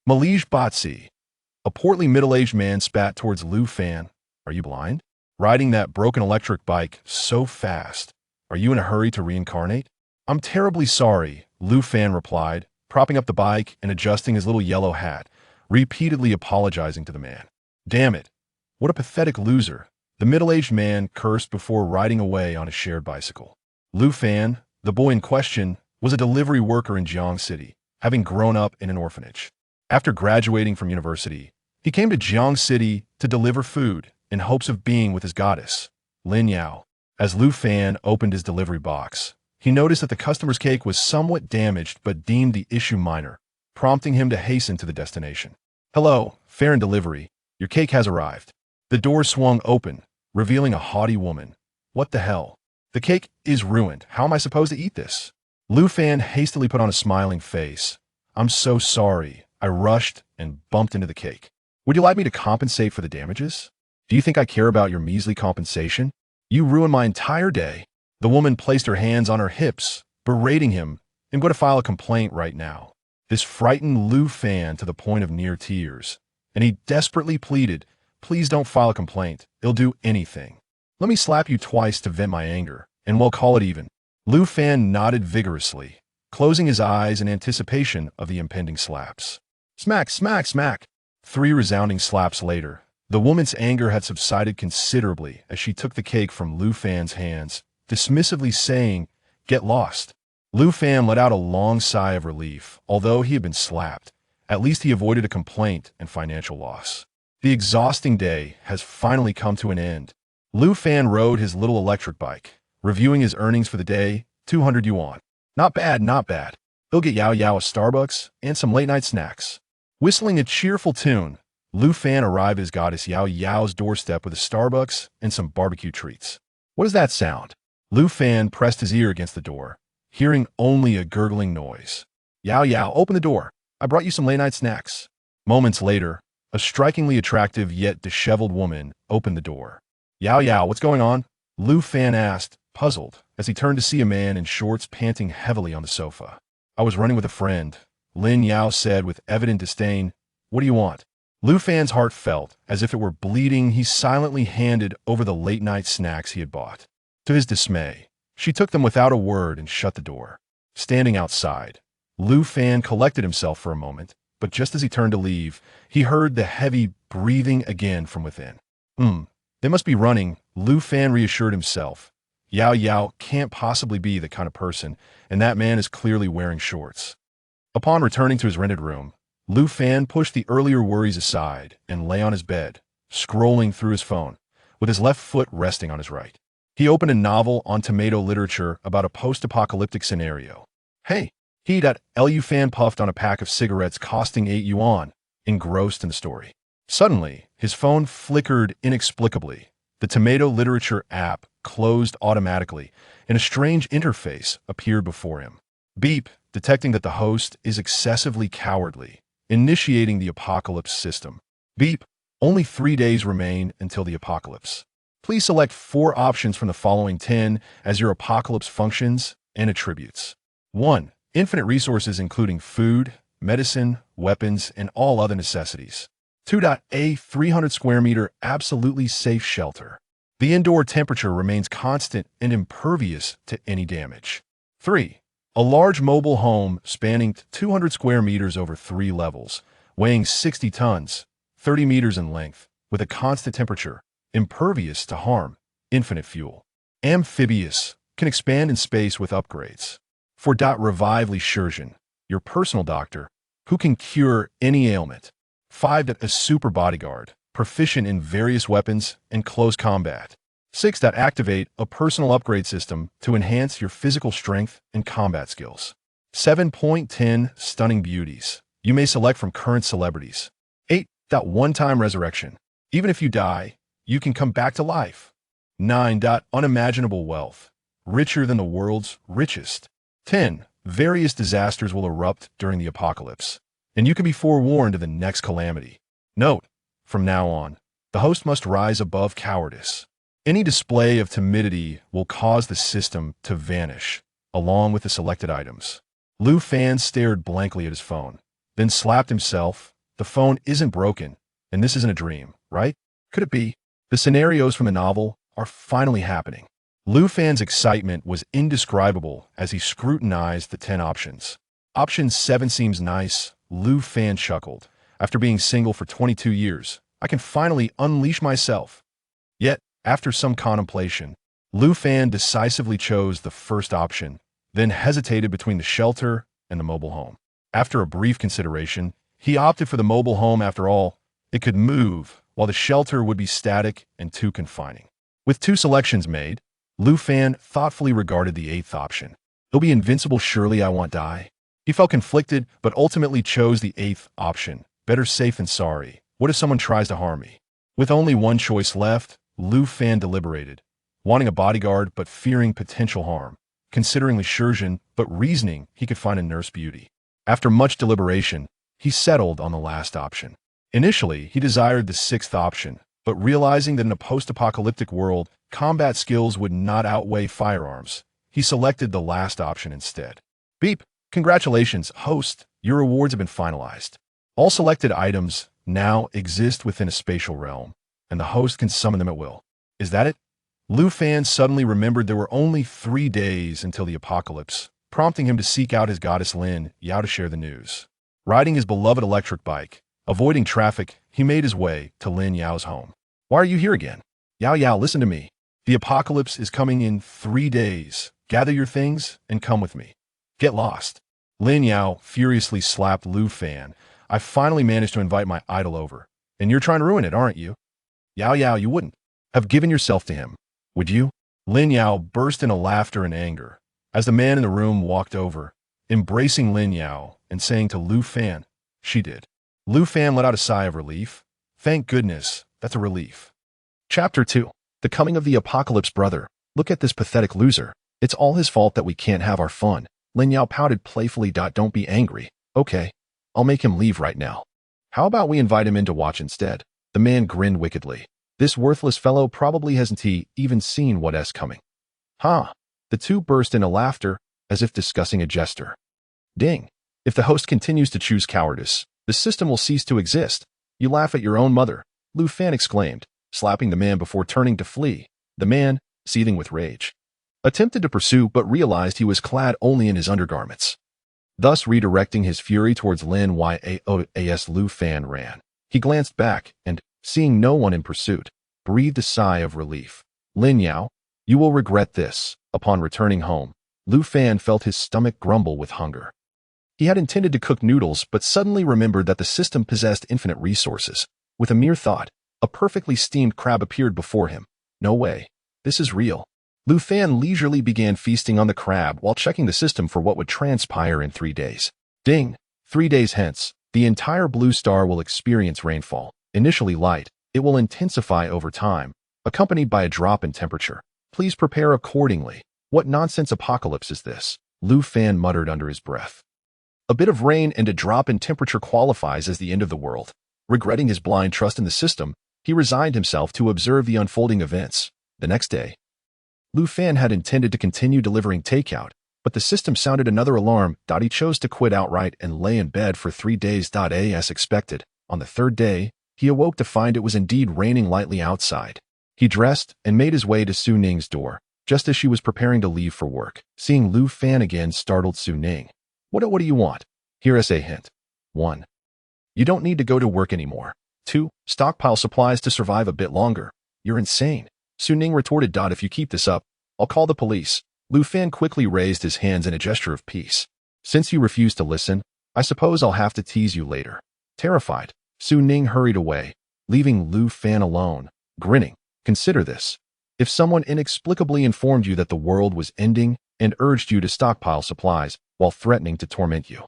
Malige Botsi. A portly middle-aged man spat towards Lu Fan. Are you blind? Riding that broken electric bike so fast. Are you in a hurry to reincarnate? I'm terribly sorry, Lu Fan replied, propping up the bike and adjusting his little yellow hat, repeatedly apologizing to the man. Damn it. What a pathetic loser. The middle-aged man cursed before riding away on a shared bicycle. Lu Fan, the boy in question, was a delivery worker in Jiang City, having grown up in an orphanage. After graduating from university, he came to Jiang City to deliver food in hopes of being with his goddess, Lin Yao. As Lu Fan opened his delivery box, he noticed that the customer's cake was somewhat damaged but deemed the issue minor, prompting him to hasten to the destination. Hello, Fair and Delivery. Your cake has arrived. The door swung open, revealing a haughty woman. What the hell? The cake is ruined. How am I supposed to eat this? Lu Fan hastily put on a smiling face. I'm so sorry. I rushed and bumped into the cake. Would you like me to compensate for the damages? Do you think I care about your measly compensation? You ruined my entire day. The woman placed her hands on her hips, berating him. I'm going to file a complaint right now. This frightened Lu Fan to the point of near tears, and he desperately pleaded, please don't file a complaint. It'll do anything. Let me slap you twice to vent my anger, and we'll call it even. Lu Fan nodded vigorously, closing his eyes in anticipation of the impending slaps. Smack, smack, smack. 3 resounding slaps later, the woman's anger had subsided considerably as she took the cake from Lu Fan's hands, dismissively saying, get lost. Lu Fan let out a long sigh of relief. Although he had been slapped, at least he avoided a complaint and financial loss. The exhausting day has finally come to an end. Lu Fan rode his little electric bike, reviewing his earnings for the day, 200 yuan. Not bad, not bad. He'll get Yao Yao a Starbucks and some late-night snacks. Whistling a cheerful tune, Lu Fan arrived at his goddess Yao Yao's doorstep with a Starbucks and some barbecue treats. What is that sound? Lu Fan pressed his ear against the door, hearing only a gurgling noise. Yao Yao, open the door. I brought you some late-night snacks. Moments later, a strikingly attractive yet disheveled woman opened the door. Yao Yao, what's going on? Lu Fan asked, puzzled, as he turned to see a man in shorts panting heavily on the sofa. I was running with a friend, Lin Yao said with evident disdain. What do you want? Lu Fan's heart felt as if it were bleeding. He silently handed over the late-night snacks he had bought. To his dismay, she took them without a word and shut the door. Standing outside, Lu Fan collected himself for a moment, but just as he turned to leave, he heard the heavy breathing again from within. They must be running, Lu Fan reassured himself. Yao Yao can't possibly be the kind of person, and that man is clearly wearing shorts. Upon returning to his rented room, Lu Fan pushed the earlier worries aside and lay on his bed, scrolling through his phone, with his left foot resting on his right. He opened a novel on tomato literature about a post-apocalyptic scenario. Hey, Lu Fan puffed on a pack of cigarettes costing 8 yuan, engrossed in the story. Suddenly, his phone flickered inexplicably. The tomato literature app closed automatically, and a strange interface appeared before him. Beep, detecting that the host is excessively cowardly, initiating the apocalypse system. Beep, only 3 days remain until the apocalypse. Please select 4 options from the following 10 as your apocalypse functions and attributes. 1. Infinite resources including food, medicine, weapons, and all other necessities. 2. A 300 square meter absolutely safe shelter. The indoor temperature remains constant and impervious to any damage. 3. A large mobile home spanning 200 square meters over 3 levels, weighing 60 tons, 30 meters in length, with a constant temperature, impervious to harm, infinite fuel. Amphibious, can expand in space with upgrades. 4. Revive Li Shurjin, your personal doctor, who can cure any ailment. 5. A super bodyguard, proficient in various weapons and close combat. 6. Activate a personal upgrade system to enhance your physical strength and combat skills. 7.10 Stunning beauties. You may select from current celebrities. 8. One-time resurrection. Even if you die, you can come back to life. 9. Unimaginable wealth. Richer than the world's richest. 10. Various disasters will erupt during the apocalypse, and you can be forewarned of the next calamity. Note, from now on, the host must rise above cowardice. Any display of timidity will cause the system to vanish, along with the selected items. Lu Fan stared blankly at his phone, then slapped himself The phone isn't broken, and this isn't a dream, right? Could it be? The scenarios from the novel are finally happening. Lu Fan's excitement was indescribable as he scrutinized the 10 options. Option 7 seems nice, Lu Fan chuckled. After being single for 22 years, I can finally unleash myself. Yet, after some contemplation, Lu Fan decisively chose the first option, then hesitated between the shelter and the mobile home. After a brief consideration, he opted for the mobile home. After all, it could move, while the shelter would be static and too confining. With 2 selections made, Lu Fan thoughtfully regarded the 8th option. He'll be invincible, surely I won't die. He felt conflicted, but ultimately chose the 8th option. Better safe than sorry. What if someone tries to harm me? With only one choice left, Lu Fan deliberated, wanting a bodyguard but fearing potential harm, considering Li Shizhen but reasoning he could find a nurse beauty. After much deliberation, he settled on the last option. Initially, he desired the 6th option, but realizing that in a post-apocalyptic world, combat skills would not outweigh firearms, he selected the last option instead. Beep! Congratulations, host, your rewards have been finalized. All selected items now exist within a spatial realm, and the host can summon them at will. Is that it? Lu Fan suddenly remembered there were only 3 days until the apocalypse, prompting him to seek out his goddess Lin Yao to share the news. Riding his beloved electric bike, avoiding traffic, he made his way to Lin Yao's home. Why are you here again? Yao, listen to me. The apocalypse is coming in 3 days. Gather your things and come with me. Get lost. Lin Yao furiously slapped Lu Fan. I finally managed to invite my idol over. And you're trying to ruin it, aren't you? Yao, you wouldn't have given yourself to him, would you? Lin Yao burst into laughter and anger as the man in the room walked over, embracing Lin Yao and saying to Lu Fan, she did. Lu Fan let out a sigh of relief. Thank goodness, that's a relief. Chapter 2. The Coming of the Apocalypse. Brother, look at this pathetic loser. It's all his fault that we can't have our fun. Lin Yao pouted playfully. Don't be angry. Okay, I'll make him leave right now. How about we invite him in to watch instead? The man grinned wickedly. This worthless fellow probably hasn't even seen what's coming. Huh? The two burst into laughter, as if discussing a jester. Ding. If the host continues to choose cowardice, the system will cease to exist. You laugh at your own mother, Lu Fan exclaimed, slapping the man before turning to flee. The man, seething with rage, attempted to pursue but realized he was clad only in his undergarments. Thus redirecting his fury towards Lin Yao's, Lu Fan ran. He glanced back and, seeing no one in pursuit, breathed a sigh of relief. Lin Yao, you will regret this. Upon returning home, Lu Fan felt his stomach grumble with hunger. He had intended to cook noodles but suddenly remembered that the system possessed infinite resources. With a mere thought, a perfectly steamed crab appeared before him. No way. This is real. Lu Fan leisurely began feasting on the crab while checking the system for what would transpire in 3 days. Ding! 3 days hence, the entire blue star will experience rainfall. Initially light, it will intensify over time, accompanied by a drop in temperature. Please prepare accordingly. What nonsense apocalypse is this? Lu Fan muttered under his breath. A bit of rain and a drop in temperature qualifies as the end of the world. Regretting his blind trust in the system, he resigned himself to observe the unfolding events. The next day, Lu Fan had intended to continue delivering takeout, but the system sounded another alarm. He chose to quit outright and lay in bed for 3 days. As expected, on the 3rd day, he awoke to find it was indeed raining lightly outside. He dressed and made his way to Su Ning's door, just as she was preparing to leave for work. Seeing Lu Fan again startled Su Ning. What do you want? Here's a hint. 1. You don't need to go to work anymore. 2. Stockpile supplies to survive a bit longer. You're insane. Su Ning retorted. If you keep this up, I'll call the police. Lu Fan quickly raised his hands in a gesture of peace. Since you refuse to listen, I suppose I'll have to tease you later. Terrified, Su Ning hurried away, leaving Lu Fan alone, grinning. Consider this. If someone inexplicably informed you that the world was ending and urged you to stockpile supplies while threatening to torment you,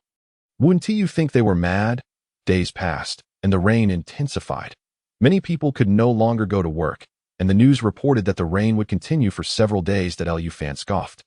wouldn't you think they were mad? Days passed, and the rain intensified. Many people could no longer go to work, and the news reported that the rain would continue for several days. Lu Fan scoffed.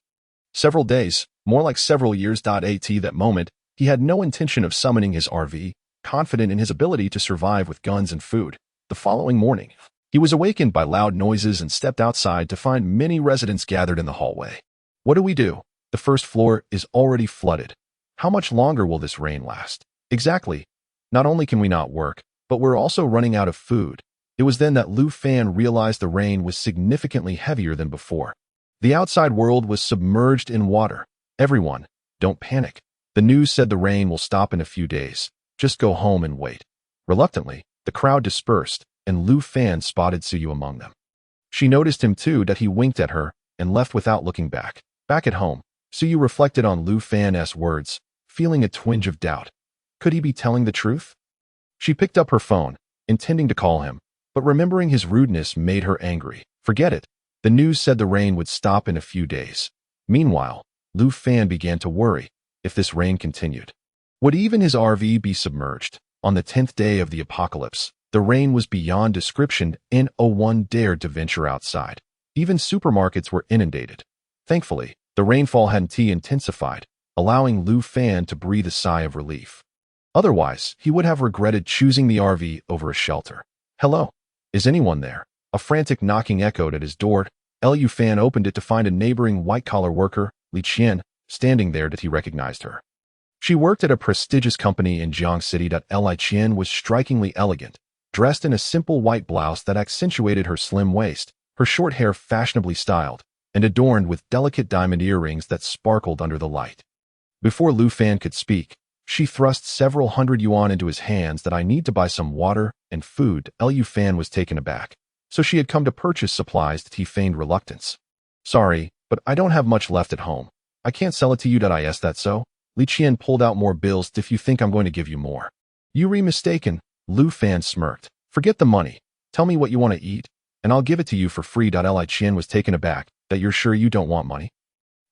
Several days, more like several years. At that moment, he had no intention of summoning his RV, confident in his ability to survive with guns and food. The following morning, he was awakened by loud noises and stepped outside to find many residents gathered in the hallway. What do we do? The first floor is already flooded. How much longer will this rain last? Exactly. Not only can we not work, but we're also running out of food. It was then that Lu Fan realized the rain was significantly heavier than before. The outside world was submerged in water. Everyone, don't panic. The news said the rain will stop in a few days. Just go home and wait. Reluctantly, the crowd dispersed, and Lu Fan spotted Suyu among them. She noticed him too, that he winked at her and left without looking back. Back at home, Suyu reflected on Lu Fan's words, feeling a twinge of doubt. Could he be telling the truth? She picked up her phone, intending to call him, but remembering his rudeness made her angry. Forget it. The news said the rain would stop in a few days. Meanwhile, Lu Fan began to worry. If this rain continued, would even his RV be submerged? On the 10th day of the apocalypse, the rain was beyond description and no one dared to venture outside. Even supermarkets were inundated. Thankfully, the rainfall hadn't intensified, allowing Lu Fan to breathe a sigh of relief. Otherwise, he would have regretted choosing the RV over a shelter. Hello? Is anyone there? A frantic knocking echoed at his door. Lu Fan opened it to find a neighboring white-collar worker, Li Qian, standing there. That he recognized her. She worked at a prestigious company in Jiang City. Li Qian was strikingly elegant, dressed in a simple white blouse that accentuated her slim waist, her short hair fashionably styled, and adorned with delicate diamond earrings that sparkled under the light. Before Lu Fan could speak, she thrust several hundred yuan into his hands. That I need to buy some water and food. Lu Fan was taken aback. So she had come to purchase supplies. That he feigned reluctance. Sorry, but I don't have much left at home. I can't sell it to you. Is that so? Li Qian pulled out more bills. If you think I'm going to give you more. You're mistaken. Lu Fan smirked. Forget the money. Tell me what you want to eat, and I'll give it to you for free. Li Qian was taken aback. That you're sure you don't want money?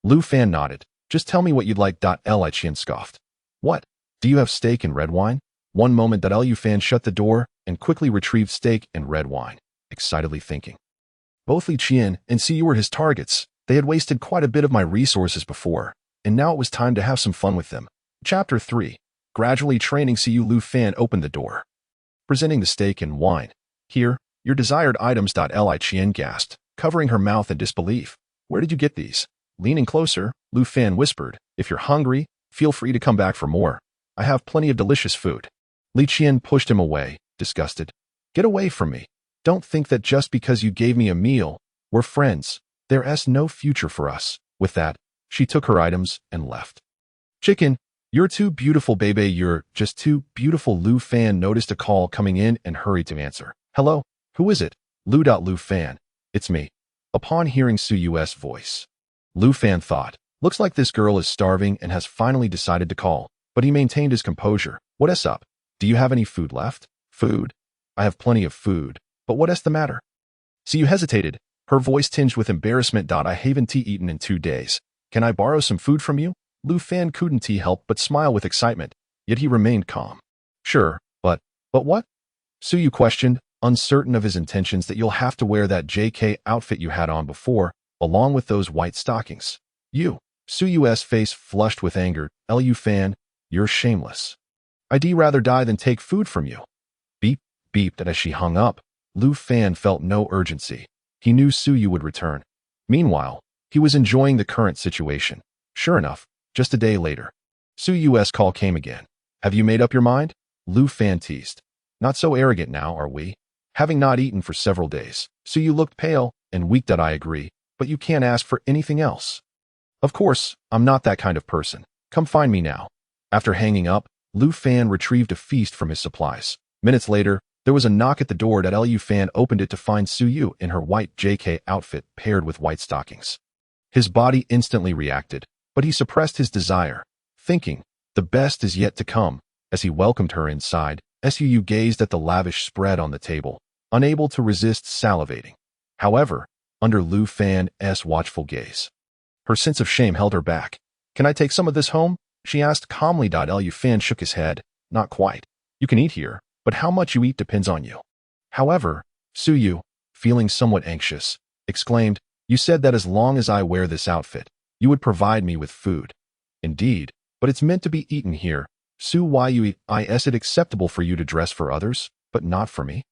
Lu Fan nodded. Just tell me what you'd like. Li Qian scoffed. What? Do you have steak and red wine? One moment. Lu Fan shut the door and quickly retrieved steak and red wine, excitedly thinking. Both Li Qian and Suyu were his targets. They had wasted quite a bit of my resources before, and now it was time to have some fun with them. Chapter 3. Gradually training Suyu. Lu Fan opened the door, presenting the steak and wine. Here, your desired items. Li Qian gasped, covering her mouth in disbelief. Where did you get these? Leaning closer, Lu Fan whispered, if you're hungry, feel free to come back for more. I have plenty of delicious food. Li Qian pushed him away, disgusted. Get away from me. Don't think that just because you gave me a meal, we're friends. There's no future for us. With that, she took her items and left. Chicken, you're too beautiful, baby. You're just too beautiful. Lu Fan noticed a call coming in and hurried to answer. Hello, who is it? Lu Fan. It's me. Upon hearing Suyu's voice, Lu Fan thought, looks like this girl is starving and has finally decided to call, but he maintained his composure. What's up? Do you have any food left? Food? I have plenty of food, but what's the matter? Suyu hesitated, her voice tinged with embarrassment. I haven't eaten in 2 days. Can I borrow some food from you? Lu Fan couldn't help but smile with excitement, yet he remained calm. Sure, but what? Suyu questioned, uncertain of his intentions. That you'll have to wear that JK outfit you had on before, along with those white stockings. You. Suyu's face flushed with anger. Lu Fan, you're shameless. I'd rather die than take food from you. Beep, beeped, and as she hung up, Lu Fan felt no urgency. He knew Suyu would return. Meanwhile, he was enjoying the current situation. Sure enough, just a day later, Suyu's call came again. Have you made up your mind? Lu Fan teased. Not so arrogant now, are we? Having not eaten for several days, Suyu looked pale and weak. I agree, but you can't ask for anything else. Of course, I'm not that kind of person. Come find me now. After hanging up, Lu Fan retrieved a feast from his supplies. Minutes later, there was a knock at the door. Lu Fan opened it to find Suyu in her white JK outfit paired with white stockings. His body instantly reacted, but he suppressed his desire, thinking, the best is yet to come. As he welcomed her inside, Suyu gazed at the lavish spread on the table, unable to resist salivating. However, under Lu Fan's watchful gaze, her sense of shame held her back. Can I take some of this home? She asked calmly. Lu Fan shook his head. Not quite. You can eat here, but how much you eat depends on you. However, Suyu, feeling somewhat anxious, exclaimed, you said that as long as I wear this outfit, you would provide me with food. Indeed, but it's meant to be eaten here. Suyu, is it acceptable for you to dress for others, but not for me?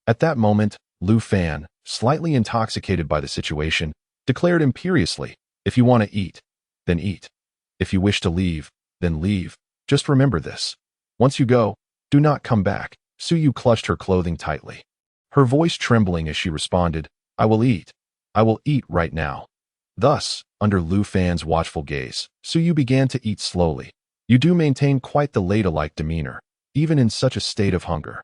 At that moment, Lu Fan, slightly intoxicated by the situation, declared imperiously, if you want to eat, then eat. If you wish to leave, then leave. Just remember this. Once you go, Do not come back. Su Yu clutched her clothing tightly, her voice trembling as she responded, I will eat. I will eat right now. Thus, under Lu Fan's watchful gaze, Su Yu began to eat slowly. You do maintain quite the lady-like demeanor, even in such a state of hunger.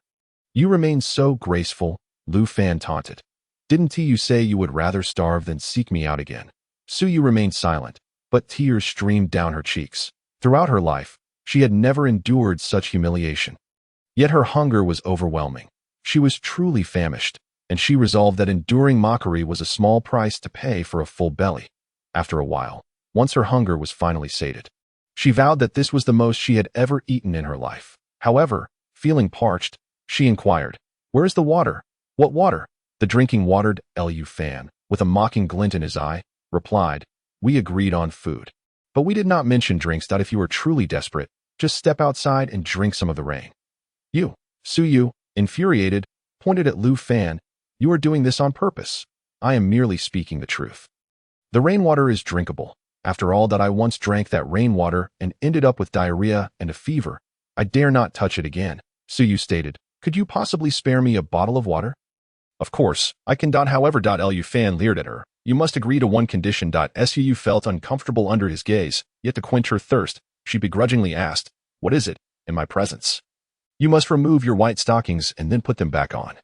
You remain so graceful, Lu Fan taunted. Didn't you say you would rather starve than seek me out again? Su Yu remained silent, but tears streamed down her cheeks. Throughout her life, she had never endured such humiliation. Yet her hunger was overwhelming. She was truly famished, and she resolved that enduring mockery was a small price to pay for a full belly. After a while, once her hunger was finally sated, she vowed that this was the most she had ever eaten in her life. However, feeling parched, she inquired, Where is the water? What water? The drinking water. Lu Fan, with a mocking glint in his eye, replied, We agreed on food. But we did not mention drinks. If you are truly desperate, just step outside and drink some of the rain. You, Su Yu, infuriated, pointed at Lu Fan, You are doing this on purpose. I am merely speaking the truth. The rainwater is drinkable. After all that I once drank that rainwater and ended up with diarrhea and a fever, I dare not touch it again, Su Yu stated. Could you possibly spare me a bottle of water? Of course, I can. However, Lu Fan leered at her. You must agree to one condition. Su Yu felt uncomfortable under his gaze, yet to quench her thirst, she begrudgingly asked, What is it, in my presence? You must remove your white stockings and then put them back on.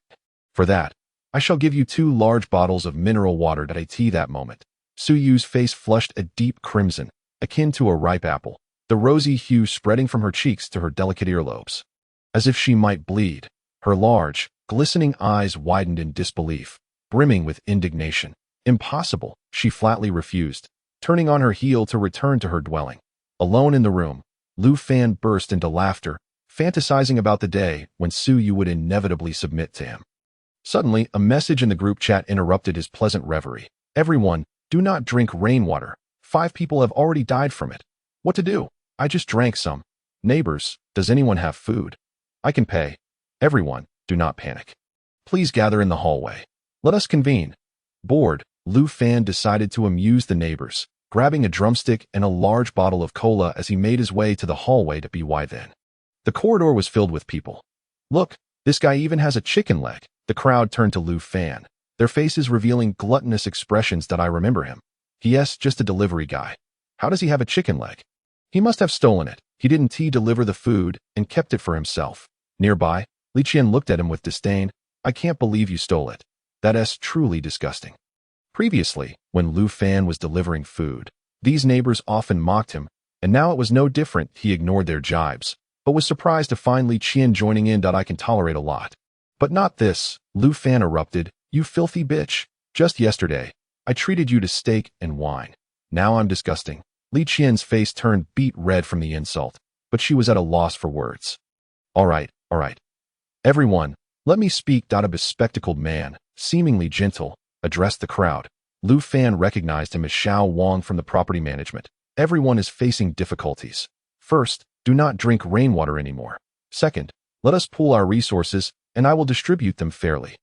For that, I shall give you 2 large bottles of mineral water. That moment, Su Yu's face flushed a deep crimson, akin to a ripe apple, the rosy hue spreading from her cheeks to her delicate earlobes. As if she might bleed, her large, glistening eyes widened in disbelief, brimming with indignation. Impossible, she flatly refused, turning on her heel to return to her dwelling. Alone in the room, Lu Fan burst into laughter, fantasizing about the day when Su Yu would inevitably submit to him. Suddenly, a message in the group chat interrupted his pleasant reverie. Everyone, do not drink rainwater. 5 people have already died from it. What to do? I just drank some. Neighbors, does anyone have food? I can pay. Everyone, do not panic. Please gather in the hallway. Let us convene. Bored, Lu Fan decided to amuse the neighbors, grabbing a drumstick and a large bottle of cola as he made his way to the hallway to By then. The corridor was filled with people. Look, this guy even has a chicken leg. The crowd turned to Lu Fan, their faces revealing gluttonous expressions. I remember him. Yes, just a delivery guy. How does he have a chicken leg? He must have stolen it. He didn't deliver the food and kept it for himself. Nearby, Li Qian looked at him with disdain. I can't believe you stole it. That's truly disgusting. Previously, when Lu Fan was delivering food, these neighbors often mocked him, and now it was no different. He ignored their jibes, but was surprised to find Li Qian joining in. I can tolerate a lot. But not this, Lu Fan erupted. You filthy bitch. Just yesterday, I treated you to steak and wine. Now I'm disgusting. Li Qian's face turned beet red from the insult, but she was at a loss for words. All right. Everyone, let me speak. A bespectacled man, seemingly gentle, addressed the crowd. Lu Fan recognized him as Xiao Wang from the property management. Everyone is facing difficulties. First, do not drink rainwater anymore. Second, let us pool our resources, and I will distribute them fairly.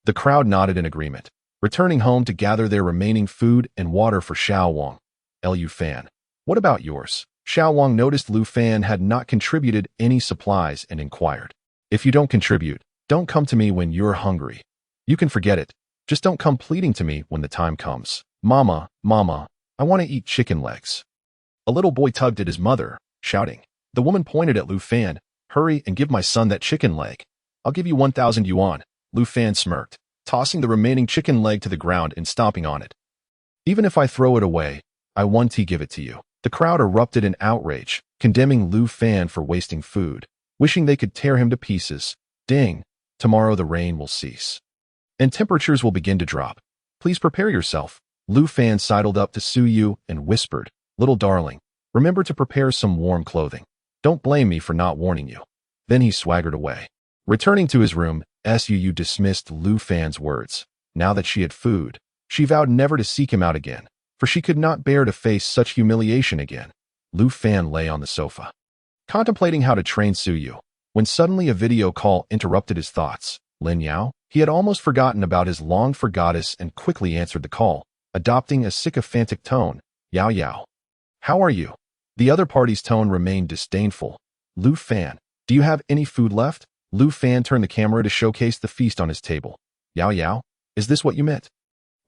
The crowd nodded in agreement, returning home to gather their remaining food and water for Xiao Wang. Lu Fan, what about yours? Xiao Wang noticed Lu Fan had not contributed any supplies and inquired. If you don't contribute, don't come to me when you're hungry. You can forget it. Just don't come pleading to me when the time comes. Mama, I want to eat chicken legs. A little boy tugged at his mother, shouting. The woman pointed at Lu Fan. Hurry and give my son that chicken leg. I'll give you 1,000 yuan. Lu Fan smirked, tossing the remaining chicken leg to the ground and stomping on it. Even if I throw it away, I want to give it to you. The crowd erupted in outrage, condemning Lu Fan for wasting food, wishing they could tear him to pieces. Ding! Tomorrow the rain will cease, and temperatures will begin to drop. Please prepare yourself. Lu Fan sidled up to Su Yu and whispered, Little darling, remember to prepare some warm clothing. Don't blame me for not warning you. Then he swaggered away. Returning to his room, Su Yu dismissed Lu Fan's words. Now that she had food, she vowed never to seek him out again, for she could not bear to face such humiliation again. Lu Fan lay on the sofa, contemplating how to train Su Yu, when suddenly a video call interrupted his thoughts. Lin Yao? He had almost forgotten about his longed-for goddess and quickly answered the call, adopting a sycophantic tone. Yao. How are you? The other party's tone remained disdainful. Lu Fan, Do you have any food left? Lu Fan turned the camera to showcase the feast on his table. Yao Yao, is this what you meant?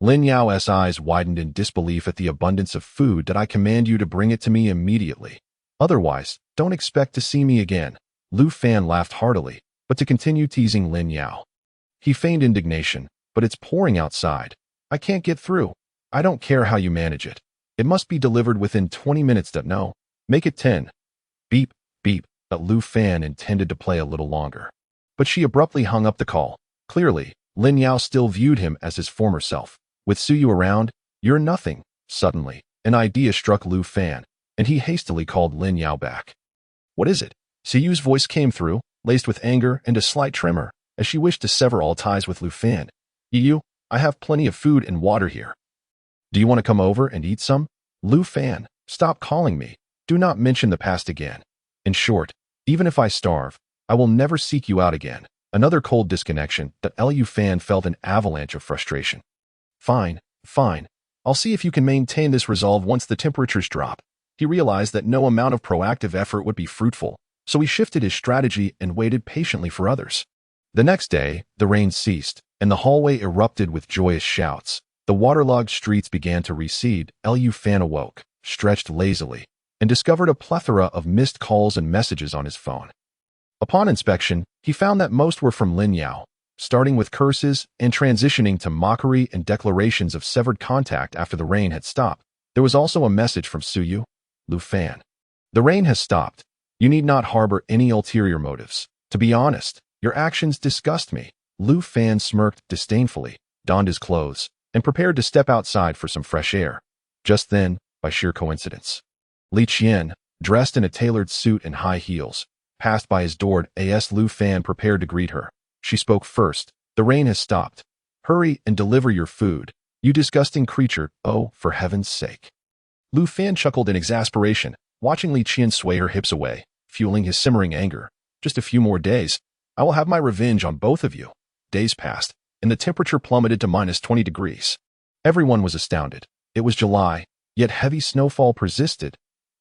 Lin Yao's eyes widened in disbelief at the abundance of food that I command you to bring it to me immediately. Otherwise, don't expect to see me again. Lu Fan laughed heartily, but to continue teasing Lin Yao. He feigned indignation, but it's pouring outside. I can't get through. I don't care how you manage it. It must be delivered within 20 minutes. No, make it 10. Beep, beep. But Lu Fan intended to play a little longer. But she abruptly hung up the call. Clearly, Lin Yao still viewed him as his former self. With Suyu around, you're nothing. Suddenly, an idea struck Lu Fan, and he hastily called Lin Yao back. What is it? Suyu's voice came through, laced with anger and a slight tremor, as she wished to sever all ties with Lu Fan. Yu, I have plenty of food and water here. Do you want to come over and eat some? Lu Fan, stop calling me. Do not mention the past again. In short, even if I starve, I will never seek you out again. Another cold disconnection that Lu Fan felt an avalanche of frustration. Fine, fine. I'll see if you can maintain this resolve once the temperatures drop. He realized that no amount of proactive effort would be fruitful, so he shifted his strategy and waited patiently for others. The next day, the rain ceased, and the hallway erupted with joyous shouts. The waterlogged streets began to recede. Lu Fan awoke, stretched lazily, and discovered a plethora of missed calls and messages on his phone. Upon inspection, he found that most were from Lin Yao, starting with curses and transitioning to mockery and declarations of severed contact after the rain had stopped. There was also a message from Suyu. Lu Fan. The rain has stopped. You need not harbor any ulterior motives. To be honest, your actions disgust me. Lu Fan smirked disdainfully, donned his clothes, and prepared to step outside for some fresh air. Just then, by sheer coincidence, Li Qian, dressed in a tailored suit and high heels, passed by his door as Lu Fan prepared to greet her. She spoke first. The rain has stopped. Hurry and deliver your food, you disgusting creature. Oh, for heaven's sake. Lu Fan chuckled in exasperation, watching Li Qian sway her hips away, fueling his simmering anger. Just a few more days. I will have my revenge on both of you. Days passed, and the temperature plummeted to -20 degrees. Everyone was astounded. It was July, yet heavy snowfall persisted.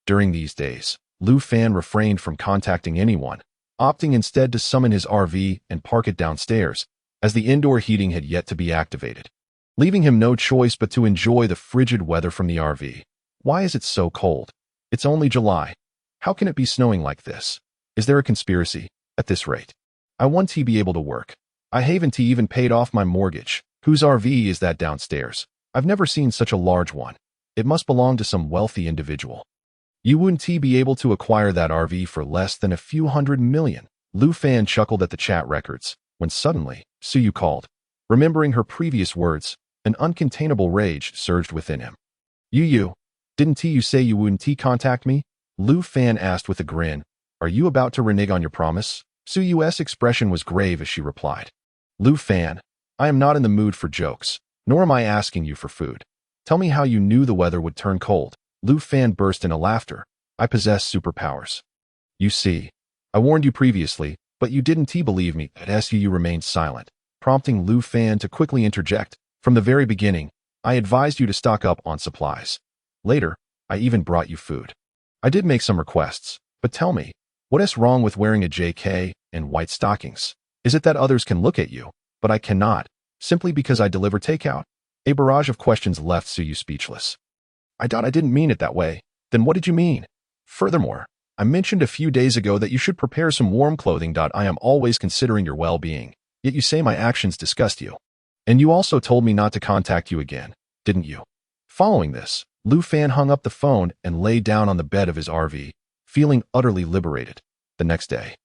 During these days, Lu Fan refrained from contacting anyone, opting instead to summon his RV and park it downstairs, as the indoor heating had yet to be activated, leaving him no choice but to enjoy the frigid weather from the RV. Why is it so cold? It's only July. How can it be snowing like this? Is there a conspiracy? At this rate, I want to be able to work. I haven't even paid off my mortgage. Whose RV is that downstairs? I've never seen such a large one. It must belong to some wealthy individual. You wouldn't be able to acquire that RV for less than a few $100 million. Lu Fan chuckled at the chat records, when suddenly, Suyu called. Remembering her previous words, an uncontainable rage surged within him. Yu, didn't you say you wouldn't contact me? Lu Fan asked with a grin. Are you about to renege on your promise? Suyu's expression was grave as she replied. Lu Fan, I am not in the mood for jokes, nor am I asking you for food. Tell me how you knew the weather would turn cold. Lu Fan burst into laughter. I possess superpowers. You see, I warned you previously, but you didn't believe me. Suyu remained silent, prompting Lu Fan to quickly interject. From the very beginning, I advised you to stock up on supplies. Later, I even brought you food. I did make some requests, but tell me, what is wrong with wearing a JK and white stockings? Is it that others can look at you, but I cannot, simply because I deliver takeout? A barrage of questions left Suyu speechless. I didn't mean it that way. Then what did you mean? Furthermore, I mentioned a few days ago that you should prepare some warm clothing. I am always considering your well-being, yet you say my actions disgust you. And you also told me not to contact you again, didn't you? Following this, Lu Fan hung up the phone and lay down on the bed of his RV, feeling utterly liberated. The next day,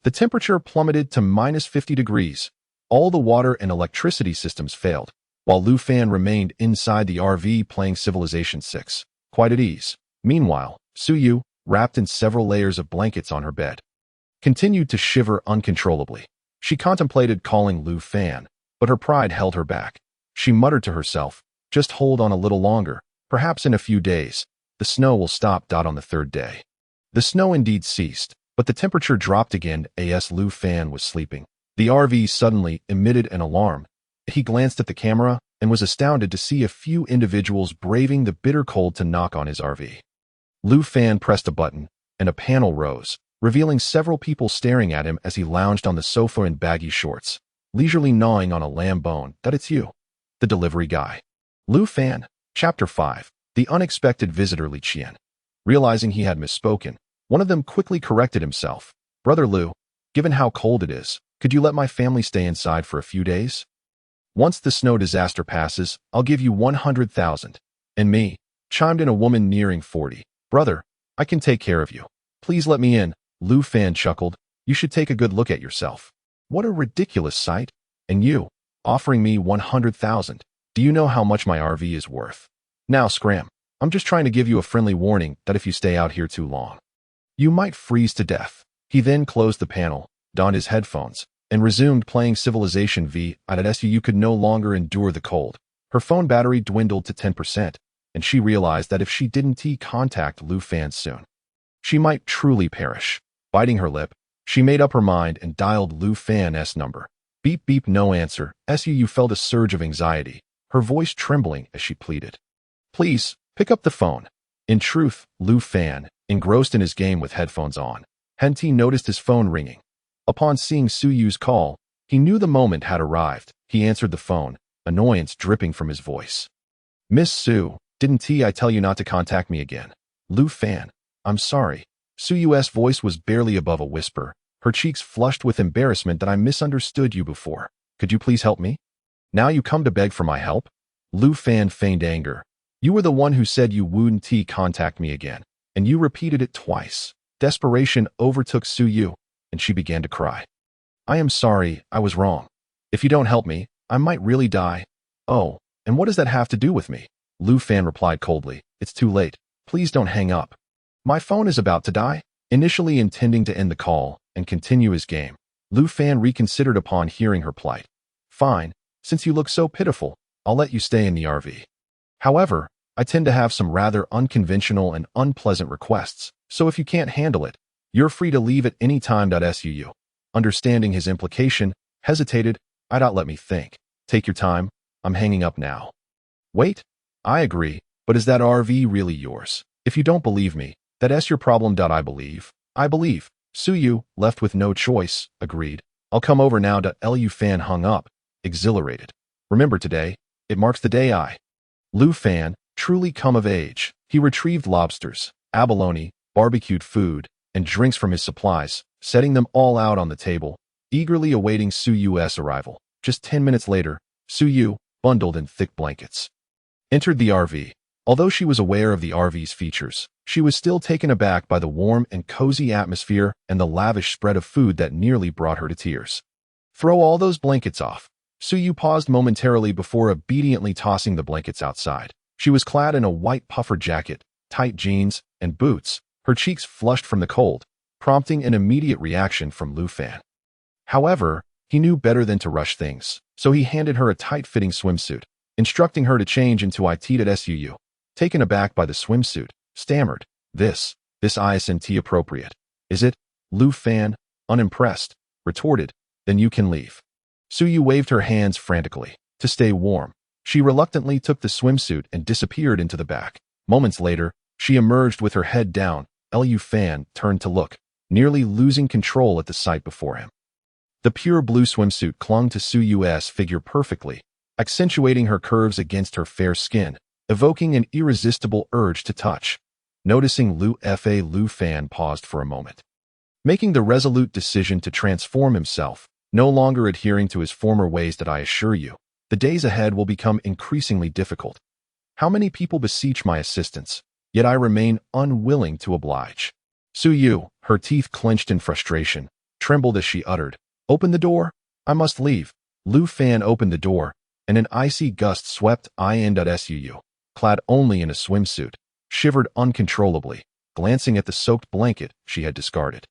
the temperature plummeted to -50 degrees. All the water and electricity systems failed, while Lu Fan remained inside the RV playing Civilization VI, quite at ease. Meanwhile, Suyu, wrapped in several layers of blankets on her bed, continued to shiver uncontrollably. She contemplated calling Lu Fan, but her pride held her back. She muttered to herself, just hold on a little longer, perhaps in a few days, the snow will stop. On the third day, the snow indeed ceased, but the temperature dropped again as Lu Fan was sleeping. The RV suddenly emitted an alarm. He glanced at the camera and was astounded to see a few individuals braving the bitter cold to knock on his RV. Lu Fan pressed a button, and a panel rose, revealing several people staring at him as he lounged on the sofa in baggy shorts, leisurely gnawing on a lamb bone. That it's you, the delivery guy. Lu Fan. Chapter 5. The unexpected visitor Li Qian. Realizing he had misspoken, one of them quickly corrected himself. Brother Lu, given how cold it is, could you let my family stay inside for a few days? Once the snow disaster passes, I'll give you 100,000. And me, chimed in a woman nearing 40. Brother, I can take care of you. Please let me in. Lu Fan chuckled. You should take a good look at yourself. What a ridiculous sight. And you, offering me 100,000. Do you know how much my RV is worth? Now scram. I'm just trying to give you a friendly warning that if you stay out here too long, you might freeze to death. He then closed the panel, donned his headphones, and resumed playing Civilization V. Su could no longer endure the cold. Her phone battery dwindled to 10%, and she realized that if she didn't contact Lu Fan soon, she might truly perish. Biting her lip, she made up her mind and dialed Lu Fan's number. Beep beep, no answer. Su felt a surge of anxiety, her voice trembling as she pleaded. Please, pick up the phone. In truth, Lu Fan, engrossed in his game with headphones on, hadn't noticed his phone ringing. Upon seeing Su Yu's call, he knew the moment had arrived. He answered the phone, annoyance dripping from his voice. Miss Su, didn't I tell you not to contact me again? Lu Fan, I'm sorry. Su Yu's voice was barely above a whisper, her cheeks flushed with embarrassment that I misunderstood you before. Could you please help me? Now you come to beg for my help? Lu Fan feigned anger. You were the one who said you wouldn't contact me again, and you repeated it twice. Desperation overtook Su Yu, and she began to cry. I am sorry, I was wrong. If you don't help me, I might really die. Oh, and what does that have to do with me? Lu Fan replied coldly. It's too late. Please don't hang up. My phone is about to die. Initially intending to end the call and continue his game, Lu Fan reconsidered upon hearing her plight. Fine, since you look so pitiful, I'll let you stay in the RV. However, I tend to have some rather unconventional and unpleasant requests, so if you can't handle it, you're free to leave at any time. Su, understanding his implication, hesitated. Let me think. Take your time. I'm hanging up now. Wait. I agree, but is that RV really yours? If you don't believe me, that's your problem. I believe. Su Yu, left with no choice, agreed. I'll come over now. Lu Fan hung up, exhilarated. Remember today, it marks the day Lu Fan, truly come of age. He retrieved lobsters, abalone, barbecued food, and drinks from his supplies, setting them all out on the table, eagerly awaiting Su Yu's arrival. Just 10 minutes later, Su Yu, bundled in thick blankets, entered the RV. Although she was aware of the RV's features, she was still taken aback by the warm and cozy atmosphere and the lavish spread of food that nearly brought her to tears. Throw all those blankets off. Su Yu paused momentarily before obediently tossing the blankets outside. She was clad in a white puffer jacket, tight jeans, and boots, her cheeks flushed from the cold, prompting an immediate reaction from Lu Fan. However, he knew better than to rush things, so he handed her a tight-fitting swimsuit, instructing her to change into it at Su. Taken aback by the swimsuit, stammered, This isn't appropriate, is it? Lu Fan, unimpressed, retorted, Then you can leave. Su Yu waved her hands frantically. To stay warm, she reluctantly took the swimsuit and disappeared into the back. Moments later, she emerged with her head down. Lu Fan turned to look, nearly losing control at the sight before him. The pure blue swimsuit clung to Su Yu's figure perfectly, accentuating her curves against her fair skin, evoking an irresistible urge to touch. Noticing Lu Fan paused for a moment, making the resolute decision to transform himself, no longer adhering to his former ways. I assure you, the days ahead will become increasingly difficult. How many people beseech my assistance, yet I remain unwilling to oblige. Su Yu, her teeth clenched in frustration, trembled as she uttered, Open the door. I must leave. Lu Fan opened the door, and an icy gust swept in. Su, clad only in a swimsuit, shivered uncontrollably, glancing at the soaked blanket she had discarded.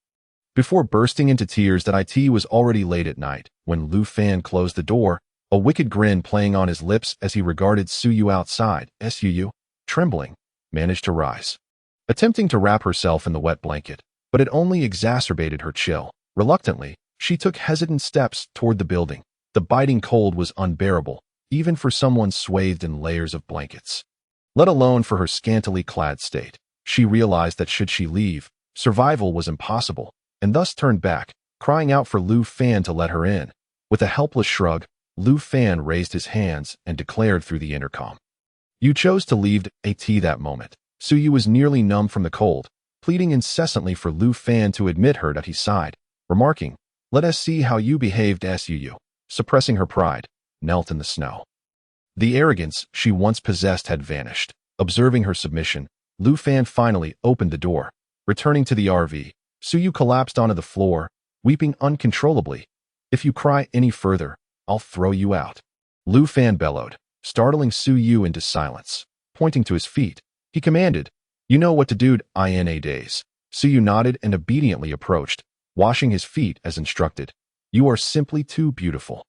Before bursting into tears, it was already late at night when Lu Fan closed the door, a wicked grin playing on his lips as he regarded Su Yu outside. Su, trembling, managed to rise, attempting to wrap herself in the wet blanket, but it only exacerbated her chill. Reluctantly, she took hesitant steps toward the building. The biting cold was unbearable, even for someone swathed in layers of blankets, let alone for her scantily clad state. She realized that should she leave, survival was impossible. and thus turned back, crying out for Lu Fan to let her in. With a helpless shrug, Lu Fan raised his hands and declared through the intercom. You chose to leave at that moment. Suyu was nearly numb from the cold, pleading incessantly for Lu Fan to admit her at his side, remarking, "Let us see how you behaved." Suyu, suppressing her pride, knelt in the snow. The arrogance she once possessed had vanished. Observing her submission, Lu Fan finally opened the door. Returning to the RV, Suyu collapsed onto the floor, weeping uncontrollably. "If you cry any further, I'll throw you out," Lu Fan bellowed, startling Suyu into silence. Pointing to his feet, he commanded, "You know what to do, in days." Suyu nodded and obediently approached, washing his feet as instructed. "You are simply too beautiful."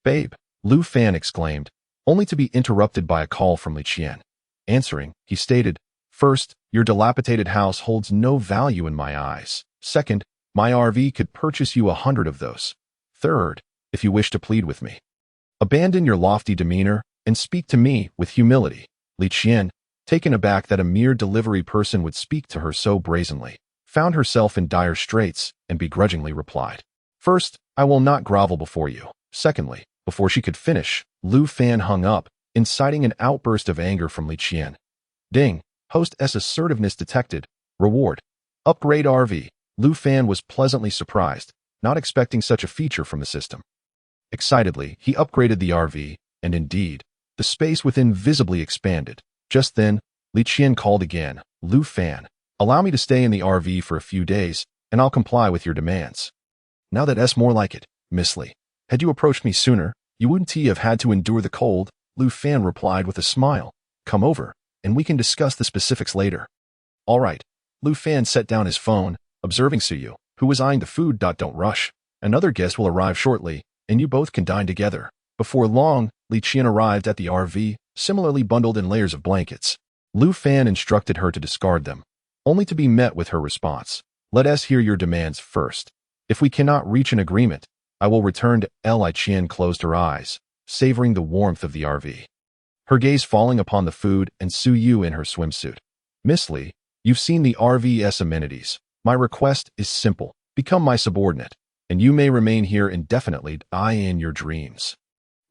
"Babe," Lu Fan exclaimed, only to be interrupted by a call from Li Qian. Answering, he stated, "First, your dilapidated house holds no value in my eyes. Second, my RV could purchase you 100 of those. Third, if you wish to plead with me, abandon your lofty demeanor and speak to me with humility." Li Qian, taken aback that a mere delivery person would speak to her so brazenly, found herself in dire straits and begrudgingly replied, "First, I will not grovel before you. Secondly," before she could finish, Lu Fan hung up, inciting an outburst of anger from Li Qian. Ding! Host's assertiveness detected. Reward. Upgrade RV. Lu Fan was pleasantly surprised, not expecting such a feature from the system. Excitedly, he upgraded the RV, and indeed, the space within visibly expanded. Just then, Li Qian called again, "Lu Fan, allow me to stay in the RV for a few days, and I'll comply with your demands." "Now that's more like it, Miss Li. Had you approached me sooner, you wouldn't have had to endure the cold," Lu Fan replied with a smile. "Come over, and we can discuss the specifics later." "All right." Lu Fan set down his phone, observing Suyu, who was eyeing the food. "Don't rush. Another guest will arrive shortly, and you both can dine together." Before long, Li Qian arrived at the RV, similarly bundled in layers of blankets. Lu Fan instructed her to discard them, only to be met with her response, "Let us hear your demands first. If we cannot reach an agreement, I will return to." Li Qian closed her eyes, savoring the warmth of the RV, her gaze falling upon the food and Suyu in her swimsuit. "Miss Li, you've seen the RV's amenities. My request is simple. Become my subordinate, and you may remain here indefinitely. In your dreams."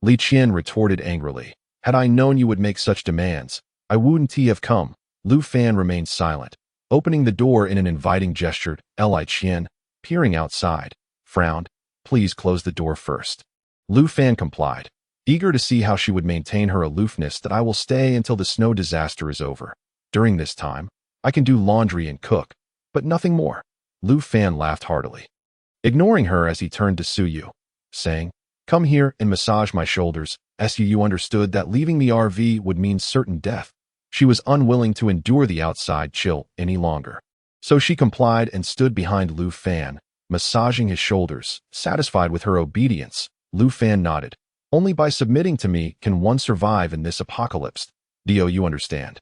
Li Qian retorted angrily, "Had I known you would make such demands, I wouldn't have come." Lu Fan remained silent, opening the door in an inviting gesture. Li Qian, peering outside, frowned. "Please close the door first." Lu Fan complied, eager to see how she would maintain her aloofness. "That I will stay until the snow disaster is over. During this time, I can do laundry and cook, but nothing more." Lu Fan laughed heartily, ignoring her as he turned to Suyu, saying, "Come here and massage my shoulders." Suyu understood that leaving the RV would mean certain death. She was unwilling to endure the outside chill any longer. So she complied and stood behind Lu Fan, massaging his shoulders. Satisfied with her obedience, Lu Fan nodded. "Only by submitting to me can one survive in this apocalypse. Do you understand?"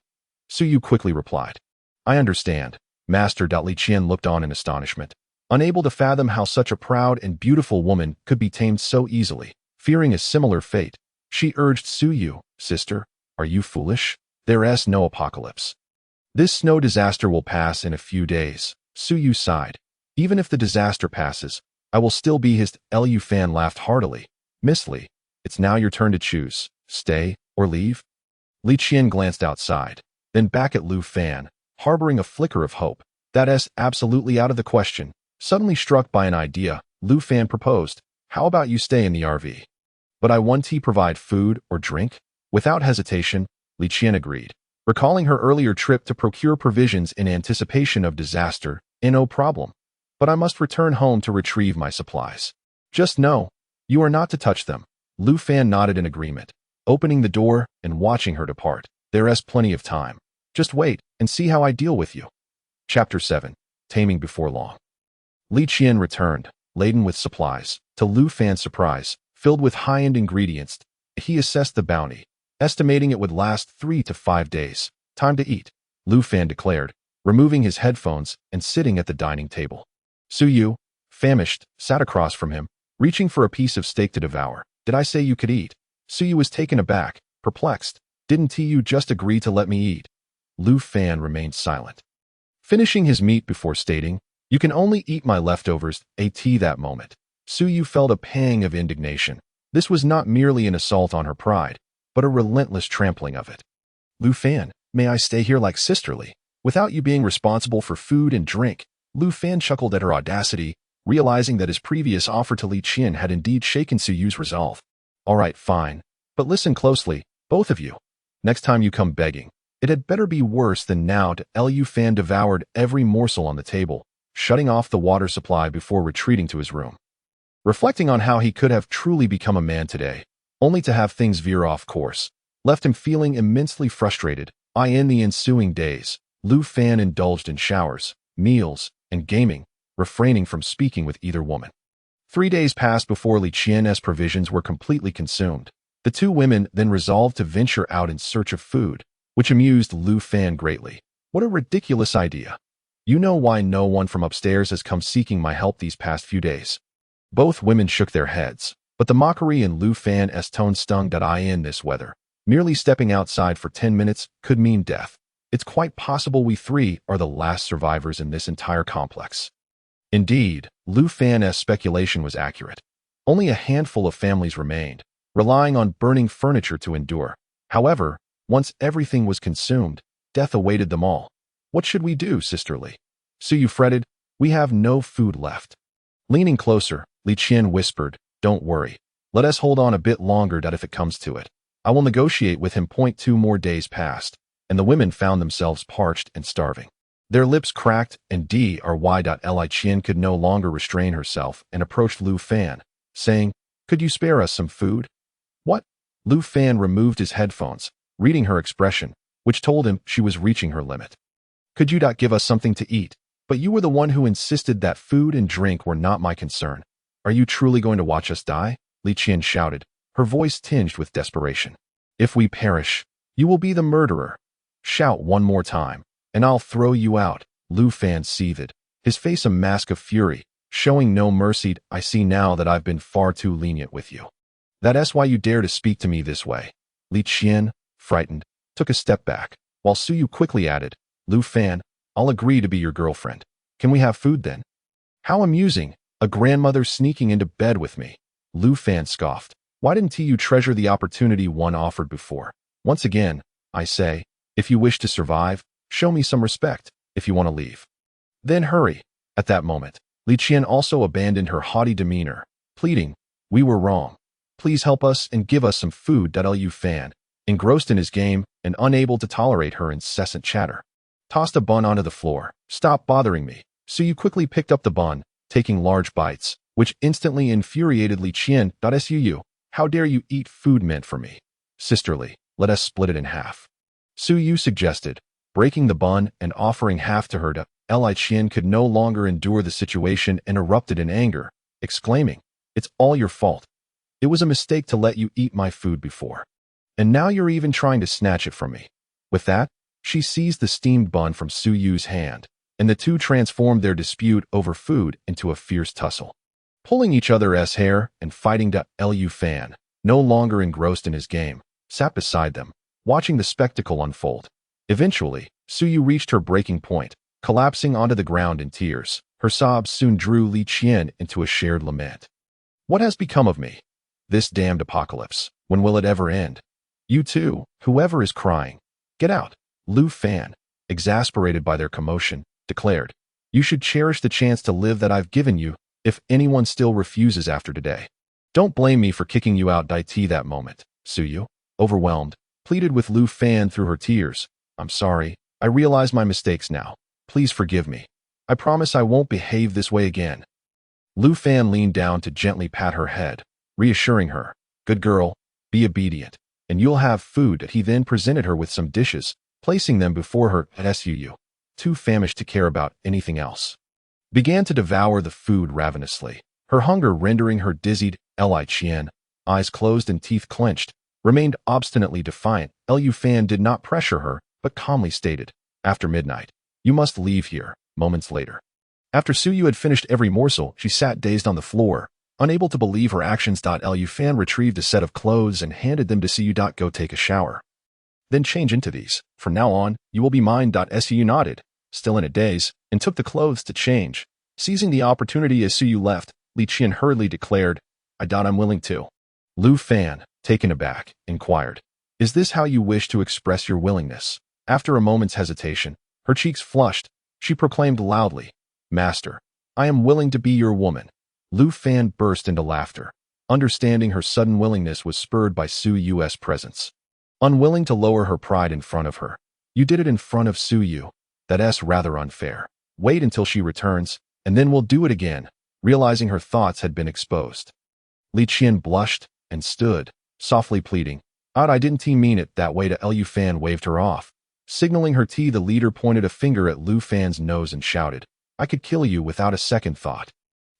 Suyu quickly replied, "I understand, Master." Li Qian looked on in astonishment, unable to fathom how such a proud and beautiful woman could be tamed so easily. Fearing a similar fate, she urged Suyu, "Sister, are you foolish? There's no apocalypse. This snow disaster will pass in a few days." Suyu sighed. "Even if the disaster passes, I will still be his." Lu Fan laughed heartily. "Miss Li, it's now your turn to choose. Stay or leave." Li Qian glanced outside, then back at Lu Fan, harboring a flicker of hope. "That's absolutely out of the question." Suddenly struck by an idea, Lu Fan proposed, "How about you stay in the RV? But I want to provide food or drink?" Without hesitation, Li Qian agreed, recalling her earlier trip to procure provisions in anticipation of disaster. "No problem. But I must return home to retrieve my supplies. Just know, you are not to touch them." Lu Fan nodded in agreement, opening the door and watching her depart. "There's plenty of time. Just wait and see how I deal with you." Chapter 7. Taming Before Long. Li Qian returned, laden with supplies. To Lu Fan's surprise, filled with high-end ingredients, he assessed the bounty, estimating it would last 3 to 5 days. "Time to eat," Lu Fan declared, removing his headphones and sitting at the dining table. Suyu, famished, sat across from him, reaching for a piece of steak to devour. "Did I say you could eat?" Suyu was taken aback, perplexed. "Didn't you just agree to let me eat?" Lu Fan remained silent, finishing his meat before stating, You can only eat my leftovers, at that moment. Su Yu felt a pang of indignation. This was not merely an assault on her pride, but a relentless trampling of it. Lu Fan, may I stay here like sisterly, without you being responsible for food and drink? Lu Fan chuckled at her audacity, realizing that his previous offer to Li Qian had indeed shaken Su Yu's resolve. All right, fine. But listen closely, both of you. Next time you come begging, it had better be worse than now. Lu Fan devoured every morsel on the table, shutting off the water supply before retreating to his room. Reflecting on how he could have truly become a man today, only to have things veer off course, left him feeling immensely frustrated. In the ensuing days, Lu Fan indulged in showers, meals, and gaming, refraining from speaking with either woman. 3 days passed before Li Qian's provisions were completely consumed. The two women then resolved to venture out in search of food, which amused Lu Fan greatly. What a ridiculous idea. You know why no one from upstairs has come seeking my help these past few days? Both women shook their heads, but the mockery in Lu Fan's tone stung. In this weather, merely stepping outside for 10 minutes could mean death. It's quite possible we three are the last survivors in this entire complex. Indeed, Lu Fan's speculation was accurate. Only a handful of families remained, relying on burning furniture to endure. However, once everything was consumed, death awaited them all. What should we do, sisterly? Su Yu fretted. We have no food left. Leaning closer, Li Qian whispered, don't worry. Let us hold on a bit longer. If it comes to it, I will negotiate with him. 2 more days passed, and the women found themselves parched and starving. Their lips cracked, and Li Qian could no longer restrain herself and approached Lu Fan, saying, could you spare us some food? What? Lu Fan removed his headphones, reading her expression, which told him she was reaching her limit. Could you give us something to eat? But you were the one who insisted that food and drink were not my concern. Are you truly going to watch us die? Li Qian shouted, her voice tinged with desperation. If we perish, you will be the murderer. Shout one more time, and I'll throw you out. Lu Fan seethed, his face a mask of fury, showing no mercy. I see now that I've been far too lenient with you. That's why you dare to speak to me this way. Li Qian, frightened, took a step back, while Su Yu quickly added, Lu Fan, I'll agree to be your girlfriend. Can we have food then? How amusing, a grandmother sneaking into bed with me. Lu Fan scoffed. Why didn't you treasure the opportunity one offered before? Once again, I say, if you wish to survive, show me some respect. If you want to leave, then hurry. At that moment, Li Qian also abandoned her haughty demeanor, pleading, we were wrong. Please help us and give us some food. Lu Fan, engrossed in his game and unable to tolerate her incessant chatter, tossed a bun onto the floor. Stop bothering me. Su Yu quickly picked up the bun, taking large bites, which instantly infuriated Li Qian. Su, how dare you eat food meant for me? Sisterly, let us split it in half. Su Yu suggested, breaking the bun and offering half to her. Li Qian could no longer endure the situation and erupted in anger, exclaiming, it's all your fault. It was a mistake to let you eat my food before. And now you're even trying to snatch it from me. With that, she seized the steamed bun from Su Yu's hand, and the two transformed their dispute over food into a fierce tussle. Pulling each other's hair and fighting. Lu Fan, no longer engrossed in his game, sat beside them, watching the spectacle unfold. Eventually, Su Yu reached her breaking point, collapsing onto the ground in tears. Her sobs soon drew Li Qian into a shared lament. What has become of me? This damned apocalypse. When will it ever end? You too, whoever is crying. Get out. Lu Fan, exasperated by their commotion, declared, you should cherish the chance to live that I've given you. If anyone still refuses after today, don't blame me for kicking you out. That moment, Su Yu, overwhelmed, pleaded with Lu Fan through her tears. I'm sorry. I realize my mistakes now. Please forgive me. I promise I won't behave this way again. Lu Fan leaned down to gently pat her head, reassuring her, good girl, be obedient, and you'll have food. He then presented her with some dishes, placing them before her. Su, too famished to care about anything else, began to devour the food ravenously, her hunger rendering her dizzied. Li Qian, eyes closed and teeth clenched, remained obstinately defiant. Lu Fan did not pressure her, but calmly stated, after midnight, you must leave here. Moments later, after Su Yu had finished every morsel, she sat dazed on the floor, unable to believe her actions. Lu Fan retrieved a set of clothes and handed them to Su Yu. Go take a shower. Then change into these. From now on, you will be mine. Su nodded, still in a daze, and took the clothes to change. Seizing the opportunity as Su Yu left, Li Qian hurriedly declared, "I doubt I'm willing to." Lu Fan, taken aback, inquired, "Is this how you wish to express your willingness?" After a moment's hesitation, her cheeks flushed, she proclaimed loudly, "Master, I am willing to be your woman." Lu Fan burst into laughter, understanding her sudden willingness was spurred by Su Yu's presence. Unwilling to lower her pride in front of her, "You did it in front of Su Yu. That's rather unfair. Wait until she returns, and then we'll do it again." Realizing her thoughts had been exposed, Li Qian blushed and stood, softly pleading, "I didn't mean it that way." To Lu Fan waved her off. Signaling her tea, the leader pointed a finger at Lu Fan's nose and shouted, "I could kill you without a second thought."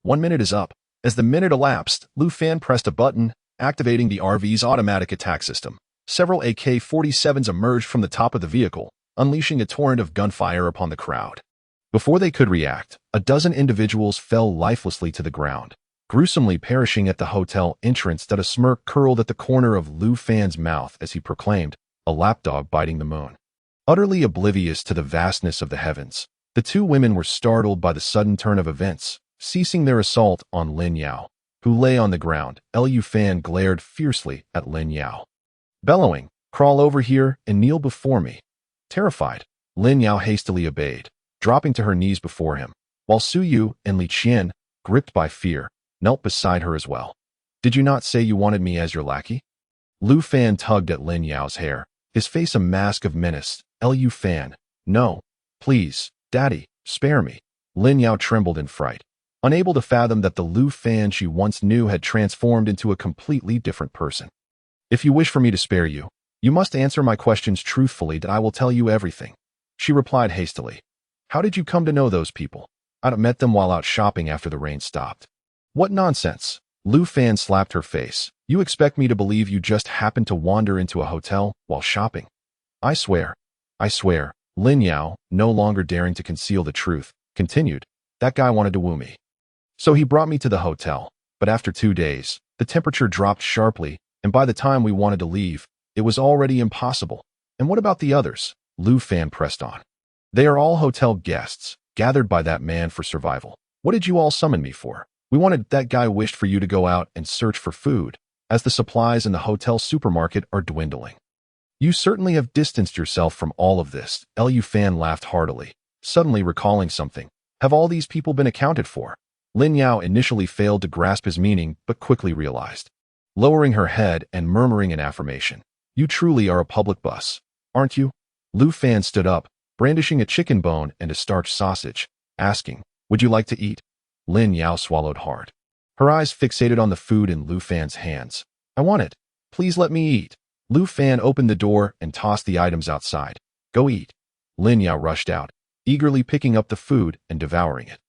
1 minute is up. As the minute elapsed, Lu Fan pressed a button, activating the RV's automatic attack system. Several AK-47s emerged from the top of the vehicle, unleashing a torrent of gunfire upon the crowd. Before they could react, a dozen individuals fell lifelessly to the ground, gruesomely perishing at the hotel entrance. A smirk curled at the corner of Lu Fan's mouth as he proclaimed, "A lapdog biting the moon." Utterly oblivious to the vastness of the heavens, the two women were startled by the sudden turn of events, ceasing their assault on Lin Yao, who lay on the ground. Lu Fan glared fiercely at Lin Yao, bellowing, "Crawl over here and kneel before me." Terrified, Lin Yao hastily obeyed, dropping to her knees before him, while Su Yu and Li Qian, gripped by fear, knelt beside her as well. "Did you not say you wanted me as your lackey?" Lu Fan tugged at Lin Yao's hair, his face a mask of menace. "Lu Fan, no, please, Daddy, spare me." Lin Yao trembled in fright, unable to fathom that the Lu Fan she once knew had transformed into a completely different person. "If you wish for me to spare you, you must answer my questions truthfully. I will tell you everything," she replied hastily. "How did you come to know those people?" "I'd met them while out shopping after the rain stopped." "What nonsense!" Lu Fan slapped her face. "You expect me to believe you just happened to wander into a hotel while shopping?" I swear, Lin Yao, no longer daring to conceal the truth, continued, "That guy wanted to woo me. So he brought me to the hotel, but after 2 days, the temperature dropped sharply, and by the time we wanted to leave, it was already impossible." "And what about the others?" Lu Fan pressed on. "They are all hotel guests, gathered by that man for survival. What did you all summon me for?" "We wanted that guy wished for you to go out and search for food, as the supplies in the hotel supermarket are dwindling." "You certainly have distanced yourself from all of this." Lu Fan laughed heartily, suddenly recalling something. "Have all these people been accounted for?" Lin Yao initially failed to grasp his meaning, but quickly realized. Lowering her head and murmuring an affirmation, "You truly are a public bus, aren't you?" Lu Fan stood up, brandishing a chicken bone and a starch sausage, asking, "Would you like to eat?" Lin Yao swallowed hard, her eyes fixated on the food in Lu Fan's hands. "I want it. Please let me eat." Lu Fan opened the door and tossed the items outside. "Go eat." Lin Yao rushed out, eagerly picking up the food and devouring it.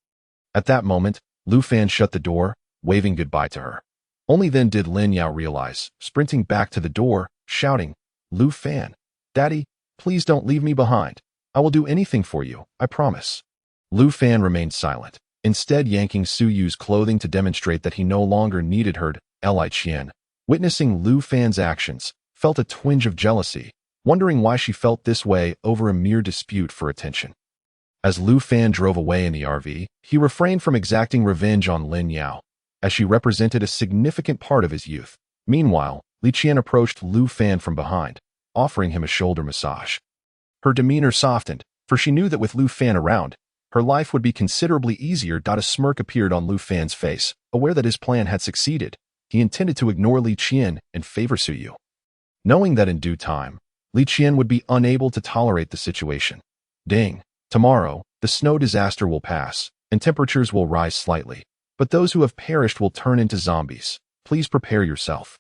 At that moment, Lu Fan shut the door, waving goodbye to her. Only then did Lin Yao realize, sprinting back to the door, shouting, "Lu Fan, Daddy, please don't leave me behind. I will do anything for you, I promise." Lu Fan remained silent, instead yanking Su Yu's clothing to demonstrate that he no longer needed her. Li Qian, witnessing Lu Fan's actions, felt a twinge of jealousy, wondering why she felt this way over a mere dispute for attention. As Lu Fan drove away in the RV, he refrained from exacting revenge on Lin Yao, as she represented a significant part of his youth. Meanwhile, Li Qian approached Lu Fan from behind, offering him a shoulder massage. Her demeanor softened, for she knew that with Lu Fan around, her life would be considerably easier. A smirk appeared on Lu Fan's face, aware that his plan had succeeded. He intended to ignore Li Qian and favor Su Yu, knowing that in due time, Li Qian would be unable to tolerate the situation. Ding! Tomorrow, the snow disaster will pass, and temperatures will rise slightly, but those who have perished will turn into zombies. Please prepare yourself.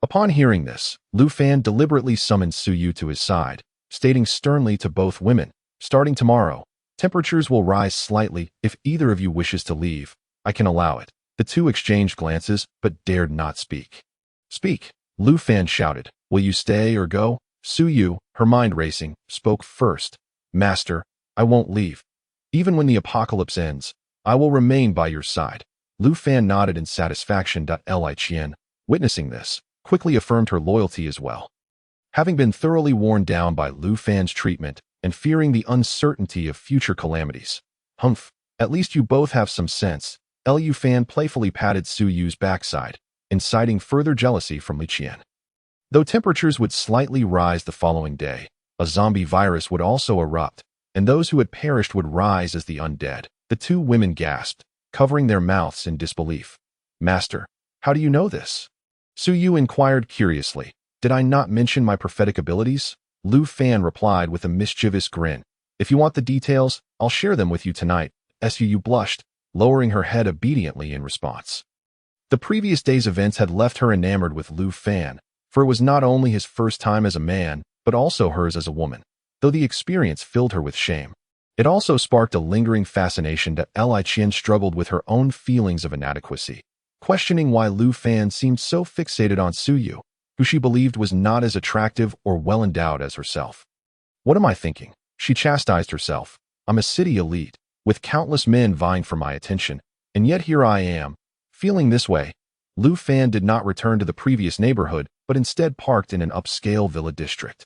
Upon hearing this, Lu Fan deliberately summoned Su Yu to his side, stating sternly to both women, "Starting tomorrow, temperatures will rise slightly. If either of you wishes to leave, I can allow it." The two exchanged glances, but dared not speak. "Speak," Lu Fan shouted. "Will you stay or go?" Su Yu, her mind racing, spoke first. "Master, I won't leave. Even when the apocalypse ends, I will remain by your side." Lu Fan nodded in satisfaction. Li Qian, witnessing this, quickly affirmed her loyalty as well. Having been thoroughly worn down by Lu Fan's treatment and fearing the uncertainty of future calamities, "Humph, At least you both have some sense. Lu Fan playfully patted Su Yu's backside, inciting further jealousy from Li Qian. Though temperatures would slightly rise the following day, a zombie virus would also erupt, and those who had perished would rise as the undead. The two women gasped, covering their mouths in disbelief. Master, how do you know this? Su Yu inquired curiously. Did I not mention my prophetic abilities? Lu Fan replied with a mischievous grin. If you want the details, I'll share them with you tonight. Su Yu blushed, lowering her head obediently in response. The previous day's events had left her enamored with Lu Fan, for it was not only his first time as a man, but also hers as a woman, though the experience filled her with shame. It also sparked a lingering fascination that Li Qian struggled with her own feelings of inadequacy, questioning why Lu Fan seemed so fixated on Su Yu, who she believed was not as attractive or well-endowed as herself. What am I thinking? She chastised herself. I'm a city elite, with countless men vying for my attention, and yet here I am, feeling this way. Lu Fan did not return to the previous neighborhood, but instead parked in an upscale villa district,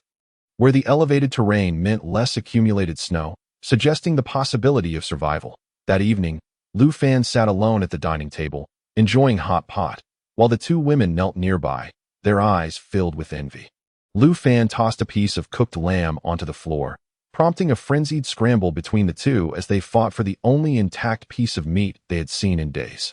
where the elevated terrain meant less accumulated snow, suggesting the possibility of survival. That evening, Lu Fan sat alone at the dining table, enjoying hot pot, while the two women knelt nearby, their eyes filled with envy. Lu Fan tossed a piece of cooked lamb onto the floor, prompting a frenzied scramble between the two as they fought for the only intact piece of meat they had seen in days.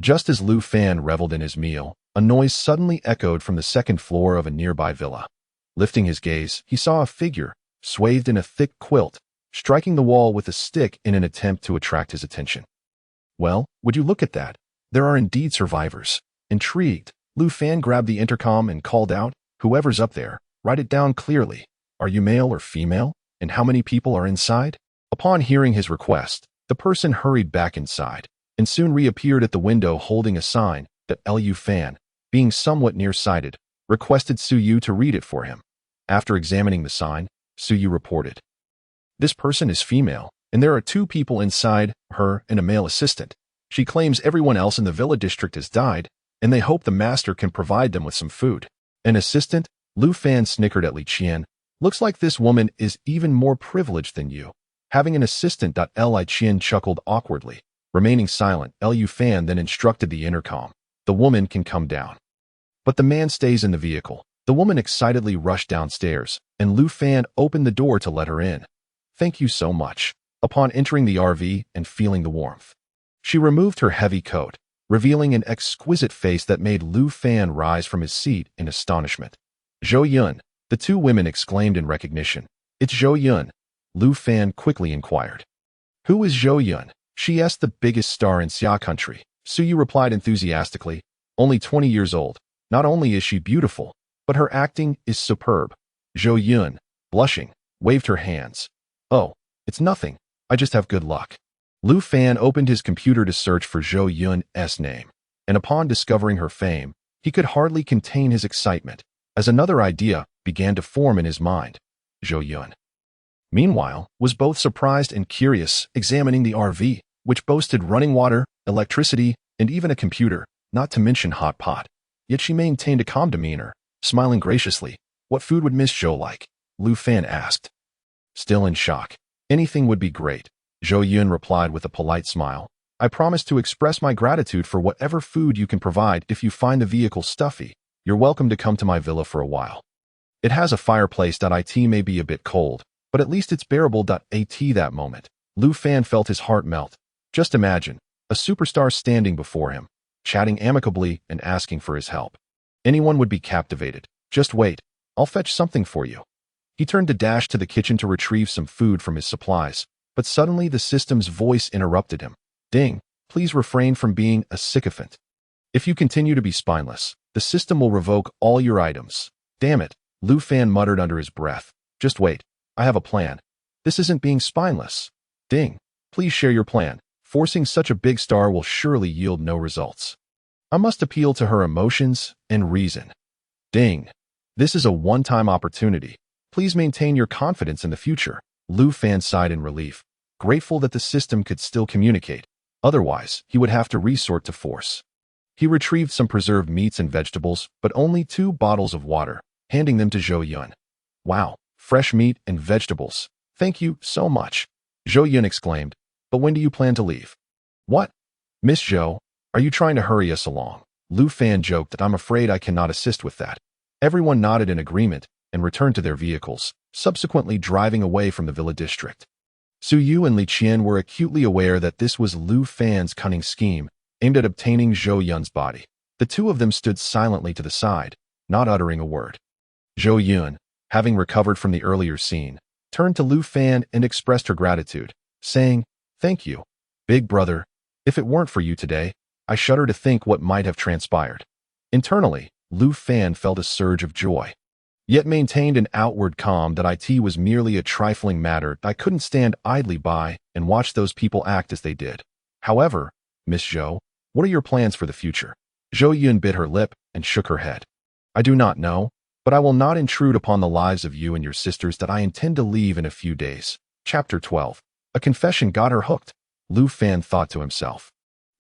Just as Lu Fan reveled in his meal, a noise suddenly echoed from the second floor of a nearby villa. Lifting his gaze, he saw a figure, swathed in a thick quilt, striking the wall with a stick in an attempt to attract his attention. Well, would you look at that? There are indeed survivors. Intrigued, Lu Fan grabbed the intercom and called out, "Whoever's up there, write it down clearly. Are you male or female? And how many people are inside?" Upon hearing his request, the person hurried back inside, and soon reappeared at the window holding a sign that Lu Fan, being somewhat nearsighted, requested Su Yu to read it for him. After examining the sign, Su Yu reported, "This person is female, and there are two people inside, her and a male assistant. She claims everyone else in the villa district has died, and they hope the master can provide them with some food." An assistant? Lu Fan snickered at Li Qian. "Looks like this woman is even more privileged than you. Having an assistant." Li Qian chuckled awkwardly. Remaining silent, Lu Fan then instructed the intercom. "The woman can come down, but the man stays in the vehicle." The woman excitedly rushed downstairs, and Lu Fan opened the door to let her in. "Thank you so much." Upon entering the RV and feeling the warmth, she removed her heavy coat, revealing an exquisite face that made Lu Fan rise from his seat in astonishment. "Zhou Yun," the two women exclaimed in recognition. "It's Zhou Yun," Lu Fan quickly inquired. "Who is Zhou Yun?" "She is the biggest star in Xia country," Su Yu replied enthusiastically. "Only 20 years old. Not only is she beautiful, but her acting is superb." Zhou Yun, blushing, waved her hands. "Oh, it's nothing. I just have good luck." Lu Fan opened his computer to search for Zhou Yun's name, and upon discovering her fame, he could hardly contain his excitement, as another idea began to form in his mind. Zhou Yun, meanwhile, was both surprised and curious, examining the RV, which boasted running water, electricity, and even a computer, not to mention hot pot. Yet she maintained a calm demeanor, smiling graciously. "What food would Miss Zhou like?" Lu Fan asked. Still in shock. "Anything would be great," Zhou Yun replied with a polite smile. "I promise to express my gratitude for whatever food you can provide. If you find the vehicle stuffy, you're welcome to come to my villa for a while. It has a fireplace. It may be a bit cold, but at least it's bearable. At that moment, Lu Fan felt his heart melt. Just imagine, a superstar standing before him, chatting amicably and asking for his help. Anyone would be captivated. "Just wait, I'll fetch something for you." He turned to dash to the kitchen to retrieve some food from his supplies, but suddenly the system's voice interrupted him. "Ding, please refrain from being a sycophant. If you continue to be spineless, the system will revoke all your items." "Damn it," Lu Fan muttered under his breath. "Just wait, I have a plan. This isn't being spineless." "Ding, please share your plan. Forcing such a big star will surely yield no results. I must appeal to her emotions and reason." "Ding, this is a one-time opportunity. Please maintain your confidence in the future." Lu Fan sighed in relief, grateful that the system could still communicate. Otherwise, he would have to resort to force. He retrieved some preserved meats and vegetables, but only 2 bottles of water, handing them to Zhou Yun. "Wow, fresh meat and vegetables. Thank you so much," Zhou Yun exclaimed. But when do you plan to leave? What? Miss Zhou, are you trying to hurry us along? Lu Fan joked that I'm afraid I cannot assist with that. Everyone nodded in agreement and returned to their vehicles, subsequently driving away from the villa district. Su Yu and Li Qian were acutely aware that this was Lu Fan's cunning scheme aimed at obtaining Zhou Yun's body. The two of them stood silently to the side, not uttering a word. Zhou Yun, having recovered from the earlier scene, turned to Lu Fan and expressed her gratitude, saying, "Thank you, big brother. If it weren't for you today, I shudder to think what might have transpired." Internally, Lu Fan felt a surge of joy, yet maintained an outward calm that it was merely a trifling matter. I couldn't stand idly by and watch those people act as they did. However, Miss Zhou, what are your plans for the future? Zhou Yun bit her lip and shook her head. I do not know, but I will not intrude upon the lives of you and your sisters that I intend to leave in a few days. Chapter 12. A confession got her hooked, Lu Fan thought to himself,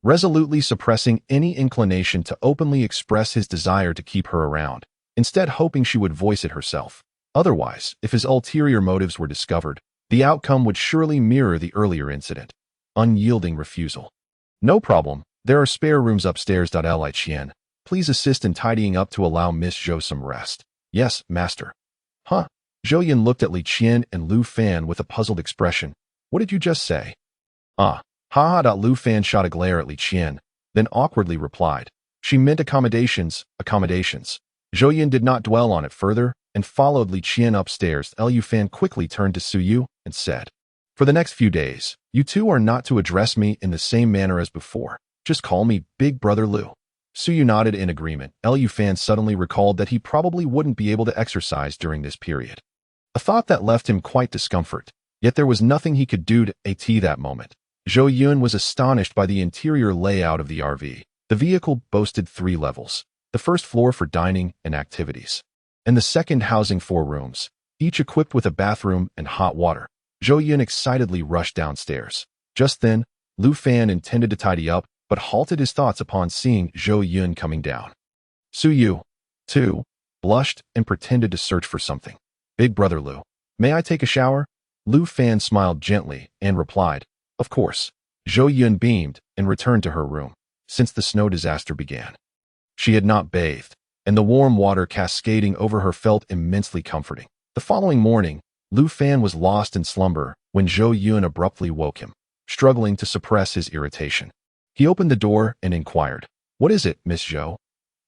resolutely suppressing any inclination to openly express his desire to keep her around, instead hoping she would voice it herself. Otherwise, if his ulterior motives were discovered, the outcome would surely mirror the earlier incident. Unyielding refusal. No problem, there are spare rooms upstairs. Li Qian, please assist in tidying up to allow Miss Zhou some rest. Yes, master. Huh? Zhou Yun looked at Li Qian and Lu Fan with a puzzled expression. What did you just say? Ah, ha ha. Lu Fan shot a glare at Li Qian, then awkwardly replied. She meant accommodations. Zhou Yun did not dwell on it further and followed Li Qian upstairs. Lu Fan quickly turned to Su Yu and said, for the next few days, you two are not to address me in the same manner as before. Just call me Big Brother Lu. Su Yu nodded in agreement. Lu Fan suddenly recalled that he probably wouldn't be able to exercise during this period. A thought that left him quite discomfort, yet there was nothing he could do to at that moment. Zhou Yun was astonished by the interior layout of the RV. The vehicle boasted 3 levels, the first floor for dining and activities, and the second housing 4 rooms, each equipped with a bathroom and hot water. Zhou Yun excitedly rushed downstairs. Just then, Lu Fan intended to tidy up, but halted his thoughts upon seeing Zhou Yun coming down. Su Yu, too, blushed and pretended to search for something. Big Brother Lu, may I take a shower? Lu Fan smiled gently and replied, of course. Zhou Yun beamed and returned to her room. Since the snow disaster began, she had not bathed, and the warm water cascading over her felt immensely comforting. The following morning, Lu Fan was lost in slumber when Zhou Yun abruptly woke him, struggling to suppress his irritation. He opened the door and inquired, what is it, Miss Zhou?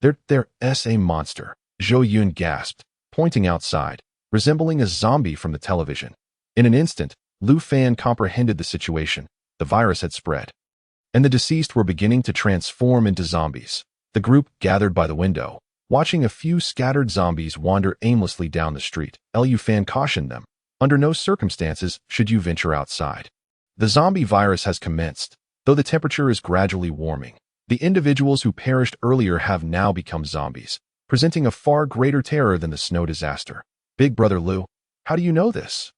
There's a monster, Zhou Yun gasped, pointing outside, resembling a zombie from the television. In an instant, Lu Fan comprehended the situation. The virus had spread, and the deceased were beginning to transform into zombies. The group gathered by the window, watching a few scattered zombies wander aimlessly down the street. Lu Fan cautioned them, under no circumstances should you venture outside. The zombie virus has commenced, though the temperature is gradually warming. The individuals who perished earlier have now become zombies, presenting a far greater terror than the snow disaster. Big Brother Lu, how do you know this?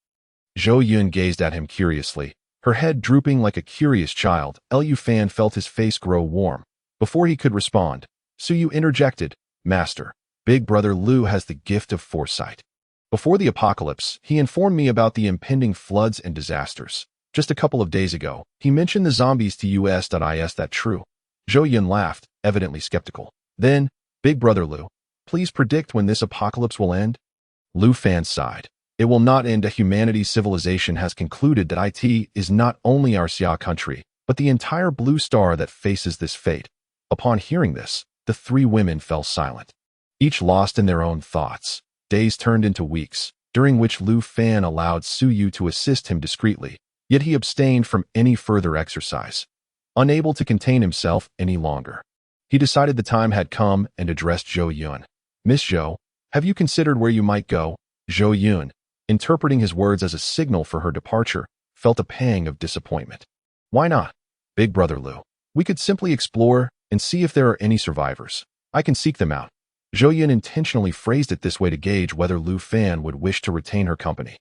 Zhou Yun gazed at him curiously, her head drooping like a curious child. Lu Fan felt his face grow warm. Before he could respond, Su Yu interjected, Master, Big Brother Lu has the gift of foresight. Before the apocalypse, he informed me about the impending floods and disasters. Just a couple of days ago, he mentioned the zombies to us. Is that true? Zhou Yun laughed, evidently skeptical. Then, Big Brother Lu, please predict when this apocalypse will end? Lu Fan sighed. It will not end. Humanity's civilization has concluded that it is not only our Xia country, but the entire blue star that faces this fate. Upon hearing this, the 3 women fell silent, each lost in their own thoughts. Days turned into weeks, during which Lu Fan allowed Su Yu to assist him discreetly, yet he abstained from any further exercise. Unable to contain himself any longer, he decided the time had come and addressed Zhou Yun. Miss Zhou, have you considered where you might go? Zhou Yun, interpreting his words as a signal for her departure, felt a pang of disappointment. Why not? Big Brother Lu, we could simply explore and see if there are any survivors. I can seek them out. Zhou Yun intentionally phrased it this way to gauge whether Lu Fan would wish to retain her company,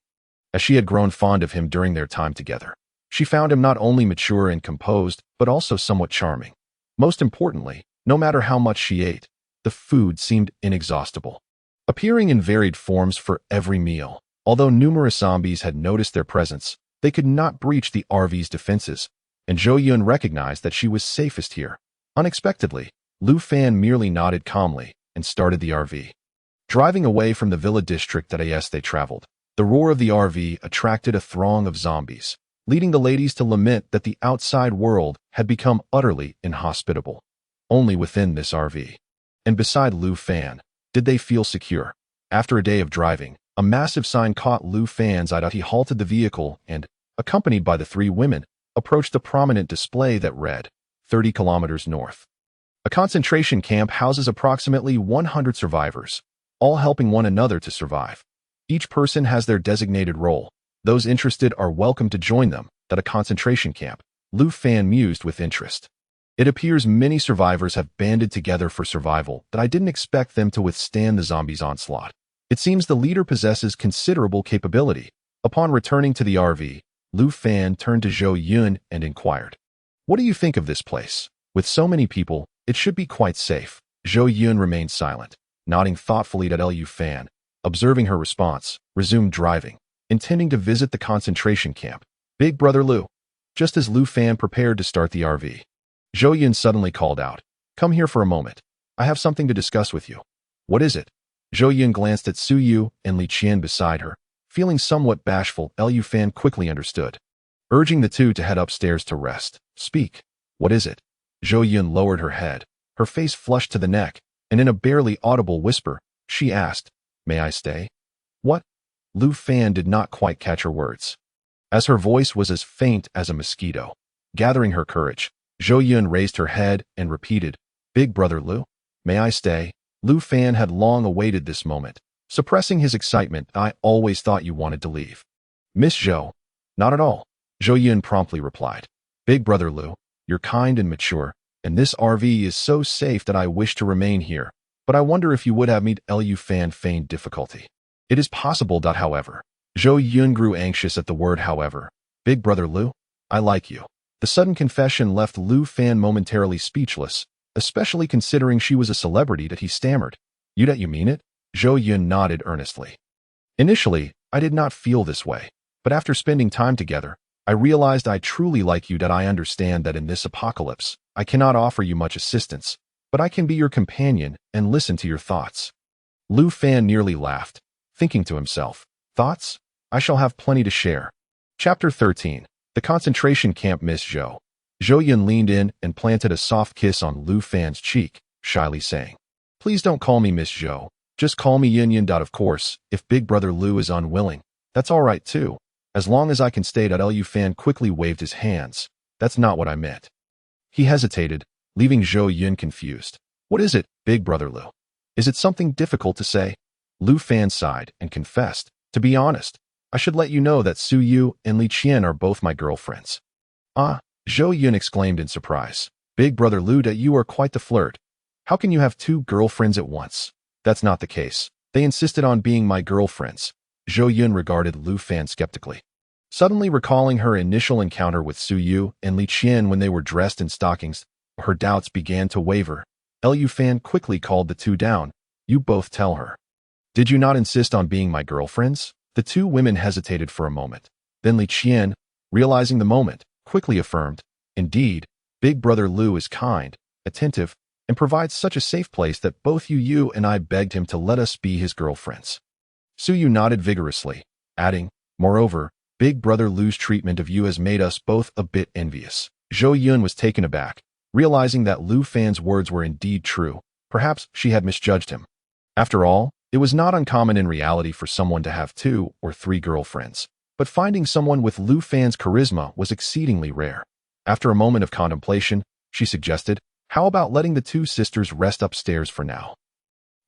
as she had grown fond of him during their time together. She found him not only mature and composed, but also somewhat charming. Most importantly, no matter how much she ate, the food seemed inexhaustible, appearing in varied forms for every meal. Although numerous zombies had noticed their presence, They could not breach the RV's defenses, and Zhou Yun recognized that she was safest here. Unexpectedly, Lu Fan merely nodded calmly and started the RV. Driving away from the villa district that they traveled, the roar of the RV attracted a throng of zombies, leading the ladies to lament that the outside world had become utterly inhospitable. Only within this RV, and beside Lu Fan, did they feel secure. After a day of driving, a massive sign caught Lu Fan's eye. He halted the vehicle and, accompanied by the three women, approached a prominent display that read, 30 kilometers north. A concentration camp houses approximately 100 survivors, all helping one another to survive. Each person has their designated role. Those interested are welcome to join them at a concentration camp. Lu Fan mused with interest. It appears many survivors have banded together for survival, but I didn't expect them to withstand the zombies' onslaught. It seems the leader possesses considerable capability. Upon returning to the RV, Lu Fan turned to Zhou Yun and inquired, "What do you think of this place? With so many people, it should be quite safe." Zhou Yun remained silent, nodding thoughtfully at Lu Fan. Observing her response, resumed driving, intending to visit the concentration camp. "Big Brother Lu." Just as Lu Fan prepared to start the RV, Zhou Yun suddenly called out, "Come here for a moment. I have something to discuss with you." "What is it?" Zhou Yun glanced at Su Yu and Li Qian beside her. Feeling somewhat bashful, Lu Fan quickly understood, urging the two to head upstairs to rest. "Speak. What is it?" Zhou Yun lowered her head, her face flushed to the neck, and in a barely audible whisper, she asked, "May I stay?" "What?" Lu Fan did not quite catch her words, as her voice was as faint as a mosquito. Gathering her courage, Zhou Yun raised her head and repeated, "Big Brother Lu, may I stay?" Lu Fan had long awaited this moment. Suppressing his excitement, "I always thought you wanted to leave." "Miss Zhou." "Not at all," Zhou Yun promptly replied. "Big Brother Lu, you're kind and mature, and this RV is so safe that I wish to remain here, but I wonder if you would have me." Lu Fan feigned difficulty. "It is possible that however." Zhou Yun grew anxious at the word however. "Big Brother Lu, I like you." The sudden confession left Lu Fan momentarily speechless, especially considering she was a celebrity. That he stammered. You mean it?" Zhou Yun nodded earnestly. "Initially, I did not feel this way, but after spending time together, I realized I truly like you. That I understand that in this apocalypse, I cannot offer you much assistance, but I can be your companion and listen to your thoughts." Lu Fan nearly laughed, thinking to himself, "Thoughts? I shall have plenty to share." Chapter 13. The Concentration Camp. Miss Zhou. Zhou Yun leaned in and planted a soft kiss on Lu Fan's cheek, shyly saying, "Please don't call me Miss Zhou. Just call me Yin Yin. Of course, if Big Brother Lu is unwilling, that's all right too, as long as I can stay." Lu Fan quickly waved his hands. "That's not what I meant." He hesitated, leaving Zhou Yun confused. "What is it, Big Brother Lu? Is it something difficult to say?" Lu Fan sighed and confessed, "To be honest, I should let you know that Su Yu and Li Qian are both my girlfriends." "Ah," Zhou Yun exclaimed in surprise. "Big Brother Lu, that you are quite the flirt. How can you have two girlfriends at once?" "That's not the case. They insisted on being my girlfriends." Zhou Yun regarded Lu Fan skeptically. Suddenly recalling her initial encounter with Su Yu and Li Qian when they were dressed in stockings, her doubts began to waver. Lu Fan quickly called the two down. "You both tell her. Did you not insist on being my girlfriends?" The two women hesitated for a moment. Then Li Qian, realizing the moment, quickly affirmed, "Indeed, Big Brother Lu is kind, attentive, and provides such a safe place that both you and I begged him to let us be his girlfriends." Su Yu nodded vigorously, adding, "Moreover, Big Brother Lu's treatment of you has made us both a bit envious." Zhou Yun was taken aback, realizing that Lu Fan's words were indeed true. Perhaps she had misjudged him. After all, it was not uncommon in reality for someone to have 2 or 3 girlfriends, but finding someone with Lu Fan's charisma was exceedingly rare. After a moment of contemplation, she suggested, "How about letting the 2 sisters rest upstairs for now?"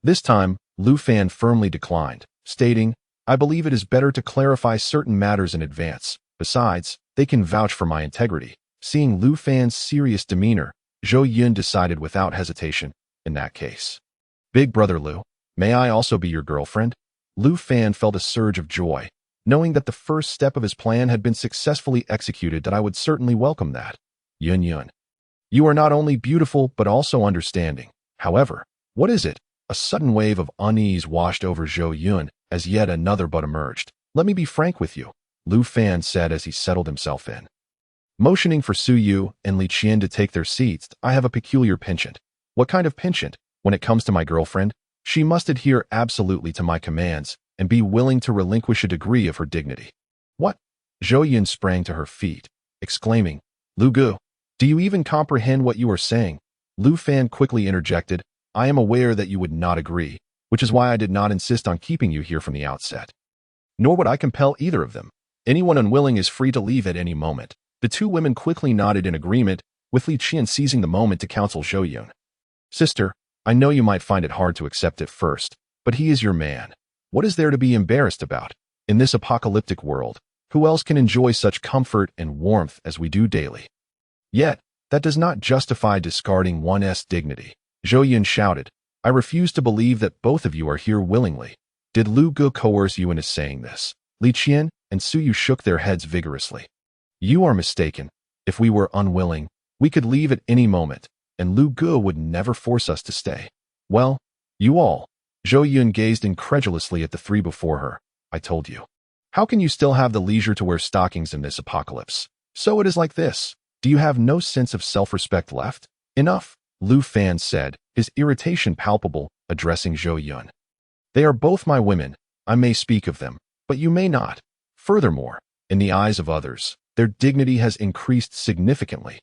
This time, Lu Fan firmly declined, stating, "I believe it is better to clarify certain matters in advance. Besides, they can vouch for my integrity." Seeing Lu Fan's serious demeanor, Zhou Yun decided without hesitation, "In that case, Big Brother Lu, may I also be your girlfriend?" Lu Fan felt a surge of joy, knowing that the first step of his plan had been successfully executed. "That I would certainly welcome that. Yun Yun, you are not only beautiful but also understanding. However, what is it?" A sudden wave of unease washed over Zhou Yun as yet another but emerged. "Let me be frank with you. Lu Fan said as he settled himself in. Motioning for Su Yu and Li Qian to take their seats, I have a peculiar penchant. What kind of penchant? When it comes to my girlfriend, she must adhere absolutely to my commands and be willing to relinquish a degree of her dignity. What? Zhou Yun sprang to her feet, exclaiming, Lu Gu, do you even comprehend what you are saying? Lu Fan quickly interjected, I am aware that you would not agree, which is why I did not insist on keeping you here from the outset. Nor would I compel either of them. Anyone unwilling is free to leave at any moment. The two women quickly nodded in agreement, with Li Qian seizing the moment to counsel Zhou Yun. Sister, I know you might find it hard to accept at first, but he is your man. What is there to be embarrassed about? In this apocalyptic world, who else can enjoy such comfort and warmth as we do daily? Yet, that does not justify discarding one's dignity. Zhou Yun shouted, I refuse to believe that both of you are here willingly. Did Lu Gu coerce you into saying this? Li Qian and Su Yu shook their heads vigorously. You are mistaken. If we were unwilling, we could leave at any moment, and Lu Gu would never force us to stay. Well, you all. Zhou Yun gazed incredulously at the three before her. I told you. How can you still have the leisure to wear stockings in this apocalypse? So it is like this. Do you have no sense of self-respect left? Enough, Lu Fan said, his irritation palpable, addressing Zhou Yun. They are both my women. I may speak of them, but you may not. Furthermore, in the eyes of others, their dignity has increased significantly.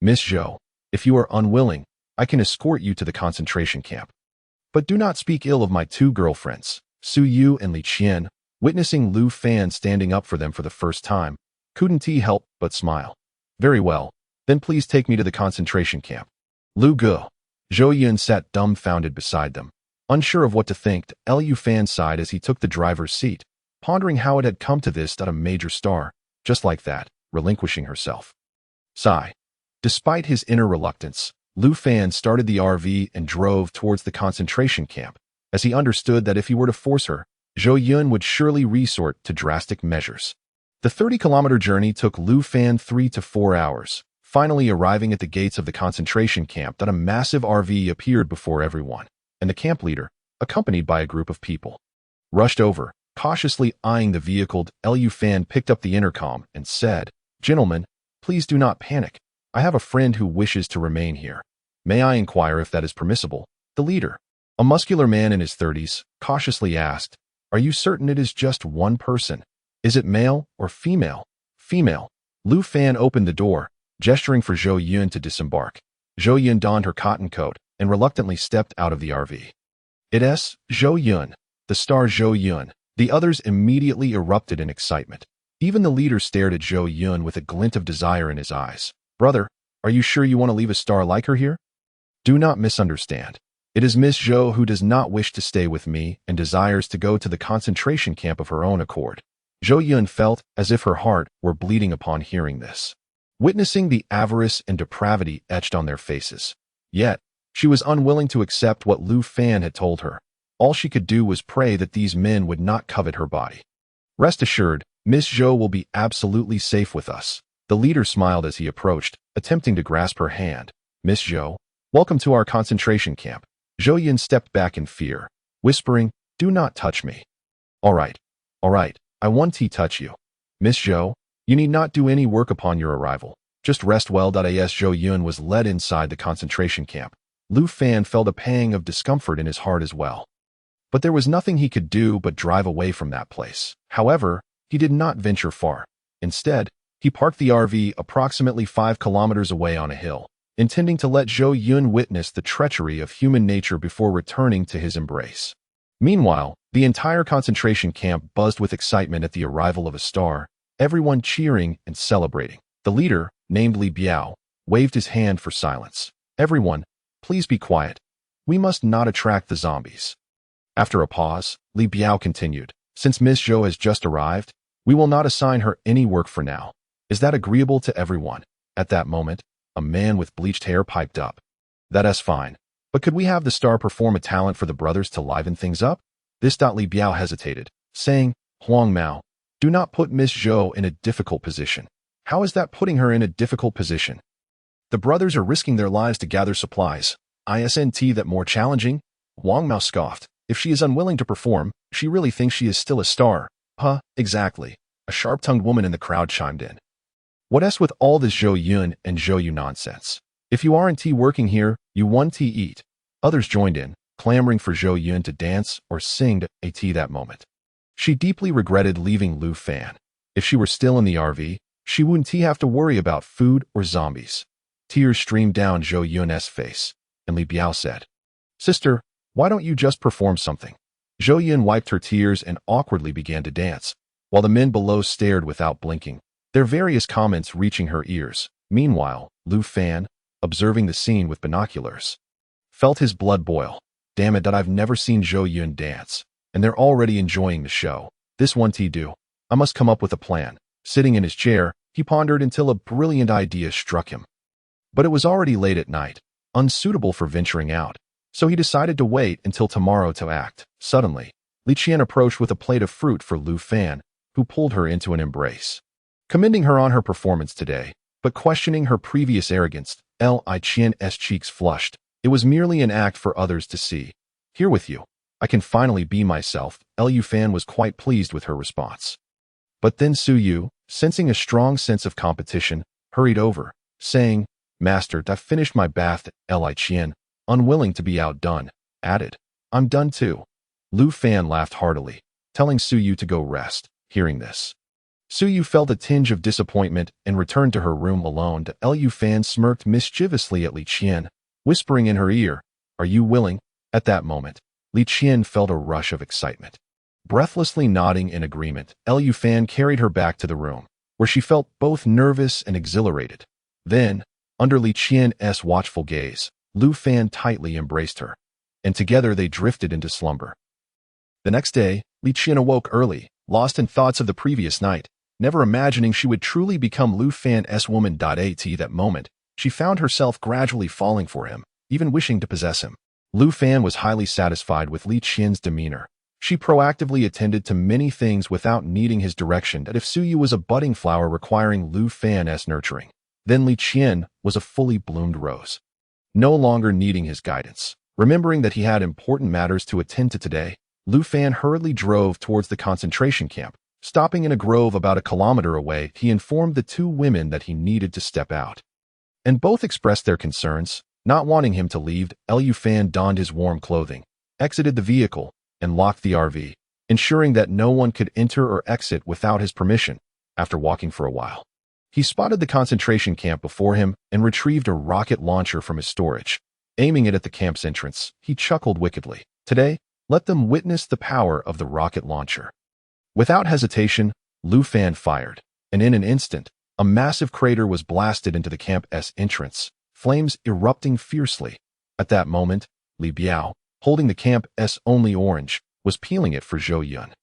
Miss Zhou, if you are unwilling, I can escort you to the concentration camp. But do not speak ill of my two girlfriends. Su Yu and Li Qian, witnessing Lu Fan standing up for them for the first time, couldn't help but smile. Very well, then please take me to the concentration camp. Lu Gu. Zhou Yun sat dumbfounded beside them, unsure of what to think. Lu Fan sighed as he took the driver's seat, pondering how it had come to this that a major star, just like that, relinquishing herself. Sigh. Despite his inner reluctance, Lu Fan started the RV and drove towards the concentration camp, as he understood that if he were to force her, Zhou Yun would surely resort to drastic measures. The 30-kilometer journey took Lu Fan 3 to 4 hours, finally arriving at the gates of the concentration camp that a massive RV appeared before everyone, and the camp leader, accompanied by a group of people, rushed over, cautiously eyeing the vehicle. Lu Fan picked up the intercom and said, Gentlemen, please do not panic. I have a friend who wishes to remain here. May I inquire if that is permissible? The leader, a muscular man in his 30s, cautiously asked, Are you certain it is just one person? Is it male or female? Female. Lu Fan opened the door, gesturing for Zhou Yun to disembark. Zhou Yun donned her cotton coat and reluctantly stepped out of the RV. It is Zhou Yun, the star Zhou Yun. The others immediately erupted in excitement. Even the leader stared at Zhou Yun with a glint of desire in his eyes. Brother, are you sure you want to leave a star like her here? Do not misunderstand. It is Miss Zhou who does not wish to stay with me and desires to go to the concentration camp of her own accord. Zhou Yun felt as if her heart were bleeding upon hearing this, witnessing the avarice and depravity etched on their faces. Yet, she was unwilling to accept what Lu Fan had told her. All she could do was pray that these men would not covet her body. Rest assured, Miss Zhou will be absolutely safe with us. The leader smiled as he approached, attempting to grasp her hand. Miss Zhou, welcome to our concentration camp. Zhou Yun stepped back in fear, whispering, Do not touch me. All right, I won't touch you. Miss Zhou, you need not do any work upon your arrival. Just rest well. As Zhou Yun was led inside the concentration camp, Lu Fan felt a pang of discomfort in his heart as well. But there was nothing he could do but drive away from that place. However, he did not venture far. Instead, he parked the RV approximately 5 kilometers away on a hill, intending to let Zhou Yun witness the treachery of human nature before returning to his embrace. Meanwhile, the entire concentration camp buzzed with excitement at the arrival of a star, everyone cheering and celebrating. The leader, named Li Biao, waved his hand for silence. Everyone, please be quiet. We must not attract the zombies. After a pause, Li Biao continued, Since Miss Zhou has just arrived, we will not assign her any work for now. Is that agreeable to everyone? At that moment, a man with bleached hair piped up. That is fine. But could we have the star perform a talent for the brothers to liven things up? This. Li Biao hesitated, saying, Huang Mao, do not put Miss Zhou in a difficult position. How is that putting her in a difficult position? The brothers are risking their lives to gather supplies. Isn't that more challenging? Huang Mao scoffed. If she is unwilling to perform, she really thinks she is still a star. Exactly. A sharp-tongued woman in the crowd chimed in. What s with all this Zhou Yun and Zhou Yu nonsense? If you aren't working here, you want to eat. Others joined in, clamoring for Zhou Yun to dance or sing a tea that moment. She deeply regretted leaving Lu Fan. If she were still in the RV, she wouldn't have to worry about food or zombies. Tears streamed down Zhou Yun's face, and Li Biao said, Sister, why don't you just perform something? Zhou Yun wiped her tears and awkwardly began to dance, while the men below stared without blinking, their various comments reaching her ears. Meanwhile, Lu Fan, observing the scene with binoculars, felt his blood boil. Damn it that I've never seen Zhou Yun dance, and they're already enjoying the show. This one do. I must come up with a plan. Sitting in his chair, he pondered until a brilliant idea struck him. But it was already late at night, unsuitable for venturing out, so he decided to wait until tomorrow to act. Suddenly, Li Qian approached with a plate of fruit for Lu Fan, who pulled her into an embrace. Commending her on her performance today, but questioning her previous arrogance, Li Qian's cheeks flushed. It was merely an act for others to see. Here with you, I can finally be myself. Lu Fan was quite pleased with her response. But then Su Yu, sensing a strong sense of competition, hurried over, saying, Master, I've finished my bath. Li Qian, unwilling to be outdone, added, I'm done too. Lu Fan laughed heartily, telling Su Yu to go rest. Hearing this, Su Yu felt a tinge of disappointment and returned to her room alone. Lu Fan smirked mischievously at Li Qian, whispering in her ear, Are you willing? At that moment, Li Qian felt a rush of excitement. Breathlessly nodding in agreement, Lu Fan carried her back to the room, where she felt both nervous and exhilarated. Then, under Li Qian's watchful gaze, Lu Fan tightly embraced her, and together they drifted into slumber. The next day, Li Qian awoke early, lost in thoughts of the previous night, never imagining she would truly become Lu Fan's woman. At that moment, she found herself gradually falling for him, even wishing to possess him. Lu Fan was highly satisfied with Li Qian's demeanor. She proactively attended to many things without needing his direction. That if Su Yu was a budding flower requiring Lu Fan's nurturing, then Li Qian was a fully bloomed rose, no longer needing his guidance. Remembering that he had important matters to attend to today, Lu Fan hurriedly drove towards the concentration camp. Stopping in a grove about 1 kilometer away, he informed the two women that he needed to step out, and both expressed their concerns. Not wanting him to leave, Lu Fan donned his warm clothing, exited the vehicle, and locked the RV, ensuring that no one could enter or exit without his permission. After walking for a while, he spotted the concentration camp before him and retrieved a rocket launcher from his storage. Aiming it at the camp's entrance, he chuckled wickedly. Today, let them witness the power of the rocket launcher. Without hesitation, Lu Fan fired, and in an instant, a massive crater was blasted into the camp's entrance, flames erupting fiercely. At that moment, Li Biao, holding the camp's only orange, was peeling it for Zhou Yun.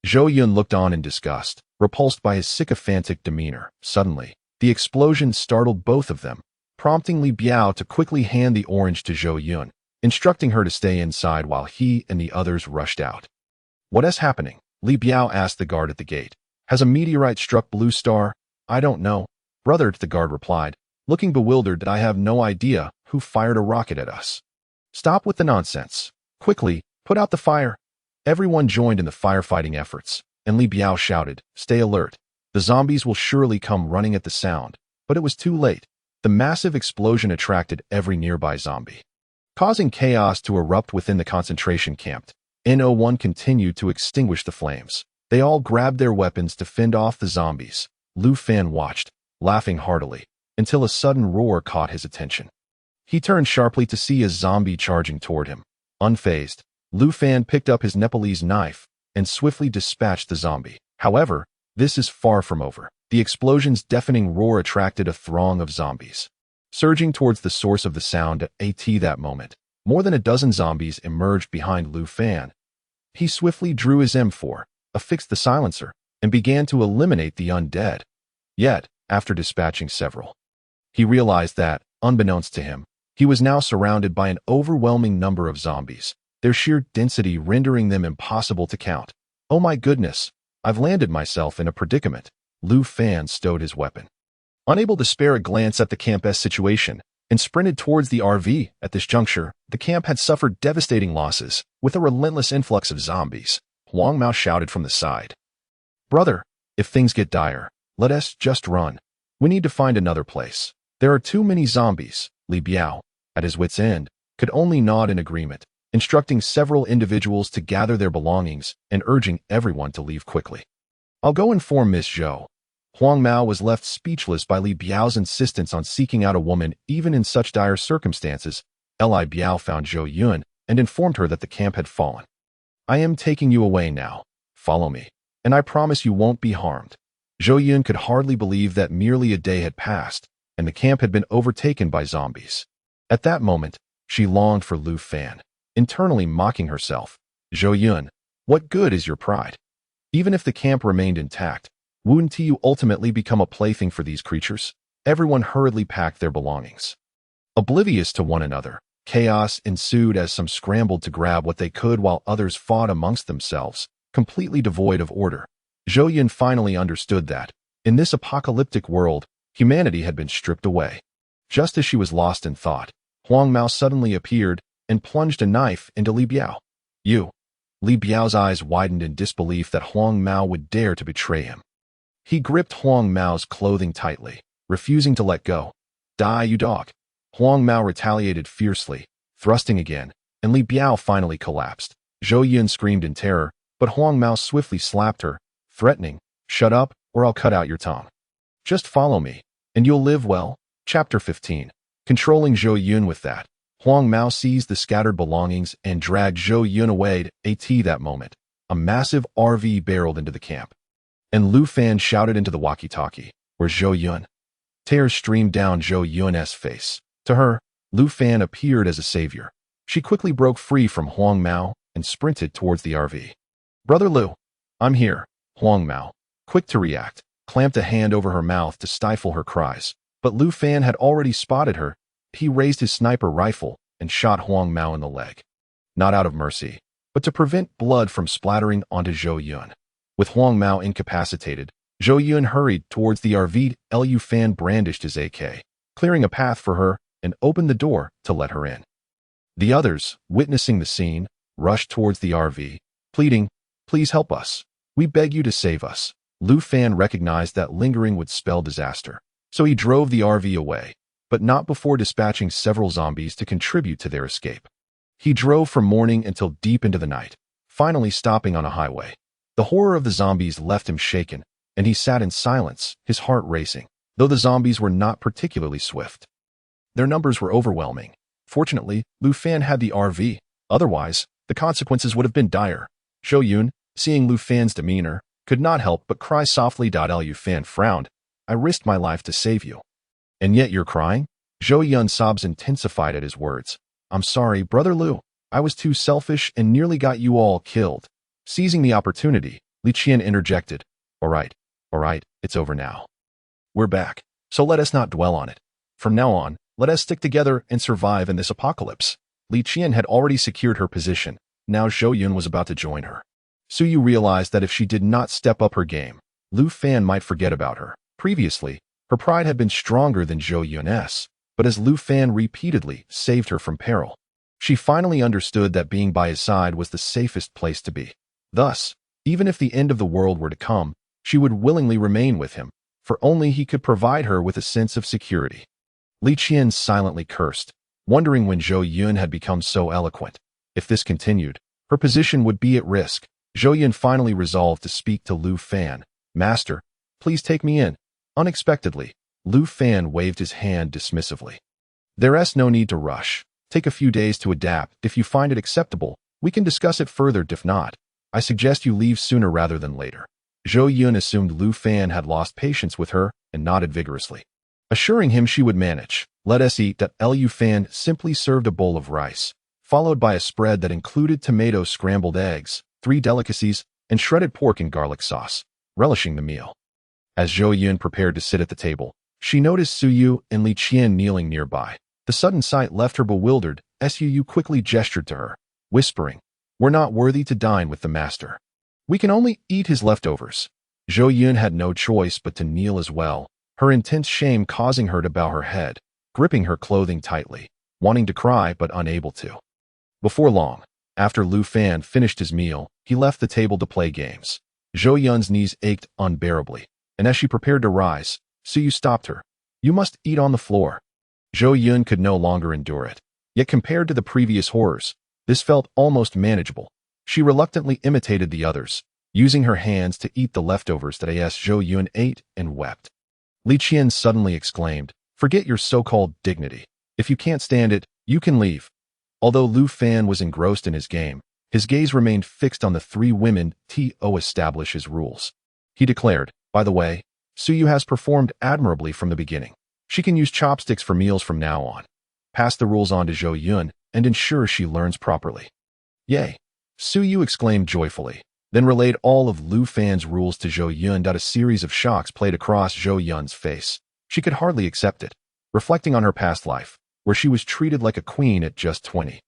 Zhou Yun looked on in disgust, repulsed by his sycophantic demeanor. Suddenly, the explosion startled both of them, prompting Li Biao to quickly hand the orange to Zhou Yun, instructing her to stay inside while he and the others rushed out. What is happening? Li Biao asked the guard at the gate. Has a meteorite struck Blue Star? I don't know, brother, the guard replied, looking bewildered. That I have no idea who fired a rocket at us. Stop with the nonsense. Quickly, put out the fire. Everyone joined in the firefighting efforts, and Li Biao shouted, Stay alert. The zombies will surely come running at the sound. But it was too late. The massive explosion attracted every nearby zombie, causing chaos to erupt within the concentration camp. N01 continued to extinguish the flames. They all grabbed their weapons to fend off the zombies. Lu Fan watched, laughing heartily, until a sudden roar caught his attention. He turned sharply to see a zombie charging toward him. Unfazed, Lu Fan picked up his Nepalese knife and swiftly dispatched the zombie. However, this is far from over. The explosion's deafening roar attracted a throng of zombies, surging towards the source of the sound. At that moment, more than a dozen zombies emerged behind Lu Fan. He swiftly drew his M4, affixed the silencer, and began to eliminate the undead. Yet, after dispatching several, he realized that, unbeknownst to him, he was now surrounded by an overwhelming number of zombies, their sheer density rendering them impossible to count. Oh my goodness, I've landed myself in a predicament. Lu Fan stowed his weapon, unable to spare a glance at the camp's situation, and sprinted towards the RV. At this juncture, the camp had suffered devastating losses, with a relentless influx of zombies. Huang Mao shouted from the side. Brother, If things get dire, let us just run. We need to find another place. There are too many zombies. Li Biao, at his wit's end, could only nod in agreement, instructing several individuals to gather their belongings and urging everyone to leave quickly. I'll go inform Miss Zhou. Huang Mao was left speechless by Li Biao's insistence on seeking out a woman even in such dire circumstances. Li Biao found Zhou Yun and informed her that the camp had fallen. I am taking you away now. Follow me, and I promise you won't be harmed. Zhou Yun could hardly believe that merely a day had passed, and the camp had been overtaken by zombies. At that moment, she longed for Lu Fan, internally mocking herself. Zhou Yun, what good is your pride? Even if the camp remained intact, wouldn't you ultimately become a plaything for these creatures? Everyone hurriedly packed their belongings. Oblivious to one another, chaos ensued as some scrambled to grab what they could while others fought amongst themselves, completely devoid of order. Zhou Yun finally understood that, in this apocalyptic world, humanity had been stripped away. Just as she was lost in thought, Huang Mao suddenly appeared and plunged a knife into Li Biao. You. Li Biao's eyes widened in disbelief that Huang Mao would dare to betray him. He gripped Huang Mao's clothing tightly, refusing to let go. Die, you dog. Huang Mao retaliated fiercely, thrusting again, and Li Biao finally collapsed. Zhou Yun screamed in terror, but Huang Mao swiftly slapped her, threatening, shut up, or I'll cut out your tongue. Just follow me, and you'll live well. Chapter 15. Controlling Zhou Yun with that, Huang Mao seized the scattered belongings and dragged Zhou Yun away. That moment, a massive RV barreled into the camp, and Lu Fan shouted into the walkie-talkie, "Where's Zhou Yun?" Tears streamed down Zhou Yun's face. To her, Lu Fan appeared as a savior. She quickly broke free from Huang Mao and sprinted towards the RV. "Brother Lu, I'm here." Huang Mao, quick to react, clamped a hand over her mouth to stifle her cries. But Lu Fan had already spotted her. He raised his sniper rifle and shot Huang Mao in the leg. Not out of mercy, but to prevent blood from splattering onto Zhou Yun. With Huang Mao incapacitated, Zhou Yun hurried towards the RV. Lu Fan brandished his AK, clearing a path for her, and opened the door to let her in. The others, witnessing the scene, rushed towards the RV, pleading, "Please help us. We beg you to save us." Lu Fan recognized that lingering would spell disaster, so he drove the RV away, but not before dispatching several zombies to contribute to their escape. He drove from morning until deep into the night, finally stopping on a highway. The horror of the zombies left him shaken, and he sat in silence, his heart racing, though the zombies were not particularly swift. Their numbers were overwhelming. Fortunately, Lu Fan had the RV, otherwise, the consequences would have been dire. Zhou Yun, seeing Lu Fan's demeanor, could not help but cry softly. Lu Fan frowned. "I risked my life to save you. And yet you're crying?" Zhou Yun's sobs intensified at his words. "I'm sorry, Brother Lu. I was too selfish and nearly got you all killed." Seizing the opportunity, Li Qian interjected, all right, it's over now. We're back, so let us not dwell on it. From now on, let us stick together and survive in this apocalypse." Li Qian had already secured her position. Now Zhou Yun was about to join her. Su Yu realized that if she did not step up her game, Lu Fan might forget about her. Previously, her pride had been stronger than Zhou Yun's, but as Lu Fan repeatedly saved her from peril, she finally understood that being by his side was the safest place to be. Thus, even if the end of the world were to come, she would willingly remain with him, for only he could provide her with a sense of security. Li Qian silently cursed, wondering when Zhou Yun had become so eloquent. If this continued, her position would be at risk. Zhou Yun finally resolved to speak to Lu Fan. "Master, please take me in." Unexpectedly, Lu Fan waved his hand dismissively. "There's no need to rush. Take a few days to adapt. If you find it acceptable, we can discuss it further. If not, I suggest you leave sooner rather than later." Zhou Yun assumed Lu Fan had lost patience with her and nodded vigorously, assuring him she would manage. "Let us eat." Lu Fan simply served a bowl of rice, followed by a spread that included tomato scrambled eggs, 3 delicacies, and shredded pork in garlic sauce, relishing the meal. As Zhou Yun prepared to sit at the table, she noticed Su Yu and Li Qian kneeling nearby. The sudden sight left her bewildered. Su Yu quickly gestured to her, whispering, "We're not worthy to dine with the master. We can only eat his leftovers." Zhou Yun had no choice but to kneel as well, her intense shame causing her to bow her head, gripping her clothing tightly, wanting to cry but unable to. Before long, after Lu Fan finished his meal, he left the table to play games. Zhou Yun's knees ached unbearably, and as she prepared to rise, Suyu stopped her. You must eat on the floor. Zhou Yun could no longer endure it. Yet compared to the previous horrors, this felt almost manageable. She reluctantly imitated the others, using her hands to eat the leftovers that Zhou Yun ate and wept. Li Qian suddenly exclaimed, "Forget your so-called dignity. If you can't stand it, you can leave." Although Lu Fan was engrossed in his game, his gaze remained fixed on the three women to establish his rules. He declared, "By the way, Suyu has performed admirably from the beginning. She can use chopsticks for meals from now on. Pass the rules on to Zhou Yun and ensure she learns properly." "Yay!" Suyu exclaimed joyfully, then relayed all of Lu Fan's rules to Zhou Yun. A series of shocks played across Zhou Yun's face. She could hardly accept it, reflecting on her past life, where she was treated like a queen at just 20.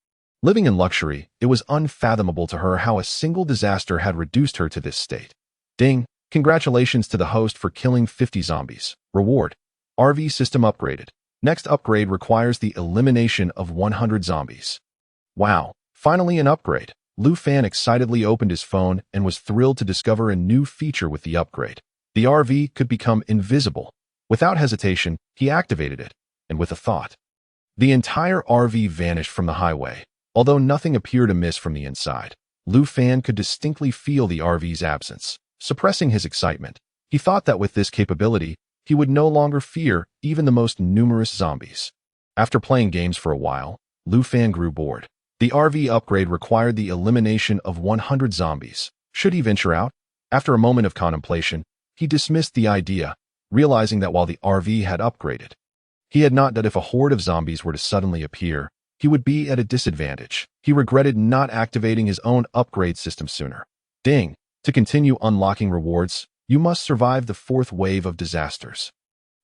Living in luxury, it was unfathomable to her how a single disaster had reduced her to this state. Ding! Congratulations to the host for killing 50 zombies. Reward. RV system upgraded. Next upgrade requires the elimination of 100 zombies. Wow, finally an upgrade. Lu Fan excitedly opened his phone and was thrilled to discover a new feature with the upgrade. The RV could become invisible. Without hesitation, he activated it, and with a thought. The entire RV vanished from the highway. Although nothing appeared amiss from the inside, Lu Fan could distinctly feel the RV's absence. Suppressing his excitement, he thought that with this capability, he would no longer fear even the most numerous zombies. After playing games for a while, Lu Fan grew bored. The RV upgrade required the elimination of 100 zombies. Should he venture out? After a moment of contemplation, he dismissed the idea, realizing that while the RV had upgraded, he had not that if a horde of zombies were to suddenly appear, he would be at a disadvantage. He regretted not activating his own upgrade system sooner. Ding! To continue unlocking rewards, you must survive the fourth wave of disasters.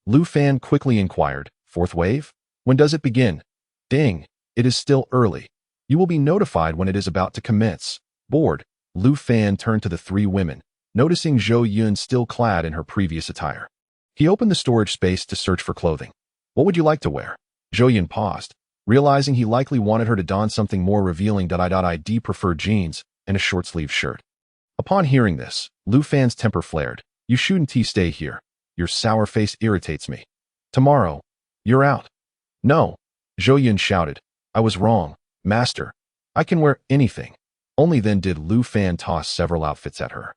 Lu Fan quickly inquired, "Fourth wave? When does it begin?" Ding! It is still early. You will be notified when it is about to commence. Bored, Lu Fan turned to the three women, noticing Zhou Yun still clad in her previous attire. He opened the storage space to search for clothing. "What would you like to wear?" Zhou Yun paused, realizing he likely wanted her to don something more revealing. I prefer jeans and a short-sleeved shirt. Upon hearing this, Lu Fan's temper flared. "You shouldn't stay here. Your sour face irritates me. Tomorrow, you're out." "No," Zhou Yun shouted. "I was wrong, master. I can wear anything." Only then did Lu Fan toss several outfits at her,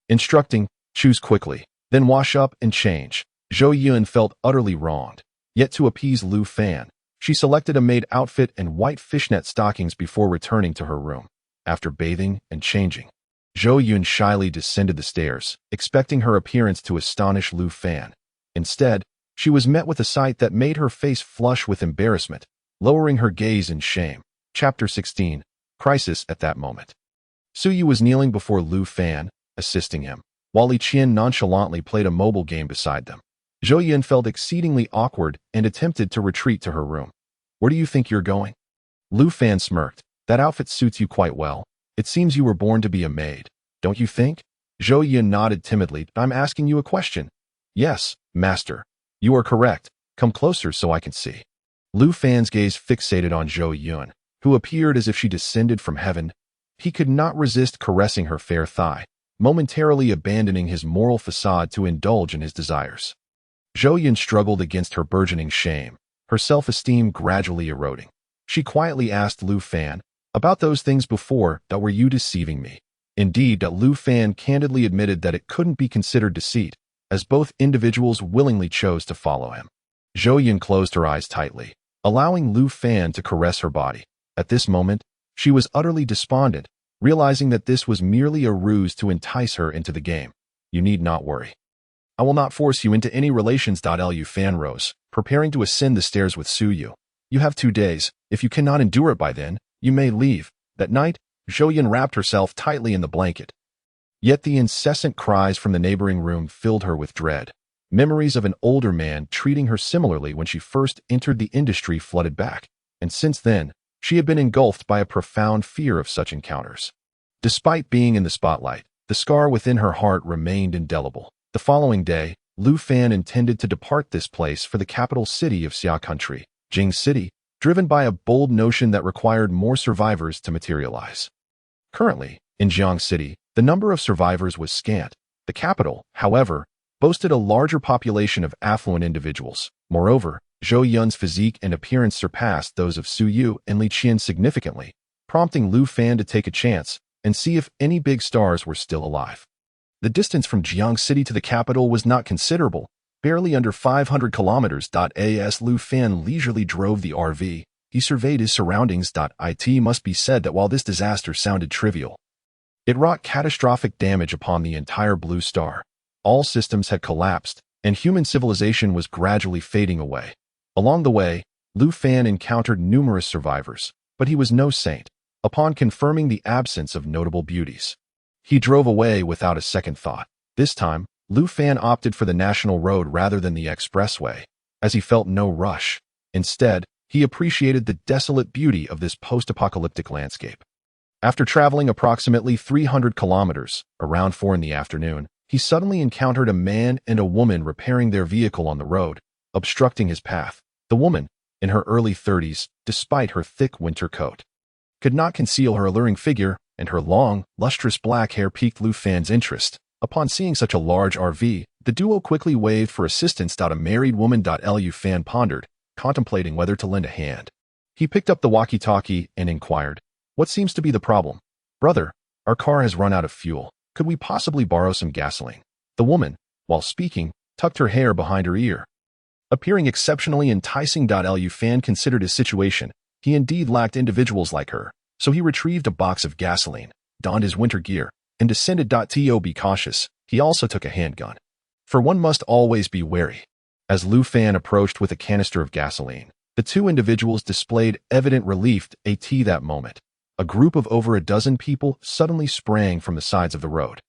instructing, "Choose quickly, then wash up and change." Zhou Yun felt utterly wronged. Yet to appease Lu Fan, she selected a maid outfit and white fishnet stockings before returning to her room. After bathing and changing, Zhou Yun shyly descended the stairs, expecting her appearance to astonish Lu Fan. Instead, she was met with a sight that made her face flush with embarrassment, lowering her gaze in shame. Chapter 16. Crisis at that moment. Suyu was kneeling before Lu Fan, assisting him, while Li Qian nonchalantly played a mobile game beside them. Zhou Yun felt exceedingly awkward and attempted to retreat to her room. "Where do you think you're going?" Lu Fan smirked. "That outfit suits you quite well. It seems you were born to be a maid, don't you think?" Zhou Yun nodded timidly. "I'm asking you a question." "Yes, master. You are correct. Come closer so I can see." Lu Fan's gaze fixated on Zhou Yun, who appeared as if she descended from heaven. He could not resist caressing her fair thigh, momentarily abandoning his moral facade to indulge in his desires. Zhou Yun struggled against her burgeoning shame, her self-esteem gradually eroding. She quietly asked Lu Fan, "About those things before, that were you deceiving me?" Indeed, Lu Fan candidly admitted that it couldn't be considered deceit, as both individuals willingly chose to follow him. Zhou Yun closed her eyes tightly, allowing Lu Fan to caress her body. At this moment, she was utterly despondent, realizing that this was merely a ruse to entice her into the game. "You need not worry. I will not force you into any relations." Lu Fan rose, preparing to ascend the stairs with Suyu. "You have 2 days. If you cannot endure it by then, you may leave." That night, Zhou Yun wrapped herself tightly in the blanket. Yet the incessant cries from the neighboring room filled her with dread. Memories of an older man treating her similarly when she first entered the industry flooded back, and since then, she had been engulfed by a profound fear of such encounters. Despite being in the spotlight, the scar within her heart remained indelible. The following day, Lu Fan intended to depart this place for the capital city of Xia Country, Jing City, driven by a bold notion that required more survivors to materialize. Currently, in Jiang City, The number of survivors was scant. The capital, however, boasted a larger population of affluent individuals. Moreover, Zhou Yun's physique and appearance surpassed those of Su Yu and Li Qian significantly, prompting Lu Fan to take a chance and see if any big stars were still alive. The distance from Jiang City to the capital was not considerable, barely under 500 kilometers. As Lu Fan leisurely drove the RV, he surveyed his surroundings. It must be said that while this disaster sounded trivial, it wrought catastrophic damage upon the entire Blue Star. All systems had collapsed, and human civilization was gradually fading away. Along the way, Lu Fan encountered numerous survivors, but he was no saint. Upon confirming the absence of notable beauties, he drove away without a second thought. This time, Lu Fan opted for the national road rather than the expressway, as he felt no rush. Instead, he appreciated the desolate beauty of this post-apocalyptic landscape. After traveling approximately 300 kilometers, around 4 in the afternoon, he suddenly encountered a man and a woman repairing their vehicle on the road, obstructing his path. The woman, in her early 30s, despite her thick winter coat, could not conceal her alluring figure, and her long, lustrous black hair piqued Lu Fan's interest. Upon seeing such a large RV, the duo quickly waved for assistance. A married woman. Lu Fan pondered, contemplating whether to lend a hand. He picked up the walkie-talkie and inquired, "What seems to be the problem?" "Brother, our car has run out of fuel. Could we possibly borrow some gasoline?" The woman, while speaking, tucked her hair behind her ear, appearing exceptionally enticing. Lu Fan considered his situation. He indeed lacked individuals like her, so he retrieved a box of gasoline, donned his winter gear, and descended. To be cautious, he also took a handgun, for one must always be wary. As Lu Fan approached with a canister of gasoline, the two individuals displayed evident relief. That moment, a group of over a dozen people suddenly sprang from the sides of the road,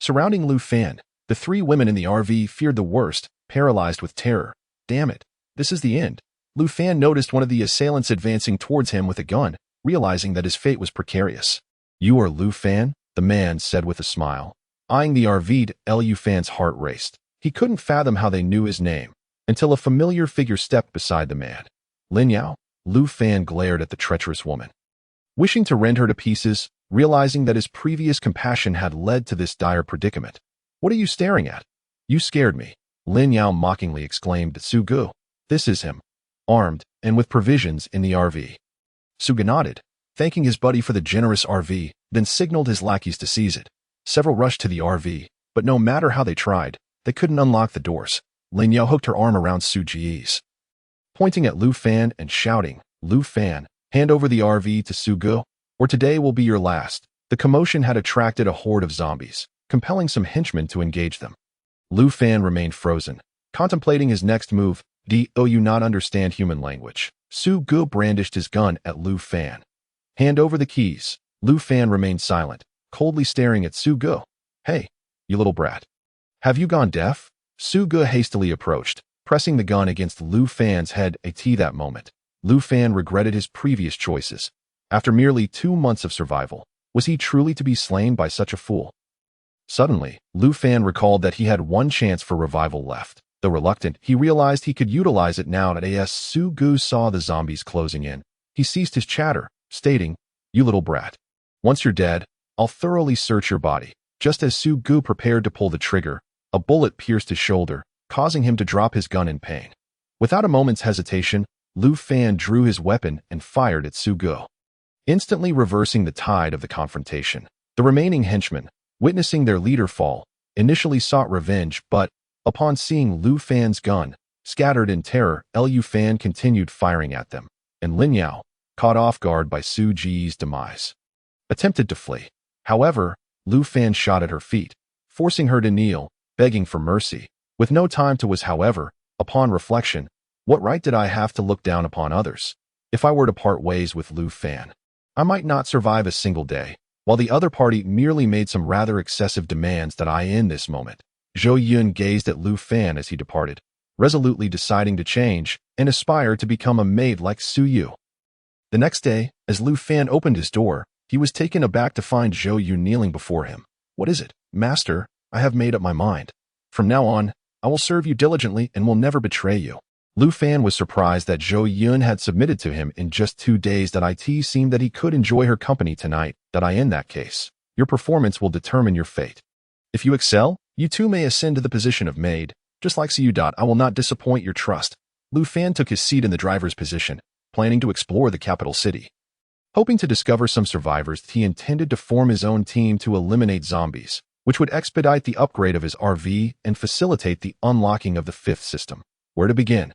surrounding Lu Fan. The three women in the RV feared the worst, paralyzed with terror. "Damn it, this is the end." Lu Fan noticed one of the assailants advancing towards him with a gun, realizing that his fate was precarious. "You are Lu Fan?" the man said with a smile. Eyeing the RV, Lu Fan's heart raced. He couldn't fathom how they knew his name, until a familiar figure stepped beside the man. "Lin Yao?" Lu Fan glared at the treacherous woman, wishing to rend her to pieces, realizing that his previous compassion had led to this dire predicament. "What are you staring at?" "You scared me," Lin Yao mockingly exclaimed to Su Gu. "This is him, armed and with provisions in the RV." Su Gu nodded, thanking his buddy for the generous RV, then signaled his lackeys to seize it. Several rushed to the RV, but no matter how they tried, they couldn't unlock the doors. Lin Yao hooked her arm around Su Ji's, pointing at Lu Fan and shouting, "Lu Fan, hand over the RV to Su Gu, or today will be your last." The commotion had attracted a horde of zombies, compelling some henchmen to engage them. Lu Fan remained frozen, contemplating his next move. "Do you not understand human language?" Su Gu brandished his gun at Lu Fan. "Hand over the keys." Lu Fan remained silent, coldly staring at Su Gu. "Hey, you little brat. Have you gone deaf?" Su Gu hastily approached, pressing the gun against Lu Fan's head. That moment, Lu Fan regretted his previous choices. After merely 2 months of survival, was he truly to be slain by such a fool? Suddenly, Lu Fan recalled that he had one chance for revival left. Though reluctant, he realized he could utilize it now. As Su Gu saw the zombies closing in, he ceased his chatter, stating, "You little brat. Once you're dead, I'll thoroughly search your body." Just as Su Gu prepared to pull the trigger, a bullet pierced his shoulder, causing him to drop his gun in pain. Without a moment's hesitation, Lu Fan drew his weapon and fired at Su Gu, instantly reversing the tide of the confrontation. The remaining henchmen, witnessing their leader fall, initially sought revenge, but, upon seeing Lu Fan's gun, scattered in terror, Lu Fan continued firing at them, and Lin Yao, caught off guard by Su Ji's demise, attempted to flee. However, Lu Fan shot at her feet, forcing her to kneel, begging for mercy. With no time to waste, however, upon reflection, what right did I have to look down upon others? If I were to part ways with Lu Fan, I might not survive a single day, while the other party merely made some rather excessive demands. In this moment, Zhou Yun gazed at Lu Fan as he departed, resolutely deciding to change and aspire to become a maid like Su Yu. The next day, as Lu Fan opened his door, he was taken aback to find Zhou Yu kneeling before him. "What is it, master? I have made up my mind. From now on, I will serve you diligently and will never betray you." Lu Fan was surprised that Zhou Yun had submitted to him in just 2 days. It seemed that he could enjoy her company tonight. In that case, Your performance will determine your fate. If you excel, you too may ascend to the position of maid. Just like Siu. I will not disappoint your trust. Lu Fan took his seat in the driver's position, planning to explore the capital city. Hoping to discover some survivors, he intended to form his own team to eliminate zombies, which would expedite the upgrade of his RV and facilitate the unlocking of the fifth system. Where to begin?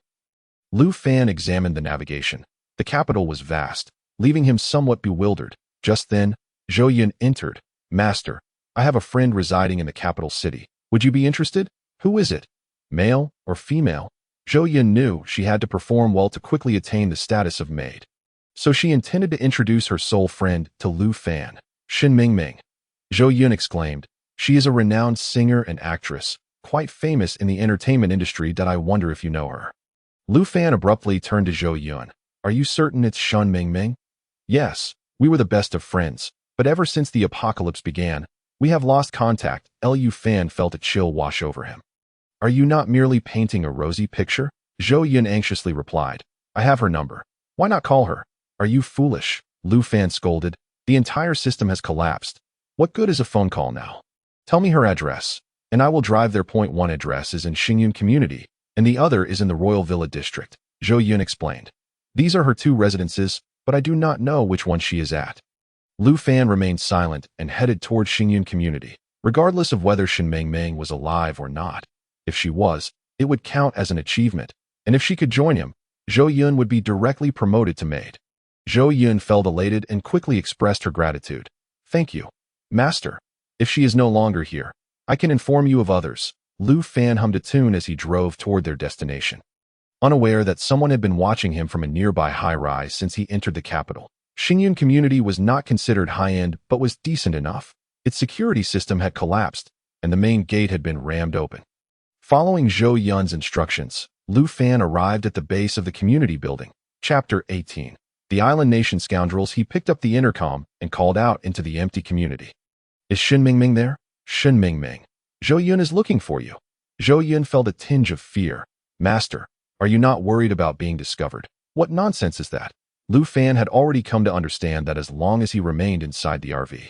Lu Fan examined the navigation. The capital was vast, leaving him somewhat bewildered. Just then, Zhou Yun entered. Master, I have a friend residing in the capital city. Would you be interested? Who is it? Male or female? Zhou Yun knew she had to perform well to quickly attain the status of maid. So she intended to introduce her soul friend to Lu Fan. Shen Mingming. Zhou Yun exclaimed. She is a renowned singer and actress, quite famous in the entertainment industry. I wonder if you know her. Lu Fan abruptly turned to Zhou Yun. Are you certain it's Shen Mingming? Yes, we were the best of friends, but ever since the apocalypse began, we have lost contact. Lu Fan felt a chill wash over him. Are you not merely painting a rosy picture? Zhou Yun anxiously replied. I have her number. Why not call her? Are you foolish? Lu Fan scolded. The entire system has collapsed. What good is a phone call now? Tell me her address, and I will drive there. Point 1 address is in Xingyun Community, and the other is in the Royal Villa District, Zhou Yun explained. These are her two residences, but I do not know which one she is at. Lu Fan remained silent and headed toward Xingyun Community, regardless of whether Shen Mingming was alive or not. If she was, it would count as an achievement, and if she could join him, Zhou Yun would be directly promoted to maid. Zhou Yun felt elated and quickly expressed her gratitude. Thank you, Master. If she is no longer here, I can inform you of others. Lu Fan hummed a tune as he drove toward their destination. Unaware that someone had been watching him from a nearby high-rise since he entered the capital, Xingyun Community was not considered high-end but was decent enough. Its security system had collapsed, and the main gate had been rammed open. Following Zhou Yun's instructions, Lu Fan arrived at the base of the community building. Chapter 18. The Island Nation Scoundrels. He picked up the intercom and called out into the empty community. Is Shen Mingming there? Shen Mingming. Zhou Yun is looking for you. Zhou Yun felt a tinge of fear. Master, are you not worried about being discovered? What nonsense is that? Lu Fan had already come to understand that as long as he remained inside the RV,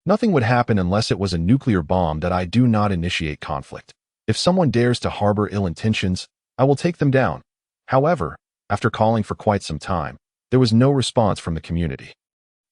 nothing would happen unless it was a nuclear bomb. That I do not initiate conflict. If someone dares to harbor ill intentions, I will take them down. However, after calling for quite some time, there was no response from the community.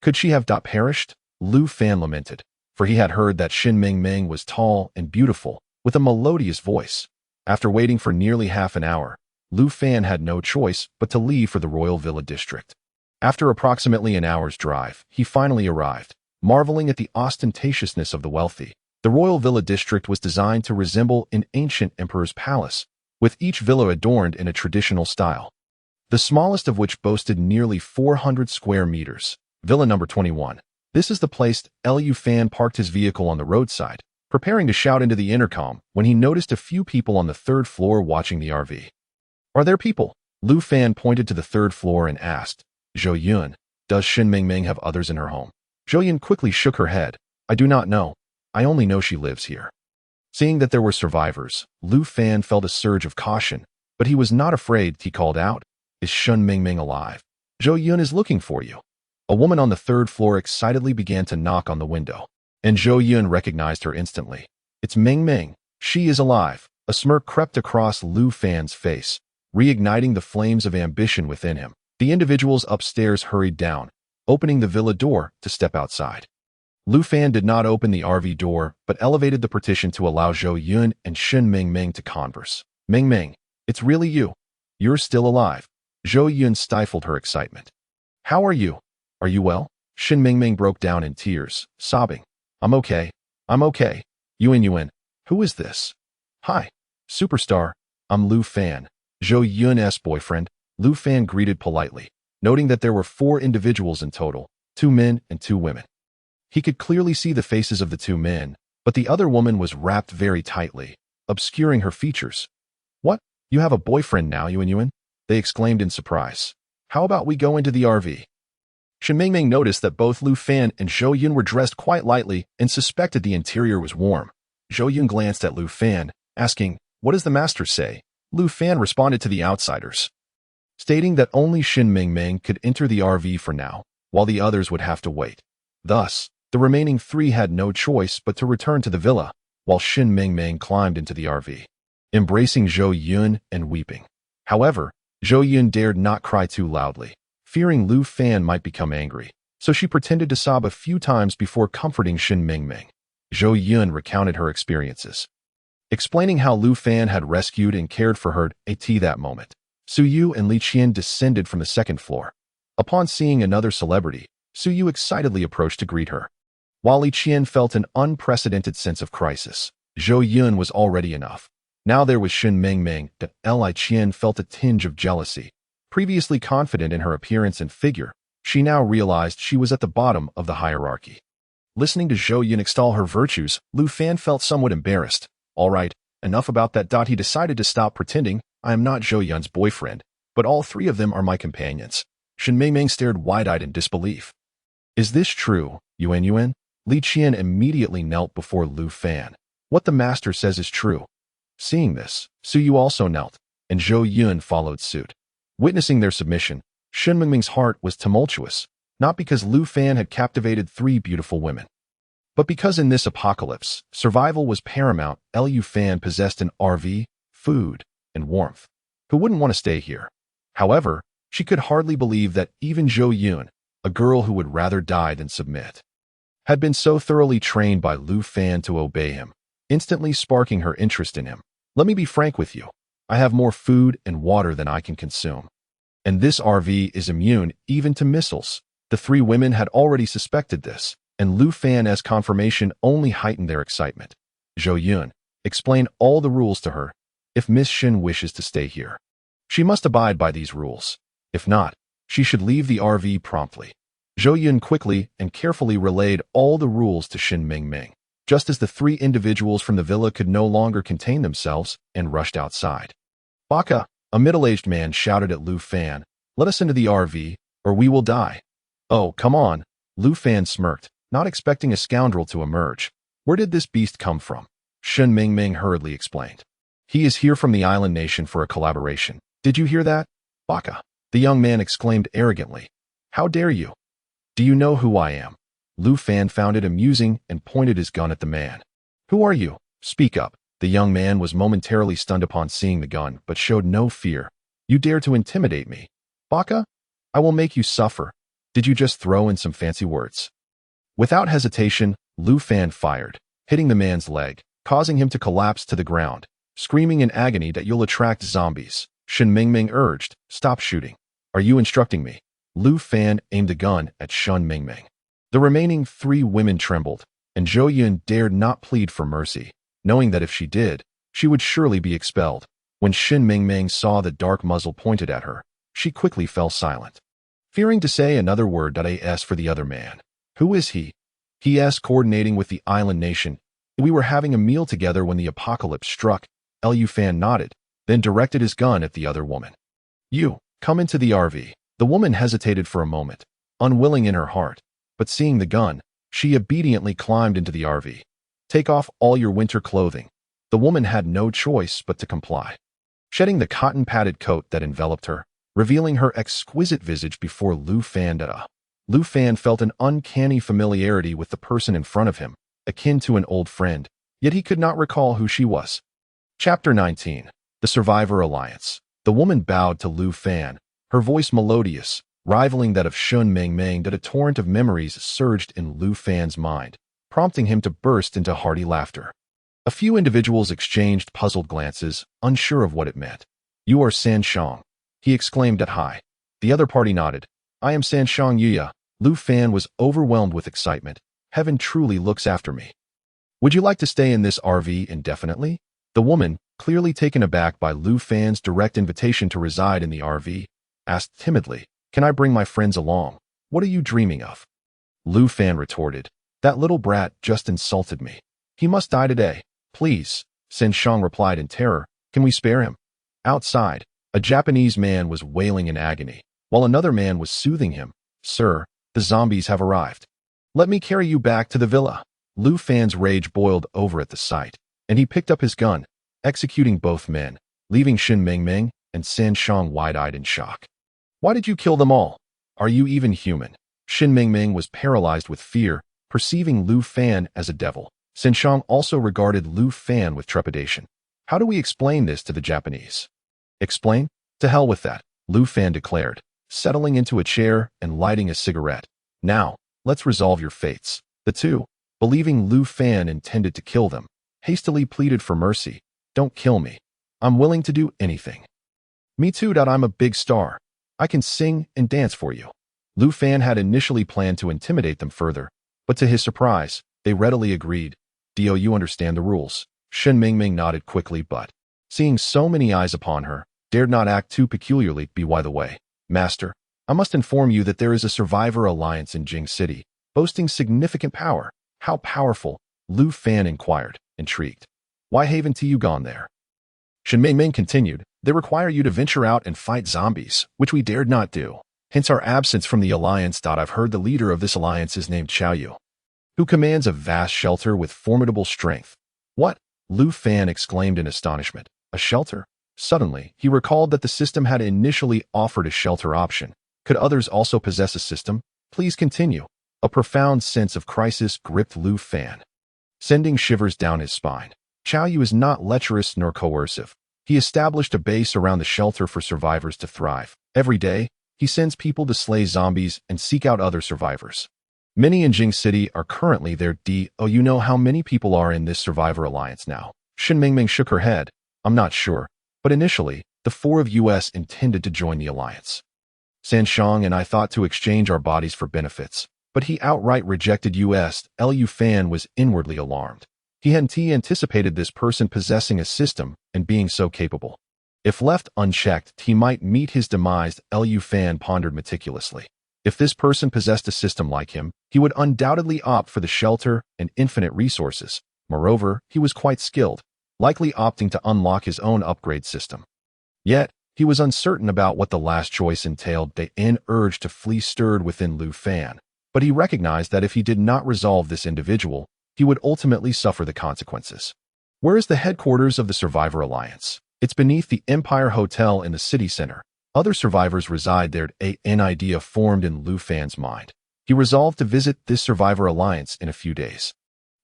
Could she have perished? Lu Fan lamented, for he had heard that Shen Mingming was tall and beautiful, with a melodious voice. After waiting for nearly half an hour, Lu Fan had no choice but to leave for the Royal Villa District. After approximately an hour's drive, he finally arrived, marveling at the ostentatiousness of the wealthy. The Royal Villa District was designed to resemble an ancient emperor's palace, with each villa adorned in a traditional style, the smallest of which boasted nearly 400 square meters. Villa number 21. This is the place. Lu Fan parked his vehicle on the roadside, preparing to shout into the intercom when he noticed a few people on the third floor watching the RV. Are there people? Lu Fan pointed to the third floor and asked, Zhou Yun, does Shen Mingming have others in her home? Zhou Yun quickly shook her head. I do not know. I only know she lives here. Seeing that there were survivors, Lu Fan felt a surge of caution, but he was not afraid. He called out, is Shen Mingming alive? Zhou Yun is looking for you. A woman on the third floor excitedly began to knock on the window, and Zhou Yun recognized her instantly. It's Mingming. She is alive. A smirk crept across Lu Fan's face, reigniting the flames of ambition within him. The individuals upstairs hurried down, opening the villa door to step outside. Lu Fan did not open the RV door, but elevated the partition to allow Zhou Yun and Shen Mingming to converse. Mingming, it's really you. You're still alive. Zhou Yun stifled her excitement. How are you? Are you well? Shen Mingming broke down in tears, sobbing. I'm okay. I'm okay. Yun, who is this? Hi, superstar. I'm Lu Fan, Zhou Yun's boyfriend. Lu Fan greeted politely, noting that there were 4 individuals in total, 2 men and 2 women. He could clearly see the faces of the 2 men, but the other woman was wrapped very tightly, obscuring her features. What? You have a boyfriend now, Yun? They exclaimed in surprise. How about we go into the RV? Shen Mingming noticed that both Lu Fan and Zhou Yun were dressed quite lightly and suspected the interior was warm. Zhou Yun glanced at Lu Fan, asking, what does the master say? Lu Fan responded to the outsiders, stating that only Shen Mingming could enter the RV for now, while the others would have to wait. Thus, The remaining three had no choice but to return to the villa, while Shin Mingming climbed into the RV, embracing Zhou Yun and weeping. However, Zhou Yun dared not cry too loudly, fearing Lu Fan might become angry, so she pretended to sob a few times before comforting Shin Mingming. Zhou Yun recounted her experiences, explaining how Lu Fan had rescued and cared for her at that moment. Su Yu and Li Qian descended from the second floor. Upon seeing another celebrity, Su Yu excitedly approached to greet her. While Li Qian felt an unprecedented sense of crisis, Zhou Yun was already enough. Now there was Shin Mingming. Li Qian felt a tinge of jealousy. Previously confident in her appearance and figure, she now realized she was at the bottom of the hierarchy. Listening to Zhou Yun extol her virtues, Lu Fan felt somewhat embarrassed. All right, enough about that. He decided to stop pretending. I am not Zhou Yun's boyfriend, but all three of them are my companions. Shin Mingming stared wide-eyed in disbelief. Is this true, Yuan? Li Qian immediately knelt before Lu Fan. What the master says is true. Seeing this, Su Yu also knelt, and Zhou Yun followed suit. Witnessing their submission, Shin Mingming's heart was tumultuous, not because Lu Fan had captivated three beautiful women, but because in this apocalypse, survival was paramount. Lu Fan possessed an RV, food, and warmth. Who wouldn't want to stay here? However, she could hardly believe that even Zhou Yun, a girl who would rather die than submit, had been so thoroughly trained by Lu Fan to obey him, instantly sparking her interest in him. Let me be frank with you. I have more food and water than I can consume. And this RV is immune even to missiles. The three women had already suspected this, and Lu Fan as confirmation only heightened their excitement. Zhou Yun, explain all the rules to her. If Miss Shin wishes to stay here, she must abide by these rules. If not, she should leave the RV promptly. Zhou Yun quickly and carefully relayed all the rules to Shin Mingming, just as the three individuals from the villa could no longer contain themselves and rushed outside. Baka, a middle-aged man, shouted at Lu Fan, "Let us into the RV, or we will die." "Oh, come on," Lu Fan smirked, not expecting a scoundrel to emerge. "Where did this beast come from?" Shin Mingming hurriedly explained. "He is here from the island nation for a collaboration. Did you hear that, Baka?" The young man exclaimed arrogantly. "How dare you? Do you know who I am?" Lu Fan found it amusing and pointed his gun at the man. "Who are you? Speak up." The young man was momentarily stunned upon seeing the gun, but showed no fear. "You dare to intimidate me? Baka? I will make you suffer. Did you just throw in some fancy words?" Without hesitation, Lu Fan fired, hitting the man's leg, causing him to collapse to the ground. Screaming in agony that you'll attract zombies, Shin Mingming urged, "Stop shooting." "Are you instructing me?" Lu Fan aimed a gun at Shin Mingming. The remaining three women trembled, and Zhou Yun dared not plead for mercy, knowing that if she did, she would surely be expelled. When Shin Mingming saw the dark muzzle pointed at her, she quickly fell silent, fearing to say another word. As for the other man, who is he? He asked, coordinating with the island nation. "We were having a meal together when the apocalypse struck." Lu Fan nodded, then directed his gun at the other woman. "You, come into the RV." The woman hesitated for a moment, unwilling in her heart, but seeing the gun, she obediently climbed into the RV. "Take off all your winter clothing." The woman had no choice but to comply, shedding the cotton-padded coat that enveloped her, revealing her exquisite visage before Lu Fan. Lu Fan felt an uncanny familiarity with the person in front of him, akin to an old friend, yet he could not recall who she was. Chapter 19. The Survivor Alliance. The woman bowed to Lu Fan, her voice melodious, rivaling that of Shin Mingming. A torrent of memories surged in Lu Fan's mind, prompting him to burst into hearty laughter. A few individuals exchanged puzzled glances, unsure of what it meant. "You are Sanshang," he exclaimed at high. The other party nodded. "I am Sanshang Yuya." Lu Fan was overwhelmed with excitement. "Heaven truly looks after me. Would you like to stay in this RV indefinitely?" The woman, clearly taken aback by Lu Fan's direct invitation to reside in the RV, asked timidly, "Can I bring my friends along?" "What are you dreaming of?" Lu Fan retorted. "That little brat just insulted me. He must die today." "Please," Sanshang replied in terror. "Can we spare him?" Outside, a Japanese man was wailing in agony, while another man was soothing him. "Sir, the zombies have arrived. Let me carry you back to the villa." Lu Fan's rage boiled over at the sight, and he picked up his gun, executing both men, leaving Shin Mingming and Sanshang wide-eyed in shock. "Why did you kill them all? Are you even human?" Shin Mingming was paralyzed with fear, perceiving Lu Fan as a devil. Shen Shang also regarded Lu Fan with trepidation. How do we explain this to the Japanese? Explain? To hell with that, Lu Fan declared, settling into a chair and lighting a cigarette. Now, let's resolve your fates. The two, believing Lu Fan intended to kill them, hastily pleaded for mercy. Don't kill me. I'm willing to do anything. Me too. I'm a big star. I can sing and dance for you. Lu Fan had initially planned to intimidate them further, but to his surprise, they readily agreed. Do you understand the rules? Shen Mingming nodded quickly, but, seeing so many eyes upon her, dared not act too peculiarly. By the way, Master, I must inform you that there is a survivor alliance in Jing City, boasting significant power. How powerful? Lu Fan inquired, intrigued. Why haven't you gone there? Shen Mingming continued. They require you to venture out and fight zombies, which we dared not do. Hence our absence from the alliance. I've heard the leader of this alliance is named Xiao Yu, who commands a vast shelter with formidable strength. What? Lu Fan exclaimed in astonishment. A shelter? Suddenly, he recalled that the system had initially offered a shelter option. Could others also possess a system? Please continue. A profound sense of crisis gripped Lu Fan, sending shivers down his spine. Xiao Yu is not lecherous nor coercive. He established a base around the shelter for survivors to thrive. Every day, he sends people to slay zombies and seek out other survivors. Many in Jing City are currently there. You know how many people are in this survivor alliance now? Shen Mingming shook her head. I'm not sure, but initially, the four of us intended to join the alliance. Shen Shang and I thought to exchange our bodies for benefits, but he outright rejected us. Lu Fan was inwardly alarmed. He hadn't anticipated this person possessing a system and being so capable. If left unchecked, he might meet his demise. Lu Fan pondered meticulously. If this person possessed a system like him, he would undoubtedly opt for the shelter and infinite resources. Moreover, he was quite skilled, likely opting to unlock his own upgrade system. Yet, he was uncertain about what the last choice entailed. An urge to flee stirred within Lu Fan, but he recognized that if he did not resolve this individual, he would ultimately suffer the consequences. Where is the headquarters of the Survivor Alliance? It's beneath the Empire Hotel in the city center. Other survivors reside there. An idea formed in Lu Fan's mind. He resolved to visit this Survivor Alliance in a few days.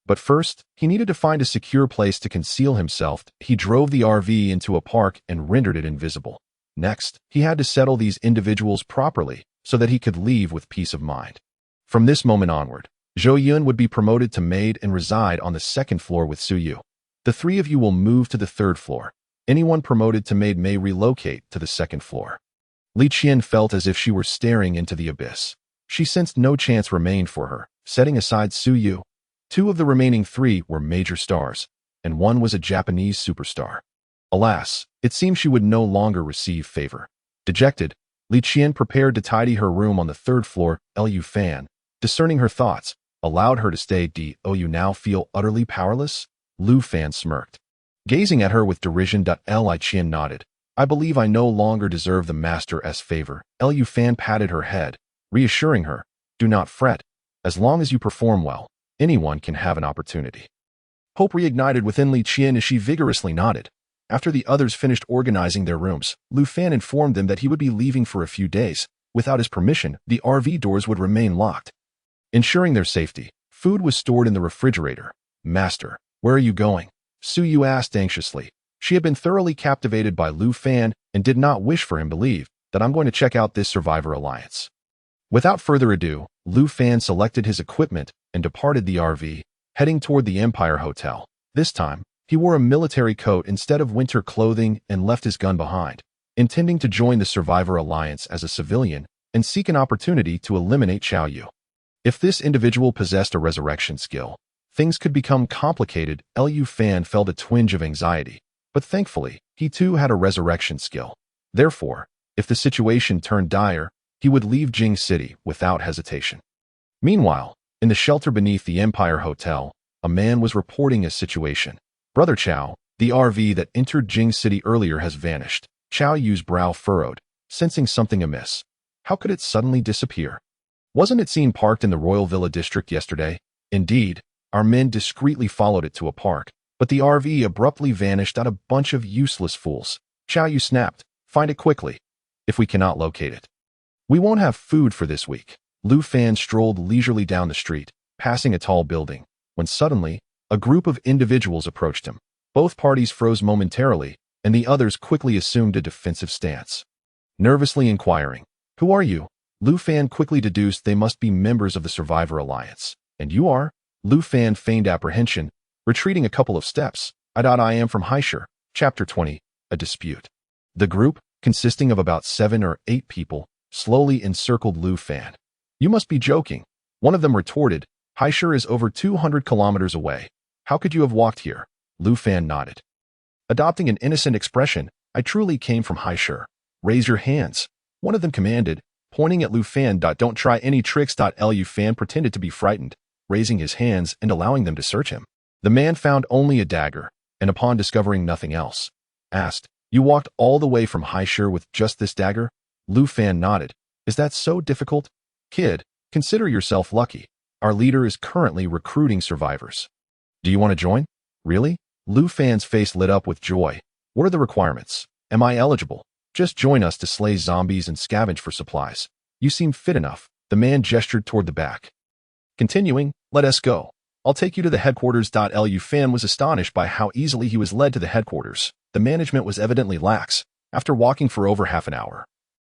But first, he needed to find a secure place to conceal himself. He drove the RV into a park and rendered it invisible. Next, he had to settle these individuals properly so that he could leave with peace of mind. From this moment onward, Zhou Yun would be promoted to maid and reside on the second floor with Su Yu. The three of you will move to the third floor. Anyone promoted to maid may relocate to the second floor. Li Qian felt as if she were staring into the abyss. She sensed no chance remained for her. Setting aside Su Yu, two of the remaining three were major stars, and one was a Japanese superstar. Alas, it seemed she would no longer receive favor. Dejected, Li Qian prepared to tidy her room on the third floor. Lu Fan, discerning her thoughts, allowed her to stay. Do you now feel utterly powerless? Lu Fan smirked, gazing at her with derision. Li Qian nodded. I believe I no longer deserve the master's favor. Lu Fan patted her head, reassuring her. Do not fret. As long as you perform well, anyone can have an opportunity. Hope reignited within Li Qian as she vigorously nodded. After the others finished organizing their rooms, Lu Fan informed them that he would be leaving for a few days. Without his permission, the RV doors would remain locked. Ensuring their safety, food was stored in the refrigerator. Master, where are you going? Su Yu asked anxiously. She had been thoroughly captivated by Lu Fan and did not wish for him to leave. That I'm going to check out this Survivor Alliance. Without further ado, Lu Fan selected his equipment and departed the RV, heading toward the Empire Hotel. This time, he wore a military coat instead of winter clothing and left his gun behind, intending to join the Survivor Alliance as a civilian and seek an opportunity to eliminate Xiao Yu. If this individual possessed a resurrection skill, things could become complicated. Lu Fan felt a twinge of anxiety, but thankfully, he too had a resurrection skill. Therefore, if the situation turned dire, he would leave Jing City without hesitation. Meanwhile, in the shelter beneath the Empire Hotel, a man was reporting a situation. Brother Qiao, the RV that entered Jing City earlier has vanished. Qiao Yu's brow furrowed, sensing something amiss. How could it suddenly disappear? Wasn't it seen parked in the Royal Villa district yesterday? Indeed, our men discreetly followed it to a park, but the RV abruptly vanished out a bunch of useless fools. Qiao Yu snapped, find it quickly. If we cannot locate it, we won't have food for this week. Lu Fan strolled leisurely down the street, passing a tall building, when suddenly, a group of individuals approached him. Both parties froze momentarily, and the others quickly assumed a defensive stance. Nervously inquiring, "Who are you?" Lu Fan quickly deduced they must be members of the Survivor Alliance. "And you are?" Lu Fan feigned apprehension, retreating a couple of steps. I am from Haishur. Chapter 20, A Dispute. The group, consisting of about 7 or 8 people, slowly encircled Lu Fan. "You must be joking," one of them retorted. "Haishur is over 200 kilometers away. How could you have walked here?" Lu Fan nodded. Adopting an innocent expression, "I truly came from Haishur. Raise your hands," one of them commanded, pointing at Lu Fan. "Don't try any tricks." Lu Fan pretended to be frightened, raising his hands and allowing them to search him. The man found only a dagger, and upon discovering nothing else, asked, "You walked all the way from Haishur with just this dagger?" Lu Fan nodded. "Is that so difficult?" "Kid, consider yourself lucky. Our leader is currently recruiting survivors. Do you want to join?" "Really?" Lu Fan's face lit up with joy. "What are the requirements? Am I eligible?" "Just join us to slay zombies and scavenge for supplies. You seem fit enough." The man gestured toward the back. Continuing, "Let us go. I'll take you to the headquarters." Lu Fan was astonished by how easily he was led to the headquarters. The management was evidently lax. After walking for over half an hour,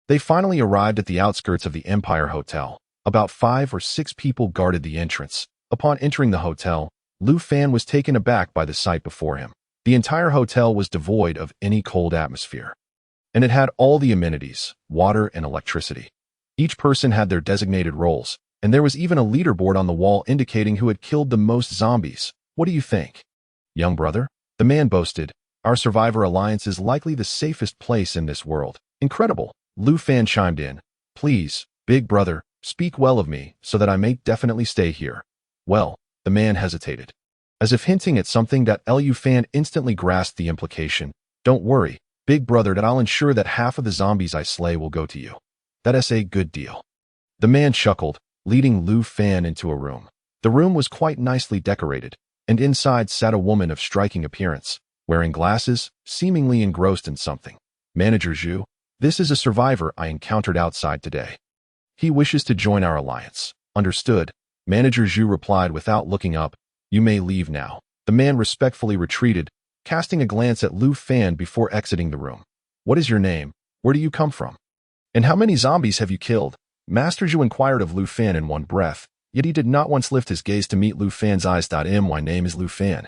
they finally arrived at the outskirts of the Empire Hotel. About 5 or 6 people guarded the entrance. Upon entering the hotel, Lu Fan was taken aback by the sight before him. The entire hotel was devoid of any cold atmosphere, and it had all the amenities, water and electricity. Each person had their designated roles, and there was even a leaderboard on the wall indicating who had killed the most zombies. "What do you think, young brother?" the man boasted. "Our Survivor Alliance is likely the safest place in this world." "Incredible," Lu Fan chimed in. "Please, big brother, speak well of me so that I may definitely stay here." "Well," the man hesitated, as if hinting at something. Lu Fan instantly grasped the implication. "Don't worry, big brother, I'll ensure that half of the zombies I slay will go to you. That's a good deal." The man chuckled, leading Lu Fan into a room. The room was quite nicely decorated, and inside sat a woman of striking appearance, wearing glasses, seemingly engrossed in something. "Manager Zhu, this is a survivor I encountered outside today. He wishes to join our alliance." "Understood," Manager Zhu replied without looking up. "You may leave now." The man respectfully retreated, casting a glance at Lu Fan before exiting the room. "What is your name? Where do you come from? And how many zombies have you killed?" Master Zhu inquired of Lu Fan in one breath, yet he did not once lift his gaze to meet Lu Fan's eyes. My name is Lu Fan.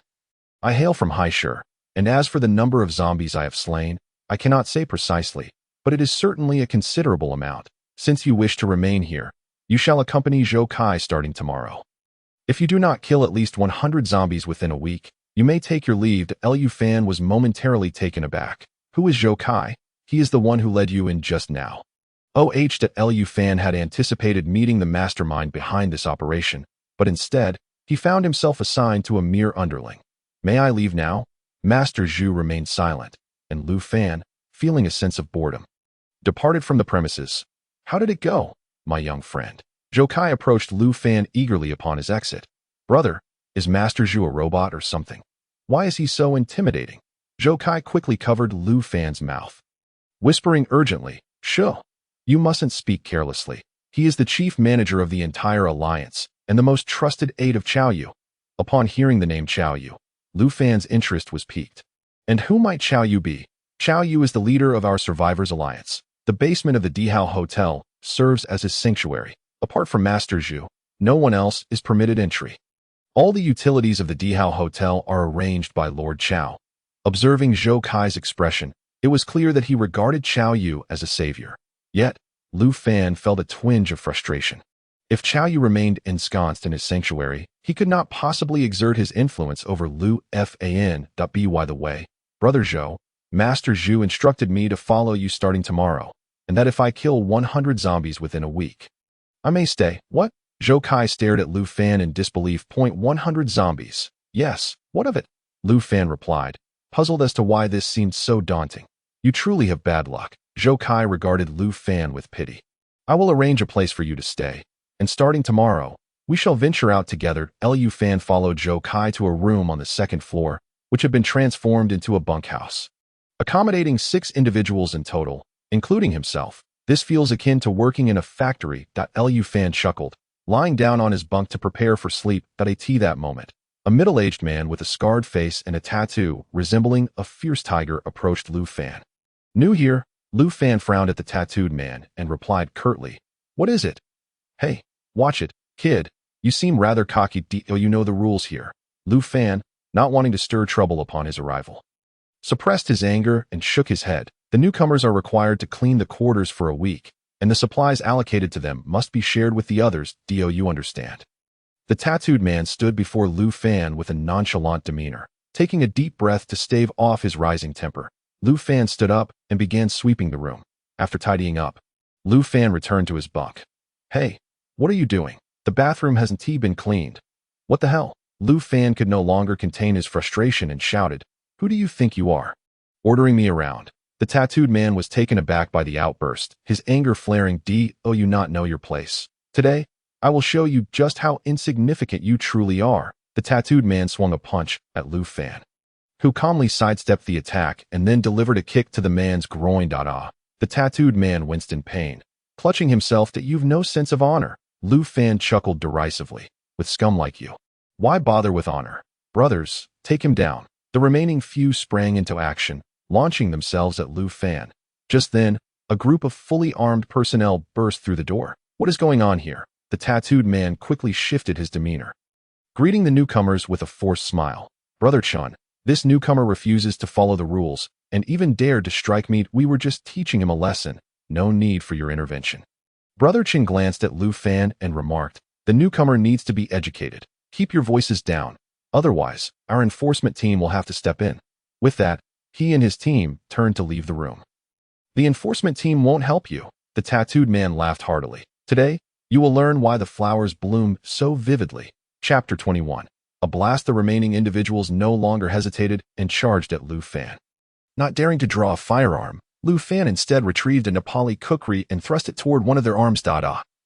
I hail from Haishur, and as for the number of zombies I have slain, I cannot say precisely, but it is certainly a considerable amount. Since you wish to remain here, you shall accompany Zhou Kai starting tomorrow. If you do not kill at least 100 zombies within a week, you may take your leave. Lu Fan was momentarily taken aback. "Who is Zhou Kai?" "He is the one who led you in just now." Lu Fan had anticipated meeting the mastermind behind this operation, but instead, he found himself assigned to a mere underling. "May I leave now?" Master Zhu remained silent, and Lu Fan, feeling a sense of boredom, departed from the premises. "How did it go, my young friend?" Zhou Kai approached Lu Fan eagerly upon his exit. "Brother, is Master Zhu a robot or something? Why is he so intimidating?" Zhou Kai quickly covered Lu Fan's mouth, whispering urgently, "Shu, you mustn't speak carelessly. He is the chief manager of the entire alliance and the most trusted aide of Chao Yu." Upon hearing the name Chao Yu, Lu Fan's interest was piqued. "And who might Chao Yu be?" "Chao Yu is the leader of our Survivors Alliance. The basement of the Dihao Hotel serves as his sanctuary. Apart from Master Zhu, no one else is permitted entry. All the utilities of the Dihao Hotel are arranged by Lord Chao." Observing Zhou Kai's expression, it was clear that he regarded Chao Yu as a savior. Yet, Lu Fan felt a twinge of frustration. If Chao Yu remained ensconced in his sanctuary, he could not possibly exert his influence over Lu Fan. By the way, Brother Zhou, Master Zhu instructed me to follow you starting tomorrow, and that if I kill 100 zombies within a week, I may stay. "What?" Zhou Kai stared at Lu Fan in disbelief. 100 zombies. "Yes, what of it?" Lu Fan replied, puzzled as to why this seemed so daunting. "You truly have bad luck." Zhou Kai regarded Lu Fan with pity. "I will arrange a place for you to stay, and starting tomorrow, we shall venture out together." Lu Fan followed Zhou Kai to a room on the second floor, which had been transformed into a bunkhouse, accommodating 6 individuals in total, including himself. "This feels akin to working in a factory." Lu Fan chuckled, lying down on his bunk to prepare for sleep. That moment, a middle-aged man with a scarred face and a tattoo resembling a fierce tiger approached Lu Fan. New here? Lu Fan frowned at the tattooed man and replied curtly, "What is it?" "Hey, watch it, kid. You seem rather cocky. You know the rules here." Lu Fan, not wanting to stir trouble upon his arrival, suppressed his anger and shook his head. The newcomers are required to clean the quarters for a week, and the supplies allocated to them must be shared with the others. Do you understand? The tattooed man stood before Lu Fan with a nonchalant demeanor, taking a deep breath to stave off his rising temper. Lu Fan stood up and began sweeping the room. After tidying up, Lu Fan returned to his bunk. "Hey, what are you doing? The bathroom hasn't been cleaned." "What the hell?" Lu Fan could no longer contain his frustration and shouted, "Who do you think you are, ordering me around?" The tattooed man was taken aback by the outburst, his anger flaring. "Do you not know your place? Today, I will show you just how insignificant you truly are." The tattooed man swung a punch at Lu Fan, who calmly sidestepped the attack and then delivered a kick to the man's groin. The tattooed man winced in pain, clutching himself. "That you've no sense of honor." Lu Fan chuckled derisively. "With scum like you, why bother with honor? Brothers, take him down." The remaining few sprang into action, launching themselves at Lu Fan. Just then, a group of fully armed personnel burst through the door. "What is going on here?" The tattooed man quickly shifted his demeanor, greeting the newcomers with a forced smile. "Brother Chun, this newcomer refuses to follow the rules and even dared to strike me. We were just teaching him a lesson. No need for your intervention." Brother Chin glanced at Lu Fan and remarked, "The newcomer needs to be educated. Keep your voices down. Otherwise, our enforcement team will have to step in." With that, he and his team turned to leave the room. "The enforcement team won't help you." The tattooed man laughed heartily. "Today, you will learn why the flowers bloom so vividly." Chapter 21. A blast. The remaining individuals no longer hesitated and charged at Lu Fan. Not daring to draw a firearm, Lu Fan instead retrieved a Nepali kukri and thrust it toward one of their arms.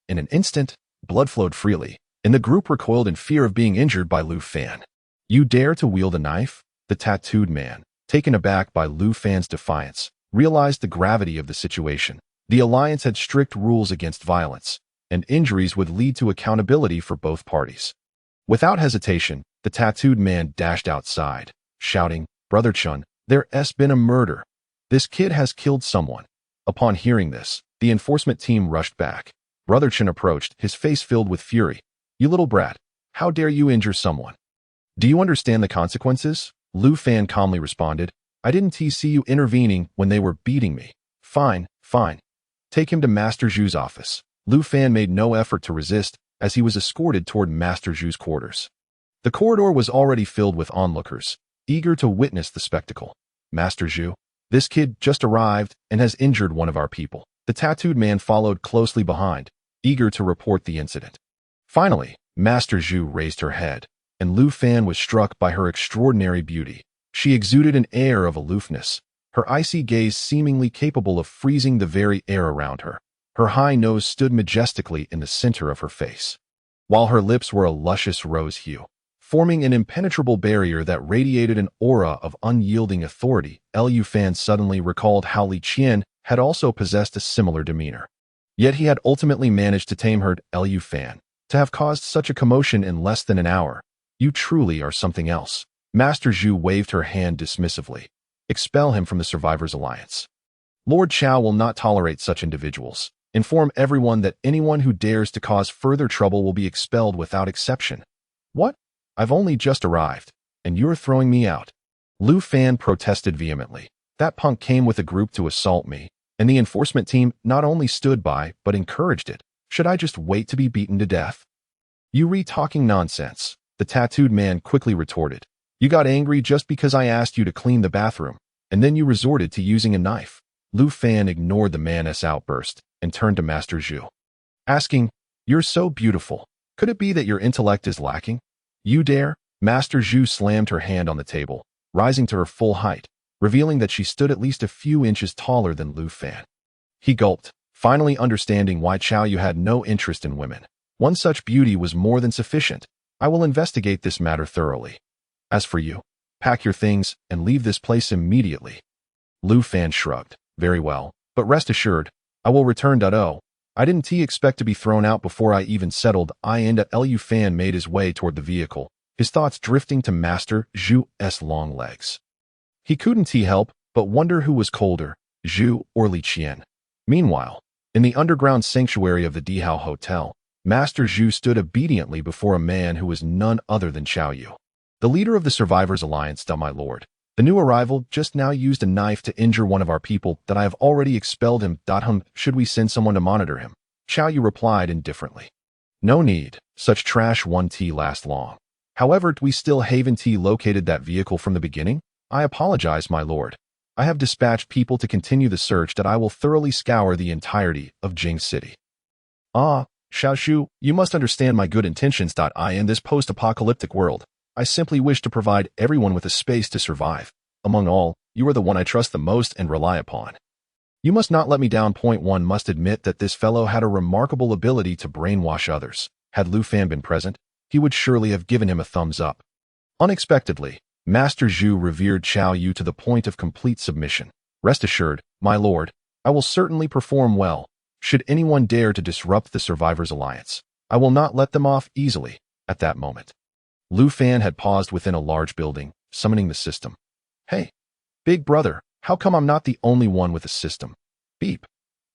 In an instant, blood flowed freely, and the group recoiled in fear of being injured by Lu Fan. "You dare to wield a knife?" The tattooed man, taken aback by Lu Fan's defiance, realized the gravity of the situation. The alliance had strict rules against violence, and injuries would lead to accountability for both parties. Without hesitation, the tattooed man dashed outside, shouting, "Brother Chun, there's been a murder. This kid has killed someone." Upon hearing this, the enforcement team rushed back. Brother Chun approached, his face filled with fury. "You little brat, how dare you injure someone? Do you understand the consequences?" Lu Fan calmly responded, "I didn't see you intervening when they were beating me." Fine. Take him to Master Zhu's office." Lu Fan made no effort to resist as he was escorted toward Master Zhu's quarters. The corridor was already filled with onlookers, eager to witness the spectacle. "Master Zhu, this kid just arrived and has injured one of our people." The tattooed man followed closely behind, eager to report the incident. Finally, Master Zhu raised her head, and Lu Fan was struck by her extraordinary beauty. She exuded an air of aloofness, her icy gaze seemingly capable of freezing the very air around her. Her high nose stood majestically in the center of her face, while her lips were a luscious rose hue, forming an impenetrable barrier that radiated an aura of unyielding authority. Lu Fan suddenly recalled how Li Qian had also possessed a similar demeanor. Yet he had ultimately managed to tame her. Lu Fan, to have caused such a commotion in less than an hour. You truly are something else. Master Zhu waved her hand dismissively. Expel him from the Survivors Alliance. Lord Chao will not tolerate such individuals. Inform everyone that anyone who dares to cause further trouble will be expelled without exception. What? I've only just arrived, and you're throwing me out. Lu Fan protested vehemently. That punk came with a group to assault me, and the enforcement team not only stood by, but encouraged it. Should I just wait to be beaten to death? You talking nonsense, the tattooed man quickly retorted. You got angry just because I asked you to clean the bathroom, and then you resorted to using a knife. Lu Fan ignored the man's outburst and turned to Master Zhu, asking, You're so beautiful. Could it be that your intellect is lacking? You dare? Master Zhu slammed her hand on the table, rising to her full height, revealing that she stood at least a few inches taller than Lu Fan. He gulped, finally understanding why Chao Yu had no interest in women. One such beauty was more than sufficient. I will investigate this matter thoroughly. As for you, pack your things and leave this place immediately. Lu Fan shrugged. Very well, but rest assured, I will return. I didn't expect to be thrown out before I even settled. Liu Fan made his way toward the vehicle, his thoughts drifting to Master Zhu's long legs. He couldn't help but wonder who was colder, Zhu or Li Qian. Meanwhile, in the underground sanctuary of the Dihao Hotel, Master Zhu stood obediently before a man who was none other than Qiao Yu. The leader of the Survivors Alliance, my lord. The new arrival just now used a knife to injure one of our people that I have already expelled him. Should we send someone to monitor him? Qiao Yu replied indifferently. No need, such trash won't last long. However, we still haven't located that vehicle from the beginning? I apologize, my lord. I have dispatched people to continue the search that I will thoroughly scour the entirety of Jing City. Xiaoshu, you must understand my good intentions. In this post-apocalyptic world, I simply wish to provide everyone with a space to survive. Among all, you are the one I trust the most and rely upon. You must not let me down. One must admit that this fellow had a remarkable ability to brainwash others. Had Lu Fan been present, he would surely have given him a thumbs up. Unexpectedly, Master Zhu revered Qiao Yu to the point of complete submission. Rest assured, my lord, I will certainly perform well. Should anyone dare to disrupt the Survivors Alliance, I will not let them off easily. At that moment, Lu Fan had paused within a large building, summoning the system. Hey, big brother, how come I'm not the only one with a system? Beep.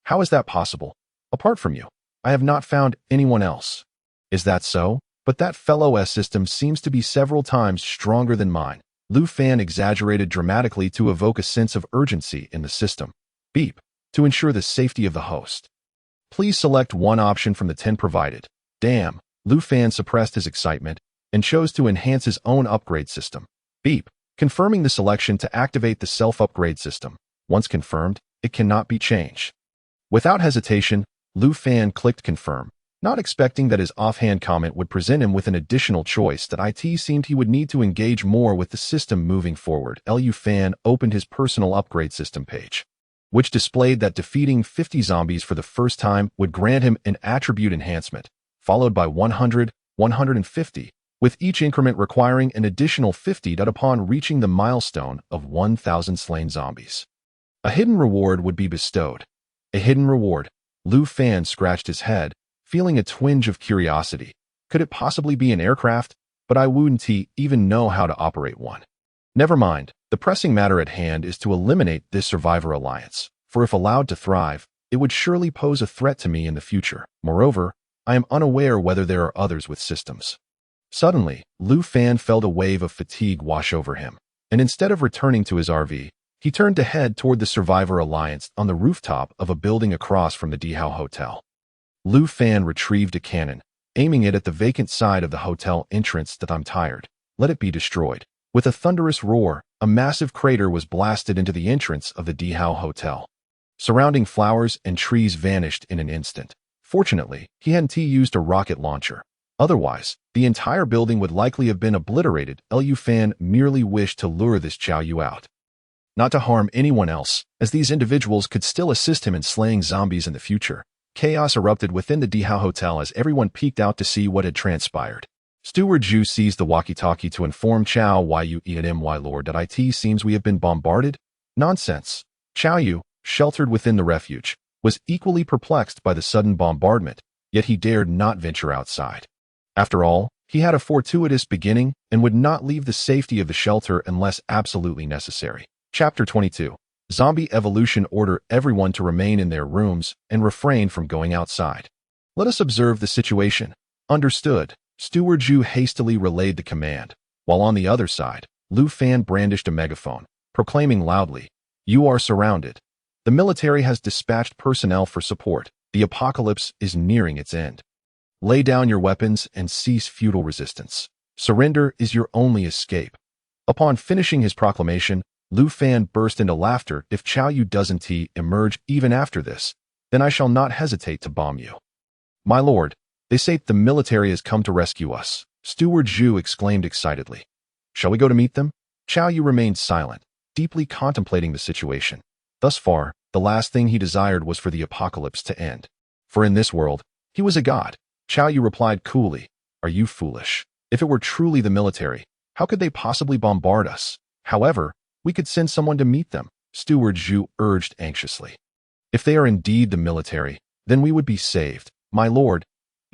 How is that possible? Apart from you, I have not found anyone else. Is that so? But that fellow's system seems to be several times stronger than mine. Lu Fan exaggerated dramatically to evoke a sense of urgency in the system. Beep. To ensure the safety of the host. Please select one option from the 10 provided. Damn. Lu Fan suppressed his excitement and chose to enhance his own upgrade system. Beep. Confirming the selection to activate the self-upgrade system. Once confirmed, it cannot be changed. Without hesitation, Lu Fan clicked confirm, not expecting that his offhand comment would present him with an additional choice that it seemed he would need to engage more with the system moving forward. Liu Fan opened his personal upgrade system page, which displayed that defeating 50 zombies for the first time would grant him an attribute enhancement, followed by 100, 150, with each increment requiring an additional 50 upon reaching the milestone of 1,000 slain zombies. A hidden reward would be bestowed. A hidden reward. Lu Fan scratched his head, feeling a twinge of curiosity. Could it possibly be an aircraft? But I wouldn't even know how to operate one. Never mind, the pressing matter at hand is to eliminate this Survivor Alliance, for if allowed to thrive, it would surely pose a threat to me in the future. Moreover, I am unaware whether there are others with systems. Suddenly, Lu Fan felt a wave of fatigue wash over him, and instead of returning to his RV, he turned to head toward the Survivor Alliance on the rooftop of a building across from the Dihao Hotel. Lu Fan retrieved a cannon, aiming it at the vacant side of the hotel entrance. I'm tired. Let it be destroyed. With a thunderous roar, a massive crater was blasted into the entrance of the Dihao Hotel. Surrounding flowers and trees vanished in an instant. Fortunately, he hadn't used a rocket launcher. Otherwise, the entire building would likely have been obliterated. Liu Fan merely wished to lure this Qiao Yu out, not to harm anyone else, as these individuals could still assist him in slaying zombies in the future. Chaos erupted within the Dihao Hotel as everyone peeked out to see what had transpired. Steward Zhu seized the walkie-talkie to inform Qiao Yu my lord that it seems we have been bombarded. Nonsense. Qiao Yu, sheltered within the refuge, was equally perplexed by the sudden bombardment, yet he dared not venture outside. After all, he had a fortuitous beginning and would not leave the safety of the shelter unless absolutely necessary. Chapter 22. Zombie Evolution. Order everyone to remain in their rooms and refrain from going outside. Let us observe the situation. Understood. Steward Zhu hastily relayed the command, while on the other side, Lu Fan brandished a megaphone, proclaiming loudly, "You are surrounded. The military has dispatched personnel for support. The apocalypse is nearing its end. Lay down your weapons and cease futile resistance. Surrender is your only escape." Upon finishing his proclamation, Lu Fan burst into laughter. If Qiao Yu doesn't emerge even after this, then I shall not hesitate to bomb you. My lord, they say the military has come to rescue us. Steward Zhu exclaimed excitedly. Shall we go to meet them? Qiao Yu remained silent, deeply contemplating the situation. Thus far, the last thing he desired was for the apocalypse to end. For in this world, he was a god. Qiao Yu replied coolly, "Are you foolish? If it were truly the military, how could they possibly bombard us? However, we could send someone to meet them," Steward Zhu urged anxiously. "If they are indeed the military, Then we would be saved. My lord,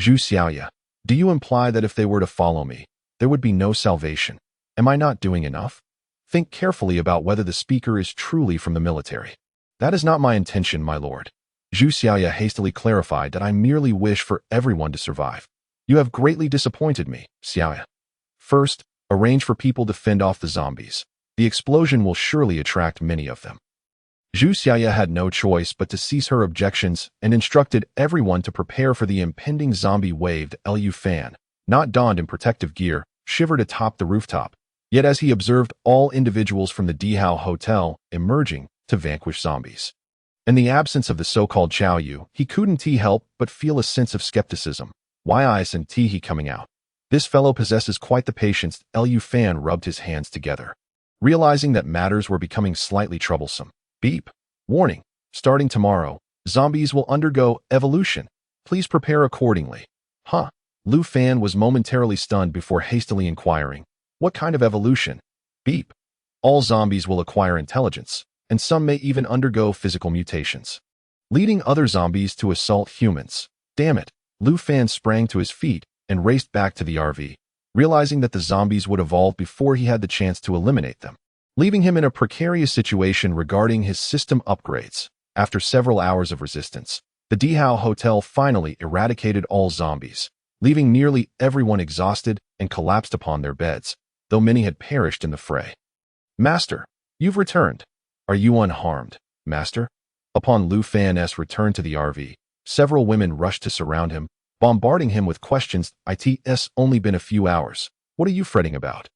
Zhu Xiaoya, do you imply that if they were to follow me, there would be no salvation? Am I not doing enough? Think carefully about whether the speaker is truly from the military. That is not my intention, my lord. Zhu Xiaoya hastily clarified that I merely wish for everyone to survive. You have greatly disappointed me, Xiaoya. First, arrange for people to fend off the zombies. The explosion will surely attract many of them. Zhu Xiaoya had no choice but to cease her objections and instructed everyone to prepare for the impending zombie wave. Liu Fan, not donned in protective gear, shivered atop the rooftop. Yet as he observed all individuals from the Dihao Hotel emerging to vanquish zombies. In the absence of the so-called Chao Yu, he couldn't help but feel a sense of skepticism. Why is and he coming out? This fellow possesses quite the patience. Liu Fan rubbed his hands together, realizing that matters were becoming slightly troublesome. Beep. Warning. Starting tomorrow, zombies will undergo evolution. Please prepare accordingly. Huh? Liu Fan was momentarily stunned before hastily inquiring, what kind of evolution? Beep. All zombies will acquire intelligence, and some may even undergo physical mutations, leading other zombies to assault humans. Damn it. Liu Fan sprang to his feet and raced back to the RV, realizing that the zombies would evolve before he had the chance to eliminate them, leaving him in a precarious situation regarding his system upgrades. After several hours of resistance, the Dihao Hotel finally eradicated all zombies, leaving nearly everyone exhausted and collapsed upon their beds, though many had perished in the fray. Master, you've returned. Are you unharmed, Master? Upon Liu Fan's return to the RV, several women rushed to surround him, bombarding him with questions. It's only been a few hours. What are you fretting about?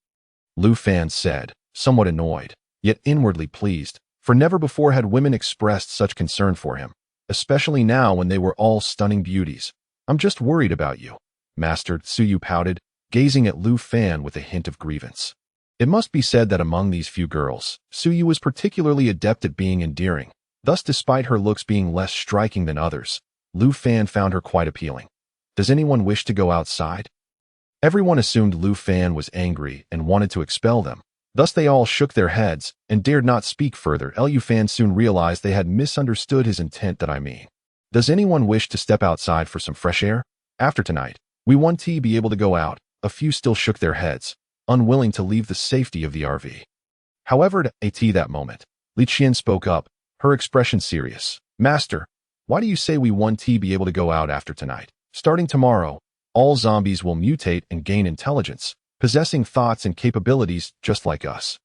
Liu Fan said, somewhat annoyed, yet inwardly pleased, for never before had women expressed such concern for him, especially now when they were all stunning beauties. I'm just worried about you, Master. Suyu pouted, gazing at Liu Fan with a hint of grievance. It must be said that among these few girls, Suyu was particularly adept at being endearing. Thus, despite her looks being less striking than others, Liu Fan found her quite appealing. Does anyone wish to go outside? Everyone assumed Liu Fan was angry and wanted to expel them. Thus they all shook their heads and dared not speak further. Liu Fan soon realized they had misunderstood his intent. Does anyone wish to step outside for some fresh air? After tonight, we want to be able to go out. A few still shook their heads, unwilling to leave the safety of the RV. However, at that moment, Li Qian spoke up, her expression serious. Master, why do you say we want to be able to go out after tonight? Starting tomorrow, all zombies will mutate and gain intelligence, possessing thoughts and capabilities just like us.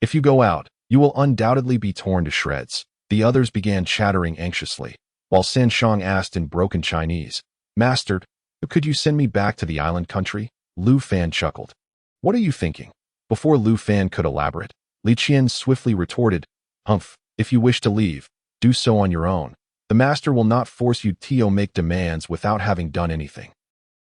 If you go out, you will undoubtedly be torn to shreds. The others began chattering anxiously, while San Shang asked in broken Chinese, Master, could you send me back to the island country? Liu Fan chuckled. What are you thinking? Before Liu Fan could elaborate, Li Qian swiftly retorted, Humph, if you wish to leave, do so on your own. The master will not force you to make demands without having done anything.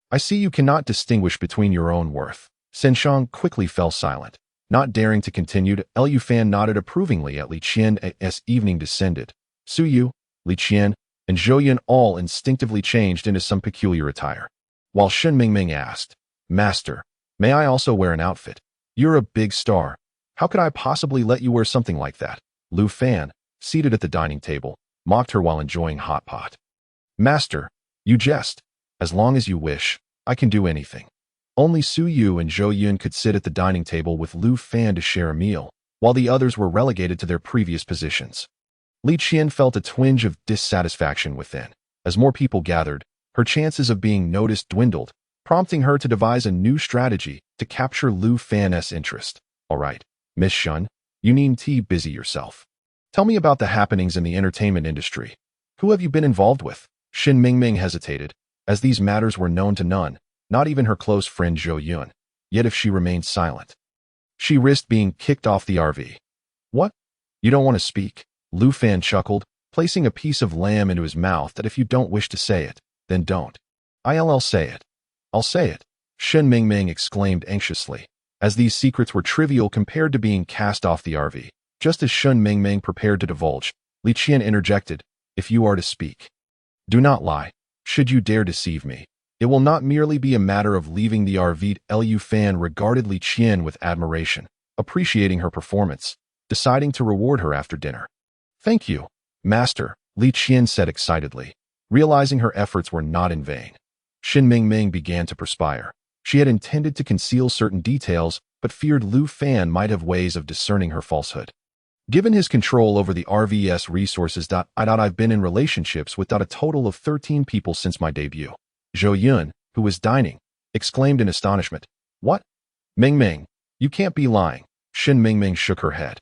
I see you cannot distinguish between your own worth. San Shang quickly fell silent, not daring to continue. Liu Fan nodded approvingly at Li Qian as evening descended. Suyu, Li Qian, and Zhou Yun all instinctively changed into some peculiar attire, while Shen Mingming asked, Master, may I also wear an outfit? You're a big star. How could I possibly let you wear something like that? Liu Fan, seated at the dining table, mocked her while enjoying hot pot. Master, you jest. As long as you wish, I can do anything. Only Su Yu and Zhou Yun could sit at the dining table with Liu Fan to share a meal, while the others were relegated to their previous positions. Li Qian felt a twinge of dissatisfaction within. As more people gathered, her chances of being noticed dwindled, prompting her to devise a new strategy to capture Liu Fan's interest. All right, Miss Shun, you need to busy yourself. Tell me about the happenings in the entertainment industry. Who have you been involved with? Shen Mingming hesitated, as these matters were known to none, not even her close friend Zhou Yun. Yet if she remained silent, she risked being kicked off the RV. What? You don't want to speak? Liu Fan chuckled, placing a piece of lamb into his mouth. That if you don't wish to say it, then don't. I'll say it. I'll say it. Shen Mingming exclaimed anxiously, as these secrets were trivial compared to being cast off the RV. Just as Shen Mingming prepared to divulge, Li Qian interjected, if you are to speak, do not lie. Should you dare deceive me, it will not merely be a matter of leaving the RV. Liu Fan regarded Li Qian with admiration, appreciating her performance, deciding to reward her after dinner. Thank you, Master, Li Qian said excitedly, Realizing her efforts were not in vain, Shin Mingming began to perspire. She had intended to conceal certain details, but feared Lu Fan might have ways of discerning her falsehood. Given his control over the RVS resources, I've been in relationships with a total of 13 people since my debut. Zhou Yun, who was dining, exclaimed in astonishment. What? Mingming, you can't be lying. Shin Mingming shook her head.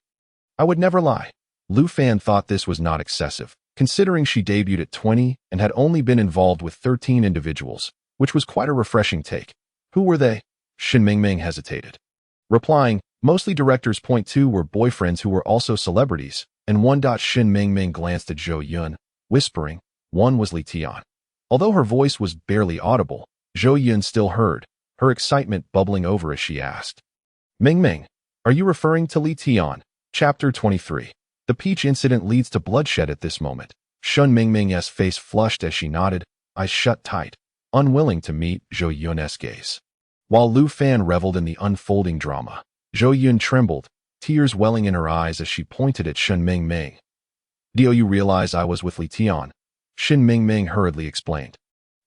I would never lie. Lu Fan thought this was not excessive, considering she debuted at 20 and had only been involved with 13 individuals, which was quite a refreshing take. Who were they? Shin Mingming hesitated. Replying, mostly directors. Point two were boyfriends who were also celebrities, and one. Shin Mingming glanced at Zhou Yun, whispering, one was Li Tian. Although her voice was barely audible, Zhou Yun still heard, her excitement bubbling over as she asked. Mingming, are you referring to Li Tian? Chapter 23. The peach incident leads to bloodshed. At this moment, Shin Mingming's face flushed as she nodded, eyes shut tight, unwilling to meet Zhou Yun's gaze. While Lu Fan reveled in the unfolding drama, Zhou Yun trembled, tears welling in her eyes as she pointed at Shin Mingming. Do you realize I was with Li Tian? Shin Mingming hurriedly explained.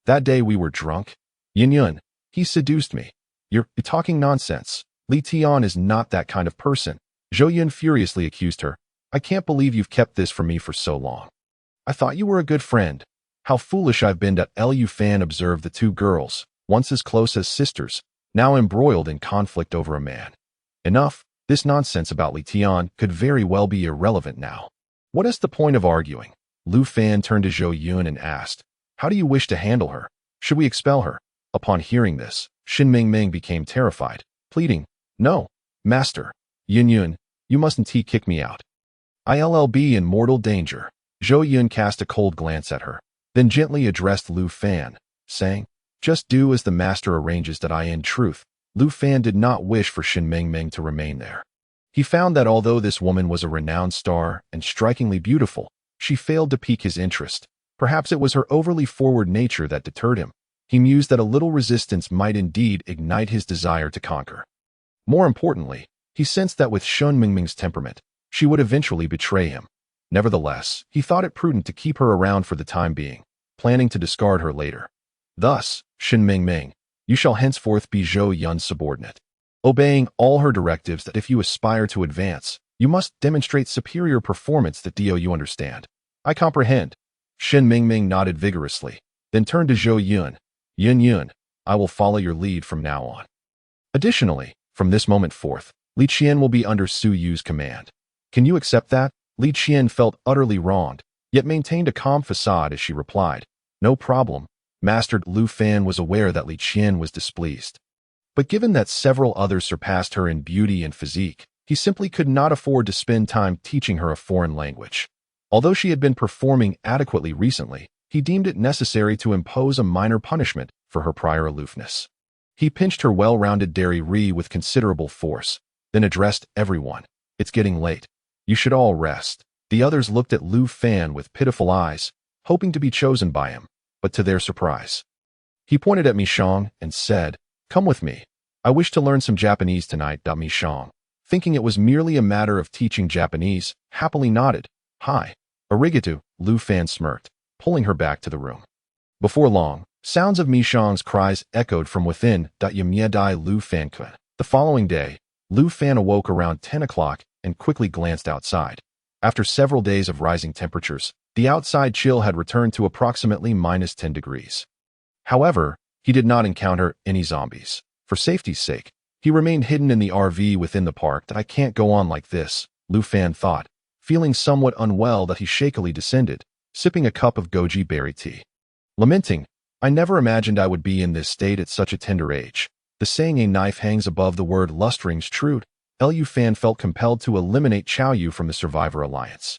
That day we were drunk. Yun, he seduced me. You're talking nonsense. Li Tian is not that kind of person. Zhou Yun furiously accused her. I can't believe you've kept this from me for so long. I thought you were a good friend. How foolish I've been. Lu Fan observed the two girls, once as close as sisters, now embroiled in conflict over a man. Enough, this nonsense about Li Tian could very well be irrelevant now. What is the point of arguing? Lu Fan turned to Zhou Yun and asked, how do you wish to handle her? Should we expel her? Upon hearing this, Shin Mingming became terrified, pleading, no, master. Yun, you mustn't kick me out. I'll be in mortal danger. Zhou Yun cast a cold glance at her, then gently addressed Lu Fan, saying, just do as the master arranges. In truth, Lu Fan did not wish for Shin Mingming to remain there. He found that although this woman was a renowned star and strikingly beautiful, she failed to pique his interest. Perhaps it was her overly forward nature that deterred him. He mused that a little resistance might indeed ignite his desire to conquer. More importantly, he sensed that with Shin Mingming's temperament, she would eventually betray him. Nevertheless, he thought it prudent to keep her around for the time being, planning to discard her later. Thus, Shin Mingming, you shall henceforth be Zhou Yun's subordinate, obeying all her directives. That if you aspire to advance, you must demonstrate superior performance. Do you understand? I comprehend. Shin Mingming nodded vigorously, then turned to Zhou Yun. Yun, I will follow your lead from now on. Additionally, from this moment forth, Li Qian will be under Su Yu's command. Can you accept that? Li Qian felt utterly wronged, yet maintained a calm facade as she replied, no problem. Master. Lu Fan was aware that Li Qian was displeased. But given that several others surpassed her in beauty and physique, he simply could not afford to spend time teaching her a foreign language. Although she had been performing adequately recently, he deemed it necessary to impose a minor punishment for her prior aloofness. He pinched her well-rounded dairy with considerable force, then addressed everyone. It's getting late. You should all rest. The others looked at Lu Fan with pitiful eyes, hoping to be chosen by him, but to their surprise, he pointed at Mishong and said, come with me. I wish to learn some Japanese tonight. Mishong, thinking it was merely a matter of teaching Japanese, happily nodded. Hi. Arigato. Lu Fan smirked, pulling her back to the room. Before long, sounds of Mishong's cries echoed from within. Yamyedai Lu Fan. The following day, Lu Fan awoke around 10 o'clock and quickly glanced outside. After several days of rising temperatures, the outside chill had returned to approximately -10 degrees. However, he did not encounter any zombies. For safety's sake, he remained hidden in the RV within the park. I can't go on like this, Lu Fan thought, feeling somewhat unwell. He shakily descended, sipping a cup of goji berry tea. Lamenting, I never imagined I would be in this state at such a tender age. The saying a knife hangs above the word lust rings true. Lu Fan felt compelled to eliminate Chao Yu from the Survivor Alliance.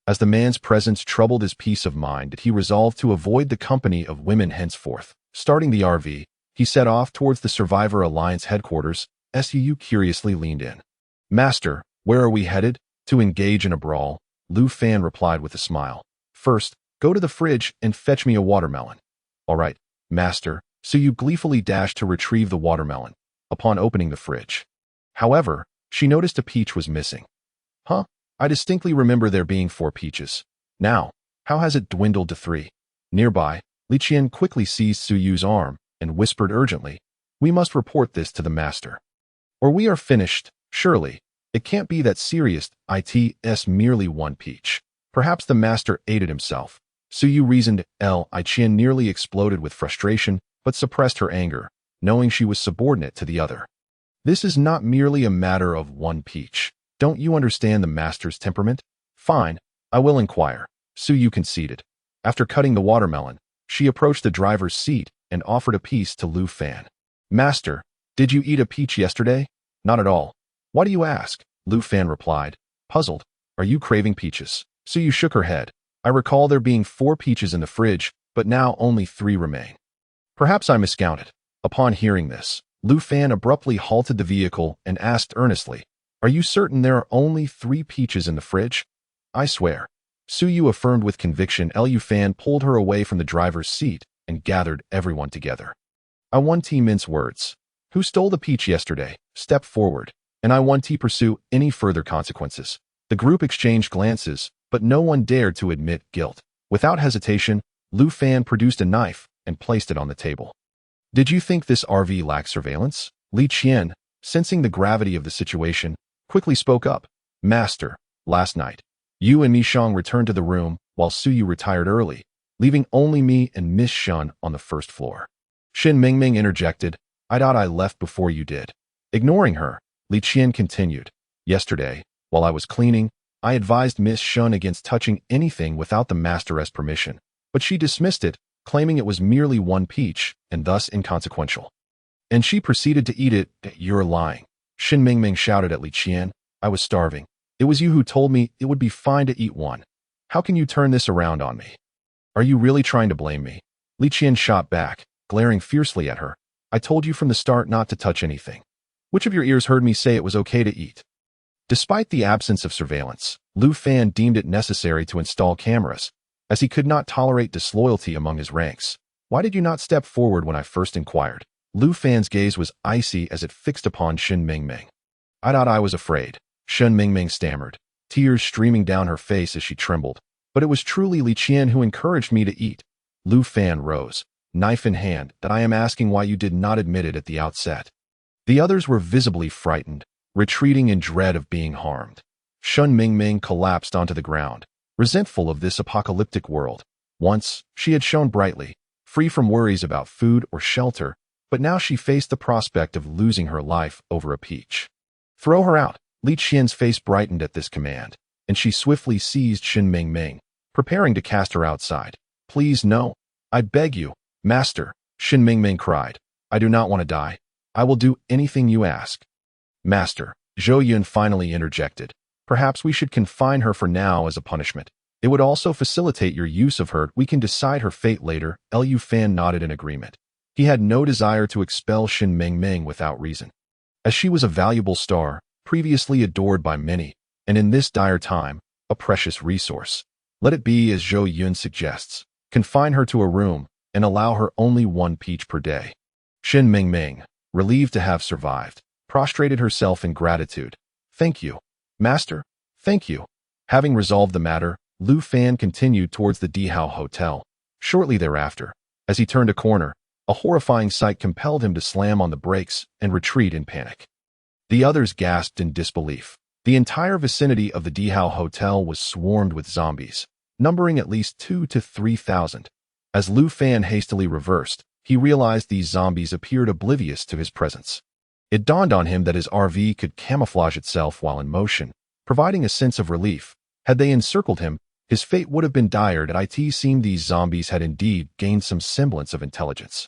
As the man's presence troubled his peace of mind, he resolved to avoid the company of women henceforth. Starting the RV, he set off towards the Survivor Alliance headquarters. Su curiously leaned in. Master, where are we headed? To engage in a brawl, Lu Fan replied with a smile. First, go to the fridge and fetch me a watermelon. All right, master. Su gleefully dashed to retrieve the watermelon. Upon opening the fridge, however, she noticed a peach was missing. Huh? I distinctly remember there being 4 peaches. Now, how has it dwindled to 3? Nearby, Li Qian quickly seized Su Yu's arm and whispered urgently, "We must report this to the master. Or we are finished, surely. It can't be that serious, it's merely one peach." Perhaps the master aided himself. Su Yu reasoned. Li Qian nearly exploded with frustration, but suppressed her anger, knowing she was subordinate to the other. This is not merely a matter of one peach. Don't you understand the master's temperament? Fine, I will inquire. Su Yu conceded. After cutting the watermelon, she approached the driver's seat and offered a piece to Lu Fan. "Master, did you eat a peach yesterday?" "Not at all." "Why do you ask?" Lu Fan replied, puzzled. "Are you craving peaches?" Su Yu shook her head. "I recall there being 4 peaches in the fridge, but now only 3 remain." "Perhaps I miscounted." Upon hearing this, Lu Fan abruptly halted the vehicle and asked earnestly, "Are you certain there are only 3 peaches in the fridge?" "I swear." Su Yu affirmed with conviction. Lu Fan pulled her away from the driver's seat and gathered everyone together. "I want to mince words. Who stole the peach yesterday? Step forward, and I want to pursue any further consequences." The group exchanged glances, but no one dared to admit guilt. Without hesitation, Lu Fan produced a knife and placed it on the table. "Did you think this RV lacked surveillance?" Li Qian, sensing the gravity of the situation, quickly spoke up. "Master, last night, you and Mi Shang returned to the room while Su Yu retired early, leaving only me and Miss Shun on the first floor." Shin Mingming interjected, I left before you did." Ignoring her, Li Qian continued, "Yesterday, while I was cleaning, I advised Miss Shun against touching anything without the master's permission, but she dismissed it, claiming it was merely one peach and thus inconsequential. And she proceeded to eat it." "You're lying." Shin Mingming shouted at Li Qian. "I was starving. It was you who told me it would be fine to eat one. How can you turn this around on me? Are you really trying to blame me?" Li Qian shot back, glaring fiercely at her. "I told you from the start not to touch anything. Which of your ears heard me say it was okay to eat?" Despite the absence of surveillance, Lu Fan deemed it necessary to install cameras, as he could not tolerate disloyalty among his ranks. "Why did you not step forward when I first inquired?" Lu Fan's gaze was icy as it fixed upon Shin Mingming. I was afraid," Shin Mingming stammered, tears streaming down her face as she trembled. "But it was truly Li Qian who encouraged me to eat." Lu Fan rose, knife in hand. "That I am asking why you did not admit it at the outset." The others were visibly frightened, retreating in dread of being harmed. Shin Mingming collapsed onto the ground, resentful of this apocalyptic world. Once, she had shone brightly, free from worries about food or shelter, but now she faced the prospect of losing her life over a peach. "Throw her out." Li Qian's face brightened at this command, and she swiftly seized Shin Mingming, preparing to cast her outside. "Please no. I beg you, master," Shin Mingming cried. "I do not want to die. I will do anything you ask." "Master," Zhou Yun finally interjected, "perhaps we should confine her for now as a punishment. It would also facilitate your use of her. We can decide her fate later." Lu Fan nodded in agreement. He had no desire to expel Shin Mingming without reason, as she was a valuable star, previously adored by many, and in this dire time, a precious resource. Let it be as Zhou Yun suggests. Confine her to a room and allow her only 1 peach per day. Shin Mingming, relieved to have survived, prostrated herself in gratitude. "Thank you, master, thank you." Having resolved the matter, Lu Fan continued towards the Dihao Hotel. Shortly thereafter, as he turned a corner, a horrifying sight compelled him to slam on the brakes and retreat in panic. The others gasped in disbelief. The entire vicinity of the Dihao Hotel was swarmed with zombies, numbering at least 2,000 to 3,000. As Lu Fan hastily reversed, he realized these zombies appeared oblivious to his presence. It dawned on him that his RV could camouflage itself while in motion, providing a sense of relief. Had they encircled him, his fate would have been dire. It seemed these zombies had indeed gained some semblance of intelligence.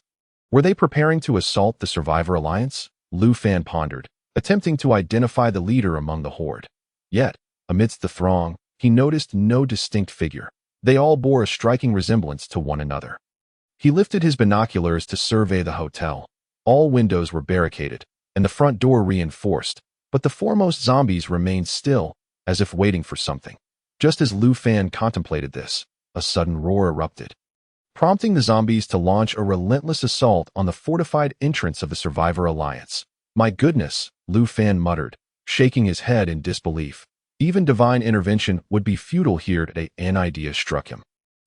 Were they preparing to assault the Survivor Alliance? Lu Fan pondered, attempting to identify the leader among the horde. Yet, amidst the throng, he noticed no distinct figure. They all bore a striking resemblance to one another. He lifted his binoculars to survey the hotel. All windows were barricaded, and the front door reinforced, but the foremost zombies remained still, as if waiting for something. Just as Lu Fan contemplated this, a sudden roar erupted, prompting the zombies to launch a relentless assault on the fortified entrance of the Survivor Alliance. "My goodness," Lu Fan muttered, shaking his head in disbelief. Even divine intervention would be futile here today. An idea struck him.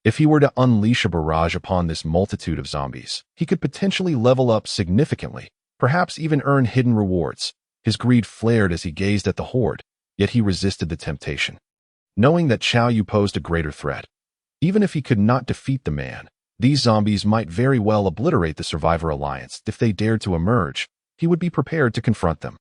If he were to unleash a barrage upon this multitude of zombies, he could potentially level up significantly, perhaps even earn hidden rewards. His greed flared as he gazed at the horde, yet he resisted the temptation, knowing that Qiao Yu posed a greater threat. Even if he could not defeat the man, these zombies might very well obliterate the Survivor Alliance. If they dared to emerge, he would be prepared to confront them.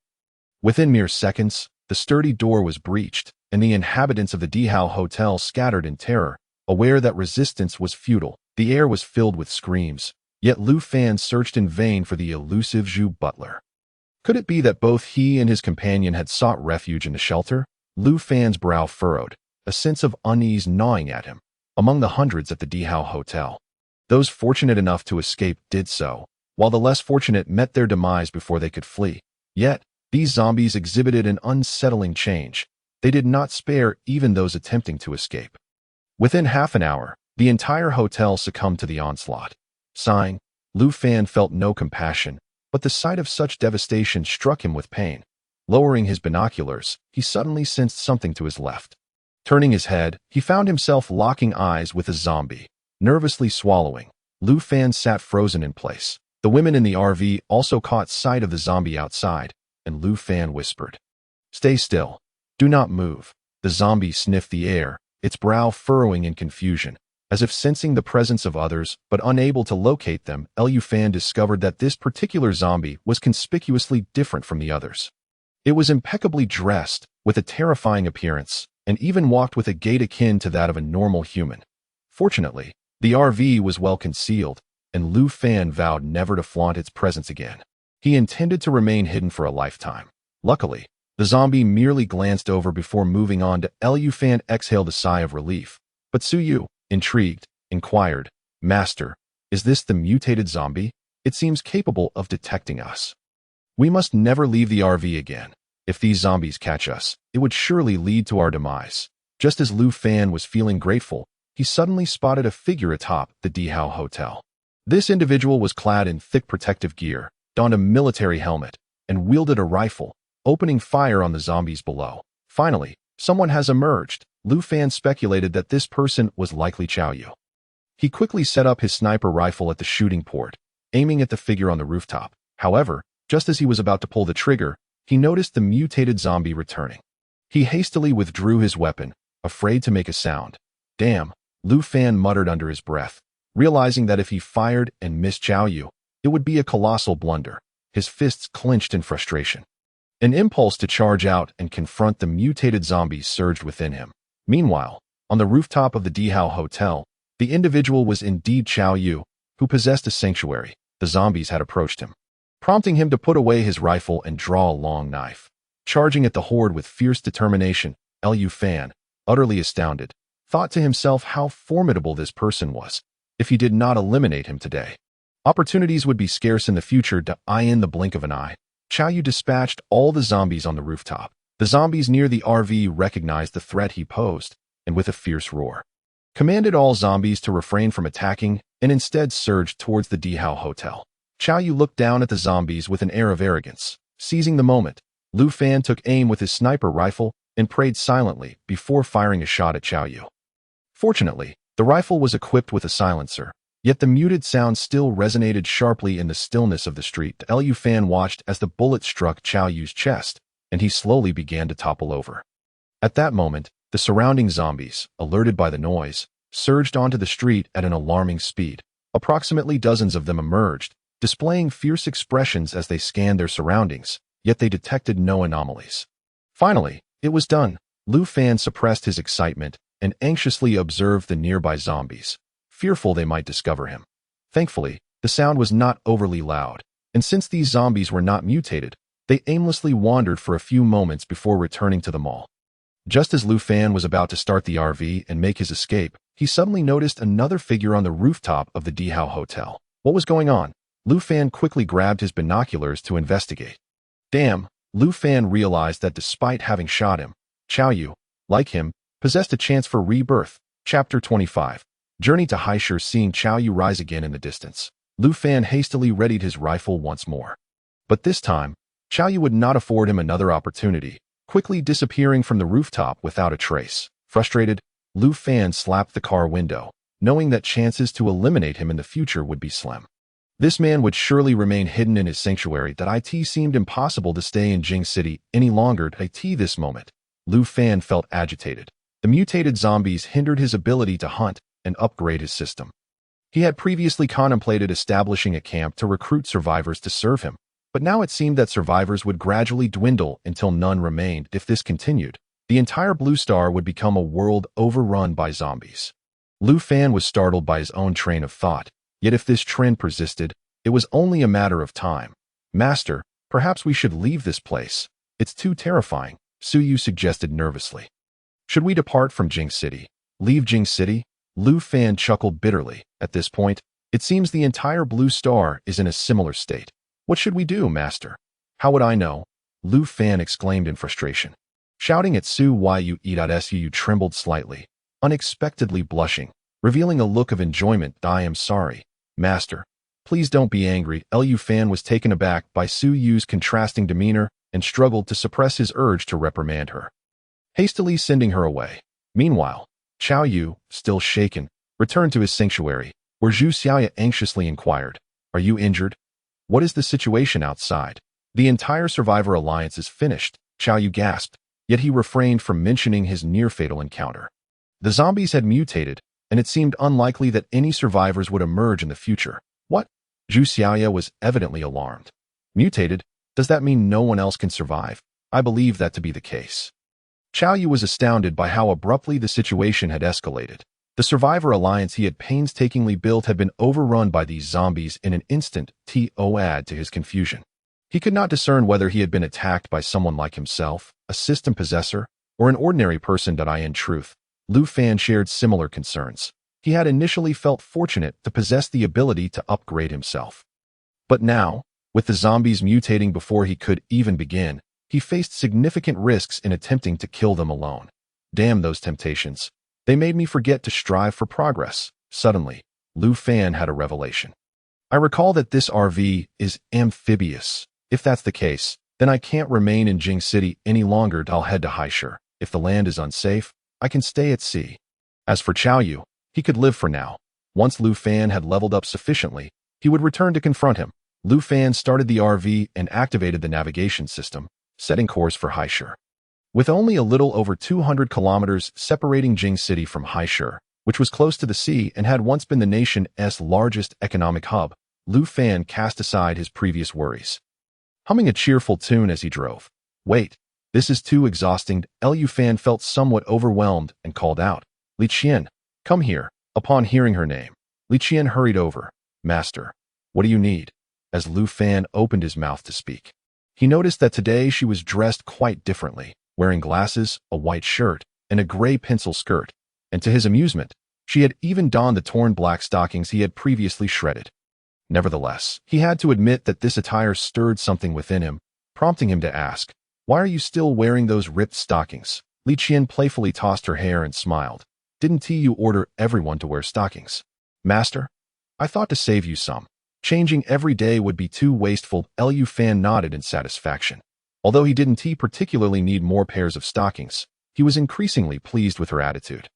Within mere seconds, the sturdy door was breached, and the inhabitants of the Dihao Hotel scattered in terror, aware that resistance was futile. The air was filled with screams, yet Lu Fan searched in vain for the elusive Zhu butler. Could it be that both he and his companion had sought refuge in the shelter? Lu Fan's brow furrowed, a sense of unease gnawing at him. Among the hundreds at the Dihao Hotel, those fortunate enough to escape did so, while the less fortunate met their demise before they could flee. Yet, these zombies exhibited an unsettling change. They did not spare even those attempting to escape. Within half an hour, the entire hotel succumbed to the onslaught. Sighing, Lu Fan felt no compassion, but the sight of such devastation struck him with pain. Lowering his binoculars, he suddenly sensed something to his left. Turning his head, he found himself locking eyes with a zombie. Nervously swallowing, Lu Fan sat frozen in place. The women in the RV also caught sight of the zombie outside, and Lu Fan whispered, "Stay still. Do not move." The zombie sniffed the air, its brow furrowing in confusion. As if sensing the presence of others, but unable to locate them, Lu Fan discovered that this particular zombie was conspicuously different from the others. It was impeccably dressed, with a terrifying appearance, and even walked with a gait akin to that of a normal human. Fortunately, the RV was well concealed, and Lu Fan vowed never to flaunt its presence again. He intended to remain hidden for a lifetime. Luckily, the zombie merely glanced over before moving on to Lu Fan exhaled a sigh of relief. But Su Yu, intrigued, inquired, "Master, is this the mutated zombie? It seems capable of detecting us. We must never leave the RV again. If these zombies catch us, it would surely lead to our demise." Just as Lu Fan was feeling grateful, he suddenly spotted a figure atop the Dihao Hotel. This individual was clad in thick protective gear, donned a military helmet, and wielded a rifle, opening fire on the zombies below. Finally, someone has emerged. Lu Fan speculated that this person was likely Qiao Yu. He quickly set up his sniper rifle at the shooting port, aiming at the figure on the rooftop. However, just as he was about to pull the trigger, he noticed the mutated zombie returning. He hastily withdrew his weapon, afraid to make a sound. "Damn," Lu Fan muttered under his breath, realizing that if he fired and missed Qiao Yu, it would be a colossal blunder. His fists clenched in frustration. An impulse to charge out and confront the mutated zombies surged within him. Meanwhile, on the rooftop of the Dihao Hotel, the individual was indeed Qiao Yu, who possessed a sanctuary. The zombies had approached him, prompting him to put away his rifle and draw a long knife. Charging at the horde with fierce determination, Lu Fan, utterly astounded, thought to himself how formidable this person was. If he did not eliminate him today, opportunities would be scarce in the future to in the blink of an eye. Qiao Yu dispatched all the zombies on the rooftop. The zombies near the RV recognized the threat he posed, and with a fierce roar, commanded all zombies to refrain from attacking and instead surged towards the Dihao Hotel. Qiao Yu looked down at the zombies with an air of arrogance. Seizing the moment, Lu Fan took aim with his sniper rifle and prayed silently before firing a shot at Qiao Yu. Fortunately, the rifle was equipped with a silencer, yet the muted sound still resonated sharply in the stillness of the street. Lu Fan watched as the bullet struck Qiao Yu's chest, and he slowly began to topple over. At that moment, the surrounding zombies, alerted by the noise, surged onto the street at an alarming speed. Approximately dozens of them emerged, displaying fierce expressions as they scanned their surroundings, yet they detected no anomalies. Finally, it was done. Lu Fan suppressed his excitement and anxiously observed the nearby zombies, fearful they might discover him. Thankfully, the sound was not overly loud, and since these zombies were not mutated, they aimlessly wandered for a few moments before returning to the mall. Just as Lu Fan was about to start the RV and make his escape, he suddenly noticed another figure on the rooftop of the Dihao Hotel. What was going on? Lu Fan quickly grabbed his binoculars to investigate. Damn, Lu Fan realized that despite having shot him, Qiao Yu, like him, possessed a chance for rebirth. Chapter 25. Journey to Haishur. Seeing Qiao Yu rise again in the distance, Lu Fan hastily readied his rifle once more. But this time, Qiao Yu would not afford him another opportunity, quickly disappearing from the rooftop without a trace. Frustrated, Lu Fan slapped the car window, knowing that chances to eliminate him in the future would be slim. This man would surely remain hidden in his sanctuary. That it seemed impossible to stay in Jing City any longer. This moment, Lu Fan felt agitated. The mutated zombies hindered his ability to hunt and upgrade his system. He had previously contemplated establishing a camp to recruit survivors to serve him, but now it seemed that survivors would gradually dwindle until none remained. If this continued, the entire Blue Star would become a world overrun by zombies. Lu Fan was startled by his own train of thought, yet if this trend persisted, it was only a matter of time. Master, perhaps we should leave this place. It's too terrifying, Su Yu suggested nervously. Should we depart from Jing City? Leave Jing City? Lu Fan chuckled bitterly. At this point, it seems the entire Blue Star is in a similar state. What should we do, Master? How would I know? Lu Fan exclaimed in frustration. Shouting at Su Yu trembled slightly, unexpectedly blushing, revealing a look of enjoyment. I am sorry, Master. Please don't be angry. Lu Fan was taken aback by Su Yu's contrasting demeanor and struggled to suppress his urge to reprimand her, hastily sending her away. Meanwhile, Chao Yu, still shaken, returned to his sanctuary, where Zhu Xiaoya anxiously inquired, Are you injured? What is the situation outside? The entire Survivor Alliance is finished, Chao Yu gasped, yet he refrained from mentioning his near-fatal encounter. The zombies had mutated, and it seemed unlikely that any survivors would emerge in the future. What? Zhu Xiaoya was evidently alarmed. Mutated? Does that mean no one else can survive? I believe that to be the case. Chao Yu was astounded by how abruptly the situation had escalated. The Survivor Alliance he had painstakingly built had been overrun by these zombies in an instant. To add to his confusion, he could not discern whether he had been attacked by someone like himself, a system possessor, or an ordinary person. In truth, Lu Fan shared similar concerns. He had initially felt fortunate to possess the ability to upgrade himself. But now, with the zombies mutating before he could even begin, he faced significant risks in attempting to kill them alone. Damn those temptations. They made me forget to strive for progress. Suddenly, Lu Fan had a revelation. I recall that this RV is amphibious. If that's the case, then I can't remain in Jing City any longer. I'll head to Haishur. If the land is unsafe, I can stay at sea. As for Chao Yu, he could live for now. Once Lu Fan had leveled up sufficiently, he would return to confront him. Lu Fan started the RV and activated the navigation system, setting course for Haishur. With only a little over 200 kilometers separating Jing City from Haishur, which was close to the sea and had once been the nation's largest economic hub, Lu Fan cast aside his previous worries, humming a cheerful tune as he drove. Wait, this is too exhausting. Lu Fan felt somewhat overwhelmed and called out, Li Qian, come here. Upon hearing her name, Li Qian hurried over. Master, what do you need? As Lu Fan opened his mouth to speak, he noticed that today she was dressed quite differently, wearing glasses, a white shirt, and a gray pencil skirt, and to his amusement, she had even donned the torn black stockings he had previously shredded. Nevertheless, he had to admit that this attire stirred something within him, prompting him to ask, Why are you still wearing those ripped stockings? Li Qian playfully tossed her hair and smiled. Didn't you order everyone to wear stockings? Master, I thought to save you some. Changing every day would be too wasteful. Lu Fan nodded in satisfaction. Although he didn't particularly need more pairs of stockings, he was increasingly pleased with her attitude.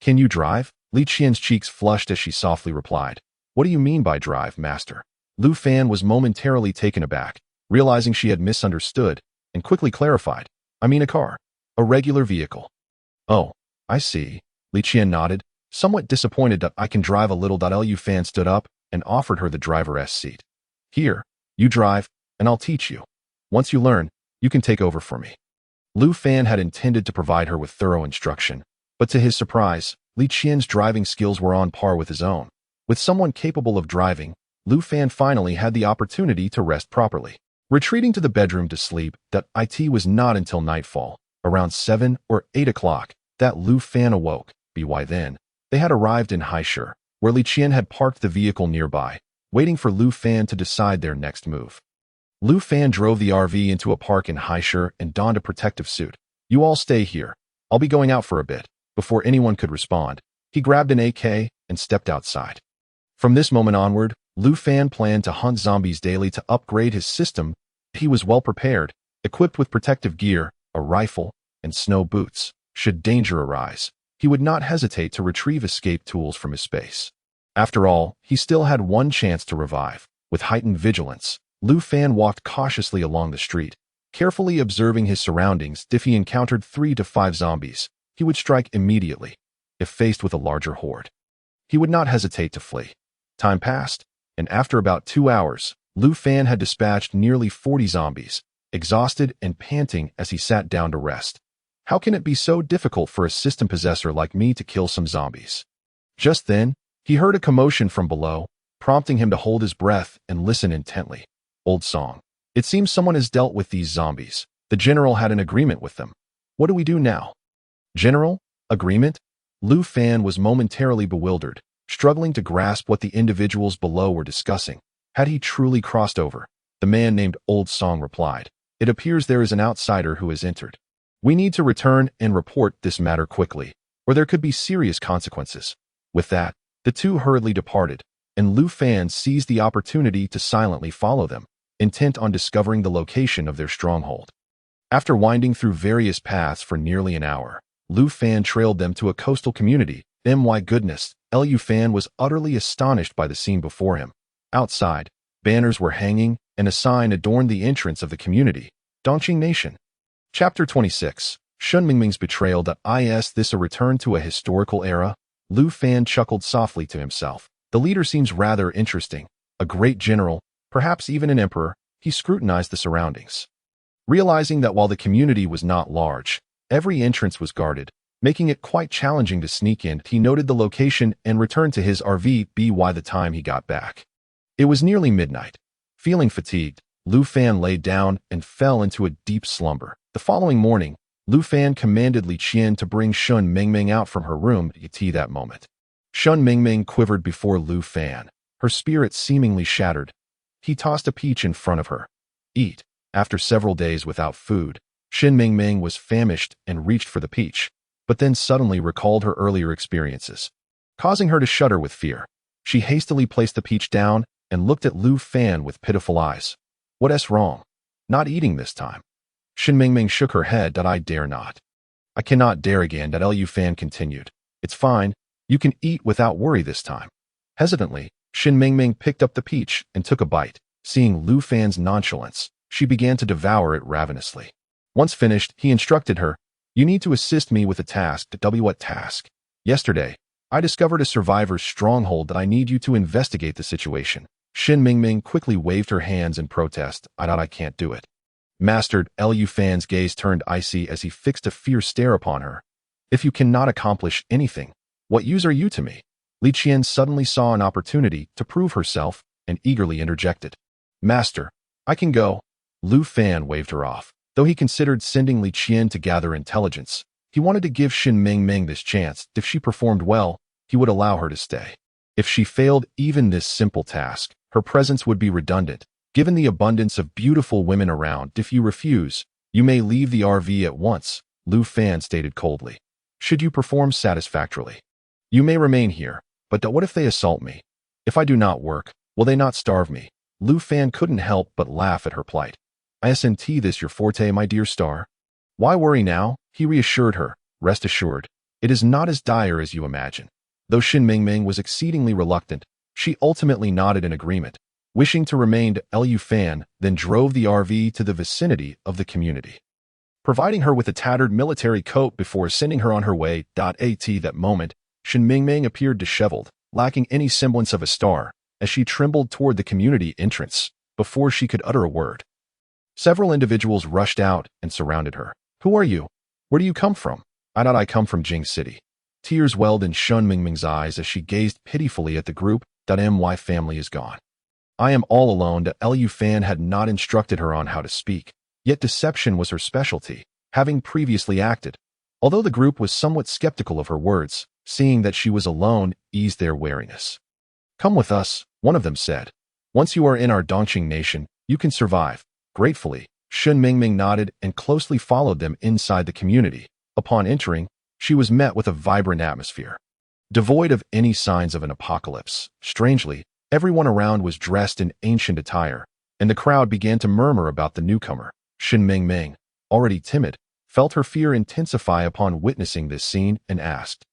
Can you drive? Li Qian's cheeks flushed as she softly replied. What do you mean by drive, Master? Lu Fan was momentarily taken aback, realizing she had misunderstood, and quickly clarified. I mean a car. A regular vehicle. Oh, I see. Li Qian nodded, somewhat disappointed that I can drive a little. Lu Fan stood up and offered her the driver's seat. Here, you drive, and I'll teach you. Once you learn, you can take over for me. Lu Fan had intended to provide her with thorough instruction, but to his surprise, Li Qian's driving skills were on par with his own. With someone capable of driving, Lu Fan finally had the opportunity to rest properly. Retreating to the bedroom to sleep, it was not until nightfall, around 7 or 8 o'clock, that Lu Fan awoke. By then, they had arrived in Haishur, where Li Qian had parked the vehicle nearby, waiting for Lu Fan to decide their next move. Lu Fan drove the RV into a park in Haishur and donned a protective suit. You all stay here. I'll be going out for a bit. Before anyone could respond, he grabbed an AK and stepped outside. From this moment onward, Lu Fan planned to hunt zombies daily to upgrade his system. He was well prepared, equipped with protective gear, a rifle, and snow boots. Should danger arise, he would not hesitate to retrieve escape tools from his space. After all, he still had one chance to revive. With heightened vigilance, Lu Fan walked cautiously along the street, carefully observing his surroundings. If he encountered 3 to 5 zombies, he would strike immediately. If faced with a larger horde, he would not hesitate to flee. Time passed, and after about 2 hours, Lu Fan had dispatched nearly 40 zombies, exhausted and panting as he sat down to rest. How can it be so difficult for a system possessor like me to kill some zombies? Just then, he heard a commotion from below, prompting him to hold his breath and listen intently. Old song. It seems someone has dealt with these zombies. The general had an agreement with them. What do we do now? General? Agreement? Lu Fan was momentarily bewildered, struggling to grasp what the individuals below were discussing. Had he truly crossed over? The man named Old Song replied, "It appears there is an outsider who has entered. We need to return and report this matter quickly, or there could be serious consequences." With that, the two hurriedly departed, and Lu Fan seized the opportunity to silently follow them, intent on discovering the location of their stronghold. After winding through various paths for nearly an hour, Lu Fan trailed them to a coastal community. My goodness, Lu Fan was utterly astonished by the scene before him. Outside, banners were hanging, and a sign adorned the entrance of the community. Dongqing Nation. Chapter 26. Shun Mingming's Betrayal. Is this a return to a historical era? Lu Fan chuckled softly to himself. The leader seems rather interesting. A great general, perhaps even an emperor. He scrutinized the surroundings, realizing that while the community was not large, every entrance was guarded, making it quite challenging to sneak in. He noted the location and returned to his RV by the time he got back. It was nearly midnight. Feeling fatigued, Lu Fan lay down and fell into a deep slumber. The following morning, Lu Fan commanded Li Qian to bring Shun Mingming out from her room at that moment. Shun Mingming quivered before Lu Fan, her spirit seemingly shattered. He tossed a peach in front of her. Eat. After several days without food, Shun Mingming was famished and reached for the peach, but then suddenly recalled her earlier experiences, causing her to shudder with fear. She hastily placed the peach down and looked at Lu Fan with pitiful eyes. What's wrong? Not eating this time. Shun Mingming shook her head. I dare not. I cannot dare again. Lu Fan continued. It's fine. You can eat without worry this time. Hesitantly, Shun Mingming picked up the peach and took a bite. Seeing Lu Fan's nonchalance, she began to devour it ravenously. Once finished, he instructed her, "You need to assist me with a task." What task? Yesterday, I discovered a survivor's stronghold that I need you to investigate the situation. Shun Mingming quickly waved her hands in protest. I can't do it. Mastered. Lu Fan's gaze turned icy as he fixed a fierce stare upon her. If you cannot accomplish anything, what use are you to me? Li Qian suddenly saw an opportunity to prove herself and eagerly interjected. Master, I can go. Lu Fan waved her off. Though he considered sending Li Qian to gather intelligence, he wanted to give Shun Mingming this chance. If she performed well, he would allow her to stay. If she failed even this simple task, her presence would be redundant, given the abundance of beautiful women around. If you refuse, you may leave the RV at once, Lu Fan stated coldly. Should you perform satisfactorily, you may remain here, but what if they assault me? If I do not work, will they not starve me? Lu Fan couldn't help but laugh at her plight. Isn't this your forte, my dear star? Why worry now? He reassured her. Rest assured, it is not as dire as you imagine. Though Shun Mingming was exceedingly reluctant, she ultimately nodded in agreement, wishing to remain. Lu Fan then drove the RV to the vicinity of the community, providing her with a tattered military coat before sending her on her way. At that moment, Shun Mingming appeared disheveled, lacking any semblance of a star, as she trembled toward the community entrance. Before she could utter a word, several individuals rushed out and surrounded her. Who are you? Where do you come from? I come from Jing City. Tears welled in Shun Mingming's eyes as she gazed pitifully at the group. My family is gone. I am all alone. Lu Fan had not instructed her on how to speak, yet deception was her specialty, having previously acted. Although the group was somewhat skeptical of her words, seeing that she was alone eased their wariness. Come with us, one of them said. Once you are in our Dongqing Nation, you can survive. Gratefully, Shun Mingming nodded and closely followed them inside the community. Upon entering, she was met with a vibrant atmosphere, devoid of any signs of an apocalypse. Strangely, everyone around was dressed in ancient attire, and the crowd began to murmur about the newcomer. Shun Mingming, already timid, felt her fear intensify upon witnessing this scene and asked,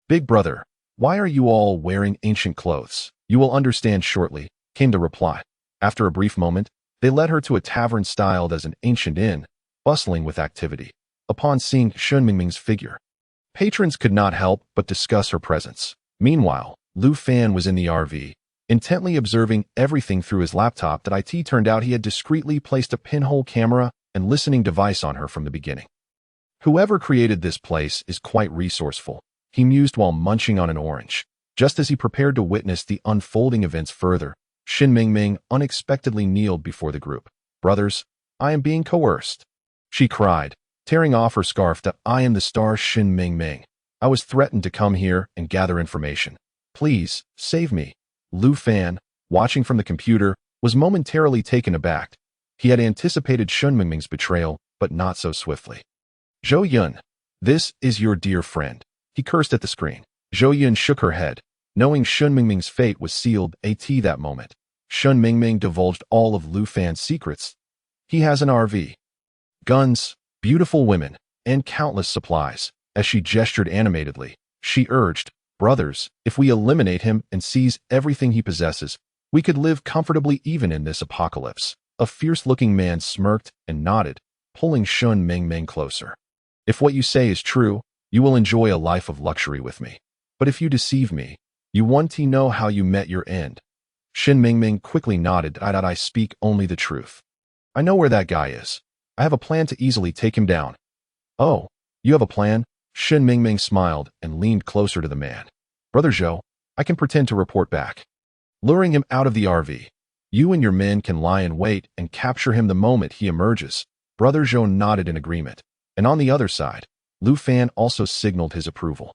Big brother, why are you all wearing ancient clothes? You will understand shortly, came the reply. After a brief moment, they led her to a tavern styled as an ancient inn, bustling with activity. Upon seeing Shun Mingming's figure, patrons could not help but discuss her presence. Meanwhile, Lu Fan was in the RV, intently observing everything through his laptop. That it turned out he had discreetly placed a pinhole camera and listening device on her from the beginning. Whoever created this place is quite resourceful, he mused while munching on an orange. Just as he prepared to witness the unfolding events further, Shin Mingming unexpectedly kneeled before the group. Brothers, I am being coerced, she cried, tearing off her scarf. I am the star Shin Mingming. I was threatened to come here and gather information. Please, save me. Lu Fan, watching from the computer, was momentarily taken aback. He had anticipated Shun Mingming's betrayal, but not so swiftly. Zhou Yun, this is your dear friend. He cursed at the screen. Zhou Yun shook her head, knowing Shun Mingming's fate was sealed. That moment, Shun Mingming divulged all of Lu Fan's secrets. He has an RV, guns, beautiful women, and countless supplies. As she gestured animatedly, she urged, brothers, if we eliminate him and seize everything he possesses, we could live comfortably even in this apocalypse. A fierce-looking man smirked and nodded, pulling Shun Mingming closer. If what you say is true, you will enjoy a life of luxury with me. But if you deceive me, you want to know how you met your end. Shin Mingming quickly nodded. I speak only the truth. I know where that guy is. I have a plan to easily take him down. Oh, you have a plan? Shin Mingming smiled and leaned closer to the man. Brother Zhou, I can pretend to report back. Luring him out of the RV. You and your men can lie in wait and capture him the moment he emerges. Brother Zhou nodded in agreement. And on the other side, Lu Fan also signaled his approval,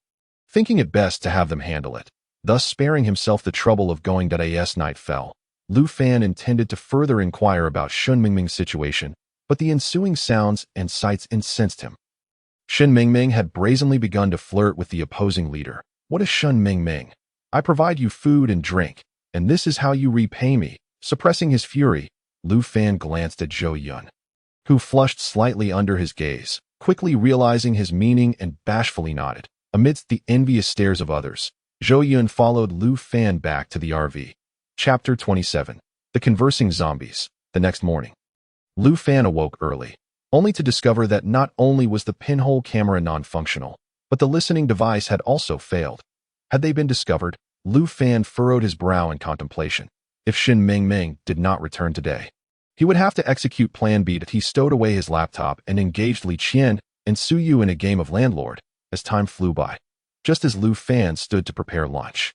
thinking it best to have them handle it, thus sparing himself the trouble of going. As night fell, Lu Fan intended to further inquire about Shun Mingming's situation, but the ensuing sounds and sights incensed him. Shin Mingming had brazenly begun to flirt with the opposing leader. What is Shun Mingming? I provide you food and drink, and this is how you repay me. Suppressing his fury, Lu Fan glanced at Zhou Yun, who flushed slightly under his gaze, quickly realizing his meaning and bashfully nodded. Amidst the envious stares of others, Zhou Yun followed Lu Fan back to the RV. Chapter 27. The Conversing Zombies. The next morning, Lu Fan awoke early, only to discover that not only was the pinhole camera non-functional, but the listening device had also failed. Had they been discovered? Lu Fan furrowed his brow in contemplation. If Shin Mingming did not return today, he would have to execute Plan B. He stowed away his laptop and engaged Li Qian and Su Yu in a game of landlord. As time flew by, just as Lu Fan stood to prepare lunch,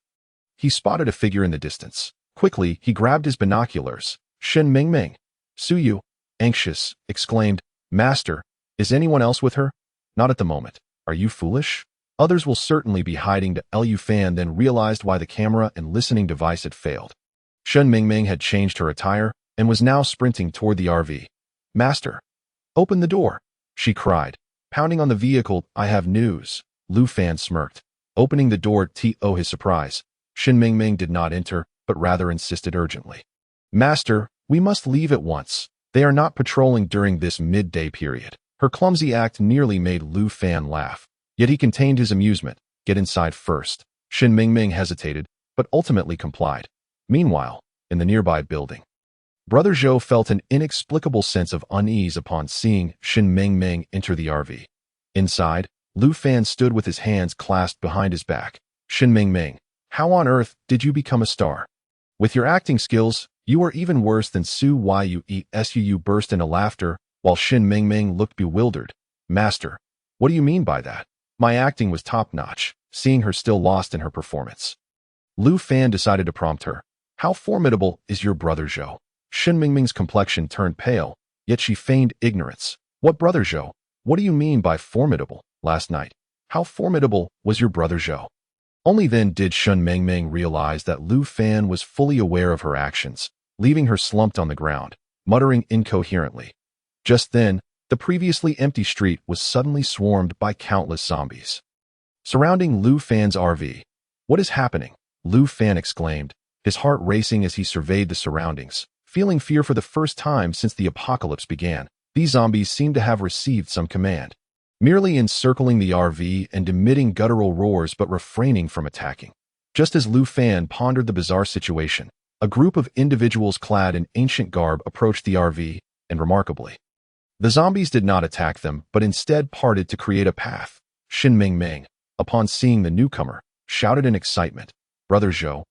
he spotted a figure in the distance. Quickly, he grabbed his binoculars. Shin Mingming. Su Yu, anxious, exclaimed, Master, is anyone else with her? Not at the moment. Are you foolish? Others will certainly be hiding. Lu Fan then realized why the camera and listening device had failed. Shun Mingming had changed her attire and was now sprinting toward the RV. Master, open the door, she cried, pounding on the vehicle. I have news. Lu Fan smirked, opening the door to his surprise. Shin Mingming did not enter, but rather insisted urgently. Master, we must leave at once. They are not patrolling during this midday period. Her clumsy act nearly made Lu Fan laugh, yet he contained his amusement. Get inside first. Shin Mingming hesitated, but ultimately complied. Meanwhile, in the nearby building, Brother Zhou felt an inexplicable sense of unease upon seeing Shin Mingming enter the RV. Inside, Lu Fan stood with his hands clasped behind his back. Shin Mingming, how on earth did you become a star? With your acting skills, you are even worse than Su Yu burst into laughter, while Shin Mingming looked bewildered. Master, what do you mean by that? My acting was top-notch, seeing her still lost in her performance. Lu Fan decided to prompt her. How formidable is your brother Zhou? Shin Mingming's complexion turned pale, yet she feigned ignorance. What brother Zhou? What do you mean by formidable? Last night, how formidable was your brother Zhou? Only then did Shin Mingming realize that Lu Fan was fully aware of her actions, leaving her slumped on the ground, muttering incoherently. Just then, the previously empty street was suddenly swarmed by countless zombies, surrounding Lu Fan's RV. What is happening? Lu Fan exclaimed, his heart racing as he surveyed the surroundings, feeling fear for the first time since the apocalypse began. These zombies seemed to have received some command. merely encircling the RV and emitting guttural roars but refraining from attacking. Just as Lu Fan pondered the bizarre situation, a group of individuals clad in ancient garb approached the RV, and remarkably, the zombies did not attack them but instead parted to create a path. Shin Mingming, upon seeing the newcomer, shouted in excitement, Brother Zhou,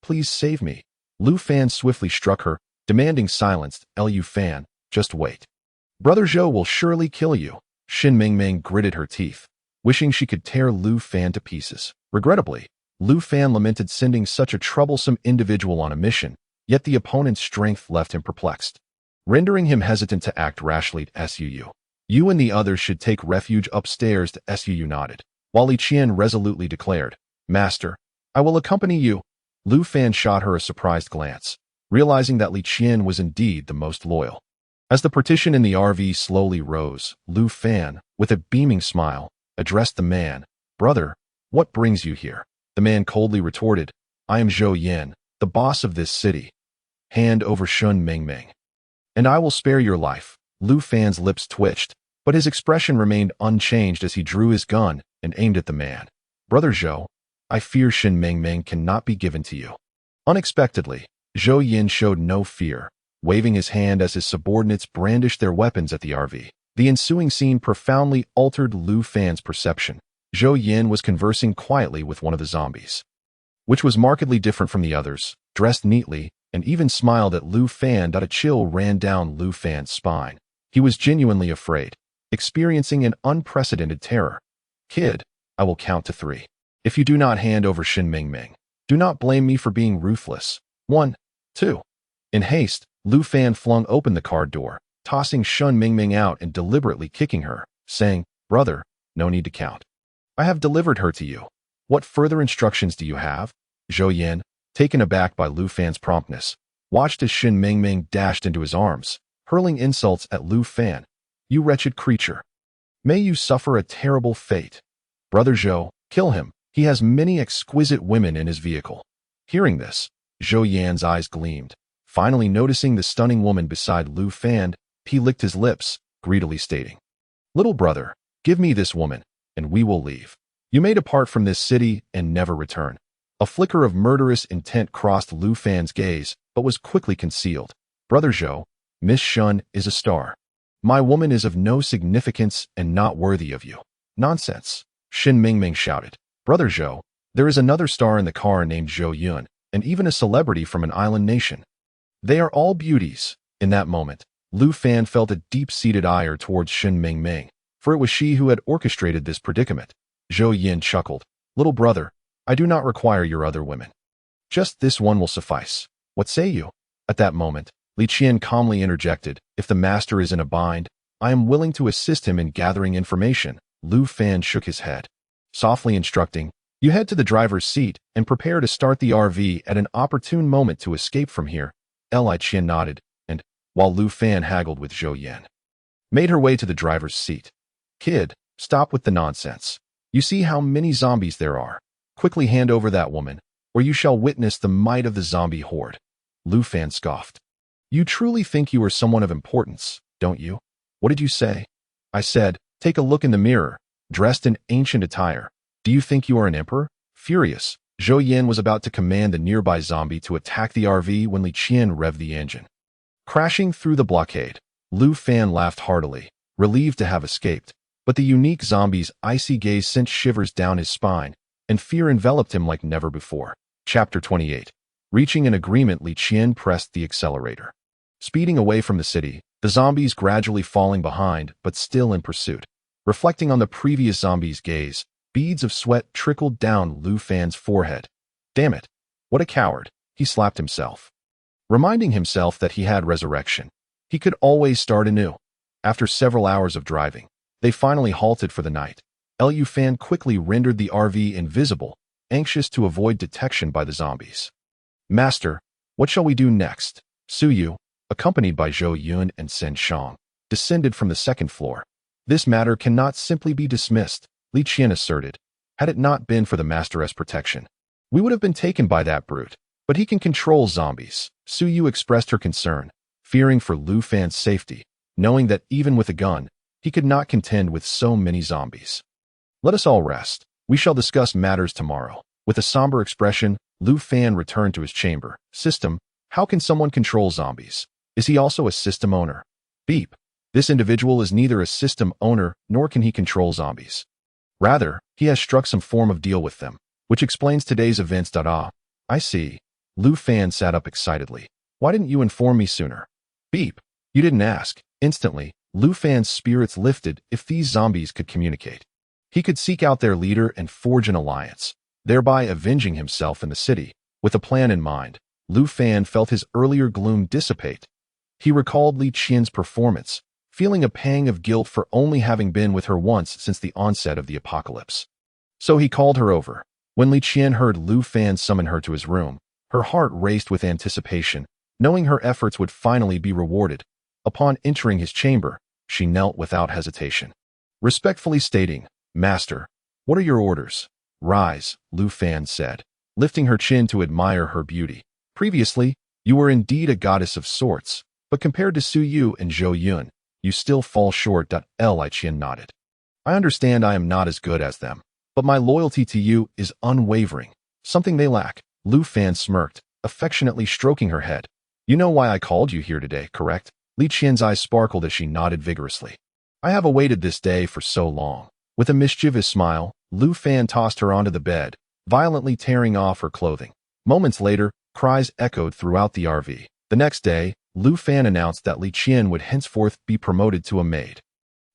please save me." Lu Fan swiftly struck her, demanding silence. "Lu Fan, just wait. Brother Zhou will surely kill you." Shin Mingming gritted her teeth, wishing she could tear Lu Fan to pieces. Regrettably, Lu Fan lamented sending such a troublesome individual on a mission, yet the opponent's strength left him perplexed, rendering him hesitant to act rashly. "Suu. You and the others should take refuge upstairs." To Suu nodded, while Li Qian resolutely declared, "Master, I will accompany you." Lu Fan shot her a surprised glance, realizing that Li Qian was indeed the most loyal. As the partition in the RV slowly rose, Lu Fan, with a beaming smile, addressed the man. "Brother, what brings you here?" The man coldly retorted, "I am Zhou Yan, the boss of this city. Hand over Shin Mingming, and I will spare your life." Lu Fan's lips twitched, but his expression remained unchanged as he drew his gun and aimed at the man. "Brother Zhou, I fear Shin Mingming cannot be given to you." Unexpectedly, Zhou Yan showed no fear, waving his hand as his subordinates brandished their weapons at the RV. The ensuing scene profoundly altered Lu Fan's perception. Zhou Yan was conversing quietly with one of the zombies, which was markedly different from the others, dressed neatly, and even smiled at Lu Fan. A chill ran down Lu Fan's spine. He was genuinely afraid, experiencing an unprecedented terror. "Kid, I will count to 3. If you do not hand over Shin Mingming, do not blame me for being ruthless. 1, 2. In haste, Lu Fan flung open the car door, tossing Shin Mingming out and deliberately kicking her, saying, "Brother, no need to count. I have delivered her to you. What further instructions do you have?" Zhou Yan, taken aback by Lu Fan's promptness, watched as Shin Mingming dashed into his arms, hurling insults at Lu Fan. "You wretched creature. May you suffer a terrible fate. Brother Zhou, kill him. He has many exquisite women in his vehicle." Hearing this, Zhou Yan's eyes gleamed. Finally noticing the stunning woman beside Lu Fan, he licked his lips, greedily stating, "Little brother, give me this woman, and we will leave. You may depart from this city and never return." A flicker of murderous intent crossed Lu Fan's gaze, but was quickly concealed. "Brother Zhou, Miss Shun is a star. My woman is of no significance and not worthy of you." "Nonsense," Shin Mingming shouted. "Brother Zhou, there is another star in the car named Zhou Yun, and even a celebrity from an island nation. They are all beauties." In that moment, Lu Fan felt a deep-seated ire towards Shin Mingming, for it was she who had orchestrated this predicament. Zhou Yin chuckled, "Little brother, I do not require your other women. Just this one will suffice. What say you?" At that moment, Li Qian calmly interjected, "If the master is in a bind, I am willing to assist him in gathering information." Lu Fan shook his head, softly instructing, "You head to the driver's seat and prepare to start the RV at an opportune moment to escape from here." Li Qian nodded, and, while Lu Fan haggled with Zhou Yan, made her way to the driver's seat. "Kid, stop with the nonsense. You see how many zombies there are. Quickly hand over that woman, or you shall witness the might of the zombie horde." Lu Fan scoffed. "You truly think you are someone of importance, don't you?" "What did you say?" "I said, take a look in the mirror, dressed in ancient attire. Do you think you are an emperor?" Furious, Zhou Yan was about to command the nearby zombie to attack the RV when Li Qian revved the engine. Crashing through the blockade, Lu Fan laughed heartily, relieved to have escaped, but the unique zombie's icy gaze sent shivers down his spine, and fear enveloped him like never before. Chapter 28. Reaching an agreement, Li Qian pressed the accelerator, speeding away from the city, the zombies gradually falling behind but still in pursuit. Reflecting on the previous zombie's gaze, beads of sweat trickled down Lu Fan's forehead. "Damn it, what a coward," he slapped himself, reminding himself that he had resurrection. He could always start anew. After several hours of driving, they finally halted for the night. Lu Fan quickly rendered the RV invisible, anxious to avoid detection by the zombies. "Master, what shall we do next?" Suyu, accompanied by Zhou Yun and Sen Shang, descended from the second floor. "This matter cannot simply be dismissed," Li Qian asserted. "Had it not been for the master's protection, we would have been taken by that brute, but he can control zombies." Suyu expressed her concern, fearing for Lu Fan's safety, knowing that even with a gun, He could not contend with so many zombies. Let us all rest. We shall discuss matters tomorrow. With a somber expression, Lu Fan returned to his chamber. System, how can someone control zombies? Is he also a system owner? Beep. This individual is neither a system owner nor can he control zombies. Rather, he has struck some form of deal with them, which explains today's events. I see. Lu Fan sat up excitedly. Why didn't you inform me sooner? Beep. You didn't ask. Instantly, Lu Fan's spirits lifted. If these zombies could communicate, he could seek out their leader and forge an alliance, thereby avenging himself in the city. With a plan in mind, Lu Fan felt his earlier gloom dissipate. He recalled Li Qian's performance, feeling a pang of guilt for only having been with her once since the onset of the apocalypse. So he called her over. When Li Qian heard Lu Fan summon her to his room, her heart raced with anticipation, knowing her efforts would finally be rewarded. Upon entering his chamber, she knelt without hesitation, respectfully stating, "Master, what are your orders?" "Rise," Lu Fan said, lifting her chin to admire her beauty. "Previously, you were indeed a goddess of sorts, but compared to Su Yu and Zhou Yun, you still fall short." Li Qian nodded. "I understand I am not as good as them, but my loyalty to you is unwavering, something they lack." Lu Fan smirked, affectionately stroking her head. "You know why I called you here today, correct?" Li Qian's eyes sparkled as she nodded vigorously. "I have awaited this day for so long." With a mischievous smile, Lu Fan tossed her onto the bed, violently tearing off her clothing. Moments later, cries echoed throughout the RV. The next day, Lu Fan announced that Li Qian would henceforth be promoted to a maid.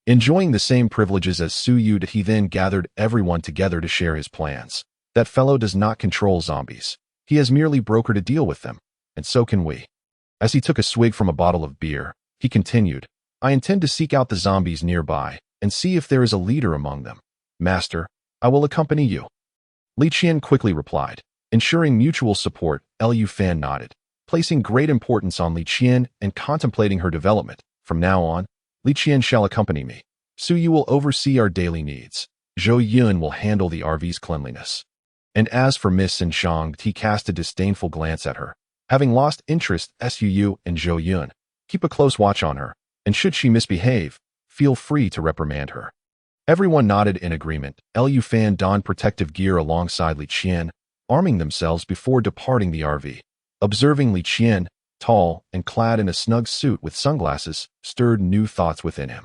Enjoying the same privileges as Su Yu, he then gathered everyone together to share his plans. That fellow does not control zombies. He has merely brokered a deal with them, and so can we. As he took a swig from a bottle of beer, he continued, "I intend to seek out the zombies nearby and see if there is a leader among them. Master, I will accompany you." Li Qian quickly replied, ensuring mutual support. Lu Fan nodded, placing great importance on Li Qian and contemplating her development. "From now on, Li Qian shall accompany me. Su Yu will oversee our daily needs. Zhou Yun will handle the RV's cleanliness. And as for Miss Sinshang," he cast a disdainful glance at her. "Having lost interest, Su Yu and Zhou Yun, keep a close watch on her, and should she misbehave, feel free to reprimand her." Everyone nodded in agreement. Lu Fan donned protective gear alongside Li Qian, arming themselves before departing the RV. Observing Li Qian, tall and clad in a snug suit with sunglasses, stirred new thoughts within him.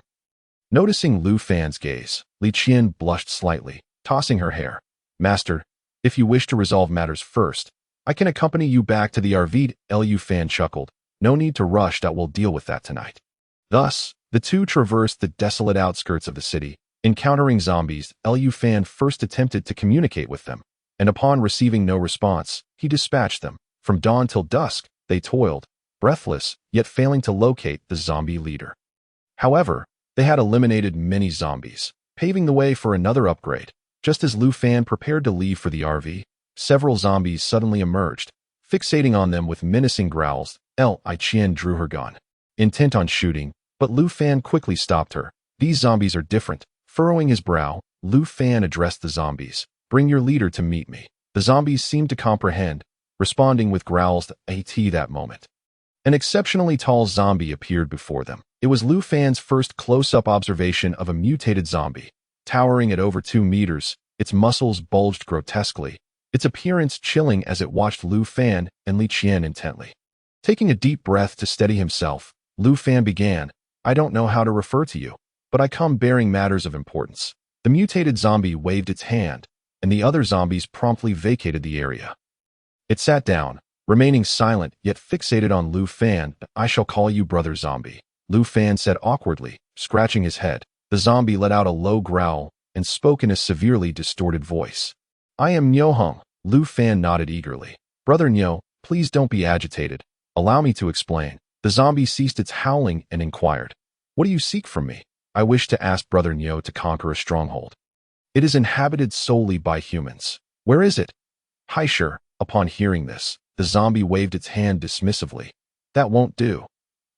Noticing Lu Fan's gaze, Li Qian blushed slightly, tossing her hair. "Master, if you wish to resolve matters first, I can accompany you back to the RV." Lu Fan chuckled. "No need to rush, that we'll deal with that tonight." Thus, the two traversed the desolate outskirts of the city. Encountering zombies, Lu Fan first attempted to communicate with them, and upon receiving no response, he dispatched them. From dawn till dusk, they toiled, breathless, yet failing to locate the zombie leader. However, they had eliminated many zombies, paving the way for another upgrade. Just as Lu Fan prepared to leave for the RV, several zombies suddenly emerged, fixating on them with menacing growls. Li Qian drew her gun, intent on shooting, but Lu Fan quickly stopped her. "These zombies are different." Furrowing his brow, Lu Fan addressed the zombies. "Bring your leader to meet me." The zombies seemed to comprehend, responding with growls. That moment, an exceptionally tall zombie appeared before them. It was Lu Fan's first close-up observation of a mutated zombie. Towering at over 2 meters, its muscles bulged grotesquely, its appearance chilling as it watched Lu Fan and Li Qian intently. Taking a deep breath to steady himself, Lu Fan began, "I don't know how to refer to you, but I come bearing matters of importance." The mutated zombie waved its hand, and the other zombies promptly vacated the area. It sat down, remaining silent yet fixated on Lu Fan. "I shall call you Brother Zombie," Lu Fan said awkwardly, scratching his head. The zombie let out a low growl and spoke in a severely distorted voice. "I am Niu Heng." Lu Fan nodded eagerly. "Brother Niu, please don't be agitated. Allow me to explain." The zombie ceased its howling and inquired, "What do you seek from me?" "I wish to ask Brother Niu to conquer a stronghold. It is inhabited solely by humans." "Where is it?" "Haishur." Upon hearing this, the zombie waved its hand dismissively. "That won't do.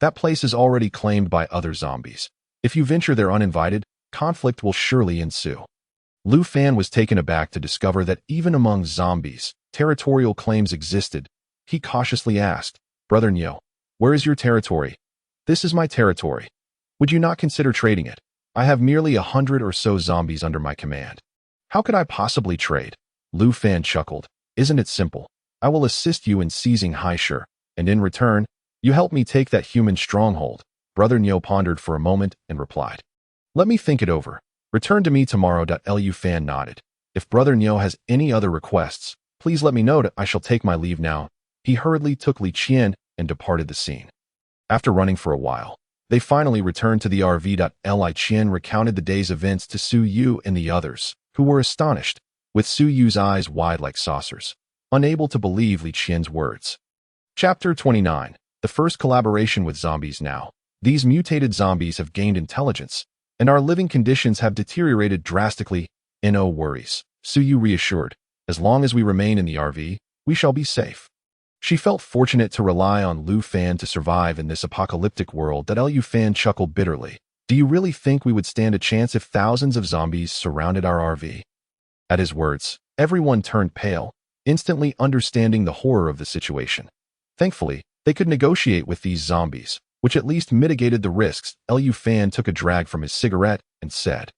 That place is already claimed by other zombies. If you venture there uninvited, conflict will surely ensue." Lu Fan was taken aback to discover that even among zombies, territorial claims existed. He cautiously asked, "Brother Niu, where is your territory?" "This is my territory. Would you not consider trading it?" I have merely 100 or so zombies under my command. How could I possibly trade? Lu Fan chuckled. Isn't it simple? I will assist you in seizing Haishur, and in return, you help me take that human stronghold. Brother Nyo pondered for a moment and replied, let me think it over. Return to me tomorrow. Lu Fan nodded. If Brother Nyo has any other requests, please let me know. I shall take my leave now. He hurriedly took Li Qian and departed the scene. After running for a while, they finally returned to the RV. Li Qian recounted the day's events to Su Yu and the others, who were astonished, with Su Yu's eyes wide like saucers, unable to believe Li Qian's words. Chapter 29. The first collaboration with zombies. Now, these mutated zombies have gained intelligence, and our living conditions have deteriorated drastically. No worries, Su Yu reassured. As long as we remain in the RV, we shall be safe. She felt fortunate to rely on Lu Fan to survive in this apocalyptic world. Lu Fan chuckled bitterly. Do you really think we would stand a chance if thousands of zombies surrounded our RV? At his words, everyone turned pale, instantly understanding the horror of the situation. Thankfully, they could negotiate with these zombies, which at least mitigated the risks. Lu Fan took a drag from his cigarette and said,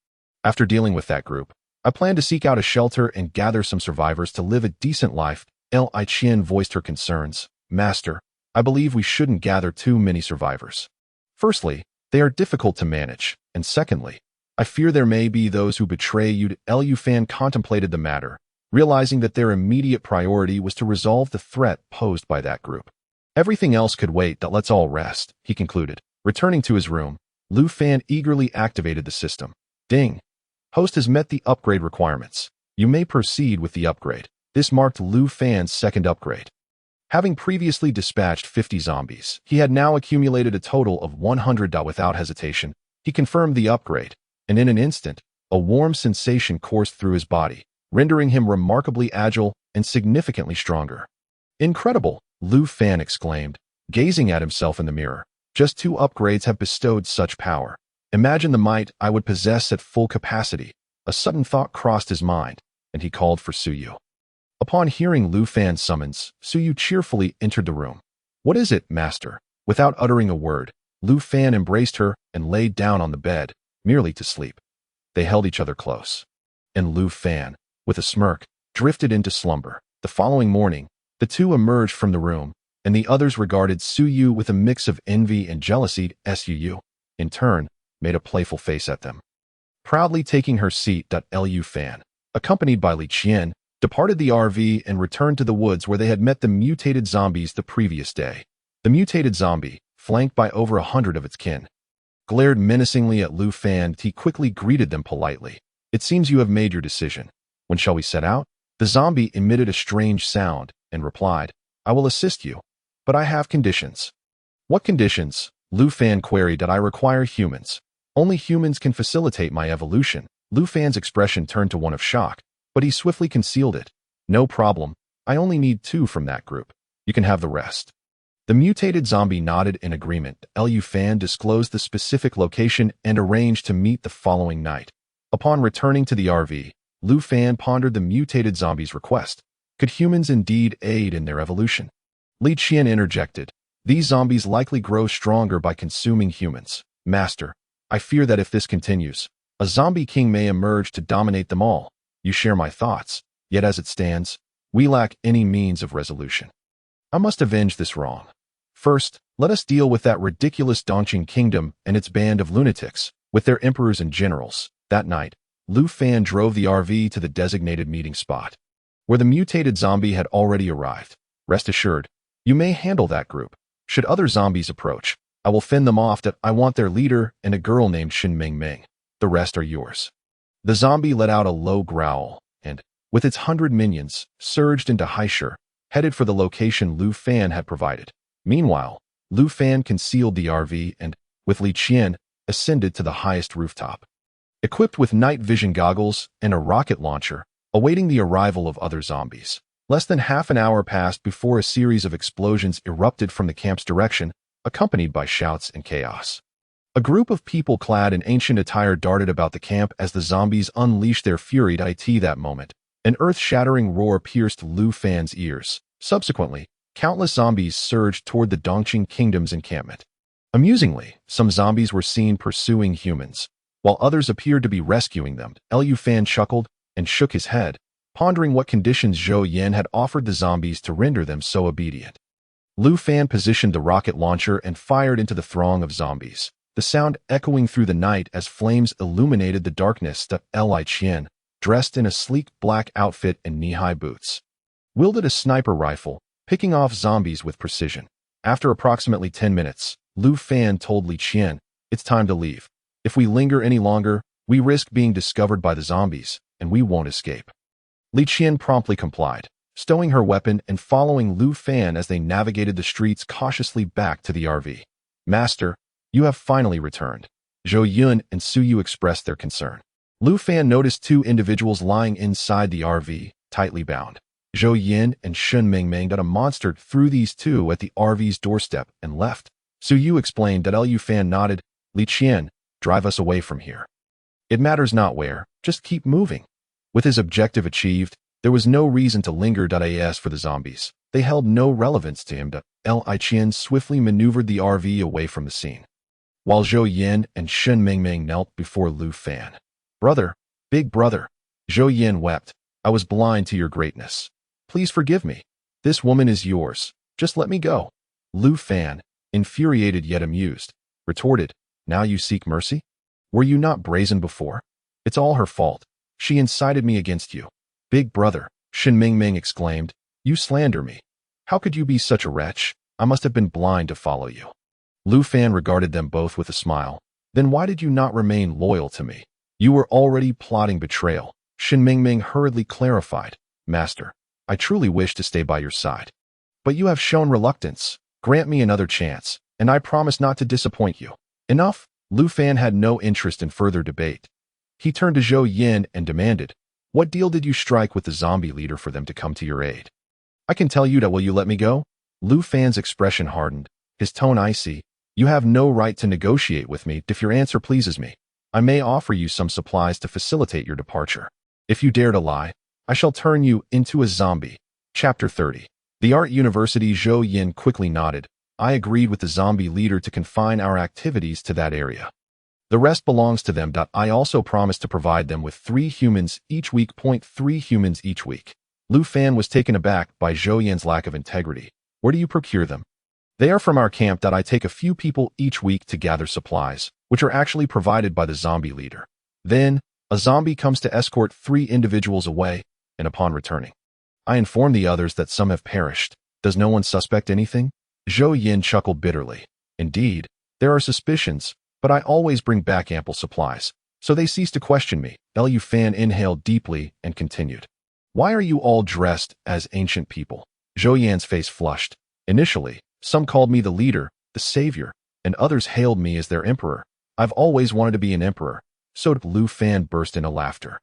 after dealing with that group, I plan to seek out a shelter and gather some survivors to live a decent life. Li Qian voiced her concerns. Master, I believe we shouldn't gather too many survivors. Firstly, they are difficult to manage, and secondly, I fear there may be those who betray you. Lu Fan contemplated the matter, realizing that their immediate priority was to resolve the threat posed by that group. Everything else could wait. Let's all rest, he concluded. Returning to his room, Lu Fan eagerly activated the system. Ding! Host has met the upgrade requirements. You may proceed with the upgrade. This marked Lu Fan's second upgrade. Having previously dispatched 50 zombies, he had now accumulated a total of 100. Without hesitation, he confirmed the upgrade, and in an instant, a warm sensation coursed through his body, rendering him remarkably agile and significantly stronger. Incredible, Lu Fan exclaimed, gazing at himself in the mirror. Just 2 upgrades have bestowed such power. Imagine the might I would possess at full capacity. A sudden thought crossed his mind, and he called for Su Yu. Upon hearing Lu Fan's summons, Su Yu cheerfully entered the room. What is it, master? Without uttering a word, Lu Fan embraced her and laid down on the bed, merely to sleep. They held each other close. And Lu Fan, with a smirk, drifted into slumber. The following morning, the two emerged from the room, and the others regarded Su Yu with a mix of envy and jealousy. Su Yu, in turn, made a playful face at them. Proudly taking her seat, Lu Fan, accompanied by Li Qian, departed the RV and returned to the woods where they had met the mutated zombies the previous day. The mutated zombie, flanked by over 100 of its kin, glared menacingly at Lu Fan. He quickly greeted them politely. It seems you have made your decision. When shall we set out? The zombie emitted a strange sound and replied, I will assist you, but I have conditions. What conditions? Lu Fan queried. I require humans. Only humans can facilitate my evolution. Lu Fan's expression turned to one of shock, but he swiftly concealed it. No problem. I only need 2 from that group. You can have the rest. The mutated zombie nodded in agreement. Lu Fan disclosed the specific location and arranged to meet the following night. Upon returning to the RV, Lu Fan pondered the mutated zombie's request. Could humans indeed aid in their evolution? Li Qian interjected. These zombies likely grow stronger by consuming humans. Master, I fear that if this continues, a zombie king may emerge to dominate them all. You share my thoughts, yet as it stands, we lack any means of resolution. I must avenge this wrong. First, let us deal with that ridiculous Dongqing kingdom and its band of lunatics, with their emperors and generals. That night, Lu Fan drove the RV to the designated meeting spot, where the mutated zombie had already arrived. Rest assured, you may handle that group. Should other zombies approach, I will fend them off. I want their leader and a girl named Shin Ming Ming. The rest are yours. The zombie let out a low growl, and, with its 100 minions, surged into Haishur, headed for the location Lu Fan had provided. Meanwhile, Lu Fan concealed the RV and, with Li Qian, ascended to the highest rooftop. Equipped with night vision goggles and a rocket launcher, awaiting the arrival of other zombies. Less than half an hour passed before a series of explosions erupted from the camp's direction, accompanied by shouts and chaos. A group of people clad in ancient attire darted about the camp as the zombies unleashed their fury. That moment, an earth-shattering roar pierced Lu Fan's ears. Subsequently, countless zombies surged toward the Dongqing kingdom's encampment. Amusingly, some zombies were seen pursuing humans, while others appeared to be rescuing them. Lu Fan chuckled and shook his head, pondering what conditions Zhou Yin had offered the zombies to render them so obedient. Lu Fan positioned the rocket launcher and fired into the throng of zombies, the sound echoing through the night as flames illuminated the darkness. Li Qian, dressed in a sleek black outfit and knee-high boots, wielded a sniper rifle, picking off zombies with precision. After approximately 10 minutes, Lu Fan told Li Qian, "It's time to leave. If we linger any longer, we risk being discovered by the zombies, and we won't escape." Li Qian promptly complied, stowing her weapon and following Lu Fan as they navigated the streets cautiously back to the RV. "Master, you have finally returned." Zhou Yun and Su Yu expressed their concern. Lu Fan noticed two individuals lying inside the RV, tightly bound. Zhou Yin and Shun Mingming got a monster through these two at the RV's doorstep and left. Su Yu explained that Lu Fan nodded. "Li Qian, drive us away from here. It matters not where, just keep moving." With his objective achieved, there was no reason to linger. As for the zombies, they held no relevance to him. Li Qian swiftly maneuvered the RV away from the scene, while Zhou Yin and Shun Mingming knelt before Lu Fan. "Brother, big brother." Zhou Yin wept. "I was blind to your greatness. Please forgive me. This woman is yours. Just let me go." Lu Fan, infuriated yet amused, retorted, "Now you seek mercy? Were you not brazen before? It's all her fault. She incited me against you." "Big brother," Shin Mingming exclaimed, "you slander me. How could you be such a wretch? I must have been blind to follow you." Lu Fan regarded them both with a smile. "Then why did you not remain loyal to me? You were already plotting betrayal." Shin Mingming hurriedly clarified, "Master, I truly wish to stay by your side. But you have shown reluctance. Grant me another chance, and I promise not to disappoint you." "Enough." Lu Fan had no interest in further debate. He turned to Zhou Yin and demanded, "What deal did you strike with the zombie leader for them to come to your aid?" "I can tell you that. Will you let me go?" Lu Fan's expression hardened, his tone icy. "You have no right to negotiate with me. If your answer pleases me, I may offer you some supplies to facilitate your departure. If you dare to lie, I shall turn you into a zombie." Chapter 30. The Art University. Zhou Yin quickly nodded. "I agreed with the zombie leader to confine our activities to that area. The rest belongs to them. I also promised to provide them with 3 humans each week. 3 humans each week." Lu Fan was taken aback by Zhou Yin's lack of integrity. "Where do you procure them?" "They are from our camp. I take a few people each week to gather supplies, which are actually provided by the zombie leader. Then, a zombie comes to escort 3 individuals away, and upon returning, I inform the others that some have perished. Does no one suspect anything?" Zhou Yin chuckled bitterly. "Indeed, there are suspicions, but I always bring back ample supplies, so they cease to question me." Lu Fan inhaled deeply and continued, "Why are you all dressed as ancient people?" Zhou Yan's face flushed. "Initially, some called me the leader, the savior, and others hailed me as their emperor. I've always wanted to be an emperor." So Lu Fan burst into laughter.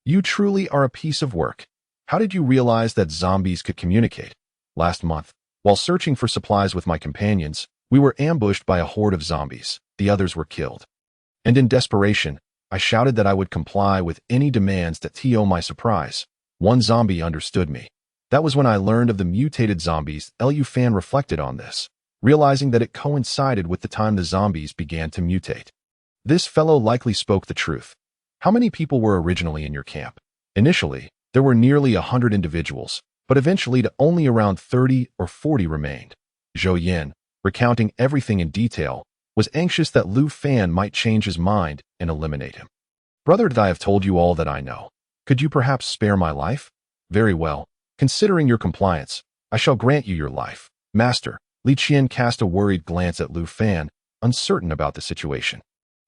"You truly are a piece of work. How did you realize that zombies could communicate?" "Last month, while searching for supplies with my companions, we were ambushed by a horde of zombies. The others were killed. And in desperation, I shouted that I would comply with any demands. To my surprise, one zombie understood me. That was when I learned of the mutated zombies." Lu Fan reflected on this, realizing that it coincided with the time the zombies began to mutate. This fellow likely spoke the truth. "How many people were originally in your camp?" "Initially, there were nearly 100 individuals, but eventually only around 30 or 40 remained." Zhou Yin, recounting everything in detail, was anxious that Lu Fan might change his mind and eliminate him. "Brother, I have told you all that I know. Could you perhaps spare my life?" "Very well. Considering your compliance, I shall grant you your life." "Master." Li Qian cast a worried glance at Lu Fan, uncertain about the situation.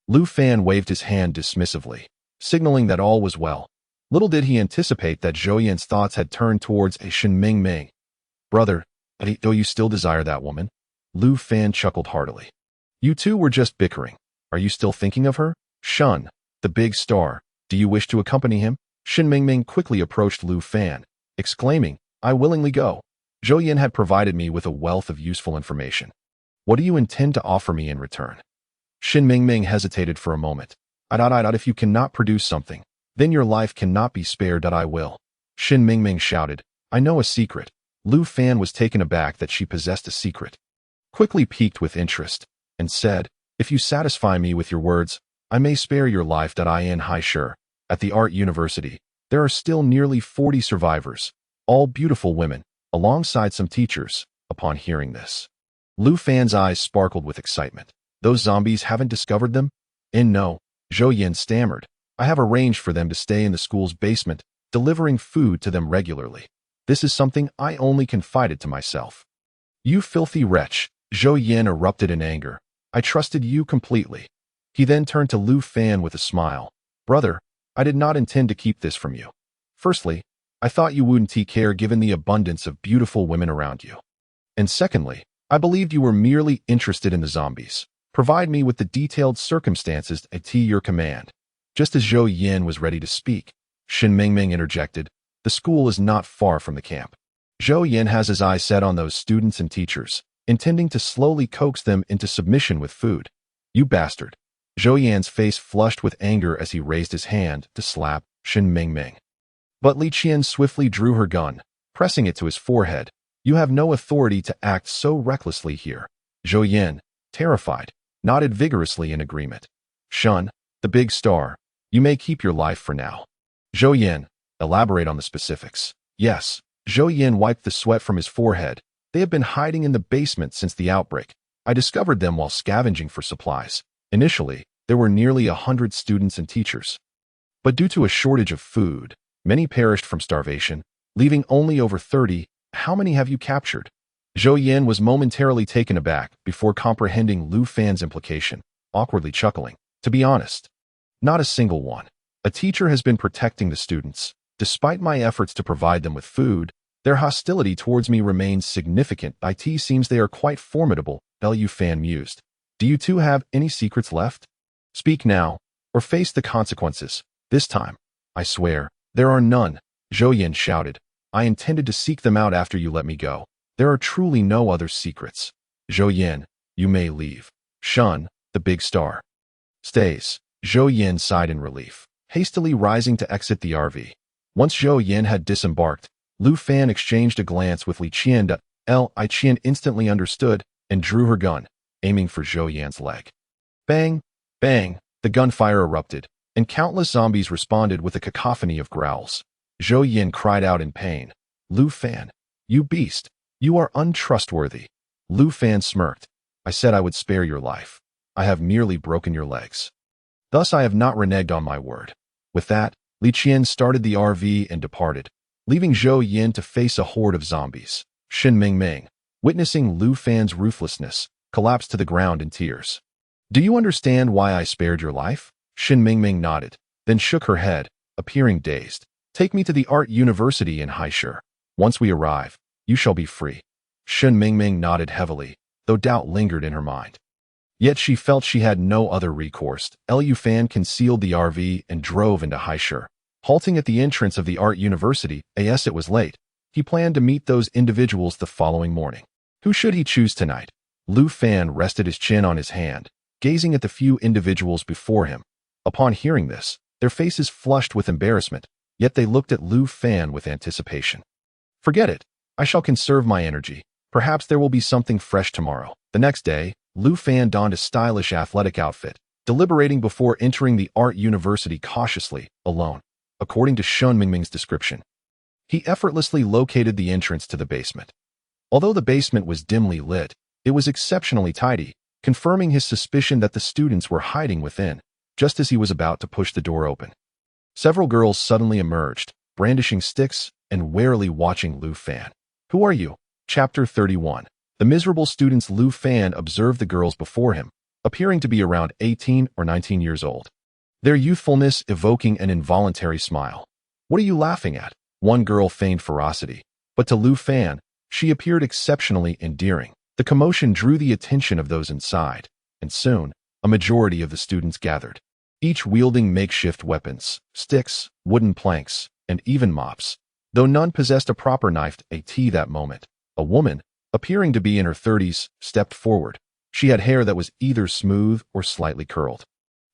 Lu Fan waved his hand dismissively, signaling that all was well. Little did he anticipate that Zhou Yan's thoughts had turned towards a Shin Mingming. "Brother, do you still desire that woman?" Lu Fan chuckled heartily. "You two were just bickering. Are you still thinking of her?" "Shun, the big star, do you wish to accompany him?" Shin Mingming quickly approached Lu Fan, exclaiming, "I willingly go." Zhou Yin had provided me with a wealth of useful information. "What do you intend to offer me in return?" Shin Mingming hesitated for a moment. If you cannot produce something, then your life cannot be spared." "I will." Shin Mingming shouted, "I know a secret." Lu Fan was taken aback that she possessed a secret, quickly piqued with interest, and said, "If you satisfy me with your words, I may spare your life. In Haisher, at the Art University, there are still nearly 40 survivors, all beautiful women, alongside some teachers. Upon hearing this, Lu Fan's eyes sparkled with excitement. Those zombies haven't discovered them? No, Zhou Yin stammered. I have arranged for them to stay in the school's basement, delivering food to them regularly. This is something I only confided to myself. You filthy wretch, Zhou Yin erupted in anger. I trusted you completely. He then turned to Lu Fan with a smile. Brother, I did not intend to keep this from you. Firstly, I thought you wouldn't take care given the abundance of beautiful women around you. And secondly, I believed you were merely interested in the zombies. Provide me with the detailed circumstances at your command. Just as Zhou Yin was ready to speak, Shen Mingming interjected, the school is not far from the camp. Zhou Yin has his eyes set on those students and teachers, intending to slowly coax them into submission with food. You bastard. Zhou Yan's face flushed with anger as he raised his hand to slap Shen Mingming. But Li Qian swiftly drew her gun, pressing it to his forehead. You have no authority to act so recklessly here. Zhou Yin, terrified, nodded vigorously in agreement. Shun, the big star, you may keep your life for now. Zhou Yin, elaborate on the specifics. Yes, Zhou Yin wiped the sweat from his forehead. They have been hiding in the basement since the outbreak. I discovered them while scavenging for supplies. Initially, there were nearly 100 students and teachers. But due to a shortage of food, many perished from starvation, leaving only over 30. How many have you captured? Zhou Yin was momentarily taken aback before comprehending Lu Fan's implication, awkwardly chuckling. To be honest, not a single one. A teacher has been protecting the students. Despite my efforts to provide them with food, their hostility towards me remains significant. It seems they are quite formidable, Lu Fan mused. Do you two have any secrets left? Speak now, or face the consequences. This time, I swear, there are none, Zhou Yin shouted. I intended to seek them out after you let me go. There are truly no other secrets. Zhou Yin, you may leave. Shun, the big star, stays. Zhou Yin sighed in relief, hastily rising to exit the RV. Once Zhou Yin had disembarked, Lu Fan exchanged a glance with Li Qian. Li Qian instantly understood and drew her gun, aiming for Zhou Yan's leg. Bang! Bang! The gunfire erupted, and countless zombies responded with a cacophony of growls. Zhou Yin cried out in pain. Lu Fan, you beast! You are untrustworthy. Lu Fan smirked. I said I would spare your life. I have merely broken your legs. Thus I have not reneged on my word. With that, Li Qian started the RV and departed, leaving Zhou Yin to face a horde of zombies. Shen Mingming, witnessing Lu Fan's ruthlessness, collapsed to the ground in tears. Do you understand why I spared your life? Shen Mingming nodded, then shook her head, appearing dazed. Take me to the Art University in Haisher. Once we arrive, you shall be free. Shen Mingming nodded heavily, though doubt lingered in her mind. Yet she felt she had no other recourse. Lu Fan concealed the RV and drove into Haisher. Halting at the entrance of the Art University, as it was late, he planned to meet those individuals the following morning. Who should he choose tonight? Lu Fan rested his chin on his hand, gazing at the few individuals before him. Upon hearing this, their faces flushed with embarrassment, yet they looked at Lu Fan with anticipation. Forget it. I shall conserve my energy. Perhaps there will be something fresh tomorrow. The next day, Lu Fan donned a stylish athletic outfit, deliberating before entering the Art University cautiously, alone. According to Shen Mingming's description, he effortlessly located the entrance to the basement. Although the basement was dimly lit, it was exceptionally tidy, confirming his suspicion that the students were hiding within, just as he was about to push the door open. Several girls suddenly emerged, brandishing sticks and warily watching Lu Fan. Who are you? Chapter 31. The miserable students. Lu Fan observed the girls before him, appearing to be around 18 or 19 years old. Their youthfulness evoking an involuntary smile. What are you laughing at? One girl feigned ferocity, but to Lu Fan, she appeared exceptionally endearing. The commotion drew the attention of those inside, and soon, a majority of the students gathered, each wielding makeshift weapons, sticks, wooden planks, and even mops. Though none possessed a proper knife that moment, a woman, appearing to be in her 30s, stepped forward. She had hair that was either smooth or slightly curled.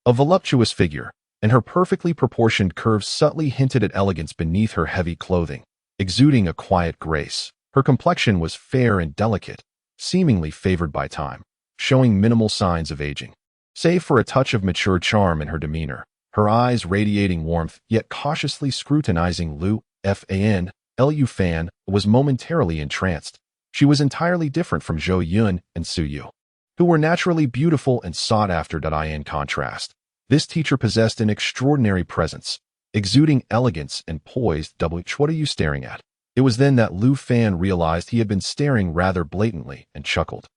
A voluptuous figure, and her perfectly proportioned curves subtly hinted at elegance beneath her heavy clothing, exuding a quiet grace. Her complexion was fair and delicate, seemingly favored by time, showing minimal signs of aging. save for a touch of mature charm in her demeanor, her eyes radiating warmth yet cautiously scrutinizing Lu Fan was momentarily entranced. She was entirely different from Zhou Yun and Su Yu, who were naturally beautiful and sought after. In contrast, this teacher possessed an extraordinary presence, exuding elegance and poise. What are you staring at? It was then that Lu Fan realized he had been staring rather blatantly and chuckled.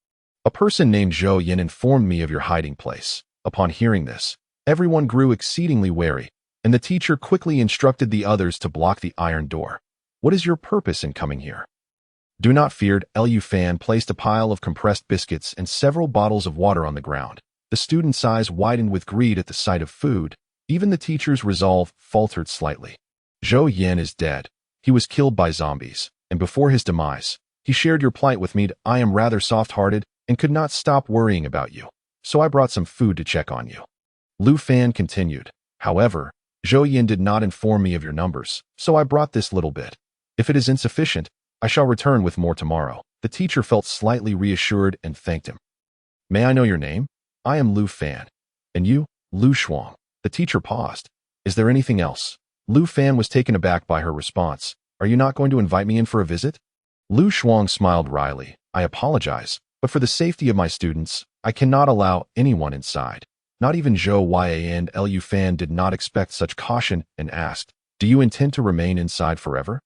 A person named Zhou Yin informed me of your hiding place. Upon hearing this, everyone grew exceedingly wary, and the teacher quickly instructed the others to block the iron door. What is your purpose in coming here? Do not fear. Lu Fan placed a pile of compressed biscuits and several bottles of water on the ground. The student's eyes widened with greed at the sight of food. Even the teacher's resolve faltered slightly. Zhou Yin is dead. He was killed by zombies, and before his demise, he shared your plight with me. I am rather soft-hearted and could not stop worrying about you, so I brought some food to check on you. Lu Fan continued. However, Zhou Yin did not inform me of your numbers, so I brought this little bit. If it is insufficient, I shall return with more tomorrow. The teacher felt slightly reassured and thanked him. May I know your name? I am Lu Fan. And you? Lu Shuang. The teacher paused. Is there anything else? Lu Fan was taken aback by her response. Are you not going to invite me in for a visit? Lu Shuang smiled wryly. I apologize, but for the safety of my students, I cannot allow anyone inside. Not even Zhou Yan and Lu Fan did not expect such caution and asked, do you intend to remain inside forever?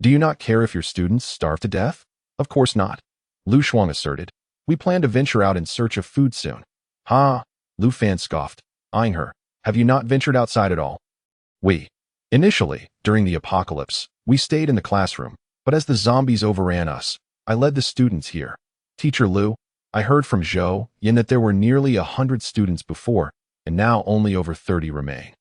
Do you not care if your students starve to death? Of course not, Lu Shuang asserted. We plan to venture out in search of food soon. Ha! Lu Fan scoffed, eyeing her. Have you not ventured outside at all? Initially, during the apocalypse, we stayed in the classroom, but as the zombies overran us, I led the students here. Teacher Lu, I heard from Zhou Yin that there were nearly 100 students before, and now only over 30 remain.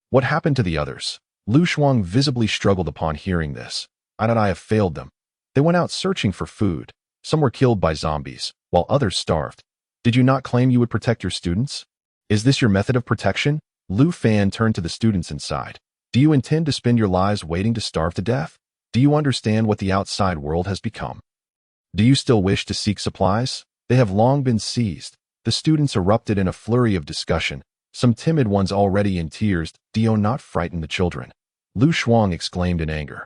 What happened to the others? Lu Shuang visibly struggled upon hearing this. I have failed them. They went out searching for food. Some were killed by zombies, while others starved. Did you not claim you would protect your students? Is this your method of protection? Lu Fan turned to the students inside. Do you intend to spend your lives waiting to starve to death? Do you understand what the outside world has become? Do you still wish to seek supplies? They have long been seized. The students erupted in a flurry of discussion, some timid ones already in tears. Do not frighten the children. Lu Shuang exclaimed in anger.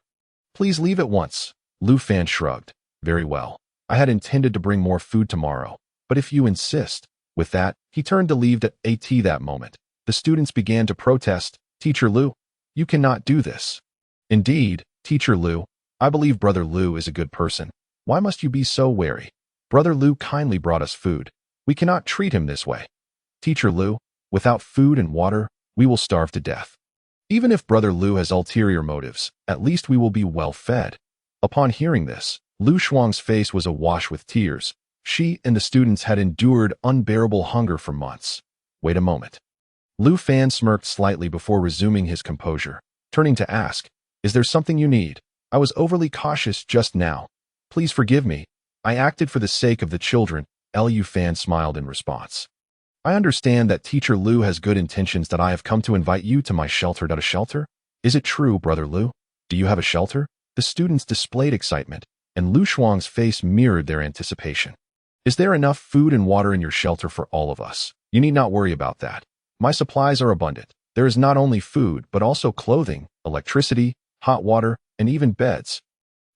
Please leave at once. Lu Fan shrugged. Very well. I had intended to bring more food tomorrow, but if you insist. With that, he turned to leave at that moment. The students began to protest. Teacher Lu, you cannot do this. Indeed, Teacher Lu, I believe Brother Lu is a good person. Why must you be so wary? Brother Lu kindly brought us food. We cannot treat him this way. Teacher Lu, without food and water, we will starve to death. Even if Brother Lu has ulterior motives, at least we will be well fed. Upon hearing this, Lu Shuang's face was awash with tears. She and the students had endured unbearable hunger for months. Wait a moment. Lu Fan smirked slightly before resuming his composure, turning to ask, is there something you need? I was overly cautious just now. Please forgive me. I acted for the sake of the children. Lu Fan smiled in response. I understand that Teacher Lu has good intentions. I have come to invite you to my shelter. A shelter? Is it true, Brother Lu? Do you have a shelter? The students displayed excitement, and Lu Shuang's face mirrored their anticipation. Is there enough food and water in your shelter for all of us? You need not worry about that. My supplies are abundant. There is not only food, but also clothing, electricity, hot water, and even beds.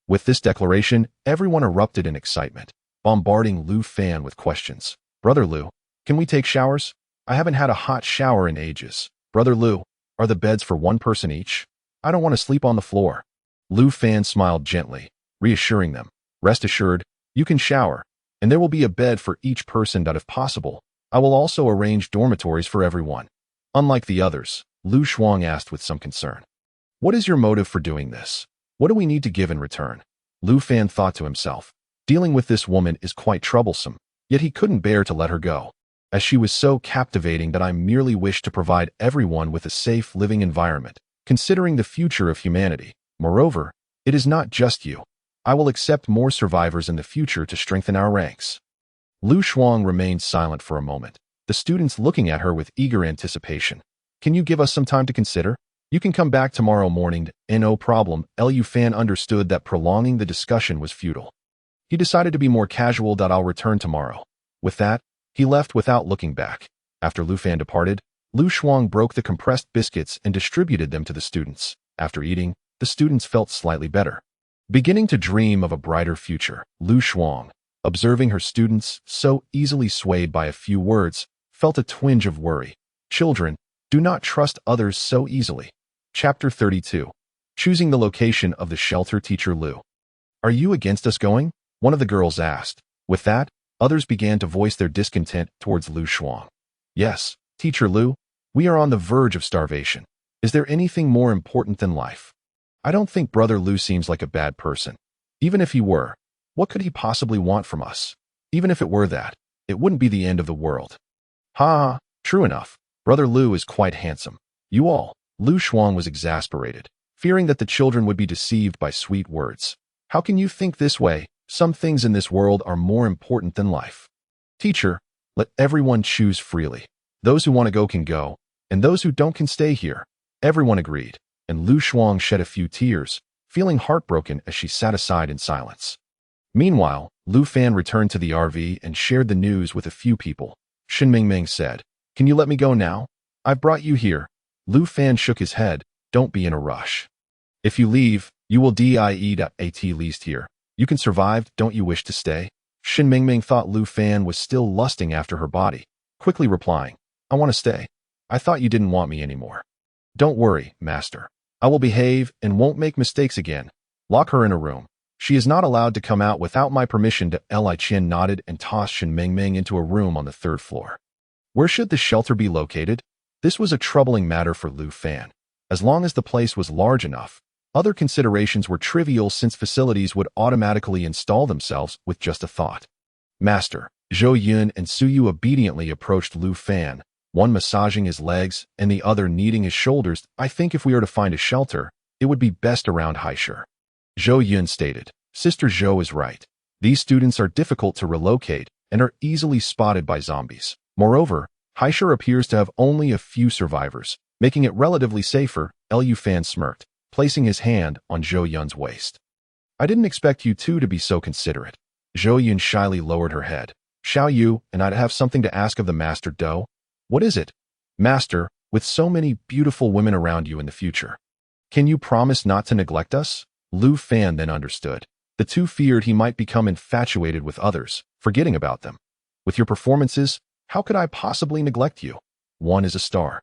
With this declaration, everyone erupted in excitement, bombarding Lu Fan with questions. Brother Lu, can we take showers? I haven't had a hot shower in ages. Brother Lu, are the beds for one person each? I don't want to sleep on the floor. Lu Fan smiled gently, reassuring them. Rest assured, you can shower, and there will be a bed for each person. If possible, I will also arrange dormitories for everyone. Unlike the others, Lu Shuang asked with some concern. What is your motive for doing this? What do we need to give in return? Lu Fan thought to himself. Dealing with this woman is quite troublesome, yet he couldn't bear to let her go, as she was so captivating that I merely wished to provide everyone with a safe living environment, considering the future of humanity. Moreover, it is not just you. I will accept more survivors in the future to strengthen our ranks. Lu Shuang remained silent for a moment, the students looking at her with eager anticipation. Can you give us some time to consider? You can come back tomorrow morning. No problem. Lu Fan understood that prolonging the discussion was futile. He decided to be more casual. I'll return tomorrow. With that, he left without looking back. After Lu Fan departed, Lu Shuang broke the compressed biscuits and distributed them to the students. After eating, the students felt slightly better. Beginning to dream of a brighter future, Lu Shuang, observing her students so easily swayed by a few words, felt a twinge of worry. Children, do not trust others so easily. Chapter 32. Choosing the location of the shelter. Teacher Lu. Are you against us going? One of the girls asked. With that, others began to voice their discontent towards Lu Shuang. Yes, Teacher Lu, we are on the verge of starvation. Is there anything more important than life? I don't think Brother Lu seems like a bad person. Even if he were, what could he possibly want from us? Even if it were that, it wouldn't be the end of the world. Ha, true enough. Brother Lu is quite handsome. You all. Lu Shuang was exasperated, fearing that the children would be deceived by sweet words. How can you think this way? Some things in this world are more important than life. Teacher, let everyone choose freely. Those who want to go can go, and those who don't can stay here. Everyone agreed, and Lu Shuang shed a few tears, feeling heartbroken as she sat aside in silence. Meanwhile, Lu Fan returned to the RV and shared the news with a few people. Shin Mingming said, "Can you let me go now? I've brought you here." Lu Fan shook his head. Don't be in a rush. If you leave, you will die at least here. You can survive, don't you wish to stay? Shin Mingming thought Lu Fan was still lusting after her body, quickly replying, I want to stay. I thought you didn't want me anymore. Don't worry, master. I will behave and won't make mistakes again. Lock her in a room. She is not allowed to come out without my permission. Li Qian nodded and tossed Shin Mingming into a room on the 3rd floor. Where should the shelter be located? This was a troubling matter for Lu Fan. As long as the place was large enough, other considerations were trivial since facilities would automatically install themselves with just a thought. Master, Zhou Yun and Su Yu obediently approached Lu Fan, one massaging his legs and the other kneading his shoulders. I think if we are to find a shelter, it would be best around Haishur. Zhou Yun stated, Sister Zhou is right. These students are difficult to relocate and are easily spotted by zombies. Moreover, Haishur appears to have only a few survivors, making it relatively safer. Lu Fan smirked, placing his hand on Zhou Yun's waist. I didn't expect you two to be so considerate. Zhou Yun shyly lowered her head. Xiao Yu and I'd have something to ask of the Master Do. What is it? Master, with so many beautiful women around you in the future, can you promise not to neglect us? Lu Fan then understood. The two feared he might become infatuated with others, forgetting about them. With your performances, how could I possibly neglect you? One is a star,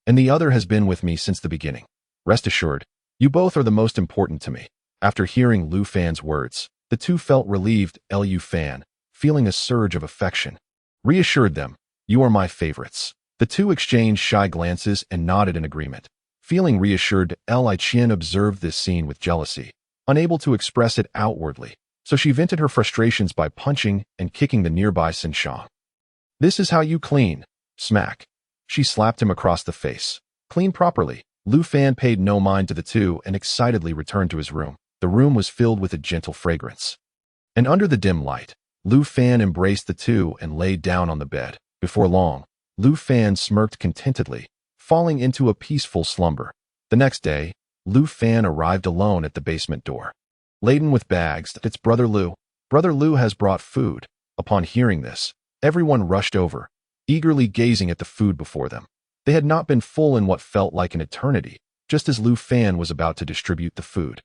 and the other has been with me since the beginning. Rest assured, you both are the most important to me. After hearing Lu Fan's words, the two felt relieved. Lu Fan, feeling a surge of affection, reassured them, you are my favorites. The two exchanged shy glances and nodded in agreement. Feeling reassured, Li Qian observed this scene with jealousy, unable to express it outwardly, so she vented her frustrations by punching and kicking the nearby Sinshang. This is how you clean. Smack. She slapped him across the face. Clean properly. Lu Fan paid no mind to the two and excitedly returned to his room. The room was filled with a gentle fragrance. And under the dim light, Lu Fan embraced the two and laid down on the bed. Before long, Lu Fan smirked contentedly, falling into a peaceful slumber. The next day, Lu Fan arrived alone at the basement door. Laden with bags, it's Brother Lu. Brother Lu has brought food. Upon hearing this, everyone rushed over, eagerly gazing at the food before them. They had not been full in what felt like an eternity, just as Lu Fan was about to distribute the food.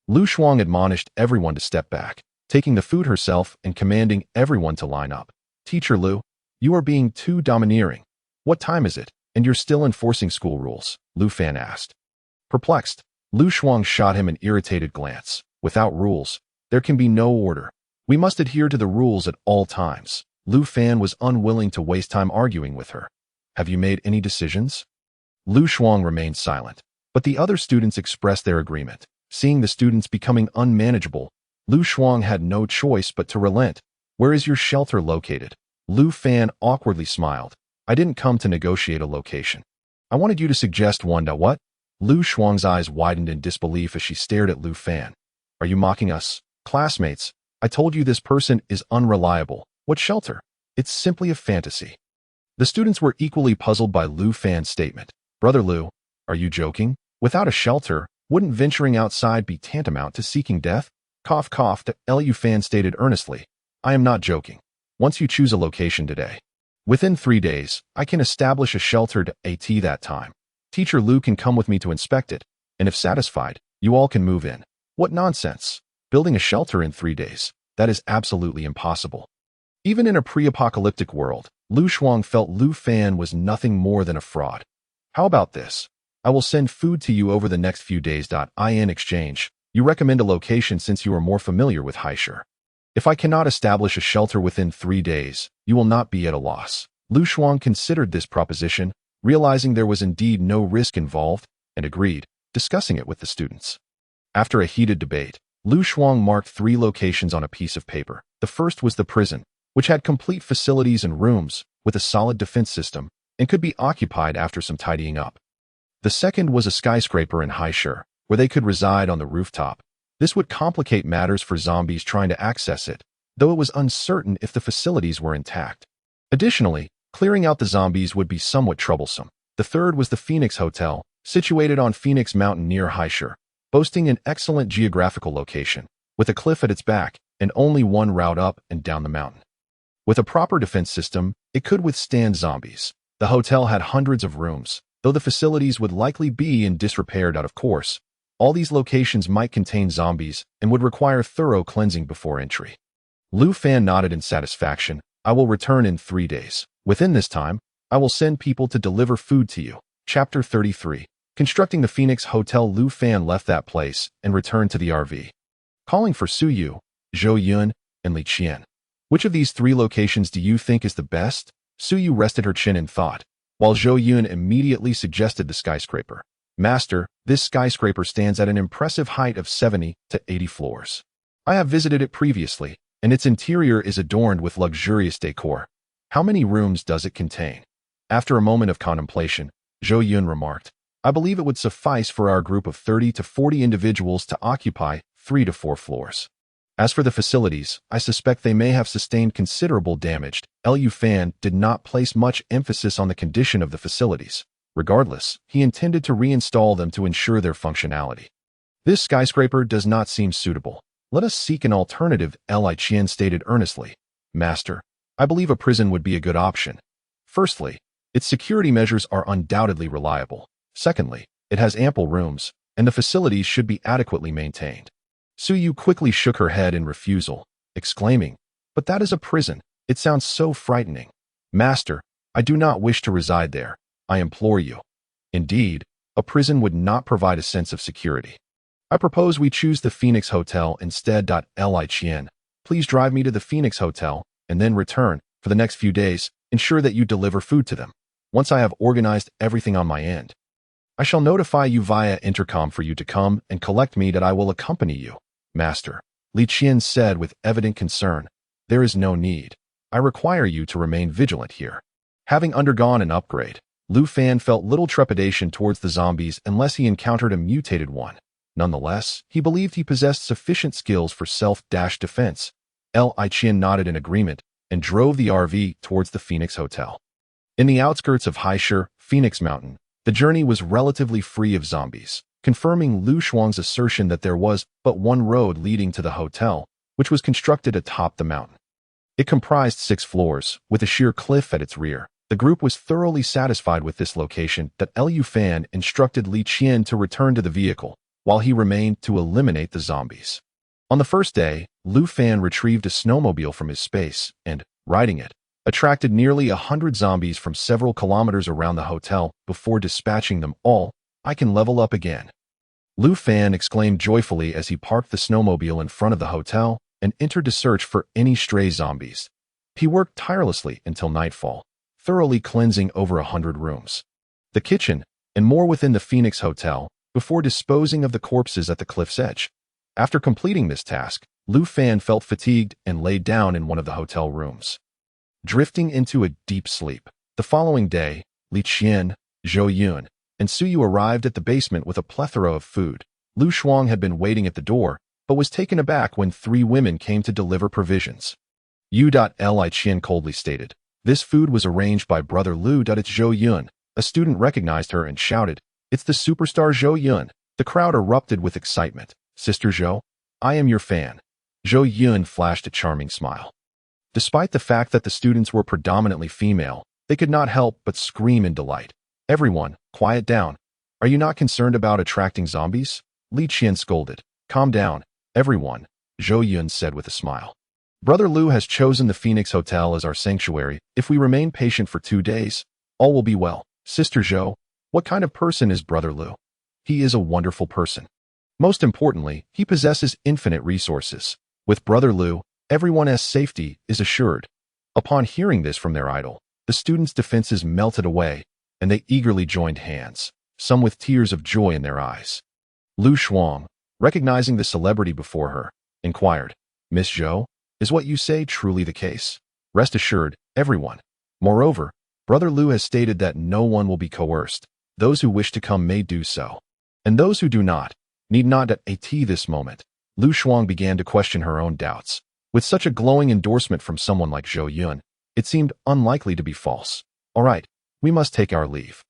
Lu Shuang admonished everyone to step back, taking the food herself and commanding everyone to line up. Teacher Lu, you are being too domineering. What time is it? And you're still enforcing school rules? Lu Fan asked. Perplexed, Lu Shuang shot him an irritated glance. Without rules, there can be no order. We must adhere to the rules at all times. Lu Fan was unwilling to waste time arguing with her. Have you made any decisions? Lu Shuang remained silent, but the other students expressed their agreement. Seeing the students becoming unmanageable, Lu Shuang had no choice but to relent. Where is your shelter located? Lu Fan awkwardly smiled. I didn't come to negotiate a location. I wanted you to suggest one. What? Lu Shuang's eyes widened in disbelief as she stared at Lu Fan. Are you mocking us? Classmates, I told you this person is unreliable. What shelter? It's simply a fantasy. The students were equally puzzled by Lu Fan's statement. Brother Lu, are you joking? Without a shelter, wouldn't venturing outside be tantamount to seeking death? Cough cough. Lu Fan stated earnestly. I am not joking. Once you choose a location today, Within 3 days, I can establish a sheltered AT that time. Teacher Lu can come with me to inspect it, and if satisfied, you all can move in. What nonsense! Building a shelter in 3 days. That is absolutely impossible. Even in a pre-apocalyptic world, Lu Shuang felt Lu Fan was nothing more than a fraud. How about this? I will send food to you over the next few days. In exchange, you recommend a location since you are more familiar with Haisher. If I cannot establish a shelter within 3 days, you will not be at a loss. Lu Shuang considered this proposition, realizing there was indeed no risk involved, and agreed, discussing it with the students. After a heated debate, Lu Shuang marked 3 locations on a piece of paper. The first was the prison, which had complete facilities and rooms, with a solid defense system, and could be occupied after some tidying up. The second was a skyscraper in Haisher, where they could reside on the rooftop. This would complicate matters for zombies trying to access it, though it was uncertain if the facilities were intact. Additionally, clearing out the zombies would be somewhat troublesome. The third was the Phoenix Hotel, situated on Phoenix Mountain near Haisher, boasting an excellent geographical location, with a cliff at its back and only one route up and down the mountain. With a proper defense system, it could withstand zombies. The hotel had hundreds of rooms, though the facilities would likely be in disrepair. Of course, all these locations might contain zombies and would require thorough cleansing before entry. Lu Fan nodded in satisfaction. I will return in 3 days. Within this time, I will send people to deliver food to you. Chapter 33. Constructing the Phoenix Hotel. Lu Fan left that place and returned to the RV. Calling for Su Yu, Zhou Yun, and Li Qian. Which of these 3 locations do you think is the best? Su Yu rested her chin in thought, while Zhou Yun immediately suggested the skyscraper. Master, this skyscraper stands at an impressive height of 70 to 80 floors. I have visited it previously, and its interior is adorned with luxurious decor. How many rooms does it contain? After a moment of contemplation, Zhou Yun remarked, I believe it would suffice for our group of 30 to 40 individuals to occupy 3 to 4 floors. As for the facilities, I suspect they may have sustained considerable damage. Lu Fan did not place much emphasis on the condition of the facilities. Regardless, he intended to reinstall them to ensure their functionality. This skyscraper does not seem suitable. Let us seek an alternative, Li Qian stated earnestly. Master, I believe a prison would be a good option. Firstly, its security measures are undoubtedly reliable. Secondly, it has ample rooms, and the facilities should be adequately maintained. Su Yu quickly shook her head in refusal, exclaiming, But that is a prison. It sounds so frightening. Master, I do not wish to reside there. I implore you. Indeed, a prison would not provide a sense of security. I propose we choose the Phoenix Hotel instead. Li Qian, please drive me to the Phoenix Hotel, and then return. For the next few days, ensure that you deliver food to them. Once I have organized everything on my end, I shall notify you via intercom for you to come and collect me. I will accompany you. Master, Li Qian said with evident concern, there is no need. I require you to remain vigilant here. Having undergone an upgrade, Lu Fan felt little trepidation towards the zombies unless he encountered a mutated one. Nonetheless, he believed he possessed sufficient skills for self-defense. Li Qian nodded in agreement and drove the RV towards the Phoenix Hotel. In the outskirts of Haisher, Phoenix Mountain, the journey was relatively free of zombies, confirming Lu Shuang's assertion that there was but one road leading to the hotel, which was constructed atop the mountain. It comprised 6 floors, with a sheer cliff at its rear. The group was thoroughly satisfied with this location. Lu Fan instructed Li Qian to return to the vehicle, while he remained to eliminate the zombies. On the first day, Lu Fan retrieved a snowmobile from his space and, riding it, attracted nearly 100 zombies from several kilometers around the hotel. Before dispatching them all, I can level up again. Lu Fan exclaimed joyfully as he parked the snowmobile in front of the hotel and entered to search for any stray zombies. He worked tirelessly until nightfall, thoroughly cleansing over 100 rooms, the kitchen, and more within the Phoenix Hotel, before disposing of the corpses at the cliff's edge. After completing this task, Lu Fan felt fatigued and laid down in one of the hotel rooms, drifting into a deep sleep. The following day, Li Qian, Zhou Yun, and Su Yu arrived at the basement with a plethora of food. Lu Shuang had been waiting at the door, but was taken aback when 3 women came to deliver provisions. Li Qian coldly stated, This food was arranged by Brother Lu. It's Zhou Yun. A student recognized her and shouted, It's the superstar Zhou Yun. The crowd erupted with excitement. Sister Zhou, I am your fan. Zhou Yun flashed a charming smile. Despite the fact that the students were predominantly female, they could not help but scream in delight. Everyone, quiet down. Are you not concerned about attracting zombies? Li Qian scolded. Calm down, everyone, Zhou Yun said with a smile. Brother Lu has chosen the Phoenix Hotel as our sanctuary. If we remain patient for 2 days, all will be well. Sister Zhou, what kind of person is Brother Lu? He is a wonderful person. Most importantly, he possesses infinite resources. With Brother Lu, everyone's safety is assured. Upon hearing this from their idol, the students' defenses melted away, and they eagerly joined hands, some with tears of joy in their eyes. Lu Shuang, recognizing the celebrity before her, inquired, Miss Zhou, is what you say truly the case? Rest assured, everyone. Moreover, Brother Lu has stated that no one will be coerced. Those who wish to come may do so. And those who do not, need not at this moment. Lu Shuang began to question her own doubts. With such a glowing endorsement from someone like Zhou Yun, it seemed unlikely to be false. All right, we must take our leave.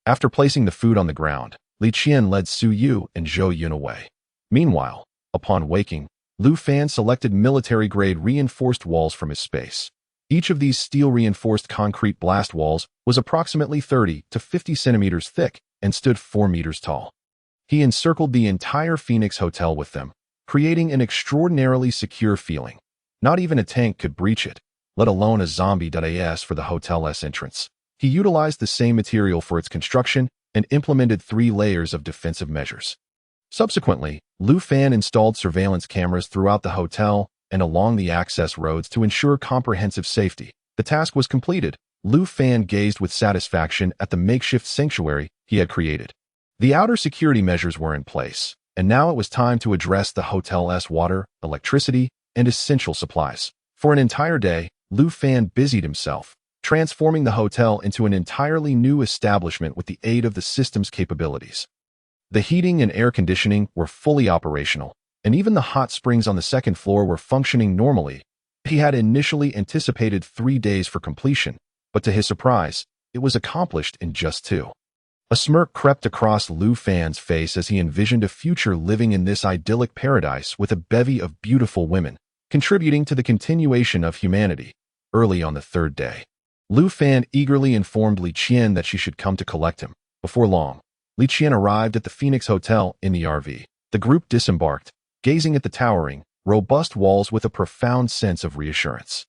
After placing the food on the ground, Li Qian led Su Yu and Zhou Yun away. Meanwhile, upon waking, Lu Fan selected military-grade reinforced walls from his space. Each of these steel-reinforced concrete blast walls was approximately 30 to 50 centimeters thick and stood 4 meters tall. He encircled the entire Phoenix Hotel with them, creating an extraordinarily secure feeling. Not even a tank could breach it, let alone a zombie.as for the hotel's entrance. He utilized the same material for its construction and implemented 3 layers of defensive measures. Subsequently, Lu Fan installed surveillance cameras throughout the hotel and along the access roads to ensure comprehensive safety. The task was completed. Lu Fan gazed with satisfaction at the makeshift sanctuary he had created. The outer security measures were in place, and now it was time to address the hotel's water, electricity, and essential supplies. For an entire day, Lu Fan busied himself, transforming the hotel into an entirely new establishment with the aid of the system's capabilities. The heating and air conditioning were fully operational, and even the hot springs on the second floor were functioning normally. He had initially anticipated 3 days for completion, but to his surprise, it was accomplished in just 2. A smirk crept across Lu Fan's face as he envisioned a future living in this idyllic paradise with a bevy of beautiful women, contributing to the continuation of humanity. Early on the 3rd day, Lu Fan eagerly informed Li Qian that she should come to collect him. Before long, Li Qian arrived at the Phoenix Hotel in the RV. The group disembarked, gazing at the towering, robust walls with a profound sense of reassurance.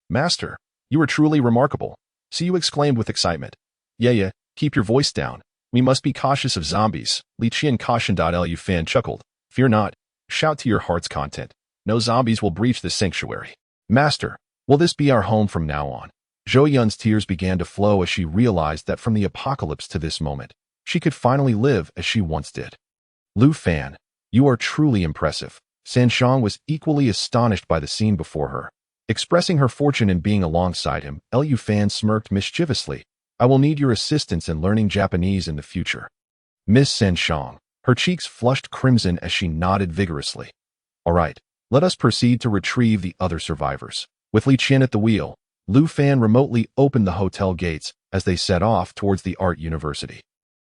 Master, you are truly remarkable, Su Yu exclaimed with excitement. Yeah, keep your voice down. We must be cautious of zombies, Li Qian cautioned. Lu Fan chuckled. Fear not. Shout to your heart's content. No zombies will breach this sanctuary. Master, will this be our home from now on? Zhou Yun's tears began to flow as she realized that from the apocalypse to this moment, she could finally live as she once did. Lu Fan, you are truly impressive. San Shang was equally astonished by the scene before her. Expressing her fortune in being alongside him, Lu Fan smirked mischievously. I will need your assistance in learning Japanese in the future. Miss San Shang, her cheeks flushed crimson as she nodded vigorously. All right, let us proceed to retrieve the other survivors. With Li Qian at the wheel, Lu Fan remotely opened the hotel gates as they set off towards the art university.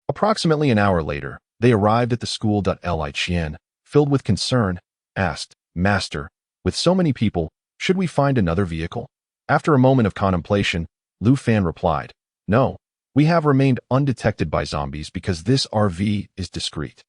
Approximately an hour later, they arrived at the school. Li Qian, filled with concern, asked, Master, with so many people, should we find another vehicle? After a moment of contemplation, Lu Fan replied, No, we have remained undetected by zombies because this RV is discreet.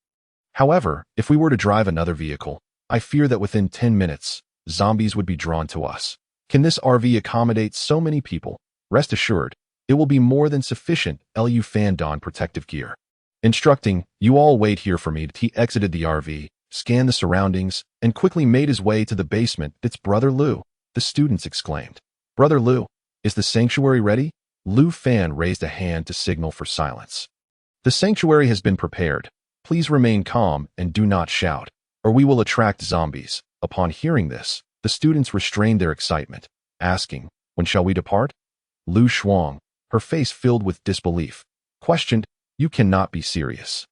However, if we were to drive another vehicle, I fear that within 10 minutes, zombies would be drawn to us. Can this RV accommodate so many people? Rest assured, it will be more than sufficient. Lu Fan donned protective gear. Instructing, you all wait here for me. He exited the RV, scanned the surroundings, and quickly made his way to the basement. It's Brother Lu, the students exclaimed. Brother Lu, is the sanctuary ready? Lu Fan raised a hand to signal for silence. The sanctuary has been prepared. Please remain calm and do not shout, or we will attract zombies. Upon hearing this, the students restrained their excitement, asking, When shall we depart? Lu Shuang, her face filled with disbelief, questioned, You cannot be serious.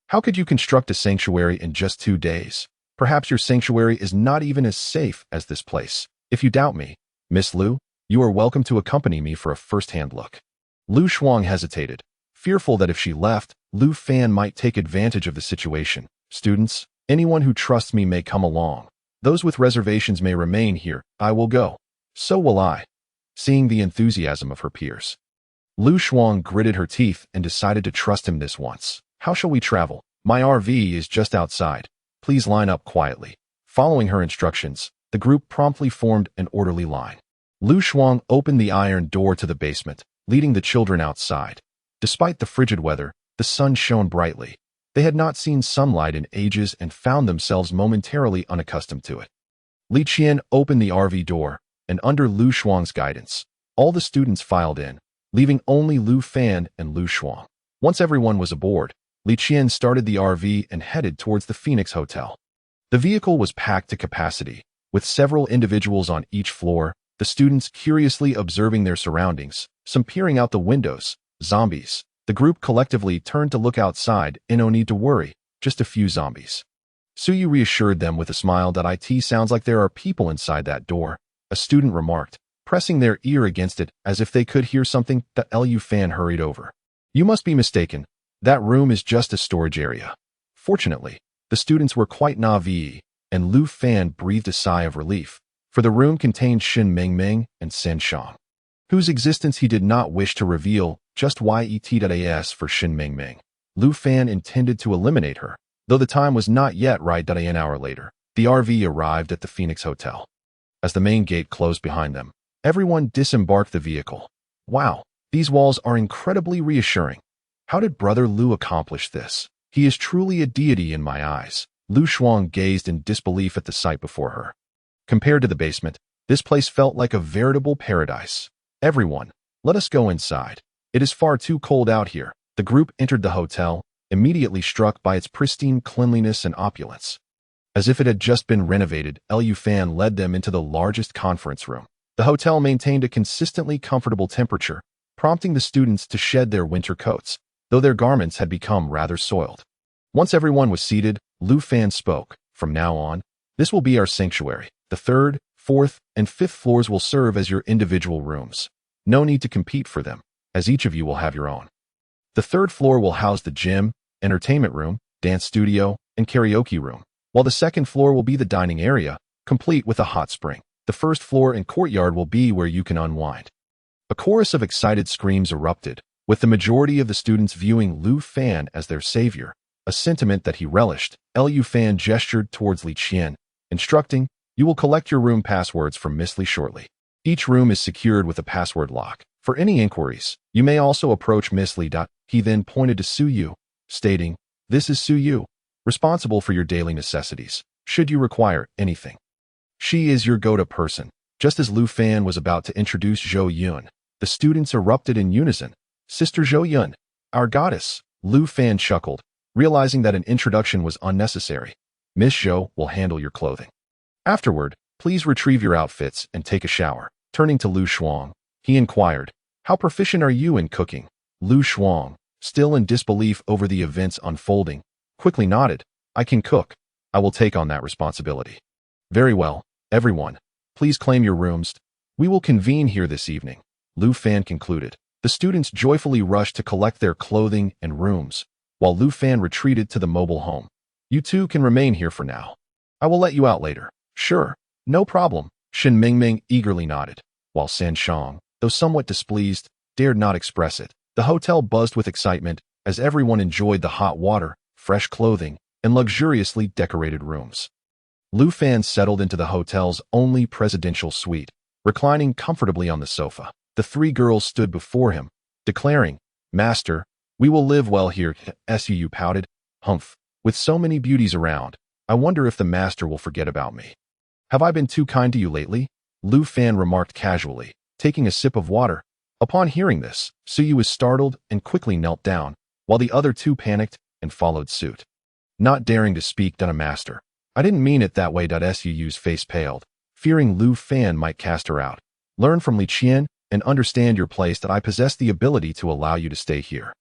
How could you construct a sanctuary in just 2 days? Perhaps your sanctuary is not even as safe as this place. If you doubt me, Miss Lu, you are welcome to accompany me for a first-hand look. Lu Shuang hesitated, fearful that if she left, Lu Fan might take advantage of the situation. Students, anyone who trusts me may come along. Those with reservations may remain here. I will go. So will I. Seeing the enthusiasm of her peers, Lu Shuang gritted her teeth and decided to trust him this once. How shall we travel? My RV is just outside. Please line up quietly. Following her instructions, the group promptly formed an orderly line. Lu Shuang opened the iron door to the basement, leading the children outside. Despite the frigid weather, the sun shone brightly. They had not seen sunlight in ages and found themselves momentarily unaccustomed to it. Li Qian opened the RV door, and under Lu Shuang's guidance, all the students filed in, leaving only Lu Fan and Lu Shuang. Once everyone was aboard, Li Qian started the RV and headed towards the Phoenix Hotel. The vehicle was packed to capacity, with several individuals on each floor, the students curiously observing their surroundings, some peering out the windows. Zombies. The group collectively turned to look outside. No need to worry, just a few zombies. Suyu reassured them with a smile that it sounds like there are people inside that door, a student remarked, pressing their ear against it as if they could hear something. Lu Fan hurried over. You must be mistaken. That room is just a storage area. Fortunately, the students were quite naive, and Lu Fan breathed a sigh of relief, for the room contained Shin Mingming and Sen Shang, whose existence he did not wish to reveal. Just YET.AS for Shin Mingming. Lu Fan intended to eliminate her, though the time was not yet right. An hour later, the RV arrived at the Phoenix Hotel. As the main gate closed behind them, everyone disembarked the vehicle. Wow, these walls are incredibly reassuring. How did Brother Lu accomplish this? He is truly a deity in my eyes. Lu Shuang gazed in disbelief at the sight before her. Compared to the basement, this place felt like a veritable paradise. Everyone, let us go inside. It is far too cold out here. The group entered the hotel, immediately struck by its pristine cleanliness and opulence. As if it had just been renovated, Lu Fan led them into the largest conference room. The hotel maintained a consistently comfortable temperature, prompting the students to shed their winter coats, though their garments had become rather soiled. Once everyone was seated, Lu Fan spoke. From now on, this will be our sanctuary. The third, fourth, and fifth floors will serve as your individual rooms. No need to compete for them, as each of you will have your own. The third floor will house the gym, entertainment room, dance studio, and karaoke room, while the second floor will be the dining area, complete with a hot spring. The first floor and courtyard will be where you can unwind. A chorus of excited screams erupted, with the majority of the students viewing Lu Fan as their savior, a sentiment that he relished. Lu Fan gestured towards Li Qian, instructing, you will collect your room passwords from Miss Li shortly. Each room is secured with a password lock. For any inquiries, you may also approach Miss Li. He then pointed to Suyu, stating, this is Suyu, responsible for your daily necessities, should you require anything. She is your go-to person. Just as Lu Fan was about to introduce Zhou Yun, the students erupted in unison. Sister Zhou Yun, our goddess. Lu Fan chuckled, realizing that an introduction was unnecessary. Miss Zhou will handle your clothing. Afterward, please retrieve your outfits and take a shower. Turning to Lu Shuang, he inquired, how proficient are you in cooking? Lu Shuang, still in disbelief over the events unfolding, quickly nodded, I can cook. I will take on that responsibility. Very well, everyone. Please claim your rooms. We will convene here this evening. Lu Fan concluded. The students joyfully rushed to collect their clothing and rooms, while Lu Fan retreated to the mobile home. You two can remain here for now. I will let you out later. Sure, no problem. Shin Mingming eagerly nodded, while San Shang, though somewhat displeased, dared not express it. The hotel buzzed with excitement as everyone enjoyed the hot water, fresh clothing, and luxuriously decorated rooms. Lu Fan settled into the hotel's only presidential suite, reclining comfortably on the sofa. The three girls stood before him, declaring, Master, we will live well here. Suyu pouted, humph, with so many beauties around, I wonder if the master will forget about me. Have I been too kind to you lately? Lu Fan remarked casually, taking a sip of water. Upon hearing this, Suyu was startled and quickly knelt down, while the other two panicked and followed suit. Not daring to speak to a master. I didn't mean it that way. Suyu's face paled, fearing Lu Fan might cast her out. Learn from Li Qian and understand your place that I possess the ability to allow you to stay here.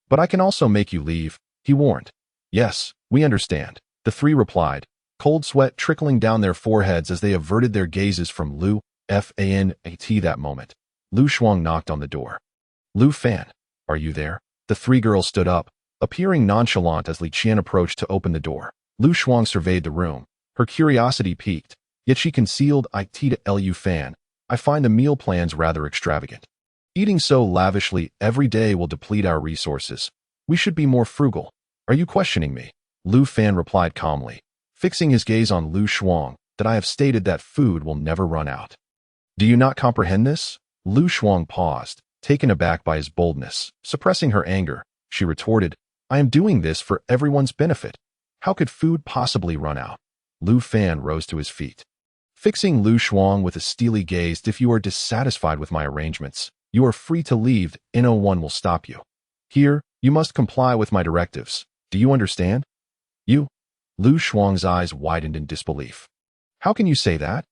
But I can also make you leave, he warned. Yes, we understand, the three replied, cold sweat trickling down their foreheads as they averted their gazes from Lu Fan. That moment, Lu Shuang knocked on the door. Lu Fan, are you there? The three girls stood up, appearing nonchalant as Li Qian approached to open the door. Lu Shuang surveyed the room, her curiosity piqued, yet she concealed it to Lu Fan. I find the meal plans rather extravagant. Eating so lavishly every day will deplete our resources. We should be more frugal. Are you questioning me? Lu Fan replied calmly, fixing his gaze on Lu Shuang, that I have stated that food will never run out. Do you not comprehend this? Lu Shuang paused, taken aback by his boldness. Suppressing her anger, she retorted, I am doing this for everyone's benefit. How could food possibly run out? Lu Fan rose to his feet. Fixing Lu Shuang with a steely gaze, if you are dissatisfied with my arrangements, you are free to leave, no one will stop you. Here, you must comply with my directives. Do you understand? You? Lu Shuang's eyes widened in disbelief. How can you say that?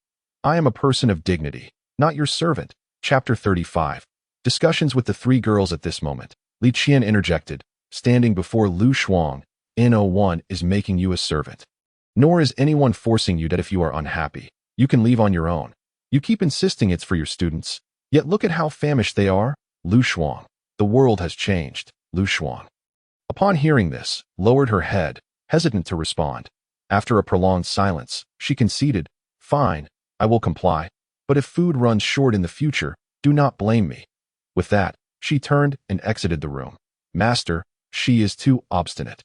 I am a person of dignity, not your servant. Chapter 35. Discussions with the three girls at this moment. Li Qian interjected, standing before Lu Shuang. No one is making you a servant. Nor is anyone forcing you that if you are unhappy, you can leave on your own. You keep insisting it's for your students, yet look at how famished they are. Lu Shuang. The world has changed. Lu Shuang. Upon hearing this, lowered her head, hesitant to respond. After a prolonged silence, she conceded, Fine, I will comply, but if food runs short in the future, do not blame me. With that, she turned and exited the room. Master, she is too obstinate.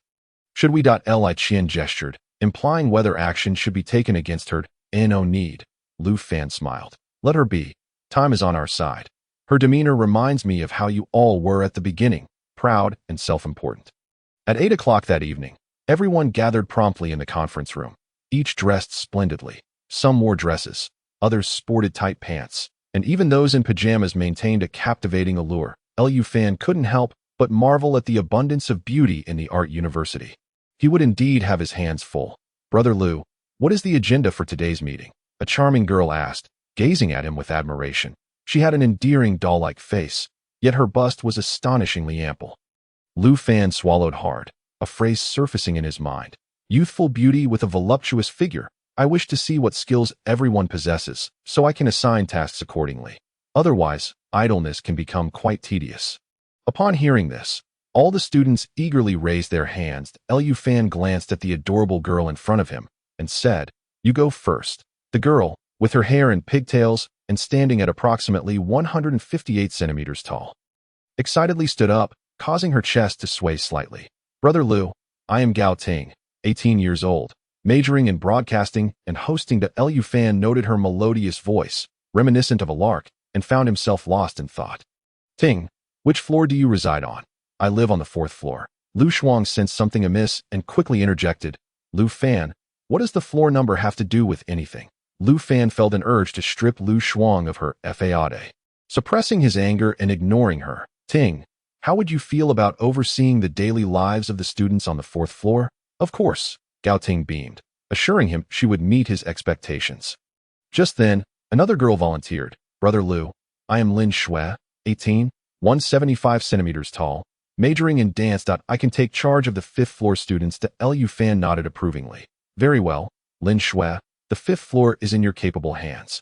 Should we? Li Qian gestured, implying whether action should be taken against her. No need. Lu Fan smiled. Let her be. Time is on our side. Her demeanor reminds me of how you all were at the beginning, proud and self-important. At 8 o'clock that evening, everyone gathered promptly in the conference room, each dressed splendidly. Some wore dresses, others sported tight pants, and even those in pajamas maintained a captivating allure. Lu Fan couldn't help but marvel at the abundance of beauty in the art university. He would indeed have his hands full. Brother Lu, what is the agenda for today's meeting? A charming girl asked, gazing at him with admiration. She had an endearing doll-like face, yet her bust was astonishingly ample. Lu Fan swallowed hard, a phrase surfacing in his mind. Youthful beauty with a voluptuous figure. I wish to see what skills everyone possesses, so I can assign tasks accordingly. Otherwise, idleness can become quite tedious. Upon hearing this, all the students eagerly raised their hands. Lu Fan glanced at the adorable girl in front of him and said, You go first. The girl, with her hair in pigtails and standing at approximately 158 centimeters tall, excitedly stood up, causing her chest to sway slightly. Brother Lu, I am Gao Ting, 18 years old, majoring in broadcasting and hosting. Lu Fan noted her melodious voice, reminiscent of a lark, and found himself lost in thought. Ting, which floor do you reside on? I live on the 4th floor. Lu Shuang sensed something amiss and quickly interjected, Lu Fan, what does the floor number have to do with anything? Lu Fan felt an urge to strip Lu Shuang of her fade. Suppressing his anger and ignoring her, Ting, how would you feel about overseeing the daily lives of the students on the 4th floor? Of course, Gao Ting beamed, assuring him she would meet his expectations. Just then, another girl volunteered, Brother Lu, I am Lin Shui, 18, 175 centimeters tall, majoring in dance. I can take charge of the 5th floor students. Lu Fan nodded approvingly. Very well, Lin Shui, the 5th floor is in your capable hands.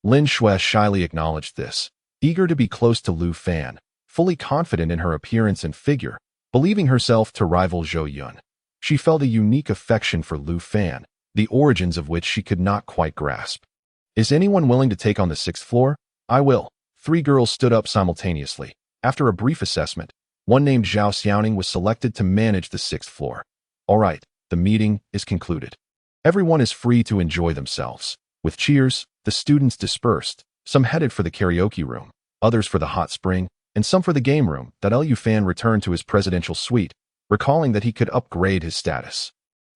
Lin Shui shyly acknowledged this, eager to be close to Lu Fan, fully confident in her appearance and figure, believing herself to rival Zhou Yun. She felt a unique affection for Lu Fan, the origins of which she could not quite grasp. Is anyone willing to take on the 6th floor? I will. 3 girls stood up simultaneously. After a brief assessment, one named Zhao Xiaoning was selected to manage the 6th floor. All right, the meeting is concluded. Everyone is free to enjoy themselves. With cheers, the students dispersed, some headed for the karaoke room, others for the hot spring, and some for the game room. Lu Fan returned to his presidential suite, recalling that he could upgrade his status.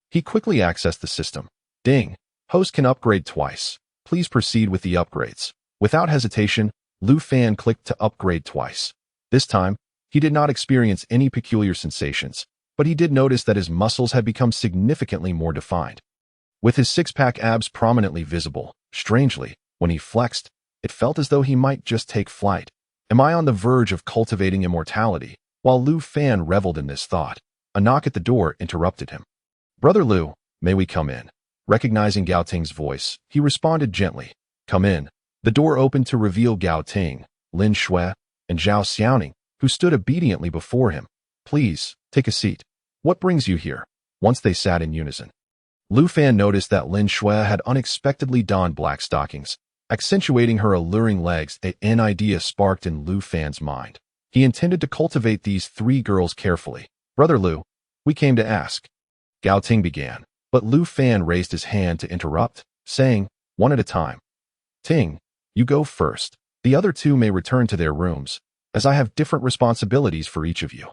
He quickly accessed the system. Ding! Host can upgrade twice. Please proceed with the upgrades. Without hesitation, Lu Fan clicked to upgrade twice. This time, he did not experience any peculiar sensations, but he did notice that his muscles had become significantly more defined. With his six-pack abs prominently visible, strangely, when he flexed, it felt as though he might just take flight. Am I on the verge of cultivating immortality? While Lu Fan reveled in this thought, a knock at the door interrupted him. Brother Lu, may we come in? Recognizing Gao Ting's voice, he responded gently, Come in. The door opened to reveal Gao Ting, Lin Shui, and Zhao Xiaoning, who stood obediently before him. Please, take a seat. What brings you here? Once they sat in unison. Lu Fan noticed that Lin Shui had unexpectedly donned black stockings, accentuating her alluring legs. An idea sparked in Lu Fan's mind. He intended to cultivate these three girls carefully. Brother Lu, we came to ask. Gao Ting began, but Lu Fan raised his hand to interrupt, saying, one at a time. Ting, you go first. The other two may return to their rooms, as I have different responsibilities for each of you.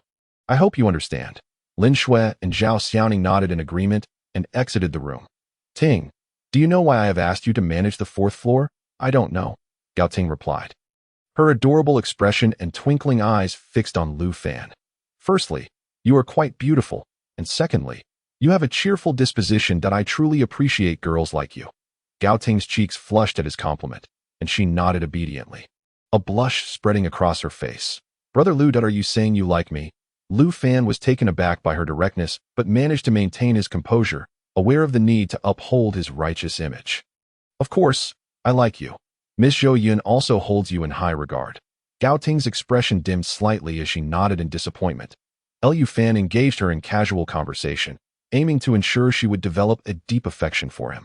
I hope you understand. Lin Shui and Zhao Xiaoning nodded in agreement and exited the room. Ting, do you know why I have asked you to manage the fourth floor? I don't know, Gao Ting replied. Her adorable expression and twinkling eyes fixed on Lu Fan. Firstly, you are quite beautiful, and secondly, you have a cheerful disposition that I truly appreciate girls like you. Gao Ting's cheeks flushed at his compliment, and she nodded obediently, a blush spreading across her face. Brother Lu, are you saying you like me? Lu Fan was taken aback by her directness, but managed to maintain his composure, aware of the need to uphold his righteous image. Of course, I like you. Miss Zhou Yun also holds you in high regard. Gao Ting's expression dimmed slightly as she nodded in disappointment. Lu Fan engaged her in casual conversation, aiming to ensure she would develop a deep affection for him.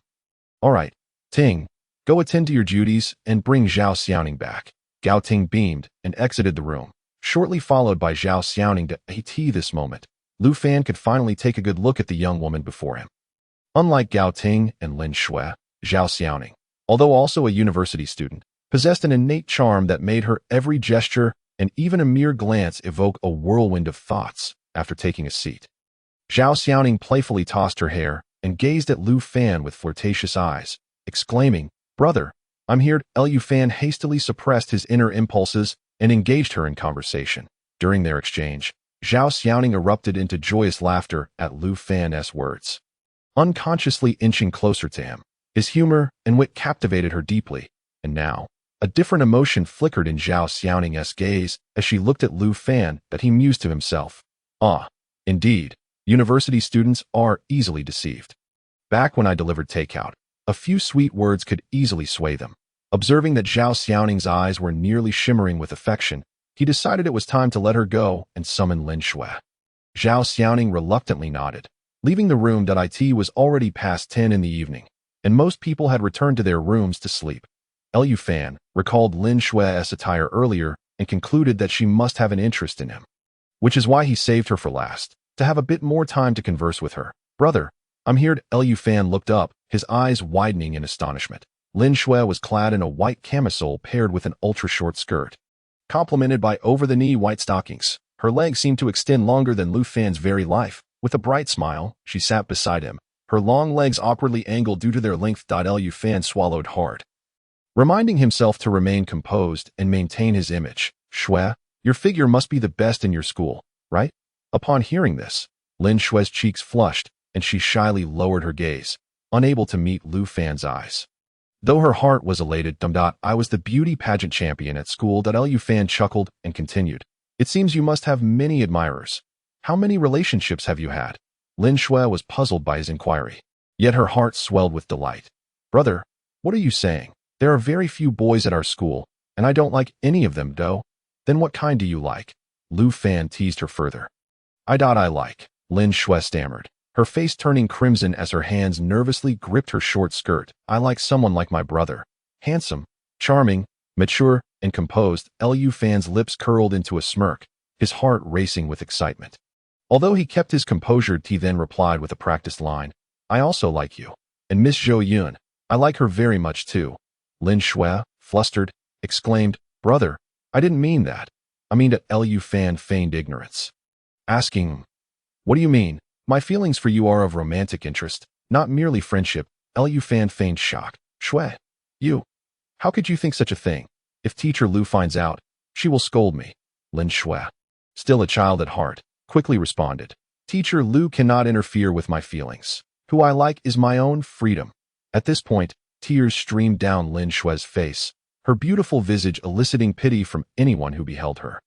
All right, Ting, go attend to your duties and bring Zhao Xiaoning back. Gao Ting beamed and exited the room, shortly followed by Zhao Xiaoning. At this moment, Lu Fan could finally take a good look at the young woman before him. Unlike Gao Ting and Lin Shui, Zhao Xiaoning, although also a university student, possessed an innate charm that made her every gesture and even a mere glance evoke a whirlwind of thoughts after taking a seat. Zhao Xiaoning playfully tossed her hair and gazed at Lu Fan with flirtatious eyes, exclaiming, Brother, I'm here. Lu Fan hastily suppressed his inner impulses and engaged her in conversation. During their exchange, Zhao Xiaoning erupted into joyous laughter at Lu Fan's words. Unconsciously inching closer to him, his humor and wit captivated her deeply, and now, a different emotion flickered in Zhao Xiaoning's gaze as she looked at Lu Fan that he mused to himself. Ah, indeed, university students are easily deceived. Back when I delivered takeout, a few sweet words could easily sway them. Observing that Zhao Xiaoning's eyes were nearly shimmering with affection, he decided it was time to let her go and summon Lin Shui. Zhao Xiaoning reluctantly nodded. Leaving the room. It was already past 10 in the evening, and most people had returned to their rooms to sleep. Lu Fan recalled Lin Shui's attire earlier and concluded that she must have an interest in him, which is why he saved her for last, to have a bit more time to converse with her. Brother, I'm here. Lu Fan looked up, his eyes widening in astonishment. Lin Shui was clad in a white camisole paired with an ultra-short skirt, complemented by over-the-knee white stockings. Her legs seemed to extend longer than Lu Fan's very life. With a bright smile, she sat beside him, her long legs awkwardly angled due to their length. Lu Fan swallowed hard, reminding himself to remain composed and maintain his image. Shui, your figure must be the best in your school, right? Upon hearing this, Lin Shui's cheeks flushed, and she shyly lowered her gaze, unable to meet Lu Fan's eyes. Though her heart was elated, I was the beauty pageant champion at school. Lu Fan chuckled and continued. It seems you must have many admirers. How many relationships have you had? Lin Shui was puzzled by his inquiry, yet her heart swelled with delight. Brother, what are you saying? There are very few boys at our school, and I don't like any of them, though. Then what kind do you like? Lu Fan teased her further. I like, Lin Shui stammered, her face turning crimson as her hands nervously gripped her short skirt. I like someone like my brother. Handsome, charming, mature, and composed. Lu Fan's lips curled into a smirk, his heart racing with excitement. Although he kept his composure, he then replied with a practiced line. I also like you. And Miss Zhou Yun, I like her very much too. Lin Shui, flustered, exclaimed, Brother, I didn't mean that. I mean that. Lu Fan feigned ignorance, asking, What do you mean? My feelings for you are of romantic interest, not merely friendship. Lu Fan feigned shock. Shui, you, how could you think such a thing? If Teacher Lu finds out, she will scold me. Lin Shui, still a child at heart, quickly responded. Teacher Lu cannot interfere with my feelings. Who I like is my own freedom. At this point, tears streamed down Lin Shui's face, her beautiful visage eliciting pity from anyone who beheld her.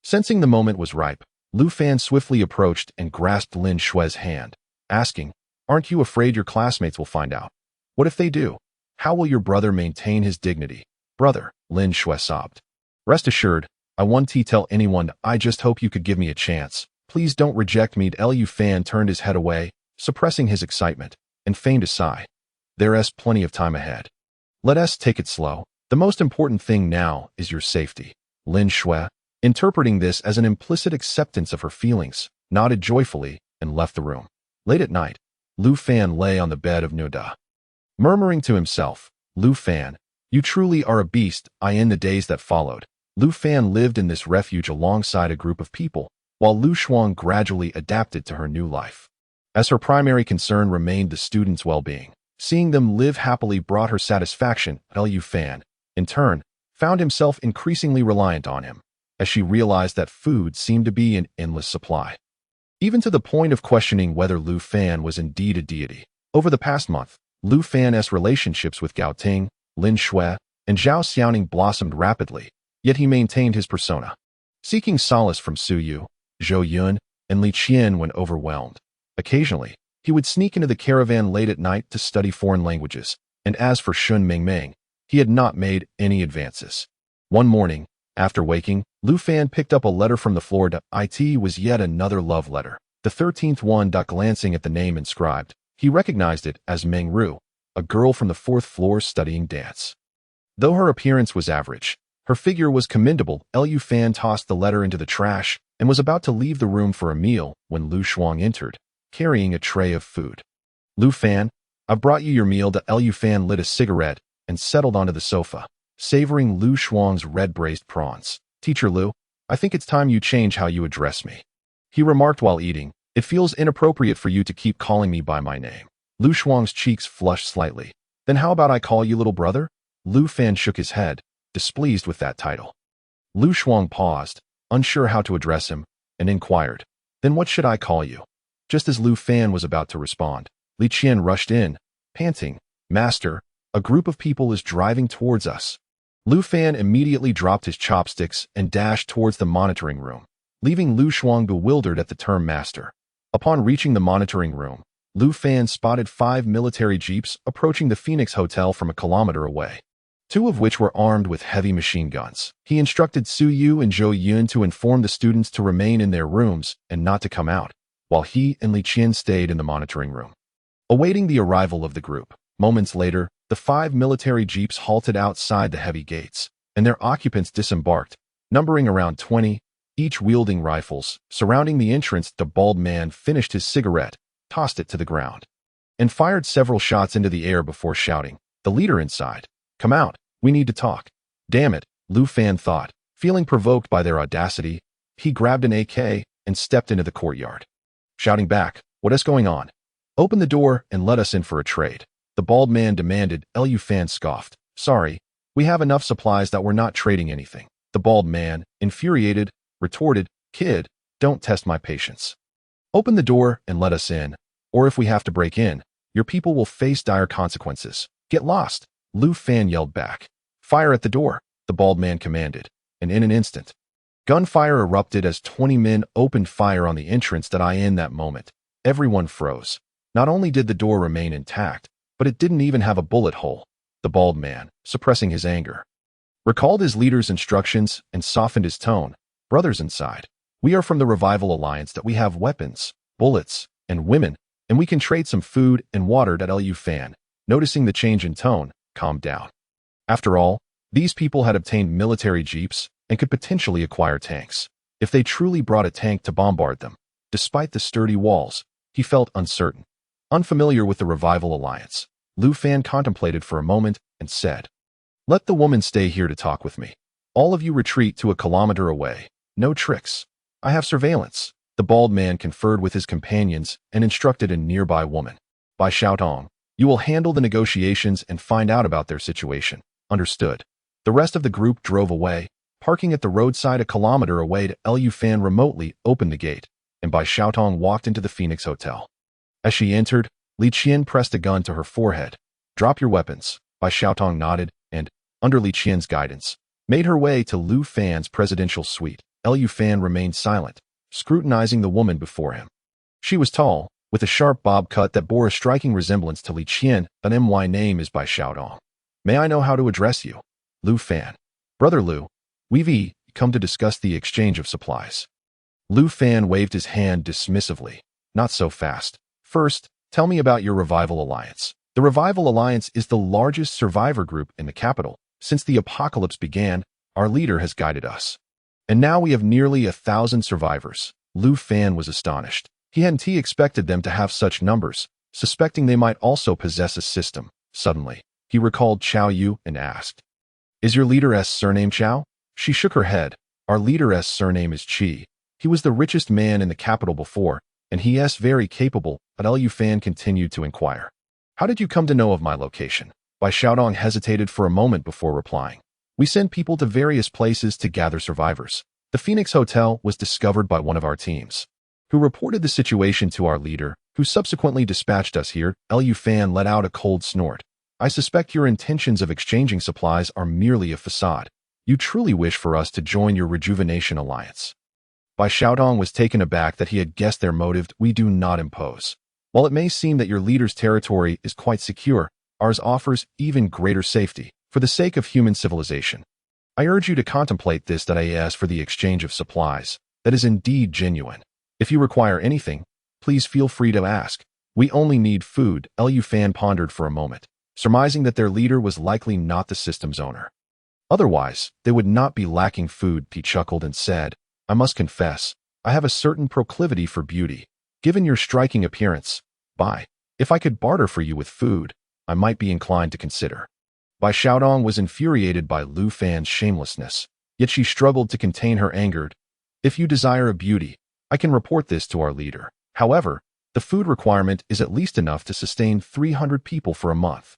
Sensing the moment was ripe, Lu Fan swiftly approached and grasped Lin Shui's hand, asking, Aren't you afraid your classmates will find out? What if they do? How will your brother maintain his dignity? Brother, Lin Shui sobbed. Rest assured, I won't tell anyone. I just hope you could give me a chance. Please don't reject me. Lu Fan turned his head away, suppressing his excitement, and feigned a sigh. There's plenty of time ahead. Let us take it slow. The most important thing now is your safety. Lin Shui, interpreting this as an implicit acceptance of her feelings, nodded joyfully and left the room. Late at night, Lu Fan lay on the bed of Nuda. Murmuring to himself, Lu Fan, you truly are a beast. In the days that followed, Lu Fan lived in this refuge alongside a group of people, while Lu Shuang gradually adapted to her new life. As her primary concern remained the students' well-being, seeing them live happily brought her satisfaction. Lu Fan, in turn, found himself increasingly reliant on him, as she realized that food seemed to be in endless supply. Even to the point of questioning whether Lu Fan was indeed a deity. Over the past month, Lu Fan's relationships with Gao Ting, Lin Shui, and Zhao Xiaoning blossomed rapidly, yet he maintained his persona. Seeking solace from Su Yu, Zhou Yun, and Li Qian when overwhelmed. Occasionally, he would sneak into the caravan late at night to study foreign languages, and as for Shun Mingming, he had not made any advances. One morning, after waking, Lu Fan picked up a letter from the floor. It was yet another love letter, the 13th one. Glancing at the name inscribed, he recognized it as Meng Ru, a girl from the 4th floor studying dance. Though her appearance was average, her figure was commendable. Lu Fan tossed the letter into the trash and was about to leave the room for a meal when Lu Shuang entered, carrying a tray of food. Lu Fan, I've brought you your meal. Lu Fan lit a cigarette and settled onto the sofa, savoring Lu Shuang's red braised prawns. Teacher Lu, I think it's time you change how you address me. He remarked while eating, it feels inappropriate for you to keep calling me by my name. Lu Shuang's cheeks flushed slightly. Then how about I call you little brother? Lu Fan shook his head, displeased with that title. Lu Shuang paused, unsure how to address him, and inquired, then what should I call you? Just as Lu Fan was about to respond, Li Qian rushed in, panting, Master, a group of people is driving towards us. Lu Fan immediately dropped his chopsticks and dashed towards the monitoring room, leaving Lu Shuang bewildered at the term master. Upon reaching the monitoring room, Lu Fan spotted 5 military jeeps approaching the Phoenix Hotel from a kilometer away, 2 of which were armed with heavy machine guns. He instructed Su Yu and Zhou Yun to inform the students to remain in their rooms and not to come out, while he and Li Qian stayed in the monitoring room, awaiting the arrival of the group. Moments later, the 5 military jeeps halted outside the heavy gates, and their occupants disembarked, numbering around 20, each wielding rifles. Surrounding the entrance, the bald man finished his cigarette, tossed it to the ground, and fired several shots into the air before shouting, the leader inside, come out, we need to talk. Damn it, Lu Fan thought. Feeling provoked by their audacity, he grabbed an AK and stepped into the courtyard, shouting back, what is going on? Open the door and let us in for a trade. The bald man demanded. Lu Fan scoffed. Sorry, we have enough supplies that we're not trading anything. The bald man, infuriated, retorted, kid, don't test my patience. Open the door and let us in, or if we have to break in, your people will face dire consequences. Get lost, Lu Fan yelled back. Fire at the door, the bald man commanded, and in an instant, gunfire erupted as 20 men opened fire on the entrance. In that moment, everyone froze. Not only did the door remain intact, but it didn't even have a bullet hole. The bald man, suppressing his anger, recalled his leader's instructions and softened his tone. Brothers inside, we are from the Revival Alliance. That we have weapons, bullets, and women, and we can trade some food and water. Lu Fan, noticing the change in tone, calmed down. After all, these people had obtained military jeeps and could potentially acquire tanks. If they truly brought a tank to bombard them, despite the sturdy walls, he felt uncertain. Unfamiliar with the Revival Alliance, Lu Fan contemplated for a moment and said, let the woman stay here to talk with me. All of you retreat to a kilometer away. No tricks. I have surveillance. The bald man conferred with his companions and instructed a nearby woman. By Xiaotong, you will handle the negotiations and find out about their situation. Understood. The rest of the group drove away, parking at the roadside a kilometer away. Lu Fan remotely opened the gate, and Bai Xiaotong walked into the Phoenix Hotel. As she entered, Li Qian pressed a gun to her forehead. Drop your weapons. Bai Xiaotong nodded and, under Li Qian's guidance, made her way to Lu Fan's presidential suite. Lu Fan remained silent, scrutinizing the woman before him. She was tall, with a sharp bob cut that bore a striking resemblance to Li Qian. My name is Bai Xiaotong. May I know how to address you? Lu Fan. Brother Lu, we've come to discuss the exchange of supplies. Lu Fan waved his hand dismissively. Not so fast. First, tell me about your Revival Alliance. The Revival Alliance is the largest survivor group in the capital. Since the apocalypse began, our leader has guided us. And now we have nearly 1,000 survivors. Lu Fan was astonished. He hadn't expected them to have such numbers, suspecting they might also possess a system. Suddenly, he recalled Chao Yu and asked, "Is your leader's surname Chao?" She shook her head. "Our leader's surname is Qi. He was the richest man in the capital before, and he is very capable." But Lu Fan continued to inquire, "How did you come to know of my location?" Bai Xiaodong hesitated for a moment before replying. "We send people to various places to gather survivors. The Phoenix Hotel was discovered by one of our teams, who reported the situation to our leader, who subsequently dispatched us here." Lu Fan let out a cold snort. "I suspect your intentions of exchanging supplies are merely a facade. You truly wish for us to join your Rejuvenation Alliance." Bai Xiaodong was taken aback that he had guessed their motive. "We do not impose. While it may seem that your leader's territory is quite secure, ours offers even greater safety. For the sake of human civilization, I urge you to contemplate this that I ask for the exchange of supplies. That is indeed genuine. If you require anything, please feel free to ask. We only need food." Lu Fan pondered for a moment, surmising that their leader was likely not the system's owner. Otherwise, they would not be lacking food. He chuckled and said, "I must confess, I have a certain proclivity for beauty. Given your striking appearance, if I could barter for you with food, I might be inclined to consider." Bai Xiaodong was infuriated by Lu Fan's shamelessness, yet she struggled to contain her anger. "If you desire a beauty, I can report this to our leader. However, the food requirement is at least enough to sustain 300 people for a month."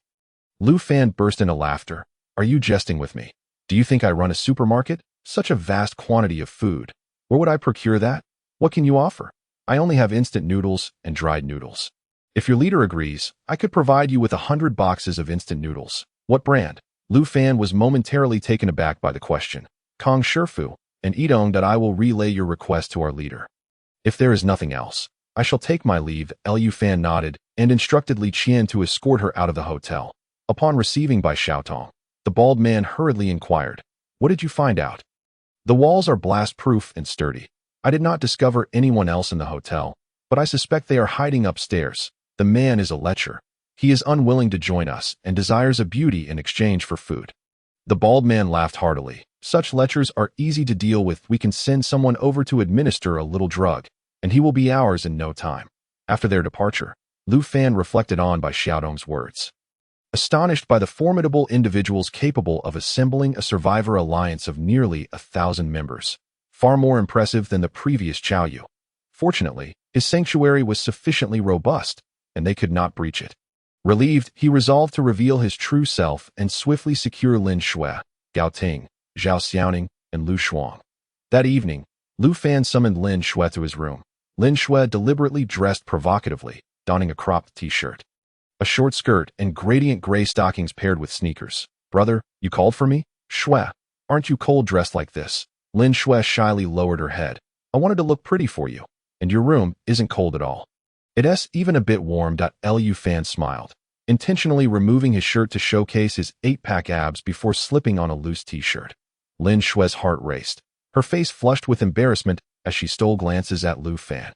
Lu Fan burst into laughter. "Are you jesting with me? Do you think I run a supermarket? Such a vast quantity of food. Where would I procure that? What can you offer? I only have instant noodles and dried noodles. If your leader agrees, I could provide you with 100 boxes of instant noodles." "What brand?" Lu Fan was momentarily taken aback by the question. "Kong Shifu and Yidong." "That I will relay your request to our leader. If there is nothing else, I shall take my leave." Lu Fan nodded and instructed Li Qian to escort her out of the hotel. Upon receiving Bai Xiaodong, the bald man hurriedly inquired, "What did you find out?" "The walls are blast-proof and sturdy. I did not discover anyone else in the hotel, but I suspect they are hiding upstairs. The man is a lecher. He is unwilling to join us and desires a beauty in exchange for food." The bald man laughed heartily. "Such lechers are easy to deal with. We can send someone over to administer a little drug, and he will be ours in no time." After their departure, Lu Fan reflected on Bai Xiaodong's words. Astonished by the formidable individuals capable of assembling a survivor alliance of nearly 1,000 members, far more impressive than the previous Chao Yu. Fortunately, his sanctuary was sufficiently robust, and they could not breach it. Relieved, he resolved to reveal his true self and swiftly secure Lin Shui, Gao Ting, Zhao Xiaoning, and Lu Shuang. That evening, Lu Fan summoned Lin Shui to his room. Lin Shui deliberately dressed provocatively, donning a cropped t-shirt, a short skirt, and gradient gray stockings paired with sneakers. "Brother, you called for me?" "Shui, aren't you cold dressed like this?" Lin Shui shyly lowered her head. "I wanted to look pretty for you, and your room isn't cold at all. It's even a bit warm." Lu Fan smiled, intentionally removing his shirt to showcase his 8-pack abs before slipping on a loose t-shirt. Lin Shui's heart raced. Her face flushed with embarrassment as she stole glances at Lu Fan.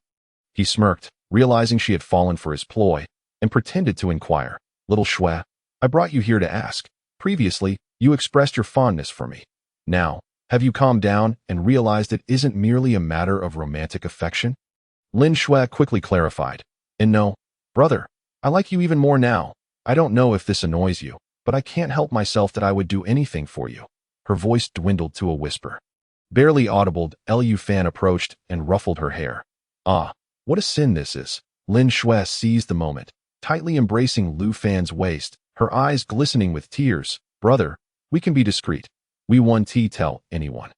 He smirked, realizing she had fallen for his ploy, and pretended to inquire, "Little Shui, I brought you here to ask. Previously, you expressed your fondness for me. Now, have you calmed down and realized it isn't merely a matter of romantic affection?" Lin Shui quickly clarified, "And no, brother, I like you even more now. I don't know if this annoys you, but I can't help myself that I would do anything for you." Her voice dwindled to a whisper. Barely audible, Lu Fan approached and ruffled her hair. "Ah, what a sin this is." Lin Shui seized the moment, tightly embracing Lu Fan's waist, her eyes glistening with tears. "Brother, we can be discreet. We won't tell anyone."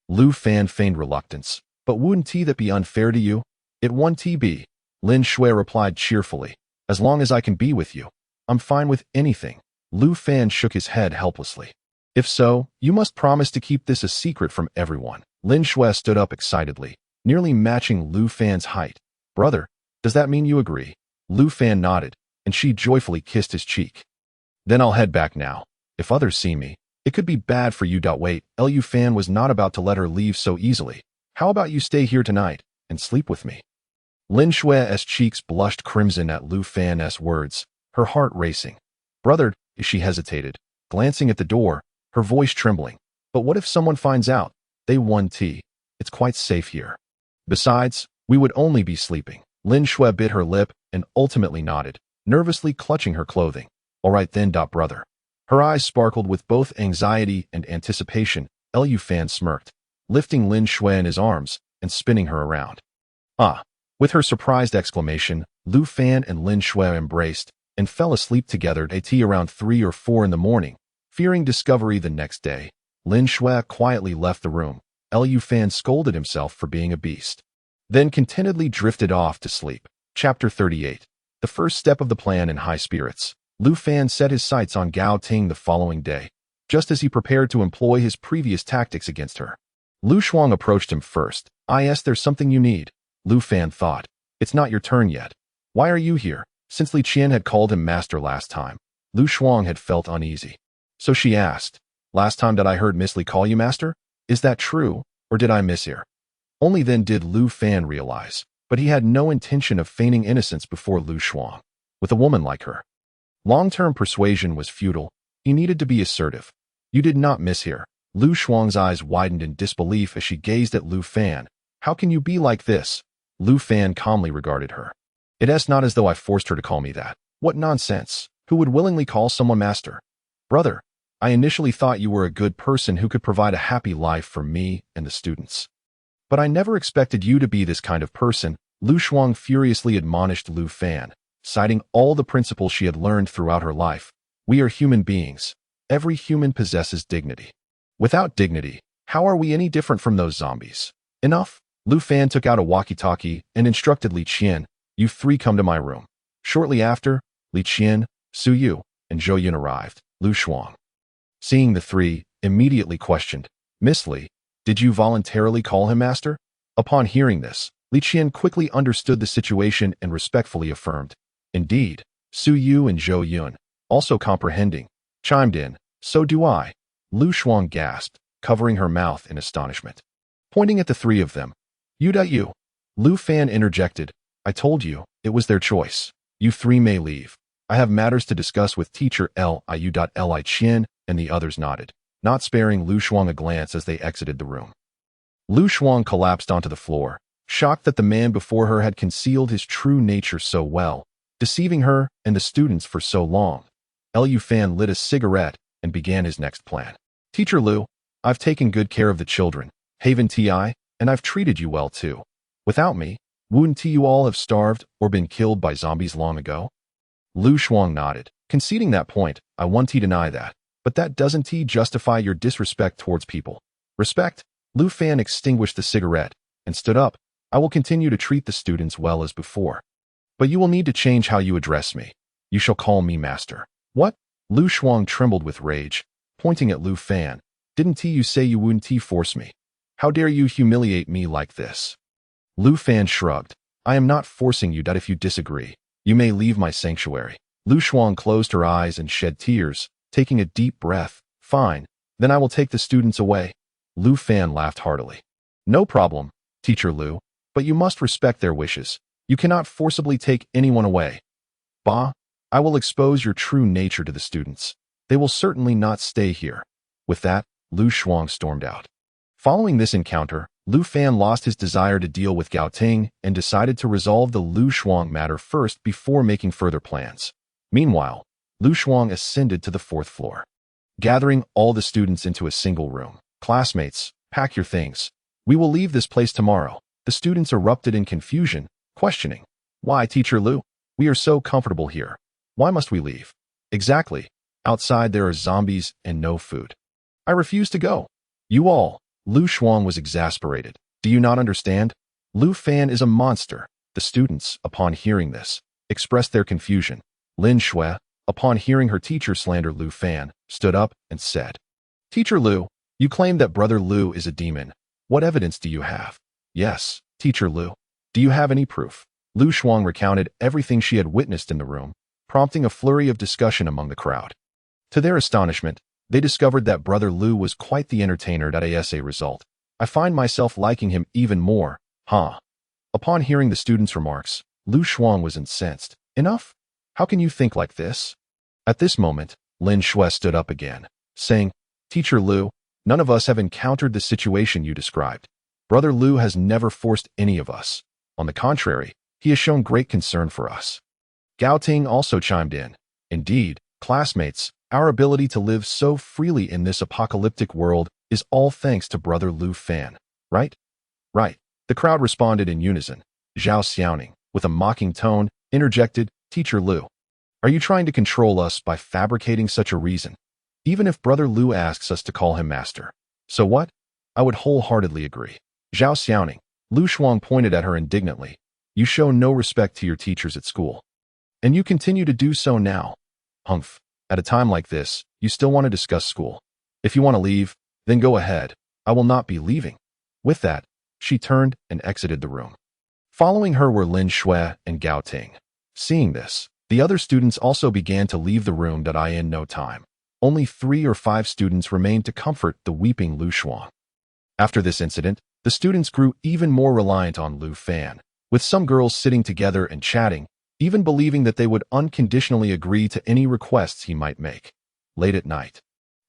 Lu Fan feigned reluctance. "But wouldn't that be unfair to you?" "It won't be." Lin Shui replied cheerfully. "As long as I can be with you, I'm fine with anything." Lu Fan shook his head helplessly. "If so, you must promise to keep this a secret from everyone." Lin Shui stood up excitedly, nearly matching Lu Fan's height. "Brother, does that mean you agree?" Lu Fan nodded, and she joyfully kissed his cheek. "Then I'll head back now. If others see me, it could be bad for you." Wait, Lu Fan was not about to let her leave so easily. "How about you stay here tonight and sleep with me?" Lin Shui's cheeks blushed crimson at Lu Fan's words. her heart racing. "Brother," she hesitated, glancing at the door, her voice trembling. "But what if someone finds out? They won tea. It's quite safe here. Besides, we would only be sleeping." Lin Shui bit her lip and ultimately nodded, nervously clutching her clothing. "All right then, brother." Her eyes sparkled with both anxiety and anticipation. Lu Fan smirked, lifting Lin Shui in his arms and spinning her around. "Ah!" With her surprised exclamation, Lu Fan and Lin Shui embraced and fell asleep together at tea around 3 or 4 in the morning. Fearing discovery the next day, Lin Shui quietly left the room. Lu Fan scolded himself for being a beast, then contentedly drifted off to sleep. Chapter 38. The first step of the plan in high spirits. Lu Fan set his sights on Gao Ting the following day, just as he prepared to employ his previous tactics against her. Lu Shuang approached him first. "Yes, there's something you need." Lu Fan thought. "It's not your turn yet. Why are you here?" Since Li Qian had called him master last time, Lu Shuang had felt uneasy. So she asked, "Last time that I heard Miss Li call you master? Is that true, or did I mishear?" Only then did Lu Fan realize, but he had no intention of feigning innocence before Lu Shuang. With a woman like her, long-term persuasion was futile. He needed to be assertive. "You did not mishear." Lu Shuang's eyes widened in disbelief as she gazed at Lu Fan. "How can you be like this?" Lu Fan calmly regarded her. "It's not as though I forced her to call me that. What nonsense! Who would willingly call someone master?" "Brother, I initially thought you were a good person who could provide a happy life for me and the students. But I never expected you to be this kind of person." Lu Shuang furiously admonished Lu Fan, citing all the principles she had learned throughout her life. "We are human beings. Every human possesses dignity. Without dignity, how are we any different from those zombies? Enough." Lu Fan took out a walkie-talkie and instructed Li Qian, "You 3 come to my room." Shortly after, Li Qian, Su Yu, and Zhou Yun arrived. Lu Shuang, seeing the 3, immediately questioned, "Miss Li, did you voluntarily call him master?" Upon hearing this, Li Qian quickly understood the situation and respectfully affirmed, "Indeed." Su Yu and Zhou Yun, also comprehending, chimed in, "So do I." Lu Shuang gasped, covering her mouth in astonishment. Pointing at the 3 of them, "You." Lu Fan interjected, "I told you, it was their choice. You 3 may leave. I have matters to discuss with teacher Li Qian," and the others nodded, not sparing Lu Shuang a glance as they exited the room. Lu Shuang collapsed onto the floor, shocked that the man before her had concealed his true nature so well, deceiving her and the students for so long. Lu Fan lit a cigarette and began his next plan. "Teacher Lu, I've taken good care of the children, Haven Ti, and I've treated you well too. Without me, wouldn't you all have starved or been killed by zombies long ago?" Lu Shuang nodded, conceding that point. "I won't deny that, but that doesn't justify your disrespect towards people." "Respect?" Lu Fan extinguished the cigarette and stood up. "I will continue to treat the students well as before. But you will need to change how you address me. You shall call me master." "What?" Lu Shuang trembled with rage, pointing at Lu Fan. "Didn't you say you wouldn't force me? How dare you humiliate me like this?" Lu Fan shrugged. "I am not forcing you. If you disagree, you may leave my sanctuary." Lu Shuang closed her eyes and shed tears, taking a deep breath. "Fine, then I will take the students away." Lu Fan laughed heartily. "No problem, Teacher Lu, but you must respect their wishes. You cannot forcibly take anyone away." "Bah, I will expose your true nature to the students. They will certainly not stay here." With that, Lu Shuang stormed out. Following this encounter, Lu Fan lost his desire to deal with Gao Ting and decided to resolve the Lu Shuang matter first before making further plans. Meanwhile, Lu Shuang ascended to the 4th floor, gathering all the students into a single room. "Classmates, pack your things. We will leave this place tomorrow." The students erupted in confusion, questioning, "Why, Teacher Lu? We are so comfortable here. Why must we leave?" "Exactly. Outside there are zombies and no food. I refuse to go." "You all." Lu Shuang was exasperated. "Do you not understand? Lu Fan is a monster." The students, upon hearing this, expressed their confusion. Lin Shui, upon hearing her teacher slander Lu Fan, stood up and said, "Teacher Lu, you claim that Brother Lu is a demon. What evidence do you have?" "Yes, Teacher Lu." "Do you have any proof?" Lu Shuang recounted everything she had witnessed in the room, prompting a flurry of discussion among the crowd. To their astonishment, they discovered that Brother Lu was quite the entertainer. As a result, "I find myself liking him even more, huh?" Upon hearing the students' remarks, Lu Shuang was incensed. "Enough? How can you think like this? At this moment, Lin Shui stood up again, saying, Teacher Liu, none of us have encountered the situation you described. Brother Liu has never forced any of us. On the contrary, he has shown great concern for us. Gao Ting also chimed in. Indeed, classmates, our ability to live so freely in this apocalyptic world is all thanks to Brother Liu Fan, right? Right. The crowd responded in unison. Zhao Xiaoning, with a mocking tone, interjected, Teacher Liu, are you trying to control us by fabricating such a reason? Even if Brother Liu asks us to call him master. So what? I would wholeheartedly agree. Zhao Xiaoning, Lu Shuang pointed at her indignantly. You show no respect to your teachers at school. And you continue to do so now. Humph. At a time like this, you still want to discuss school. If you want to leave, then go ahead. I will not be leaving. With that, she turned and exited the room. Following her were Lin Shui and Gao Ting. Seeing this, the other students also began to leave the room in no time. Only 3 or 5 students remained to comfort the weeping Lu Shuang. After this incident, the students grew even more reliant on Lu Fan, with some girls sitting together and chatting, even believing that they would unconditionally agree to any requests he might make. Late at night,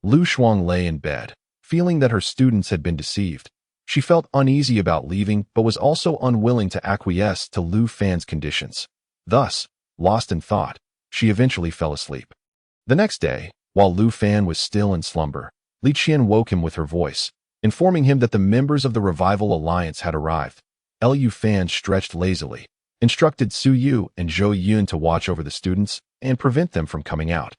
Lu Shuang lay in bed, feeling that her students had been deceived. She felt uneasy about leaving but was also unwilling to acquiesce to Lu Fan's conditions. Thus, lost in thought, she eventually fell asleep. The next day, while Lu Fan was still in slumber, Li Qian woke him with her voice, informing him that the members of the Revival Alliance had arrived. Lu Fan stretched lazily, instructed Su Yu and Zhou Yun to watch over the students and prevent them from coming out,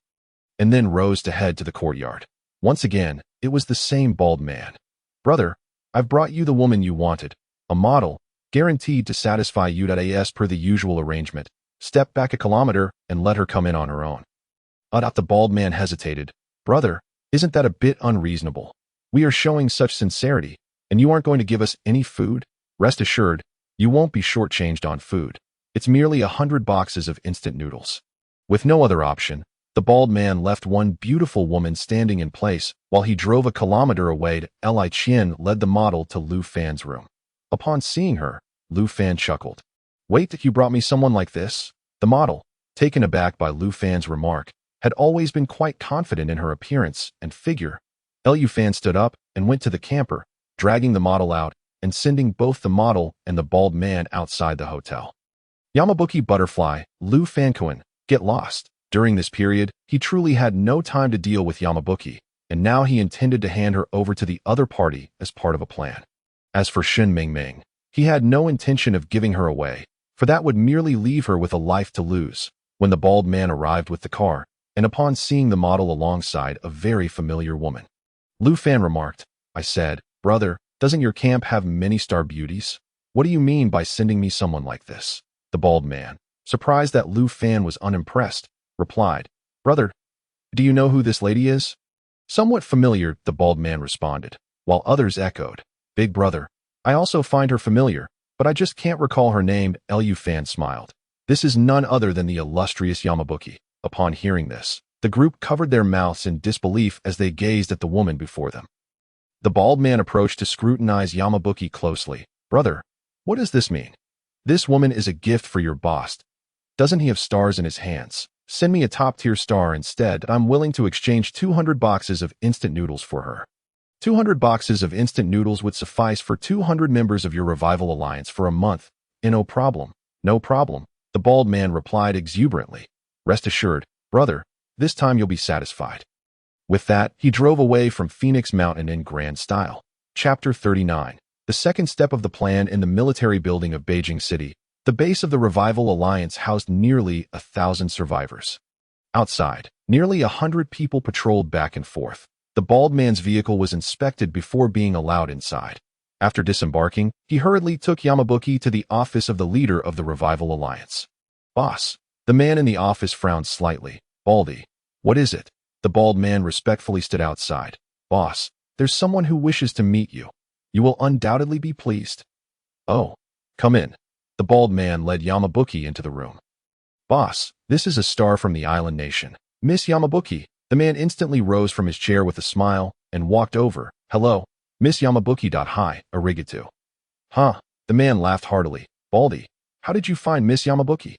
and then rose to head to the courtyard. Once again, it was the same bald man. Brother, I've brought you the woman you wanted, a model, guaranteed to satisfy you. As per the usual arrangement, step back a kilometer and let her come in on her own. The bald man hesitated. Brother, isn't that a bit unreasonable? We are showing such sincerity, and you aren't going to give us any food? Rest assured, you won't be shortchanged on food. It's merely 100 boxes of instant noodles. With no other option, the bald man left one beautiful woman standing in place while he drove a kilometer away. Li Qian led the model to Lu Fan's room. Upon seeing her, Lu Fan chuckled. Wait, you brought me someone like this? The model, taken aback by Lu Fan's remark, had always been quite confident in her appearance and figure. Lu Fan stood up and went to the camper, dragging the model out and sending both the model and the bald man outside the hotel. Yamabuki Butterfly, Lu Fankuan, get lost. During this period, he truly had no time to deal with Yamabuki, and now he intended to hand her over to the other party as part of a plan. As for Shen Mingming, he had no intention of giving her away, for that would merely leave her with a life to lose. When the bald man arrived with the car, and upon seeing the model alongside a very familiar woman, Lu Fan remarked, I said, brother, doesn't your camp have many star beauties? What do you mean by sending me someone like this? The bald man, surprised that Lu Fan was unimpressed, replied, brother, do you know who this lady is? Somewhat familiar, the bald man responded, while others echoed, big brother, I also find her familiar, but I just can't recall her name. Lu Fan smiled. This is none other than the illustrious Yamabuki. Upon hearing this, the group covered their mouths in disbelief as they gazed at the woman before them. The bald man approached to scrutinize Yamabuki closely. Brother, what does this mean? This woman is a gift for your boss. Doesn't he have stars in his hands? Send me a top-tier star instead. I'm willing to exchange 200 boxes of instant noodles for her. 200 boxes of instant noodles would suffice for 200 members of your Revival Alliance for a month. No problem. No problem, the bald man replied exuberantly. Rest assured, brother, this time you'll be satisfied. With that, he drove away from Phoenix Mountain in grand style. Chapter 39. The second step of the plan. In the military building of Beijing City, the base of the Revival Alliance housed nearly 1,000 survivors. Outside, nearly 100 people patrolled back and forth. The bald man's vehicle was inspected before being allowed inside. After disembarking, he hurriedly took Yamabuki to the office of the leader of the Revival Alliance. Boss. The man in the office frowned slightly. Baldy. What is it? The bald man respectfully stood outside. Boss, there's someone who wishes to meet you. You will undoubtedly be pleased. Oh, come in. The bald man led Yamabuki into the room. Boss, this is a star from the island nation. Miss Yamabuki. The man instantly rose from his chair with a smile and walked over. Hello, Miss Yamabuki. Hi, arigato. Huh, the man laughed heartily. Baldy, how did you find Miss Yamabuki?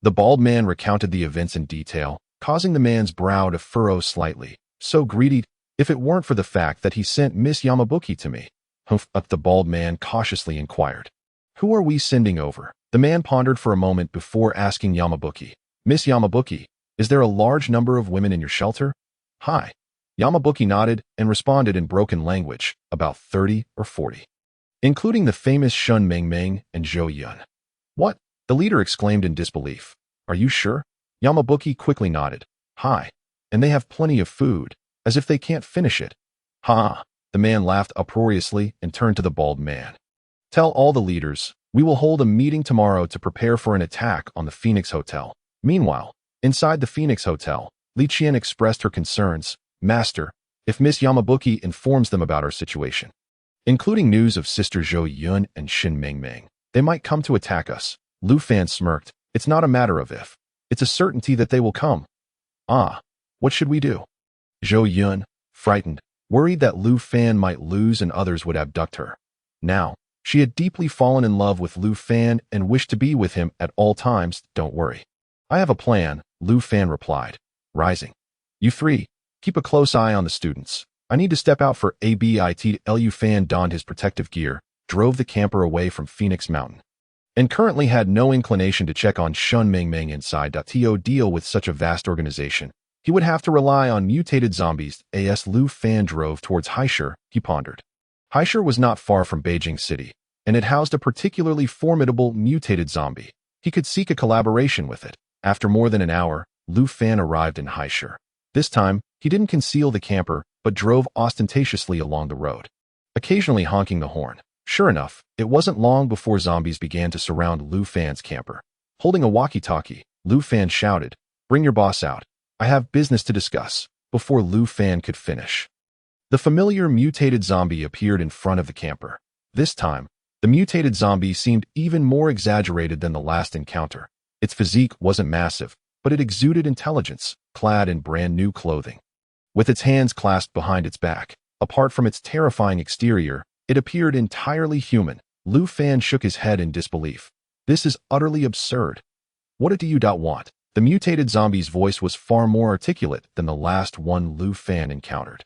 The bald man recounted the events in detail, causing the man's brow to furrow slightly. So greedy, if it weren't for the fact that he sent Miss Yamabuki to me. Humph, the bald man cautiously inquired. Who are we sending over? The man pondered for a moment before asking Yamabuki. Miss Yamabuki, is there a large number of women in your shelter? Hi. Yamabuki nodded and responded in broken language, about 30 or 40. Including the famous Shun Mengmeng and Zhou Yun. What? The leader exclaimed in disbelief. Are you sure? Yamabuki quickly nodded. Hi. And they have plenty of food, as if they can't finish it. Ha! The man laughed uproariously and turned to the bald man. Tell all the leaders, we will hold a meeting tomorrow to prepare for an attack on the Phoenix Hotel. Meanwhile, inside the Phoenix Hotel, Li Qian expressed her concerns. Master, if Miss Yamabuki informs them about our situation, including news of Sister Zhou Yun and Shin Mengmeng, they might come to attack us. Lu Fan smirked. It's not a matter of if. It's a certainty that they will come. Ah, what should we do? Zhou Yun, frightened, worried that Lu Fan might lose and others would abduct her. Now, she had deeply fallen in love with Lu Fan and wished to be with him at all times. Don't worry. I have a plan, Lu Fan replied, rising. You three, keep a close eye on the students. I need to step out for a bit. Lu Fan donned his protective gear, drove the camper away from Phoenix Mountain, and currently had no inclination to check on Shun Mengmeng inside. To deal with such a vast organization, he would have to rely on mutated zombies. As Lu Fan drove towards Haisher, he pondered. Haisher was not far from Beijing City, and it housed a particularly formidable mutated zombie. He could seek a collaboration with it. After more than an hour, Lu Fan arrived in Haisher. This time, he didn't conceal the camper, but drove ostentatiously along the road, occasionally honking the horn. Sure enough, it wasn't long before zombies began to surround Lu Fan's camper. Holding a walkie-talkie, Lu Fan shouted, "Bring your boss out. I have business to discuss." Before Lu Fan could finish, the familiar mutated zombie appeared in front of the camper. This time, the mutated zombie seemed even more exaggerated than the last encounter. Its physique wasn't massive, but it exuded intelligence, clad in brand new clothing. With its hands clasped behind its back, apart from its terrifying exterior, it appeared entirely human. Lu Fan shook his head in disbelief. This is utterly absurd. What do you want? The mutated zombie's voice was far more articulate than the last one Lu Fan encountered.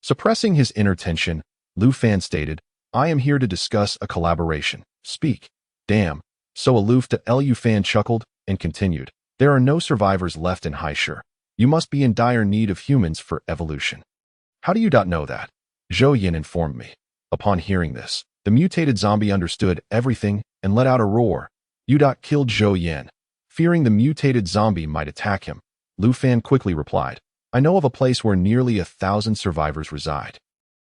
Suppressing his inner tension, Lu Fan stated, I am here to discuss a collaboration. Speak. Damn. So aloof. Lu Fan chuckled and continued. There are no survivors left in Haisher. You must be in dire need of humans for evolution. How do you know that? Zhou Yin informed me. Upon hearing this, the mutated zombie understood everything and let out a roar. You killed Zhou Yin. Fearing the mutated zombie might attack him, Lu Fan quickly replied, I know of a place where nearly 1,000 survivors reside.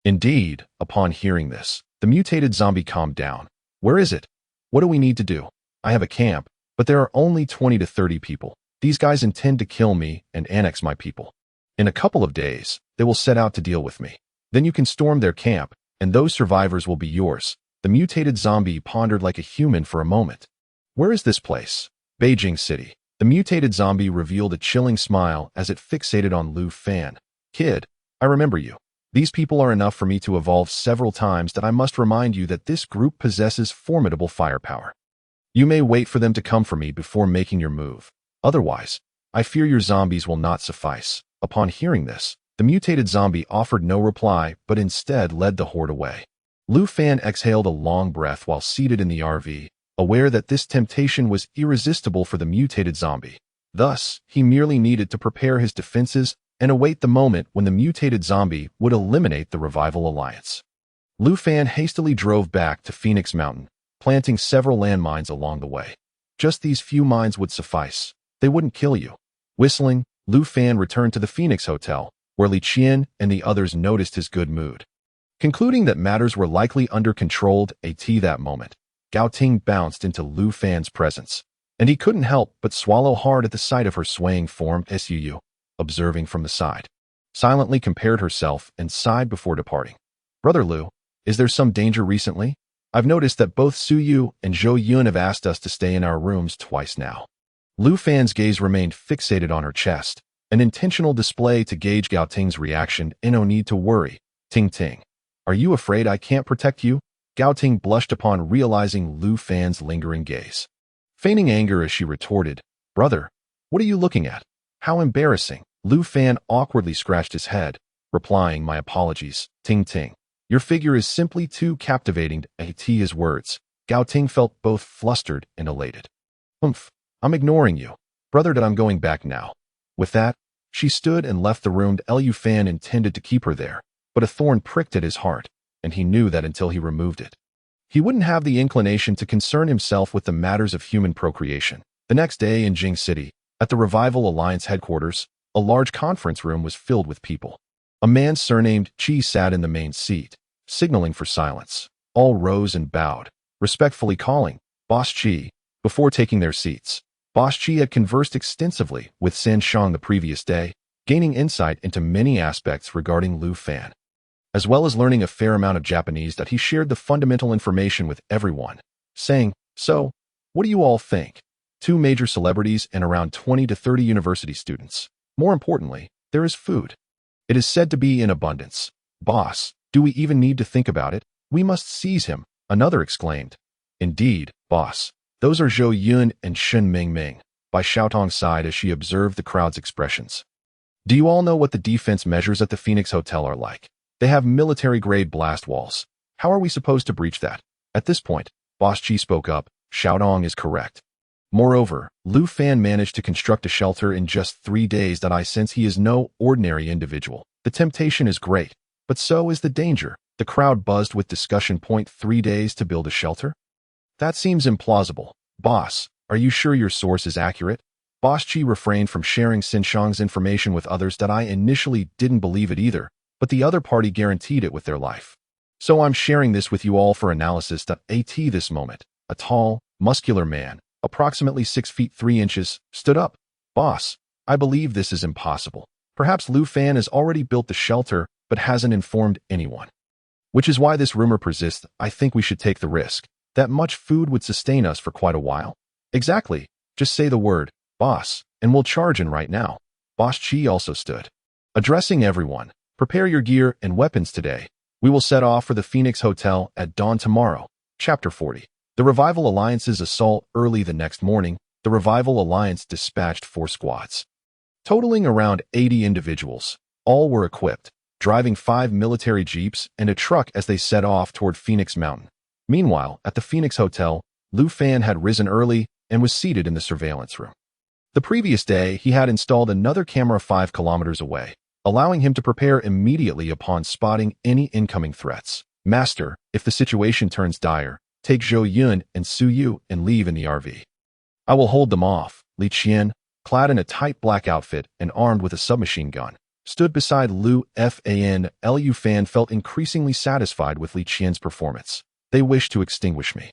Indeed, upon hearing this, the mutated zombie calmed down. Where is it? What do we need to do? I have a camp, but there are only 20 to 30 people. These guys intend to kill me and annex my people. In a couple of days, they will set out to deal with me. Then you can storm their camp, and those survivors will be yours. The mutated zombie pondered like a human for a moment. Where is this place? Beijing City. The mutated zombie revealed a chilling smile as it fixated on Lu Fan. Kid, I remember you. These people are enough for me to evolve several times that I must remind you that this group possesses formidable firepower. You may wait for them to come for me before making your move. Otherwise, I fear your zombies will not suffice. Upon hearing this, the mutated zombie offered no reply but instead led the horde away. Lu Fan exhaled a long breath while seated in the RV, aware that this temptation was irresistible for the mutated zombie. Thus, he merely needed to prepare his defenses and await the moment when the mutated zombie would eliminate the Revival Alliance. Lu Fan hastily drove back to Phoenix Mountain, planting several landmines along the way. Just these few mines would suffice. They wouldn't kill you. Whistling, Lu Fan returned to the Phoenix Hotel, where Li Qian and the others noticed his good mood. Concluding that matters were likely under control at that moment, Gao Ting bounced into Lu Fan's presence, and he couldn't help but swallow hard at the sight of her swaying form. Suu, observing from the side, silently compared herself and sighed before departing. Brother Lu, is there some danger recently? I've noticed that both Suyu and Zhou Yun have asked us to stay in our rooms twice now. Lu Fan's gaze remained fixated on her chest, an intentional display to gauge Gao Ting's reaction. No need to worry. Ting Ting. Are you afraid I can't protect you? Gao Ting blushed upon realizing Lu Fan's lingering gaze. Feigning anger as she retorted, Brother, what are you looking at? How embarrassing. Lu Fan awkwardly scratched his head, replying, my apologies, Ting Ting. Your figure is simply too captivating to at his words. Gao Ting felt both flustered and elated. I'm ignoring you. Brother, that I'm going back now. With that, she stood and left the room. Lu Fan intended to keep her there, but a thorn pricked at his heart, and he knew that until he removed it, he wouldn't have the inclination to concern himself with the matters of human procreation. The next day in Jing City, at the Revival Alliance headquarters, a large conference room was filled with people. A man surnamed Qi sat in the main seat, signaling for silence. All rose and bowed, respectfully calling, Boss Qi, before taking their seats. Boss Qi had conversed extensively with San Shang the previous day, gaining insight into many aspects regarding Lu Fan. As well as learning a fair amount of Japanese, that he shared the fundamental information with everyone, saying, so, what do you all think? 2 major celebrities and around 20 to 30 university students. More importantly, there is food. It is said to be in abundance. Boss, do we even need to think about it? We must seize him, another exclaimed. Indeed, boss. Those are Zhou Yun and Shen Mingming. Bai Xiaotong sighed as she observed the crowd's expressions. Do you all know what the defense measures at the Phoenix Hotel are like? They have military-grade blast walls. How are we supposed to breach that? At this point, Boss Qi spoke up. Xiaotong is correct. Moreover, Lu Fan managed to construct a shelter in just 3 days. That I sense he is no ordinary individual. The temptation is great, but so is the danger. The crowd buzzed with discussion. 3 days to build a shelter? That seems implausible. Boss, are you sure your source is accurate? Boss Qi refrained from sharing Sin Shang's information with others. That I initially didn't believe it either, but the other party guaranteed it with their life. So I'm sharing this with you all for analysis. At this moment, a tall, muscular man, approximately 6 feet 3 inches, stood up. Boss, I believe this is impossible. Perhaps Lu Fan has already built the shelter, but hasn't informed anyone. Which is why this rumor persists. I think we should take the risk. That much food would sustain us for quite a while. Exactly. Just say the word, boss, and we'll charge in right now. Boss Qi also stood, addressing everyone. Prepare your gear and weapons today. We will set off for the Phoenix Hotel at dawn tomorrow. Chapter 40. The Revival Alliance's assault. Early the next morning, the Revival Alliance dispatched 4 squads, totaling around 80 individuals. All were equipped, driving 5 military jeeps and a truck as they set off toward Phoenix Mountain. Meanwhile, at the Phoenix Hotel, Lu Fan had risen early and was seated in the surveillance room. The previous day, he had installed another camera 5 kilometers away, allowing him to prepare immediately upon spotting any incoming threats. Master, if the situation turns dire, take Zhou Yun and Su Yu and leave in the RV. I will hold them off. Li Qian, clad in a tight black outfit and armed with a submachine gun, stood beside Lu Fan. Lu Fan felt increasingly satisfied with Li Qian's performance. They wish to extinguish me.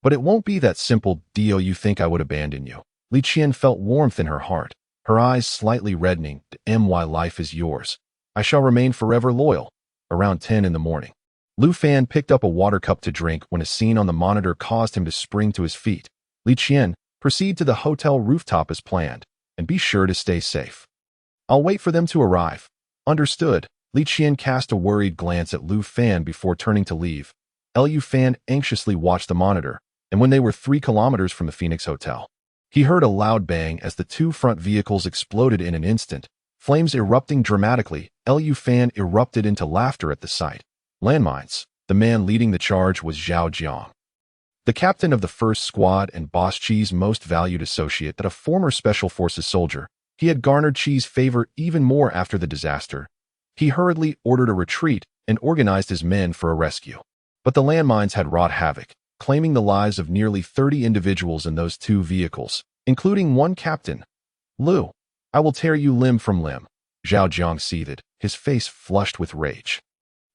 But it won't be that simple. Do you think I would abandon you? Li Qian felt warmth in her heart, her eyes slightly reddening. My life is yours. I shall remain forever loyal. Around 10 in the morning, Lu Fan picked up a water cup to drink when a scene on the monitor caused him to spring to his feet. Li Qian, proceed to the hotel rooftop as planned, and be sure to stay safe. I'll wait for them to arrive. Understood. Li Qian cast a worried glance at Lu Fan before turning to leave. Lu Fan anxiously watched the monitor, and when they were 3 kilometers from the Phoenix Hotel, he heard a loud bang as the 2 front vehicles exploded in an instant, flames erupting dramatically. Lu Fan erupted into laughter at the sight. Landmines. The man leading the charge was Zhao Jiang, the captain of the 1st squad and Boss Qi's most valued associate. That a former Special Forces soldier, he had garnered Qi's favor even more after the disaster. He hurriedly ordered a retreat and organized his men for a rescue. But the landmines had wrought havoc, claiming the lives of nearly 30 individuals in those 2 vehicles, including 1 captain. Lu, I will tear you limb from limb. Zhao Jiang seethed, his face flushed with rage.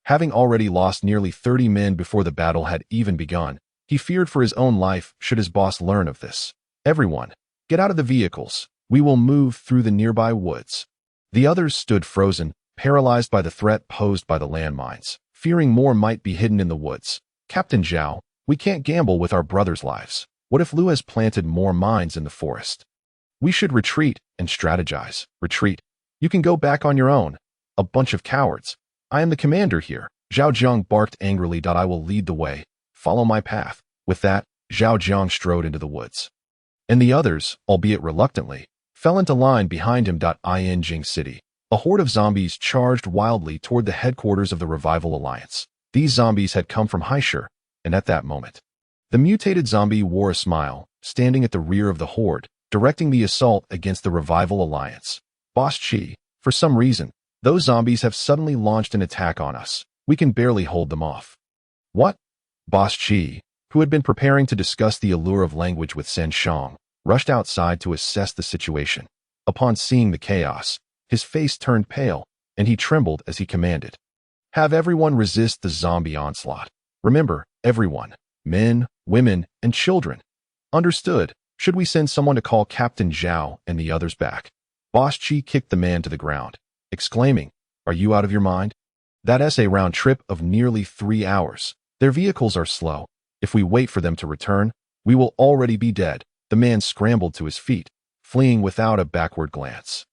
Having already lost nearly 30 men before the battle had even begun, he feared for his own life should his boss learn of this. Everyone, get out of the vehicles. We will move through the nearby woods. The others stood frozen, paralyzed by the threat posed by the landmines, fearing more might be hidden in the woods. Captain Zhao, we can't gamble with our brothers' lives. What if Lu has planted more mines in the forest? We should retreat and strategize. Retreat. You can go back on your own. A bunch of cowards. I am the commander here. Zhao Jiang barked angrily. I will lead the way. Follow my path. With that, Zhao Jiang strode into the woods. and the others, albeit reluctantly, fell into line behind him. In Jing City, a horde of zombies charged wildly toward the headquarters of the Revival Alliance. These zombies had come from Haishur, and at that moment, the mutated zombie wore a smile, standing at the rear of the horde, directing the assault against the Revival Alliance. Boss Chi, for some reason, those zombies have suddenly launched an attack on us. We can barely hold them off. What? Boss Chi, who had been preparing to discuss the allure of language with Sen Shang, rushed outside to assess the situation. Upon seeing the chaos, his face turned pale, and he trembled as he commanded, "Have everyone resist the zombie onslaught. Remember, everyone, men, women, and children. Understood. Should we send someone to call Captain Zhao and the others back?" Boss Chi kicked the man to the ground, exclaiming, "Are you out of your mind? That's a round trip of nearly 3 hours. Their vehicles are slow. If we wait for them to return, we will already be dead." The man scrambled to his feet, fleeing without a backward glance.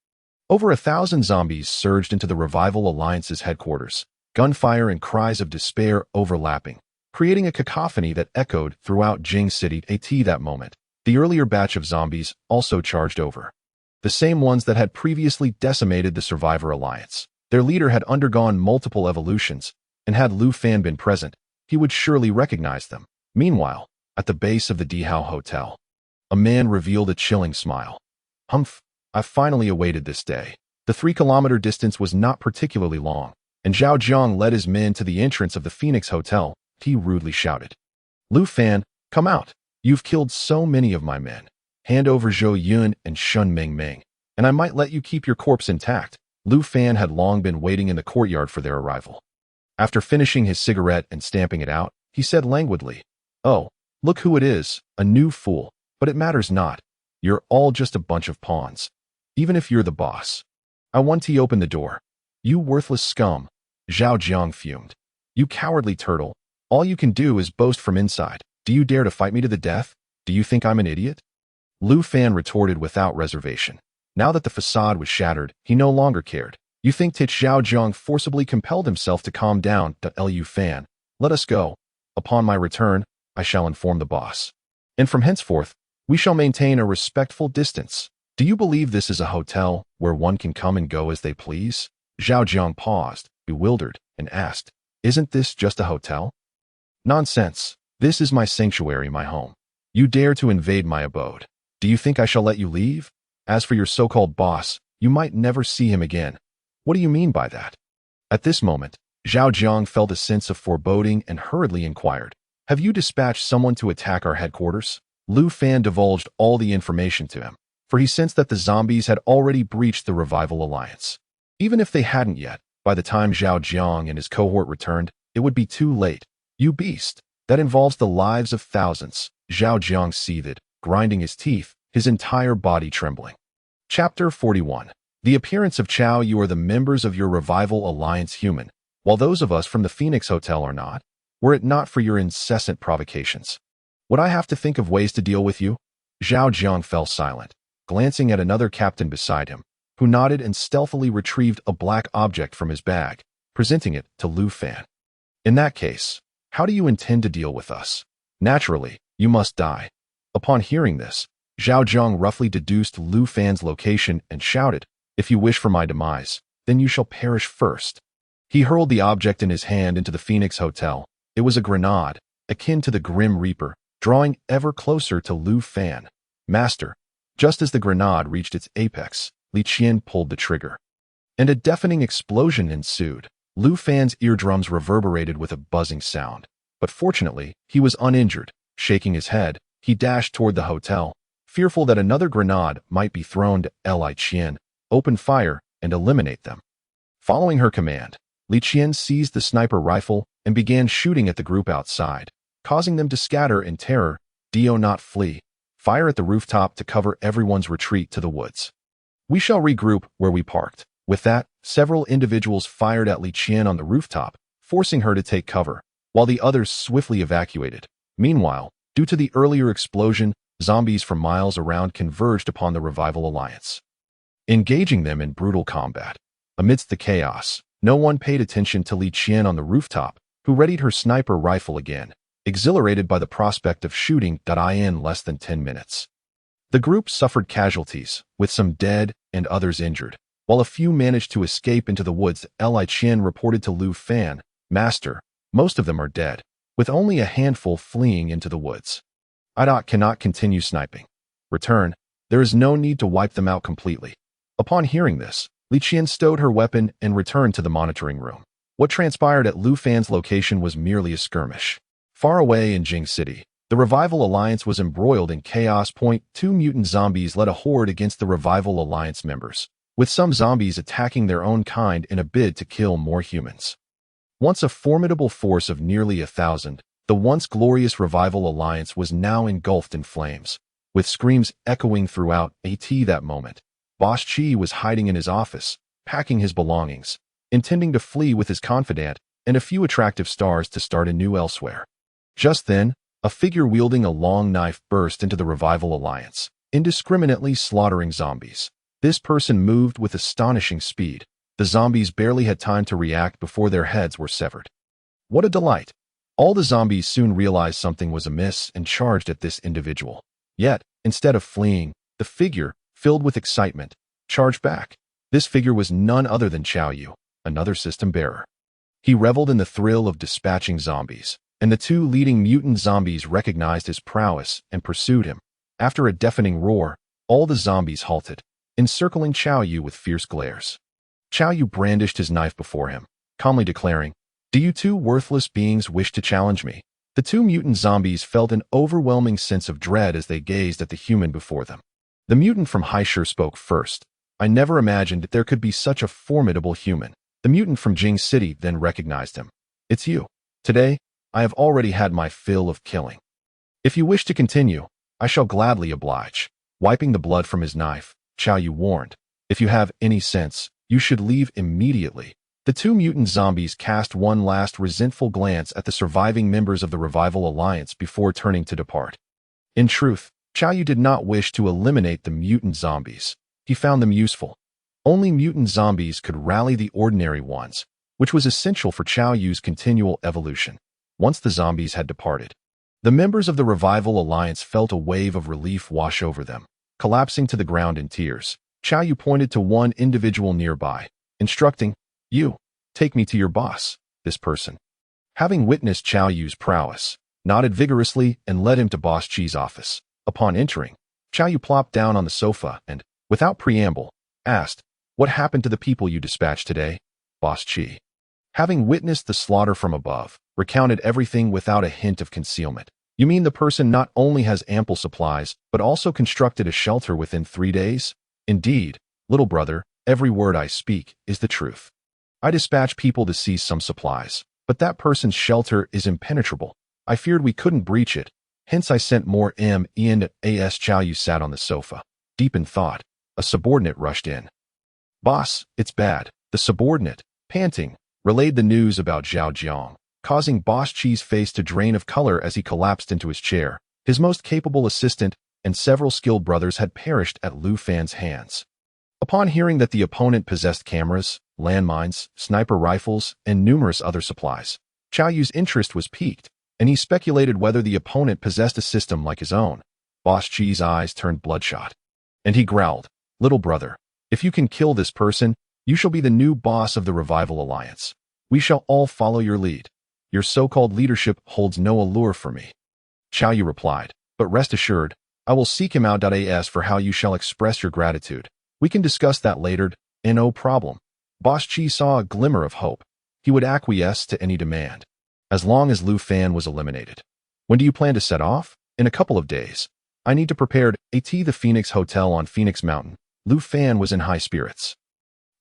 Over 1,000 zombies surged into the Revival Alliance's headquarters, gunfire and cries of despair overlapping, creating a cacophony that echoed throughout Jing City. At that moment, the earlier batch of zombies also charged over. The same ones that had previously decimated the Survivor Alliance. Their leader had undergone multiple evolutions, and had Lu Fan been present, he would surely recognize them. Meanwhile, at the base of the Dihao Hotel, a man revealed a chilling smile. "Humph, I finally awaited this day." The 3-kilometer distance was not particularly long, and Zhao Jiang led his men to the entrance of the Phoenix Hotel. He rudely shouted, "Lu Fan, come out. You've killed so many of my men. Hand over Zhou Yun and Shun Mengmeng, and I might let you keep your corpse intact." Lu Fan had long been waiting in the courtyard for their arrival. After finishing his cigarette and stamping it out, he said languidly, "Oh, look who it is, a new fool. But it matters not. You're all just a bunch of pawns. Even if you're the boss. I want to open the door." "You worthless scum," Zhao Jiang fumed. "You cowardly turtle. All you can do is boast from inside. Do you dare to fight me to the death? Do you think I'm an idiot?" Lu Fan retorted without reservation. Now that the facade was shattered, he no longer cared. "You think Zhao Jiang forcibly compelled himself to calm down. Lu Fan, let us go. Upon my return, I shall inform the boss. And from henceforth, we shall maintain a respectful distance. Do you believe this is a hotel where one can come and go as they please?" Zhao Jiang paused, bewildered, and asked, "Isn't this just a hotel?" "Nonsense. This is my sanctuary, my home. You dare to invade my abode. Do you think I shall let you leave? As for your so-called boss, you might never see him again." "What do you mean by that?" At this moment, Zhao Jiang felt a sense of foreboding and hurriedly inquired, "Have you dispatched someone to attack our headquarters?" Lu Fan divulged all the information to him, for he sensed that the zombies had already breached the Revival Alliance. Even if they hadn't yet, by the time Zhao Jiang and his cohort returned, it would be too late. "You beast! That involves the lives of thousands." Zhao Jiang seethed, grinding his teeth, his entire body trembling. Chapter 41. The appearance of Chao. "You are the members of your Revival Alliance human, while those of us from the Phoenix Hotel are not. Were it not for your incessant provocations, would I have to think of ways to deal with you?" Zhao Jiang fell silent, glancing at another captain beside him, who nodded and stealthily retrieved a black object from his bag, presenting it to Lu Fan. "In that case, how do you intend to deal with us? Naturally, you must die." Upon hearing this, Zhao Jiang roughly deduced Lu Fan's location and shouted, "If you wish for my demise, then you shall perish first." He hurled the object in his hand into the Phoenix Hotel. It was a grenade, akin to the Grim Reaper, drawing ever closer to Lu Fan. "Master." Just as the grenade reached its apex, Li Qian pulled the trigger, and a deafening explosion ensued. Lu Fan's eardrums reverberated with a buzzing sound, but fortunately, he was uninjured. Shaking his head, he dashed toward the hotel, fearful that another grenade might be thrown to Li Qian. "Open fire and eliminate them." Following her command, Li Qian seized the sniper rifle and began shooting at the group outside, causing them to scatter in terror. "Do not flee. Fire at the rooftop to cover everyone's retreat to the woods. We shall regroup where we parked." With that, several individuals fired at Li Qian on the rooftop, forcing her to take cover, while the others swiftly evacuated. Meanwhile, due to the earlier explosion, zombies from miles around converged upon the Revival Alliance, engaging them in brutal combat. Amidst the chaos, no one paid attention to Li Qian on the rooftop, who readied her sniper rifle again, exhilarated by the prospect of shooting. In less than 10 minutes, The group suffered casualties, with some dead and others injured, while a few managed to escape into the woods. Li Qian reported to Lu Fan, "Master, most of them are dead, with only a handful fleeing into the woods. I cannot continue sniping. Return. There is no need to wipe them out completely." Upon hearing this, Li Qian stowed her weapon and returned to the monitoring room. What transpired at Lu Fan's location was merely a skirmish. Far away in Jing City, the Revival Alliance was embroiled in chaos. Two mutant zombies led a horde against the Revival Alliance members, with some zombies attacking their own kind in a bid to kill more humans. Once a formidable force of nearly 1,000, the once glorious Revival Alliance was now engulfed in flames, with screams echoing throughout that moment. Boss Chi was hiding in his office, packing his belongings, intending to flee with his confidant and a few attractive stars to start anew elsewhere. Just then, a figure wielding a long knife burst into the Revival Alliance, indiscriminately slaughtering zombies. This person moved with astonishing speed. The zombies barely had time to react before their heads were severed. What a delight! All the zombies soon realized something was amiss and charged at this individual. Yet, instead of fleeing, the figure, filled with excitement, charged back. This figure was none other than Qiao Yu, another system bearer. He reveled in the thrill of dispatching zombies, and the two leading mutant zombies recognized his prowess and pursued him. After a deafening roar, all the zombies halted, encircling Qiao Yu with fierce glares. Qiao Yu brandished his knife before him, calmly declaring, "Do you two worthless beings wish to challenge me?" The two mutant zombies felt an overwhelming sense of dread as they gazed at the human before them. The mutant from Haishur spoke first. "I never imagined there could be such a formidable human." The mutant from Jing City then recognized him. "It's you. Today, I have already had my fill of killing. If you wish to continue, I shall gladly oblige." Wiping the blood from his knife, Qiao Yu warned, "If you have any sense, you should leave immediately." The two mutant zombies cast one last resentful glance at the surviving members of the Revival Alliance before turning to depart. In truth, Qiao Yu did not wish to eliminate the mutant zombies. He found them useful. Only mutant zombies could rally the ordinary ones, which was essential for Qiao Yu's continual evolution. Once the zombies had departed, the members of the Revival Alliance felt a wave of relief wash over them. Collapsing to the ground in tears, Qiao Yu pointed to one individual nearby, instructing, "You, take me to your boss." This person, having witnessed Qiao Yu's prowess, nodded vigorously and led him to Boss Chi's office. Upon entering, Qiao Yu plopped down on the sofa and, without preamble, asked, "What happened to the people you dispatched today?" Boss Chi, having witnessed the slaughter from above, recounted everything without a hint of concealment. "You mean the person not only has ample supplies, but also constructed a shelter within 3 days? Indeed, little brother, every word I speak is the truth. I dispatch people to seize some supplies, but that person's shelter is impenetrable. I feared we couldn't breach it, hence I sent more MENAS." Qiao Yu sat on the sofa, deep in thought. A subordinate rushed in. "Boss, it's bad." The subordinate, panting, relayed the news about Zhao Jiang, causing Boss Chi's face to drain of color as he collapsed into his chair. His most capable assistant and several skilled brothers had perished at Lu Fan's hands. Upon hearing that the opponent possessed cameras, landmines, sniper rifles, and numerous other supplies, Qiao Yu's interest was piqued, and he speculated whether the opponent possessed a system like his own. Boss Chi's eyes turned bloodshot, and he growled, "Little brother, if you can kill this person, you shall be the new boss of the Revival Alliance. We shall all follow your lead. Your so-called leadership holds no allure for me." Qiao Yu replied, "But rest assured, I will seek him out. As for how you shall express your gratitude, we can discuss that later, and no problem." Boss Chi saw a glimmer of hope. He would acquiesce to any demand, as long as Lu Fan was eliminated. "When do you plan to set off?" "In a couple of days. I need to prepare at the Phoenix Hotel on Phoenix Mountain." Lu Fan was in high spirits,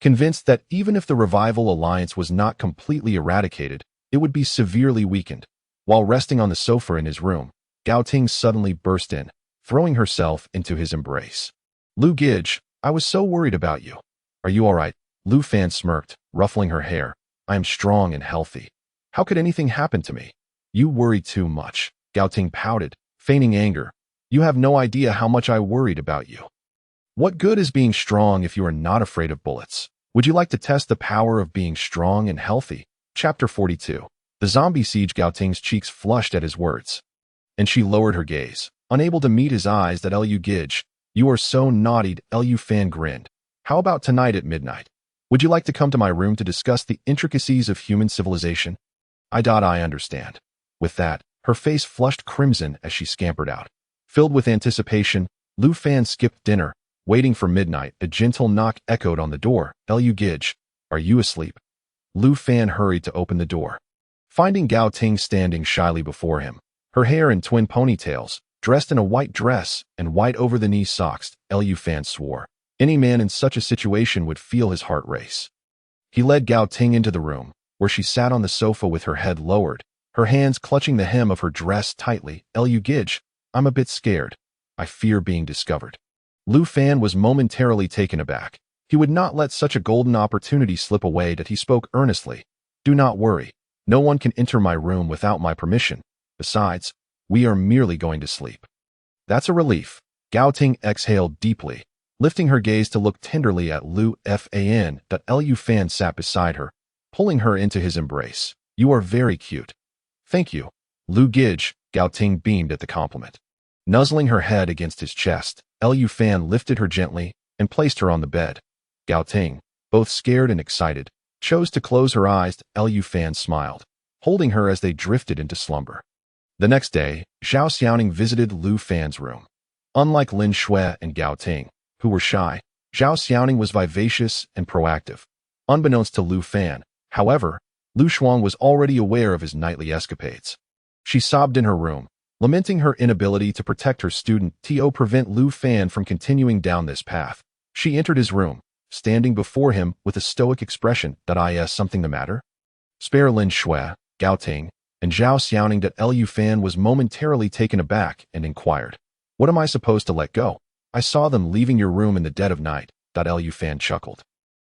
convinced that even if the Revival Alliance was not completely eradicated, it would be severely weakened. While resting on the sofa in his room, Gao Ting suddenly burst in, throwing herself into his embrace. "Lu Gij, I was so worried about you. Are you all right?" Lu Fan smirked, ruffling her hair. "I am strong and healthy. How could anything happen to me?" "You worry too much." Gao Ting pouted, feigning anger. "You have no idea how much I worried about you. What good is being strong if you are not afraid of bullets? Would you like to test the power of being strong and healthy?" Chapter 42. The zombie siege. Gao Ting's cheeks flushed at his words, and she lowered her gaze, unable to meet his eyes. "That Lu Gij, You are so naughty, Lu Fan grinned. How about tonight at midnight? Would you like to come to my room to discuss the intricacies of human civilization? I understand. With that, her face flushed crimson as she scampered out. Filled with anticipation, Lu Fan skipped dinner, waiting for midnight. A gentle knock echoed on the door. Lu Gidge, are you asleep? Lu Fan hurried to open the door. Finding Gao Ting standing shyly before him, her hair in twin ponytails, dressed in a white dress and white over-the-knee socks, Lu Fan swore. Any man in such a situation would feel his heart race. He led Gao Ting into the room, where she sat on the sofa with her head lowered, her hands clutching the hem of her dress tightly. Lu Gidge, I'm a bit scared. I fear being discovered. Lu Fan was momentarily taken aback. He would not let such a golden opportunity slip away. That he spoke earnestly. Do not worry. No one can enter my room without my permission. Besides, we are merely going to sleep. That's a relief. Gao Ting exhaled deeply, lifting her gaze to look tenderly at Lu Fan. Lu Fan sat beside her, pulling her into his embrace. You are very cute. Thank you. Lu Gidge, Gao Ting beamed at the compliment. Nuzzling her head against his chest, Lu Fan lifted her gently and placed her on the bed. Gao Ting, both scared and excited, chose to close her eyes. Lu Fan smiled, holding her as they drifted into slumber. The next day, Zhao Xiaoning visited Lu Fan's room. Unlike Lin Shui and Gao Ting, who were shy, Zhao Xiaoning was vivacious and proactive. Unbeknownst to Lu Fan, however, Lu Shuang was already aware of his nightly escapades. She sobbed in her room, lamenting her inability to protect her student to prevent Lu Fan from continuing down this path. She entered his room, standing before him with a stoic expression. Is something the matter? Spare Lin Shui, Gao Ting, and Zhao Xiaoning. Lu Fan was momentarily taken aback and inquired, what am I supposed to let go? I saw them leaving your room in the dead of night. Lu Fan chuckled.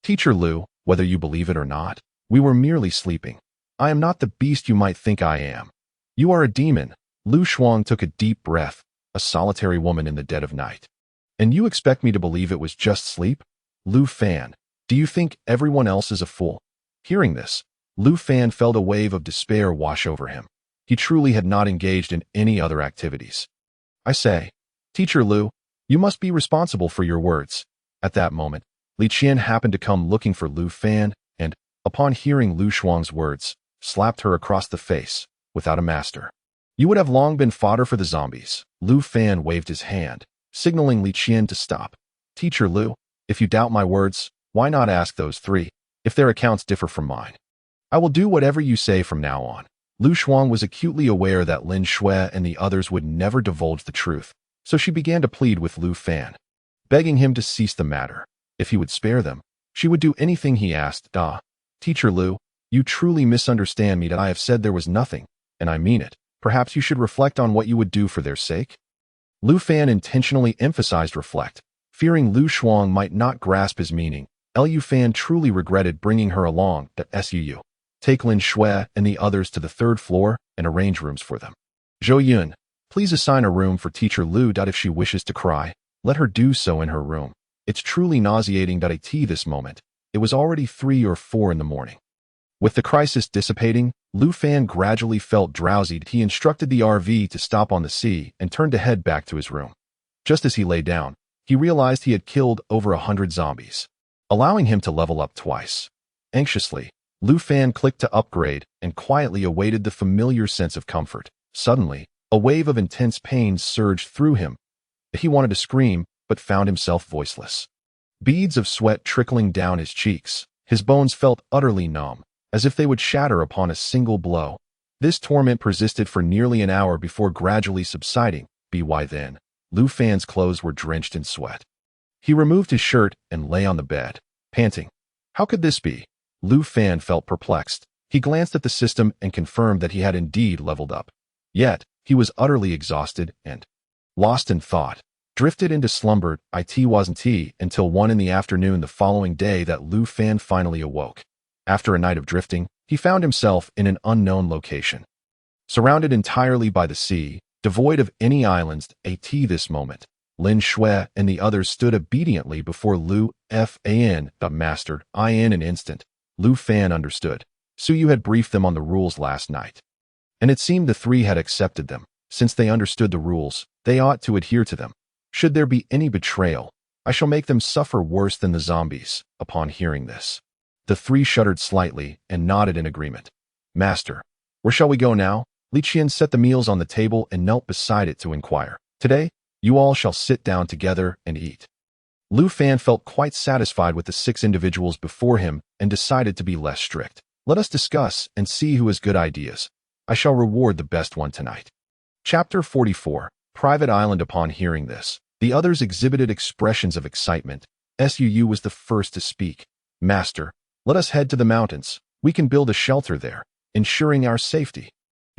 Teacher Lu, whether you believe it or not, we were merely sleeping. I am not the beast you might think I am. You are a demon. Lu Shuang took a deep breath, a solitary woman in the dead of night. And you expect me to believe it was just sleep? Lu Fan, do you think everyone else is a fool? Hearing this, Lu Fan felt a wave of despair wash over him. He truly had not engaged in any other activities. I say, Teacher Lu, you must be responsible for your words. At that moment, Li Qian happened to come looking for Lu Fan and, upon hearing Lu Shuang's words, slapped her across the face, without a master. You would have long been fodder for the zombies. Lu Fan waved his hand, signaling Li Qian to stop. Teacher Lu, if you doubt my words, why not ask those three, if their accounts differ from mine? I will do whatever you say from now on. Lu Shuang was acutely aware that Lin Shui and the others would never divulge the truth, so she began to plead with Lu Fan, begging him to cease the matter. If he would spare them, she would do anything he asked. Teacher Lu, you truly misunderstand me. I have said there was nothing, and I mean it. Perhaps you should reflect on what you would do for their sake. Lu Fan intentionally emphasized reflect, fearing Lu Shuang might not grasp his meaning. Lu Fan truly regretted bringing her along. Suu. Take Lin Shui and the others to the third floor and arrange rooms for them. Zhou Yun, please assign a room for Teacher Lu. If she wishes to cry, let her do so in her room. It's truly nauseating. At this moment, it was already 3 or 4 in the morning. With the crisis dissipating, Lu Fan gradually felt drowsy. He instructed the RV to stop on the sea and turned to head back to his room. Just as he lay down, he realized he had killed over 100 zombies, allowing him to level up twice. Anxiously, Lu Fan clicked to upgrade and quietly awaited the familiar sense of comfort. Suddenly, a wave of intense pain surged through him. He wanted to scream, but found himself voiceless. Beads of sweat trickling down his cheeks, his bones felt utterly numb, as if they would shatter upon a single blow. This torment persisted for nearly an hour before gradually subsiding. By then, Lu Fan's clothes were drenched in sweat. He removed his shirt and lay on the bed, panting. How could this be? Lu Fan felt perplexed. He glanced at the system and confirmed that he had indeed leveled up. Yet, he was utterly exhausted and, lost in thought, drifted into slumber. It wasn't until 1 in the afternoon the following day that Lu Fan finally awoke. After a night of drifting, he found himself in an unknown location. Surrounded entirely by the sea, devoid of any islands. This moment, Lin Shui and the others stood obediently before Lu Fan. Master, in an instant, Lu Fan understood. Suyu had briefed them on the rules last night. And it seemed the three had accepted them. Since they understood the rules, they ought to adhere to them. Should there be any betrayal, I shall make them suffer worse than the zombies." Upon hearing this, the three shuddered slightly and nodded in agreement. "Master, where shall we go now?" Li Qian set the meals on the table and knelt beside it to inquire. "Today, you all shall sit down together and eat." Lu Fan felt quite satisfied with the 6 individuals before him and decided to be less strict. "Let us discuss and see who has good ideas. I shall reward the best one tonight." Chapter 44, Private Island. Upon hearing this, the others exhibited expressions of excitement. Suu was the first to speak. "Master, let us head to the mountains. We can build a shelter there, ensuring our safety."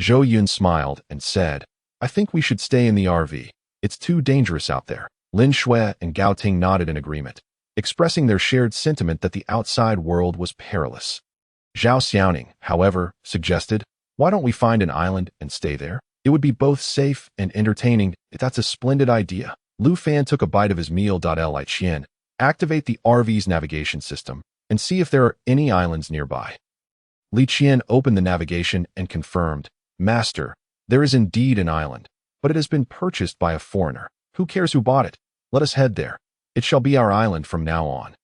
Zhou Yun smiled and said, "I think we should stay in the RV. It's too dangerous out there." Lin Shui and Gao Ting nodded in agreement, expressing their shared sentiment that the outside world was perilous. Zhao Xiaoning, however, suggested, "Why don't we find an island and stay there? It would be both safe and entertaining." "That's a splendid idea." Lu Fan took a bite of his meal. Li Qian, activate the RV's navigation system and see if there are any islands nearby. Li Qian opened the navigation and confirmed, "Master, there is indeed an island, but it has been purchased by a foreigner. Who cares who bought it? Let us head there. It shall be our island from now on."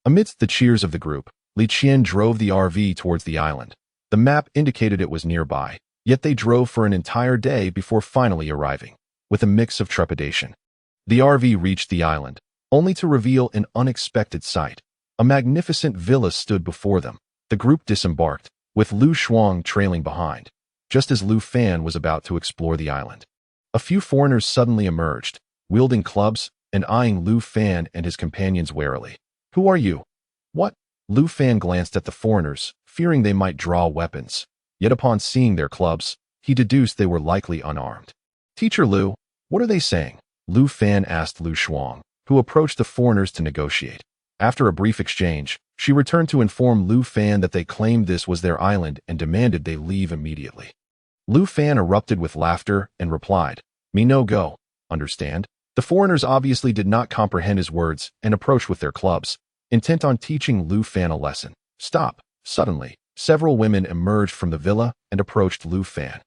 Amidst the cheers of the group, Li Qian drove the RV towards the island. The map indicated it was nearby, yet they drove for an entire day before finally arriving, with a mix of trepidation. The RV reached the island, only to reveal an unexpected sight. A magnificent villa stood before them. The group disembarked, with Lu Shuang trailing behind, just as Lu Fan was about to explore the island. A few foreigners suddenly emerged, wielding clubs and eyeing Lu Fan and his companions warily. "Who are you?" "What?" Lu Fan glanced at the foreigners, fearing they might draw weapons. Yet upon seeing their clubs, he deduced they were likely unarmed. "Teacher Lu, what are they saying?" Lu Fan asked Lu Shuang, who approached the foreigners to negotiate. After a brief exchange, she returned to inform Lu Fan that they claimed this was their island and demanded they leave immediately. Lu Fan erupted with laughter and replied, "Me no go, understand?" The foreigners obviously did not comprehend his words and approached with their clubs, intent on teaching Lu Fan a lesson. "Stop!" Suddenly, several women emerged from the villa and approached Lu Fan.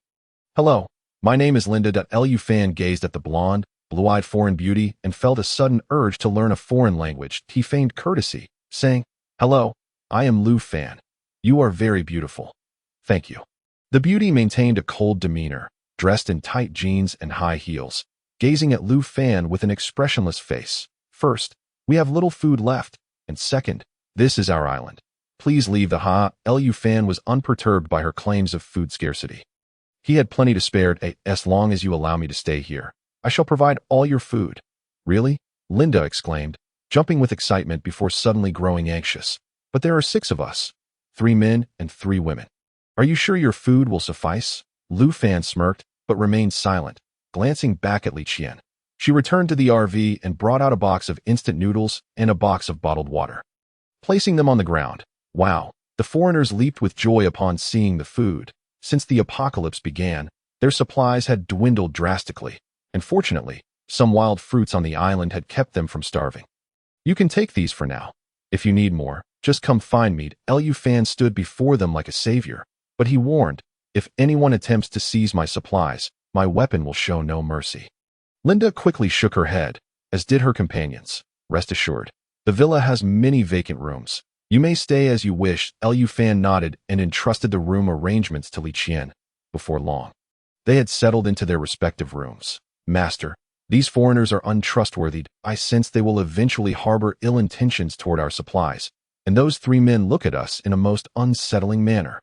"Hello, my name is Linda." Lu Fan gazed at the blonde, blue-eyed foreign beauty and felt a sudden urge to learn a foreign language. He feigned courtesy, saying, "Hello, I am Lu Fan. You are very beautiful. Thank you." The beauty maintained a cold demeanor, dressed in tight jeans and high heels, gazing at Lu Fan with an expressionless face. "First, we have little food left, and second, this is our island. Please leave the Lu Fan was unperturbed by her claims of food scarcity. He had plenty to spare. "As long as you allow me to stay here, I shall provide all your food." "Really?" Linda exclaimed, jumping with excitement before suddenly growing anxious. "But there are 6 of us, 3 men and 3 women. Are you sure your food will suffice?" Lu Fan smirked, but remained silent, glancing back at Li Qian. She returned to the RV and brought out a box of instant noodles and a box of bottled water. Placing them on the ground, "Wow!" The foreigners leaped with joy upon seeing the food. Since the apocalypse began, their supplies had dwindled drastically, and fortunately, some wild fruits on the island had kept them from starving. "You can take these for now. If you need more, just come find me." Lu Fan stood before them like a savior, but he warned, "If anyone attempts to seize my supplies, my weapon will show no mercy." Linda quickly shook her head, as did her companions. "Rest assured, the villa has many vacant rooms. You may stay as you wish." Lu Fan nodded and entrusted the room arrangements to Li Qian. Before long, they had settled into their respective rooms. "Master, these foreigners are untrustworthy. I sense they will eventually harbor ill intentions toward our supplies, and those 3 men look at us in a most unsettling manner."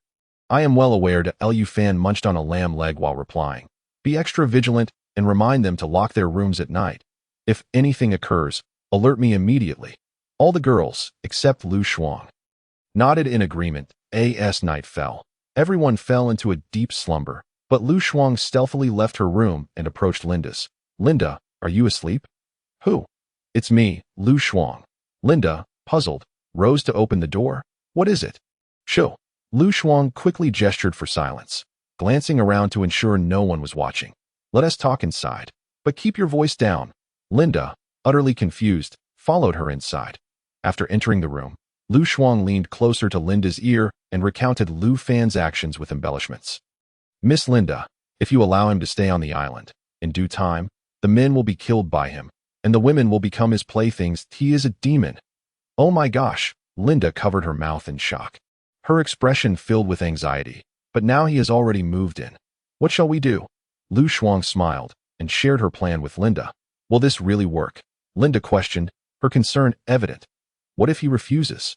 "I am well aware." Lu Fan munched on a lamb leg while replying. "Be extra vigilant and remind them to lock their rooms at night. If anything occurs, alert me immediately." All the girls, except Lu Shuang, nodded in agreement. As night fell, everyone fell into a deep slumber, but Lu Shuang stealthily left her room and approached Linda's. "Linda, are you asleep?" "Who?" "It's me, Lu Shuang." Linda, puzzled, rose to open the door. "What is it?" "Shoo." Lu Shuang quickly gestured for silence, glancing around to ensure no one was watching. "Let us talk inside, but keep your voice down." Linda, utterly confused, followed her inside. After entering the room, Lu Shuang leaned closer to Linda's ear and recounted Lu Fan's actions with embellishments. "Miss Linda, if you allow him to stay on the island, in due time, the men will be killed by him. and the women will become his playthings. He is a demon. Oh my gosh, Linda covered her mouth in shock. Her expression filled with anxiety. But now he has already moved in. What shall we do? Lu Shuang smiled and shared her plan with Linda. Will this really work? Linda questioned, her concern evident. What if he refuses?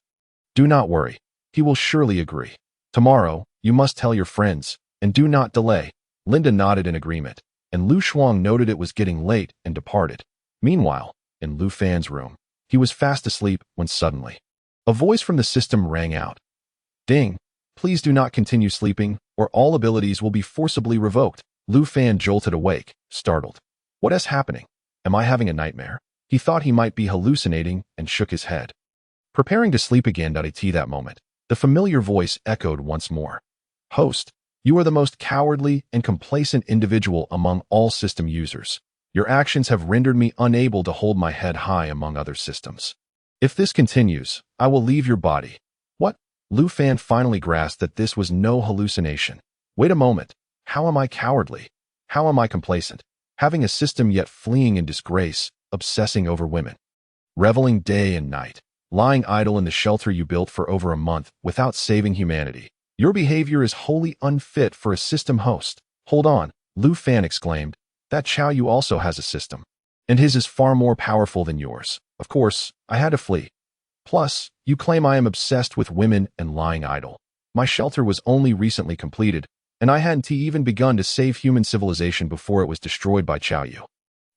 Do not worry. He will surely agree. Tomorrow, you must tell your friends, and do not delay. Linda nodded in agreement, and Lu Shuang noted it was getting late and departed. Meanwhile, in Lu Fan's room, he was fast asleep when suddenly a voice from the system rang out. Ding! Please do not continue sleeping, or all abilities will be forcibly revoked. Lu Fan jolted awake, startled. What is happening? Am I having a nightmare? He thought he might be hallucinating and shook his head. Preparing to sleep again. At that moment, the familiar voice echoed once more. Host, you are the most cowardly and complacent individual among all system users. Your actions have rendered me unable to hold my head high among other systems. If this continues, I will leave your body. What? Lu Fan finally grasped that this was no hallucination. Wait a moment. How am I cowardly? How am I complacent? Having a system yet fleeing in disgrace, obsessing over women. Reveling day and night. Lying idle in the shelter you built for over a month without saving humanity. Your behavior is wholly unfit for a system host. Hold on, Lu Fan exclaimed. That Chao Yu also has a system. And his is far more powerful than yours. Of course, I had to flee. Plus, you claim I am obsessed with women and lying idle. My shelter was only recently completed, and I hadn't even begun to save human civilization before it was destroyed by Chao Yu.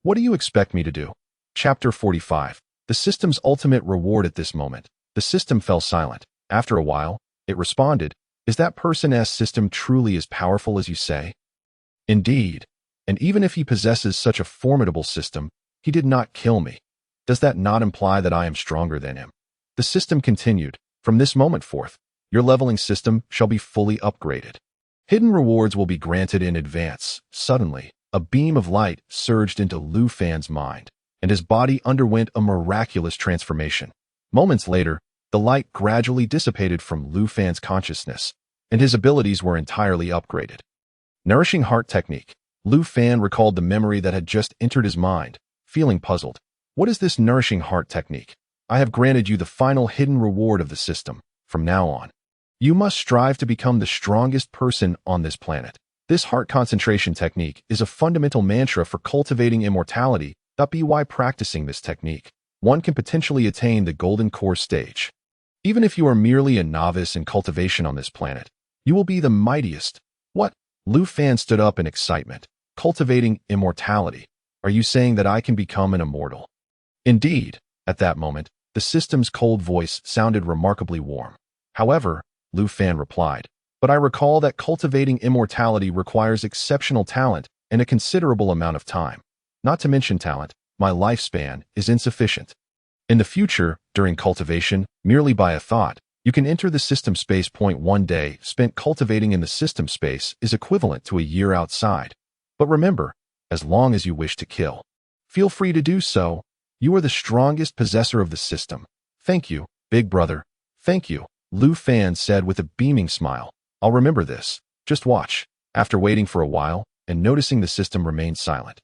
What do you expect me to do? Chapter 45. The system's ultimate reward. At this moment, the system fell silent. After a while, it responded, Is that person's system truly as powerful as you say? Indeed. And even if he possesses such a formidable system, he did not kill me. Does that not imply that I am stronger than him? The system continued, From this moment forth, your leveling system shall be fully upgraded. Hidden rewards will be granted in advance. Suddenly, a beam of light surged into Lu Fan's mind, and his body underwent a miraculous transformation. Moments later, the light gradually dissipated from Lu Fan's consciousness, and his abilities were entirely upgraded. Nourishing Heart Technique. Lu Fan recalled the memory that had just entered his mind, feeling puzzled. What is this Nourishing Heart Technique? I have granted you the final hidden reward of the system. From now on, you must strive to become the strongest person on this planet. This heart concentration technique is a fundamental mantra for cultivating immortality. By practicing this technique, one can potentially attain the golden core stage. Even if you are merely a novice in cultivation on this planet, you will be the mightiest. What? Lu Fan stood up in excitement. Cultivating immortality. Are you saying that I can become an immortal? Indeed. At that moment, the system's cold voice sounded remarkably warm. However, Lu Fan replied, But I recall that cultivating immortality requires exceptional talent and a considerable amount of time. Not to mention talent, my lifespan is insufficient. In the future, during cultivation, merely by a thought, you can enter the system space. 1 day spent cultivating in the system space is equivalent to a year outside. But remember, as long as you wish to kill, feel free to do so. You are the strongest possessor of the system. Thank you, big brother. Thank you, Lu Fan said with a beaming smile. I'll remember this. Just watch. After waiting for a while and noticing the system remained silent,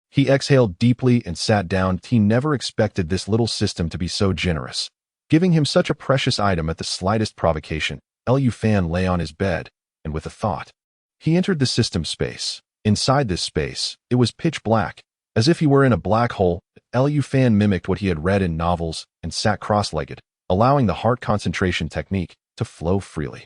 he exhaled deeply and sat down. He never expected this little system to be so generous, giving him such a precious item at the slightest provocation. Lu Fan lay on his bed, and with a thought, he entered the system space. Inside this space, it was pitch black, as if he were in a black hole. Lu Fan mimicked what he had read in novels and sat cross-legged, allowing the heart concentration technique to flow freely.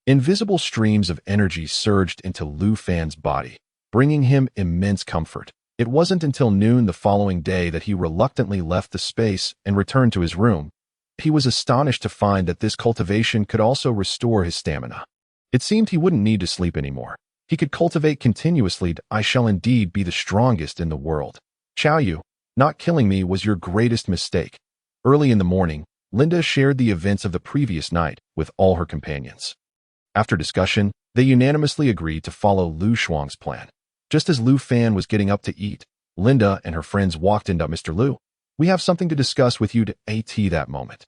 Invisible streams of energy surged into Lu Fan's body, bringing him immense comfort. It wasn't until noon the following day that he reluctantly left the space and returned to his room. He was astonished to find that this cultivation could also restore his stamina. It seemed he wouldn't need to sleep anymore. He could cultivate continuously. I shall indeed be the strongest in the world. Chao Yu, not killing me was your greatest mistake. Early in the morning, Linda shared the events of the previous night with all her companions. After discussion, they unanimously agreed to follow Lu Shuang's plan. Just as Lu Fan was getting up to eat, Linda and her friends walked into Mr. Lu. We have something to discuss with you. That moment,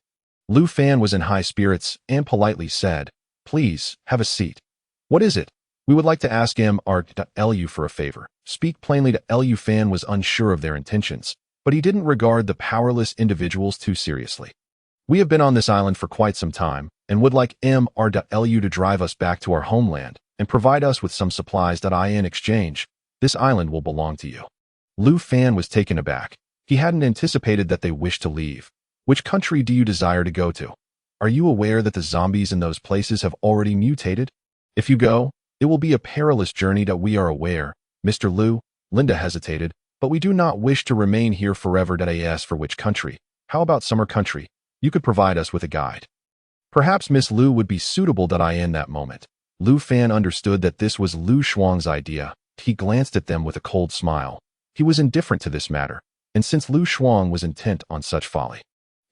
Lu Fan was in high spirits and politely said, Please, have a seat. What is it? We would like to ask Lu for a favor. Speak plainly. Lu Fan was unsure of their intentions. but he didn't regard the powerless individuals too seriously. We have been on this island for quite some time and would like Mr. Lu to drive us back to our homeland and provide us with some supplies. In exchange, this island will belong to you. Lu Fan was taken aback. He hadn't anticipated that they wished to leave. Which country do you desire to go to? Are you aware that the zombies in those places have already mutated? If you go, it will be a perilous journey. We are aware, Mr. Lu. Linda hesitated, but we do not wish to remain here forever. As for which country, how about summer country? You could provide us with a guide. Perhaps Miss Lu would be suitable. In that moment, Lu Fan understood that this was Lu Shuang's idea. He glanced at them with a cold smile. He was indifferent to this matter, and since Lu Shuang was intent on such folly,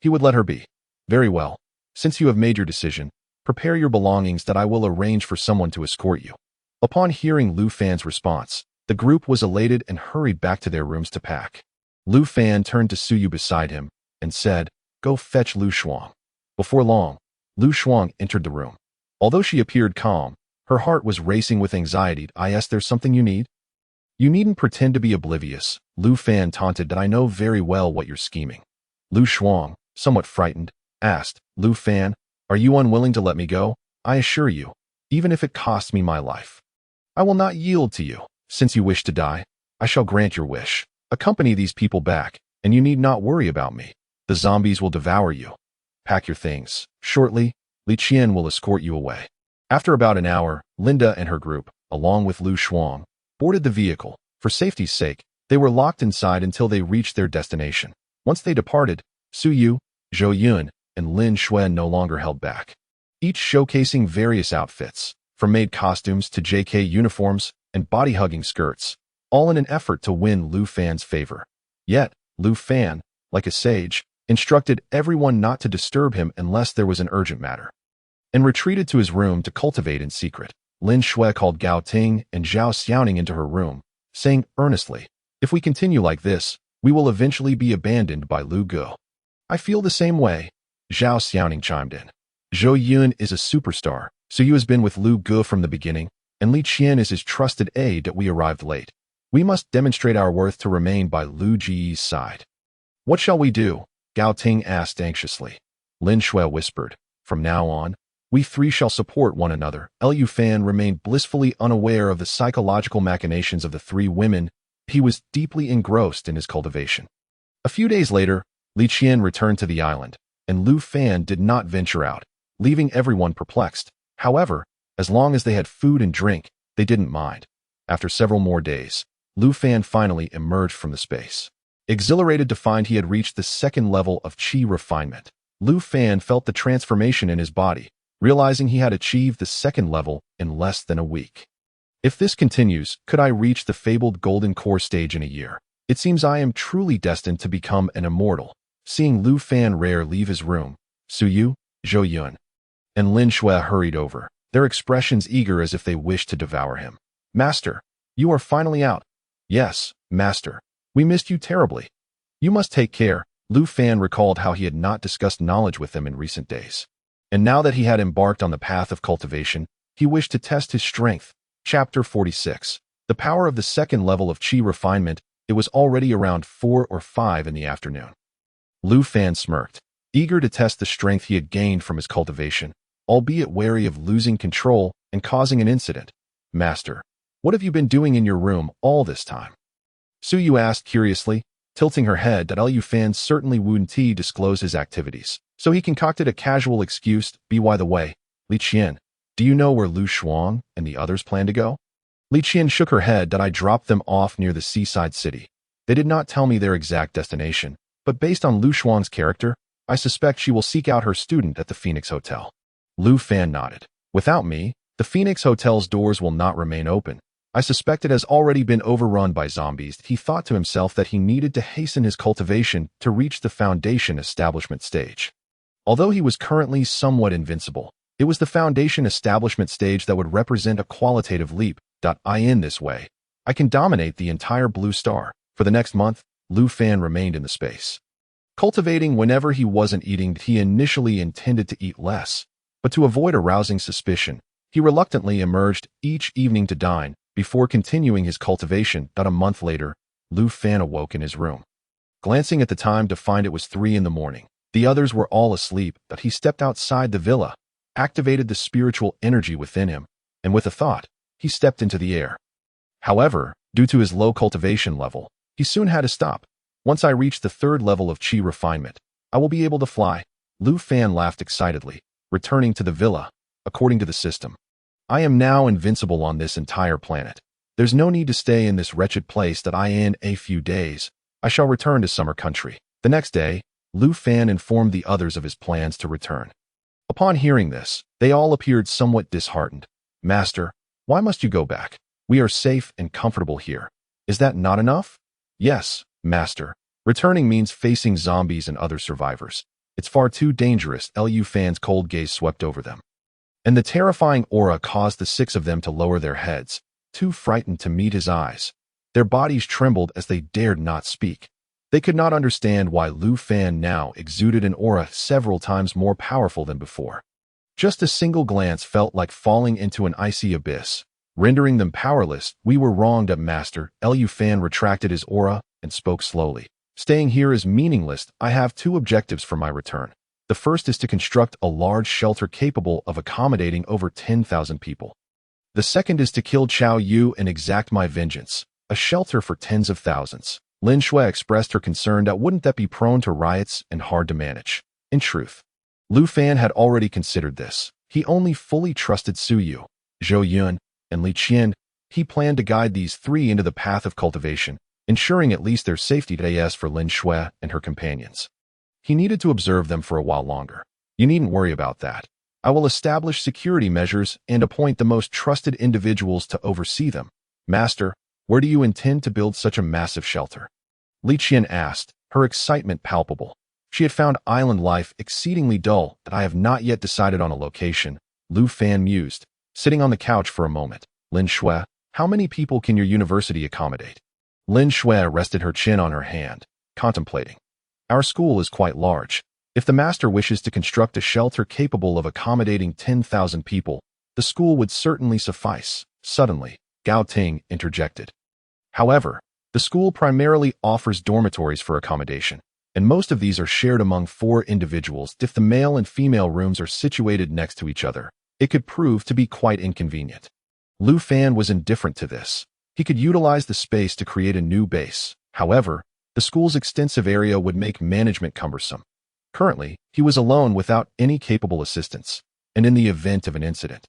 he would let her be. Very well. Since you have made your decision, prepare your belongings. I will arrange for someone to escort you. Upon hearing Lu Fan's response, the group was elated and hurried back to their rooms to pack. Lu Fan turned to Suyu beside him and said, "Go fetch Lu Shuang." Before long, Lu Shuang entered the room. Although she appeared calm, her heart was racing with anxiety. There's something you need? You needn't pretend to be oblivious, Lu Fan taunted. I know very well what you're scheming. Lu Shuang, somewhat frightened, asked, Lu Fan, are you unwilling to let me go? I assure you, even if it costs me my life, I will not yield to you. Since you wish to die, I shall grant your wish. Accompany these people back, and you need not worry about me. The zombies will devour you. Pack your things. Shortly, Li Qian will escort you away. After about an hour, Linda and her group, along with Lu Shuang, boarded the vehicle. For safety's sake, they were locked inside until they reached their destination. Once they departed, Su Yu, Zhou Yun, and Lin Xuan no longer held back, each showcasing various outfits, from maid costumes to JK uniforms and body-hugging skirts, all in an effort to win Lu Fan's favor. Yet, Lu Fan, like a sage, instructed everyone not to disturb him unless there was an urgent matter, and retreated to his room to cultivate in secret. Lin Shui called Gao Ting and Zhao Xiaoning into her room, saying earnestly, if we continue like this, we will eventually be abandoned by Lu Ge. I feel the same way, Zhao Xiaoning chimed in. Zhou Yun is a superstar, so you has been with Lu Ge from the beginning, and Li Qian is his trusted aide. We arrived late. We must demonstrate our worth to remain by Lu Ji's side. What shall we do? Gao Ting asked anxiously. Lin Shui whispered, from now on, we three shall support one another. Lu Fan remained blissfully unaware of the psychological machinations of the three women. He was deeply engrossed in his cultivation. A few days later, Li Qian returned to the island, and Lu Fan did not venture out, leaving everyone perplexed. However, as long as they had food and drink, they didn't mind. After several more days, Lu Fan finally emerged from the space. Exhilarated to find he had reached the second level of qi refinement, Lu Fan felt the transformation in his body, realizing he had achieved the second level in less than a week. If this continues, could I reach the fabled golden core stage in a year? It seems I am truly destined to become an immortal. Seeing Lu Fan Rare leave his room, Su Yu, Zhou Yun, and Lin Shui hurried over, their expressions eager as if they wished to devour him. Master, you are finally out. Yes, Master. We missed you terribly. You must take care. Lu Fan recalled how he had not discussed knowledge with them in recent days. And now that he had embarked on the path of cultivation, he wished to test his strength. Chapter 46. The power of the second level of qi refinement. It was already around 4 or 5 in the afternoon. Lu Fan smirked, eager to test the strength he had gained from his cultivation, albeit wary of losing control and causing an incident. Master, what have you been doing in your room all this time? Su Yu asked curiously, tilting her head that Lu Fan certainly wouldn't disclose his activities, so he concocted a casual excuse. By the way, Li Qian, do you know where Lu Shuang and the others plan to go? Li Qian shook her head that I dropped them off near the seaside city. They did not tell me their exact destination, but based on Lu Shuang's character, I suspect she will seek out her student at the Phoenix Hotel. Lu Fan nodded. Without me, the Phoenix Hotel's doors will not remain open. I suspect it has already been overrun by zombies. He thought to himself that he needed to hasten his cultivation to reach the foundation establishment stage. Although he was currently somewhat invincible, it was the foundation establishment stage that would represent a qualitative leap. In this way, I can dominate the entire Blue Star. For the next month, Lu Fan remained in the space, cultivating whenever he wasn't eating. He initially intended to eat less, but to avoid arousing suspicion, he reluctantly emerged each evening to dine, before continuing his cultivation. A month later, Lu Fan awoke in his room. glancing at the time to find it was 3 in the morning. The others were all asleep, but he stepped outside the villa, activated the spiritual energy within him, and with a thought, he stepped into the air. However, due to his low cultivation level, he soon had to stop. Once I reach the 3rd level of Qi refinement, I will be able to fly. Lu Fan laughed excitedly, returning to the villa. According to the system, I am now invincible on this entire planet. There's no need to stay in this wretched place that I in a few days. I shall return to Summer Country. The next day, Lu Fan informed the others of his plans to return. Upon hearing this, they all appeared somewhat disheartened. Master, why must you go back? We are safe and comfortable here. Is that not enough? Yes, Master. Returning means facing zombies and other survivors. It's far too dangerous. Lu Fan's cold gaze swept over them. And the terrifying aura caused the 6 of them to lower their heads, too frightened to meet his eyes. Their bodies trembled as they dared not speak. They could not understand why Lu Fan now exuded an aura several times more powerful than before. Just a single glance felt like falling into an icy abyss, rendering them powerless. We were wronged, Master. Lu Fan retracted his aura and spoke slowly. Staying here is meaningless. I have 2 objectives for my return. The first is to construct a large shelter capable of accommodating over 10,000 people. The second is to kill Chao Yu and exact my vengeance, a shelter for tens of thousands. Lin Shui expressed her concern that wouldn't that be prone to riots and hard to manage. In truth, Lu Fan had already considered this. He only fully trusted Su Yu, Zhou Yun, and Li Qian. He planned to guide these 3 into the path of cultivation, ensuring at least their safety as for Lin Shui and her companions. He needed to observe them for a while longer. You needn't worry about that. I will establish security measures and appoint the most trusted individuals to oversee them. Master, where do you intend to build such a massive shelter? Li Qian asked, her excitement palpable. She had found island life exceedingly dull. That I have not yet decided on a location, Lu Fan mused, sitting on the couch for a moment. Lin Shui, how many people can your university accommodate? Lin Shui rested her chin on her hand, contemplating. Our school is quite large. If the master wishes to construct a shelter capable of accommodating 10,000 people, the school would certainly suffice. Suddenly, Gao Ting interjected. However, the school primarily offers dormitories for accommodation, and most of these are shared among 4 individuals. If the male and female rooms are situated next to each other, it could prove to be quite inconvenient. Lu Fan was indifferent to this. He could utilize the space to create a new base. However, the school's extensive area would make management cumbersome. Currently, he was alone without any capable assistance, and in the event of an incident,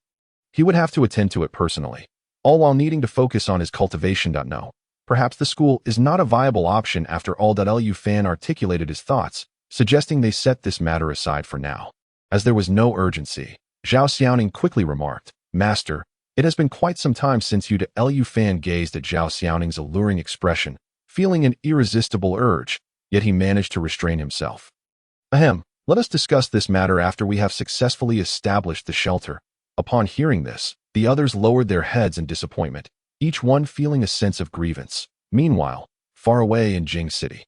he would have to attend to it personally, all while needing to focus on his cultivation. No, perhaps the school is not a viable option after all. Lu Fan articulated his thoughts, suggesting they set this matter aside for now. As there was no urgency, Zhao Xiaoning quickly remarked, Master, it has been quite some time since you. Lu Fan gazed at Zhao Xiaoning's alluring expression, feeling an irresistible urge, yet he managed to restrain himself. Ahem, let us discuss this matter after we have successfully established the shelter. Upon hearing this, the others lowered their heads in disappointment, each one feeling a sense of grievance. Meanwhile, far away in Jing City,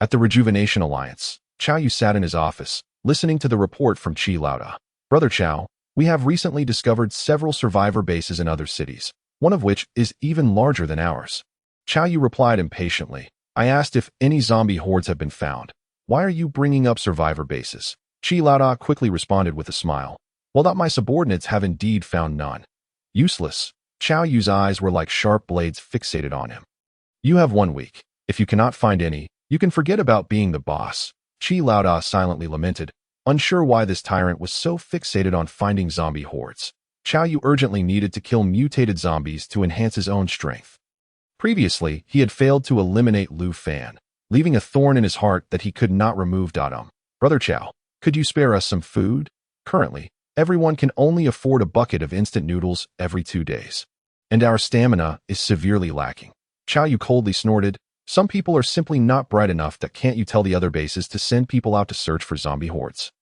at the Rejuvenation Alliance, Chao Yu sat in his office, listening to the report from Qi Laoda. Brother Chao, we have recently discovered several survivor bases in other cities, one of which is even larger than ours. Chao Yu replied impatiently. I asked if any zombie hordes have been found. Why are you bringing up survivor bases? Qi Laoda quickly responded with a smile. Well, that my subordinates have indeed found none. Useless. Chao Yu's eyes were like sharp blades fixated on him. You have 1 week. If you cannot find any, you can forget about being the boss. Qi Laoda silently lamented, unsure why this tyrant was so fixated on finding zombie hordes. Chao Yu urgently needed to kill mutated zombies to enhance his own strength. Previously, he had failed to eliminate Lu Fan, leaving a thorn in his heart that he could not remove. Brother Chao, could you spare us some food? Currently, everyone can only afford a bucket of instant noodles every 2 days, and our stamina is severely lacking. Chao Yu coldly snorted. Some people are simply not bright enough. That can't you tell the other bases to send people out to search for zombie hordes?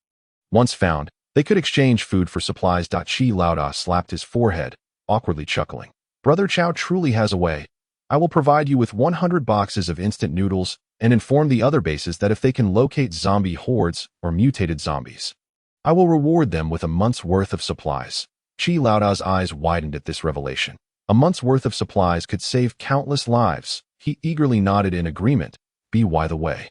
Once found, they could exchange food for supplies. Qi Laoda slapped his forehead, awkwardly chuckling. Brother Chao truly has a way. I will provide you with 100 boxes of instant noodles and inform the other bases that if they can locate zombie hordes or mutated zombies, I will reward them with a month's worth of supplies. Qi Laoda's eyes widened at this revelation. A month's worth of supplies could save countless lives. He eagerly nodded in agreement. By the way,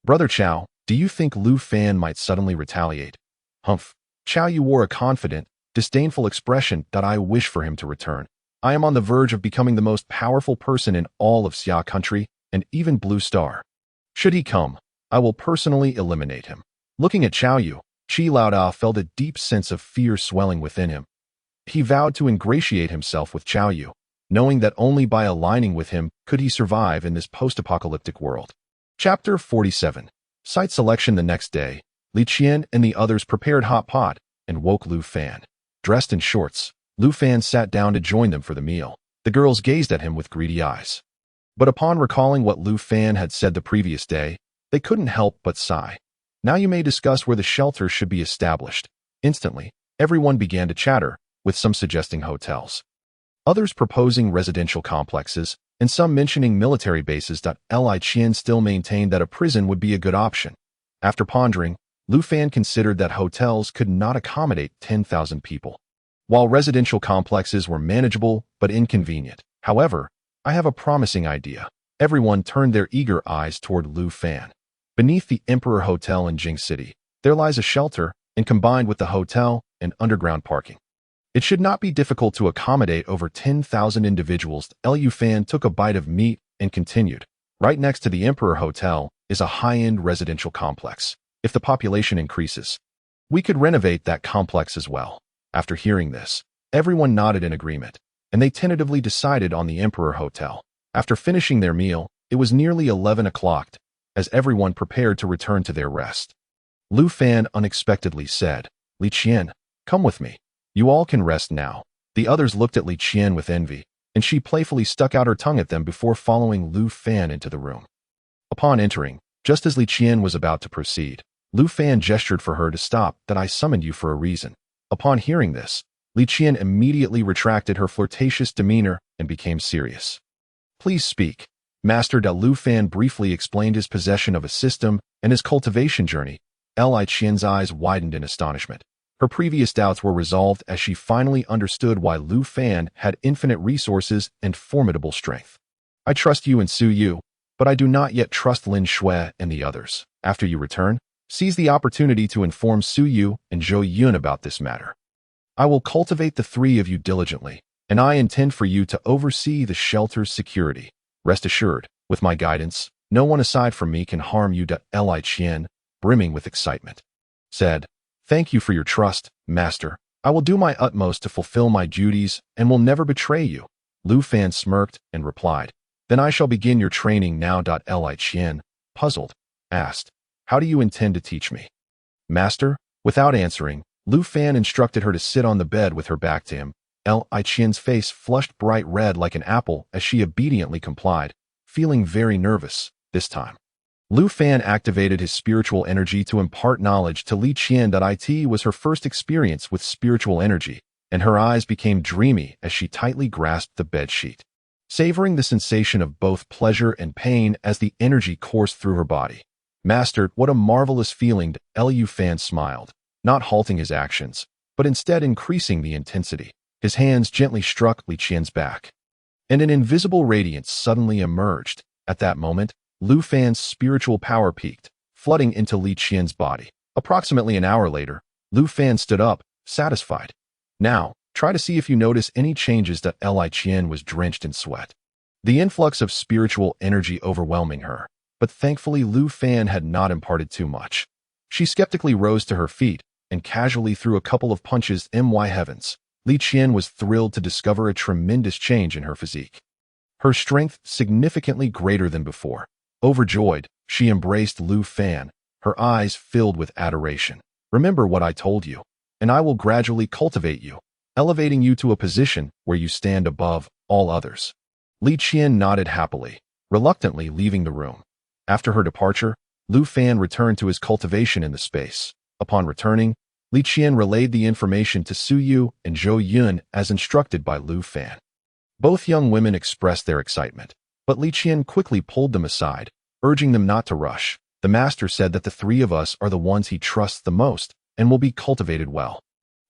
Brother Chow, do you think Lu Fan might suddenly retaliate? Humph. Chow Yu wore a confident, disdainful expression that I wish for him to return. I am on the verge of becoming the most powerful person in all of Xia country and even Blue Star. Should he come, I will personally eliminate him. Looking at Chow Yu, Qi Laodao felt a deep sense of fear swelling within him. He vowed to ingratiate himself with Chow Yu, knowing that only by aligning with him could he survive in this post-apocalyptic world. Chapter 47. Site selection. The next day, Li Qian and the others prepared hot pot and woke Lu Fan. Dressed in shorts, Lu Fan sat down to join them for the meal. The girls gazed at him with greedy eyes. But upon recalling what Lu Fan had said the previous day, they couldn't help but sigh. Now you may discuss where the shelter should be established. Instantly, everyone began to chatter, with some suggesting hotels, others proposing residential complexes, and some mentioning military bases. Li Qian still maintained that a prison would be a good option. After pondering, Lu Fan considered that hotels could not accommodate 10,000 people, while residential complexes were manageable but inconvenient. However, I have a promising idea. Everyone turned their eager eyes toward Lu Fan. Beneath the Emperor Hotel in Jing City, there lies a shelter, and combined with the hotel and underground parking, it should not be difficult to accommodate over 10,000 individuals. Lu Fan took a bite of meat and continued. Right next to the Emperor Hotel is a high-end residential complex. If the population increases, we could renovate that complex as well. After hearing this, everyone nodded in agreement, and they tentatively decided on the Emperor Hotel. After finishing their meal, it was nearly 11 o'clock, as everyone prepared to return to their rest. Lu Fan unexpectedly said, Li Qian, come with me. You all can rest now. The others looked at Li Qian with envy, and she playfully stuck out her tongue at them before following Lu Fan into the room. Upon entering, just as Li Qian was about to proceed, Lu Fan gestured for her to stop. That I summoned you for a reason. Upon hearing this, Li Qian immediately retracted her flirtatious demeanor and became serious. Please speak. Master Lu Fan briefly explained his possession of a system and his cultivation journey. Li Qian's eyes widened in astonishment. Her previous doubts were resolved as she finally understood why Lu Fan had infinite resources and formidable strength. I trust you and Su Yu, but I do not yet trust Lin Shui and the others. After you return, seize the opportunity to inform Su Yu and Zhou Yun about this matter. I will cultivate the three of you diligently, and I intend for you to oversee the shelter's security. Rest assured, with my guidance, no one aside from me can harm you. Li Qian, brimming with excitement, said, Thank you for your trust, Master. I will do my utmost to fulfill my duties and will never betray you. Lu Fan smirked and replied, Then I shall begin your training now. Li Qian, puzzled, asked, How do you intend to teach me? Master, without answering, Lu Fan instructed her to sit on the bed with her back to him. Li Qian's face flushed bright red like an apple as she obediently complied, feeling very nervous this time. Lu Fan activated his spiritual energy to impart knowledge to Li Qian. It was her first experience with spiritual energy, and her eyes became dreamy as she tightly grasped the bedsheet, savoring the sensation of both pleasure and pain as the energy coursed through her body. Master, what a marvelous feeling! Lu Fan smiled, not halting his actions, but instead increasing the intensity. His hands gently struck Li Qian's back, and an invisible radiance suddenly emerged. At that moment, Lu Fan's spiritual power peaked, flooding into Li Qian's body. Approximately an hour later, Lu Fan stood up, satisfied. Now, try to see if you notice any changes. Li Qian was drenched in sweat, the influx of spiritual energy overwhelming her, but thankfully Lu Fan had not imparted too much. She skeptically rose to her feet and casually threw a couple of punches. My heavens! Li Qian was thrilled to discover a tremendous change in her physique. Her strength significantly greater than before. Overjoyed, she embraced Lu Fan, her eyes filled with adoration. Remember what I told you, and I will gradually cultivate you, elevating you to a position where you stand above all others. Li Qian nodded happily, reluctantly leaving the room. After her departure, Lu Fan returned to his cultivation in the space. Upon returning, Li Qian relayed the information to Su Yu and Zhou Yun as instructed by Lu Fan. Both young women expressed their excitement, but Li Qian quickly pulled them aside, urging them not to rush. The master said that the three of us are the ones he trusts the most and will be cultivated well.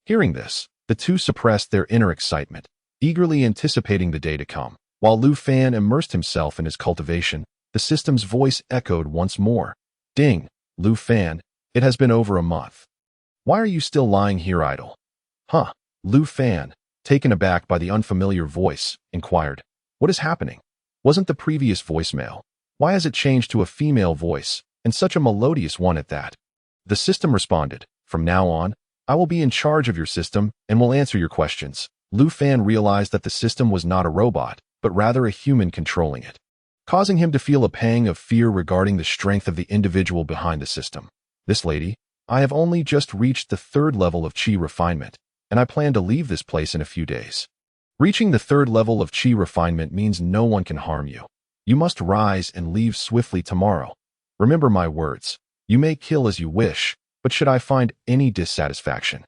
Hearing this, the two suppressed their inner excitement, eagerly anticipating the day to come. While Lu Fan immersed himself in his cultivation, the system's voice echoed once more. Ding, Lu Fan, it has been over a month. Why are you still lying here idle? Huh, Lu Fan, taken aback by the unfamiliar voice, inquired. What is happening? Wasn't the previous voicemail? Why has it changed to a female voice, and such a melodious one at that? The system responded, from now on, I will be in charge of your system and will answer your questions. Lu Fan realized that the system was not a robot, but rather a human controlling it, causing him to feel a pang of fear regarding the strength of the individual behind the system. This lady, I have only just reached the 3rd level of Qi refinement, and I plan to leave this place in a few days. Reaching the 3rd level of Qi refinement means no one can harm you. You must rise and leave swiftly tomorrow. Remember my words. You may kill as you wish, but should I find any dissatisfaction,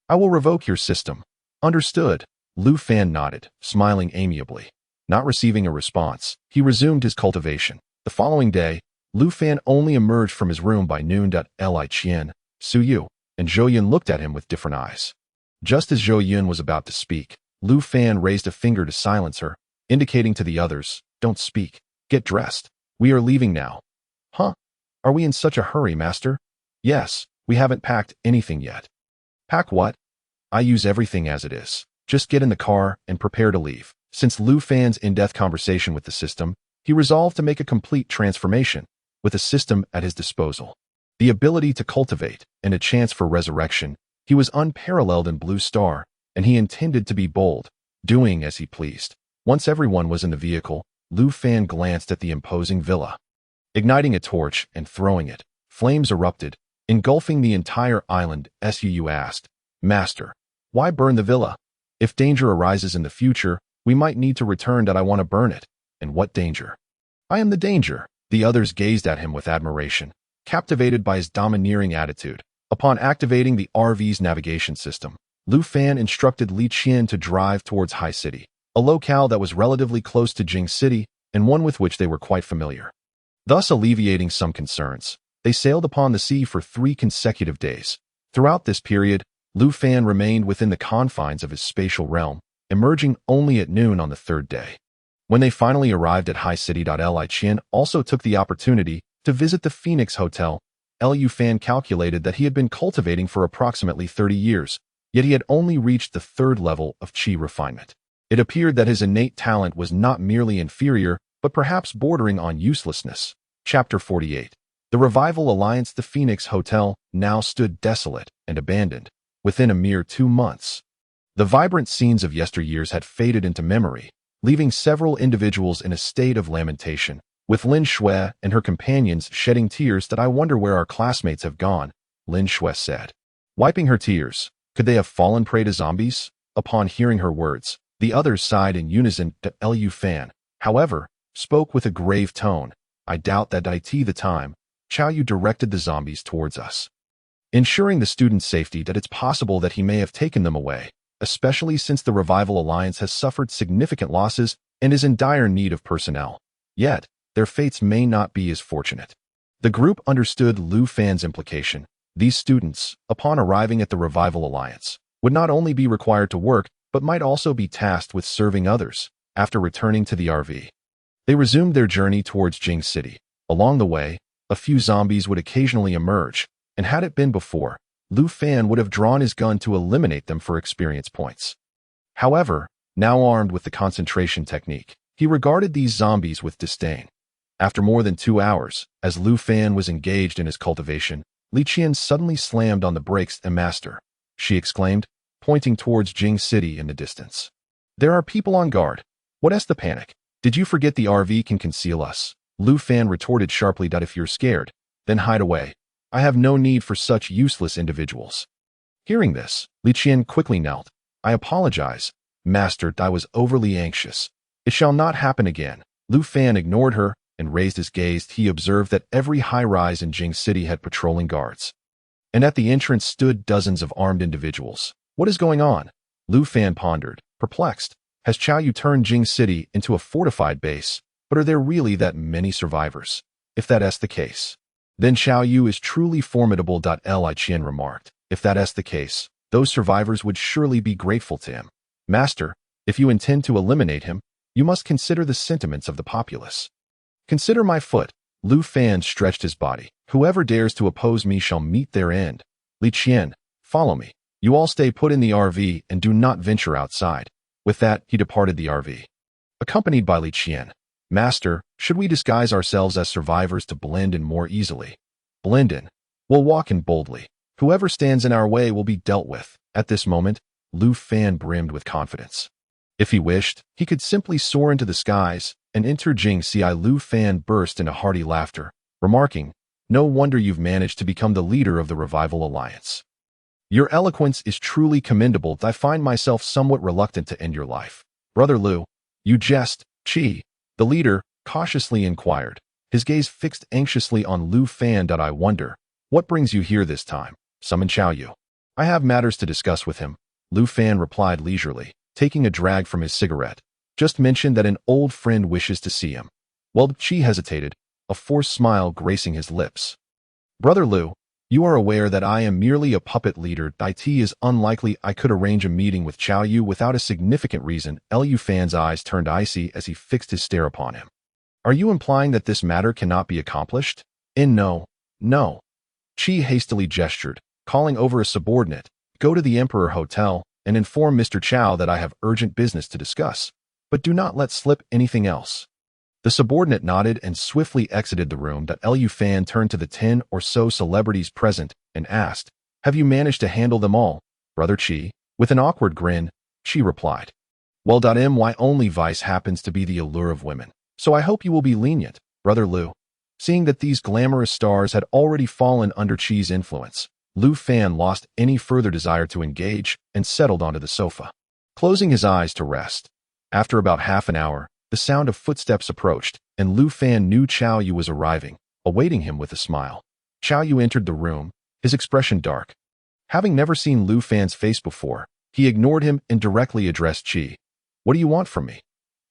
I will revoke your system. Understood. Lu Fan nodded, smiling amiably. Not receiving a response, he resumed his cultivation. The following day, Lu Fan only emerged from his room by noon. Li Qian, Su Yu, and Zhou Yun looked at him with different eyes. Just as Zhou Yun was about to speak, Lu Fan raised a finger to silence her, indicating to the others, don't speak. Get dressed. We are leaving now. Huh? Are we in such a hurry, master? Yes, we haven't packed anything yet. Pack what? I use everything as it is. Just get in the car and prepare to leave. Since Lu Fan's in-depth conversation with the system, he resolved to make a complete transformation, with a system at his disposal. The ability to cultivate and a chance for resurrection, he was unparalleled in Blue Star, and he intended to be bold, doing as he pleased. Once everyone was in the vehicle, Lu Fan glanced at the imposing villa. Igniting a torch and throwing it, flames erupted, engulfing the entire island. Su asked, Master, why burn the villa? If danger arises in the future, we might need to return. I want to burn it. And what danger? I am the danger. The others gazed at him with admiration, captivated by his domineering attitude. Upon activating the RV's navigation system, Lu Fan instructed Li Qian to drive towards High City, a locale that was relatively close to Jing City and one with which they were quite familiar. Thus alleviating some concerns, they sailed upon the sea for 3 consecutive days. Throughout this period, Lu Fan remained within the confines of his spatial realm, emerging only at noon on the 3rd day. When they finally arrived at High City, Li Qian also took the opportunity to visit the Phoenix Hotel. Lu Fan calculated that he had been cultivating for approximately 30 years, yet he had only reached the 3rd level of Qi refinement. It appeared that his innate talent was not merely inferior, but perhaps bordering on uselessness. Chapter 48. The Revival Alliance. The Phoenix Hotel now stood desolate and abandoned. Within a mere 2 months, the vibrant scenes of yesteryears had faded into memory, leaving several individuals in a state of lamentation, with Lin Shui and her companions shedding tears. I wonder where our classmates have gone, Lin Shui said. Wiping her tears, could they have fallen prey to zombies? Upon hearing her words, the others sighed in unison. Lu Fan, however, spoke with a grave tone. I doubt that the time Chao Yu directed the zombies towards us, ensuring the students' safety. It's possible that he may have taken them away, especially since the Revival Alliance has suffered significant losses and is in dire need of personnel. Yet, their fates may not be as fortunate. The group understood Lu Fan's implication. These students, upon arriving at the Revival Alliance, would not only be required to work, but might also be tasked with serving others. After returning to the RV, they resumed their journey towards Jing City. Along the way, a few zombies would occasionally emerge, and had it been before, Lu Fan would have drawn his gun to eliminate them for experience points. However, now armed with the concentration technique, he regarded these zombies with disdain. After more than 2 hours, as Lu Fan was engaged in his cultivation, Li Qian suddenly slammed on the brakes. Master, she exclaimed, pointing towards Jing City in the distance. There are people on guard. What's the panic? Did you forget the RV can conceal us? Lu Fan retorted sharply. If you're scared, then hide away. I have no need for such useless individuals. Hearing this, Li Qian quickly knelt. I apologize, Master. I was overly anxious. It shall not happen again. Lu Fan ignored her and raised his gaze. He observed that every high-rise in Jing City had patrolling guards, and at the entrance stood dozens of armed individuals. What is going on? Lu Fan pondered, perplexed. Has Chao Yu turned Jing City into a fortified base? But are there really that many survivors? If that's the case, then Chao Yu is truly formidable. Li Qian remarked. If that's the case, those survivors would surely be grateful to him. Master, if you intend to eliminate him, you must consider the sentiments of the populace. Consider my foot. Lu Fan stretched his body. Whoever dares to oppose me shall meet their end. Li Qian, follow me. You all stay put in the RV and do not venture outside. With that, he departed the RV. Accompanied by Li Qian. Master, should we disguise ourselves as survivors to blend in more easily? Blend in. We'll walk in boldly. Whoever stands in our way will be dealt with. At this moment, Lu Fan brimmed with confidence. If he wished, he could simply soar into the skies and enter Jingxi. Lu Fan burst into hearty laughter, remarking, "No wonder you've managed to become the leader of the Revival Alliance. Your eloquence is truly commendable. I find myself somewhat reluctant to end your life. Brother Lu, you jest." Qi, the leader, cautiously inquired, his gaze fixed anxiously on Lu Fan. "I wonder, what brings you here this time? Summon Qiao Yu. I have matters to discuss with him," Lu Fan replied leisurely, taking a drag from his cigarette. "Just mention that an old friend wishes to see him." While Qi hesitated, a forced smile gracing his lips. "Brother Lu, you are aware that I am merely a puppet leader. It is unlikely I could arrange a meeting with Qiao Yu without a significant reason." Lu Fan's eyes turned icy as he fixed his stare upon him. "Are you implying that this matter cannot be accomplished?" No. Qi hastily gestured, calling over a subordinate. "Go to the Emperor Hotel and inform Mr. Qiao that I have urgent business to discuss, but do not let slip anything else." The subordinate nodded and swiftly exited the room. Lu Fan turned to the 10 or so celebrities present and asked, "Have you managed to handle them all, Brother Qi?" With an awkward grin, Qi replied, "Well, my only vice happens to be the allure of women, so I hope you will be lenient, Brother Lu." Seeing that these glamorous stars had already fallen under Qi's influence, Lu Fan lost any further desire to engage and settled onto the sofa, closing his eyes to rest. After about half an hour, the sound of footsteps approached, and Lu Fan knew Qiao Yu was arriving, awaiting him with a smile. Qiao Yu entered the room, his expression dark. Having never seen Lu Fan's face before, he ignored him and directly addressed Qi. "What do you want from me?"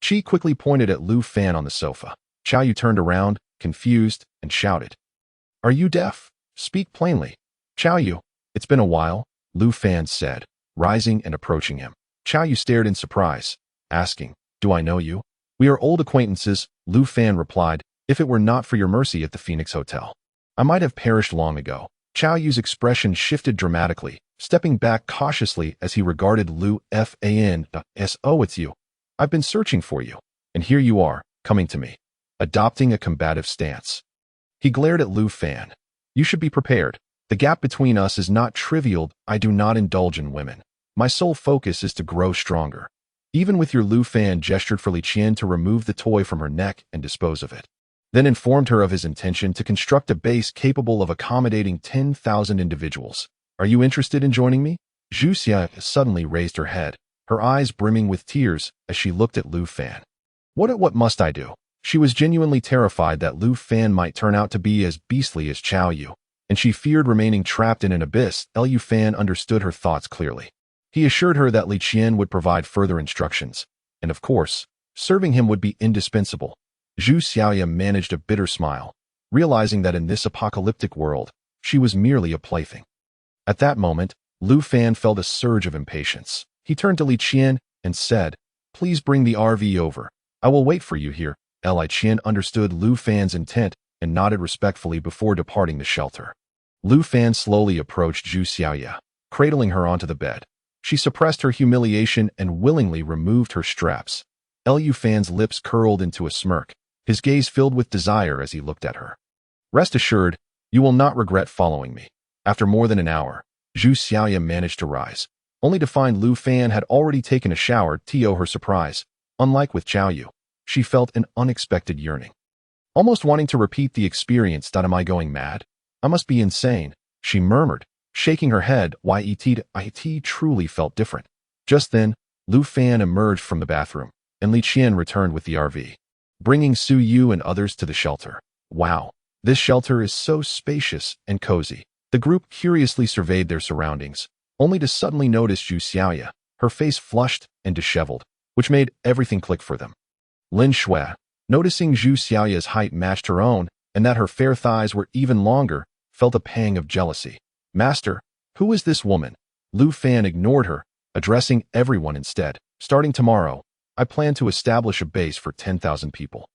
Qi quickly pointed at Lu Fan on the sofa. Qiao Yu turned around, confused, and shouted, "Are you deaf? Speak plainly." "Qiao Yu, it's been a while," Lu Fan said, rising and approaching him. Qiao Yu stared in surprise, asking, "Do I know you?" "We are old acquaintances," Lu Fan replied. "If it were not for your mercy at the Phoenix Hotel, I might have perished long ago." Qiao Yu's expression shifted dramatically, stepping back cautiously as he regarded Lu Fan. "Oh, it's you. I've been searching for you, and here you are, coming to me." Adopting a combative stance, he glared at Lu Fan. "You should be prepared. The gap between us is not trivial. I do not indulge in women. My sole focus is to grow stronger." Even with your Lu Fan gestured for Li Qian to remove the toy from her neck and dispose of it, then informed her of his intention to construct a base capable of accommodating 10,000 individuals. "Are you interested in joining me?" Zhu Xia suddenly raised her head, her eyes brimming with tears as she looked at Lu Fan. What must I do?" She was genuinely terrified that Lu Fan might turn out to be as beastly as Qiao Yu, and she feared remaining trapped in an abyss. Lu Fan understood her thoughts clearly. He assured her that Li Qian would provide further instructions, and of course, serving him would be indispensable. Zhu Xiaoya managed a bitter smile, realizing that in this apocalyptic world, she was merely a plaything. At that moment, Lu Fan felt a surge of impatience. He turned to Li Qian and said, "Please bring the RV over. I will wait for you here." Li Qian understood Lu Fan's intent and nodded respectfully before departing the shelter. Lu Fan slowly approached Zhu Xiaoya, cradling her onto the bed. She suppressed her humiliation and willingly removed her straps. Lu Fan's lips curled into a smirk, his gaze filled with desire as he looked at her. "Rest assured, you will not regret following me." After more than an hour, Zhu Xiaoya managed to rise, only to find Lu Fan had already taken a shower. To her surprise, unlike with Qiao Yu, she felt an unexpected yearning, almost wanting to repeat the experience. "Am I going mad? I must be insane," she murmured, shaking her head. It truly felt different. Just then, Lu Fan emerged from the bathroom, and Li Qian returned with the RV, bringing Su Yu and others to the shelter. "Wow, this shelter is so spacious and cozy." The group curiously surveyed their surroundings, only to suddenly notice Zhu Xiaoya, her face flushed and disheveled, which made everything click for them. Lin Shui, noticing Zhu Xiaoya's height matched her own and that her fair thighs were even longer, felt a pang of jealousy. "Master, who is this woman?" Lu Fan ignored her, addressing everyone instead. "Starting tomorrow, I plan to establish a base for 10,000 people.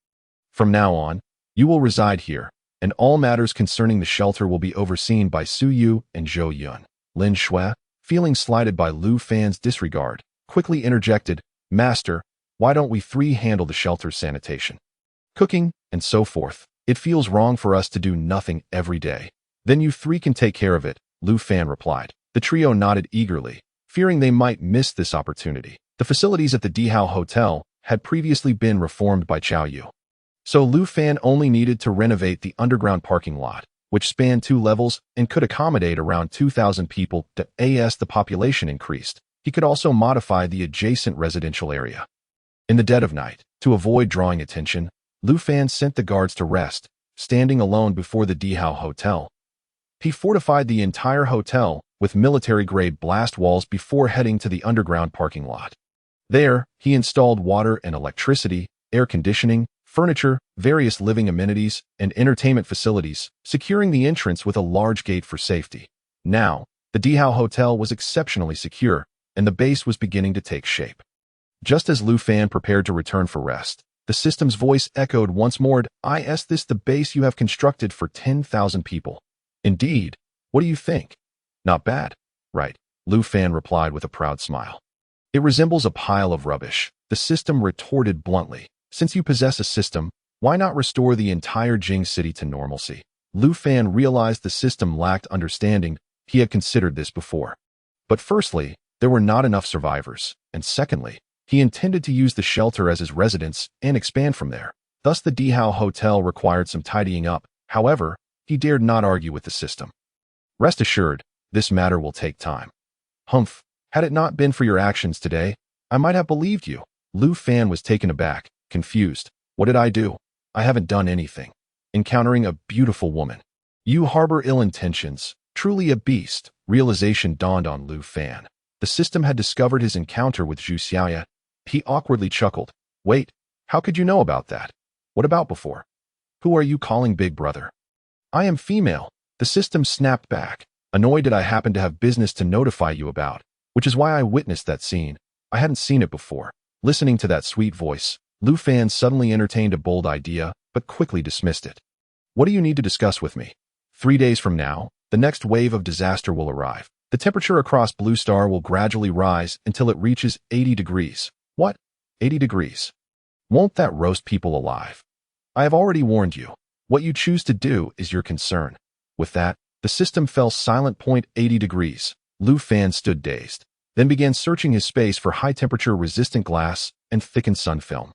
From now on, You will reside here, and all matters concerning the shelter will be overseen by Su Yu and Zhou Yun. Lin Shui, feeling slighted by Lu Fan's disregard, quickly interjected, Master, why don't we three handle the shelter's sanitation, cooking, and so forth? It feels wrong for us to do nothing every day. Then you three can take care of it, Lu Fan replied. The trio nodded eagerly, fearing they might miss this opportunity. The facilities at the Dihao Hotel had previously been reformed by Chao Yu. So Lu Fan only needed to renovate the underground parking lot, which spanned 2 levels and could accommodate around 2,000 people. As the population increased, he could also modify the adjacent residential area. In the dead of night, to avoid drawing attention, Lu Fan sent the guards to rest, standing alone before the Dihao Hotel. He fortified the entire hotel with military-grade blast walls before heading to the underground parking lot. There, he installed water and electricity, air conditioning, furniture, various living amenities, and entertainment facilities, securing the entrance with a large gate for safety. Now, the Dihao Hotel was exceptionally secure, and the base was beginning to take shape. Just as Lu Fan prepared to return for rest, the system's voice echoed once more, "Is this the base you have constructed for 10,000 people? Indeed. What do you think? Not bad, right?" Lu Fan replied with a proud smile. "It resembles a pile of rubbish," the system retorted bluntly. "Since you possess a system, why not restore the entire Jing city to normalcy?" Lu Fan realized the system lacked understanding. He had considered this before. But firstly, there were not enough survivors, and secondly, he intended to use the shelter as his residence and expand from there. Thus the Dihao Hotel required some tidying up. However, he dared not argue with the system. "Rest assured, this matter will take time." "Humph, had it not been for your actions today, I might have believed you." Lu Fan was taken aback, confused. "What did I do? I haven't done anything." Encountering a beautiful woman. "You harbor ill intentions, truly a beast." Realization dawned on Lu Fan. The system had discovered his encounter with Zhu Xiaoya. He awkwardly chuckled. "Wait, how could you know about that? What about before? Who are you calling Big Brother?" "I am female." The system snapped back, annoyed that I happened to have business to notify you about, which is why I witnessed that scene. I hadn't seen it before. Listening to that sweet voice, Lu Fan suddenly entertained a bold idea, but quickly dismissed it. "What do you need to discuss with me?" 3 days from now, the next wave of disaster will arrive. The temperature across Blue Star will gradually rise until it reaches 80 degrees. What? 80 degrees? Won't that roast people alive? I have already warned you. What you choose to do is your concern. With that, the system fell silent. 80 degrees. Lu Fan stood dazed, then began searching his space for high-temperature resistant glass and thickened sun film.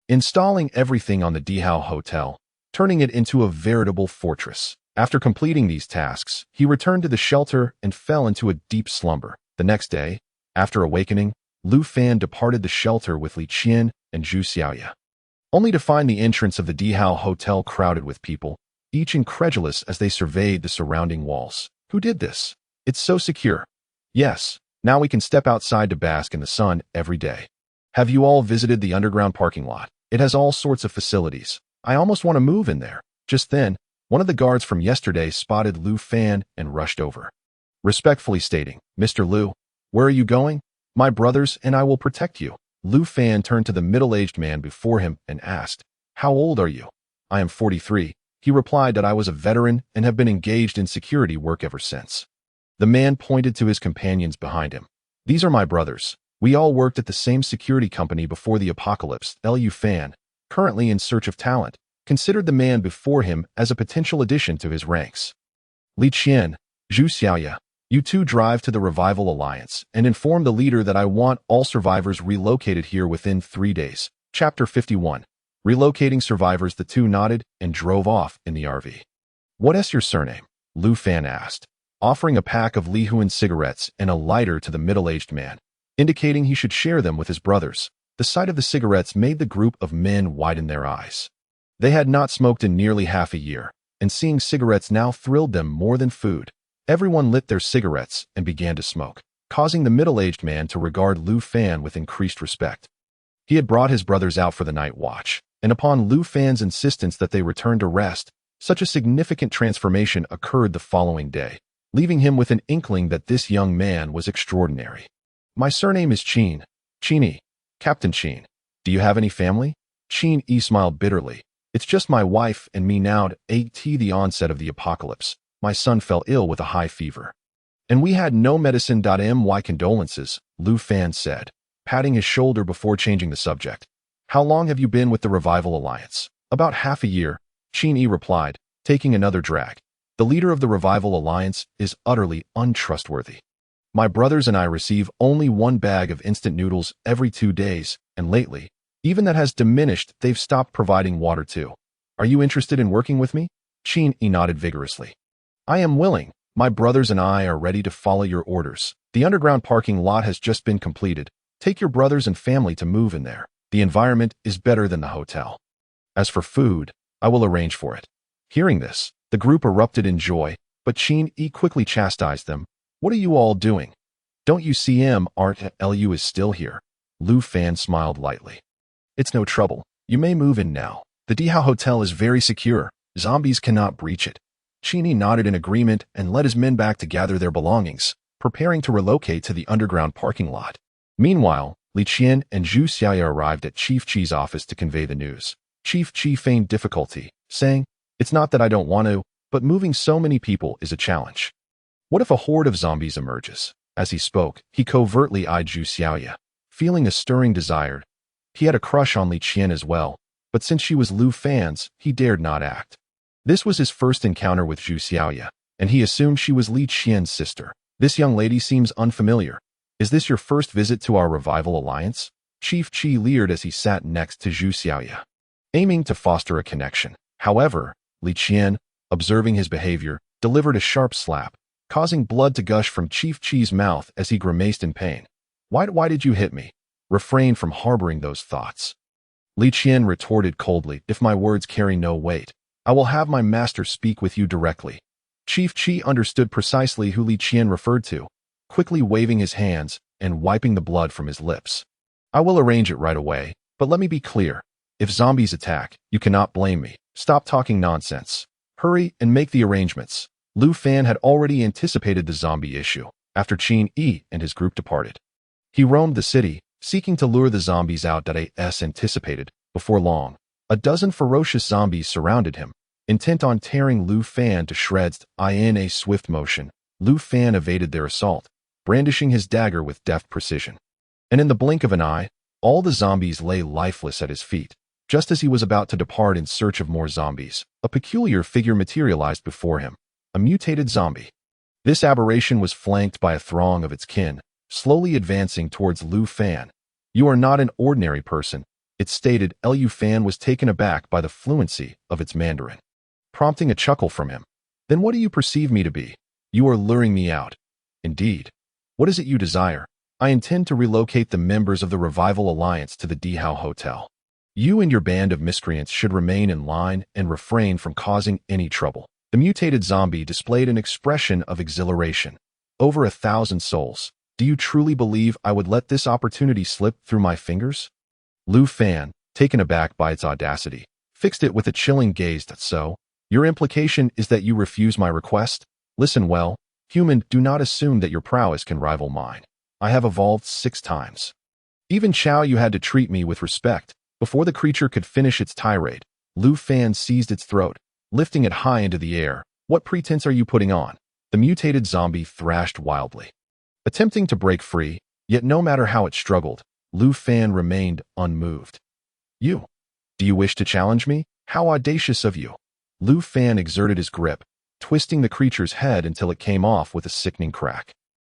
Installing everything on the Dihao Hotel, turning it into a veritable fortress. After completing these tasks, he returned to the shelter and fell into a deep slumber. The next day, after awakening, Lu Fan departed the shelter with Li Qian and Zhu Xiaoya, only to find the entrance of the Dihao Hotel crowded with people, each incredulous as they surveyed the surrounding walls. "Who did this? It's so secure." "Yes, now we can step outside to bask in the sun every day." "Have you all visited the underground parking lot? It has all sorts of facilities. I almost want to move in there." Just then, one of the guards from yesterday spotted Lu Fan and rushed over, respectfully stating, "Mr. Lu, where are you going?" "My brothers and I will protect you." Lu Fan turned to the middle-aged man before him and asked, "How old are you?" "I am 43. He replied that I was a veteran and have been engaged in security work ever since. The man pointed to his companions behind him. "These are my brothers. We all worked at the same security company before the apocalypse." Lu Fan, currently in search of talent, considered the man before him as a potential addition to his ranks. "Li Qian, Zhu Xiaoya, you two drive to the Revival Alliance and inform the leader that I want all survivors relocated here within 3 days." Chapter 51. Relocating survivors. The two nodded and drove off in the RV. "What is your surname?" Lu Fan asked, offering a pack of Li Huan cigarettes and a lighter to the middle-aged man, indicating he should share them with his brothers. The sight of the cigarettes made the group of men widen their eyes. They had not smoked in nearly half a year, and seeing cigarettes now thrilled them more than food. Everyone lit their cigarettes and began to smoke, causing the middle-aged man to regard Lu Fan with increased respect. He had brought his brothers out for the night watch, and upon Lu Fan's insistence that they return to rest, such a significant transformation occurred the following day, leaving him with an inkling that this young man was extraordinary. "My surname is Qin. Qin. Captain Qin. Do you have any family?" Qin smiled bitterly, It's just my wife and me now at the onset of the apocalypse. My son fell ill with a high fever. And we had no medicine. My condolences, Lu Fan said, patting his shoulder before changing the subject. How long have you been with the Revival Alliance? About half a year, Qin Yi replied, taking another drag. The leader of the Revival Alliance is utterly untrustworthy. My brothers and I receive only one bag of instant noodles every 2 days, and lately, even that has diminished. They've stopped providing water too. Are you interested in working with me? Qin Yi nodded vigorously. I am willing. My brothers and I are ready to follow your orders. The underground parking lot has just been completed. Take your brothers and family to move in there. The environment is better than the hotel. As for food, I will arrange for it. Hearing this, the group erupted in joy, but Qin Yi quickly chastised them. What are you all doing? Don't you see Lu is still here? Lu Fan smiled lightly. It's no trouble. You may move in now. The Dihao Hotel is very secure. Zombies cannot breach it. Qin Yi nodded in agreement and led his men back to gather their belongings, preparing to relocate to the underground parking lot. Meanwhile, Li Qian and Zhu Xiaoya arrived at Chief Qi's office to convey the news. Chief Qi feigned difficulty, saying, It's not that I don't want to, but moving so many people is a challenge. What if a horde of zombies emerges? As he spoke, he covertly eyed Zhu Xiaoya, feeling a stirring desire. He had a crush on Li Qian as well, but since she was Lu Fan's, he dared not act. This was his first encounter with Zhu Xiaoya, and he assumed she was Li Qian's sister. This young lady seems unfamiliar. Is this your first visit to our Revival Alliance? Chief Qi leered as he sat next to Zhu Xiaoya, aiming to foster a connection. However, Li Qian, observing his behavior, delivered a sharp slap, causing blood to gush from Chief Qi's mouth as he grimaced in pain. Why did you hit me? Refrain from harboring those thoughts. Li Qian retorted coldly, If my words carry no weight, I will have my master speak with you directly. Chief Qi understood precisely who Li Qian referred to, quickly waving his hands and wiping the blood from his lips. I will arrange it right away, but let me be clear. If zombies attack, you cannot blame me. Stop talking nonsense. Hurry and make the arrangements. Lu Fan had already anticipated the zombie issue after Qin Yi and his group departed. He roamed the city, seeking to lure the zombies out. As anticipated, before long, a dozen ferocious zombies surrounded him, intent on tearing Lu Fan to shreds. In a swift motion, Lu Fan evaded their assault, brandishing his dagger with deft precision. And in the blink of an eye, all the zombies lay lifeless at his feet. Just as he was about to depart in search of more zombies, a peculiar figure materialized before him, a mutated zombie. This aberration was flanked by a throng of its kin, slowly advancing towards Lu Fan. You are not an ordinary person, it stated. Lu Fan was taken aback by the fluency of its Mandarin, prompting a chuckle from him. Then what do you perceive me to be? You are luring me out. Indeed. What is it you desire? I intend to relocate the members of the Revival Alliance to the Dihao Hotel. You and your band of miscreants should remain in line and refrain from causing any trouble. The mutated zombie displayed an expression of exhilaration. Over 1,000 souls. Do you truly believe I would let this opportunity slip through my fingers? Lu Fan, taken aback by its audacity, fixed it with a chilling gaze. So, your implication is that you refuse my request? Listen well, human, do not assume that your prowess can rival mine. I have evolved 6 times. Even Chao you had to treat me with respect. Before the creature could finish its tirade, Lu Fan seized its throat, lifting it high into the air. What pretense are you putting on? The mutated zombie thrashed wildly, attempting to break free, yet no matter how it struggled, Lu Fan remained unmoved. You? Do you wish to challenge me? How audacious of you! Lu Fan exerted his grip, twisting the creature's head until it came off with a sickening crack.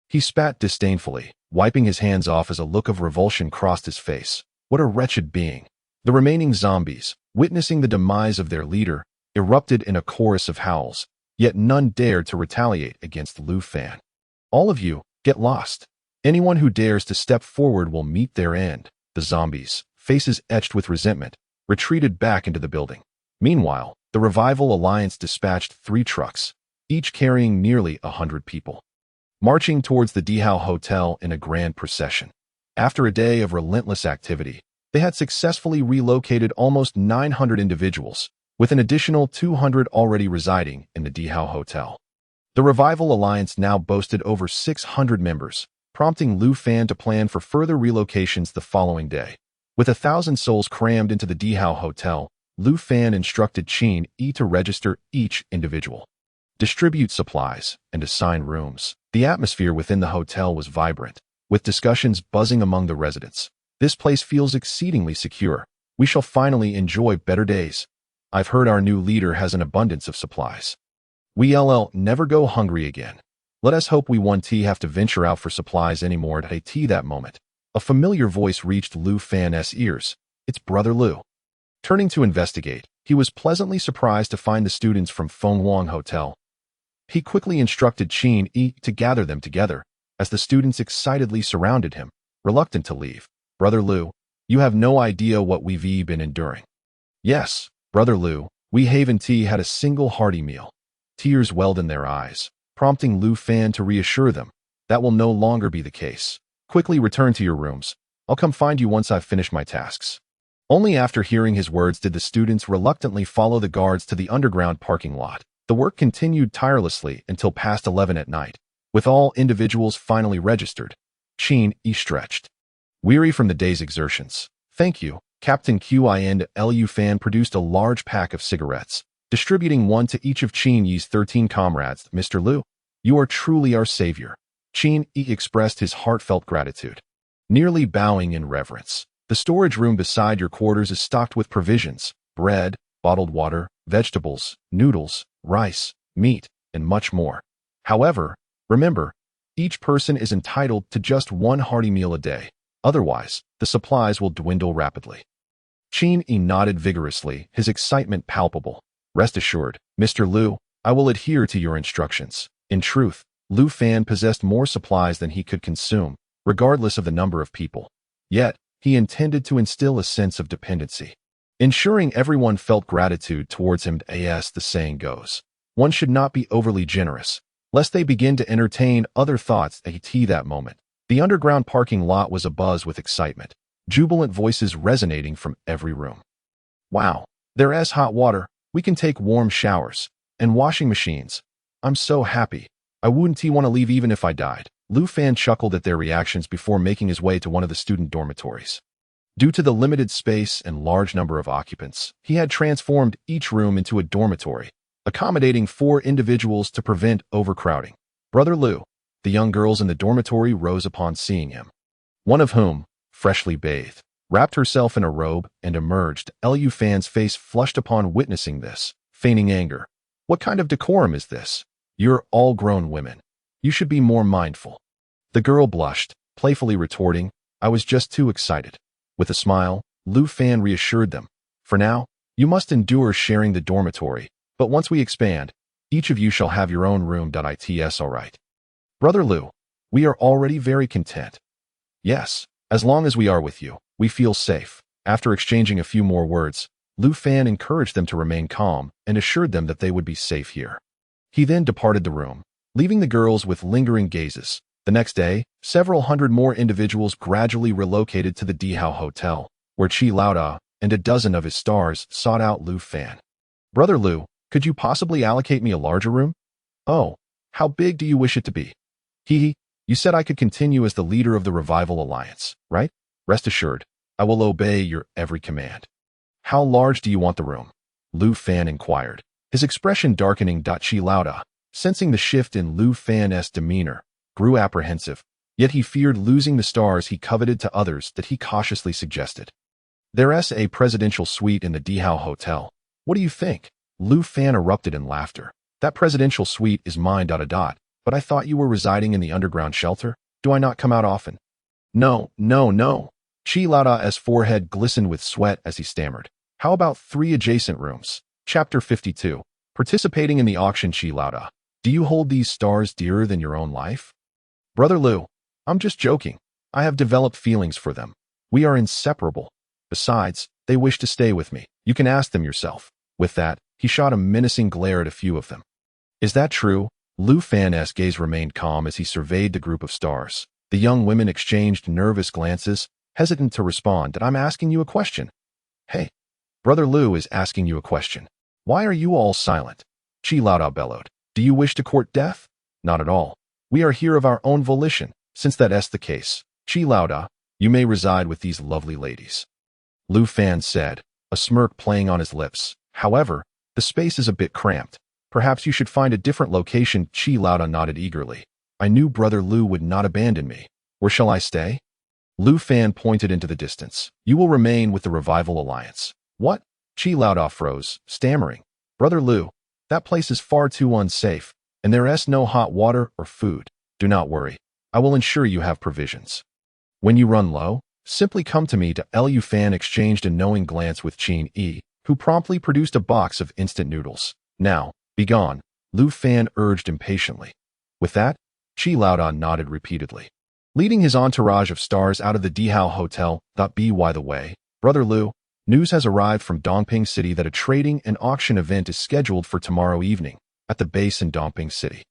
He spat disdainfully, wiping his hands off as a look of revulsion crossed his face. What a wretched being! The remaining zombies, witnessing the demise of their leader, erupted in a chorus of howls, yet none dared to retaliate against Lu Fan. All of you, get lost. Anyone who dares to step forward will meet their end. The zombies, faces etched with resentment, retreated back into the building. Meanwhile, the Revival Alliance dispatched 3 trucks, each carrying nearly 100 people, marching towards the Dihao Hotel in a grand procession. After a day of relentless activity, they had successfully relocated almost 900 individuals, with an additional 200 already residing in the Dihao Hotel. The Revival Alliance now boasted over 600 members, prompting Lu Fan to plan for further relocations the following day. With 1,000 souls crammed into the Dihao Hotel, Lu Fan instructed Qin Yi to register each individual, distribute supplies, and assign rooms. The atmosphere within the hotel was vibrant, with discussions buzzing among the residents. This place feels exceedingly secure. We shall finally enjoy better days. I've heard our new leader has an abundance of supplies. We'll never go hungry again. Let us hope we won't have to venture out for supplies anymore at that moment. A familiar voice reached Lu Fan's ears. It's Brother Lu. Turning to investigate, he was pleasantly surprised to find the students from Fenghuang Hotel. He quickly instructed Qin Yi to gather them together, as the students excitedly surrounded him, reluctant to leave. Brother Lu, you have no idea what we've been enduring. Yes, Brother Lu, we haven't had a single hearty meal. Tears welled in their eyes, prompting Lu Fan to reassure them. That will no longer be the case. Quickly return to your rooms. I'll come find you once I've finished my tasks. Only after hearing his words did the students reluctantly follow the guards to the underground parking lot. The work continued tirelessly until past 11 at night. With all individuals finally registered, Qin Yi stretched, weary from the day's exertions. Thank you. Captain Qi and Lu Fan produced a large pack of cigarettes, distributing one to each of Qin Yi's 13 comrades. Mr. Lu, you are truly our savior. Qin Yi expressed his heartfelt gratitude, nearly bowing in reverence. The storage room beside your quarters is stocked with provisions, bread, bottled water, vegetables, noodles, rice, meat, and much more. However, remember, each person is entitled to just one hearty meal a day. Otherwise, the supplies will dwindle rapidly. Qin Yi nodded vigorously, his excitement palpable. Rest assured, Mr. Lu, I will adhere to your instructions. In truth, Lu Fan possessed more supplies than he could consume, regardless of the number of people. Yet, he intended to instill a sense of dependency, ensuring everyone felt gratitude towards him. As the saying goes, one should not be overly generous, lest they begin to entertain other thoughts. At that moment, the underground parking lot was abuzz with excitement, jubilant voices resonating from every room. Wow, there's hot water, we can take warm showers, and washing machines. I'm so happy. I wouldn't want to leave even if I died. Lu Fan chuckled at their reactions before making his way to one of the student dormitories. Due to the limited space and large number of occupants, he had transformed each room into a dormitory, accommodating 4 individuals to prevent overcrowding. Brother Lu, the young girls in the dormitory rose upon seeing him, one of whom, freshly bathed, wrapped herself in a robe and emerged. Lu Fan's face flushed upon witnessing this, feigning anger. What kind of decorum is this? You're all grown women. You should be more mindful. The girl blushed, playfully retorting, I was just too excited. With a smile, Lu Fan reassured them. For now, you must endure sharing the dormitory, but once we expand, each of you shall have your own room. It's all right. Brother Lu, we are already very content. Yes, as long as we are with you, we feel safe. After exchanging a few more words, Lu Fan encouraged them to remain calm and assured them that they would be safe here. He then departed the room, leaving the girls with lingering gazes. The next day, several hundred more individuals gradually relocated to the Dihao Hotel, where Qi Laoda and a dozen of his stars sought out Lu Fan. Brother Lu, could you possibly allocate me a larger room? Oh, how big do you wish it to be? Hee, you said I could continue as the leader of the Revival Alliance, right? Rest assured, I will obey your every command. How large do you want the room? Lu Fan inquired, his expression darkening. Qi Laoda, sensing the shift in Lu Fan's demeanor, grew apprehensive, yet he feared losing the stars he coveted to others that he cautiously suggested. There's a presidential suite in the Dihao Hotel. What do you think? Lu Fan erupted in laughter. That presidential suite is mine. But I thought you were residing in the underground shelter? Do I not come out often? No. Qi Laoda's forehead glistened with sweat as he stammered. How about 3 adjacent rooms? Chapter 52. Participating in the auction. Qi Laoda, do you hold these stars dearer than your own life? Brother Lu, I'm just joking. I have developed feelings for them. We are inseparable. Besides, they wish to stay with me. You can ask them yourself. With that, he shot a menacing glare at a few of them. Is that true? Lu Fan's gaze remained calm as he surveyed the group of stars. The young women exchanged nervous glances, hesitant to respond. I'm asking you a question. Hey, Brother Lu is asking you a question. Why are you all silent? Qi Laoda bellowed. Do you wish to court death? Not at all. We are here of our own volition. Since that's the case, Qi Laoda, you may reside with these lovely ladies. Lu Fan said, a smirk playing on his lips. However, the space is a bit cramped. Perhaps you should find a different location. Qi Laoda nodded eagerly. I knew Brother Lu would not abandon me. Where shall I stay? Lu Fan pointed into the distance. You will remain with the Revival Alliance. What? Qi Laoda froze, stammering. Brother Lu, that place is far too unsafe, and there is no hot water or food. Do not worry. I will ensure you have provisions. When you run low, simply come to me. Lu Fan exchanged a knowing glance with Qin Yi, who promptly produced a box of instant noodles. Now, begone, Lu Fan urged impatiently. With that, Qi Laoda nodded repeatedly. Leading his entourage of stars out of the Dihao Hotel. By the way, Brother Lu, news has arrived from Dongping City that a trading and auction event is scheduled for tomorrow evening at the base in Dongping City.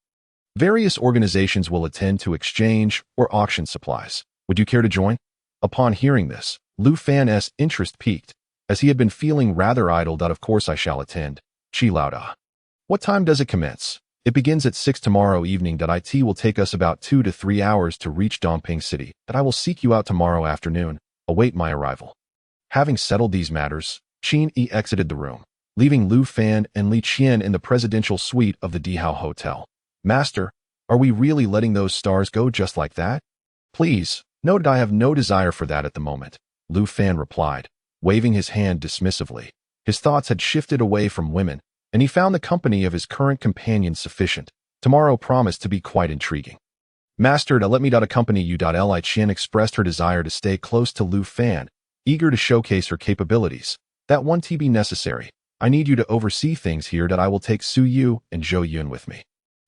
Various organizations will attend to exchange or auction supplies. Would you care to join? Upon hearing this, Lu Fan's interest peaked, as he had been feeling rather idle. Of course I shall attend. Qi Laoda. What time does it commence? It begins at 6 tomorrow evening. It will take us about 2 to 3 hours to reach Dongping City. I will seek you out tomorrow afternoon. Await my arrival. Having settled these matters, Qin Yi exited the room, leaving Lu Fan and Li Qian in the presidential suite of the Dihao Hotel. Master, are we really letting those stars go just like that? Please, note I have no desire for that at the moment, Lu Fan replied, waving his hand dismissively. His thoughts had shifted away from women, and he found the company of his current companion sufficient. Tomorrow promised to be quite intriguing. Master, let me accompany you. Li Qian expressed her desire to stay close to Lu Fan, eager to showcase her capabilities. That won't be necessary. I need you to oversee things here. I will take Su Yu and Zhou Yun with me.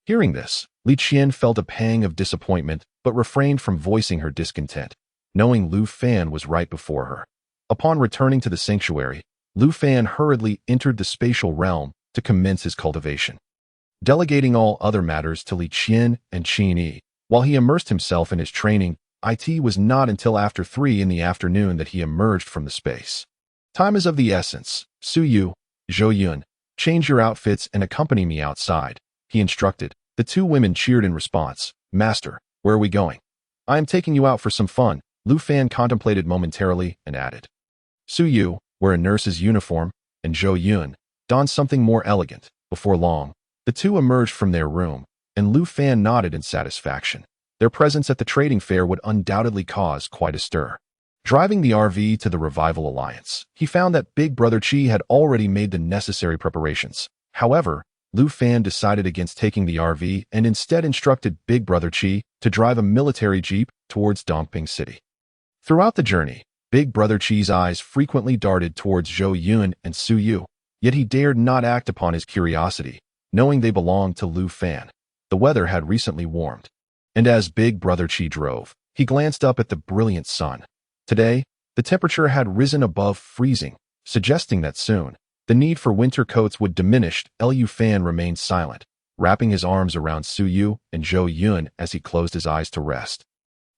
Hearing this, Li Qian felt a pang of disappointment but refrained from voicing her discontent, knowing Lu Fan was right before her. Upon returning to the sanctuary, Lu Fan hurriedly entered the spatial realm to commence his cultivation. Delegating all other matters to Li Qian and Qin Yi, while he immersed himself in his training, it was not until after 3 in the afternoon that he emerged from the space. Time is of the essence. Su Yu, Zhou Yun, change your outfits and accompany me outside, he instructed. The 2 women cheered in response. Master, where are we going? I am taking you out for some fun, Lu Fan contemplated momentarily and added. Su Yu, wear a nurse's uniform, and Zhou Yun, don something more elegant. Before long, the 2 emerged from their room, and Lu Fan nodded in satisfaction. Their presence at the trading fair would undoubtedly cause quite a stir. Driving the RV to the Revival Alliance, he found that Big Brother Qi had already made the necessary preparations. However, Lu Fan decided against taking the RV and instead instructed Big Brother Qi to drive a military jeep towards Dongping City. Throughout the journey, Big Brother Qi's eyes frequently darted towards Zhou Yun and Su Yu, yet he dared not act upon his curiosity, knowing they belonged to Lu Fan. The weather had recently warmed, and as Big Brother Qi drove, he glanced up at the brilliant sun. Today, the temperature had risen above freezing, suggesting that soon, the need for winter coats would diminish. Lu Fan remained silent, wrapping his arms around Su Yu and Zhou Yun as he closed his eyes to rest.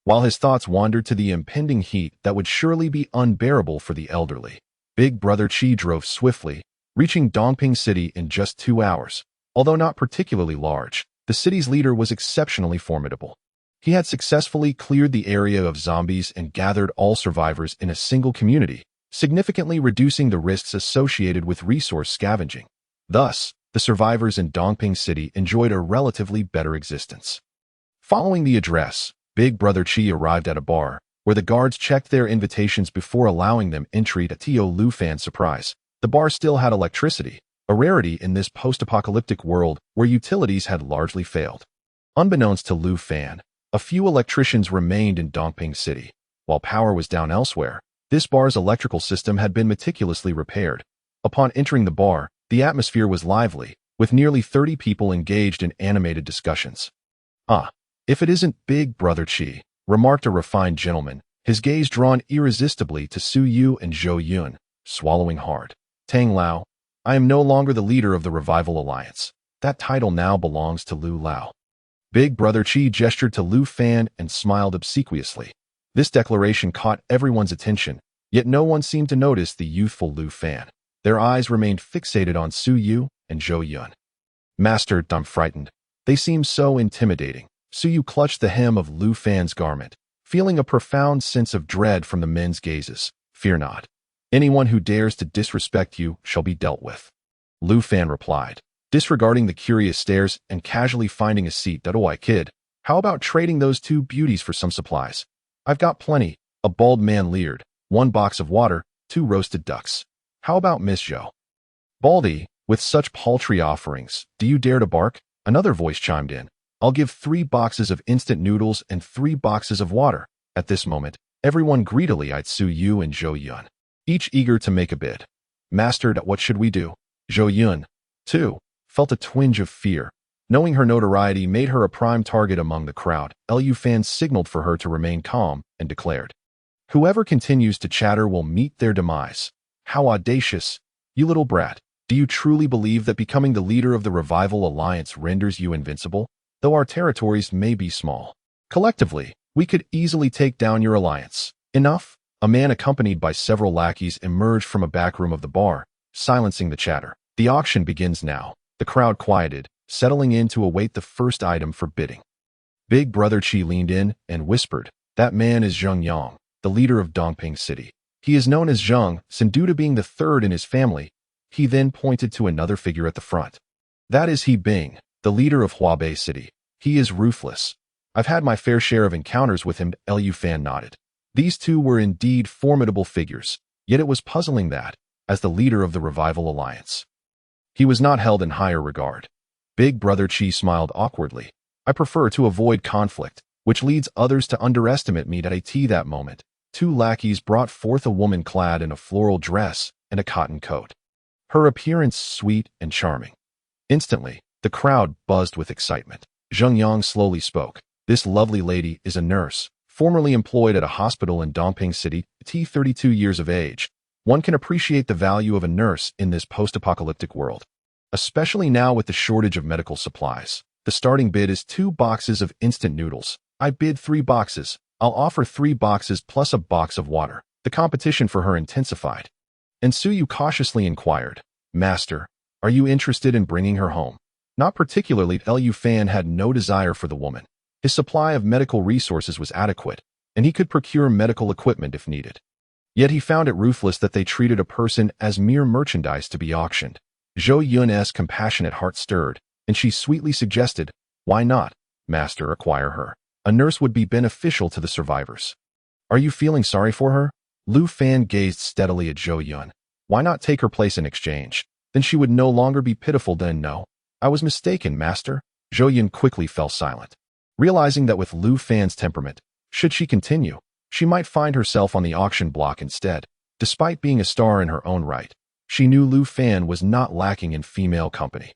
While his thoughts wandered to the impending heat that would surely be unbearable for the elderly, Big Brother Qi drove swiftly, reaching Dongping City in just 2 hours. Although not particularly large, the city's leader was exceptionally formidable. He had successfully cleared the area of zombies and gathered all survivors in a single community, significantly reducing the risks associated with resource scavenging. Thus, the survivors in Dongping City enjoyed a relatively better existence. Following the address, Big Brother Qi arrived at a bar, where the guards checked their invitations before allowing them entry. To Lu Fan's surprise, the bar still had electricity, a rarity in this post-apocalyptic world where utilities had largely failed. Unbeknownst to Lu Fan, a few electricians remained in Dongping City. While power was down elsewhere, this bar's electrical system had been meticulously repaired. Upon entering the bar, the atmosphere was lively, with nearly 30 people engaged in animated discussions. Ah, if it isn't Big Brother Qi, remarked a refined gentleman, his gaze drawn irresistibly to Su Yu and Zhou Yun, swallowing hard. Tang Lao, I am no longer the leader of the Revival Alliance. That title now belongs to Lu Lao. Big Brother Qi gestured to Lu Fan and smiled obsequiously. This declaration caught everyone's attention, yet no one seemed to notice the youthful Lu Fan. Their eyes remained fixated on Su Yu and Zhou Yun. Master, I'm frightened. They seem so intimidating. Su Yu clutched the hem of Lu Fan's garment, feeling a profound sense of dread from the men's gazes. Fear not. Anyone who dares to disrespect you shall be dealt with. Lu Fan replied, disregarding the curious stares and casually finding a seat. "Oh, I kid. How about trading those two beauties for some supplies? I've got plenty," a bald man leered. "1 box of water, 2 roasted ducks. How about Miss Zhou?" "Baldy, with such paltry offerings, do you dare to bark?" Another voice chimed in. "I'll give 3 boxes of instant noodles and 3 boxes of water." At this moment, everyone greedily eyed Su Yu and Zhou Yun, each eager to make a bid. "Master, what should we do?" Zhou Yun, too, felt a twinge of fear. Knowing her notoriety made her a prime target among the crowd, Lu Fan signaled for her to remain calm and declared, "Whoever continues to chatter will meet their demise." "How audacious! You little brat. Do you truly believe that becoming the leader of the Revival Alliance renders you invincible? Though our territories may be small, collectively, we could easily take down your alliance." "Enough!" A man accompanied by several lackeys emerged from a back room of the bar, silencing the chatter. "The auction begins now." The crowd quieted, settling in to await the first item for bidding. Big Brother Qi leaned in and whispered, "That man is Zheng Yang, the leader of Dongping City. He is known as Zheng, since due to being the third in his family." He then pointed to another figure at the front. "That is He Bing, the leader of Huabei City. He is ruthless. I've had my fair share of encounters with him." Lu Fan nodded. These two were indeed formidable figures, yet it was puzzling that, as the leader of the Revival Alliance, he was not held in higher regard. Big Brother Qi smiled awkwardly. "I prefer to avoid conflict, which leads others to underestimate me." At that moment, 2 lackeys brought forth a woman clad in a floral dress and a cotton coat, her appearance sweet and charming. Instantly, the crowd buzzed with excitement. Zheng Yang slowly spoke. "This lovely lady is a nurse, formerly employed at a hospital in Dongping City, 32 years of age. One can appreciate the value of a nurse in this post-apocalyptic world, especially now with the shortage of medical supplies. The starting bid is 2 boxes of instant noodles. I bid 3 boxes. I'll offer 3 boxes plus a box of water." The competition for her intensified. And Su Yu cautiously inquired, "Master, are you interested in bringing her home?" Not particularly. Lu Fan had no desire for the woman. His supply of medical resources was adequate, and he could procure medical equipment if needed. Yet he found it ruthless that they treated a person as mere merchandise to be auctioned. Zhou Yun's compassionate heart stirred, and she sweetly suggested, "Why not, Master, acquire her? A nurse would be beneficial to the survivors." "Are you feeling sorry for her?" Lu Fan gazed steadily at Zhou Yun. "Why not take her place in exchange? Then she would no longer be pitiful." "Then no, I was mistaken, Master." Zhou Yun quickly fell silent, realizing that with Lu Fan's temperament, should she continue, she might find herself on the auction block instead. Despite being a star in her own right, she knew Lu Fan was not lacking in female company.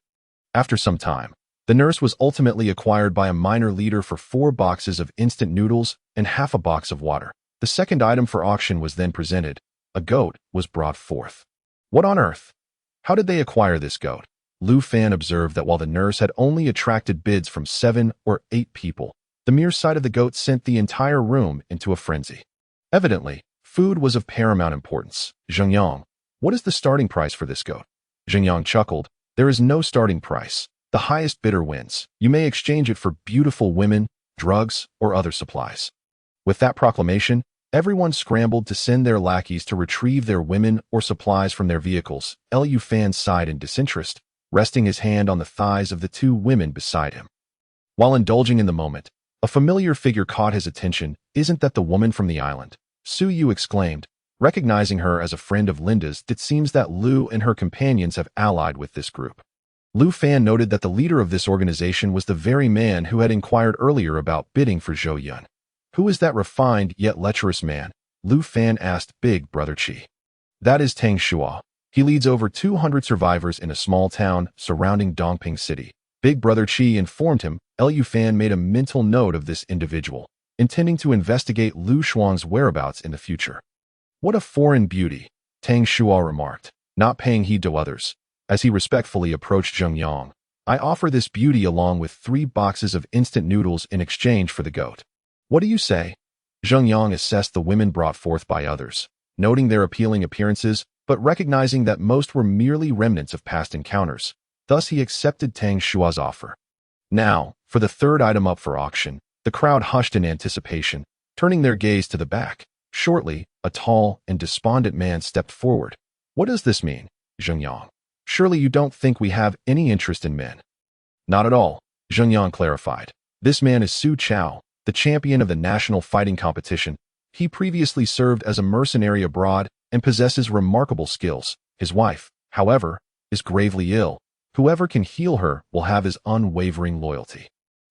After some time, the nurse was ultimately acquired by a minor leader for 4 boxes of instant noodles and half a box of water. The second item for auction was then presented. A goat was brought forth. "What on earth? How did they acquire this goat?" Lu Fan observed that while the nurse had only attracted bids from 7 or 8 people, the mere sight of the goat sent the entire room into a frenzy. Evidently, food was of paramount importance. "Zheng Yang, what is the starting price for this goat?" Zheng Yang chuckled. "There is no starting price. The highest bidder wins. You may exchange it for beautiful women, drugs, or other supplies." With that proclamation, everyone scrambled to send their lackeys to retrieve their women or supplies from their vehicles. Lu Fan sighed in disinterest, resting his hand on the thighs of the 2 women beside him. While indulging in the moment, a familiar figure caught his attention. "Isn't that the woman from the island?" Su Yu exclaimed, recognizing her as a friend of Linda's. It seems that Lu and her companions have allied with this group. Lu Fan noted that the leader of this organization was the very man who had inquired earlier about bidding for Zhou Yun. "Who is that refined yet lecherous man?" Lu Fan asked Big Brother Qi. "That is Tang Shua. He leads over 200 survivors in a small town surrounding Dongping City." Big Brother Qi informed him. Lu Fan made a mental note of this individual, intending to investigate Lu Xuan's whereabouts in the future. "What a foreign beauty," Tang Shua remarked, not paying heed to others. As he respectfully approached Zheng Yang, "I offer this beauty along with 3 boxes of instant noodles in exchange for the goat. What do you say?" Zheng Yang assessed the women brought forth by others, noting their appealing appearances, but recognizing that most were merely remnants of past encounters. Thus he accepted Tang Shua's offer. Now, for the third item up for auction, the crowd hushed in anticipation, turning their gaze to the back. Shortly, a tall and despondent man stepped forward. What does this mean, Zheng Yang? Surely you don't think we have any interest in men? Not at all, Zheng Yang clarified. This man is Su Chao, the champion of the national fighting competition. He previously served as a mercenary abroad and possesses remarkable skills. His wife, however, is gravely ill. Whoever can heal her will have his unwavering loyalty.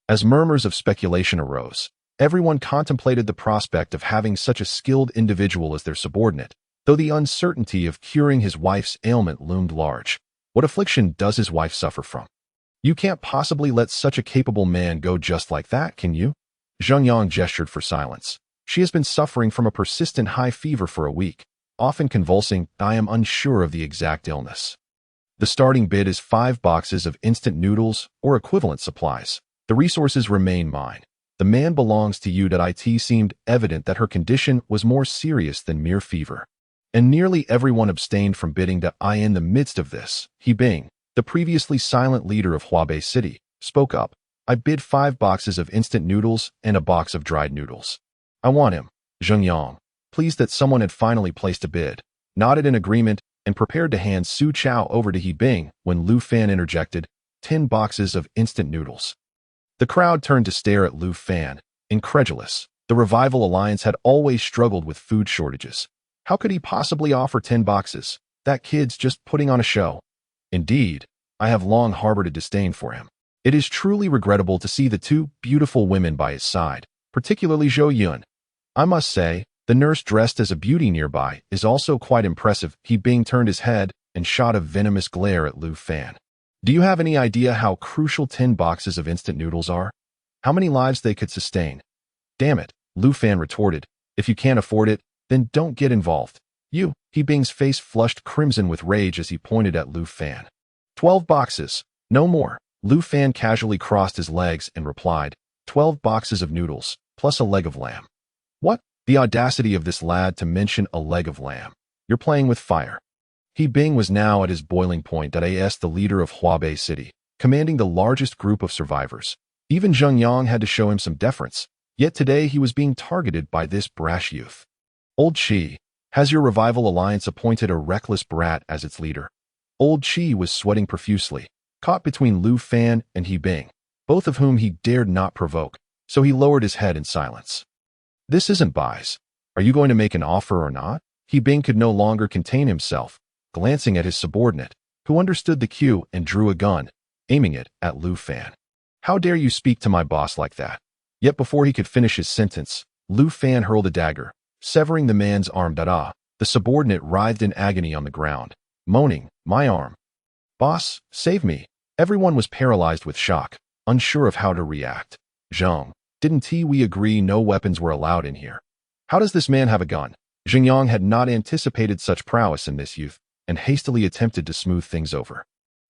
As murmurs of speculation arose, everyone contemplated the prospect of having such a skilled individual as their subordinate, though the uncertainty of curing his wife's ailment loomed large. What affliction does his wife suffer from? You can't possibly let such a capable man go just like that, can you? Zheng Yang gestured for silence. She has been suffering from a persistent high fever for a week, often convulsing. I am unsure of the exact illness. The starting bid is 5 boxes of instant noodles or equivalent supplies. The resources remain mine. The man belongs to you. It seemed evident that her condition was more serious than mere fever, and nearly everyone abstained from bidding. In the midst of this, He Bing, the previously silent leader of Huabei City, spoke up. I bid 5 boxes of instant noodles and a box of dried noodles. I want him. Zheng Yang, pleased that someone had finally placed a bid, nodded in agreement and prepared to hand Su Chao over to He Bing when Lu Fan interjected, 10 boxes of instant noodles. The crowd turned to stare at Lu Fan, incredulous. The Revival Alliance had always struggled with food shortages. How could he possibly offer 10 boxes? That kid's just putting on a show. Indeed, I have long harbored a disdain for him. It is truly regrettable to see the 2 beautiful women by his side, particularly Zhou Yun. I must say, the nurse dressed as a beauty nearby is also quite impressive. He Bing turned his head and shot a venomous glare at Lu Fan. Do you have any idea how crucial 10 boxes of instant noodles are? How many lives they could sustain? Damn it, Lu Fan retorted. If you can't afford it, then don't get involved. He Bing's face flushed crimson with rage as he pointed at Lu Fan. 12 boxes, no more. Lu Fan casually crossed his legs and replied, 12 boxes of noodles, plus a leg of lamb. What? The audacity of this lad to mention a leg of lamb. You're playing with fire. He Bing was now at his boiling point. As the leader of Huabei City, commanding the largest group of survivors. Even Zheng Yang had to show him some deference, yet today he was being targeted by this brash youth. Old Qi, has your Revival Alliance appointed a reckless brat as its leader? Old Qi was sweating profusely, caught between Lu Fan and He Bing, both of whom he dared not provoke, so he lowered his head in silence. This isn't buys. Are you going to make an offer or not? He Bing could no longer contain himself, glancing at his subordinate, who understood the cue and drew a gun, aiming it at Lu Fan. How dare you speak to my boss like that? Yet before he could finish his sentence, Lu Fan hurled a dagger, severing the man's arm. The subordinate writhed in agony on the ground, moaning, my arm. Boss, save me. Everyone was paralyzed with shock, unsure of how to react. Zheng, didn't we agree no weapons were allowed in here? How does this man have a gun? Zheng Yang had not anticipated such prowess in this youth, and hastily attempted to smooth things over.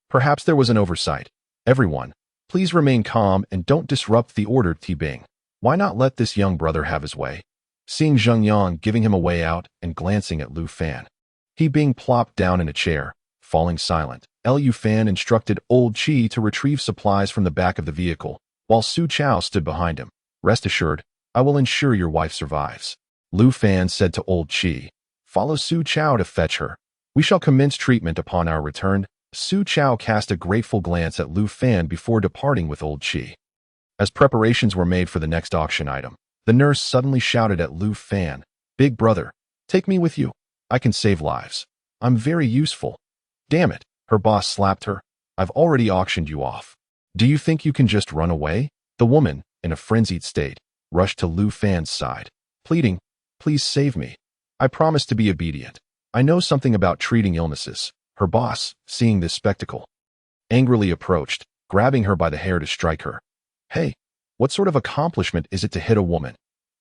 Perhaps there was an oversight. Everyone, please remain calm and don't disrupt the order. He Bing, why not let this young brother have his way? Seeing Zheng Yang giving him a way out and glancing at Lu Fan, He Bing plopped down in a chair, falling silent. Lu Fan instructed Old Qi to retrieve supplies from the back of the vehicle, while Su Chao stood behind him. Rest assured, I will ensure your wife survives. Lu Fan said to Old Qi, follow Su Chao to fetch her. We shall commence treatment upon our return. Su Chao cast a grateful glance at Lu Fan before departing with Old Qi. As preparations were made for the next auction item, the nurse suddenly shouted at Lu Fan, Big brother, take me with you. I can save lives. I'm very useful. Damn it, her boss slapped her. I've already auctioned you off. Do you think you can just run away? The woman, in a frenzied state, rushed to Lu Fan's side, pleading, please save me. I promise to be obedient. I know something about treating illnesses. Her boss, seeing this spectacle, angrily approached, grabbing her by the hair to strike her. Hey, what sort of accomplishment is it to hit a woman?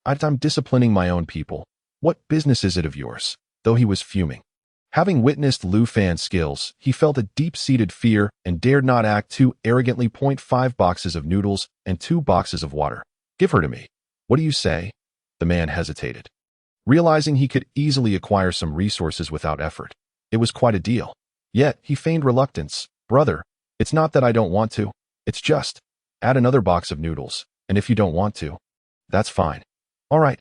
I'm disciplining my own people. What business is it of yours? Though he was fuming. Having witnessed Lu Fan's skills, he felt a deep-seated fear and dared not act too arrogantly. 5 boxes of noodles and 2 boxes of water. Give her to me. What do you say? The man hesitated, realizing he could easily acquire some resources without effort. It was quite a deal. Yet, he feigned reluctance. Brother, it's not that I don't want to. It's just, add another box of noodles, and if you don't want to, that's fine. All right.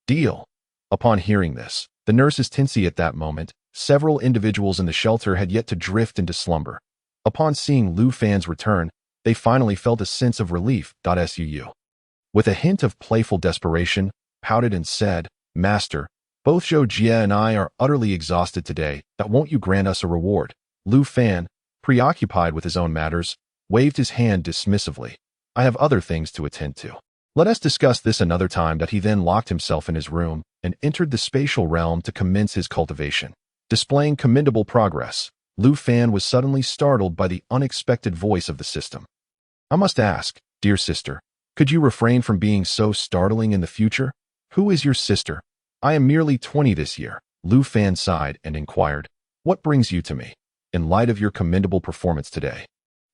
Deal. Upon hearing this, the nurses Tinsy at that moment, several individuals in the shelter had yet to drift into slumber. Upon seeing Lu Fan's return, they finally felt a sense of relief. Suu. With a hint of playful desperation, pouted and said, "Master, both Zhou Jie and I are utterly exhausted today. Won't you grant us a reward?" Lu Fan, preoccupied with his own matters, waved his hand dismissively. "I have other things to attend to. Let us discuss this another time." He then locked himself in his room and entered the spatial realm to commence his cultivation. Displaying commendable progress, Lu Fan was suddenly startled by the unexpected voice of the system. "I must ask, dear sister, could you refrain from being so startling in the future? Who is your sister? I am merely 20 this year." Lu Fan sighed and inquired, "What brings you to me? In light of your commendable performance today,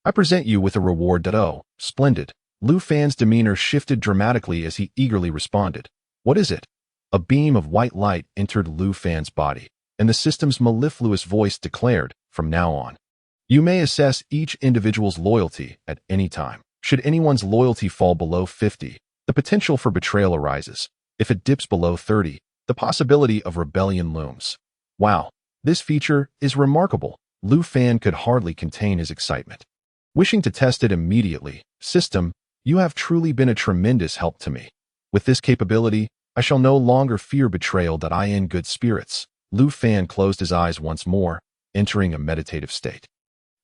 I present you with a reward." "Oh, splendid." Lu Fan's demeanor shifted dramatically as he eagerly responded, "What is it?" A beam of white light entered Lu Fan's body, and the system's mellifluous voice declared, "From now on, you may assess each individual's loyalty at any time. Should anyone's loyalty fall below 50, the potential for betrayal arises. If it dips below 30, the possibility of rebellion looms." Wow, this feature is remarkable. Lu Fan could hardly contain his excitement. Wishing to test it immediately, "System, you have truly been a tremendous help to me. With this capability, I shall no longer fear betrayal. I am in good spirits." Lu Fan closed his eyes once more, entering a meditative state.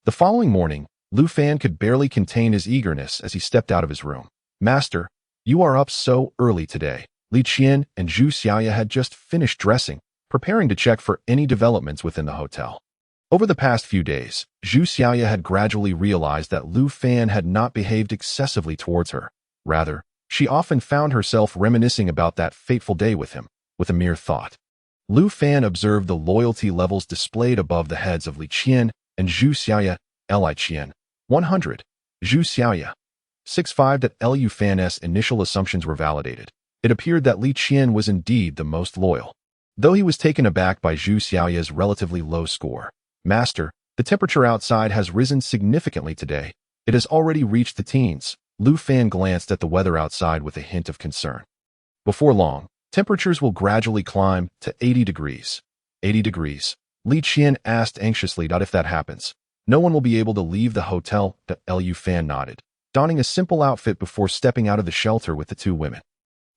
The following morning, Lu Fan could barely contain his eagerness as he stepped out of his room. "Master, you are up so early today." Li Qian and Zhu Xiaoya had just finished dressing, preparing to check for any developments within the hotel. Over the past few days, Zhu Xiaoya had gradually realized that Lu Fan had not behaved excessively towards her. Rather, she often found herself reminiscing about that fateful day with him, with a mere thought. Lu Fan observed the loyalty levels displayed above the heads of Li Qian and Zhu Xiaoya. Li Qian, 100. Zhu Xiaoya, 65. Lu Fan's initial assumptions were validated. It appeared that Li Qian was indeed the most loyal. Though he was taken aback by Zhu Xiaoya's relatively low score. "Master, the temperature outside has risen significantly today. It has already reached the teens." Lu Fan glanced at the weather outside with a hint of concern. "Before long, temperatures will gradually climb to 80 degrees. 80 degrees. Li Qian asked anxiously. "If that happens, no one will be able to leave the hotel." Lu Fan nodded, donning a simple outfit before stepping out of the shelter with the two women.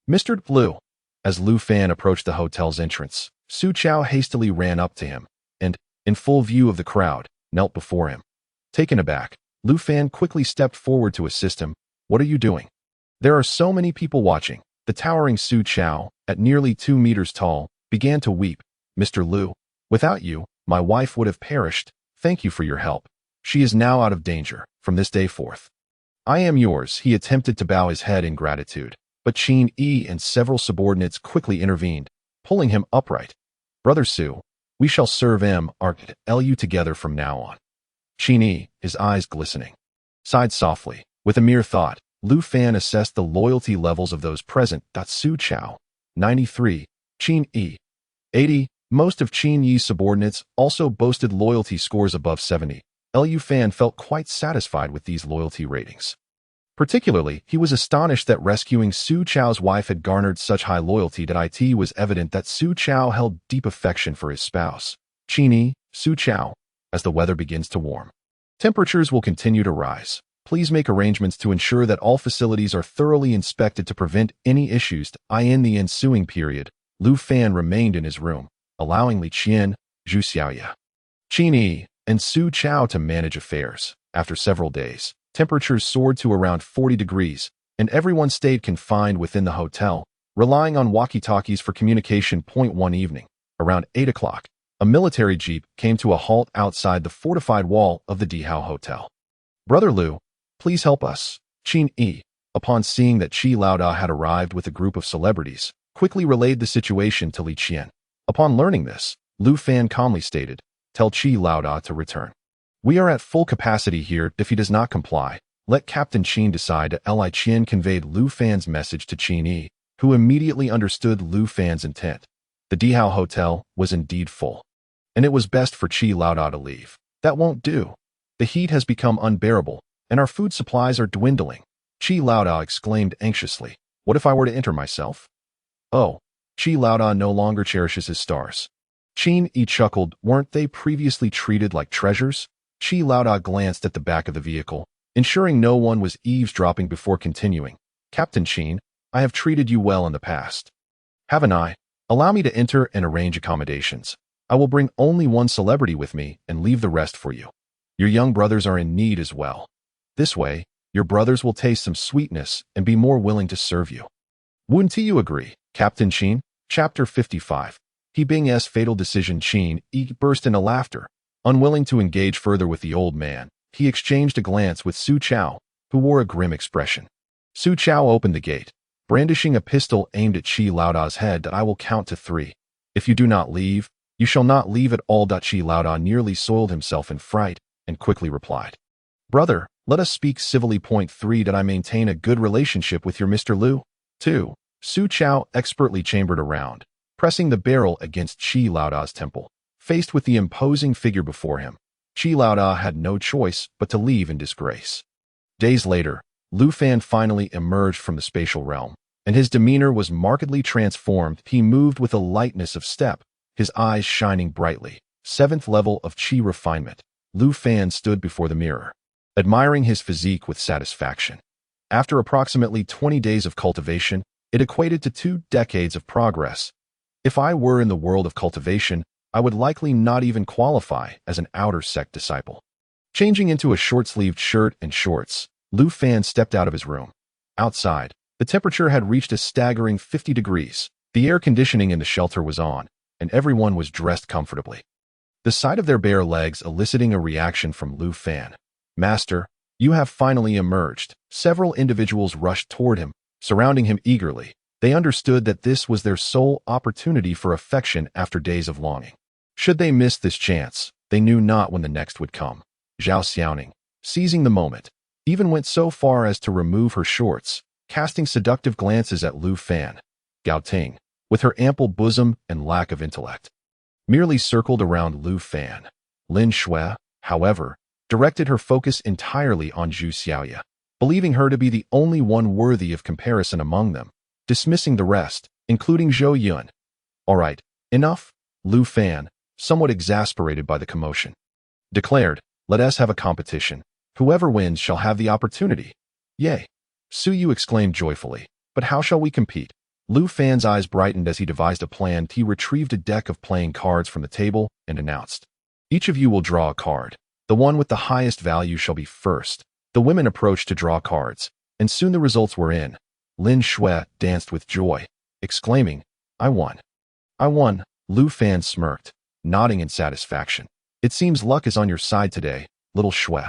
"Mr. Lu." As Lu Fan approached the hotel's entrance, Su Chao hastily ran up to him and, in full view of the crowd, knelt before him. Taken aback, Lu Fan quickly stepped forward to assist him. "What are you doing? There are so many people watching." The towering Su Chao, at nearly 2 meters tall, began to weep. "Mr. Lu, without you, my wife would have perished. Thank you for your help. She is now out of danger from this day forth. I am yours." He attempted to bow his head in gratitude, but Qin Yi and several subordinates quickly intervened, pulling him upright. "Brother Su, we shall serve Lu together from now on." Qin Yi, his eyes glistening, sighed softly. With a mere thought, Lu Fan assessed the loyalty levels of those present. Su Chao, 93. Qin Yi, 80. Most of Qin Yi's subordinates also boasted loyalty scores above 70. Lu Fan felt quite satisfied with these loyalty ratings. Particularly, he was astonished that rescuing Su Chao's wife had garnered such high loyalty. It was evident that Su Chao held deep affection for his spouse. "Qin Yi, Su Chao, as the weather begins to warm, temperatures will continue to rise. Please make arrangements to ensure that all facilities are thoroughly inspected to prevent any issues." In the ensuing period, Lu Fan remained in his room, allowing Li Qian, Zhu Xiaoya, Qin Yi, and Su Chao to manage affairs. After several days, temperatures soared to around 40 degrees, and everyone stayed confined within the hotel, relying on walkie-talkies for communication. One evening, around 8 o'clock, a military jeep came to a halt outside the fortified wall of the Dihao Hotel. "Brother Lu, please help us." Qin Yi, upon seeing that Qi Laoda had arrived with a group of celebrities, quickly relayed the situation to Li Qian. Upon learning this, Lu Fan calmly stated, "Tell Qi Laoda to return. We are at full capacity here. If he does not comply, let Captain Qin decide." Li Qian conveyed Lu Fan's message to Qin Yi, who immediately understood Lu Fan's intent. The Dihao Hotel was indeed full, and it was best for Qi Laoda to leave. "That won't do. The heat has become unbearable, and our food supplies are dwindling." Qi Laoda exclaimed anxiously, "What if I were to enter myself?" "Oh, Qi Laoda no longer cherishes his stars. Qin Yi chuckled, weren't they previously treated like treasures? Qi Laoda glanced at the back of the vehicle, ensuring no one was eavesdropping before continuing. Captain Qin, I have treated you well in the past. Haven't I? Allow me to enter and arrange accommodations. I will bring only one celebrity with me and leave the rest for you. Your young brothers are in need as well. This way, your brothers will taste some sweetness and be more willing to serve you. Wouldn't you agree, Captain Qin? Chapter 55. He Bing's fatal decision. Qin Yi burst into laughter. Unwilling to engage further with the old man, he exchanged a glance with Su Chao, who wore a grim expression. Su Chao opened the gate, brandishing a pistol aimed at Qi Laoda's head. I will count to 3. If you do not leave, you shall not leave at all. Qi Laoda nearly soiled himself in fright and quickly replied, Brother, let us speak civilly. Point 3. Did I maintain a good relationship with your Mr. Liu? 2. Su Chao expertly chambered around, pressing the barrel against Qi Laoda's temple. Faced with the imposing figure before him, Qi Laoda had no choice but to leave in disgrace. Days later, Lu Fan finally emerged from the spatial realm, and his demeanor was markedly transformed. He moved with a lightness of step, his eyes shining brightly. 7th level of Qi refinement. Lu Fan stood before the mirror, admiring his physique with satisfaction. After approximately 20 days of cultivation, it equated to 2 decades of progress. If I were in the world of cultivation, I would likely not even qualify as an outer sect disciple. Changing into a short-sleeved shirt and shorts, Lu Fan stepped out of his room. Outside, the temperature had reached a staggering 50 degrees. The air conditioning in the shelter was on, and everyone was dressed comfortably. The sight of their bare legs eliciting a reaction from Lu Fan. Master, you have finally emerged. Several individuals rushed toward him, surrounding him eagerly. They understood that this was their sole opportunity for affection after days of longing. Should they miss this chance, they knew not when the next would come. Zhao Xiaoning, seizing the moment, even went so far as to remove her shorts, casting seductive glances at Lu Fan. Gao Ting, with her ample bosom and lack of intellect, merely circled around Lu Fan. Lin Shui, however, directed her focus entirely on Zhu Xiaoya, believing her to be the only one worthy of comparison among them, dismissing the rest, including Zhou Yun. All right, enough, Lu Fan, somewhat exasperated by the commotion, declared, let us have a competition. Whoever wins shall have the opportunity. Yay! Su Yu exclaimed joyfully, but how shall we compete? Lu Fan's eyes brightened as he devised a plan. He retrieved a deck of playing cards from the table and announced, each of you will draw a card. The one with the highest value shall be first. The women approached to draw cards, and soon the results were in. Lin Shui danced with joy, exclaiming, I won. I won. Lu Fan smirked, nodding in satisfaction. It seems luck is on your side today, little Shui.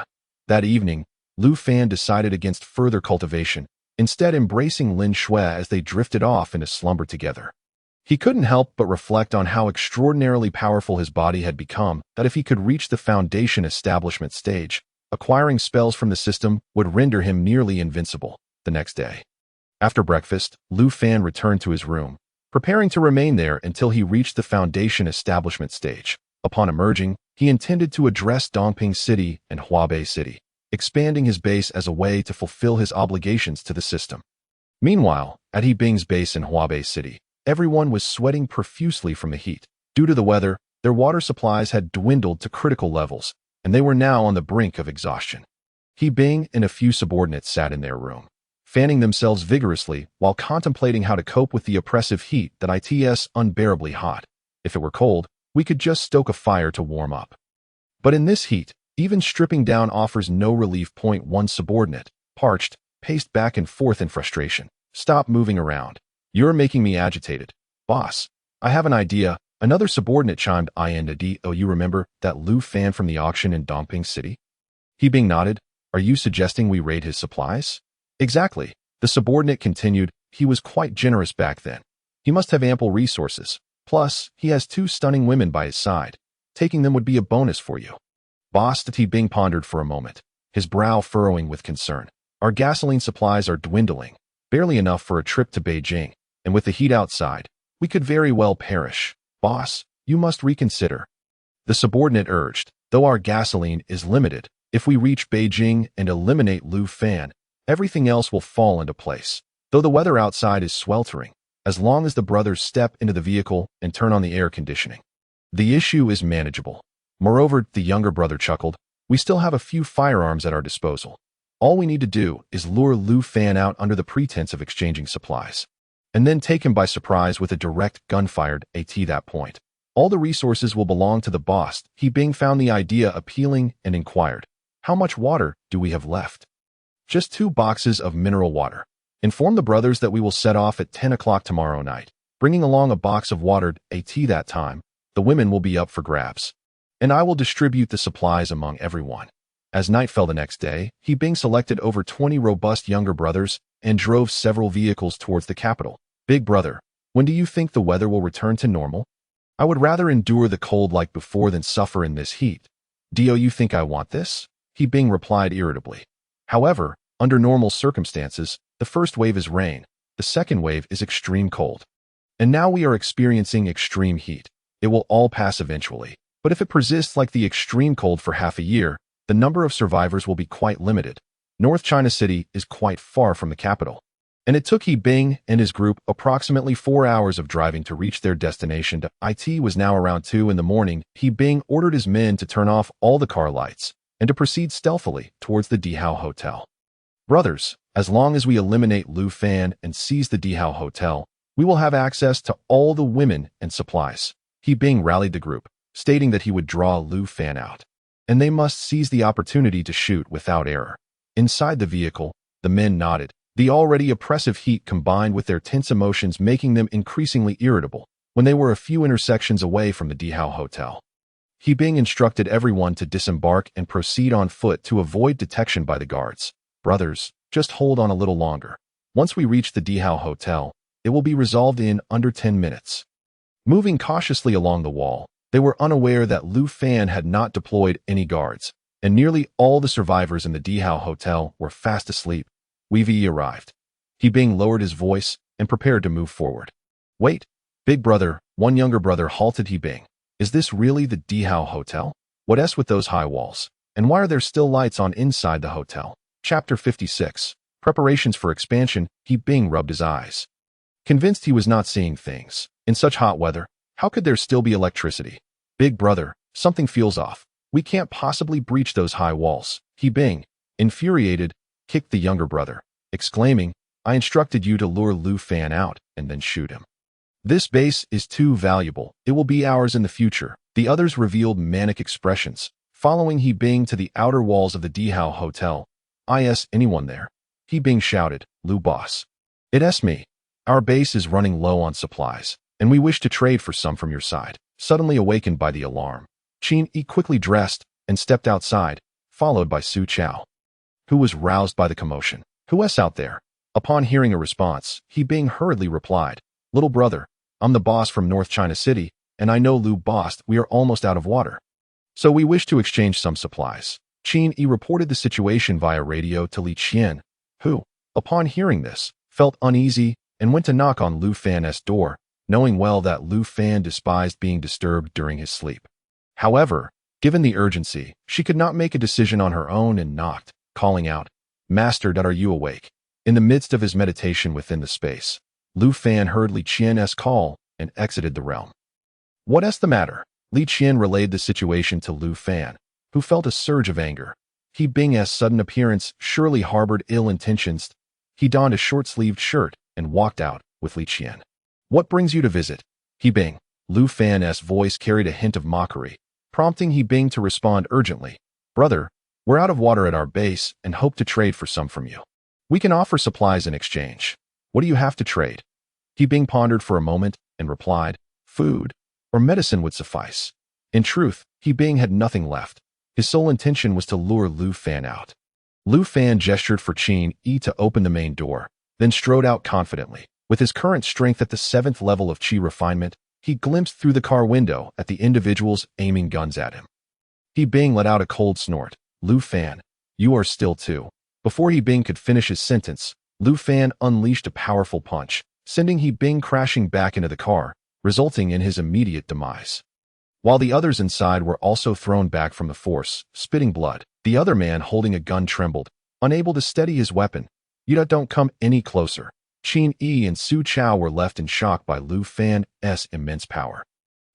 That evening, Lu Fan decided against further cultivation, instead embracing Lin Shui as they drifted off into slumber together. He couldn't help but reflect on how extraordinarily powerful his body had become, that if he could reach the foundation establishment stage, acquiring spells from the system would render him nearly invincible. The next day, after breakfast, Lu Fan returned to his room, preparing to remain there until he reached the foundation establishment stage. Upon emerging, he intended to address Dongping City and Huabei City, expanding his base as a way to fulfill his obligations to the system. Meanwhile, at He Bing's base in Huabei City, everyone was sweating profusely from the heat. Due to the weather, their water supplies had dwindled to critical levels, and they were now on the brink of exhaustion. He Bing and a few subordinates sat in their room, fanning themselves vigorously while contemplating how to cope with the oppressive heat that is unbearably hot. If it were cold, we could just stoke a fire to warm up. But in this heat, even stripping down offers no relief. One subordinate, parched, paced back and forth in frustration. Stop moving around. You're making me agitated. Boss, I have an idea. Another subordinate chimed in. Oh, you remember that Lu Fan from the auction in Dongping City? He Bing nodded. Are you suggesting we raid his supplies? Exactly. The subordinate continued. He was quite generous back then. He must have ample resources. Plus, he has 2 stunning women by his side. Taking them would be a bonus for you. Boss He Bing pondered for a moment, his brow furrowing with concern. Our gasoline supplies are dwindling, barely enough for a trip to Beijing, and with the heat outside, we could very well perish. Boss, you must reconsider. The subordinate urged, though our gasoline is limited, if we reach Beijing and eliminate Lu Fan, everything else will fall into place. Though the weather outside is sweltering, as long as the brothers step into the vehicle and turn on the air conditioning. The issue is manageable. Moreover, the younger brother chuckled, we still have a few firearms at our disposal. All we need to do is lure Lu Fan out under the pretense of exchanging supplies, and then take him by surprise with a direct gun-fired at that point. All the resources will belong to the boss. He Bing found the idea appealing and inquired, how much water do we have left? Just 2 boxes of mineral water. Inform the brothers that we will set off at 10 o'clock tomorrow night, bringing along a box of water at that time. The women will be up for grabs, and I will distribute the supplies among everyone. As night fell the next day, He Bing selected over 20 robust younger brothers and drove several vehicles towards the capital. Big brother, when do you think the weather will return to normal? I would rather endure the cold like before than suffer in this heat. Do you think I want this? He Bing replied irritably. However, under normal circumstances, the first wave is rain, the second wave is extreme cold. And now we are experiencing extreme heat. It will all pass eventually. But if it persists like the extreme cold for half a year, the number of survivors will be quite limited. North China City is quite far from the capital, and it took He Bing and his group approximately 4 hours of driving to reach their destination. It was now around 2 in the morning. He Bing ordered his men to turn off all the car lights and to proceed stealthily towards the Dihao Hotel. Brothers, as long as we eliminate Lu Fan and seize the Dihao Hotel, we will have access to all the women and supplies. He Bing rallied the group, stating that he would draw Lu Fan out, and they must seize the opportunity to shoot without error. Inside the vehicle, the men nodded, the already oppressive heat combined with their tense emotions making them increasingly irritable when they were a few intersections away from the Dihao Hotel. He Bing instructed everyone to disembark and proceed on foot to avoid detection by the guards. Brothers, just hold on a little longer. Once we reach the Dihao Hotel, it will be resolved in under 10 minutes. Moving cautiously along the wall, they were unaware that Lu Fan had not deployed any guards, and nearly all the survivors in the Dihao Hotel were fast asleep. Wei arrived. He Bing lowered his voice and prepared to move forward. Wait, big brother, one younger brother halted He Bing. Is this really the Dihao Hotel? What's with those high walls? And why are there still lights on inside the hotel? Chapter 56. Preparations for expansion. He Bing rubbed his eyes, convinced he was not seeing things. In such hot weather, how could there still be electricity? Big brother, something feels off. We can't possibly breach those high walls. He Bing, infuriated, kicked the younger brother, exclaiming, I instructed you to lure Lu Fan out and then shoot him. This base is too valuable. It will be ours in the future. The others revealed manic expressions, following He Bing to the outer walls of the Dihao Hotel. Is anyone there? He Bing shouted, Lu boss. It's me. Our base is running low on supplies, and we wish to trade for some from your side. Suddenly awakened by the alarm, Qin Yi quickly dressed and stepped outside, followed by Su Chao, who was roused by the commotion. Who's out there? Upon hearing a response, He Bing hurriedly replied, Little brother, I'm the boss from North China City, and I know Lu boss we are almost out of water. So we wish to exchange some supplies. Qin Yi reported the situation via radio to Li Qian, who, upon hearing this, felt uneasy and went to knock on Lu Fan's door, knowing well that Lu Fan despised being disturbed during his sleep. However, given the urgency, she could not make a decision on her own and knocked, calling out, Master, are you awake? In the midst of his meditation within the space, Lu Fan heard Li Qian's call and exited the realm. What's the matter? Li Qian relayed the situation to Lu Fan, who felt a surge of anger. He Bing's sudden appearance surely harbored ill intentions. He donned a short-sleeved shirt and walked out with Li Qian. What brings you to visit? He Bing. Lu Fan's voice carried a hint of mockery, prompting He Bing to respond urgently. Brother, we're out of water at our base and hope to trade for some from you. We can offer supplies in exchange. What do you have to trade? He Bing pondered for a moment and replied, food or medicine would suffice. In truth, He Bing had nothing left. His sole intention was to lure Lu Fan out. Lu Fan gestured for Qin Yi to open the main door, then strode out confidently. With his current strength at the 7th level of Qi refinement, he glimpsed through the car window at the individuals aiming guns at him. He Bing let out a cold snort. Lu Fan, you are still too. Before He Bing could finish his sentence, Lu Fan unleashed a powerful punch, sending He Bing crashing back into the car, resulting in his immediate demise. While the others inside were also thrown back from the force, spitting blood, the other man holding a gun trembled, unable to steady his weapon. You don't come any closer. Qin Yi and Su Chao were left in shock by Lu Fan's immense power.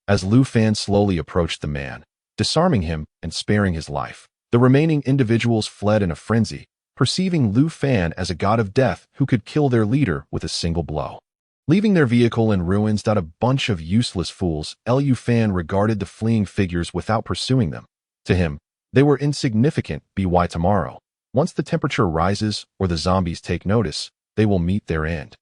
As Lu Fan slowly approached the man, disarming him and sparing his life, the remaining individuals fled in a frenzy, perceiving Lu Fan as a god of death who could kill their leader with a single blow. Leaving their vehicle in ruins, a bunch of useless fools, Lu Fan regarded the fleeing figures without pursuing them. To him, they were insignificant. By tomorrow, once the temperature rises or the zombies take notice, they will meet their end.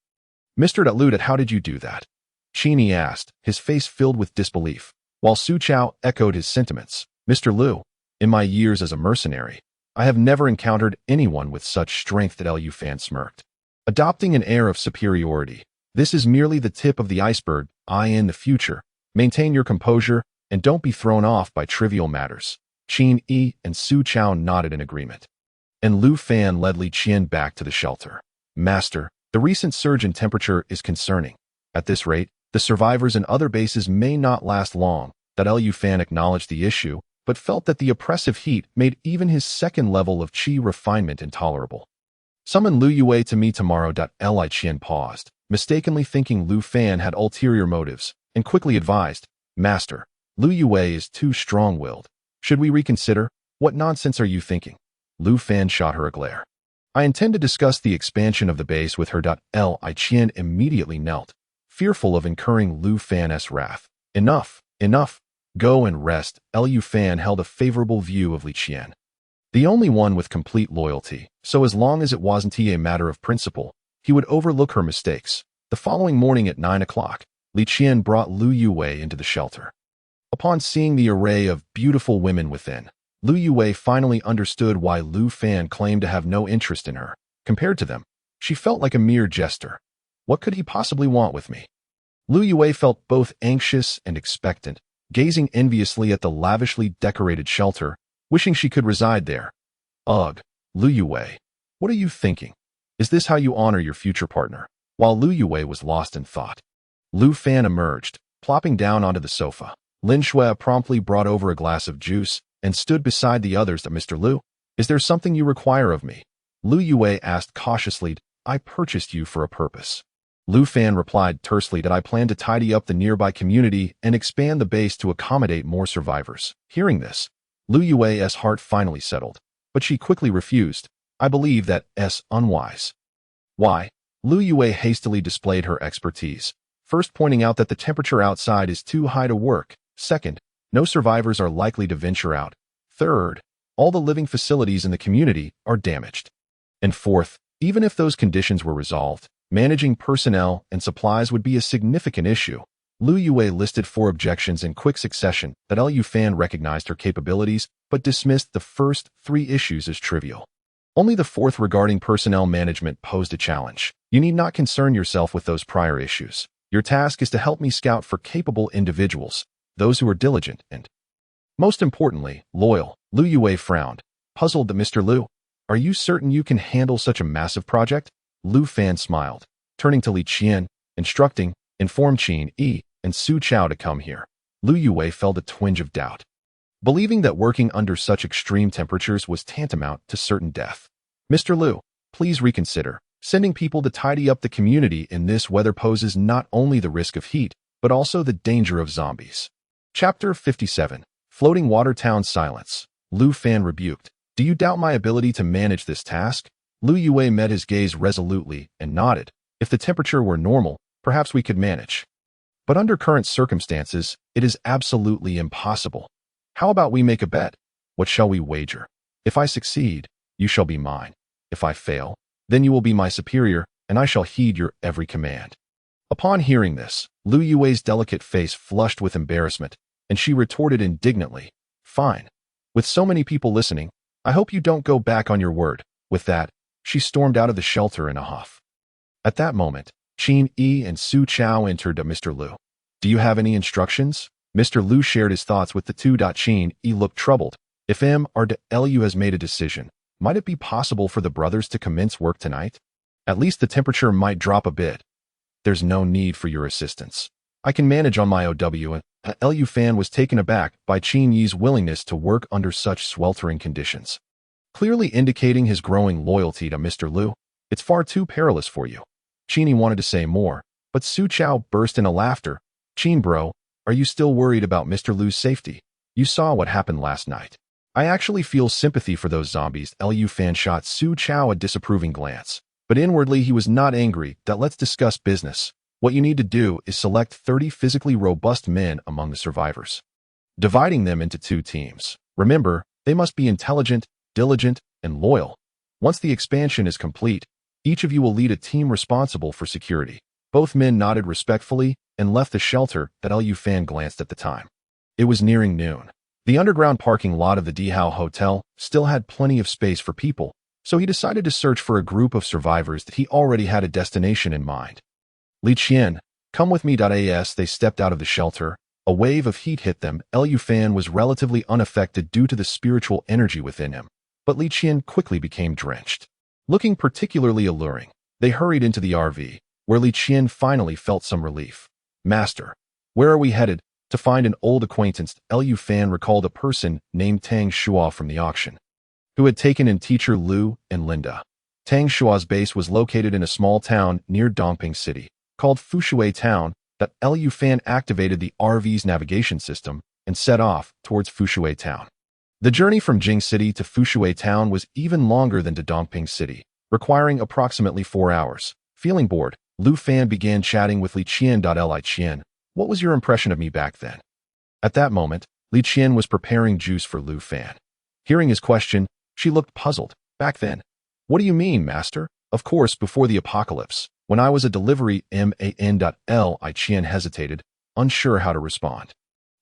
Mr. Lu, how did you do that? Qin Yi asked, his face filled with disbelief, while Su Chao echoed his sentiments. Mr. Lu, in my years as a mercenary, I have never encountered anyone with such strength. Lu Fan smirked, adopting an air of superiority. This is merely the tip of the iceberg. In the future, maintain your composure and don't be thrown off by trivial matters. Qin Yi and Su Chao nodded in agreement, and Lu Fan led Li Qian back to the shelter. Master, the recent surge in temperature is concerning. At this rate, the survivors in other bases may not last long. Lu Fan acknowledged the issue, but felt that the oppressive heat made even his second level of qi refinement intolerable. Summon Lu Yue to me tomorrow. Li Qian paused, mistakenly thinking Lu Fan had ulterior motives, and quickly advised, Master, Lu Yue is too strong-willed. Should we reconsider? What nonsense are you thinking? Lu Fan shot her a glare. I intend to discuss the expansion of the base with her. Li Qian immediately knelt, fearful of incurring Lu Fan's wrath. Enough, enough. Go and rest. Lu Fan held a favorable view of Li Qian, the only one with complete loyalty, so as long as it wasn't a matter of principle, he would overlook her mistakes. The following morning at 9 o'clock, Li Qian brought Lu Yue into the shelter. Upon seeing the array of beautiful women within, Lu Yue finally understood why Lu Fan claimed to have no interest in her. Compared to them, she felt like a mere jester. What could he possibly want with me? Lu Yue felt both anxious and expectant, gazing enviously at the lavishly decorated shelter, wishing she could reside there. Ugh, Lu Yue, what are you thinking? Is this how you honor your future partner? While Lu Yue was lost in thought, Lu Fan emerged, plopping down onto the sofa. Lin Shui promptly brought over a glass of juice and stood beside the others. Mr. Lu, is there something you require of me? Lu Yue asked cautiously. I purchased you for a purpose. Lu Fan replied tersely that I plan to tidy up the nearby community and expand the base to accommodate more survivors. Hearing this, Lu Yue's heart finally settled, but she quickly refused. I believe that's unwise. Why? Lu Yue hastily displayed her expertise, first pointing out that the temperature outside is too high to work. Second, no survivors are likely to venture out. Third, all the living facilities in the community are damaged. And fourth, even if those conditions were resolved, managing personnel and supplies would be a significant issue. Lu Yue listed 4 objections in quick succession. Lu Fan recognized her capabilities, but dismissed the first 3 issues as trivial. Only the 4th regarding personnel management posed a challenge. You need not concern yourself with those prior issues. Your task is to help me scout for capable individuals, those who are diligent and, most importantly, loyal. Lu Yue frowned, puzzled. Mr. Lu, are you certain you can handle such a massive project? Lu Fan smiled, turning to Li Qian, instructing, inform Qin Yi and Su Chao to come here. Lu Yue felt a twinge of doubt, believing that working under such extreme temperatures was tantamount to certain death. Mr. Lu, please reconsider. Sending people to tidy up the community in this weather poses not only the risk of heat, but also the danger of zombies. Chapter 57. Floating Water Town Silence. Lu Fan rebuked. Do you doubt my ability to manage this task? Lu Yue met his gaze resolutely and nodded. If the temperature were normal, perhaps we could manage. But under current circumstances, it is absolutely impossible. How about we make a bet? What shall we wager? If I succeed, you shall be mine. If I fail, then you will be my superior, and I shall heed your every command. Upon hearing this, Lu Yue's delicate face flushed with embarrassment, and she retorted indignantly, Fine. With so many people listening, I hope you don't go back on your word. With that, she stormed out of the shelter in a huff. At that moment, Qin Yi and Su Chao entered. Mr. Lu, do you have any instructions? Mr. Lu shared his thoughts with the two. Qin Yi looked troubled. If Lu has made a decision, might it be possible for the brothers to commence work tonight? At least the temperature might drop a bit. There's no need for your assistance. I can manage on my OW. Lu Fan was taken aback by Qin Yi's willingness to work under such sweltering conditions, clearly indicating his growing loyalty to Mr. Lu. It's far too perilous for you. Qin wanted to say more, but Su Chao burst into laughter. Qin bro, are you still worried about Mr. Lu's safety? You saw what happened last night. I actually feel sympathy for those zombies. Liu Fan shot Su Chao a disapproving glance, but inwardly he was not angry. Let's discuss business. What you need to do is select 30 physically robust men among the survivors, dividing them into 2 teams. Remember, they must be intelligent, diligent, and loyal. Once the expansion is complete, each of you will lead a team responsible for security. Both men nodded respectfully and left the shelter. Liu Fan glanced at the time. It was nearing noon. The underground parking lot of the Dihao Hotel still had plenty of space for people, so he decided to search for a group of survivors that he already had a destination in mind. Li Qian, come with me. As they stepped out of the shelter, a wave of heat hit them. Liu Fan was relatively unaffected due to the spiritual energy within him, but Li Qian quickly became drenched. Looking particularly alluring, they hurried into the RV, where Li Qian finally felt some relief. Master, where are we headed? To find an old acquaintance. Liu Fan recalled a person named Tang Shua from the auction, who had taken in teacher Lu and Linda. Tang Shua's base was located in a small town near Dongping City, called Fushui Town. Liu Fan activated the RV's navigation system and set off towards Fushui Town. The journey from Jing City to Fushui Town was even longer than to Dongping City, requiring approximately 4 hours. Feeling bored, Liu Fan began chatting with Li Qian. Li Qian, what was your impression of me back then? At that moment, Li Qian was preparing juice for Liu Fan. Hearing his question, she looked puzzled. Back then? What do you mean, master? Of course, before the apocalypse, when I was a delivery man. Li Qian hesitated, unsure how to respond.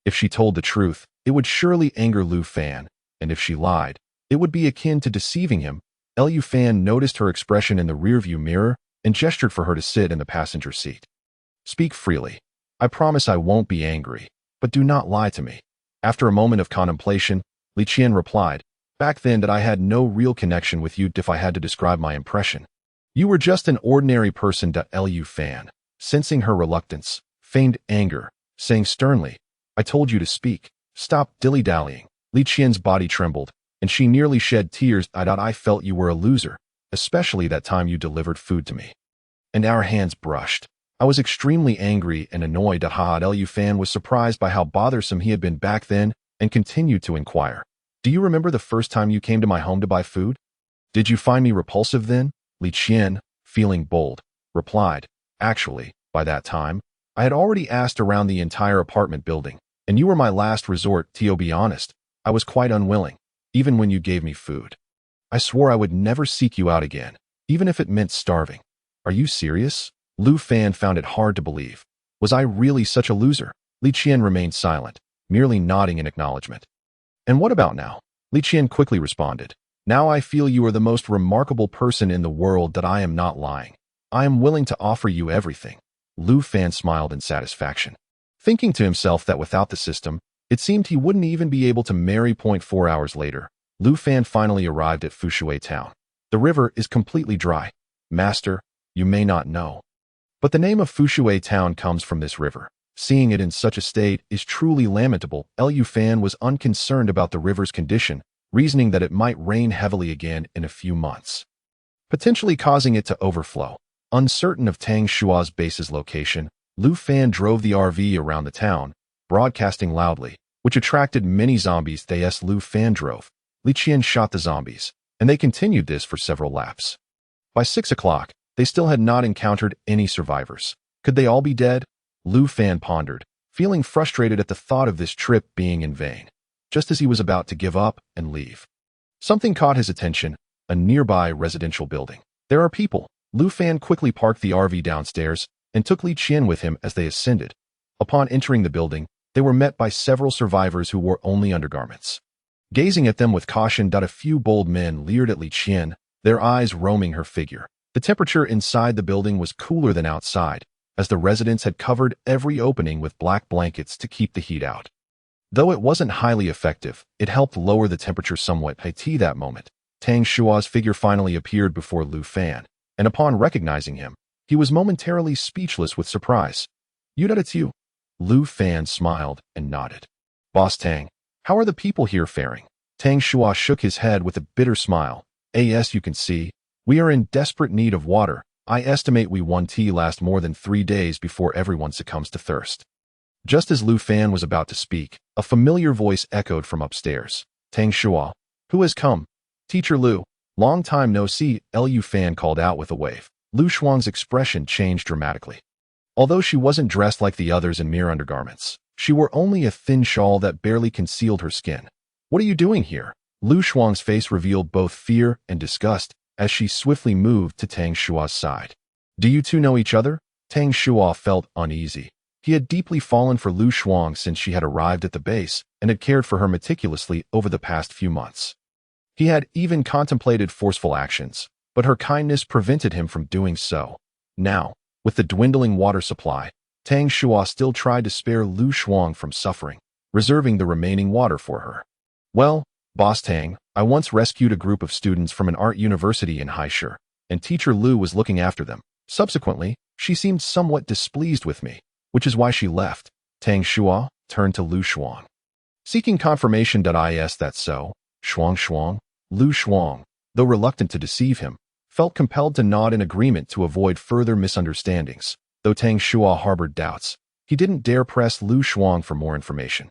If she told the truth, it would surely anger Liu Fan, and if she lied, it would be akin to deceiving him. Liu Fan noticed her expression in the rearview mirror and gestured for her to sit in the passenger seat. Speak freely. I promise I won't be angry, but do not lie to me. After a moment of contemplation, Li Qian replied, back then I had no real connection with you. If I had to describe my impression, you were just an ordinary person. Liu Fan, sensing her reluctance, feigned anger, saying sternly, I told you to speak. Stop dilly-dallying. Li Qian's body trembled, and she nearly shed tears. I felt you were a loser, especially that time you delivered food to me. And our hands brushed. I was extremely angry and annoyed. Liu Fan was surprised by how bothersome he had been back then and continued to inquire. Do you remember the first time you came to my home to buy food? Did you find me repulsive then? Li Qian, feeling bold, replied, actually, by that time, I had already asked around the entire apartment building, and you were my last resort. To be honest, I was quite unwilling, even when you gave me food. I swore I would never seek you out again, even if it meant starving. Are you serious? Liu Fan found it hard to believe. Was I really such a loser? Li Qian remained silent, merely nodding in acknowledgement. And what about now? Li Qian quickly responded. Now I feel you are the most remarkable person in the world. I am not lying. I am willing to offer you everything. Liu Fan smiled in satisfaction, thinking to himself that without the system, it seemed he wouldn't even be able to marry. 4 hours later, Liu Fan finally arrived at Fushui Town. The river is completely dry. Master, you may not know, but the name of Fushui Town comes from this river. Seeing it in such a state is truly lamentable. Liu Fan was unconcerned about the river's condition, reasoning that it might rain heavily again in a few months, potentially causing it to overflow. Uncertain of Tang Shua's base's location, Liu Fan drove the RV around the town, broadcasting loudly, which attracted many zombies. As Liu Fan drove, Li Qian shot the zombies, and they continued this for several laps. By 6 o'clock, they still had not encountered any survivors. Could they all be dead? Liu Fan pondered, feeling frustrated at the thought of this trip being in vain. Just as he was about to give up and leave, something caught his attention, a nearby residential building. There are people. Liu Fan quickly parked the RV downstairs and took Li Qian with him as they ascended. Upon entering the building, they were met by several survivors who wore only undergarments. Gazing at them with caution, a few bold men leered at Li Qian, their eyes roaming her figure. The temperature inside the building was cooler than outside, as the residents had covered every opening with black blankets to keep the heat out. Though it wasn't highly effective, it helped lower the temperature somewhat. At that moment, Tang Shua's figure finally appeared before Liu Fan, and upon recognizing him, he was momentarily speechless with surprise. It's you. Liu Fan smiled and nodded. Boss Tang, how are the people here faring? Tang Shua shook his head with a bitter smile. As you can see, we are in desperate need of water. I estimate we won tea last more than 3 days before everyone succumbs to thirst. Just as Lu Fan was about to speak, a familiar voice echoed from upstairs. Tang Shua, who has come? Teacher Lu, long time no see, Lu Fan called out with a wave. Lu Shuang's expression changed dramatically. Although she wasn't dressed like the others in mere undergarments, she wore only a thin shawl that barely concealed her skin. What are you doing here? Lu Shuang's face revealed both fear and disgust as she swiftly moved to Tang Shua's side. Do you two know each other? Tang Shua felt uneasy. He had deeply fallen for Lu Shuang since she had arrived at the base and had cared for her meticulously over the past few months. He had even contemplated forceful actions, but her kindness prevented him from doing so. Now, with the dwindling water supply, Tang Shua still tried to spare Lu Shuang from suffering, reserving the remaining water for her. Well, Boss Tang, I once rescued a group of students from an art university in Haisher, and Teacher Lu was looking after them. Subsequently, she seemed somewhat displeased with me, which is why she left. Tang Shua turned to Lu Shuang. Seeking confirmation. Is that so? Shuang. Lu Shuang, though reluctant to deceive him, felt compelled to nod in agreement to avoid further misunderstandings. Though Tang Shua harbored doubts, he didn't dare press Lu Shuang for more information.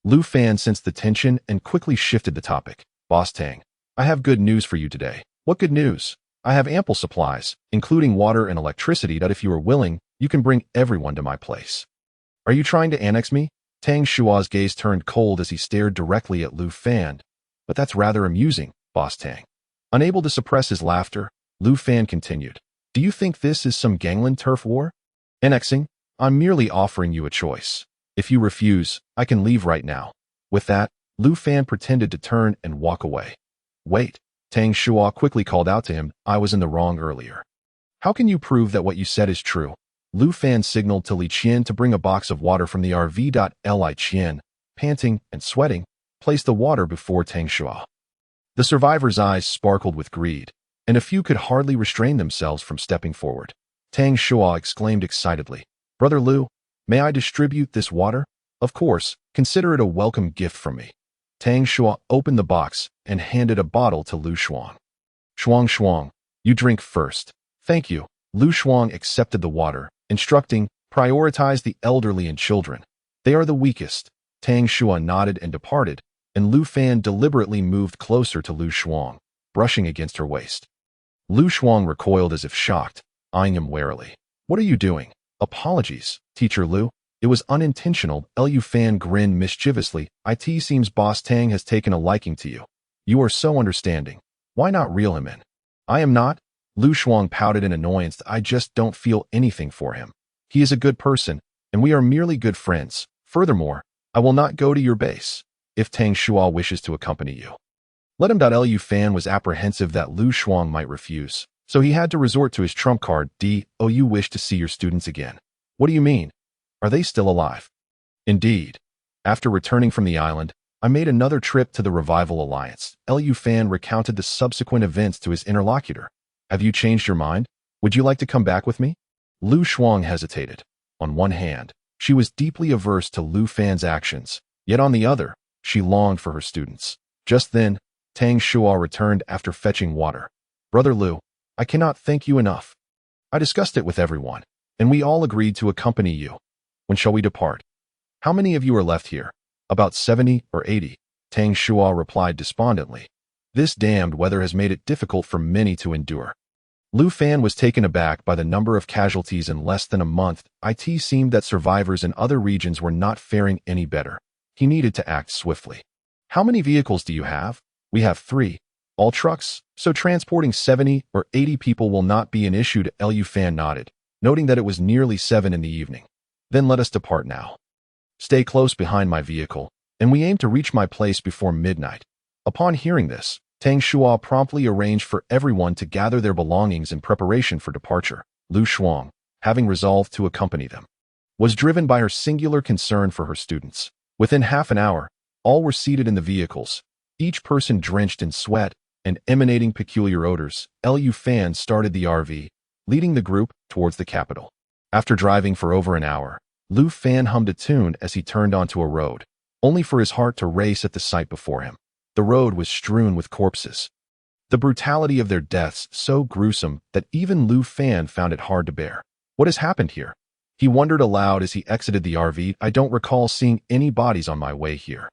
Lu Fan sensed the tension and quickly shifted the topic. Boss Tang, I have good news for you today. What good news? I have ample supplies, including water and electricity, that if you are willing, you can bring everyone to my place. Are you trying to annex me? Tang Shua's gaze turned cold as he stared directly at Lu Fan. But that's rather amusing, Boss Tang. Unable to suppress his laughter, Lu Fan continued. Do you think this is some gangland turf war? Annexing? I'm merely offering you a choice. If you refuse, I can leave right now. With that, Lu Fan pretended to turn and walk away. Wait, Tang Shua quickly called out to him. I was in the wrong earlier. How can you prove that what you said is true? Lu Fan signaled to Li Qian to bring a box of water from the RV. Li Qian, panting and sweating, placed the water before Tang Shua. The survivor's eyes sparkled with greed, and a few could hardly restrain themselves from stepping forward. Tang Shua exclaimed excitedly, Brother Lu, may I distribute this water? Of course, consider it a welcome gift from me. Tang Shua opened the box and handed a bottle to Lu Shuang. Shuang, you drink first. Thank you. Lu Shuang accepted the water, instructing, prioritize the elderly and children. They are the weakest. Tang Shua nodded and departed, and Lu Fan deliberately moved closer to Lu Shuang, brushing against her waist. Lu Shuang recoiled as if shocked, eyeing him warily. What are you doing? Apologies, Teacher Lu. It was unintentional. Lu Fan grinned mischievously. It seems Boss Tang has taken a liking to you. You are so understanding. Why not reel him in? I am not. Lu Shuang pouted in annoyance. I just don't feel anything for him. He is a good person, and we are merely good friends. Furthermore, I will not go to your base if Tang Shua wishes to accompany you. Let him. Lu Fan was apprehensive that Lu Shuang might refuse, so he had to resort to his trump card. You wish to see your students again. What do you mean? Are they still alive? Indeed. After returning from the island, I made another trip to the Revival Alliance. Lu Fan recounted the subsequent events to his interlocutor. Have you changed your mind? Would you like to come back with me? Lu Shuang hesitated. On one hand, she was deeply averse to Lu Fan's actions, yet on the other, she longed for her students. Just then, Tang Shua returned after fetching water. Brother Lu, I cannot thank you enough. I discussed it with everyone, and we all agreed to accompany you. When shall we depart? How many of you are left here? About 70 or 80, Tang Shua replied despondently. This damned weather has made it difficult for many to endure. Lu Fan was taken aback by the number of casualties in less than a month. It seemed that survivors in other regions were not faring any better. He needed to act swiftly. How many vehicles do you have? We have 3. All trucks, so transporting 70 or 80 people will not be an issue. Lu Fan nodded, noting that it was nearly 7 in the evening. Then let us depart now. Stay close behind my vehicle, and we aim to reach my place before midnight. Upon hearing this, Tang Shua promptly arranged for everyone to gather their belongings in preparation for departure. Lu Shuang, having resolved to accompany them, was driven by her singular concern for her students. Within half an hour, all were seated in the vehicles, each person drenched in sweat and emanating peculiar odors. Lu Fan started the RV, leading the group towards the capital. After driving for over an hour, Lu Fan hummed a tune as he turned onto a road, only for his heart to race at the sight before him. The road was strewn with corpses. the brutality of their deaths so gruesome that even Lu Fan found it hard to bear. What has happened here? He wondered aloud as he exited the RV. I don't recall seeing any bodies on my way here.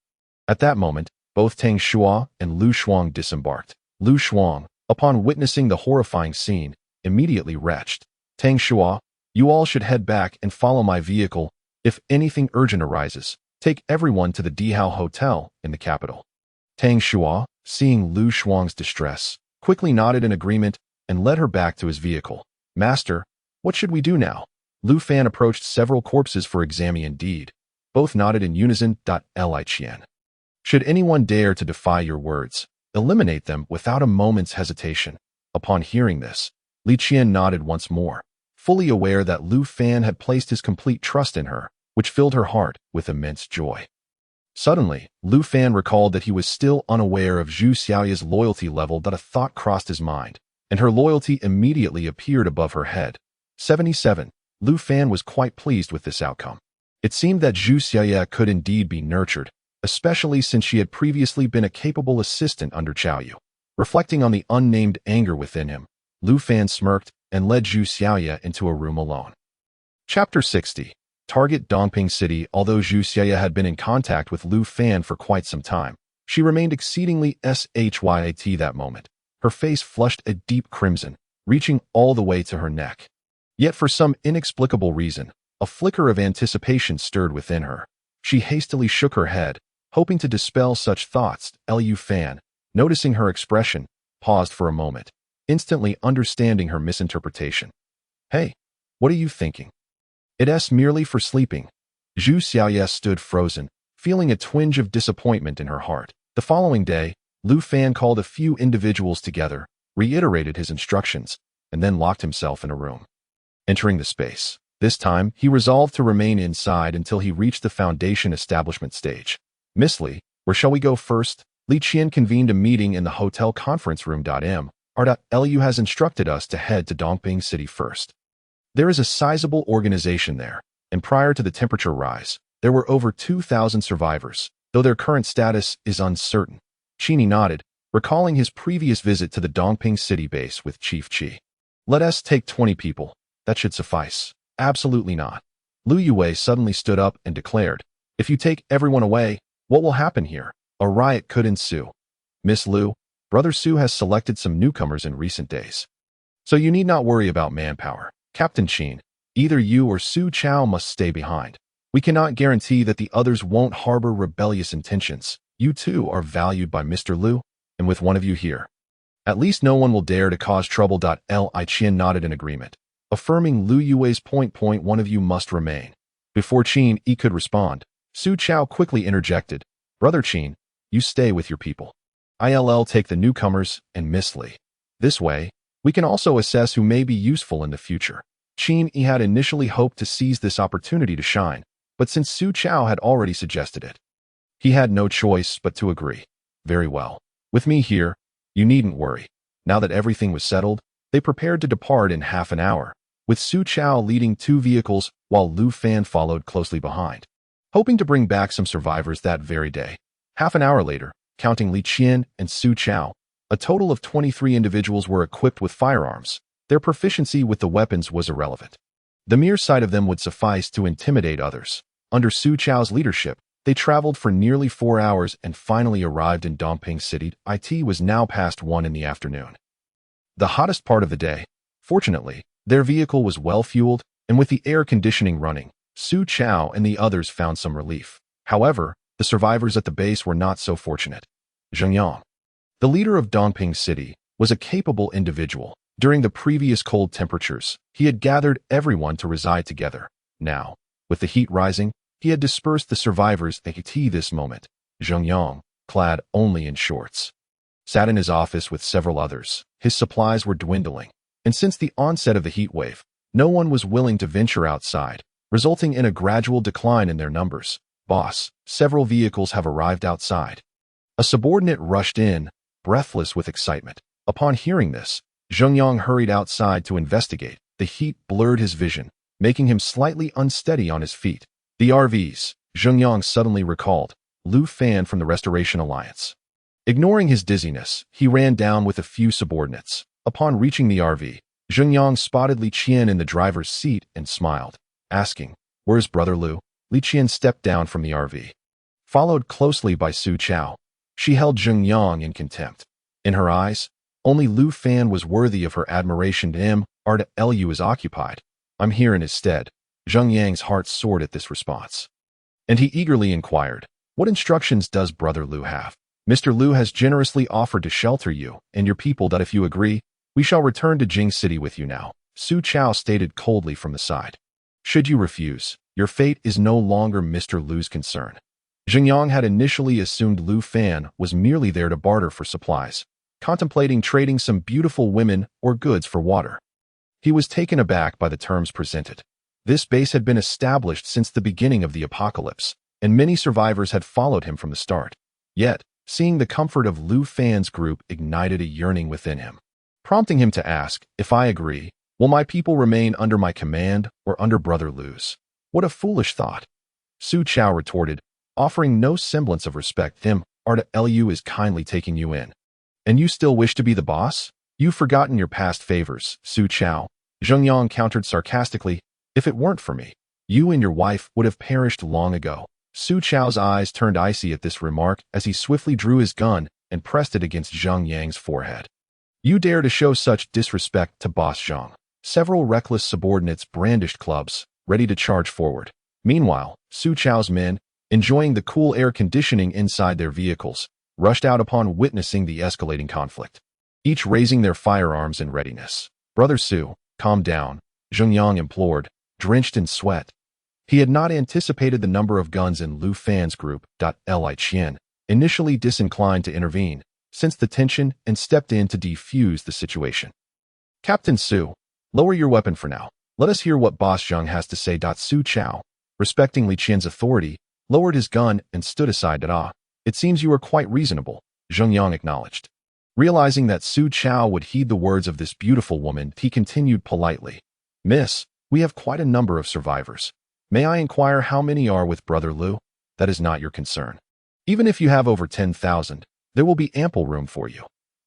At that moment, both Tang Shua and Lu Shuang disembarked. Lu Shuang, upon witnessing the horrifying scene, immediately retched. Tang Shua, you all should head back and follow my vehicle. If anything urgent arises, take everyone to the Dihao Hotel in the capital. Tang Shua, seeing Lu Shuang's distress, quickly nodded in agreement and led her back to his vehicle. Master, what should we do now? Lu Fan approached several corpses for examining. Indeed, both nodded in unison. Li Qian. Should anyone dare to defy your words, eliminate them without a moment's hesitation. Upon hearing this, Li Qian nodded once more, fully aware that Lu Fan had placed his complete trust in her, which filled her heart with immense joy. Suddenly, Lu Fan recalled that he was still unaware of Zhu Xiaoya's loyalty level. A thought crossed his mind, and her loyalty immediately appeared above her head. 77. Lu Fan was quite pleased with this outcome. It seemed that Zhu Xiaoya could indeed be nurtured, especially since she had previously been a capable assistant under Chao Yu. Reflecting on the unnamed anger within him, Lu Fan smirked and led Zhu Xiaoya into a room alone. Chapter 60. Target Dongping City. Although Zhu Xiaoya had been in contact with Lu Fan for quite some time, she remained exceedingly shyat that moment. Her face flushed a deep crimson, reaching all the way to her neck. Yet for some inexplicable reason, a flicker of anticipation stirred within her. She hastily shook her head, hoping to dispel such thoughts. Lu Fan, noticing her expression, paused for a moment, instantly understanding her misinterpretation. Hey, what are you thinking? It's merely for sleeping. Zhu Xiaoya stood frozen, feeling a twinge of disappointment in her heart. The following day, Lu Fan called a few individuals together, reiterated his instructions, and then locked himself in a room. Entering the space, this time he resolved to remain inside until he reached the foundation establishment stage. Miss Li, where shall we go first? Li Qian convened a meeting in the hotel conference room. Lu has instructed us to head to Dongping City first. There is a sizable organization there, and prior to the temperature rise, there were over 2,000 survivors, though their current status is uncertain. Qini nodded, recalling his previous visit to the Dongping City base with Chief Qi. Let us take 20 people. That should suffice. Absolutely not. Lu Yue suddenly stood up and declared, if you take everyone away, what will happen here? A riot could ensue. Miss Lu, Brother Su has selected some newcomers in recent days. So you need not worry about manpower. Captain Qin, either you or Su Chao must stay behind. We cannot guarantee that the others won't harbor rebellious intentions. You too are valued by Mr. Lu, and with one of you here, at least no one will dare to cause trouble. Li Qian nodded in agreement, affirming Lu Yue's point. One of you must remain. Before Qin Yi could respond, Su Chao quickly interjected, Brother Qin, you stay with your people. I'll take the newcomers and Miss Li. This way, we can also assess who may be useful in the future. Qin Yi had initially hoped to seize this opportunity to shine, but since Su Chao had already suggested it, he had no choice but to agree. Very well. With me here, you needn't worry. Now that everything was settled, they prepared to depart in half an hour, with Su Chao leading 2 vehicles while Lu Fan followed closely behind, hoping to bring back some survivors that very day. Half an hour later, counting Li Qian and Su Chao, a total of 23 individuals were equipped with firearms. Their proficiency with the weapons was irrelevant. The mere sight of them would suffice to intimidate others. Under Su Chao's leadership, they traveled for nearly 4 hours and finally arrived in Dongping City. It was now past 1 in the afternoon. The hottest part of the day. Fortunately, their vehicle was well-fueled, and with the air conditioning running, Su Chao and the others found some relief. However, the survivors at the base were not so fortunate. Zheng Yang, the leader of Dongping City, was a capable individual. During the previous cold temperatures, he had gathered everyone to reside together. Now, with the heat rising, he had dispersed the survivors at this moment. Zheng Yang, clad only in shorts, sat in his office with several others. His supplies were dwindling, and since the onset of the heat wave, no one was willing to venture outside, resulting in a gradual decline in their numbers. Boss, several vehicles have arrived outside. A subordinate rushed in, breathless with excitement. Upon hearing this, Zheng Yang hurried outside to investigate. The heat blurred his vision, making him slightly unsteady on his feet. The RVs, Zheng Yang suddenly recalled, Lu Fan from the Restoration Alliance. Ignoring his dizziness, he ran down with a few subordinates. Upon reaching the RV, Zheng Yang spotted Li Qian in the driver's seat and smiled, asking, "Where's Brother Lu?" Li Qian stepped down from the RV. Followed closely by Su Chao, she held Zheng Yang in contempt. In her eyes, only Lu Fan was worthy of her admiration. Lu is occupied. I'm here in his stead. Zheng Yang's heart soared at this response. And he eagerly inquired, "What instructions does Brother Lu have?" "Mr. Lu has generously offered to shelter you and your people that if you agree, we shall return to Jing City with you now," Su Chao stated coldly from the side. "Should you refuse, your fate is no longer Mr. Lu's concern." Zheng Yang had initially assumed Lu Fan was merely there to barter for supplies, contemplating trading some beautiful women or goods for water. He was taken aback by the terms presented. This base had been established since the beginning of the apocalypse, and many survivors had followed him from the start. Yet, seeing the comfort of Lu Fan's group ignited a yearning within him, prompting him to ask, "If I agree, will my people remain under my command or under Brother Lu's?" "What a foolish thought," Su Chao retorted, offering no semblance of respect. "Lu is kindly taking you in. And you still wish to be the boss? You've forgotten your past favors, Su Chao." Zheng Yang countered sarcastically, "If it weren't for me, you and your wife would have perished long ago." Su Chao's eyes turned icy at this remark as he swiftly drew his gun and pressed it against Zheng Yang's forehead. "You dare to show such disrespect to Boss Zheng." Several reckless subordinates brandished clubs, ready to charge forward. Meanwhile, Su Chao's men, enjoying the cool air conditioning inside their vehicles, rushed out upon witnessing the escalating conflict, each raising their firearms in readiness. "Brother Su, calm down," Zheng Yang implored, drenched in sweat. He had not anticipated the number of guns in Lu Fan's group. Li Qian, initially disinclined to intervene, sensed the tension and stepped in to defuse the situation. "Captain Su, lower your weapon for now. Let us hear what Boss Zheng has to say." Su Chao, respecting Li Qian's authority, lowered his gun and stood aside. "It seems you are quite reasonable," Zheng Yang acknowledged. Realizing that Su Chao would heed the words of this beautiful woman, he continued politely, "Miss, we have quite a number of survivors. May I inquire how many are with Brother Lu?" "That is not your concern. Even if you have over 10,000, there will be ample room for you."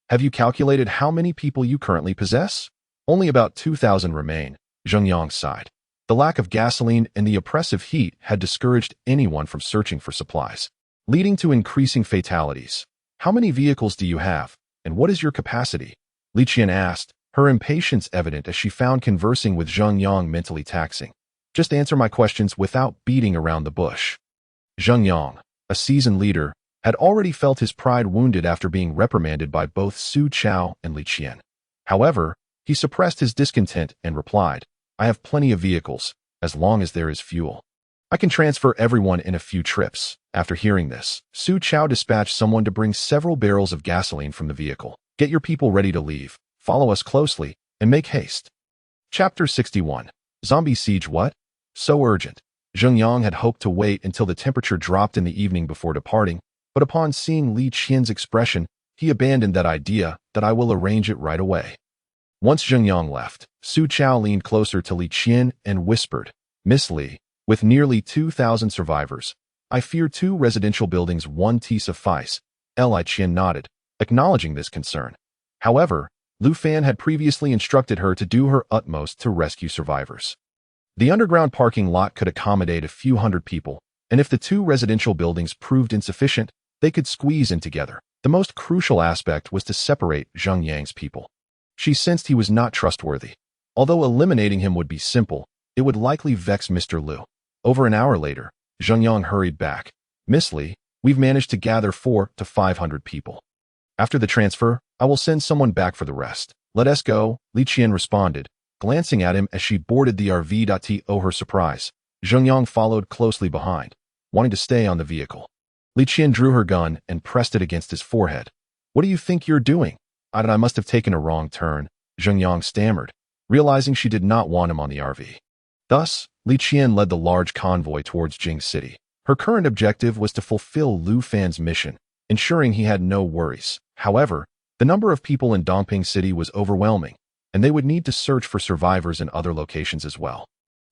"Have you calculated how many people you currently possess?" "Only about 2,000 remain," Zheng Yang sighed. The lack of gasoline and the oppressive heat had discouraged anyone from searching for supplies, leading to increasing fatalities. "How many vehicles do you have, and what is your capacity?" Li Qian asked, her impatience evident as she found conversing with Zheng Yang mentally taxing. "Just answer my questions without beating around the bush." Zheng Yang, a seasoned leader, had already felt his pride wounded after being reprimanded by both Su Chao and Li Qian. However, he suppressed his discontent and replied, "I have plenty of vehicles, as long as there is fuel. I can transfer everyone in a few trips." After hearing this, Su Chao dispatched someone to bring several barrels of gasoline from the vehicle. "Get your people ready to leave, follow us closely, and make haste." Chapter 61. Zombie Siege. What? So urgent. Zheng Yang had hoped to wait until the temperature dropped in the evening before departing, but upon seeing Li Qian's expression, he abandoned that idea. "I will arrange it right away." Once Zheng Yang left, Su Chao leaned closer to Li Qian and whispered, "Miss Li, with nearly 2,000 survivors, I fear 2 residential buildings won't suffice." Li Qian nodded, acknowledging this concern. However, Lu Fan had previously instructed her to do her utmost to rescue survivors. The underground parking lot could accommodate a few hundred people, and if the 2 residential buildings proved insufficient, they could squeeze in together. The most crucial aspect was to separate Zheng Yang's people. She sensed he was not trustworthy. Although eliminating him would be simple, it would likely vex Mr. Lu. Over an hour later, Zheng Yang hurried back. "Miss Li, we've managed to gather 400 to 500 people. After the transfer, I will send someone back for the rest." "Let us go," Li Qian responded, glancing at him as she boarded the RV. To her surprise, Zheng Yang followed closely behind, wanting to stay on the vehicle. Li Qian drew her gun and pressed it against his forehead. "What do you think you're doing?" I must have taken a wrong turn," Zheng Yang stammered, realizing she did not want him on the RV. Thus, Li Qian led the large convoy towards Jing City. Her current objective was to fulfill Lu Fan's mission, ensuring he had no worries. However, the number of people in Dongping City was overwhelming, and they would need to search for survivors in other locations as well.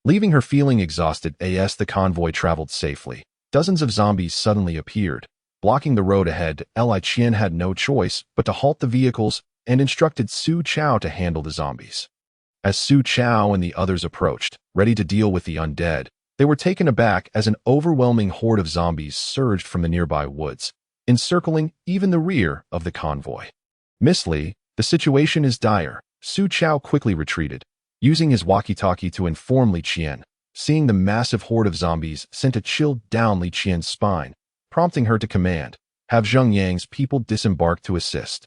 Leaving her feeling exhausted, as the convoy traveled safely, dozens of zombies suddenly appeared, Blocking the road ahead, Li Qian had no choice but to halt the vehicles and instructed Su Chao to handle the zombies. As Su Chao and the others approached, ready to deal with the undead, they were taken aback as an overwhelming horde of zombies surged from the nearby woods, encircling even the rear of the convoy. Miss Li, the situation is dire. Su Chao quickly retreated, using his walkie-talkie to inform Li Qian. Seeing the massive horde of zombies sent a chill down Li Qian's spine, prompting her to command, "Have Zheng Yang's people disembark to assist.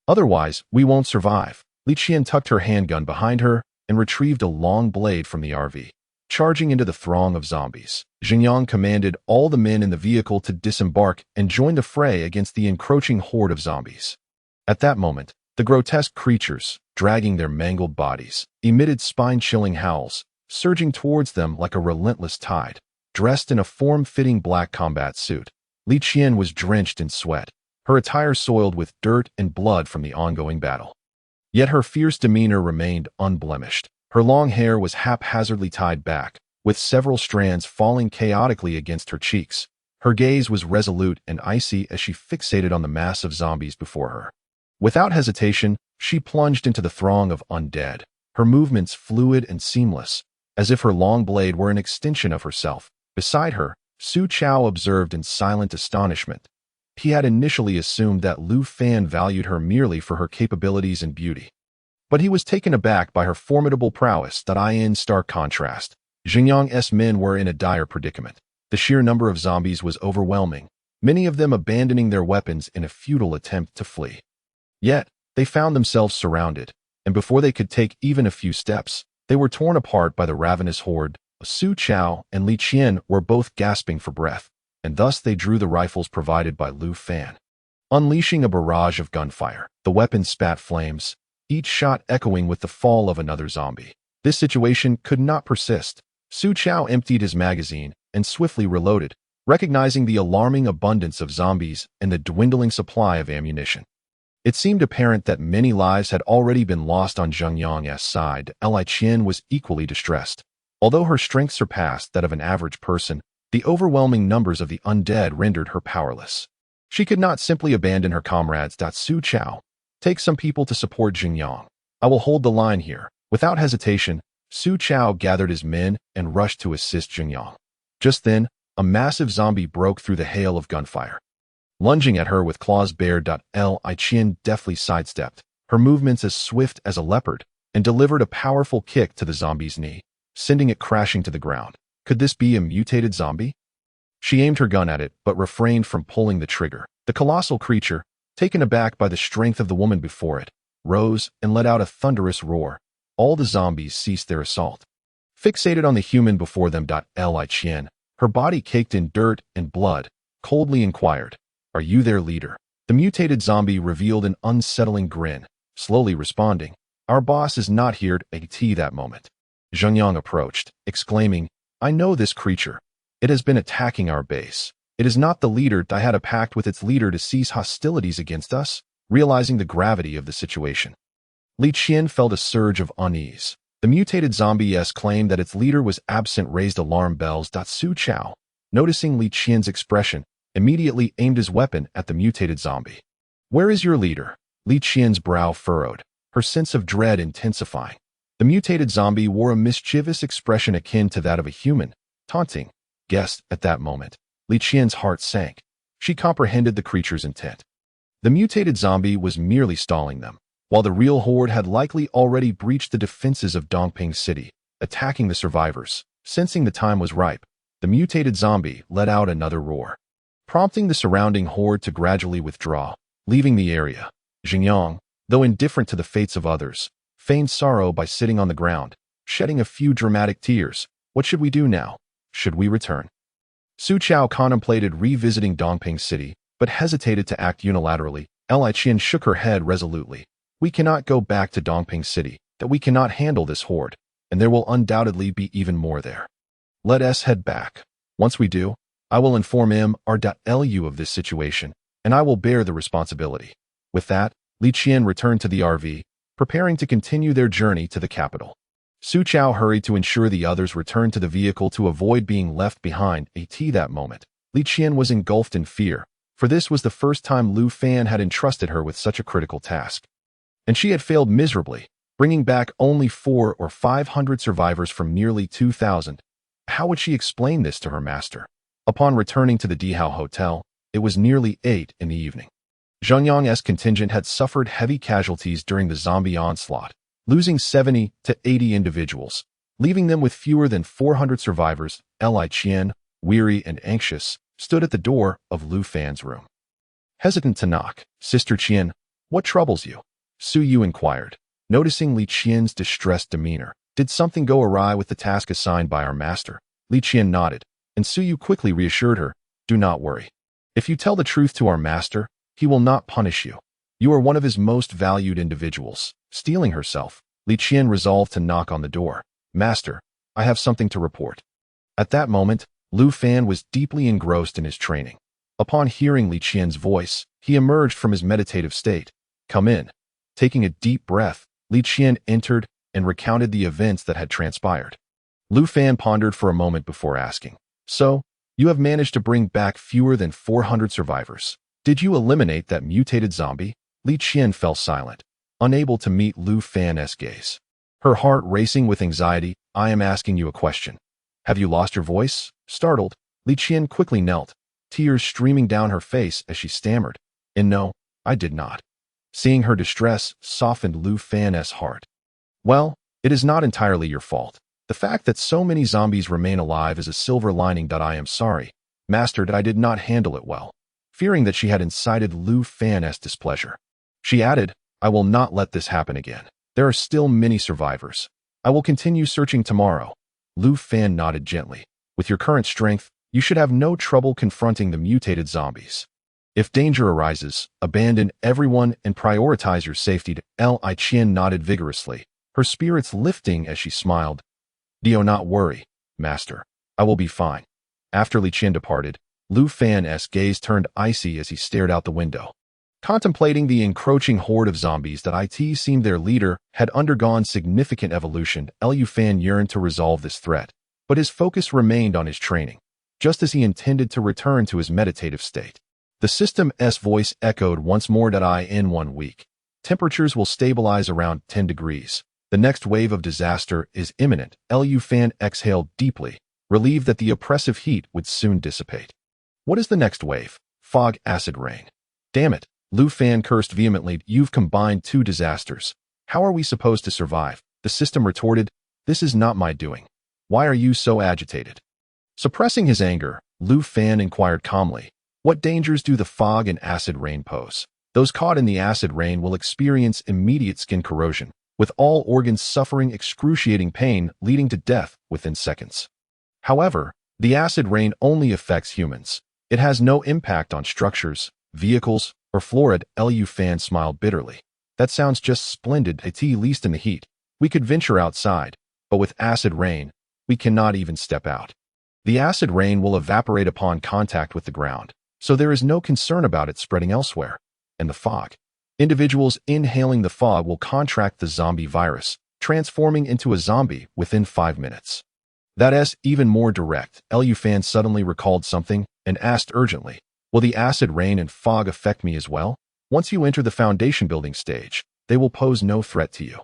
Otherwise, we won't survive." Li Qian tucked her handgun behind her and retrieved a long blade from the RV. Charging into the throng of zombies, Zheng Yang commanded all the men in the vehicle to disembark and join the fray against the encroaching horde of zombies. At that moment, the grotesque creatures, dragging their mangled bodies, emitted spine-chilling howls, surging towards them like a relentless tide. Dressed in a form-fitting black combat suit, Li Qian was drenched in sweat, her attire soiled with dirt and blood from the ongoing battle. Yet her fierce demeanor remained unblemished. Her long hair was haphazardly tied back, with several strands falling chaotically against her cheeks. Her gaze was resolute and icy as she fixated on the mass of zombies before her. Without hesitation, she plunged into the throng of undead, her movements fluid and seamless, as if her long blade were an extension of herself. Beside her, Su Chao observed in silent astonishment. He had initially assumed that Lu Fan valued her merely for her capabilities and beauty. But he was taken aback by her formidable prowess. In stark contrast, Zheng Yang's men were in a dire predicament. The sheer number of zombies was overwhelming, many of them abandoning their weapons in a futile attempt to flee. Yet, they found themselves surrounded, and before they could take even a few steps, they were torn apart by the ravenous horde. Su Chao and Li Qian were both gasping for breath, and thus they drew the rifles provided by Lu Fan. Unleashing a barrage of gunfire, the weapons spat flames, each shot echoing with the fall of another zombie. This situation could not persist. Su Chao emptied his magazine and swiftly reloaded, recognizing the alarming abundance of zombies and the dwindling supply of ammunition. It seemed apparent that many lives had already been lost on Zheng Yang's side. Li Qian was equally distressed. Although her strength surpassed that of an average person, the overwhelming numbers of the undead rendered her powerless. She could not simply abandon her comrades. Su Chao, take some people to support Zheng Yang. I will hold the line here. Without hesitation, Su Chao gathered his men and rushed to assist Zheng Yang. Just then, a massive zombie broke through the hail of gunfire. Lunging at her with claws bared, Li Qian deftly sidestepped, her movements as swift as a leopard, and delivered a powerful kick to the zombie's knee, sending it crashing to the ground. Could this be a mutated zombie? She aimed her gun at it, but refrained from pulling the trigger. The colossal creature, taken aback by the strength of the woman before it, rose and let out a thunderous roar. All the zombies ceased their assault. Fixated on the human before them, Li Qian, her body caked in dirt and blood, coldly inquired, "Are you their leader?" The mutated zombie revealed an unsettling grin, slowly responding, "Our boss is not here at that moment." Zheng Yang approached, exclaiming, "I know this creature. It has been attacking our base. It is not the leader. I had a pact with its leader to cease hostilities against us." Realizing the gravity of the situation, Li Qian felt a surge of unease. The mutated zombie's claim that its leader was absent raised alarm bells. Su Chao, noticing Li Qian's expression, immediately aimed his weapon at the mutated zombie. "Where is your leader?" Li Qian's brow furrowed, her sense of dread intensifying. The mutated zombie wore a mischievous expression akin to that of a human, taunting. Guessed at that moment, Li Qian's heart sank. She comprehended the creature's intent. The mutated zombie was merely stalling them, while the real horde had likely already breached the defenses of Dongping City, attacking the survivors. Sensing the time was ripe, the mutated zombie let out another roar, prompting the surrounding horde to gradually withdraw, leaving the area. Zheng Yang, though indifferent to the fates of others, feigned sorrow by sitting on the ground, shedding a few dramatic tears. What should we do now? Should we return? Su Chao contemplated revisiting Dongping City, but hesitated to act unilaterally. Li Qian shook her head resolutely. "We cannot go back to Dongping City, that we cannot handle this horde, and there will undoubtedly be even more there. Let us head back. Once we do, I will inform MR.LU of this situation, and I will bear the responsibility." With that, Li Qian returned to the RV, preparing to continue their journey to the capital. Su Chao hurried to ensure the others returned to the vehicle to avoid being left behind. At that moment, Li Qian was engulfed in fear, for this was the first time Lu Fan had entrusted her with such a critical task. And she had failed miserably, bringing back only 400 or 500 survivors from nearly 2,000. How would she explain this to her master? Upon returning to the Dihao Hotel, it was nearly 8 in the evening. Zhengyang's contingent had suffered heavy casualties during the zombie onslaught, losing 70 to 80 individuals, leaving them with fewer than 400 survivors. Li Qian, weary and anxious, stood at the door of Lu Fan's room. Hesitant to knock, "Sister Qian, what troubles you?" Su Yu inquired, noticing Li Qian's distressed demeanor. "Did something go awry with the task assigned by our master?" Li Qian nodded, and Su Yu quickly reassured her, "Do not worry. If you tell the truth to our master, he will not punish you. You are one of his most valued individuals." Steeling herself, Li Qian resolved to knock on the door. "Master, I have something to report." At that moment, Lu Fan was deeply engrossed in his training. Upon hearing Li Qian's voice, he emerged from his meditative state. "Come in." Taking a deep breath, Li Qian entered and recounted the events that had transpired. Lu Fan pondered for a moment before asking, "So, you have managed to bring back fewer than 400 survivors. Did you eliminate that mutated zombie?" Li Qian fell silent, unable to meet Lu Fan's gaze. Her heart racing with anxiety. "I am asking you a question. Have you lost your voice?" Startled, Li Qian quickly knelt, tears streaming down her face as she stammered, "And no, I did not." Seeing her distress softened Lu Fan's heart. "Well, it is not entirely your fault. The fact that so many zombies remain alive is a silver lining. I am sorry, Master, that I did not handle it well." Fearing that she had incited Lu Fan's displeasure, she added, "I will not let this happen again. There are still many survivors. I will continue searching tomorrow." Lu Fan nodded gently. "With your current strength, you should have no trouble confronting the mutated zombies. If danger arises, abandon everyone and prioritize your safety." Li Qian nodded vigorously, her spirits lifting as she smiled. "Do not worry, Master. I will be fine." After Li Qian departed, Lu Fan's gaze turned icy as he stared out the window. Contemplating the encroaching horde of zombies that it seemed their leader had undergone significant evolution, Lu Fan yearned to resolve this threat, but his focus remained on his training, just as he intended to return to his meditative state. The system's voice echoed once more. In 1 week, temperatures will stabilize around 10 degrees. The next wave of disaster is imminent. Lu Fan exhaled deeply, relieved that the oppressive heat would soon dissipate. "What is the next wave?" "Fog, acid rain." "Damn it," Lu Fan cursed vehemently. "You've combined 2 disasters. How are we supposed to survive?" The system retorted, "This is not my doing. Why are you so agitated?" Suppressing his anger, Lu Fan inquired calmly, "What dangers do the fog and acid rain pose?" "Those caught in the acid rain will experience immediate skin corrosion, with all organs suffering excruciating pain leading to death within seconds. However, the acid rain only affects humans. It has no impact on structures, vehicles, or flora." Lu Fan smiled bitterly. "That sounds just splendid. At least in the heat, we could venture outside, but with acid rain, we cannot even step out. The acid rain will evaporate upon contact with the ground, so there is no concern about it spreading elsewhere. And the fog. Individuals inhaling the fog will contract the zombie virus, transforming into a zombie within 5 minutes. That's even more direct." Lu Fan suddenly recalled something and asked urgently, "Will the acid rain and fog affect me as well?" "Once you enter the foundation building stage, they will pose no threat to you.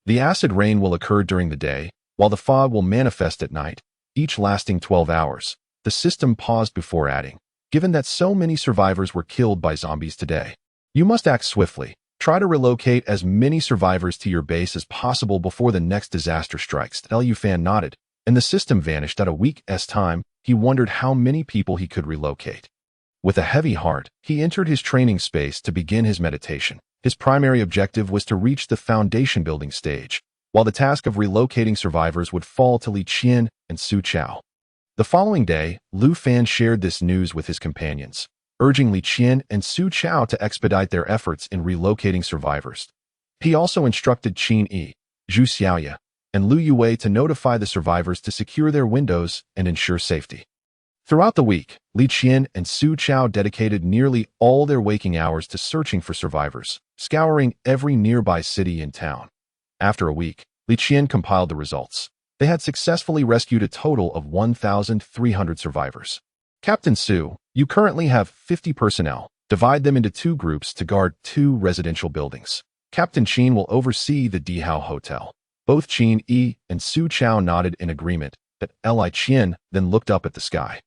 The acid rain will occur during the day, while the fog will manifest at night, each lasting 12 hours. The system paused before adding, "Given that so many survivors were killed by zombies today, you must act swiftly. Try to relocate as many survivors to your base as possible before the next disaster strikes." Lu Fan nodded, and the system vanished. At a week's time, he wondered how many people he could relocate. With a heavy heart, he entered his training space to begin his meditation. His primary objective was to reach the foundation building stage, while the task of relocating survivors would fall to Li Qian and Su Chao. The following day, Lu Fan shared this news with his companions, urging Li Qian and Su Chao to expedite their efforts in relocating survivors. He also instructed Qin Yi, Zhu Xiaoya, and Lu Yue to notify the survivors to secure their windows and ensure safety. Throughout the week, Li Qian and Su Chao dedicated nearly all their waking hours to searching for survivors, scouring every nearby city and town. After a week, Li Qian compiled the results. They had successfully rescued a total of 1,300 survivors. Captain Su, you currently have 50 personnel. Divide them into 2 groups to guard 2 residential buildings. Captain Qin will oversee the Dihao Hotel. Both Qin Yi and Su Chao nodded in agreement, but Li Qian then looked up at the sky.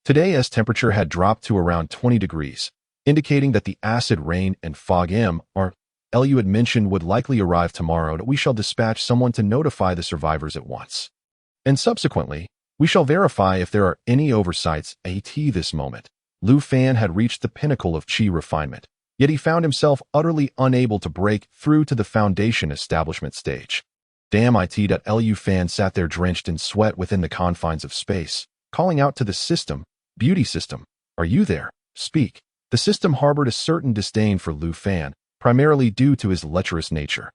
Today's temperature had dropped to around 20 degrees, indicating that the acid rain and fog Lu had mentioned would likely arrive tomorrow, that we shall dispatch someone to notify the survivors at once. And subsequently, we shall verify if there are any oversights at this moment. Lu Fan had reached the pinnacle of qi refinement, yet he found himself utterly unable to break through to the foundation establishment stage. Damn it! Lu Fan sat there drenched in sweat within the confines of space, calling out to the system, "Beauty system, are you there? Speak." The system harbored a certain disdain for Lu Fan, primarily due to his lecherous nature.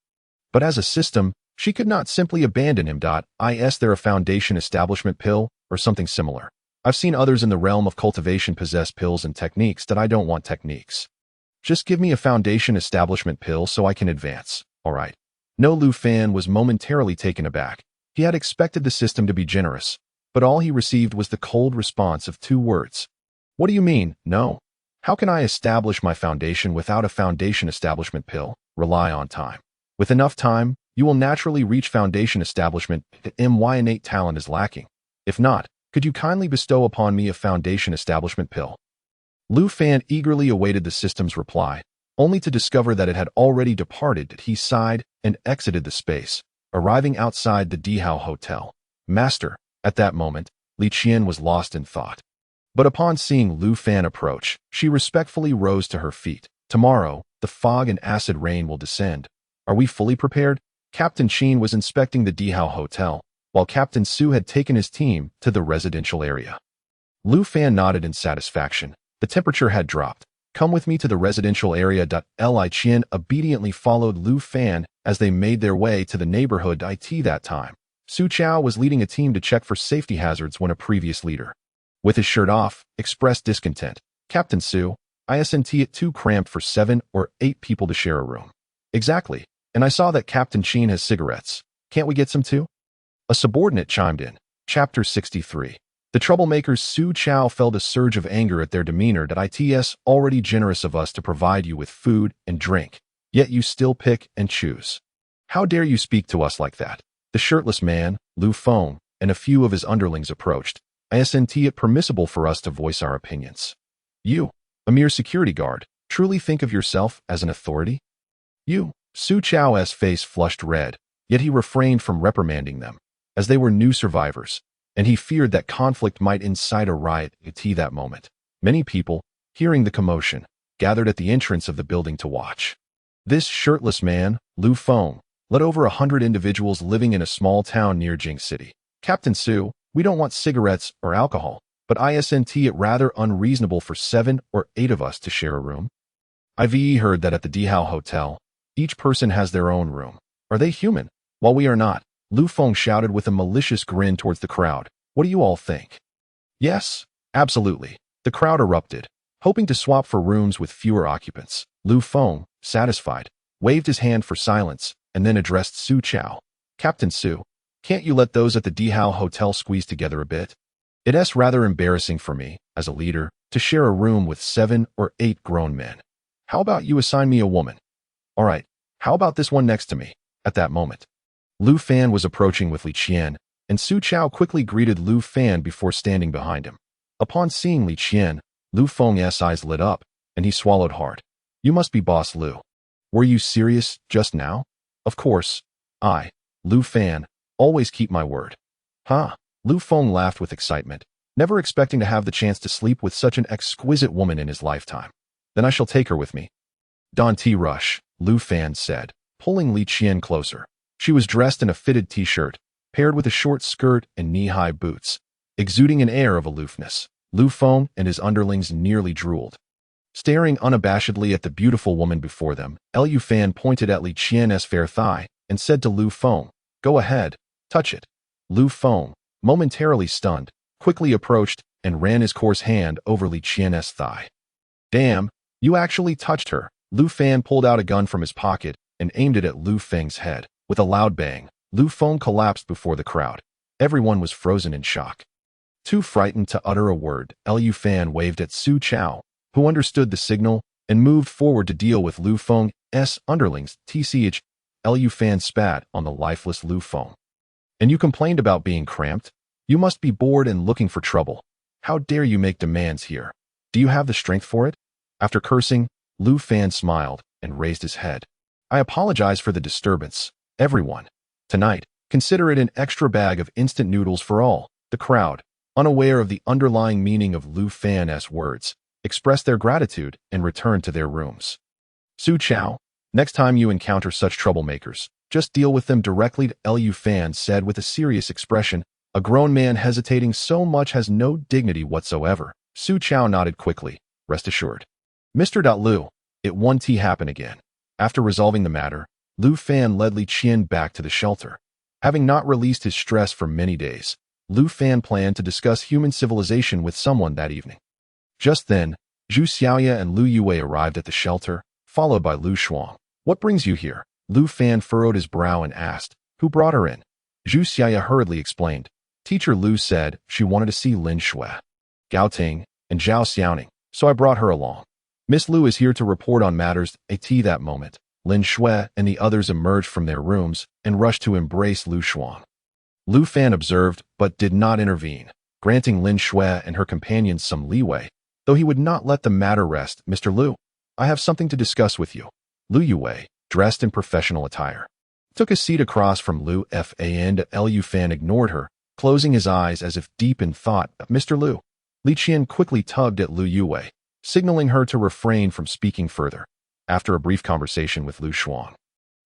But as a system, she could not simply abandon him. Is there a foundation establishment pill or something similar? I've seen others in the realm of cultivation possess pills and techniques that I don't want techniques. Just give me a foundation establishment pill so I can advance, all right? No, Lu Fan was momentarily taken aback. He had expected the system to be generous, but all he received was the cold response of 2 words. What do you mean, no? How can I establish my foundation without a foundation establishment pill? Rely on time. With enough time, you will naturally reach foundation establishment. My innate talent is lacking. If not, could you kindly bestow upon me a foundation establishment pill? Lu Fan eagerly awaited the system's reply, only to discover that it had already departed. He sighed and exited the space, arriving outside the Dihao Hotel. Master, at that moment, Li Qian was lost in thought. But upon seeing Lu Fan approach, she respectfully rose to her feet. Tomorrow, the fog and acid rain will descend. Are we fully prepared? Captain Qin was inspecting the Dihao Hotel, while Captain Su had taken his team to the residential area. Lu Fan nodded in satisfaction. The temperature had dropped. Come with me to the residential area. Li Qian obediently followed Lu Fan as they made their way to the neighborhood. That time, Su Chao was leading a team to check for safety hazards when a previous leader, with his shirt off, expressed discontent. Captain Su, isn't it too cramped for 7 or 8 people to share a room? Exactly, and I saw that Captain Qin has cigarettes. Can't we get some too? A subordinate chimed in. Chapter 63. The troublemakers. Su Chao felt a surge of anger at their demeanor. It's already generous of us to provide you with food and drink, yet you still pick and choose. How dare you speak to us like that? The shirtless man, Lu Feng, and a few of his underlings approached. Isn't it permissible for us to voice our opinions? You, a mere security guard, truly think of yourself as an authority? You, Su Chao's face flushed red, yet he refrained from reprimanding them, as they were new survivors, and he feared that conflict might incite a riot at that moment. Many people, hearing the commotion, gathered at the entrance of the building to watch. This shirtless man, Lu Feng, led over 100 individuals living in a small town near Jing City. Captain Su, we don't want cigarettes or alcohol, but isn't it rather unreasonable for 7 or 8 of us to share a room? I've heard that at the Dihao Hotel, each person has their own room. Are they human? While we are not, Lu Feng shouted with a malicious grin towards the crowd. What do you all think? Yes, absolutely. The crowd erupted, hoping to swap for rooms with fewer occupants. Lu Feng, satisfied, waved his hand for silence, and then addressed Su Chao. Captain Su, can't you let those at the Dihao Hotel squeeze together a bit? It's rather embarrassing for me, as a leader, to share a room with 7 or 8 grown men. How about you assign me a woman? All right, how about this one next to me? At that moment, Lu Fan was approaching with Li Qian, and Su Chao quickly greeted Lu Fan before standing behind him. Upon seeing Li Qian, Lu Feng's eyes lit up, and he swallowed hard. You must be Boss Lu. Were you serious just now? Of course. I, Lu Fan, always keep my word. Huh? Lu Feng laughed with excitement, never expecting to have the chance to sleep with such an exquisite woman in his lifetime. Then I shall take her with me. Don T. Rush, Lu Fan said, pulling Li Qian closer. She was dressed in a fitted t-shirt, paired with a short skirt and knee-high boots, exuding an air of aloofness. Lu Feng and his underlings nearly drooled. Staring unabashedly at the beautiful woman before them, Lu Fan pointed at Li Qian's fair thigh and said to Lu Feng, "Go ahead, touch it." Lu Feng, momentarily stunned, quickly approached and ran his coarse hand over Li Qian's thigh. Damn, you actually touched her. Lu Fan pulled out a gun from his pocket and aimed it at Lu Feng's head. With a loud bang, Lu Feng collapsed before the crowd. Everyone was frozen in shock. Too frightened to utter a word, Lu Fan waved at Su Chao, who understood the signal and moved forward to deal with Lu Feng's underlings. Tch, Lu Fan spat on the lifeless Lu Feng. And you complained about being cramped? You must be bored and looking for trouble. How dare you make demands here? Do you have the strength for it? After cursing, Lu Fan smiled and raised his head. I apologize for the disturbance, everyone. Tonight, consider it an extra bag of instant noodles for all. The crowd, unaware of the underlying meaning of Lu Fan's words, expressed their gratitude and returned to their rooms. Su Chao, next time you encounter such troublemakers, just deal with them directly, Lu Fan said with a serious expression. A grown man hesitating so much has no dignity whatsoever. Su Chao nodded quickly. Rest assured. Mr. Lu, it won't happen again. After resolving the matter, Lu Fan led Li Qian back to the shelter. Having not released his stress for many days, Lu Fan planned to discuss human civilization with someone that evening. Just then, Zhu Xiaoya and Lu Yue arrived at the shelter, followed by Lu Shuang. What brings you here? Lu Fan furrowed his brow and asked, who brought her in? Zhu Xiaoya hurriedly explained. Teacher Lu said she wanted to see Lin Shui, Gao Ting, and Zhao Xiaoning, so I brought her along. Miss Lu is here to report on matters. At that moment, Lin Shui and the others emerged from their rooms and rushed to embrace Lu Shuang. Lu Fan observed but did not intervene, granting Lin Shui and her companions some leeway, though he would not let the matter rest. Mr. Lu, I have something to discuss with you. Lu Yue, dressed in professional attire, took a seat across from Lu Fa and Lu Fan ignored her, closing his eyes as if deep in thought. Mr. Lu. Li Qian quickly tugged at Lu Yue, signaling her to refrain from speaking further. After a brief conversation with Lu Shuang,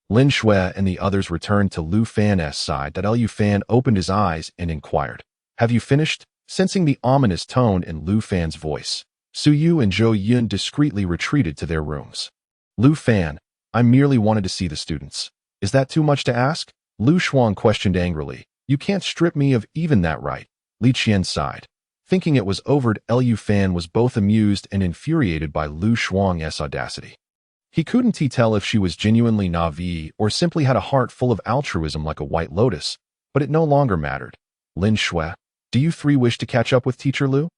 Lin Shui and the others returned to Lu Fan's side. Lu Fan opened his eyes and inquired, have you finished? Sensing the ominous tone in Lu Fan's voice, Su Yu and Zhou Yun discreetly retreated to their rooms. Lu Fan, I merely wanted to see the students. Is that too much to ask? Lu Shuang questioned angrily. You can't strip me of even that right. Li Qian sighed. Thinking it was over, Lu Fan was both amused and infuriated by Lu Shuang's audacity. He couldn't tell if she was genuinely naive or simply had a heart full of altruism like a white lotus, but it no longer mattered. Lin Shui, do you three wish to catch up with Teacher Lu?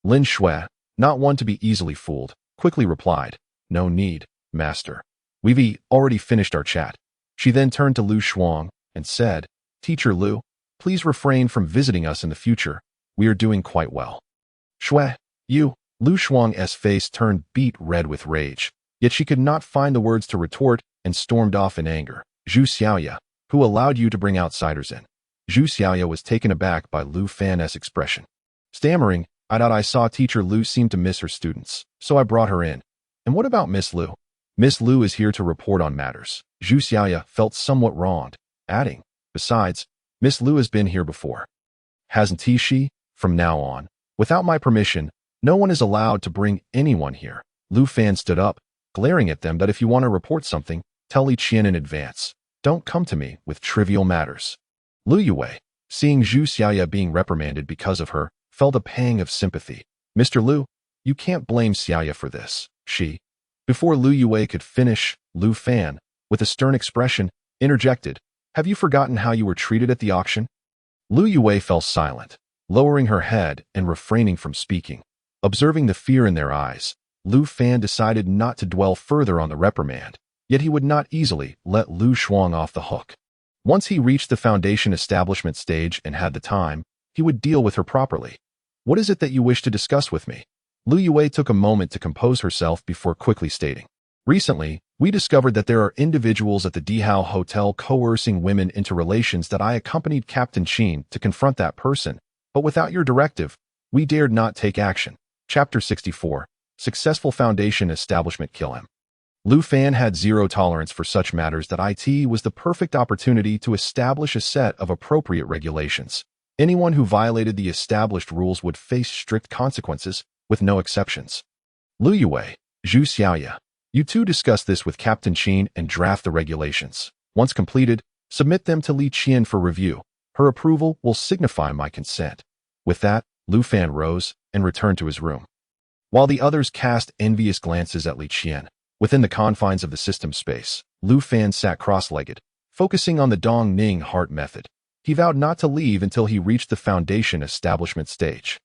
Lin Shui, not one to be easily fooled, quickly replied, no need, master. We've already finished our chat. She then turned to Lu Shuang and said, Teacher Lu, please refrain from visiting us in the future. We are doing quite well. Shui, you. Lu Shuang's face turned beet red with rage, yet she could not find the words to retort and stormed off in anger. Zhu Xiaoya, who allowed you to bring outsiders in? Zhu Xiaoya was taken aback by Lu Fan's expression. Stammering, I saw Teacher Lu seemed to miss her students, so I brought her in. And what about Miss Lu? Miss Lu is here to report on matters. Zhu Xiaoya felt somewhat wronged, adding, besides, Miss Lu has been here before. Hasn't she? From now on, without my permission, no one is allowed to bring anyone here. Lu Fan stood up, glaring at them that if you want to report something, tell Li Qian in advance. Don't come to me with trivial matters. Lu Yue, seeing Zhu Xiaoya being reprimanded because of her, felt a pang of sympathy. Mr. Lu, you can't blame Xiaoya for this. She. Before Lu Yue could finish, Lu Fan, with a stern expression, interjected, have you forgotten how you were treated at the auction? Lu Yue fell silent, lowering her head and refraining from speaking. Observing the fear in their eyes, Lu Fan decided not to dwell further on the reprimand, yet he would not easily let Lu Shuang off the hook. Once he reached the foundation establishment stage and had the time, he would deal with her properly. What is it that you wish to discuss with me? Lu Yue took a moment to compose herself before quickly stating, recently, we discovered that there are individuals at the Dihao Hotel coercing women into relations that I accompanied Captain Qin to confront that person, but without your directive, we dared not take action. Chapter 64, Successful Foundation Establishment Kill Him. Lu Fan had zero tolerance for such matters that it was the perfect opportunity to establish a set of appropriate regulations. Anyone who violated the established rules would face strict consequences, with no exceptions. Lu Yue, Zhu Xiaoya, you two discuss this with Captain Qin and draft the regulations. Once completed, submit them to Li Qian for review. Her approval will signify my consent. With that, Lu Fan rose and returned to his room. While the others cast envious glances at Li Qian, within the confines of the system space, Lu Fan sat cross-legged, focusing on the Dong Ning heart method. He vowed not to leave until he reached the foundation establishment stage.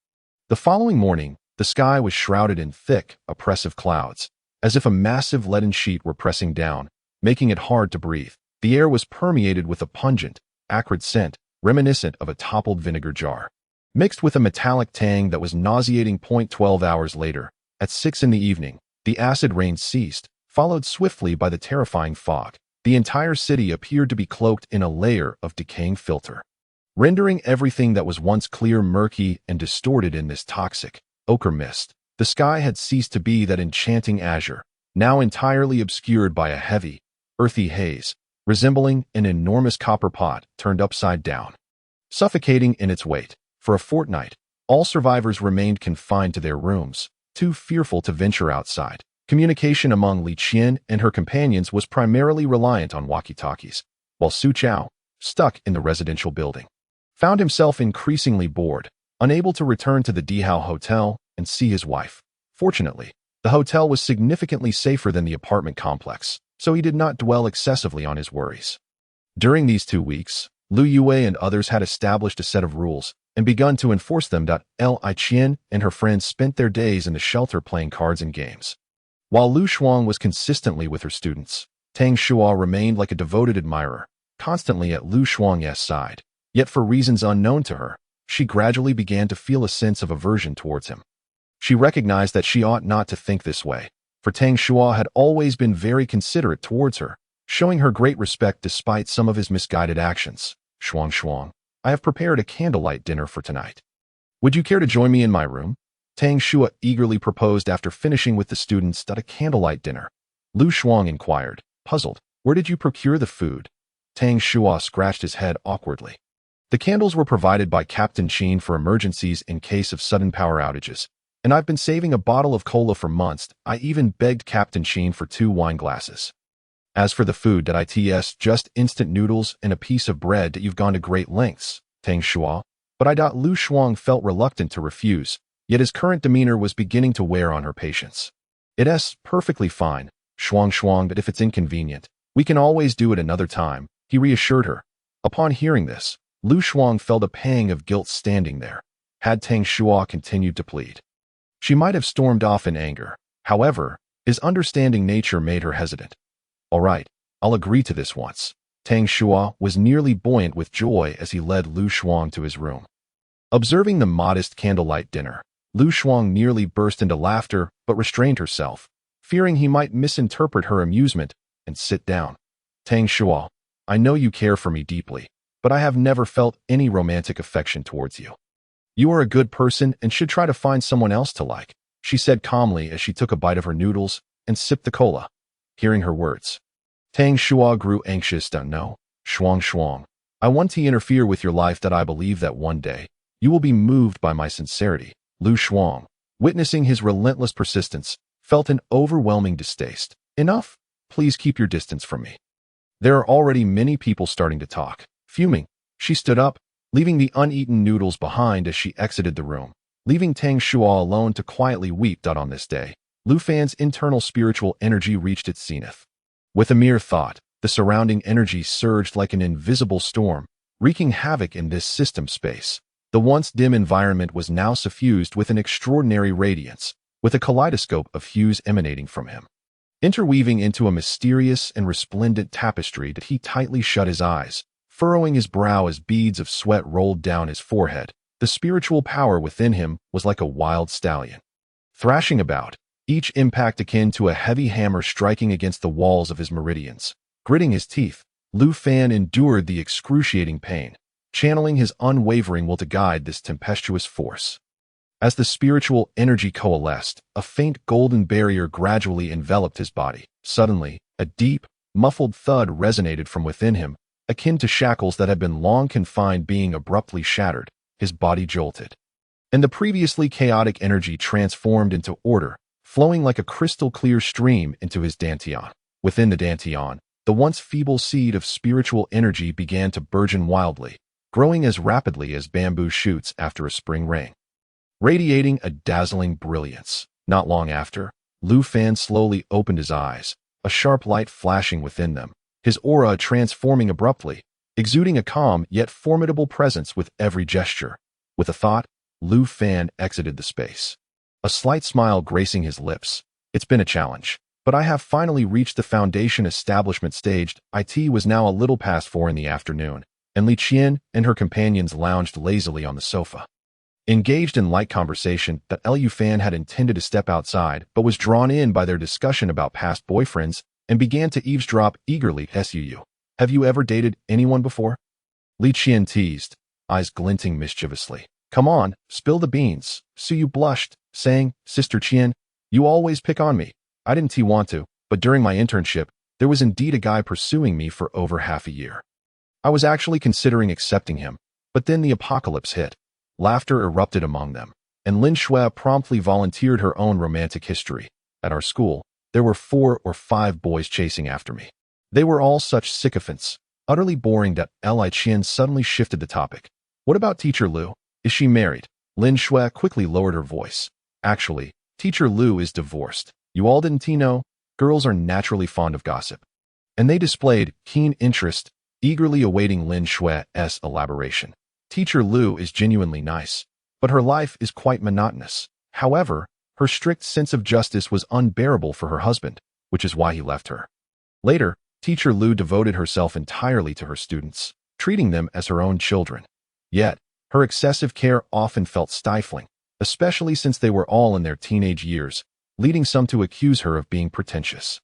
The following morning, the sky was shrouded in thick, oppressive clouds, as if a massive leaden sheet were pressing down, making it hard to breathe. The air was permeated with a pungent, acrid scent, reminiscent of a toppled vinegar jar, mixed with a metallic tang that was nauseating. 12 hours later, at 6 in the evening, the acid rain ceased, followed swiftly by the terrifying fog. The entire city appeared to be cloaked in a layer of decaying filter, rendering everything that was once clear murky and distorted in this toxic, ochre mist. The sky had ceased to be that enchanting azure, now entirely obscured by a heavy, earthy haze, resembling an enormous copper pot turned upside down, suffocating in its weight. For a fortnight, all survivors remained confined to their rooms, too fearful to venture outside. Communication among Li Qian and her companions was primarily reliant on walkie-talkies, while Su Chao, stuck in the residential building, found himself increasingly bored, unable to return to the Dihao Hotel and see his wife. Fortunately, the hotel was significantly safer than the apartment complex, so he did not dwell excessively on his worries. During these 2 weeks, Lu Yue and others had established a set of rules and begun to enforce them. Li Qian and her friends spent their days in the shelter playing cards and games, while Lu Shuang was consistently with her students. Tang Shua remained like a devoted admirer, constantly at Lu Shuang's side. Yet for reasons unknown to her, she gradually began to feel a sense of aversion towards him. She recognized that she ought not to think this way, for Tang Shua had always been very considerate towards her, showing her great respect despite some of his misguided actions. Shuang, I have prepared a candlelight dinner for tonight. Would you care to join me in my room? Tang Shua eagerly proposed after finishing with the students at a candlelight dinner. Lu Shuang inquired, puzzled, where did you procure the food? Tang Shua scratched his head awkwardly. The candles were provided by Captain Qin for emergencies in case of sudden power outages, and I've been saving a bottle of cola for months. I even begged Captain Qin for 2 wine glasses. As for the food, it's just instant noodles and a piece of bread that you've gone to great lengths, Tang Shua. But Lu Shuang felt reluctant to refuse, yet his current demeanor was beginning to wear on her patience. It's perfectly fine, Shuang, but if it's inconvenient, we can always do it another time, he reassured her. Upon hearing this, Lu Shuang felt a pang of guilt standing there. Had Tang Shua continued to plead, she might have stormed off in anger. However, his understanding nature made her hesitant. All right, I'll agree to this once. Tang Shua was nearly buoyant with joy as he led Lu Shuang to his room. Observing the modest candlelight dinner, Lu Shuang nearly burst into laughter but restrained herself, fearing he might misinterpret her amusement and sit down. Tang Shua, I know you care for me deeply, but I have never felt any romantic affection towards you. You are a good person and should try to find someone else to like, she said calmly as she took a bite of her noodles and sipped the cola. Hearing her words, Tang Shua grew anxious. No, Shuang, I want to interfere with your life. I believe that one day, you will be moved by my sincerity. Lu Shuang, witnessing his relentless persistence, felt an overwhelming distaste. Enough, please keep your distance from me. There are already many people starting to talk. Fuming, she stood up, leaving the uneaten noodles behind as she exited the room, leaving Tang Shua alone to quietly weep. On this day, Lu Fan's internal spiritual energy reached its zenith. With a mere thought, the surrounding energy surged like an invisible storm, wreaking havoc in this system space. The once dim environment was now suffused with an extraordinary radiance, with a kaleidoscope of hues emanating from him, interweaving into a mysterious and resplendent tapestry that he tightly shut his eyes, furrowing his brow as beads of sweat rolled down his forehead. The spiritual power within him was like a wild stallion, thrashing about, each impact akin to a heavy hammer striking against the walls of his meridians. Gritting his teeth, Lu Fan endured the excruciating pain, channeling his unwavering will to guide this tempestuous force. As the spiritual energy coalesced, a faint golden barrier gradually enveloped his body. Suddenly, a deep, muffled thud resonated from within him, akin to shackles that had been long confined being abruptly shattered. His body jolted, and the previously chaotic energy transformed into order, flowing like a crystal-clear stream into his dantian. Within the dantian, the once feeble seed of spiritual energy began to burgeon wildly, growing as rapidly as bamboo shoots after a spring rain, radiating a dazzling brilliance. Not long after, Lu Fan slowly opened his eyes, a sharp light flashing within them, his aura transforming abruptly, exuding a calm yet formidable presence with every gesture. With a thought, Lu Fan exited the space, a slight smile gracing his lips. It's been a challenge, but I have finally reached the foundation establishment stage. It was now a little past 4 in the afternoon, and Li Qian and her companions lounged lazily on the sofa, engaged in light conversation. That Lu Fan had intended to step outside, but was drawn in by their discussion about past boyfriends and began to eavesdrop eagerly. Suu, have you ever dated anyone before? Li Qian teased, eyes glinting mischievously. Come on, spill the beans. Suyu blushed, saying, Sister Qian, you always pick on me. I didn't want to, but during my internship, there was indeed a guy pursuing me for over half a year. I was actually considering accepting him, but then the apocalypse hit. Laughter erupted among them, and Lin Shui promptly volunteered her own romantic history. At our school, there were 4 or 5 boys chasing after me. They were all such sycophants, utterly boring. That Li Qian suddenly shifted the topic. What about Teacher Lu? Is she married? Lin Shui quickly lowered her voice. Actually, Teacher Lu is divorced. You all didn't know? Girls are naturally fond of gossip. And they displayed keen interest, eagerly awaiting Lin Shui's elaboration. Teacher Lu is genuinely nice, but her life is quite monotonous. However, her strict sense of justice was unbearable for her husband, which is why he left her. Later, Teacher Lu devoted herself entirely to her students, treating them as her own children. Yet, her excessive care often felt stifling, especially since they were all in their teenage years, leading some to accuse her of being pretentious.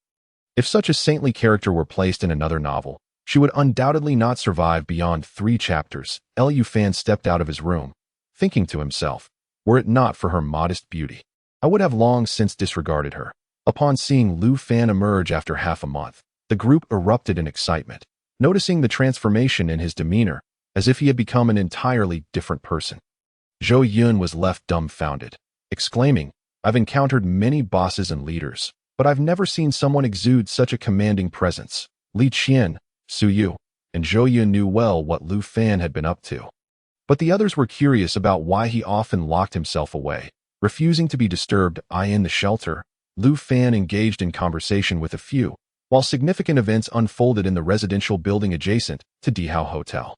If such a saintly character were placed in another novel, she would undoubtedly not survive beyond 3 chapters. Lu Fan stepped out of his room, thinking to himself, were it not for her modest beauty, I would have long since disregarded her. Upon seeing Lu Fan emerge after half a month, the group erupted in excitement, noticing the transformation in his demeanor, as if he had become an entirely different person. Zhou Yun was left dumbfounded, exclaiming, I've encountered many bosses and leaders, but I've never seen someone exude such a commanding presence. Li Qian, Suyu, and Zhou Yun knew well what Lu Fan had been up to. But the others were curious about why he often locked himself away, refusing to be disturbed. In the shelter, Lu Fan engaged in conversation with a few, while significant events unfolded in the residential building adjacent to Dihao Hotel.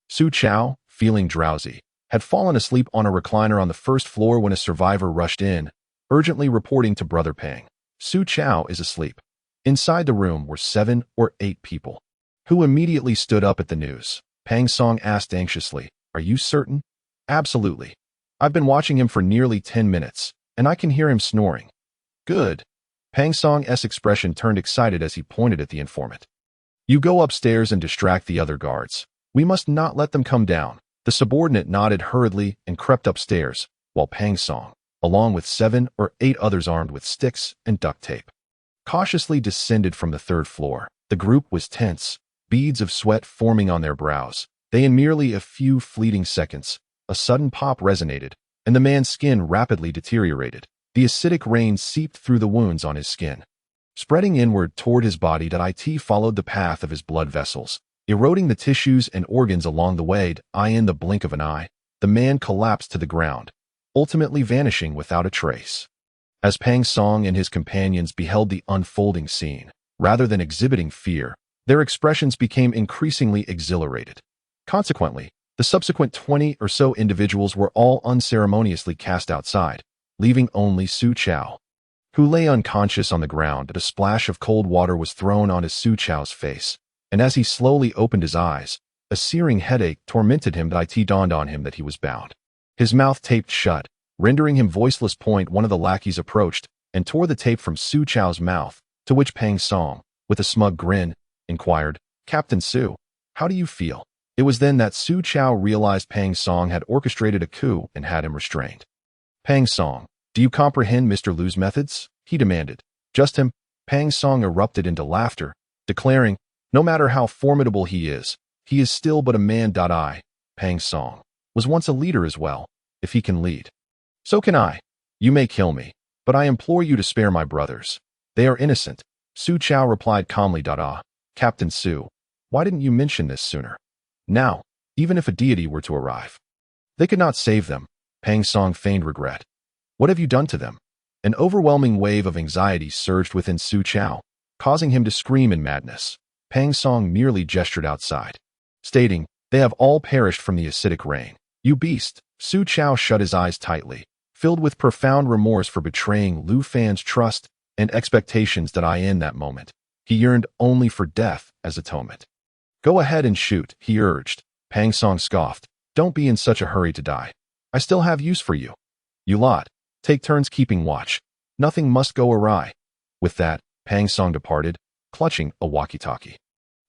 Su Chao, feeling drowsy, had fallen asleep on a recliner on the first floor when a survivor rushed in, urgently reporting to Brother Pang. Su Chao is asleep. Inside the room were 7 or 8 people, who immediately stood up at the news. Pang Song asked anxiously, Are you certain? Absolutely. I've been watching him for nearly 10 minutes, and I can hear him snoring. Good. Pang Song's expression turned excited as he pointed at the informant. You go upstairs and distract the other guards. We must not let them come down. The subordinate nodded hurriedly and crept upstairs, while Pang Song, along with 7 or 8 others armed with sticks and duct tape, cautiously descended from the 3rd floor. The group was tense, beads of sweat forming on their brows. In merely a few fleeting seconds, a sudden pop resonated, and the man's skin rapidly deteriorated. The acidic rain seeped through the wounds on his skin, spreading inward toward his body. It followed the path of his blood vessels, eroding the tissues and organs along the way. In the blink of an eye, the man collapsed to the ground, ultimately vanishing without a trace. As Pang Song and his companions beheld the unfolding scene, rather than exhibiting fear, their expressions became increasingly exhilarated. Consequently, the subsequent 20 or so individuals were all unceremoniously cast outside, leaving only Su Chao, who lay unconscious on the ground. A splash of cold water was thrown onto Su Chao's face, and as he slowly opened his eyes, a searing headache tormented him. It dawned on him that he was bound, his mouth taped shut, rendering him voiceless. One of the lackeys approached and tore the tape from Su Chao's mouth, to which Pang Song, with a smug grin, inquired, Captain Su, how do you feel? It was then that Su Chao realized Pang Song had orchestrated a coup and had him restrained. Pang Song, do you comprehend Mr. Lu's methods? He demanded. Just him. Pang Song erupted into laughter, declaring, no matter how formidable he is still but a man. Pang Song was once a leader as well. If he can lead, so can I. You may kill me, but I implore you to spare my brothers. They are innocent. Su Chao replied calmly. Captain Su, why didn't you mention this sooner? Now, even if a deity were to arrive, they could not save them. Pang Song feigned regret. What have you done to them? An overwhelming wave of anxiety surged within Su Chao, causing him to scream in madness. Pang Song merely gestured outside, stating, "They have all perished from the acidic rain. You beast." Su Chao shut his eyes tightly, filled with profound remorse for betraying Lu Fan's trust and expectations that in that moment. He yearned only for death as atonement. "Go ahead and shoot," he urged. Pang Song scoffed. "Don't be in such a hurry to die. I still have use for you. You lot, take turns keeping watch. Nothing must go awry." With that, Pang Song departed, clutching a walkie-talkie.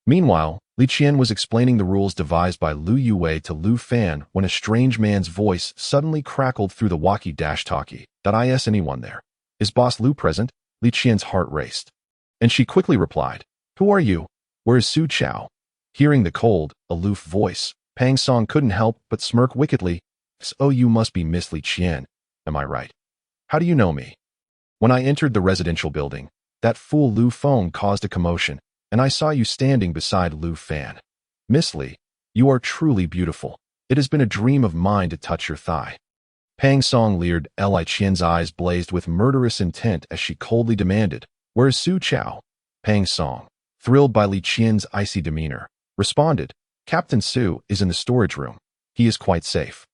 Meanwhile, Li Qian was explaining the rules devised by Lu Yue to Lu Fan when a strange man's voice suddenly crackled through the walkie-talkie. "Is anyone there? Is Boss Lu present?" Li Qian's heart raced. And she quickly replied, "Who are you? Where is Su Chao?" Hearing the cold, aloof voice, Pang Song couldn't help but smirk wickedly. "So you must be Miss Li Qian, am I right? How do you know me?" "When I entered the residential building, that fool Lu Feng caused a commotion, and I saw you standing beside Lu Fan. Miss Li, you are truly beautiful. It has been a dream of mine to touch your thigh." Pang Song leered. Li Qian's eyes blazed with murderous intent as she coldly demanded, "Where is Su Chao?" Pang Song, thrilled by Li Qian's icy demeanor, responded, "Captain Su is in the storage room. He is quite safe."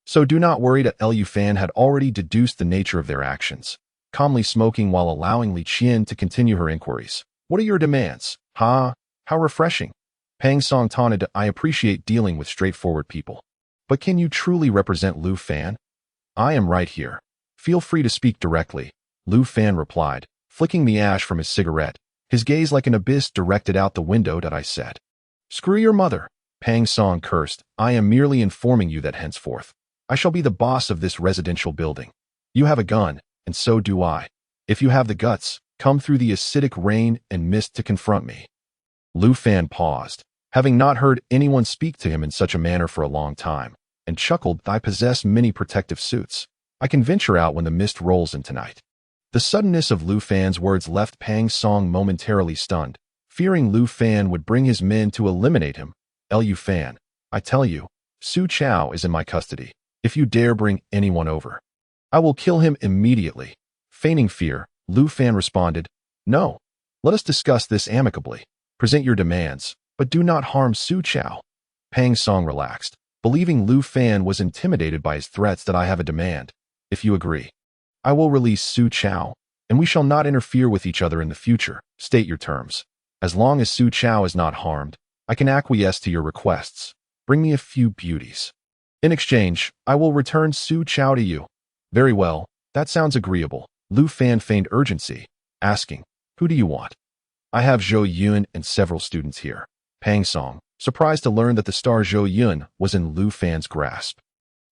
"So do not worry." Lu Fan had already deduced the nature of their actions, calmly smoking while allowing Li Qian to continue her inquiries. "What are your demands?" "Ha, how refreshing." Pang Song taunted. "I appreciate dealing with straightforward people. But can you truly represent Lu Fan?" "I am right here. Feel free to speak directly," Lu Fan replied, flicking the ash from his cigarette, his gaze like an abyss directed out the window. "I said, screw your mother," Pang Song cursed. "I am merely informing you that henceforth, I shall be the boss of this residential building. You have a gun, and so do I. If you have the guts, come through the acidic rain and mist to confront me." Lu Fan paused, having not heard anyone speak to him in such a manner for a long time, and chuckled. "I possess many protective suits. I can venture out when the mist rolls in tonight." The suddenness of Lu Fan's words left Pang Song momentarily stunned, fearing Lu Fan would bring his men to eliminate him. "Lu Fan, I tell you, Su Chao is in my custody. If you dare bring anyone over, I will kill him immediately." Feigning fear, Lu Fan responded, "No, let us discuss this amicably. Present your demands, but do not harm Su Chao." Pang Song relaxed, believing Lu Fan was intimidated by his threats. "I have a demand. If you agree, I will release Su Chao, and we shall not interfere with each other in the future. State your terms. As long as Su Chao is not harmed, I can acquiesce to your requests. Bring me a few beauties. In exchange, I will return Su Chao to you." "Very well, that sounds agreeable." Lu Fan feigned urgency, asking, "Who do you want?" "I have Zhou Yun and several students here." Pang Song, surprised to learn that the star Zhou Yun was in Lu Fan's grasp,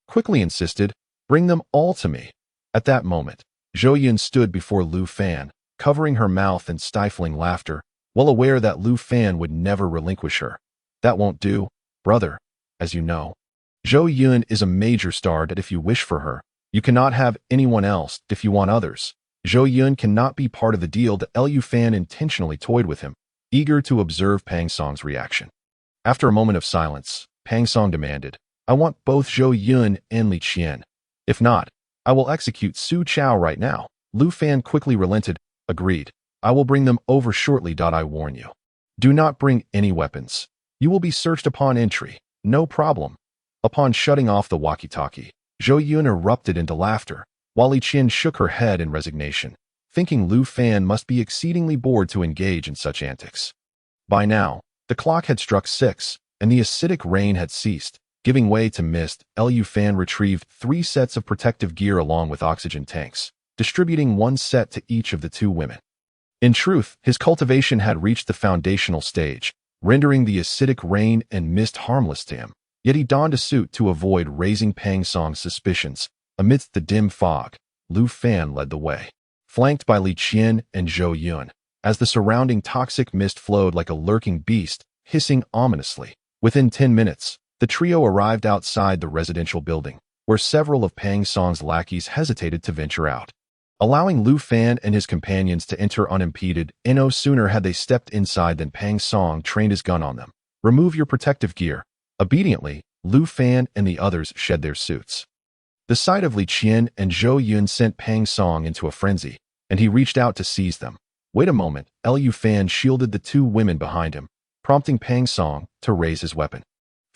quickly insisted, "Bring them all to me." At that moment, Zhou Yun stood before Lu Fan, covering her mouth and stifling laughter, well aware that Lu Fan would never relinquish her. "That won't do, brother. As you know, Zhou Yun is a major star. That if you wish for her, you cannot have anyone else. If you want others, Zhou Yun cannot be part of the deal." Lu Fan intentionally toyed with him, eager to observe Pang Song's reaction. After a moment of silence, Pang Song demanded, "I want both Zhou Yun and Li Qian. If not, I will execute Su Chao right now." Lu Fan quickly relented. "Agreed. I will bring them over shortly. I warn you, do not bring any weapons. You will be searched upon entry." "No problem." Upon shutting off the walkie-talkie, Zhou Yun erupted into laughter, while Li Qian shook her head in resignation, thinking Lu Fan must be exceedingly bored to engage in such antics. By now, the clock had struck 6, and the acidic rain had ceased, giving way to mist. Lu Fan retrieved 3 sets of protective gear along with oxygen tanks, distributing 1 set to each of the 2 women. In truth, his cultivation had reached the foundational stage, rendering the acidic rain and mist harmless to him. Yet he donned a suit to avoid raising Pang Song's suspicions. Amidst the dim fog, Lu Fan led the way, flanked by Li Qian and Zhou Yun, as the surrounding toxic mist flowed like a lurking beast, hissing ominously. Within 10 minutes, the trio arrived outside the residential building, where several of Pang Song's lackeys hesitated to venture out, allowing Lu Fan and his companions to enter unimpeded. No sooner had they stepped inside than Pang Song trained his gun on them. "Remove your protective gear." Obediently, Lu Fan and the others shed their suits. The sight of Li Qian and Zhou Yun sent Pang Song into a frenzy, and he reached out to seize them. "Wait a moment." Lu Fan shielded the 2 women behind him, prompting Pang Song to raise his weapon.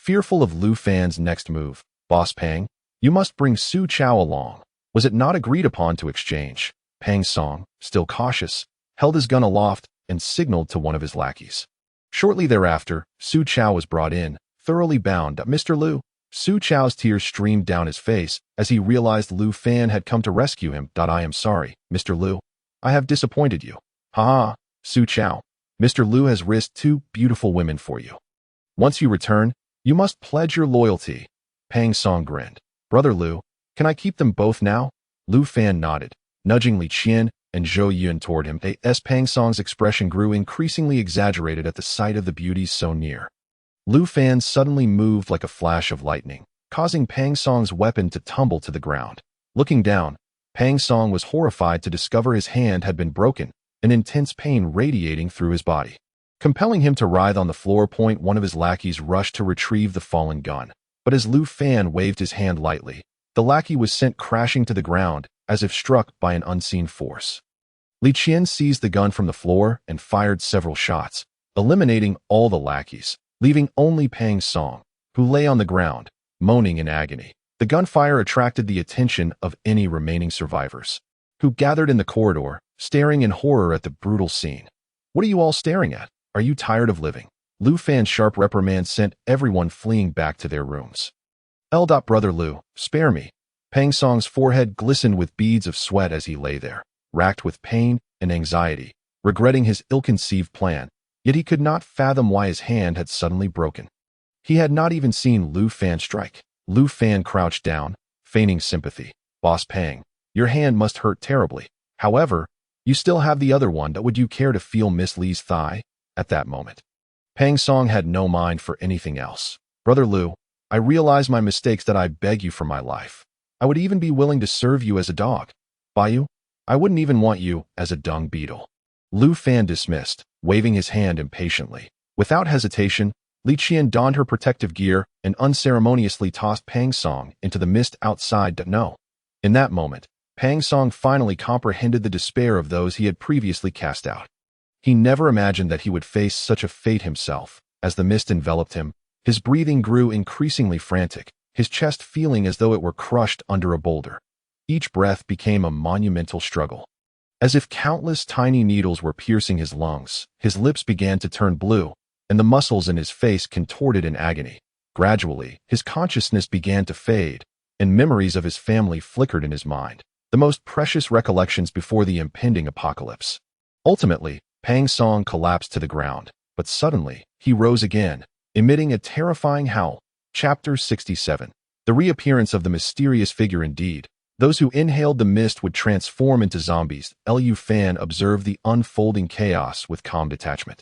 Fearful of Lu Fan's next move, Boss Pang, you must bring Su Chao along. Was it not agreed upon to exchange? Pang Song, still cautious, held his gun aloft and signaled to one of his lackeys. Shortly thereafter, Su Chao was brought in, thoroughly bound. Mr. Lu. Su Chao's tears streamed down his face as he realized Lu Fan had come to rescue him. I am sorry, Mr. Lu. I have disappointed you. Ha! Su Chao. Mr. Lu has risked 2 beautiful women for you. Once you return, you must pledge your loyalty. Pang Song grinned. Brother Lu, can I keep them both now? Lu Fan nodded, nudging Li Qian and Zhou Yun toward him. As Pang Song's expression grew increasingly exaggerated at the sight of the beauties so near. Lu Fan suddenly moved like a flash of lightning, causing Pang Song's weapon to tumble to the ground. Looking down, Pang Song was horrified to discover his hand had been broken, an intense pain radiating through his body. Compelling him to writhe on the floor, one of his lackeys rushed to retrieve the fallen gun. But as Lu Fan waved his hand lightly, the lackey was sent crashing to the ground as if struck by an unseen force. Li Qian seized the gun from the floor and fired several shots, eliminating all the lackeys, leaving only Pang Song, who lay on the ground, moaning in agony. The gunfire attracted the attention of any remaining survivors, who gathered in the corridor, staring in horror at the brutal scene. What are you all staring at? Are you tired of living? Lu Fan's sharp reprimand sent everyone fleeing back to their rooms. Brother Lu, spare me. Pang Song's forehead glistened with beads of sweat as he lay there, racked with pain and anxiety, regretting his ill-conceived plan. Yet he could not fathom why his hand had suddenly broken. He had not even seen Lu Fan strike. Lu Fan crouched down, feigning sympathy. Boss Pang, your hand must hurt terribly. However, you still have the other one. Would you care to feel Miss Li's thigh? At that moment, Pang Song had no mind for anything else. Brother Lu, I realize my mistakes. I beg you for my life. I would even be willing to serve you as a dog. Bayu, I wouldn't even want you as a dung beetle. Lu Fan dismissed, waving his hand impatiently. Without hesitation, Li Qian donned her protective gear and unceremoniously tossed Pang Song into the mist outside. No. In that moment, Pang Song finally comprehended the despair of those he had previously cast out. He never imagined that he would face such a fate himself. As the mist enveloped him, his breathing grew increasingly frantic, his chest feeling as though it were crushed under a boulder. Each breath became a monumental struggle. As if countless tiny needles were piercing his lungs, his lips began to turn blue, and the muscles in his face contorted in agony. Gradually, his consciousness began to fade, and memories of his family flickered in his mind, the most precious recollections before the impending apocalypse. Ultimately, Pang Song collapsed to the ground, but suddenly, he rose again, emitting a terrifying howl. Chapter 67. The reappearance of the mysterious figure. Indeed, those who inhaled the mist would transform into zombies. Lu Fan observed the unfolding chaos with calm detachment.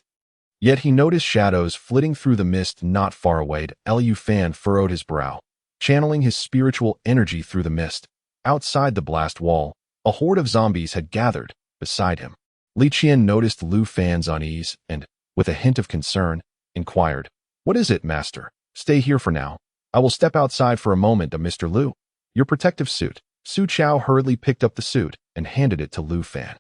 Yet he noticed shadows flitting through the mist not far away. Lu Fan furrowed his brow, channeling his spiritual energy through the mist. Outside the blast wall, a horde of zombies had gathered beside him. Li Qian noticed Lu Fan's unease and, with a hint of concern, inquired, "What is it, master? Stay here for now. I will step outside for a moment. Mr. Lu, your protective suit." Su Chao hurriedly picked up the suit and handed it to Lu Fan.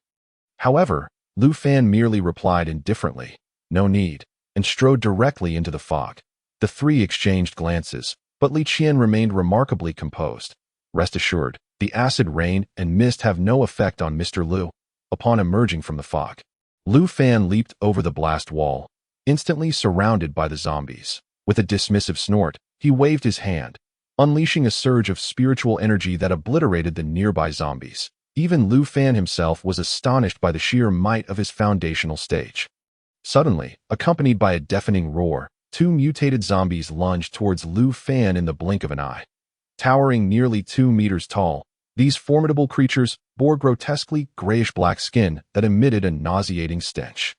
However, Lu Fan merely replied indifferently, "No need," and strode directly into the fog. The three exchanged glances, but Li Qian remained remarkably composed. Rest assured, the acid rain and mist have no effect on Mr. Lu. Upon emerging from the fog, Lu Fan leaped over the blast wall, instantly surrounded by the zombies. With a dismissive snort, he waved his hand, unleashing a surge of spiritual energy that obliterated the nearby zombies. Even Lu Fan himself was astonished by the sheer might of his foundational stage. Suddenly, accompanied by a deafening roar, 2 mutated zombies lunged towards Lu Fan in the blink of an eye. Towering nearly 2 meters tall, these formidable creatures bore grotesquely grayish-black skin that emitted a nauseating stench.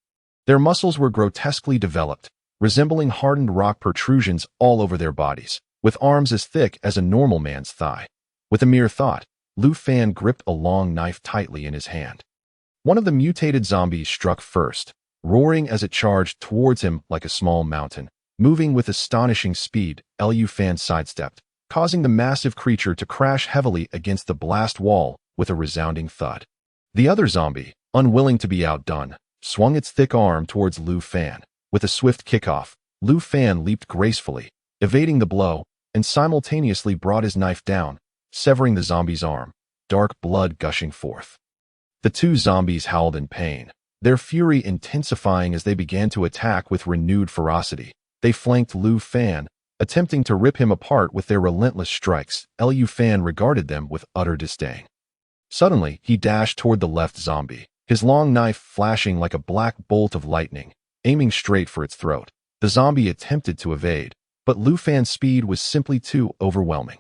Their muscles were grotesquely developed, resembling hardened rock protrusions all over their bodies, with arms as thick as a normal man's thigh. With a mere thought, Lu Fan gripped a long knife tightly in his hand. One of the mutated zombies struck first, roaring as it charged towards him like a small mountain. Moving with astonishing speed, Lu Fan sidestepped, causing the massive creature to crash heavily against the blast wall with a resounding thud. The other zombie, unwilling to be outdone, swung its thick arm towards Lu Fan. With a swift kickoff, Lu Fan leaped gracefully, evading the blow, and simultaneously brought his knife down, severing the zombie's arm, dark blood gushing forth. The two zombies howled in pain, their fury intensifying as they began to attack with renewed ferocity. They flanked Lu Fan, attempting to rip him apart with their relentless strikes. Lu Fan regarded them with utter disdain. Suddenly, he dashed toward the left zombie, his long knife flashing like a black bolt of lightning, aiming straight for its throat. The zombie attempted to evade, but Lu Fan's speed was simply too overwhelming,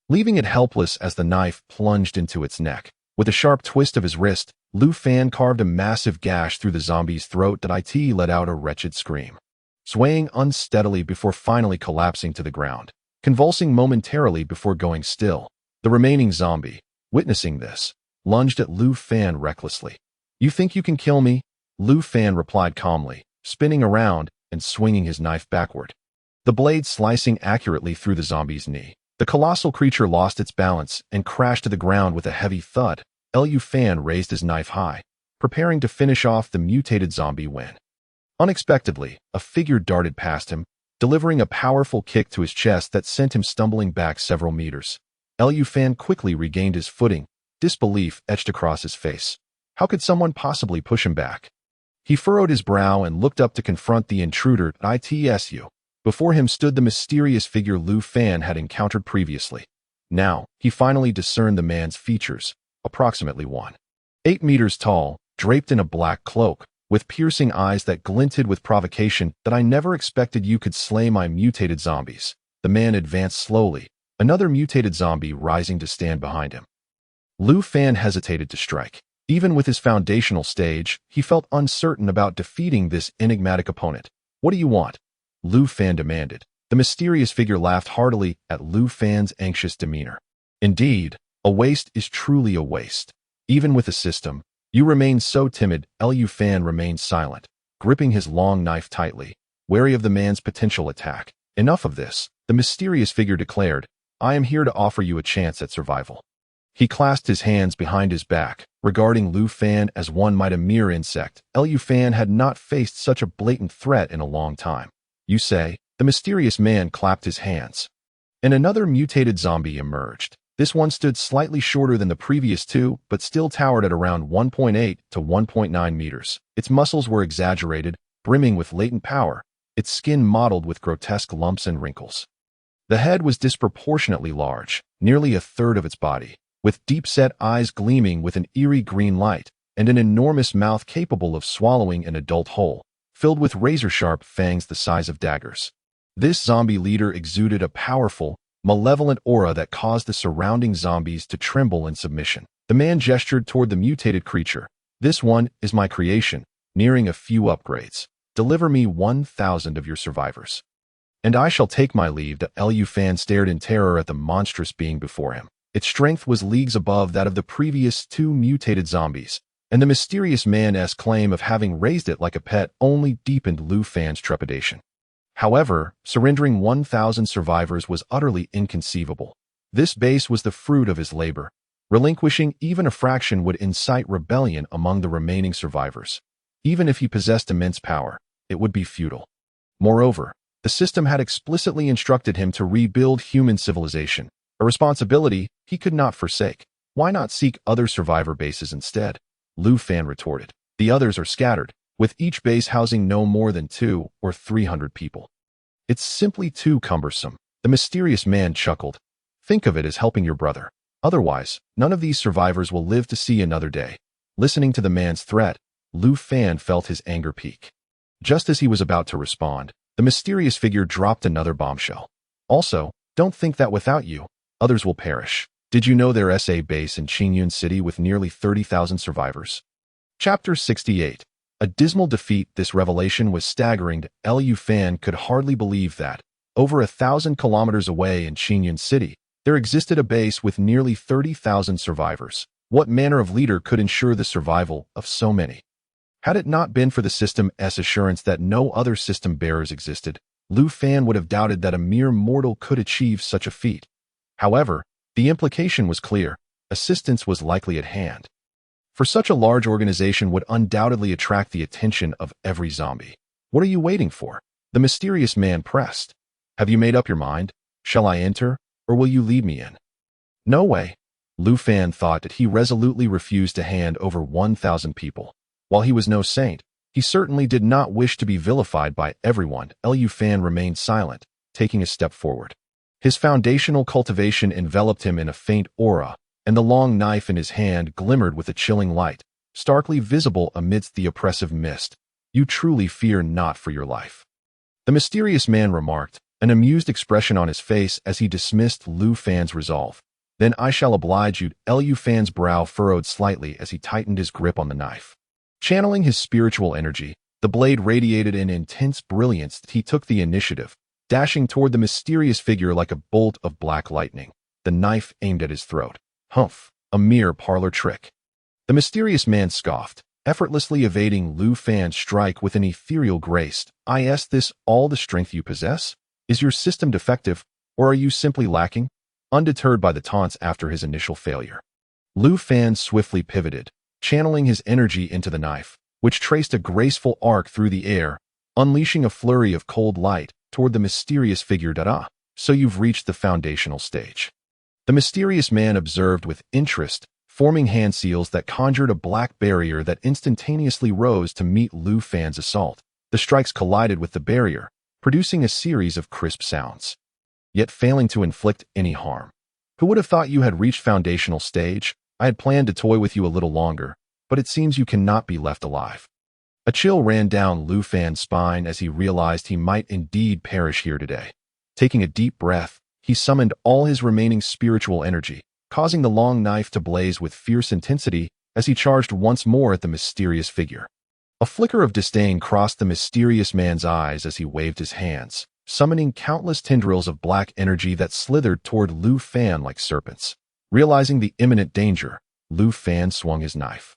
leaving it helpless as the knife plunged into its neck. With a sharp twist of his wrist, Lu Fan carved a massive gash through the zombie's throat that it let out a wretched scream, swaying unsteadily before finally collapsing to the ground, convulsing momentarily before going still. The remaining zombie, witnessing this, lunged at Lu Fan recklessly. "You think you can kill me?" Lu Fan replied calmly, spinning around and swinging his knife backward, the blade slicing accurately through the zombie's knee. The colossal creature lost its balance and crashed to the ground with a heavy thud. Lu Fan raised his knife high, preparing to finish off the mutated zombie when, unexpectedly, a figure darted past him, delivering a powerful kick to his chest that sent him stumbling back several meters. Lu Fan quickly regained his footing, disbelief etched across his face. How could someone possibly push him back? He furrowed his brow and looked up to confront the intruder. ITSU. Before him stood the mysterious figure Lu Fan had encountered previously. Now, he finally discerned the man's features, approximately 1.8 meters tall, draped in a black cloak, with piercing eyes that glinted with provocation. "That I never expected you could slay my mutated zombies." The man advanced slowly, another mutated zombie rising to stand behind him. Lu Fan hesitated to strike. Even with his foundational stage, he felt uncertain about defeating this enigmatic opponent. "What do you want?" Lu Fan demanded. The mysterious figure laughed heartily at Lu Fan's anxious demeanor. "Indeed, a waste is truly a waste. Even with a system, you remain so timid." Lu Fan remained silent, gripping his long knife tightly, wary of the man's potential attack. "Enough of this," the mysterious figure declared. "I am here to offer you a chance at survival." He clasped his hands behind his back, regarding Lu Fan as one might a mere insect. Lu Fan had not faced such a blatant threat in a long time. "You say?" The mysterious man clapped his hands, and another mutated zombie emerged. This one stood slightly shorter than the previous two, but still towered at around 1.8 to 1.9 meters. Its muscles were exaggerated, brimming with latent power, its skin mottled with grotesque lumps and wrinkles. The head was disproportionately large, nearly a third of its body, with deep-set eyes gleaming with an eerie green light, and an enormous mouth capable of swallowing an adult whole, filled with razor-sharp fangs the size of daggers. This zombie leader exuded a powerful, malevolent aura that caused the surrounding zombies to tremble in submission. The man gestured toward the mutated creature. "This one is my creation, nearing a few upgrades. Deliver me 1,000 of your survivors, and I shall take my leave." Lu Fan stared in terror at the monstrous being before him. Its strength was leagues above that of the previous two mutated zombies, and the mysterious man's claim of having raised it like a pet only deepened Lu Fan's trepidation. However, surrendering 1,000 survivors was utterly inconceivable. This base was the fruit of his labor. Relinquishing even a fraction would incite rebellion among the remaining survivors. Even if he possessed immense power, it would be futile. Moreover, the system had explicitly instructed him to rebuild human civilization, a responsibility he could not forsake. "Why not seek other survivor bases instead?" Lu Fan retorted. "The others are scattered, with each base housing no more than 200 or 300 people. It's simply too cumbersome." The mysterious man chuckled. "Think of it as helping your brother. Otherwise, none of these survivors will live to see another day." Listening to the man's threat, Lu Fan felt his anger peak. Just as he was about to respond, the mysterious figure dropped another bombshell. "Also, don't think that without you, others will perish. Did you know there's a base in Qingyun City with nearly 30,000 survivors?" Chapter 68. A dismal defeat. This revelation was staggering. Lu Fan could hardly believe that, over 1,000 kilometers away in Qingyun City, there existed a base with nearly 30,000 survivors. What manner of leader could ensure the survival of so many? Had it not been for the system's assurance that no other system bearers existed, Lu Fan would have doubted that a mere mortal could achieve such a feat. However, the implication was clear. Assistance was likely at hand. For such a large organization would undoubtedly attract the attention of every zombie. "What are you waiting for?" the mysterious man pressed. Have you made up your mind? Shall I enter, or will you lead me in? No way. Lu Fan thought that he resolutely refused to hand over 1,000 people. While he was no saint, he certainly did not wish to be vilified by everyone. Lu Fan remained silent, taking a step forward. His foundational cultivation enveloped him in a faint aura, and the long knife in his hand glimmered with a chilling light, starkly visible amidst the oppressive mist. You truly fear not for your life. The mysterious man remarked, an amused expression on his face as he dismissed Lu Fan's resolve. Then I shall oblige you. Lu Fan's brow furrowed slightly as he tightened his grip on the knife. Channeling his spiritual energy, the blade radiated in intense brilliance. He took the initiative, dashing toward the mysterious figure like a bolt of black lightning, the knife aimed at his throat. Humph, a mere parlor trick. The mysterious man scoffed, effortlessly evading Lu Fan's strike with an ethereal grace. Is this all the strength you possess? Is your system defective, or are you simply lacking? Undeterred by the taunts after his initial failure, Lu Fan swiftly pivoted, channeling his energy into the knife, which traced a graceful arc through the air, unleashing a flurry of cold light toward the mysterious figure. So you've reached the foundational stage. The mysterious man observed with interest, forming hand seals that conjured a black barrier that instantaneously rose to meet Lu Fan's assault. The strikes collided with the barrier, producing a series of crisp sounds, yet failing to inflict any harm. Who would have thought you had reached foundational stage? I had planned to toy with you a little longer, but it seems you cannot be left alive. A chill ran down Lu Fan's spine as he realized he might indeed perish here today. Taking a deep breath, he summoned all his remaining spiritual energy, causing the long knife to blaze with fierce intensity as he charged once more at the mysterious figure. A flicker of disdain crossed the mysterious man's eyes as he waved his hands, summoning countless tendrils of black energy that slithered toward Lu Fan like serpents. Realizing the imminent danger, Lu Fan swung his knife,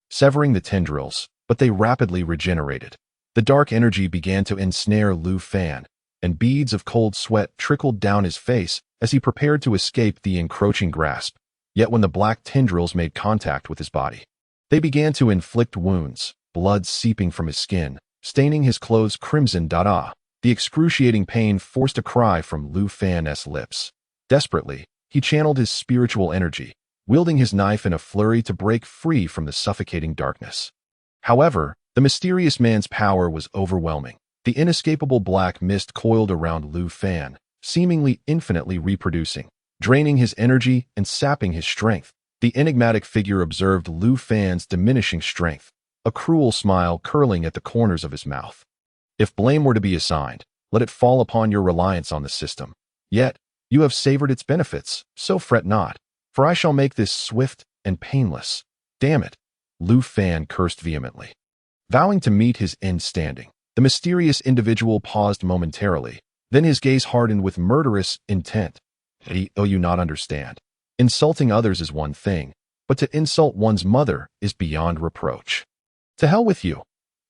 severing the tendrils, but they rapidly regenerated. The dark energy began to ensnare Lu Fan, and beads of cold sweat trickled down his face as he prepared to escape the encroaching grasp. Yet when the black tendrils made contact with his body, they began to inflict wounds, blood seeping from his skin, staining his clothes crimson. The excruciating pain forced a cry from Lu Fan's lips. Desperately, he channeled his spiritual energy, wielding his knife in a flurry to break free from the suffocating darkness. However, the mysterious man's power was overwhelming. The inescapable black mist coiled around Lu Fan, seemingly infinitely reproducing, draining his energy and sapping his strength. The enigmatic figure observed Lu Fan's diminishing strength, a cruel smile curling at the corners of his mouth. If blame were to be assigned, let it fall upon your reliance on the system. Yet, you have savored its benefits, so fret not, for I shall make this swift and painless. Damn it, Lu Fan cursed vehemently. Vowing to meet his end standing, the mysterious individual paused momentarily, then his gaze hardened with murderous intent. You not understand. Insulting others is one thing, but to insult one's mother is beyond reproach. To hell with you.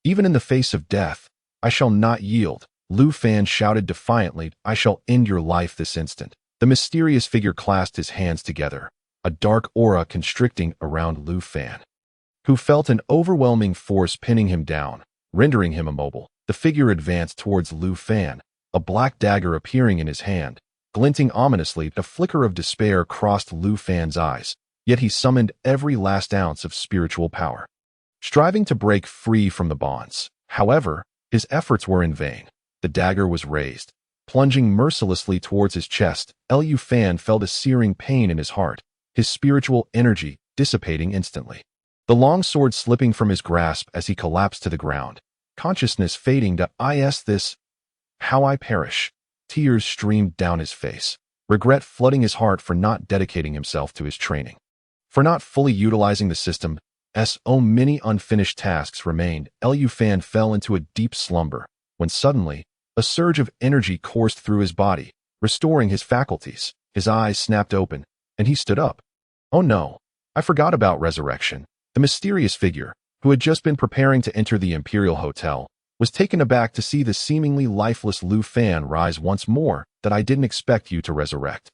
Even in the face of death, I shall not yield. Lu Fan shouted defiantly, I shall end your life this instant. The mysterious figure clasped his hands together, a dark aura constricting around Lu Fan, who felt an overwhelming force pinning him down, rendering him immobile. The figure advanced towards Lu Fan, a black dagger appearing in his hand, glinting ominously. A flicker of despair crossed Lu Fan's eyes, yet he summoned every last ounce of spiritual power, striving to break free from the bonds. However, his efforts were in vain. The dagger was raised, plunging mercilessly towards his chest. Lu Fan felt a searing pain in his heart, his spiritual energy dissipating instantly. The long sword slipping from his grasp as he collapsed to the ground, consciousness fading to this. How I perish. Tears streamed down his face, regret flooding his heart for not dedicating himself to his training, for not fully utilizing the system's many unfinished tasks remained. Lu Fan fell into a deep slumber, when suddenly, a surge of energy coursed through his body, restoring his faculties. His eyes snapped open, and he stood up. Oh no, I forgot about resurrection. The mysterious figure, who had just been preparing to enter the Imperial Hotel, was taken aback to see the seemingly lifeless Lu Fan rise once more. That I didn't expect you to resurrect.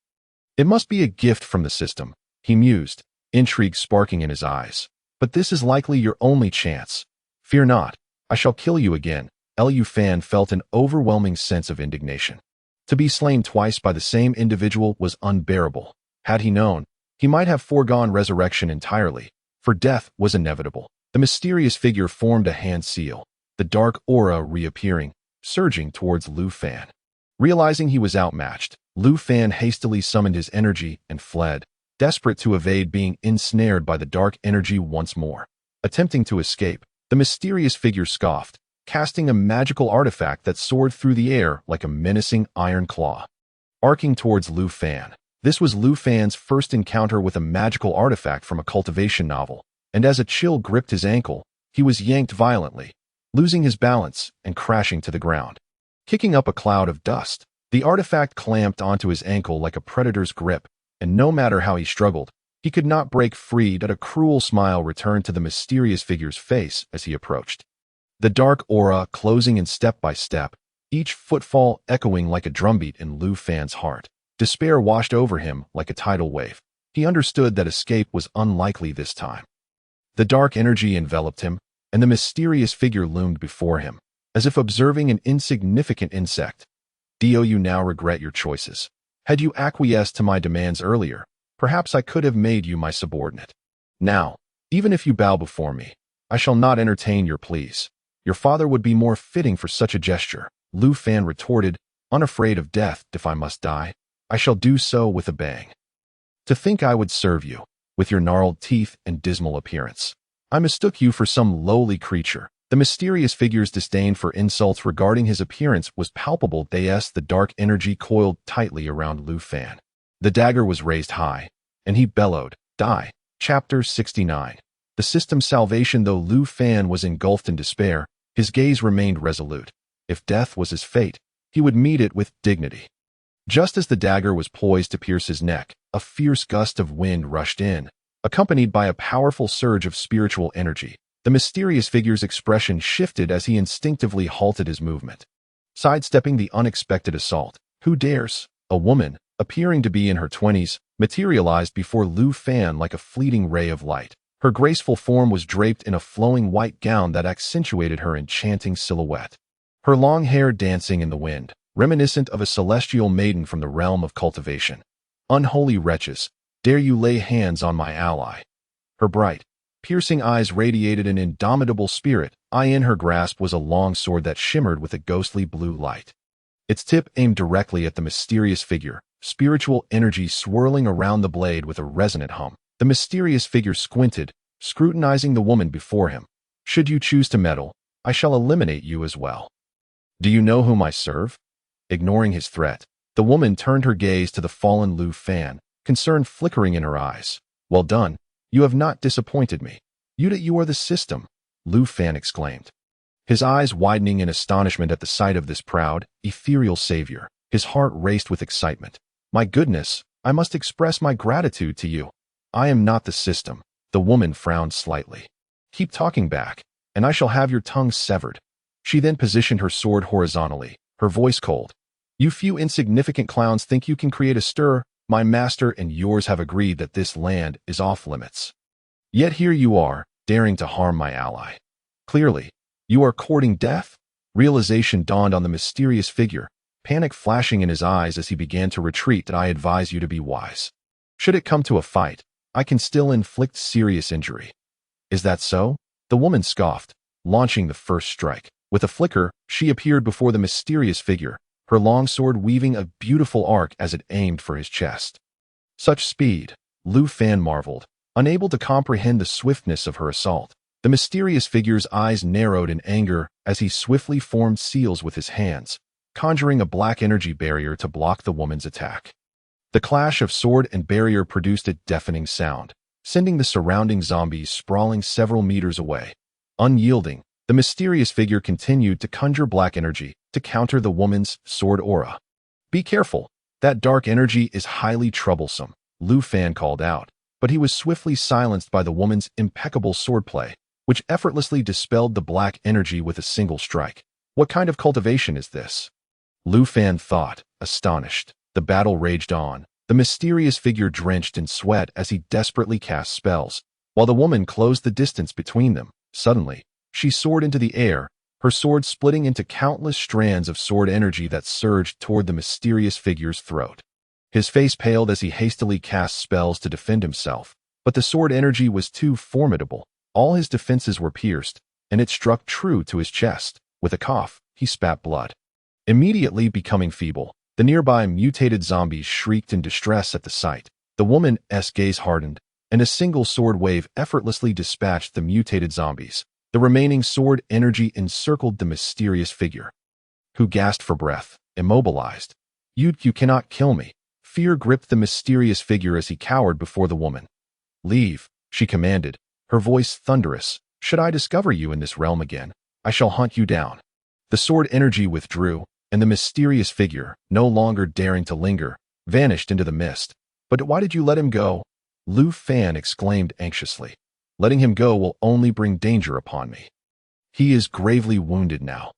It must be a gift from the system, he mused, intrigue sparking in his eyes. But this is likely your only chance. Fear not, I shall kill you again. Lu Fan felt an overwhelming sense of indignation. To be slain twice by the same individual was unbearable. Had he known, he might have foregone resurrection entirely, for death was inevitable. The mysterious figure formed a hand seal, the dark aura reappearing, surging towards Lu Fan. Realizing he was outmatched, Lu Fan hastily summoned his energy and fled, desperate to evade being ensnared by the dark energy once more. Attempting to escape, the mysterious figure scoffed, casting a magical artifact that soared through the air like a menacing iron claw. Arcing towards Lu Fan. This was Lu Fan's first encounter with a magical artifact from a cultivation novel, and as a chill gripped his ankle, he was yanked violently, losing his balance and crashing to the ground. Kicking up a cloud of dust, the artifact clamped onto his ankle like a predator's grip, and no matter how he struggled, he could not break free. That a cruel smile returned to the mysterious figure's face as he approached. The dark aura closing in step by step, each footfall echoing like a drumbeat in Lu Fan's heart. Despair washed over him like a tidal wave. He understood that escape was unlikely this time. The dark energy enveloped him, and the mysterious figure loomed before him, as if observing an insignificant insect. Do you now regret your choices? Had you acquiesced to my demands earlier, perhaps I could have made you my subordinate. Now, even if you bow before me, I shall not entertain your pleas. Your father would be more fitting for such a gesture, Lu Fan retorted, unafraid of death. If I must die, I shall do so with a bang. To think I would serve you, with your gnarled teeth and dismal appearance. I mistook you for some lowly creature. The mysterious figure's disdain for insults regarding his appearance was palpable. The dark energy coiled tightly around Lu Fan. The dagger was raised high, and he bellowed, "Die!" Chapter 69. The system's salvation. Though Lu Fan was engulfed in despair, his gaze remained resolute. If death was his fate, he would meet it with dignity. Just as the dagger was poised to pierce his neck, a fierce gust of wind rushed in, accompanied by a powerful surge of spiritual energy. The mysterious figure's expression shifted as he instinctively halted his movement, sidestepping the unexpected assault. Who dares? A woman, appearing to be in her 20s, materialized before Lu Fan like a fleeting ray of light. Her graceful form was draped in a flowing white gown that accentuated her enchanting silhouette. Her long hair dancing in the wind, reminiscent of a celestial maiden from the realm of cultivation. Unholy wretches, dare you lay hands on my ally? Her bright, piercing eyes radiated an indomitable spirit. In her grasp was a long sword that shimmered with a ghostly blue light. Its tip aimed directly at the mysterious figure, spiritual energy swirling around the blade with a resonant hum. The mysterious figure squinted, scrutinizing the woman before him. Should you choose to meddle, I shall eliminate you as well. Do you know whom I serve? Ignoring his threat, the woman turned her gaze to the fallen Lu Fan, concern flickering in her eyes. Well done. You have not disappointed me. You are the system, Lu Fan exclaimed, his eyes widening in astonishment at the sight of this proud, ethereal savior. His heart raced with excitement. My goodness, I must express my gratitude to you. I am not the system. The woman frowned slightly. Keep talking back, and I shall have your tongue severed. She then positioned her sword horizontally, her voice cold. You few insignificant clowns think you can create a stir. My master and yours have agreed that this land is off limits. Yet here you are, daring to harm my ally. Clearly, you are courting death? Realization dawned on the mysterious figure, panic flashing in his eyes as he began to retreat. I advise you to be wise. Should it come to a fight, I can still inflict serious injury. Is that so? The woman scoffed, launching the first strike. With a flicker, she appeared before the mysterious figure, her long sword weaving a beautiful arc as it aimed for his chest. Such speed, Lu Fan marveled, unable to comprehend the swiftness of her assault. The mysterious figure's eyes narrowed in anger as he swiftly formed seals with his hands, conjuring a black energy barrier to block the woman's attack. The clash of sword and barrier produced a deafening sound, sending the surrounding zombies sprawling several meters away. Unyielding, the mysterious figure continued to conjure black energy to counter the woman's sword aura. Be careful, that dark energy is highly troublesome, Lu Fan called out, but he was swiftly silenced by the woman's impeccable swordplay, which effortlessly dispelled the black energy with a single strike. What kind of cultivation is this? Lu Fan thought, astonished. The battle raged on, the mysterious figure drenched in sweat as he desperately cast spells, while the woman closed the distance between them. Suddenly, she soared into the air, her sword splitting into countless strands of sword energy that surged toward the mysterious figure's throat. His face paled as he hastily cast spells to defend himself, but the sword energy was too formidable. All his defenses were pierced, and it struck true to his chest. With a cough, he spat blood. Immediately becoming feeble, the nearby mutated zombies shrieked in distress at the sight. The woman's gaze hardened, and a single sword wave effortlessly dispatched the mutated zombies. The remaining sword energy encircled the mysterious figure, who gasped for breath, immobilized. You cannot kill me. Fear gripped the mysterious figure as he cowered before the woman. Leave, she commanded, her voice thunderous. Should I discover you in this realm again, I shall hunt you down. The sword energy withdrew, and the mysterious figure, no longer daring to linger, vanished into the mist. But why did you let him go? Lu Fan exclaimed anxiously. Letting him go will only bring danger upon me. He is gravely wounded now.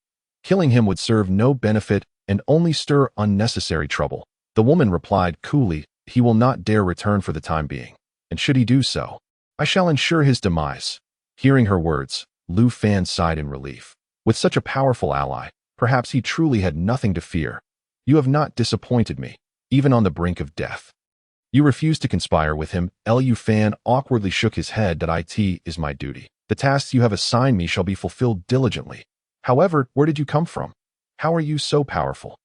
Killing him would serve no benefit and only stir unnecessary trouble. The woman replied coolly, he will not dare return for the time being, and should he do so, I shall ensure his demise. Hearing her words, Lu Fan sighed in relief. With such a powerful ally, perhaps he truly had nothing to fear. You have not disappointed me, even on the brink of death. You refused to conspire with him. Lu Fan awkwardly shook his head. That it is my duty. The tasks you have assigned me shall be fulfilled diligently. However, where did you come from? How are you so powerful?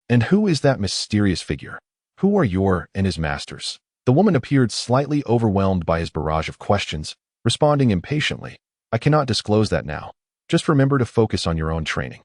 And who is that mysterious figure? Who are your and his masters? The woman appeared slightly overwhelmed by his barrage of questions, responding impatiently. I cannot disclose that now. Just remember to focus on your own training.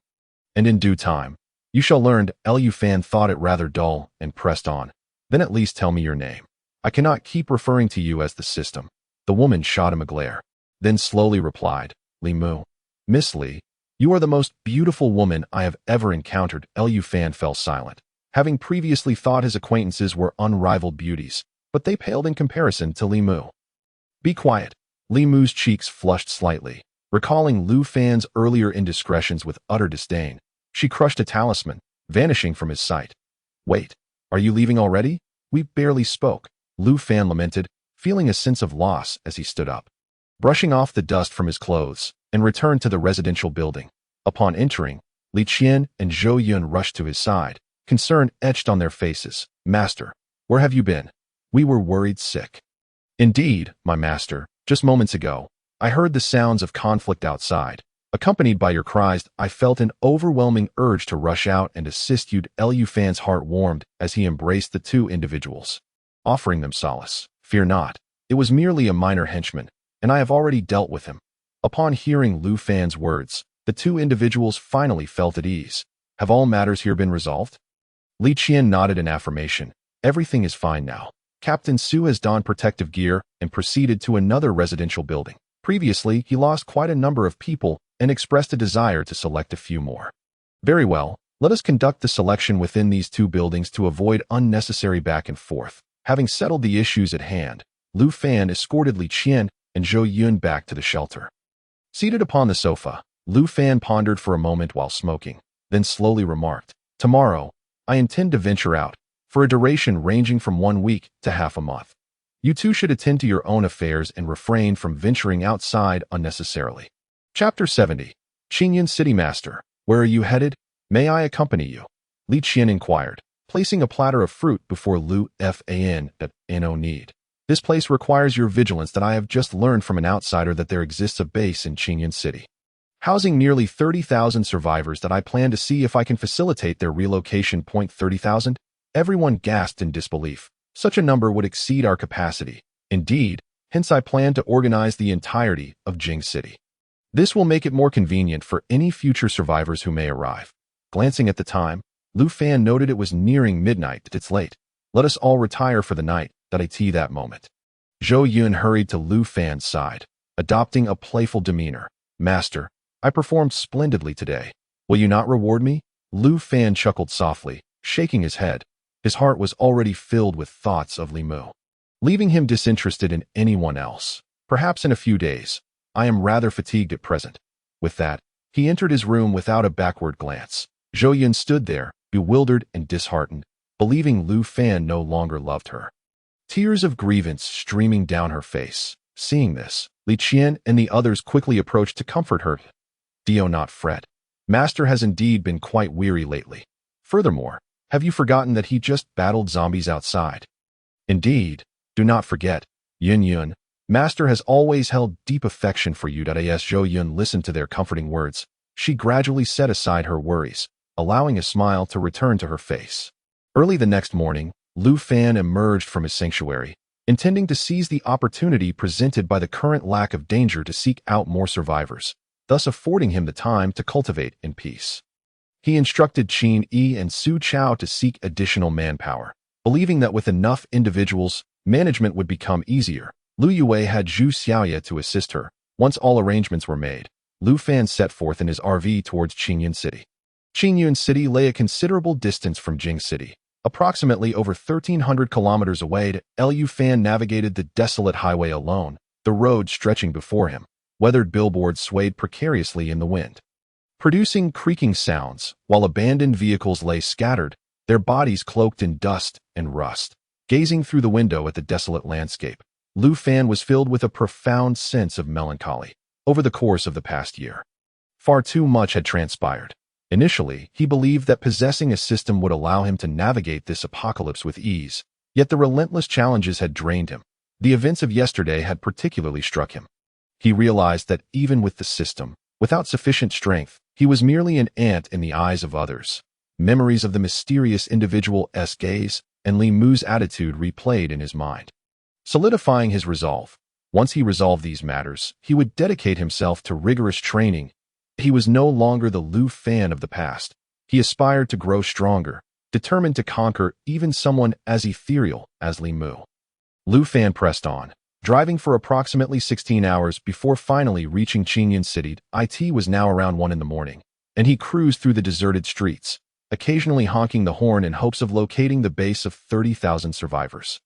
And in due time, you shall learn. Lu Fan thought it rather dull and pressed on. Then at least tell me your name. I cannot keep referring to you as the system. The woman shot him a glare, then slowly replied, Li Mu. Miss Li, you are the most beautiful woman I have ever encountered. Lu Fan fell silent, having previously thought his acquaintances were unrivaled beauties, but they paled in comparison to Li Mu. Be quiet. Li Mu's cheeks flushed slightly, recalling Lu Fan's earlier indiscretions with utter disdain. She crushed a talisman, vanishing from his sight. Wait, are you leaving already? We barely spoke, Lu Fan lamented, feeling a sense of loss as he stood up, brushing off the dust from his clothes, and returned to the residential building. Upon entering, Li Qian and Zhou Yun rushed to his side, concern etched on their faces. Master, where have you been? We were worried sick. Indeed, my master, just moments ago, I heard the sounds of conflict outside. Accompanied by your cries, I felt an overwhelming urge to rush out and assist you. Lu Fan's heart warmed as he embraced the two individuals, offering them solace. Fear not, it was merely a minor henchman, and I have already dealt with him. Upon hearing Lu Fan's words, the two individuals finally felt at ease. Have all matters here been resolved? Li Qian nodded in affirmation. Everything is fine now. Captain Su has donned protective gear and proceeded to another residential building. Previously, he lost quite a number of people and expressed a desire to select a few more. Very well, let us conduct the selection within these two buildings to avoid unnecessary back and forth. Having settled the issues at hand, Lu Fan escorted Li Qian and Zhou Yun back to the shelter. Seated upon the sofa, Lu Fan pondered for a moment while smoking, then slowly remarked, Tomorrow, I intend to venture out, for a duration ranging from 1 week to half a month. You two should attend to your own affairs and refrain from venturing outside unnecessarily. Chapter 70. Qingyun City Master, where are you headed? May I accompany you? Li Qian inquired, placing a platter of fruit before Lu Fan. No need. This place requires your vigilance. That I have just learned from an outsider that there exists a base in Qingyun City, housing nearly 30,000 survivors that I plan to see if I can facilitate their relocation. 30,000? Everyone gasped in disbelief. Such a number would exceed our capacity. Indeed, hence I plan to organize the entirety of Jing City. This will make it more convenient for any future survivors who may arrive. Glancing at the time, Lu Fan noted it was nearing midnight. It's late. Let us all retire for the night. That moment. Zhou Yun hurried to Lu Fan's side, adopting a playful demeanor. Master, I performed splendidly today. Will you not reward me? Lu Fan chuckled softly, shaking his head. His heart was already filled with thoughts of Li Mu, leaving him disinterested in anyone else. Perhaps in a few days. I am rather fatigued at present. With that, he entered his room without a backward glance. Zhou Yun stood there, bewildered and disheartened, believing Lu Fan no longer loved her. Tears of grievance streaming down her face. Seeing this, Li Qian and the others quickly approached to comfort her. Do not fret. Master has indeed been quite weary lately. Furthermore, have you forgotten that he just battled zombies outside? Indeed, do not forget, Yun Yun. Master has always held deep affection for you. As Zhou Yun listened to their comforting words, she gradually set aside her worries, allowing a smile to return to her face. Early the next morning, Lu Fan emerged from his sanctuary, intending to seize the opportunity presented by the current lack of danger to seek out more survivors, thus affording him the time to cultivate in peace. He instructed Qin Yi and Su Chao to seek additional manpower, believing that with enough individuals, management would become easier. Lu Yue had Zhu Xiaoye to assist her. Once all arrangements were made, Lu Fan set forth in his RV towards Qingyun City. Qingyun City lay a considerable distance from Jing City, approximately over 1,300 kilometers away. Lu Fan navigated the desolate highway alone, the road stretching before him. Weathered billboards swayed precariously in the wind, producing creaking sounds, while abandoned vehicles lay scattered, their bodies cloaked in dust and rust. Gazing through the window at the desolate landscape, Lu Fan was filled with a profound sense of melancholy. Over the course of the past year, far too much had transpired. Initially, he believed that possessing a system would allow him to navigate this apocalypse with ease, yet the relentless challenges had drained him. The events of yesterday had particularly struck him. He realized that even with the system, without sufficient strength, he was merely an ant in the eyes of others. Memories of the mysterious individual's gaze and Li Mu's attitude replayed in his mind. Solidifying his resolve, once he resolved these matters, he would dedicate himself to rigorous training. He was no longer the Lu Fan of the past. He aspired to grow stronger, determined to conquer even someone as ethereal as Li Mu. Lu Fan pressed on, driving for approximately 16 hours before finally reaching Qingyun City. It was now around 1 in the morning, and he cruised through the deserted streets, occasionally honking the horn in hopes of locating the base of 30,000 survivors.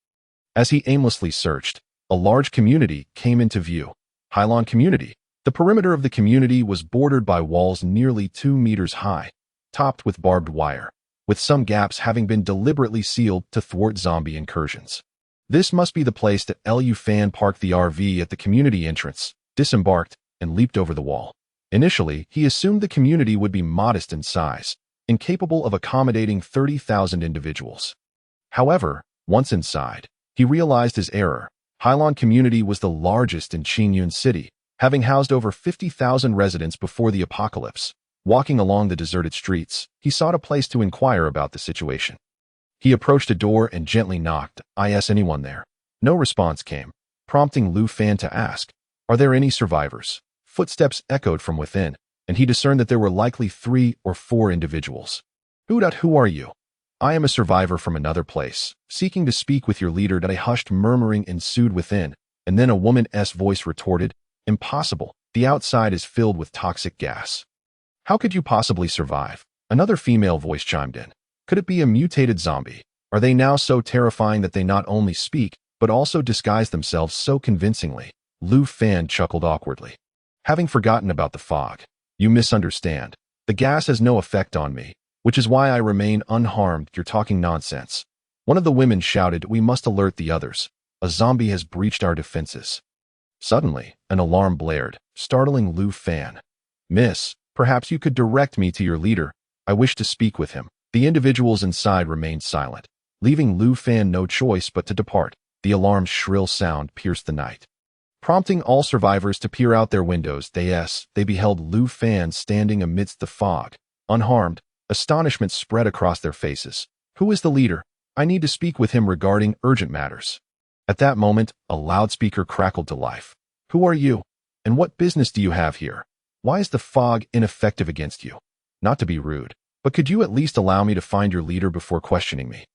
As he aimlessly searched, a large community came into view. Hailong Community. The perimeter of the community was bordered by walls nearly 2 meters high, topped with barbed wire, with some gaps having been deliberately sealed to thwart zombie incursions. This must be the place that Lu Fan parked the RV at the community entrance, disembarked, and leaped over the wall. Initially, he assumed the community would be modest in size, incapable of accommodating 30,000 individuals. However, once inside, he realized his error. Hailong Community was the largest in Qingyun City, having housed over 50,000 residents before the apocalypse. Walking along the deserted streets, he sought a place to inquire about the situation. He approached a door and gently knocked. "Is anyone there?" No response came, prompting Lu Fan to ask, "Are there any survivors?" Footsteps echoed from within, and he discerned that there were likely 3 or 4 individuals. Who are you?" "I am a survivor from another place, seeking to speak with your leader." A hushed murmuring ensued within, and then a woman's voice retorted, "Impossible. The outside is filled with toxic gas." "How could you possibly survive?" Another female voice chimed in. "Could it be a mutated zombie? Are they now so terrifying that they not only speak, but also disguise themselves so convincingly?" Lu Fan chuckled awkwardly. "Having forgotten about the fog, you misunderstand. The gas has no effect on me, which is why I remain unharmed." "You're talking nonsense." One of the women shouted. "We must alert the others. A zombie has breached our defenses." Suddenly, an alarm blared, startling Lu Fan. "Miss, perhaps you could direct me to your leader. I wish to speak with him." The individuals inside remained silent, leaving Lu Fan no choice but to depart. The alarm's shrill sound pierced the night, prompting all survivors to peer out their windows. They beheld Lu Fan standing amidst the fog, unharmed. Astonishment spread across their faces. "Who is the leader? I need to speak with him regarding urgent matters." At that moment, a loudspeaker crackled to life. "Who are you? And what business do you have here? Why is the fog ineffective against you? Not to be rude, but could you at least allow me to find your leader before questioning me?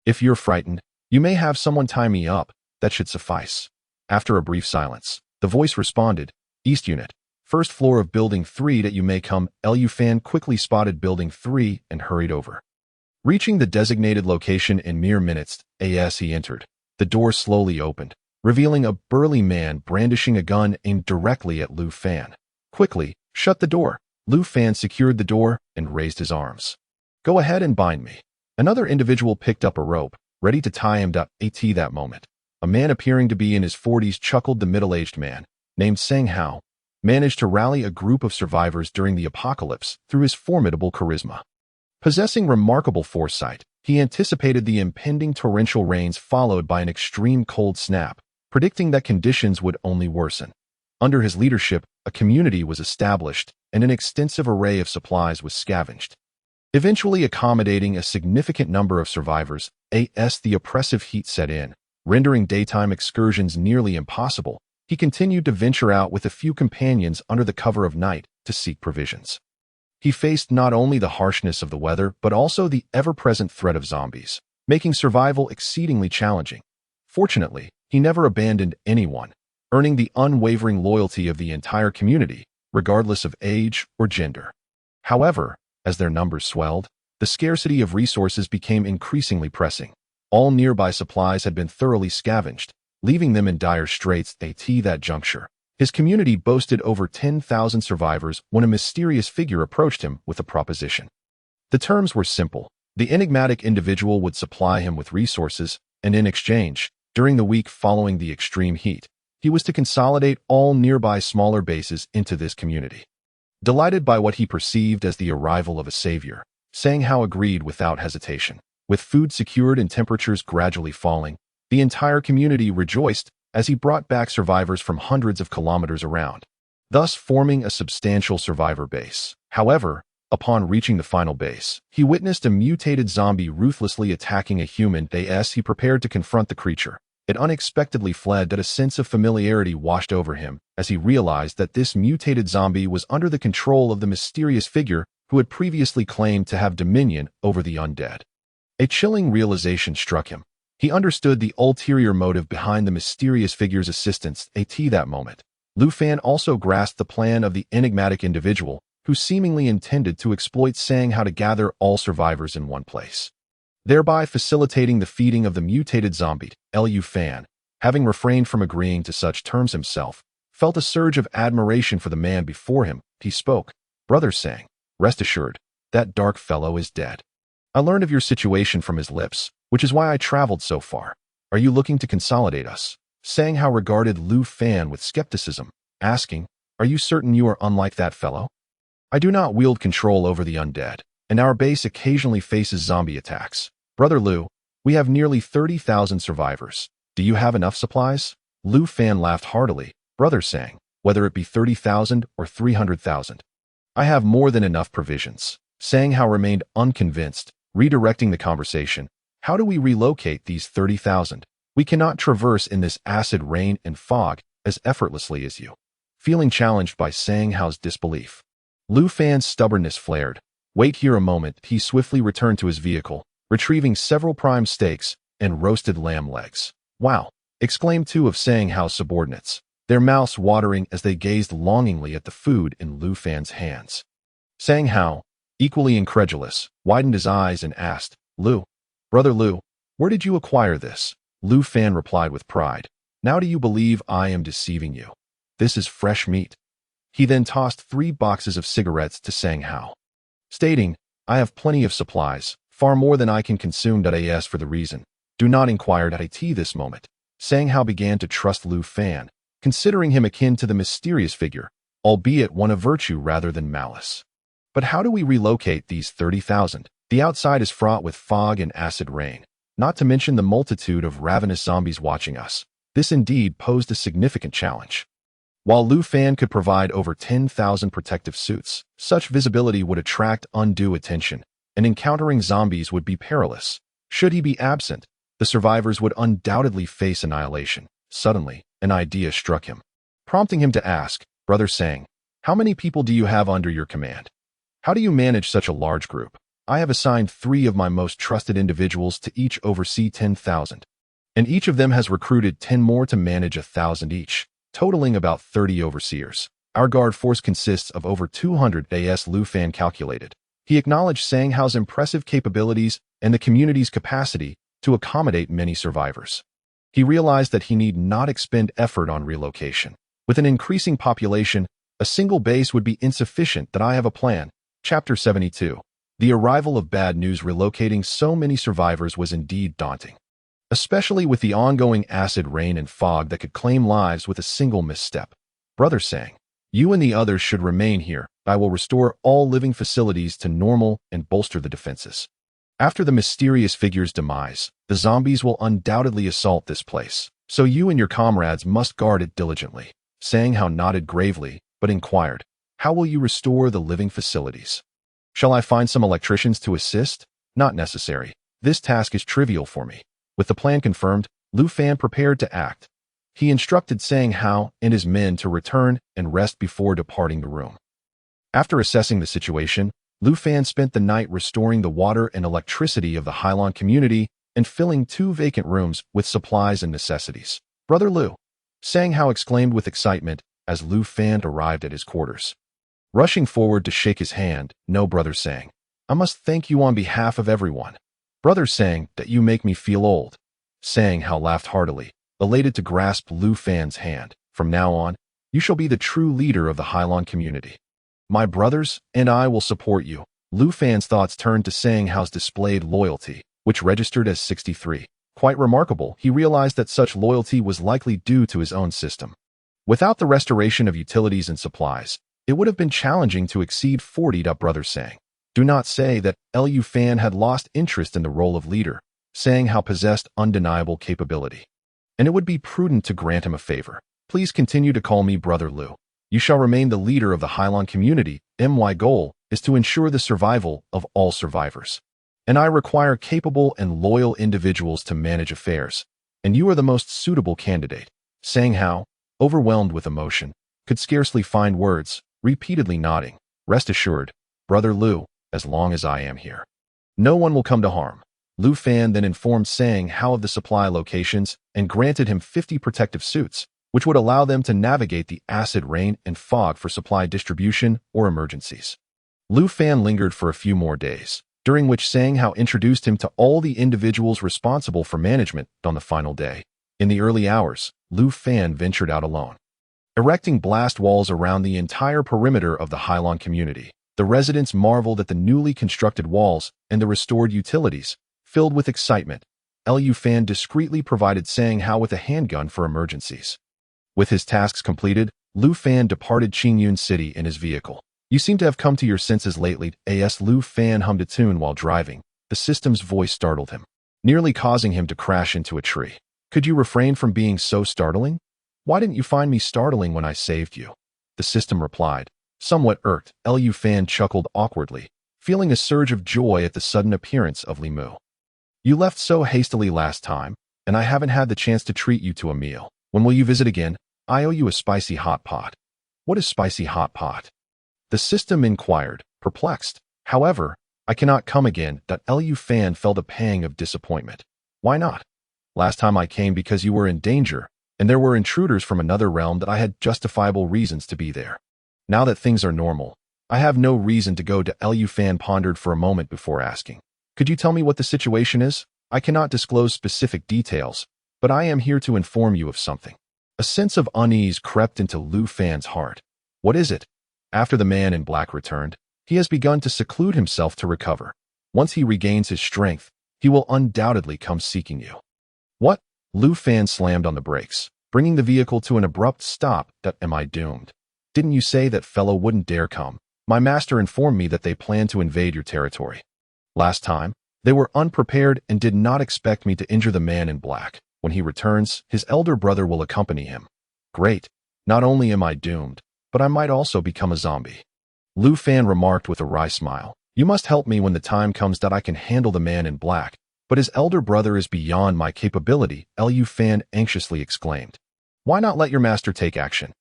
If you're frightened, you may have someone tie me up. That should suffice." After a brief silence, the voice responded, "East Unit, first floor of Building 3. That you may come." Lu Fan quickly spotted Building 3 and hurried over. Reaching the designated location in mere minutes, as he entered, the door slowly opened, revealing a burly man brandishing a gun aimed directly at Lu Fan. "Quickly, shut the door." Lu Fan secured the door and raised his arms. "Go ahead and bind me." Another individual picked up a rope, ready to tie him. At that moment, a man appearing to be in his 40s chuckled. The middle-aged man, named Seng Hao, managed to rally a group of survivors during the apocalypse through his formidable charisma. Possessing remarkable foresight, he anticipated the impending torrential rains followed by an extreme cold snap, predicting that conditions would only worsen. Under his leadership, a community was established and an extensive array of supplies was scavenged, eventually accommodating a significant number of survivors. As the oppressive heat set in, rendering daytime excursions nearly impossible, he continued to venture out with a few companions under the cover of night to seek provisions. He faced not only the harshness of the weather but also the ever-present threat of zombies, making survival exceedingly challenging. Fortunately, he never abandoned anyone, earning the unwavering loyalty of the entire community, regardless of age or gender. However, as their numbers swelled, the scarcity of resources became increasingly pressing. All nearby supplies had been thoroughly scavenged, leaving them in dire straits. At that juncture, his community boasted over 10,000 survivors when a mysterious figure approached him with a proposition. The terms were simple. The enigmatic individual would supply him with resources, and in exchange, during the week following the extreme heat, he was to consolidate all nearby smaller bases into this community. Delighted by what he perceived as the arrival of a savior, Sang Hao agreed without hesitation. With food secured and temperatures gradually falling, the entire community rejoiced as he brought back survivors from hundreds of kilometers around, thus forming a substantial survivor base. However, upon reaching the final base, he witnessed a mutated zombie ruthlessly attacking a human. As he prepared to confront the creature, it unexpectedly fled. That a sense of familiarity washed over him as he realized that this mutated zombie was under the control of the mysterious figure who had previously claimed to have dominion over the undead. A chilling realization struck him. He understood the ulterior motive behind the mysterious figure's assistance. At that moment, Lu Fan also grasped the plan of the enigmatic individual who seemingly intended to exploit Sang Hao to gather all survivors in one place, thereby facilitating the feeding of the mutated zombie. Lu Fan, having refrained from agreeing to such terms himself, felt a surge of admiration for the man before him. He spoke. "Brother Sang, rest assured, that dark fellow is dead. I learned of your situation from his lips, which is why I traveled so far. Are you looking to consolidate us?" Sang Hao regarded Lu Fan with skepticism, asking, "Are you certain you are unlike that fellow?" "I do not wield control over the undead, and our base occasionally faces zombie attacks. Brother Lu, we have nearly 30,000 survivors. Do you have enough supplies?" Lu Fan laughed heartily. "Brother Sang, whether it be 30,000 or 300,000, I have more than enough provisions." Sang Hao remained unconvinced, redirecting the conversation. "How do we relocate these 30,000? We cannot traverse in this acid rain and fog as effortlessly as you." Feeling challenged by Sang Hao's disbelief, Lu Fan's stubbornness flared. "Wait here a moment." He swiftly returned to his vehicle, retrieving several prime steaks and roasted lamb legs. "Wow!" exclaimed two of Sang Hao's subordinates, their mouths watering as they gazed longingly at the food in Lu Fan's hands. Sang Hao, equally incredulous, widened his eyes and asked, Brother Lu, where did you acquire this?" Lu Fan replied with pride, "Now do you believe I am deceiving you? This is fresh meat." He then tossed 3 boxes of cigarettes to Sang Hao, stating, "I have plenty of supplies, far more than I can consume. As for the reason, do not inquire at this moment." Sang Hao began to trust Lu Fan, considering him akin to the mysterious figure, albeit one of virtue rather than malice. "But how do we relocate these 30,000? The outside is fraught with fog and acid rain, not to mention the multitude of ravenous zombies watching us." This indeed posed a significant challenge. While Lu Fan could provide over 10,000 protective suits, such visibility would attract undue attention, and encountering zombies would be perilous. Should he be absent, the survivors would undoubtedly face annihilation. Suddenly, an idea struck him, prompting him to ask, "Brother Sang, how many people do you have under your command? How do you manage such a large group?" "I have assigned 3 of my most trusted individuals to each oversee 10,000, and each of them has recruited 10 more to manage 1,000 each, totaling about 30 overseers. Our guard force consists of over 200 AS." Lu Fan calculated. He acknowledged Sang Hao's impressive capabilities and the community's capacity to accommodate many survivors. He realized that he need not expend effort on relocation. With an increasing population, a single base would be insufficient. "I have a plan." Chapter 72. The arrival of bad news. Relocating so many survivors was indeed daunting, especially with the ongoing acid rain and fog that could claim lives with a single misstep. "Brother Sang, You and the others should remain here. I will restore all living facilities to normal and bolster the defenses. After the mysterious figure's demise, the zombies will undoubtedly assault this place, so you and your comrades must guard it diligently. Sang Hao nodded gravely, but inquired, how will you restore the living facilities? Shall I find some electricians to assist? Not necessary. This task is trivial for me. With the plan confirmed, Lu Fan prepared to act. He instructed Sang Hao and his men to return and rest before departing the room. After assessing the situation, Lu Fan spent the night restoring the water and electricity of the Hailon community and filling 2 vacant rooms with supplies and necessities. Brother Lu, Sang Hao exclaimed with excitement as Lu Fan arrived at his quarters. Rushing forward to shake his hand, no, Brother Sang. I must thank you on behalf of everyone. Brother Sang, that you make me feel old. Sang Hao laughed heartily, elated to grasp Lu Fan's hand. From now on, you shall be the true leader of the Hailon community. My brothers and I will support you. Lu Fan's thoughts turned to Sang Hao's displayed loyalty, which registered as 63. Quite remarkable, he realized that such loyalty was likely due to his own system. Without the restoration of utilities and supplies, it would have been challenging to exceed 40. Brother Sang. Do not say that Lu Fan had lost interest in the role of leader. Sang Hao possessed undeniable capability, and it would be prudent to grant him a favor. Please continue to call me Brother Lu. You shall remain the leader of the Hailon community. My goal is to ensure the survival of all survivors, and I require capable and loyal individuals to manage affairs, and you are the most suitable candidate. Sang Hao, overwhelmed with emotion, could scarcely find words, repeatedly nodding. Rest assured, Brother Lu, as long as I am here, no one will come to harm. Lu Fan then informed Sang Hao of the supply locations and granted him 50 protective suits, which would allow them to navigate the acid rain and fog for supply distribution or emergencies. Lu Fan lingered for a few more days, during which Sang Hao introduced him to all the individuals responsible for management. On the final day, in the early hours, Lu Fan ventured out alone, erecting blast walls around the entire perimeter of the Hailon community. The residents marveled at the newly constructed walls and the restored utilities. Filled with excitement, Lu Fan discreetly provided Sang Hao with a handgun for emergencies. With his tasks completed, Lu Fan departed Qingyun City in his vehicle. You seem to have come to your senses lately. As Lu Fan hummed a tune while driving, the system's voice startled him, nearly causing him to crash into a tree. Could you refrain from being so startling? Why didn't you find me startling when I saved you? The system replied. Somewhat irked, Lu Fan chuckled awkwardly, feeling a surge of joy at the sudden appearance of Li Mu. You left so hastily last time, and I haven't had the chance to treat you to a meal. When will you visit again? I owe you a spicy hot pot. What is spicy hot pot? The system inquired, perplexed. However, I cannot come again. Lu Fan felt a pang of disappointment. Why not? Last time I came because you were in danger, and there were intruders from another realm that I had justifiable reasons to be there. Now that things are normal, I have no reason to go. Lu Fan pondered for a moment before asking. Could you tell me what the situation is? I cannot disclose specific details, but I am here to inform you of something. A sense of unease crept into Lu Fan's heart. What is it? After the man in black returned, he has begun to seclude himself to recover. Once he regains his strength, he will undoubtedly come seeking you. What? Lu Fan slammed on the brakes, bringing the vehicle to an abrupt stop. Am I doomed? Didn't you say that fellow wouldn't dare come? My master informed me that they plan to invade your territory. Last time, they were unprepared and did not expect me to injure the man in black. When he returns, his elder brother will accompany him. Great. Not only am I doomed, but I might also become a zombie. Lu Fan remarked with a wry smile. You must help me when the time comes that I can handle the man in black, but his elder brother is beyond my capability, Lu Fan anxiously exclaimed. Why not let your master take action?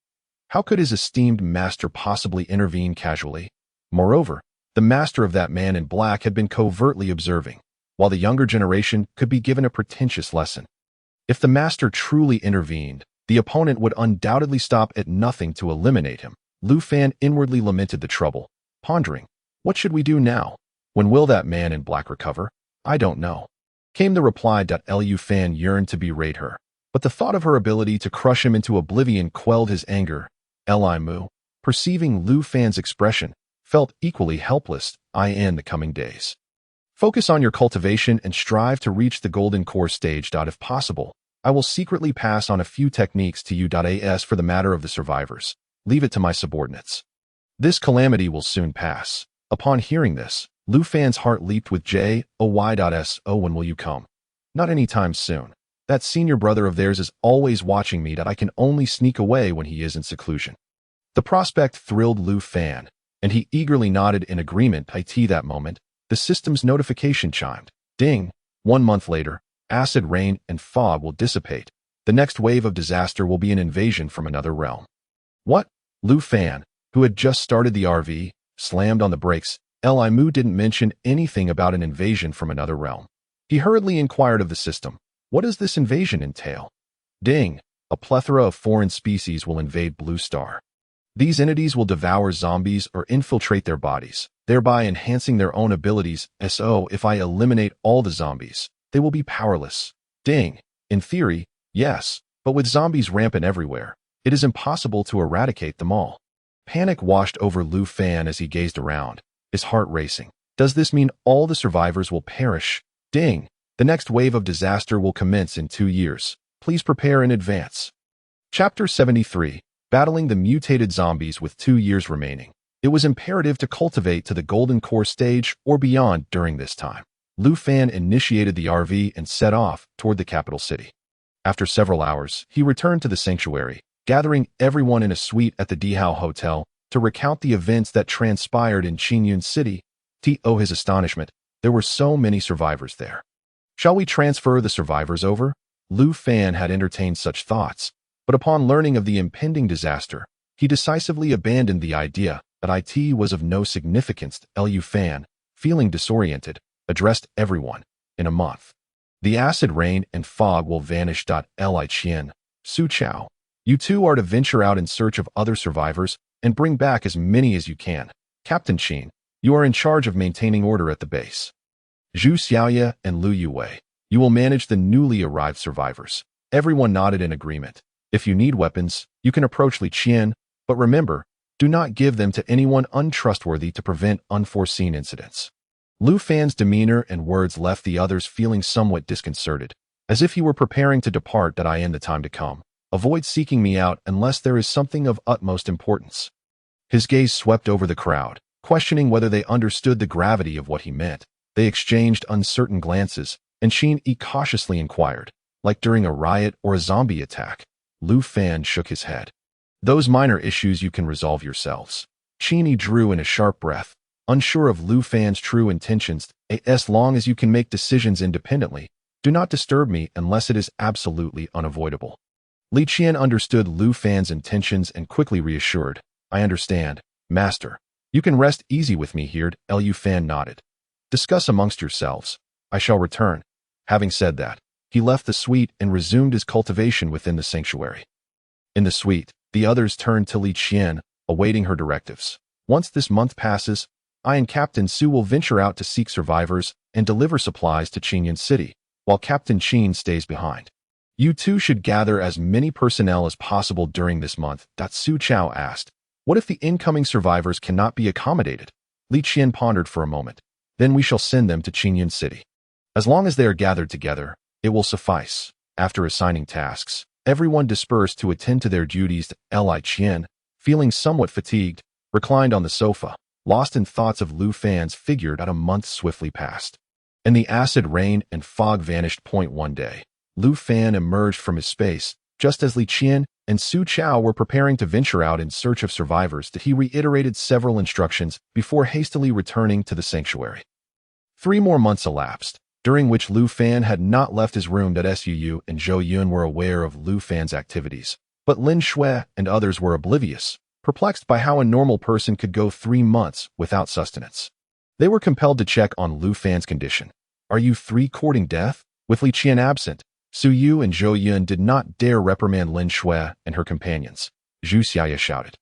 How could his esteemed master possibly intervene casually? Moreover, the master of that man in black had been covertly observing, while the younger generation could be given a pretentious lesson. If the master truly intervened, the opponent would undoubtedly stop at nothing to eliminate him. Lu Fan inwardly lamented the trouble, pondering, what should we do now? When will that man in black recover? I don't know. Came the reply. Lu Fan yearned to berate her, but the thought of her ability to crush him into oblivion quelled his anger. Li Mu, perceiving Lu Fan's expression, felt equally helpless. In the coming days, focus on your cultivation and strive to reach the golden core stage. If possible, I will secretly pass on a few techniques to you. As for the matter of the survivors, Leave it to my subordinates. This calamity will soon pass. Upon hearing this, Lu Fan's heart leaped with joy. When will you come? Not any time soon. That senior brother of theirs is always watching me that I can only sneak away when he is in seclusion. The prospect thrilled Lu Fan, and he eagerly nodded in agreement. That moment, the system's notification chimed. Ding! 1 month later, acid rain and fog will dissipate. The next wave of disaster will be an invasion from another realm. What? Lu Fan, who had just started the RV, slammed on the brakes. Li Mu didn't mention anything about an invasion from another realm. He hurriedly inquired of the system, what does this invasion entail? Ding! A plethora of foreign species will invade Blue Star. These entities will devour zombies or infiltrate their bodies, thereby enhancing their own abilities. So, if I eliminate all the zombies, they will be powerless. Ding! In theory, yes, but with zombies rampant everywhere, it is impossible to eradicate them all. Panic washed over Lu Fan as he gazed around, his heart racing. Does this mean all the survivors will perish? Ding! The next wave of disaster will commence in 2 years. Please prepare in advance. Chapter 73. Battling the mutated zombies with 2 years remaining. It was imperative to cultivate to the Golden Core stage or beyond during this time. Lu Fan initiated the RV and set off toward the capital city. After several hours, he returned to the sanctuary, gathering everyone in a suite at the Dihao Hotel to recount the events that transpired in Qingyun City. To his astonishment, there were so many survivors there. Shall we transfer the survivors over? Lu Fan had entertained such thoughts, but upon learning of the impending disaster, he decisively abandoned the idea that it was of no significance. Lu Fan, feeling disoriented, addressed everyone. In a month, the acid rain and fog will vanish. Li Qian, Su Chao, you two are to venture out in search of other survivors and bring back as many as you can. Captain Qin, you are in charge of maintaining order at the base. Zhu Xiaoya and Lu Yue, you will manage the newly arrived survivors. Everyone nodded in agreement. If you need weapons, you can approach Li Qian, but remember, do not give them to anyone untrustworthy to prevent unforeseen incidents. Lu Fan's demeanor and words left the others feeling somewhat disconcerted, as if he were preparing to depart. In the time to come, avoid seeking me out unless there is something of utmost importance. His gaze swept over the crowd, questioning whether they understood the gravity of what he meant. They exchanged uncertain glances, and Qin cautiously inquired, like during a riot or a zombie attack. Lu Fan shook his head. Those minor issues you can resolve yourselves. Qin drew in a sharp breath, unsure of Lu Fan's true intentions. As long as you can make decisions independently, do not disturb me unless it is absolutely unavoidable. Li Qian understood Lu Fan's intentions and quickly reassured, I understand, Master. You can rest easy with me here. Lu Fan nodded. Discuss amongst yourselves. I shall return. Having said that, he left the suite and resumed his cultivation within the sanctuary. In the suite, the others turned to Li Qian, awaiting her directives. Once this month passes, I and Captain Su will venture out to seek survivors and deliver supplies to Qingyun City, while Captain Qin stays behind. You two should gather as many personnel as possible during this month. Su Chao asked. What if the incoming survivors cannot be accommodated? Li Qian pondered for a moment. Then we shall send them to Qingyun City. As long as they are gathered together, it will suffice. After assigning tasks, everyone dispersed to attend to their duties. Li Qian, feeling somewhat fatigued, reclined on the sofa, lost in thoughts of Lu Fan's figure. A month swiftly passed, and the acid rain and fog vanished. One day, Lu Fan emerged from his space, just as Li Qian and Su Chao were preparing to venture out in search of survivors. He reiterated several instructions before hastily returning to the sanctuary. 3 more months elapsed, during which Lu Fan had not left his room. Suu and Zhou Yun were aware of Lu Fan's activities, but Lin Shui and others were oblivious, perplexed by how a normal person could go 3 months without sustenance. They were compelled to check on Lu Fan's condition. Are you 3 courting death? With Li Qian absent, Su Yu and Zhou Yun did not dare reprimand Lin Shui and her companions. Zhu Xiaoya shouted.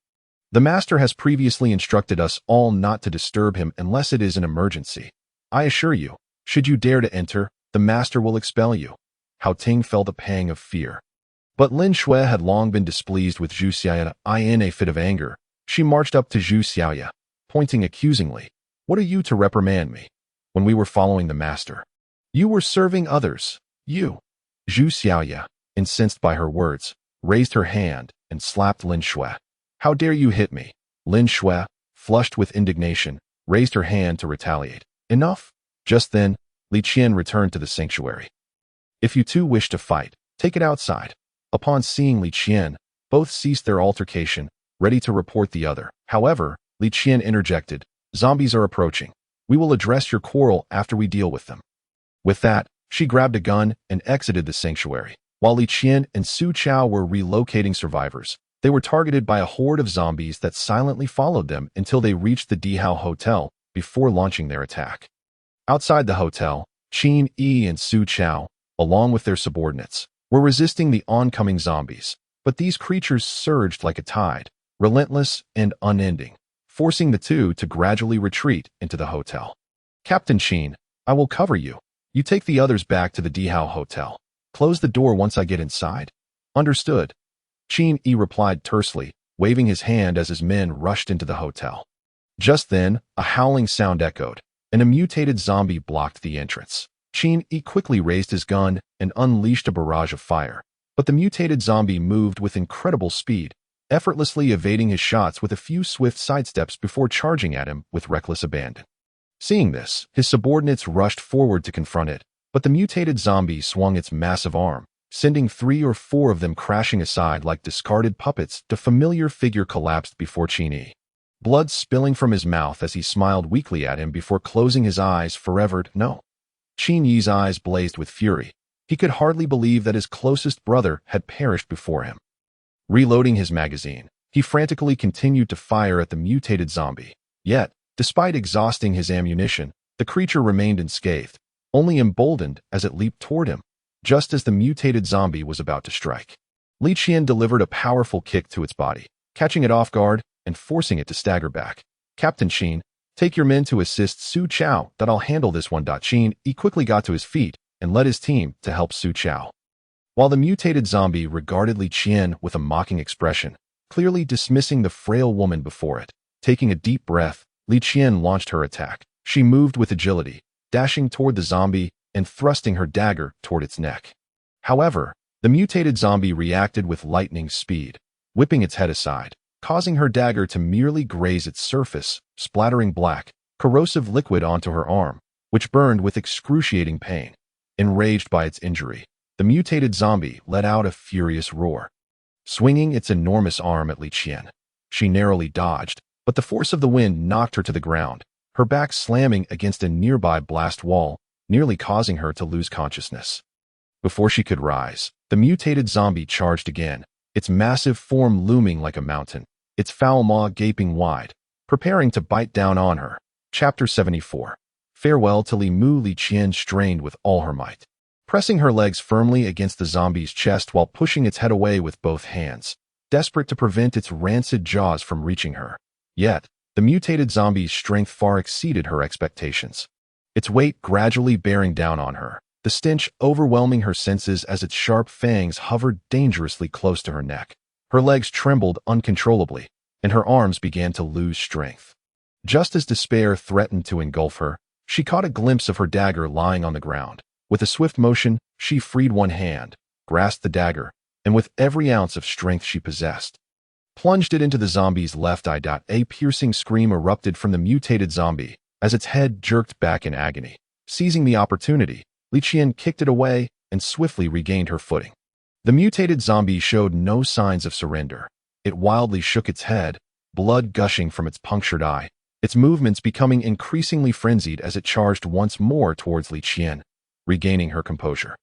The master has previously instructed us all not to disturb him unless it is an emergency. I assure you, should you dare to enter, the master will expel you. Hao Ting felt a pang of fear. But Lin Shui had long been displeased with Zhu Xiaoya. In a fit of anger, she marched up to Zhu Xiaoya, pointing accusingly. What are you to reprimand me? When we were following the master, you were serving others. You. Zhu Xiaoya, incensed by her words, raised her hand and slapped Lin Shui. How dare you hit me? Lin Shui, flushed with indignation, raised her hand to retaliate. Enough? Just then, Li Qian returned to the sanctuary. If you two wish to fight, take it outside. Upon seeing Li Qian, both ceased their altercation, ready to report the other. However, Li Qian interjected, zombies are approaching. We will address your quarrel after we deal with them. With that, she grabbed a gun and exited the sanctuary. While Li Qian and Su Chao were relocating survivors, they were targeted by a horde of zombies that silently followed them until they reached the Dihao Hotel before launching their attack. Outside the hotel, Qin Yi and Su Chao, along with their subordinates, were resisting the oncoming zombies, but these creatures surged like a tide, relentless and unending, forcing the two to gradually retreat into the hotel. Captain Qin, I will cover you. You take the others back to the Dihao Hotel. Close the door once I get inside. Understood. Qin Yi replied tersely, waving his hand as his men rushed into the hotel. Just then, a howling sound echoed, and a mutated zombie blocked the entrance. Qin Yi quickly raised his gun and unleashed a barrage of fire, but the mutated zombie moved with incredible speed, effortlessly evading his shots with a few swift sidesteps before charging at him with reckless abandon. Seeing this, his subordinates rushed forward to confront it, but the mutated zombie swung its massive arm, sending 3 or 4 of them crashing aside like discarded puppets. The familiar figure collapsed before Qin Yi, blood spilling from his mouth as he smiled weakly at him before closing his eyes forever. No. Qin Yi's eyes blazed with fury. He could hardly believe that his closest brother had perished before him. Reloading his magazine, he frantically continued to fire at the mutated zombie. Yet, despite exhausting his ammunition, the creature remained unscathed, only emboldened as it leaped toward him, just as the mutated zombie was about to strike. Li Qian delivered a powerful kick to its body, catching it off guard and forcing it to stagger back. Captain Qin, take your men to assist Su Chao, that I'll handle this one. Qin Yi quickly got to his feet and led his team to help Su Chao. While the mutated zombie regarded Li Qian with a mocking expression, clearly dismissing the frail woman before it. Taking a deep breath, Li Qian launched her attack. She moved with agility, dashing toward the zombie and thrusting her dagger toward its neck. However, the mutated zombie reacted with lightning speed, whipping its head aside, causing her dagger to merely graze its surface, splattering black, corrosive liquid onto her arm, which burned with excruciating pain. Enraged by its injury, the mutated zombie let out a furious roar, swinging its enormous arm at Li Qian. She narrowly dodged, but the force of the wind knocked her to the ground, her back slamming against a nearby blast wall, nearly causing her to lose consciousness. Before she could rise, the mutated zombie charged again, its massive form looming like a mountain, its foul maw gaping wide, preparing to bite down on her. Chapter 74. Farewell to Li Mu. Li Qian strained with all her might, pressing her legs firmly against the zombie's chest while pushing its head away with both hands, desperate to prevent its rancid jaws from reaching her. Yet, the mutated zombie's strength far exceeded her expectations, its weight gradually bearing down on her, the stench overwhelming her senses as its sharp fangs hovered dangerously close to her neck. Her legs trembled uncontrollably, and her arms began to lose strength. Just as despair threatened to engulf her, she caught a glimpse of her dagger lying on the ground. With a swift motion, she freed one hand, grasped the dagger, and with every ounce of strength she possessed, plunged it into the zombie's left eye. A piercing scream erupted from the mutated zombie as its head jerked back in agony. Seizing the opportunity, Li Qian kicked it away and swiftly regained her footing. The mutated zombie showed no signs of surrender. It wildly shook its head, blood gushing from its punctured eye, its movements becoming increasingly frenzied as it charged once more towards Li Qian. Regaining her composure,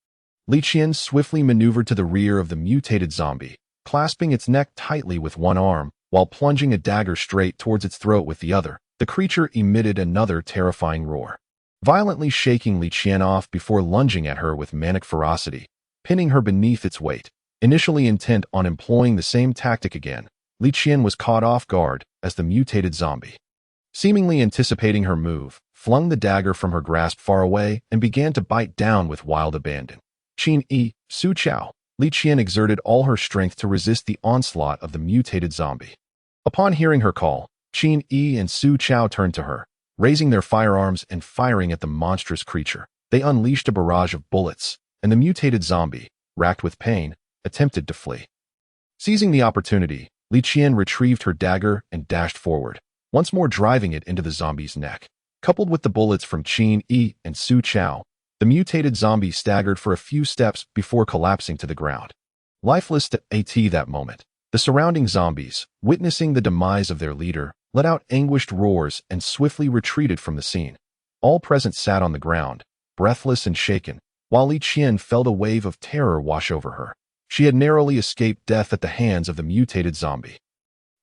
Li Qian swiftly maneuvered to the rear of the mutated zombie, clasping its neck tightly with one arm, while plunging a dagger straight towards its throat with the other. The creature emitted another terrifying roar, violently shaking Li Qian off before lunging at her with manic ferocity, pinning her beneath its weight. Initially intent on employing the same tactic again, Li Qian was caught off guard as the mutated zombie, seemingly anticipating her move, flung the dagger from her grasp far away and began to bite down with wild abandon. Qin Yi, Su Chao. Li Qian exerted all her strength to resist the onslaught of the mutated zombie. Upon hearing her call, Qin Yi and Su Chao turned to her, raising their firearms and firing at the monstrous creature. They unleashed a barrage of bullets, and the mutated zombie, racked with pain, attempted to flee. Seizing the opportunity, Li Qian retrieved her dagger and dashed forward, once more driving it into the zombie's neck. Coupled with the bullets from Qin Yi and Su Chao, the mutated zombie staggered for a few steps before collapsing to the ground. Lifeless at that moment, the surrounding zombies, witnessing the demise of their leader, let out anguished roars and swiftly retreated from the scene. All present sat on the ground, breathless and shaken, while Li Qian felt a wave of terror wash over her. She had narrowly escaped death at the hands of the mutated zombie.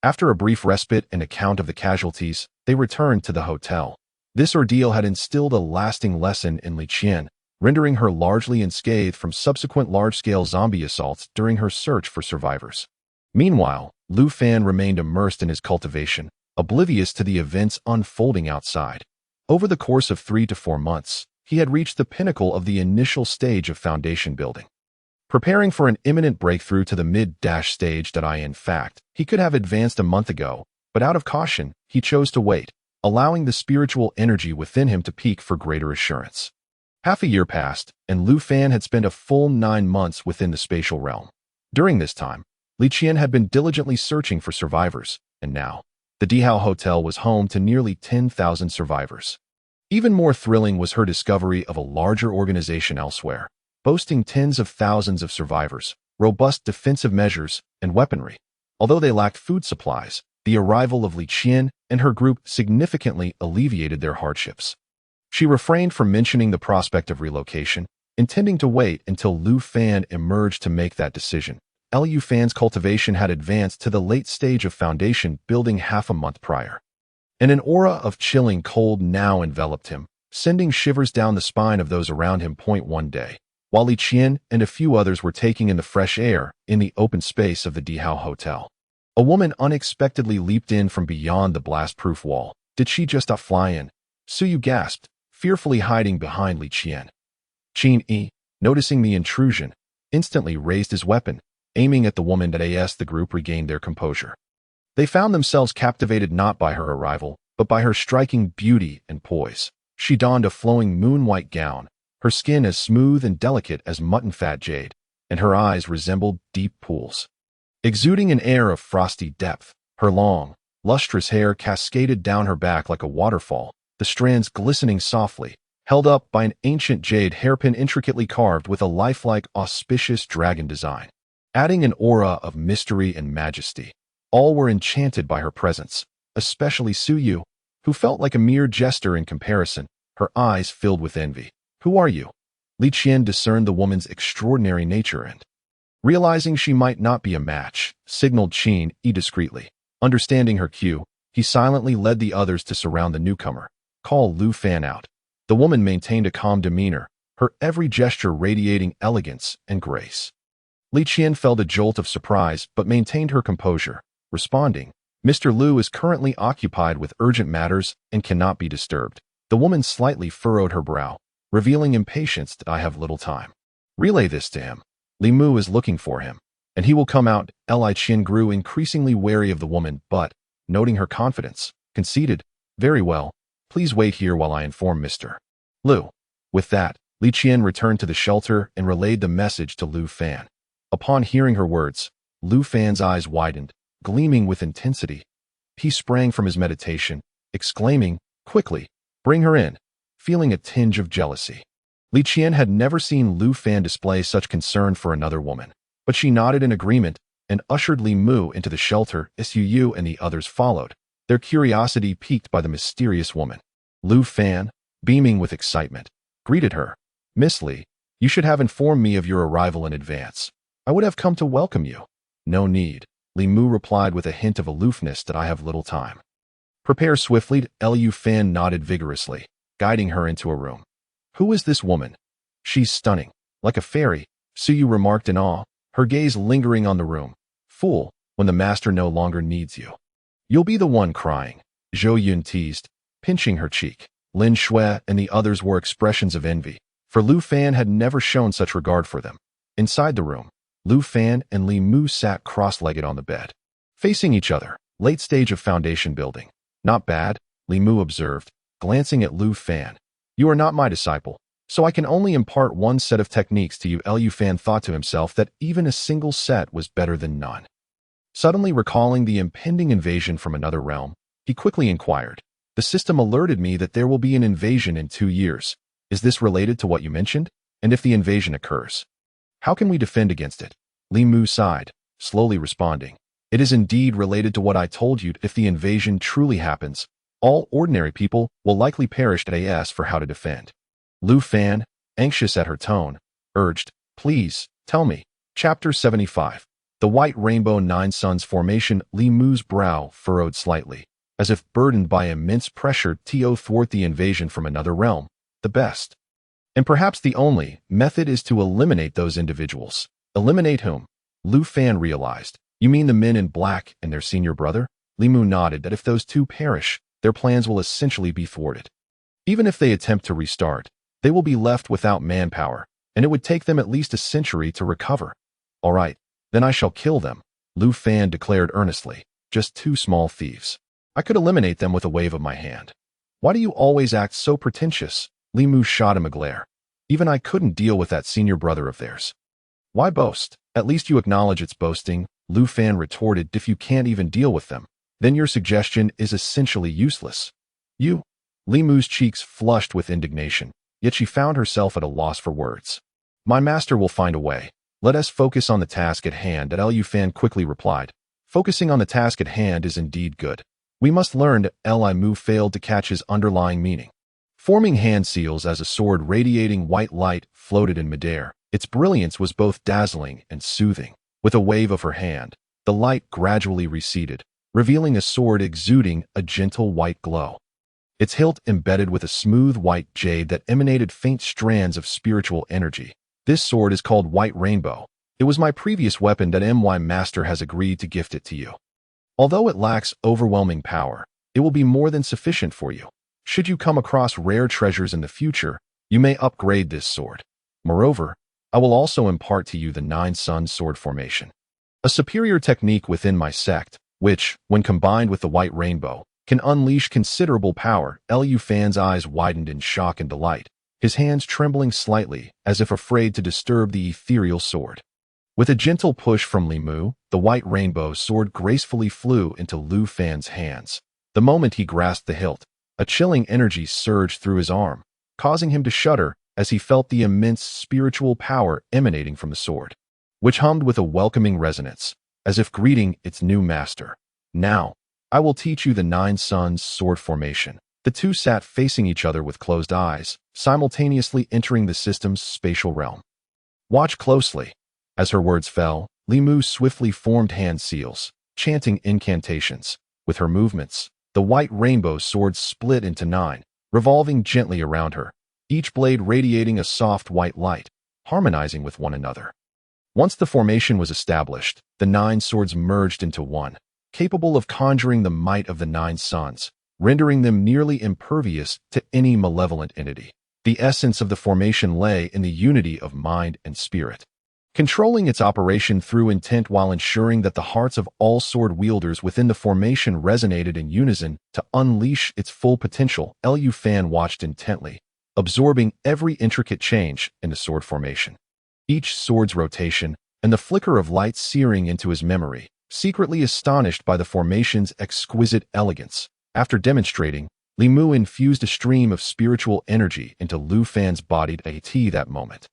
After a brief respite and account of the casualties, they returned to the hotel. This ordeal had instilled a lasting lesson in Li Qian, rendering her largely unscathed from subsequent large-scale zombie assaults during her search for survivors. Meanwhile, Lu Fan remained immersed in his cultivation, oblivious to the events unfolding outside. Over the course of 3 to 4 months, he had reached the pinnacle of the initial stage of foundation building. Preparing for an imminent breakthrough to the mid-stage in fact, he could have advanced a month ago, but out of caution, he chose to wait, allowing the spiritual energy within him to peak for greater assurance. Half a year passed, and Lu Fan had spent a full 9 months within the spatial realm. During this time, Li Qian had been diligently searching for survivors, and now, the Dihao Hotel was home to nearly 10,000 survivors. Even more thrilling was her discovery of a larger organization elsewhere, boasting tens of thousands of survivors, robust defensive measures, and weaponry. Although they lacked food supplies, the arrival of Li Qian and her group significantly alleviated their hardships. She refrained from mentioning the prospect of relocation, intending to wait until Lu Fan emerged to make that decision. Lu Fan's cultivation had advanced to the late stage of foundation building half a month prior, and an aura of chilling cold now enveloped him, sending shivers down the spine of those around him. One day, while Li Qian and a few others were taking in the fresh air in the open space of the Dihao Hotel, a woman unexpectedly leaped in from beyond the blast-proof wall. Did she just fly in? Su Yu gasped, fearfully hiding behind Li Qian. Qin Yi, noticing the intrusion, instantly raised his weapon, aiming at the woman. As the group regained their composure, they found themselves captivated not by her arrival, but by her striking beauty and poise. She donned a flowing moon-white gown, her skin as smooth and delicate as mutton-fat jade, and her eyes resembled deep pools. Exuding an air of frosty depth, her long, lustrous hair cascaded down her back like a waterfall, the strands glistening softly, held up by an ancient jade hairpin intricately carved with a lifelike, auspicious dragon design, adding an aura of mystery and majesty. All were enchanted by her presence, especially Su Yu, who felt like a mere jester in comparison, her eyes filled with envy. Who are you? Li Qian discerned the woman's extraordinary nature and, realizing she might not be a match, signaled Qin Yi discreetly. Understanding her cue, he silently led the others to surround the newcomer. Call Lu Fan out. The woman maintained a calm demeanor, her every gesture radiating elegance and grace. Li Qian felt a jolt of surprise but maintained her composure, responding, Mr. Lu is currently occupied with urgent matters and cannot be disturbed. The woman slightly furrowed her brow, revealing impatience. I have little time. Relay this to him. Li Mu is looking for him, and he will come out. Li Qian grew increasingly wary of the woman, but, noting her confidence, conceded, Very well, please wait here while I inform Mr. Lu. With that, Li Qian returned to the shelter and relayed the message to Lu Fan. Upon hearing her words, Lu Fan's eyes widened, gleaming with intensity. He sprang from his meditation, exclaiming, Quickly, bring her in, feeling a tinge of jealousy. Li Qian had never seen Lu Fan display such concern for another woman, but she nodded in agreement and ushered Li Mu into the shelter. Su Yu and the others followed, their curiosity piqued by the mysterious woman. Lu Fan, beaming with excitement, greeted her. Miss Li, you should have informed me of your arrival in advance. I would have come to welcome you. No need, Li Mu replied with a hint of aloofness. I have little time. Prepare swiftly. Lu Fan nodded vigorously, guiding her into a room. Who is this woman? She's stunning, like a fairy, Su Yu remarked in awe, her gaze lingering on the room. Fool, when the master no longer needs you. You'll be the one crying, Zhou Yun teased, pinching her cheek. Lin Shui and the others wore expressions of envy, for Lu Fan had never shown such regard for them. Inside the room, Lu Fan and Li Mu sat cross-legged on the bed, facing each other. Late stage of foundation building. Not bad, Li Mu observed, glancing at Lu Fan. You are not my disciple, so I can only impart one set of techniques to you. Lu Fan thought to himself that even a single set was better than none. Suddenly recalling the impending invasion from another realm, he quickly inquired, "The system alerted me that there will be an invasion in 2 years. Is this related to what you mentioned? And if the invasion occurs, how can we defend against it?" Li Mu sighed, slowly responding, "It is indeed related to what I told you. If the invasion truly happens, all ordinary people will likely perish. As for how to defend." Lu Fan, anxious at her tone, urged, "Please, tell me." Chapter 75. The White Rainbow Nine Suns Formation. Li Mu's brow furrowed slightly, as if burdened by immense pressure to thwart the invasion from another realm. The best, and perhaps the only, method is to eliminate those individuals. Eliminate whom? Lu Fan realized. You mean the men in black and their senior brother? Li Mu nodded that if those two perish, their plans will essentially be thwarted. Even if they attempt to restart, they will be left without manpower, and it would take them at least a century to recover. All right, then I shall kill them, Lu Fan declared earnestly. Just 2 small thieves. I could eliminate them with a wave of my hand. Why do you always act so pretentious? Li Mu shot him a glare. Even I couldn't deal with that senior brother of theirs. Why boast? At least you acknowledge it's boasting, Lu Fan retorted. If you can't even deal with them, then your suggestion is essentially useless. You? Li Mu's cheeks flushed with indignation, yet she found herself at a loss for words. My master will find a way. Let us focus on the task at hand, Lu Fan quickly replied. Focusing on the task at hand is indeed good. We must learn. Li Mu failed to catch his underlying meaning. Forming hand seals as a sword radiating white light floated in midair. Its brilliance was both dazzling and soothing. With a wave of her hand, the light gradually receded, revealing a sword exuding a gentle white glow. Its hilt embedded with a smooth white jade that emanated faint strands of spiritual energy. This sword is called White Rainbow. It was my previous weapon that my master has agreed to gift it to you. Although it lacks overwhelming power, it will be more than sufficient for you. Should you come across rare treasures in the future, you may upgrade this sword. Moreover, I will also impart to you the Nine Suns sword formation, a superior technique within my sect, which, when combined with the White Rainbow, can unleash considerable power. Lu Fan's eyes widened in shock and delight, his hands trembling slightly as if afraid to disturb the ethereal sword. With a gentle push from Li Mu, the White Rainbow sword gracefully flew into Lu Fan's hands. The moment he grasped the hilt, a chilling energy surged through his arm, causing him to shudder as he felt the immense spiritual power emanating from the sword, which hummed with a welcoming resonance, as if greeting its new master. Now, I will teach you the Nine Suns sword formation. The two sat facing each other with closed eyes, simultaneously entering the system's spatial realm. Watch closely. As her words fell, Li Mu swiftly formed hand seals, chanting incantations. With her movements, the White Rainbow sword split into 9, revolving gently around her, each blade radiating a soft white light, harmonizing with one another. Once the formation was established, the 9 swords merged into one, capable of conjuring the might of the 9 suns, rendering them nearly impervious to any malevolent entity. The essence of the formation lay in the unity of mind and spirit, controlling its operation through intent while ensuring that the hearts of all sword wielders within the formation resonated in unison to unleash its full potential. Lu Fan watched intently, absorbing every intricate change in the sword formation. Each sword's rotation and the flicker of light searing into his memory, secretly astonished by the formation's exquisite elegance. After demonstrating, Li Mu infused a stream of spiritual energy into Lu Fan's body at that moment.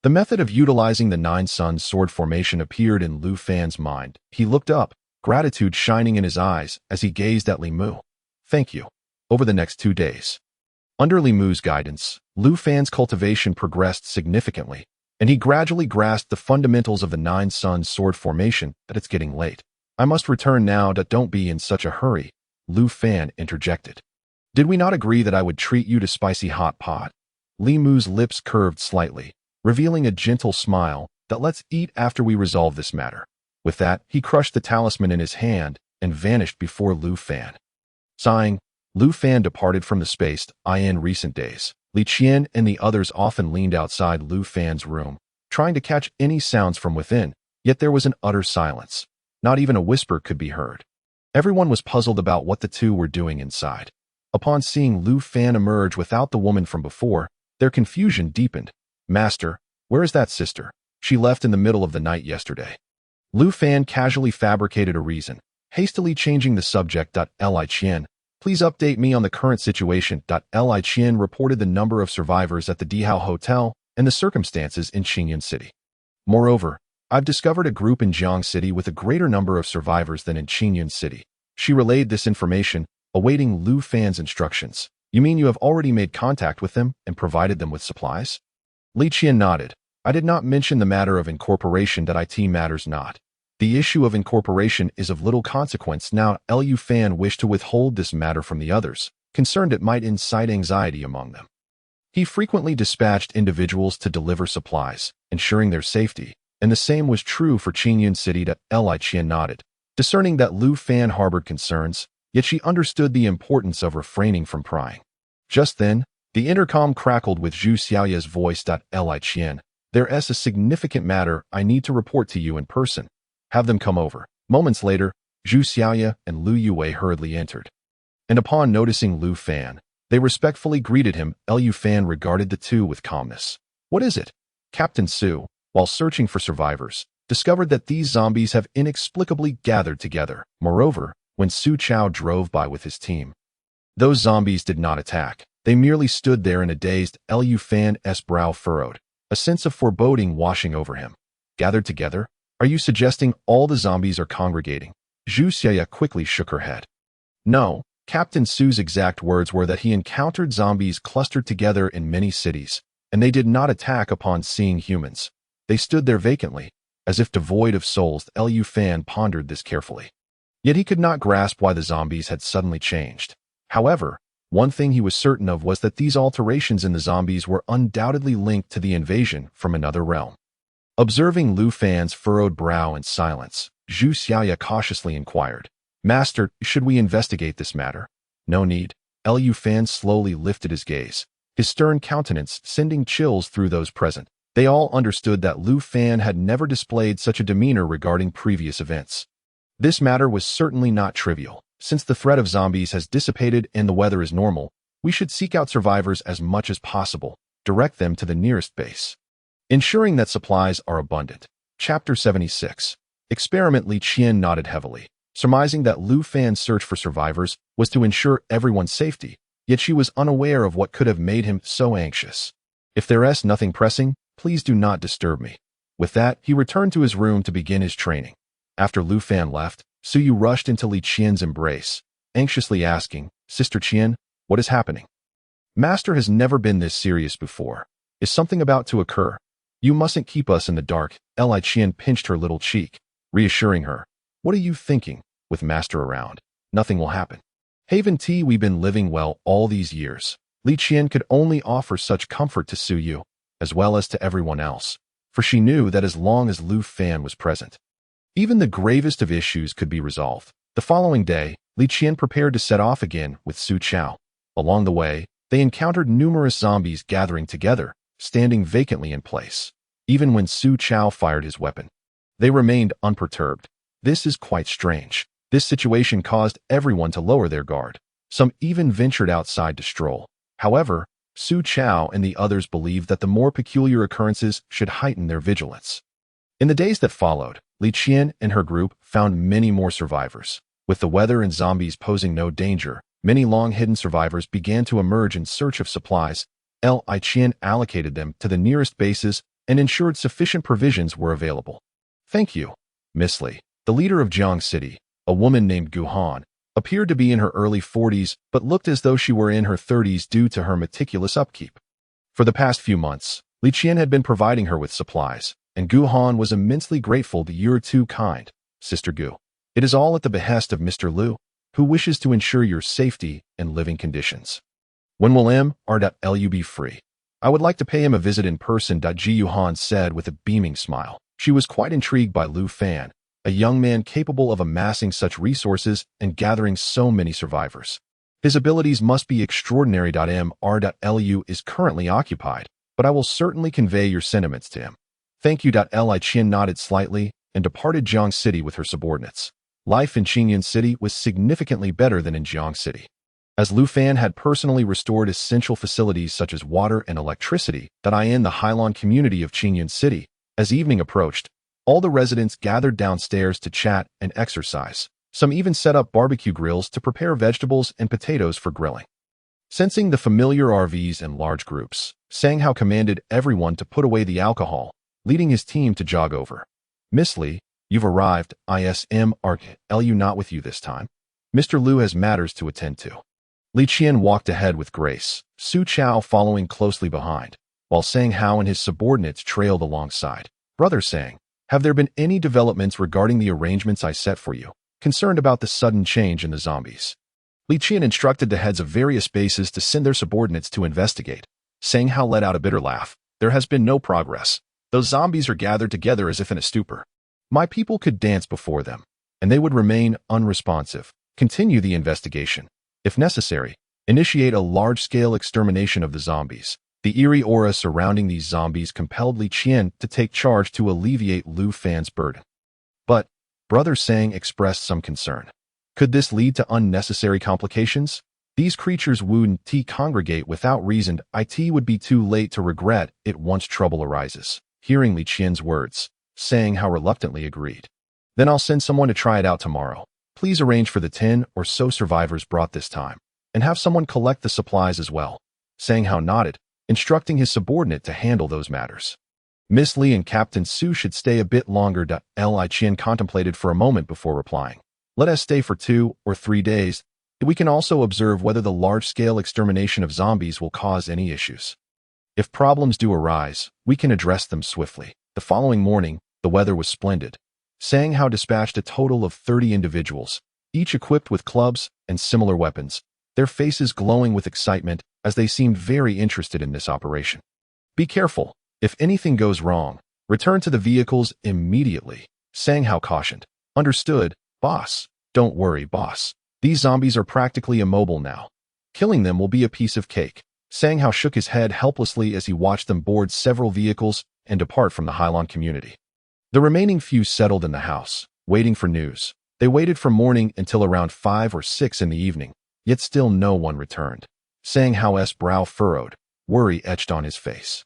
The method of utilizing the Nine Suns sword formation appeared in Lu Fan's mind. He looked up, gratitude shining in his eyes as he gazed at Li Mu. Thank you. Over the next 2 days, under Li Mu's guidance, Lu Fan's cultivation progressed significantly, and he gradually grasped the fundamentals of the Nine Suns sword formation. That it's getting late. I must return now. Don't be in such a hurry, Lu Fan interjected. Did we not agree that I would treat you to spicy hot pot? Li Mu's lips curved slightly, revealing a gentle smile that let's eat after we resolve this matter. With that, he crushed the talisman in his hand and vanished before Lu Fan. Sighing, Lu Fan departed from the space. In recent days, Li Qian and the others often leaned outside Lu Fan's room, trying to catch any sounds from within, yet there was an utter silence. Not even a whisper could be heard. Everyone was puzzled about what the two were doing inside. Upon seeing Lu Fan emerge without the woman from before, their confusion deepened. Master, where is that sister? She left in the middle of the night yesterday. Lu Fan casually fabricated a reason, hastily changing the subject. Li Qian, please update me on the current situation. Li Qian reported the number of survivors at the Dihao Hotel and the circumstances in Qingyun City. Moreover, I've discovered a group in Jiang City with a greater number of survivors than in Qingyun City. She relayed this information, awaiting Lu Fan's instructions. You mean you have already made contact with them and provided them with supplies? Li Qian nodded. I did not mention the matter of incorporation. It matters not. The issue of incorporation is of little consequence now. Lu Fan wished to withhold this matter from the others, concerned it might incite anxiety among them. He frequently dispatched individuals to deliver supplies, ensuring their safety, and the same was true for Qingyun City. Li Qian nodded, discerning that Lu Fan harbored concerns, yet she understood the importance of refraining from prying. Just then, the intercom crackled with Zhu Xiaoya's voice. Li Qian, there's a significant matter I need to report to you in person. Have them come over. Moments later, Zhu Xiaoya and Lu Yue hurriedly entered. And upon noticing Lu Fan, they respectfully greeted him. Lu Fan regarded the two with calmness. What is it? Captain Su, while searching for survivors, discovered that these zombies have inexplicably gathered together. Moreover, when Su Chao drove by with his team, those zombies did not attack. They merely stood there in a dazed. Lu Fan's brow furrowed, a sense of foreboding washing over him. Gathered together? Are you suggesting all the zombies are congregating? Zhu Xiaoya quickly shook her head. No, Captain Su's exact words were that he encountered zombies clustered together in many cities, and they did not attack upon seeing humans. They stood there vacantly, as if devoid of souls. Lu Fan pondered this carefully. Yet he could not grasp why the zombies had suddenly changed. However, one thing he was certain of was that these alterations in the zombies were undoubtedly linked to the invasion from another realm. Observing Lu Fan's furrowed brow in silence, Zhu Xiaoya cautiously inquired, Master, should we investigate this matter? No need. Lu Fan slowly lifted his gaze, his stern countenance sending chills through those present. They all understood that Lu Fan had never displayed such a demeanor regarding previous events. This matter was certainly not trivial. Since the threat of zombies has dissipated and the weather is normal, we should seek out survivors as much as possible, direct them to the nearest base, ensuring that supplies are abundant. Chapter 76. Experiment. Li Qian nodded heavily, surmising that Lu Fan's search for survivors was to ensure everyone's safety, yet she was unaware of what could have made him so anxious. If there's nothing pressing, please do not disturb me. With that, he returned to his room to begin his training. After Lu Fan left, Su Yu rushed into Li Qian's embrace, anxiously asking, Sister Qian, what is happening? Master has never been this serious before. Is something about to occur? You mustn't keep us in the dark. Li Qian pinched her little cheek, reassuring her. What are you thinking? With Master around, nothing will happen. Haven't we been living well all these years? Li Qian could only offer such comfort to Su Yu, as well as to everyone else, for she knew that as long as Lu Fan was present, even the gravest of issues could be resolved. The following day, Li Qian prepared to set off again with Su Chao. Along the way, they encountered numerous zombies gathering together, standing vacantly in place. Even when Su Chao fired his weapon, they remained unperturbed. This is quite strange. This situation caused everyone to lower their guard. Some even ventured outside to stroll. However, Su Chao and the others believed that the more peculiar occurrences should heighten their vigilance. In the days that followed, Li Qian and her group found many more survivors. With the weather and zombies posing no danger, many long-hidden survivors began to emerge in search of supplies. Li Qian allocated them to the nearest bases and ensured sufficient provisions were available. Thank you, Miss Li. The leader of Jiang City, a woman named Gu Han, appeared to be in her early 40s but looked as though she were in her 30s due to her meticulous upkeep. For the past few months, Li Qian had been providing her with supplies, and Gu Han was immensely grateful. You're too kind, Sister Gu. It is all at the behest of Mr. Lu, who wishes to ensure your safety and living conditions. When will Mr. be free? I would like to pay him a visit in person. Ji Yuhan said with a beaming smile. She was quite intrigued by Lu Fan, a young man capable of amassing such resources and gathering so many survivors. His abilities must be extraordinary. Mr. is currently occupied, but I will certainly convey your sentiments to him. Thank you. Li Qian nodded slightly and departed Jiang City with her subordinates. Life in Qingyun City was significantly better than in Jiang City, as Lu Fan had personally restored essential facilities such as water and electricity in the Hailong community of Qingyun City. As evening approached, All the residents gathered downstairs to chat and exercise. Some even set up barbecue grills to prepare vegetables and potatoes for grilling. Sensing the familiar RVs in large groups, Sang Hao commanded everyone to put away the alcohol, leading his team to jog over. Miss Li, you've arrived. ISM Lu not with you this time. Mr. Lu has matters to attend to. Li Qian walked ahead with grace, Su Chao following closely behind, while Sang Hao and his subordinates trailed alongside. Brother Sang, have there been any developments regarding the arrangements I set for you, concerned about the sudden change in the zombies? Li Qian instructed the heads of various bases to send their subordinates to investigate. Sang Hao let out a bitter laugh. There has been no progress. Those zombies are gathered together as if in a stupor. My people could dance before them, and they would remain unresponsive. Continue the investigation. If necessary, initiate a large-scale extermination of the zombies. The eerie aura surrounding these zombies compelled Li Qian to take charge to alleviate Lu Fan's burden. But Brother Sang expressed some concern. Could this lead to unnecessary complications? These creatures wouldn't congregate without reason. It would be too late to regret it once trouble arises. Hearing Li Qian's words, Sang Hao reluctantly agreed. Then I'll send someone to try it out tomorrow. Please arrange for the 10 or so survivors brought this time, and have someone collect the supplies as well. Sang Hao nodded, instructing his subordinate to handle those matters. Miss Li and Captain Su should stay a bit longer. Li Qian contemplated for a moment before replying. Let us stay for 2 or 3 days. We can also observe whether the large-scale extermination of zombies will cause any issues. If problems do arise, we can address them swiftly. The following morning, the weather was splendid. Sang Hao dispatched a total of 30 individuals, each equipped with clubs and similar weapons, their faces glowing with excitement as they seemed very interested in this operation. Be careful. If anything goes wrong, return to the vehicles immediately, Sang Hao cautioned. Understood, boss. Don't worry, boss. These zombies are practically immobile now. Killing them will be a piece of cake. Sang Hao shook his head helplessly as he watched them board several vehicles and depart from the Hailan community. The remaining few settled in the house, waiting for news. They waited from morning until around 5 or 6 in the evening, yet still no one returned. Sang Hao's brow furrowed, worry etched on his face.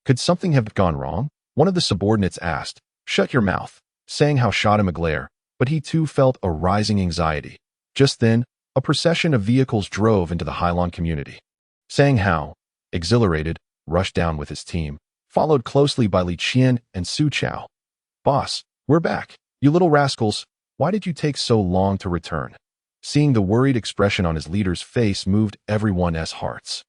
Could something have gone wrong? One of the subordinates asked. Shut your mouth. Sang Hao shot him a glare, but he too felt a rising anxiety. Just then, a procession of vehicles drove into the Hailan community. Sang Hao, exhilarated, rushed down with his team, followed closely by Li Qian and Su Chao. Boss, we're back. You little rascals, why did you take so long to return? Seeing the worried expression on his leader's face moved everyone's hearts.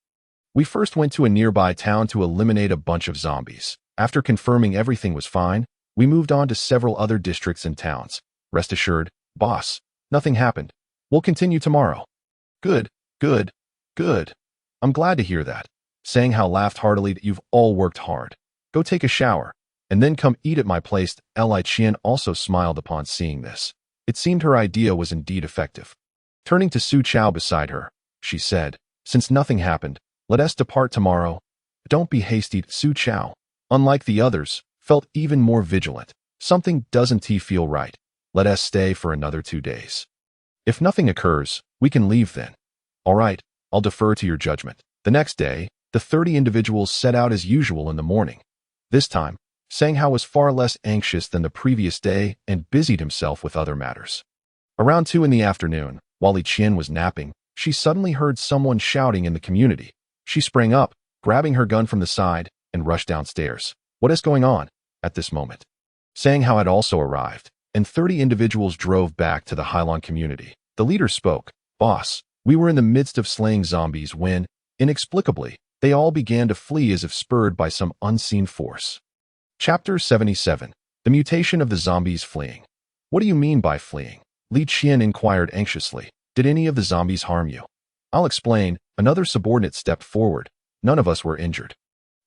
We first went to a nearby town to eliminate a bunch of zombies. After confirming everything was fine, we moved on to several other districts and towns. Rest assured, boss, nothing happened. We'll continue tomorrow. Good, good, good. I'm glad to hear that. Sang Hao laughed heartily that you've all worked hard. Go take a shower, and then come eat at my place. Li Qian also smiled upon seeing this. It seemed her idea was indeed effective. Turning to Su Chao beside her, she said, since nothing happened, let us depart tomorrow. Don't be hasty. Su Chao, unlike the others, felt even more vigilant. Something doesn't feel right. Let us stay for another 2 days. If nothing occurs, we can leave then. All right, I'll defer to your judgment. The next day, the 30 individuals set out as usual in the morning. This time, Sang Hao was far less anxious than the previous day and busied himself with other matters. Around 2 in the afternoon, while Li Qian was napping, she suddenly heard someone shouting in the community. She sprang up, grabbing her gun from the side, and rushed downstairs. What is going on? At this moment, Sang Hao had also arrived, and 30 individuals drove back to the Hailan community. The leader spoke. Boss, we were in the midst of slaying zombies when, inexplicably, they all began to flee as if spurred by some unseen force. Chapter 77. The mutation of the zombies fleeing. What do you mean by fleeing? Li Qian inquired anxiously. Did any of the zombies harm you? I'll explain. Another subordinate stepped forward. None of us were injured.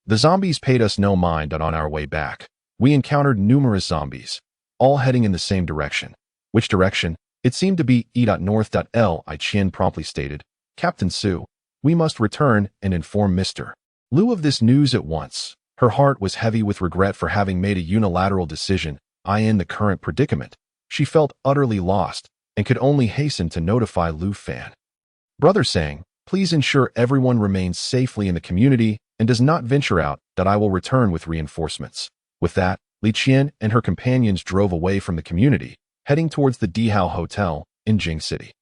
The zombies paid us no mind, and on our way back, we encountered numerous zombies, all heading in the same direction. Which direction? It seemed to be north. Li Qian promptly stated. Captain Su, we must return and inform Mr. Lu of this news at once. Her heart was heavy with regret for having made a unilateral decision. In the current predicament, she felt utterly lost and could only hasten to notify Lu Fan. Brother Sang, please ensure everyone remains safely in the community and does not venture out, that I will return with reinforcements. With that, Li Qian and her companions drove away from the community, heading towards the Dihao Hotel in Jing City.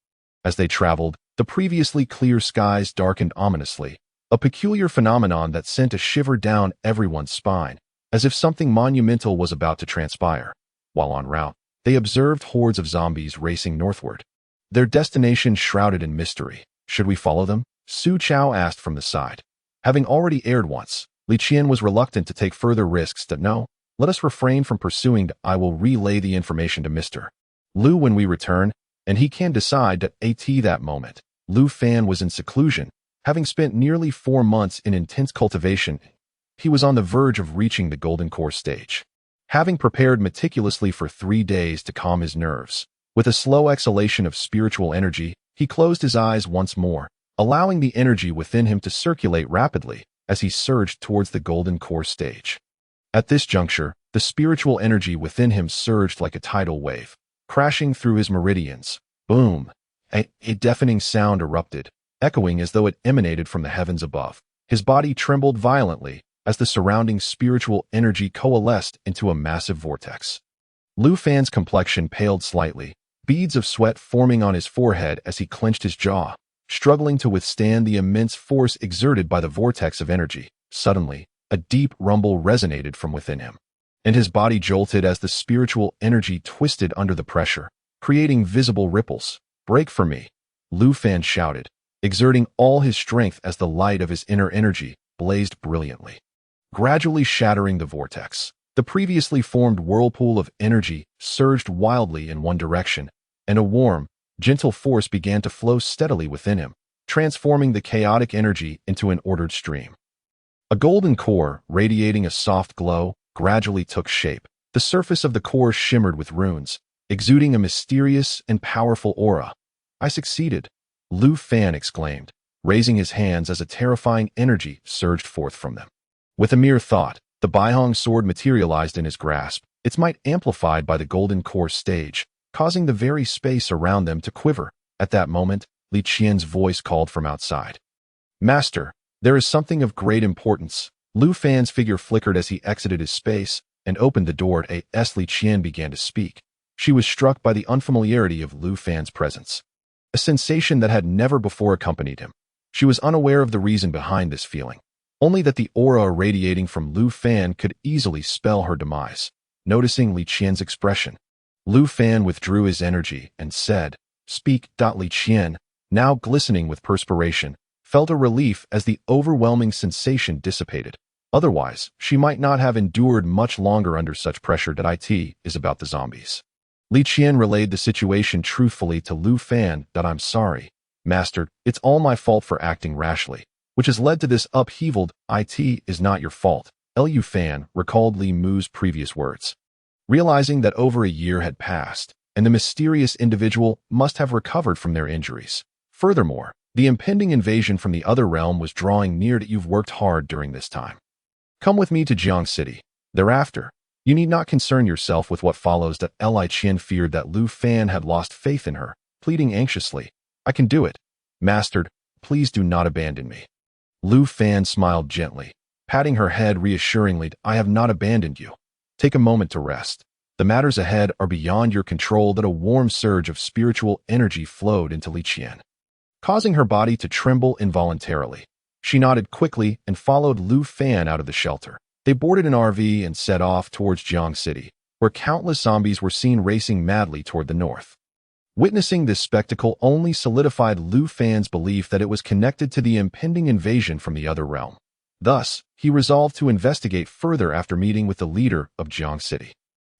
As they traveled, the previously clear skies darkened ominously, a peculiar phenomenon that sent a shiver down everyone's spine, as if something monumental was about to transpire. While en route, they observed hordes of zombies racing northward, their destination shrouded in mystery. Should we follow them? Su Chao asked from the side. Having already erred once, Li Qian was reluctant to take further risks. No, let us refrain from pursuing. I will relay the information to Mr. Lu when we return, and he can decide. At that moment, Lu Fan was in seclusion, having spent nearly 4 months in intense cultivation. He was on the verge of reaching the Golden Core stage. Having prepared meticulously for 3 days to calm his nerves, with a slow exhalation of spiritual energy, he closed his eyes once more, allowing the energy within him to circulate rapidly as he surged towards the Golden Core stage. At this juncture, the spiritual energy within him surged like a tidal wave, crashing through his meridians. Boom! A deafening sound erupted, echoing as though it emanated from the heavens above. His body trembled violently as the surrounding spiritual energy coalesced into a massive vortex. Lu Fan's complexion paled slightly, beads of sweat forming on his forehead as he clenched his jaw, struggling to withstand the immense force exerted by the vortex of energy. Suddenly, a deep rumble resonated from within him, and his body jolted as the spiritual energy twisted under the pressure, creating visible ripples. "Break for me," Lu Fan shouted, exerting all his strength as the light of his inner energy blazed brilliantly, gradually shattering the vortex. The previously formed whirlpool of energy surged wildly in one direction, and a warm, gentle force began to flow steadily within him, transforming the chaotic energy into an ordered stream. A golden core, radiating a soft glow, gradually took shape. The surface of the core shimmered with runes, exuding a mysterious and powerful aura. "I succeeded," Lu Fan exclaimed, raising his hands as a terrifying energy surged forth from them. With a mere thought, the Baihong sword materialized in his grasp, its might amplified by the Golden Core stage, causing the very space around them to quiver. At that moment, Li Qian's voice called from outside. "Master, there is something of great importance." Lu Fan's figure flickered as he exited his space and opened the door. As Li Qian began to speak, she was struck by the unfamiliarity of Lu Fan's presence, a sensation that had never before accompanied him. She was unaware of the reason behind this feeling, only that the aura radiating from Lu Fan could easily spell her demise. Noticing Li Qian's expression, Lu Fan withdrew his energy and said, "Speak." Li Qian, now glistening with perspiration, felt a relief as the overwhelming sensation dissipated. Otherwise, she might not have endured much longer under such pressure. It is about the zombies. Li Qian relayed the situation truthfully to Lu Fan. "I'm sorry, Master, it's all my fault for acting rashly, which has led to this upheaval. It is not your fault." Lu Fan recalled Li Mu's previous words, realizing that over a year had passed, and the mysterious individual must have recovered from their injuries. Furthermore, the impending invasion from the other realm was drawing near. You've worked hard during this time. Come with me to Jiang City. Thereafter, you need not concern yourself with what follows. Li Qian feared that Lu Fan had lost faith in her, pleading anxiously, "I can do it. Master, please do not abandon me." Lu Fan smiled gently, patting her head reassuringly. "I have not abandoned you. Take a moment to rest. The matters ahead are beyond your control." A warm surge of spiritual energy flowed into Li Qian, causing her body to tremble involuntarily. She nodded quickly and followed Lu Fan out of the shelter. They boarded an RV and set off towards Jiang City, where countless zombies were seen racing madly toward the north. Witnessing this spectacle only solidified Lu Fan's belief that it was connected to the impending invasion from the other realm. Thus, he resolved to investigate further after meeting with the leader of Jiang City.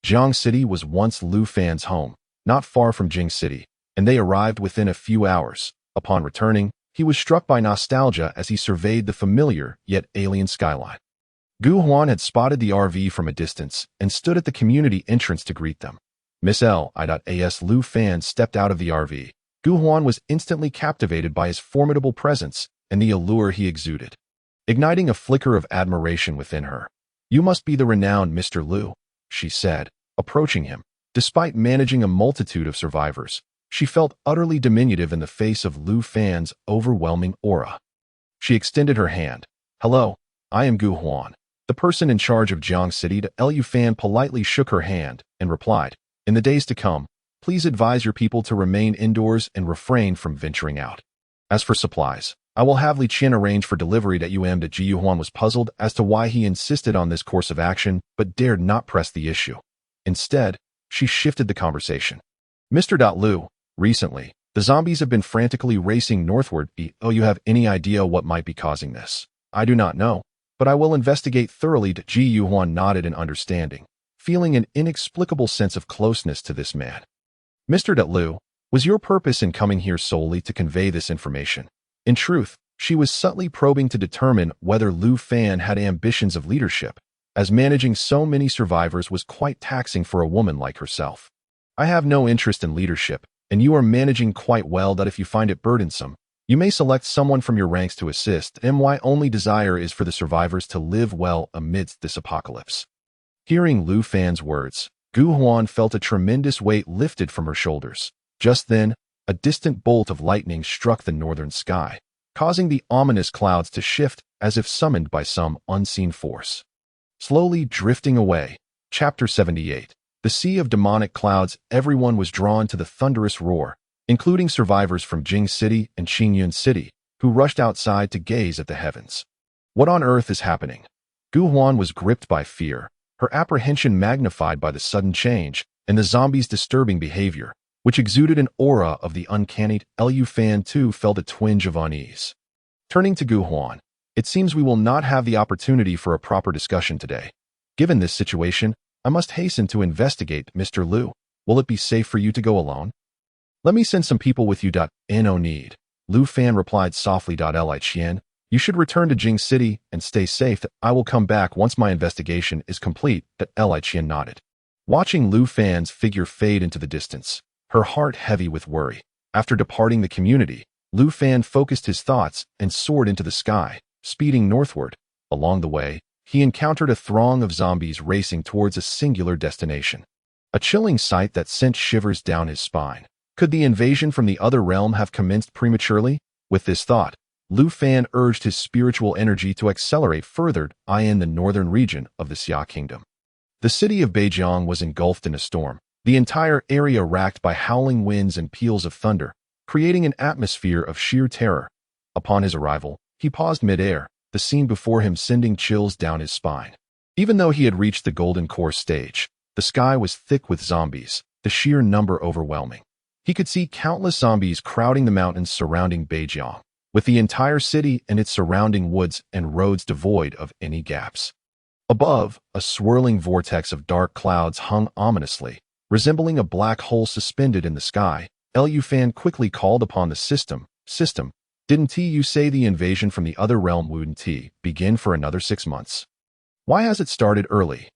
Jiang City was once Lu Fan's home, not far from Jing City, and they arrived within a few hours. Upon returning, he was struck by nostalgia as he surveyed the familiar yet alien skyline. Gu Huan had spotted the RV from a distance and stood at the community entrance to greet them. "Miss L. As Lu Fan stepped out of the RV, Gu Huan was instantly captivated by his formidable presence and the allure he exuded, igniting a flicker of admiration within her. "You must be the renowned Mr. Lu," she said, approaching him. Despite managing a multitude of survivors, she felt utterly diminutive in the face of Lu Fan's overwhelming aura. She extended her hand. "Hello, I am Gu Huan. The person in charge of Jiang City, Lu Fan, politely shook her hand and replied, "In the days to come, please advise your people to remain indoors and refrain from venturing out. As for supplies, I will have Li Qian arrange for delivery to UM." Ji Yuhuan was puzzled as to why he insisted on this course of action, but dared not press the issue. Instead, she shifted the conversation. "Mr. Liu, recently, the zombies have been frantically racing northward. Oh, you have any idea what might be causing this?" "I do not know, but I will investigate thoroughly." Ji Yuhuan nodded in understanding, feeling an inexplicable sense of closeness to this man. "Mr. Liu, was your purpose in coming here solely to convey this information?" In truth, she was subtly probing to determine whether Lu Fan had ambitions of leadership, as managing so many survivors was quite taxing for a woman like herself. "I have no interest in leadership, and you are managing quite well. That if you find it burdensome, you may select someone from your ranks to assist. My only desire is for the survivors to live well amidst this apocalypse." Hearing Lu Fan's words, Gu Huan felt a tremendous weight lifted from her shoulders. Just then, a distant bolt of lightning struck the northern sky, causing the ominous clouds to shift as if summoned by some unseen force. Slowly drifting away. Chapter 78. The sea of demonic clouds. Everyone was drawn to the thunderous roar, including survivors from Jing City and Qingyun City, who rushed outside to gaze at the heavens. What on earth is happening? Gu Huan was gripped by fear, her apprehension magnified by the sudden change and the zombies' disturbing behavior, which exuded an aura of the uncanny. Lu Fan too felt a twinge of unease. Turning to Gu Huan, "It seems we will not have the opportunity for a proper discussion today. Given this situation, I must hasten to investigate. Mr. Liu, will it be safe for you to go alone?" "Let me send some people with you. No need," Lu Fan replied softly. Li Qian, "you should return to Jing City and stay safe. I will come back once my investigation is complete." Li Qian nodded. Watching Lu Fan's figure fade into the distance, her heart heavy with worry. After departing the community, Lu Fan focused his thoughts and soared into the sky, speeding northward. Along the way, he encountered a throng of zombies racing towards a singular destination. A chilling sight that sent shivers down his spine. Could the invasion from the other realm have commenced prematurely? With this thought, Lu Fan urged his spiritual energy to accelerate further in the northern region of the Xia Kingdom. The city of Beijiang was engulfed in a storm, the entire area racked by howling winds and peals of thunder, creating an atmosphere of sheer terror. Upon his arrival, he paused mid-air, the scene before him sending chills down his spine. Even though he had reached the Golden Core stage, the sky was thick with zombies, the sheer number overwhelming. He could see countless zombies crowding the mountains surrounding Beijiang, with the entire city and its surrounding woods and roads devoid of any gaps. Above, a swirling vortex of dark clouds hung ominously, resembling a black hole suspended in the sky. Lu Fan quickly called upon the system. "System, didn't you say the invasion from the other realm wouldn't begin for another 6 months? Why has it started early?"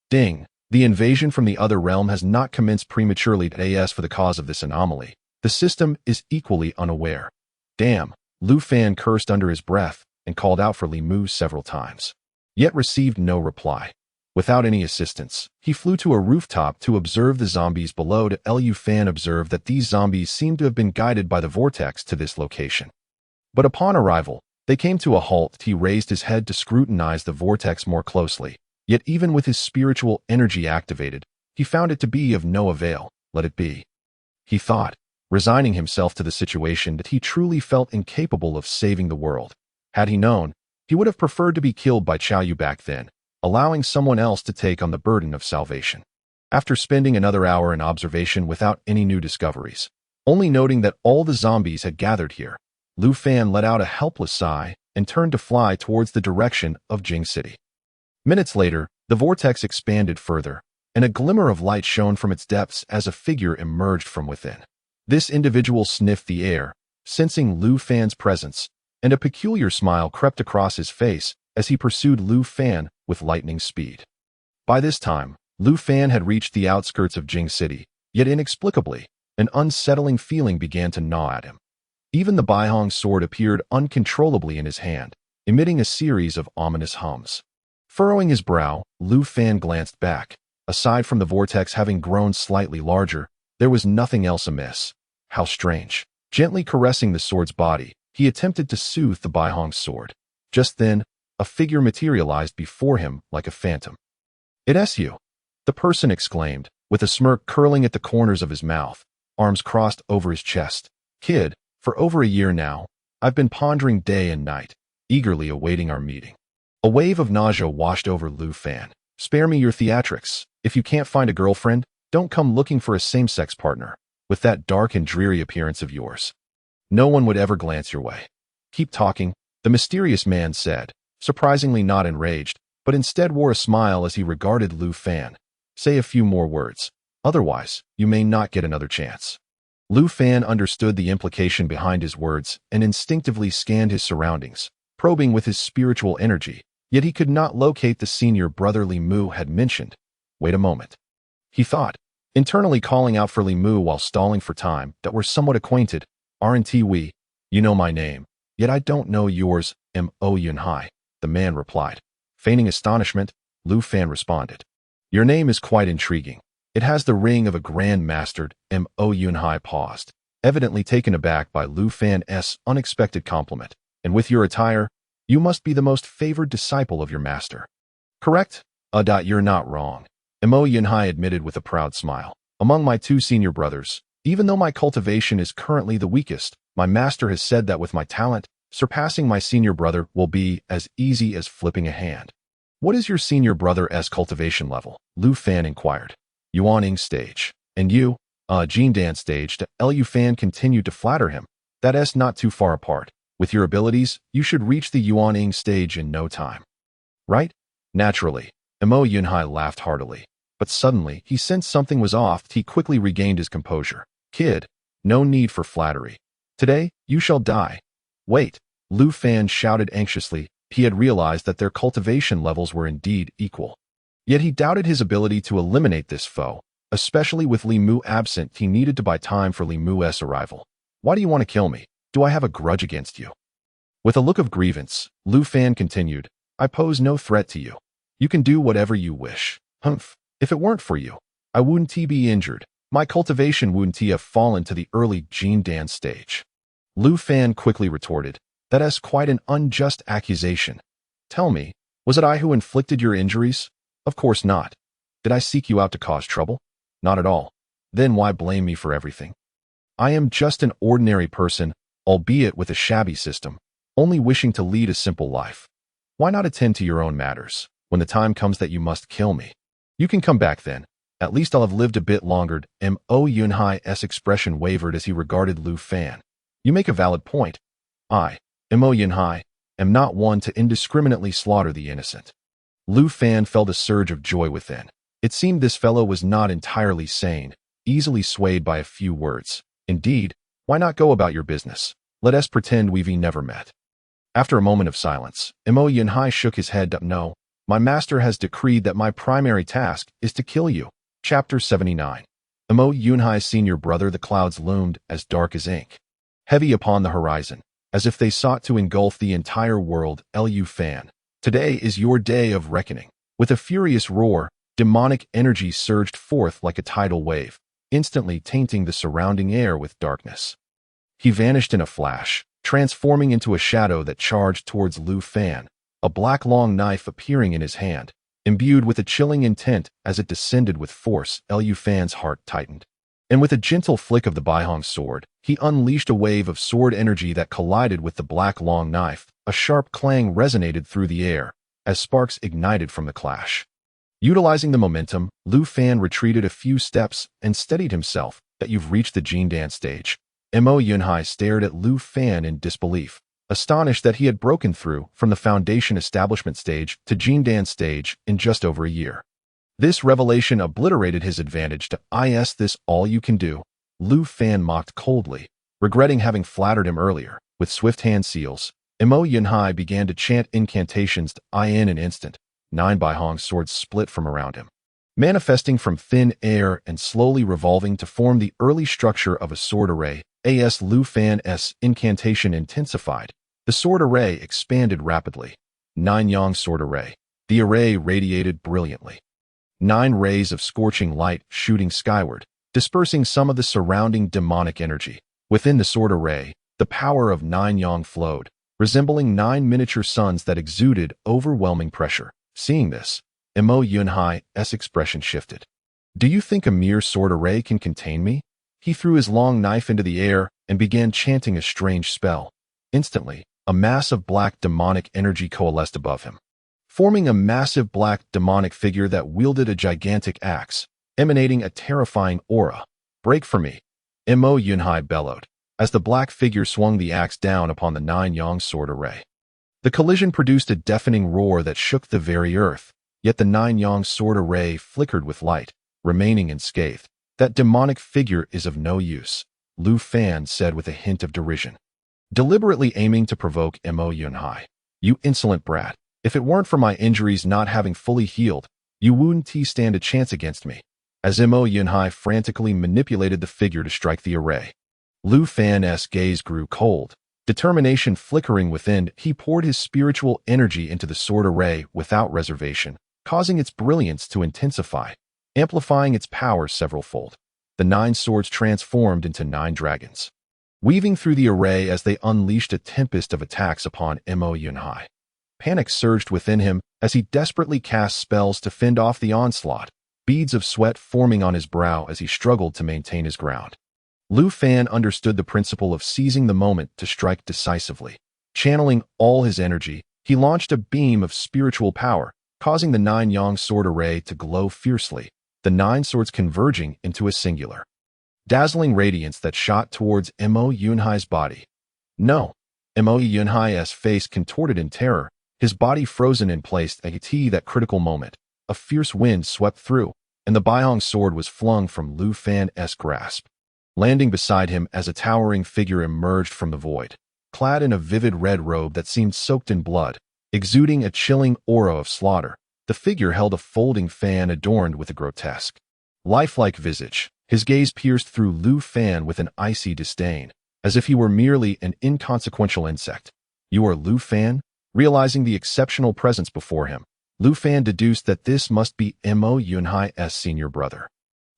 "Ding, the invasion from the other realm has not commenced prematurely. As for the cause of this anomaly, the system is equally unaware." "Damn," Lu Fan cursed under his breath and called out for Li Mu several times, yet received no reply. Without any assistance, he flew to a rooftop to observe the zombies below. Lu Fan observed that these zombies seemed to have been guided by the vortex to this location. But upon arrival, they came to a halt. He raised his head to scrutinize the vortex more closely, yet even with his spiritual energy activated, he found it to be of no avail. "Let it be," he thought, resigning himself to the situation that he truly felt incapable of saving the world. Had he known, he would have preferred to be killed by Qiao Yu back then, allowing someone else to take on the burden of salvation. After spending another hour in observation without any new discoveries, only noting that all the zombies had gathered here, Lu Fan let out a helpless sigh and turned to fly towards the direction of Jing City. Minutes later, the vortex expanded further, and a glimmer of light shone from its depths as a figure emerged from within. This individual sniffed the air, sensing Lu Fan's presence, and a peculiar smile crept across his face as he pursued Lu Fan with lightning speed. By this time, Lu Fan had reached the outskirts of Jing City, yet inexplicably, an unsettling feeling began to gnaw at him. Even the Baihong sword appeared uncontrollably in his hand, emitting a series of ominous hums. Furrowing his brow, Lu Fan glanced back. Aside from the vortex having grown slightly larger, there was nothing else amiss. How strange. Gently caressing the sword's body, he attempted to soothe the Baihong sword. Just then, a figure materialized before him like a phantom. "It's you," the person exclaimed, with a smirk curling at the corners of his mouth, arms crossed over his chest. "Kid, for over a year now, I've been pondering day and night, eagerly awaiting our meeting." A wave of nausea washed over Lu Fan. "Spare me your theatrics. If you can't find a girlfriend, don't come looking for a same-sex partner, with that dark and dreary appearance of yours. No one would ever glance your way." "Keep talking," the mysterious man said, surprisingly not enraged, but instead wore a smile as he regarded Lu Fan. "Say a few more words. Otherwise, you may not get another chance." Lu Fan understood the implication behind his words and instinctively scanned his surroundings, probing with his spiritual energy, yet he could not locate the senior brother Li Mu had mentioned. "Wait a moment," he thought, internally calling out for Li Mu while stalling for time. "That we're somewhat acquainted, aren't we? You know my name, yet I don't know yours." "Mo Yunhai," the man replied. Feigning astonishment, Lu Fan responded, "Your name is quite intriguing. It has the ring of a grand master." Mo Yunhai paused, evidently taken aback by Lu Fan's unexpected compliment. "And with your attire, you must be the most favored disciple of your master." "Correct? You're not wrong," Mo Yunhai admitted with a proud smile. "Among my two senior brothers, even though my cultivation is currently the weakest, my master has said that with my talent, surpassing my senior brother will be as easy as flipping a hand." "What is your senior brother's cultivation level?" Lu Fan inquired. "Yuaning stage. And you?" Jindan stage." Lu Fan continued to flatter him. "That's not too far apart. With your abilities, you should reach the Yuaning stage in no time." "Right?" "Naturally." Mo Yunhai laughed heartily. But suddenly, he sensed something was off. He quickly regained his composure. "Kid, no need for flattery. Today, you shall die." "Wait," Lu Fan shouted anxiously. He had realized that their cultivation levels were indeed equal. Yet he doubted his ability to eliminate this foe, especially with Li Mu absent. He needed to buy time for Li Mu's arrival. "Why do you want to kill me? Do I have a grudge against you?" With a look of grievance, Lu Fan continued, "I pose no threat to you. You can do whatever you wish." "Humph. If it weren't for you, I wouldn't be injured. My cultivation wouldn't have fallen to the early Jindan stage." Lu Fan quickly retorted, "That's quite an unjust accusation. Tell me, was it I who inflicted your injuries?" "Of course not. Did I seek you out to cause trouble?" "Not at all. Then why blame me for everything?" "I am just an ordinary person, albeit with a shabby system, only wishing to lead a simple life. Why not attend to your own matters? When the time comes that you must kill me, you can come back then. At least I'll have lived a bit longer." Mo Yunhai's expression wavered as he regarded Lu Fan. "You make a valid point. I, Mo Yunhai, am not one to indiscriminately slaughter the innocent." Lu Fan felt a surge of joy within. It seemed this fellow was not entirely sane, easily swayed by a few words. "Indeed, why not go about your business? Let us pretend we've never met." After a moment of silence, Mo Yunhai shook his head. "No, my master has decreed that my primary task is to kill you." Chapter 79. Mo Yunhai's senior brother. The clouds loomed as dark as ink, heavy upon the horizon, as if they sought to engulf the entire world. "Lu Fan, today is your day of reckoning." With a furious roar, demonic energy surged forth like a tidal wave, instantly tainting the surrounding air with darkness. He vanished in a flash, transforming into a shadow that charged towards Lu Fan, a black long knife appearing in his hand, imbued with a chilling intent. As it descended with force, Lu Fan's heart tightened. And with a gentle flick of the Baihong sword, he unleashed a wave of sword energy that collided with the black long knife. A sharp clang resonated through the air, as sparks ignited from the clash. Utilizing the momentum, Lu Fan retreated a few steps and steadied himself. "That you've reached the Jindan stage." Mo Yunhai stared at Lu Fan in disbelief, astonished that he had broken through from the Foundation Establishment stage to Jindan stage in just over a year. This revelation obliterated his advantage. "Is this all you can do?" Lu Fan mocked coldly, regretting having flattered him earlier. With swift hand seals, Mo Yunhai began to chant incantations. In an instant, 9 Baihong swords split from around him, manifesting from thin air and slowly revolving to form the early structure of a sword array. As Lu Fan's incantation intensified, the sword array expanded rapidly. 9 Yang sword array. The array radiated brilliantly. 9 rays of scorching light shooting skyward, dispersing some of the surrounding demonic energy. Within the sword array, the power of 9 Yang flowed, resembling 9 miniature suns that exuded overwhelming pressure. Seeing this, Mo Yunhai's expression shifted. Do you think a mere sword array can contain me? He threw his long knife into the air and began chanting a strange spell. Instantly, a mass of black demonic energy coalesced above him, forming a massive black demonic figure that wielded a gigantic axe, emanating a terrifying aura. Break for me, Mo Yunhai bellowed, as the black figure swung the axe down upon the 9-yong sword array. The collision produced a deafening roar that shook the very earth, yet the 9-yong sword array flickered with light, remaining unscathed. That demonic figure is of no use, Lu Fan said with a hint of derision, deliberately aiming to provoke Mo Yunhai. You insolent brat. If it weren't for my injuries not having fully healed, you wouldn't stand a chance against me. As Mo Yunhai frantically manipulated the figure to strike the array, Lu Fan's gaze grew cold. Determination flickering within, he poured his spiritual energy into the sword array without reservation, causing its brilliance to intensify, amplifying its power several-fold. The 9 swords transformed into 9 dragons, weaving through the array as they unleashed a tempest of attacks upon Mo Yunhai. Panic surged within him as he desperately cast spells to fend off the onslaught, beads of sweat forming on his brow as he struggled to maintain his ground. Lu Fan understood the principle of seizing the moment to strike decisively. Channeling all his energy, he launched a beam of spiritual power, causing the 9-yong sword array to glow fiercely, the 9 swords converging into a singular, dazzling radiance that shot towards Mo Yunhai's body. No! Mo Yunhai's face contorted in terror, his body frozen in place at that critical moment. A fierce wind swept through, and the Baihong sword was flung from Lu Fan's grasp, landing beside him as a towering figure emerged from the void, clad in a vivid red robe that seemed soaked in blood, exuding a chilling aura of slaughter. The figure held a folding fan adorned with a grotesque, lifelike visage. His gaze pierced through Lu Fan with an icy disdain, as if he were merely an inconsequential insect. You are Lu Fan? Realizing the exceptional presence before him, Lu Fan deduced that this must be Mo Yunhai's senior brother.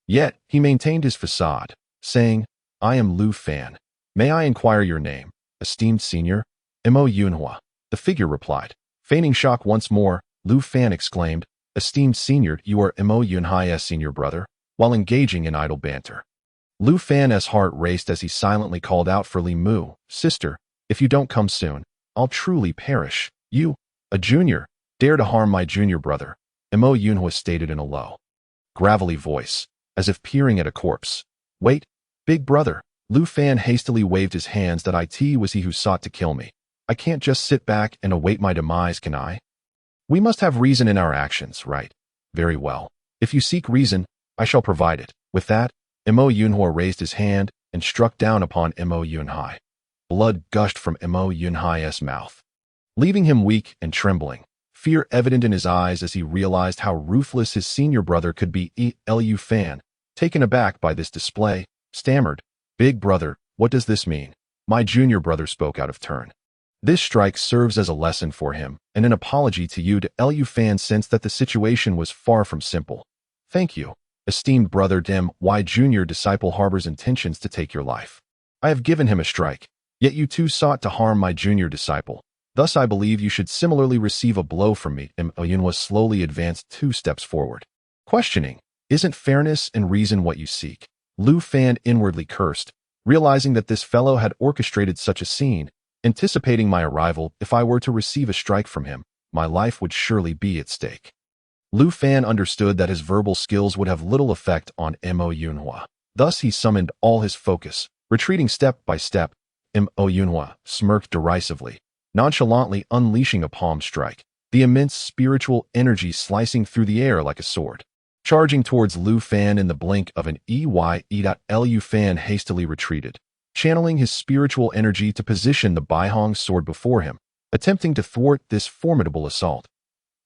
Yet, he maintained his facade, saying, I am Lu Fan. May I inquire your name, esteemed senior? Mo Yunhua. The figure replied. Feigning shock once more, Lu Fan exclaimed, Esteemed senior, you are Mo Yunhai's senior brother, while engaging in idle banter. Lu Fan's heart raced as he silently called out for Li Mu, Sister, if you don't come soon, I'll truly perish. You, a junior, dare to harm my junior brother, Mo Yunhua stated in a low, gravelly voice, as if peering at a corpse. Wait, big brother. Lu Fan hastily waved his hands that it was he who sought to kill me. I can't just sit back and await my demise, can I? We must have reason in our actions, right? Very well. If you seek reason, I shall provide it. With that, Mo Yunhua raised his hand and struck down upon Mo Yunhai. Blood gushed from Mo Yunhai's mouth, leaving him weak and trembling, fear evident in his eyes as he realized how ruthless his senior brother could be. Lu Fan, taken aback by this display, stammered, Big brother, what does this mean? My junior brother spoke out of turn. This strike serves as a lesson for him and an apology to you. Lu Fan sensed that the situation was far from simple. Thank you, esteemed brother. My junior disciple harbors intentions to take your life. I have given him a strike, yet you too sought to harm my junior disciple. Thus I believe you should similarly receive a blow from me. Mo Yunhua slowly advanced 2 steps forward, questioning, Isn't fairness and reason what you seek? Lu Fan inwardly cursed, realizing that this fellow had orchestrated such a scene. Anticipating my arrival, if I were to receive a strike from him, my life would surely be at stake. Lu Fan understood that his verbal skills would have little effect on Mo Yunhua. Thus he summoned all his focus, retreating step by step. Mo Yunhua smirked derisively, nonchalantly unleashing a palm strike, the immense spiritual energy slicing through the air like a sword. Charging towards Lu Fan in the blink of an eye. Lu Fan hastily retreated, channeling his spiritual energy to position the Baihong sword before him, attempting to thwart this formidable assault.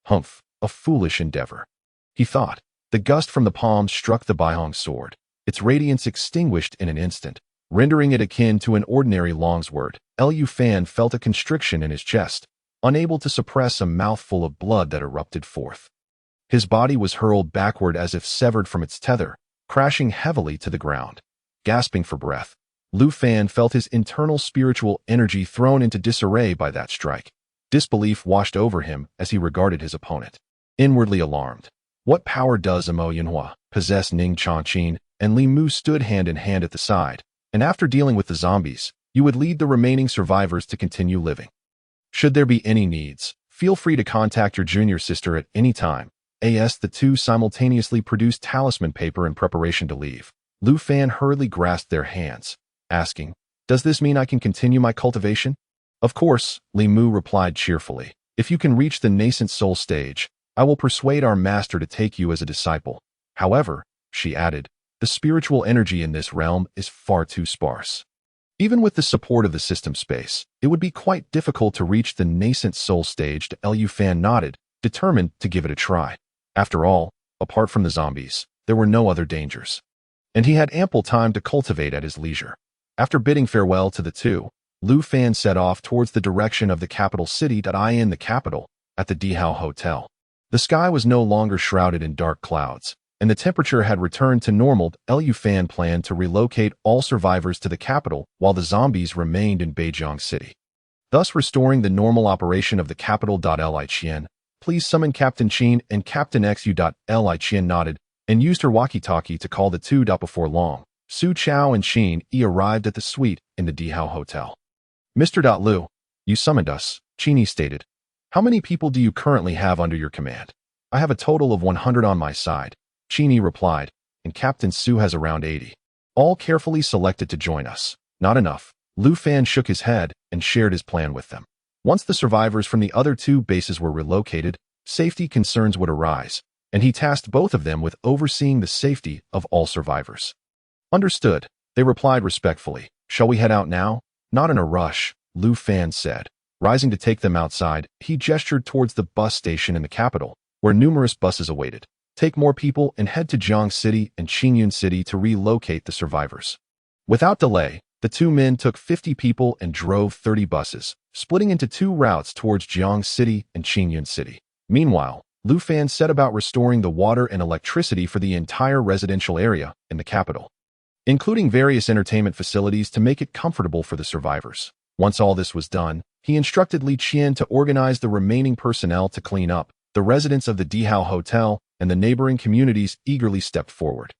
Humph, a foolish endeavor, he thought. The gust from the palm struck the Baihong sword, its radiance extinguished in an instant, rendering it akin to an ordinary longsword. Lu Fan felt a constriction in his chest, unable to suppress a mouthful of blood that erupted forth. His body was hurled backward as if severed from its tether, crashing heavily to the ground. Gasping for breath, Lu Fan felt his internal spiritual energy thrown into disarray by that strike. Disbelief washed over him as he regarded his opponent. Inwardly alarmed, what power does Mo Yinhua possess? Ning Chongqing and Li Mu stood hand in hand at the side, and after dealing with the zombies, you would lead the remaining survivors to continue living. Should there be any needs, feel free to contact your junior sister at any time. As the two simultaneously produced talisman paper in preparation to leave, Lu Fan hurriedly grasped their hands, asking, "Does this mean I can continue my cultivation?" "Of course," Li Mu replied cheerfully. "If you can reach the nascent soul stage, I will persuade our master to take you as a disciple. However," she added, "the spiritual energy in this realm is far too sparse. Even with the support of the system space, it would be quite difficult to reach the nascent soul stage." Lu Fan nodded, determined to give it a try. After all, apart from the zombies, there were no other dangers, and he had ample time to cultivate at his leisure. After bidding farewell to the two, Lu Fan set off towards the direction of the capital city. In the capital, at the Dihao Hotel, the sky was no longer shrouded in dark clouds, and the temperature had returned to normal. Lu Fan planned to relocate all survivors to the capital while the zombies remained in Beijiang City, thus restoring the normal operation of the capital. Li Qian, please summon Captain Qin and Captain Xu. Li Qian nodded and used her walkie-talkie to call the two. Before long, Su Chao and Qin arrived at the suite in the Dihao Hotel. "Mr. Lu, you summoned us," Qin stated. "How many people do you currently have under your command?" "I have a total of 100 on my side," Qin replied, "and Captain Su has around 80. All carefully selected to join us." "Not enough." Lu Fan shook his head and shared his plan with them. Once the survivors from the other two bases were relocated, safety concerns would arise, and he tasked both of them with overseeing the safety of all survivors. "Understood," they replied respectfully. "Shall we head out now?" "Not in a rush," Lu Fan said. Rising to take them outside, he gestured towards the bus station in the capital, where numerous buses awaited. "Take more people and head to Jiang City and Qingyun City to relocate the survivors." Without delay, the two men took 50 people and drove 30 buses, splitting into two routes towards Jiang City and Qingyun City. Meanwhile, Lu Fan set about restoring the water and electricity for the entire residential area in the capital, including various entertainment facilities to make it comfortable for the survivors. Once all this was done, he instructed Li Qian to organize the remaining personnel to clean up. The residents of the Dihao Hotel and the neighboring communities eagerly stepped forward.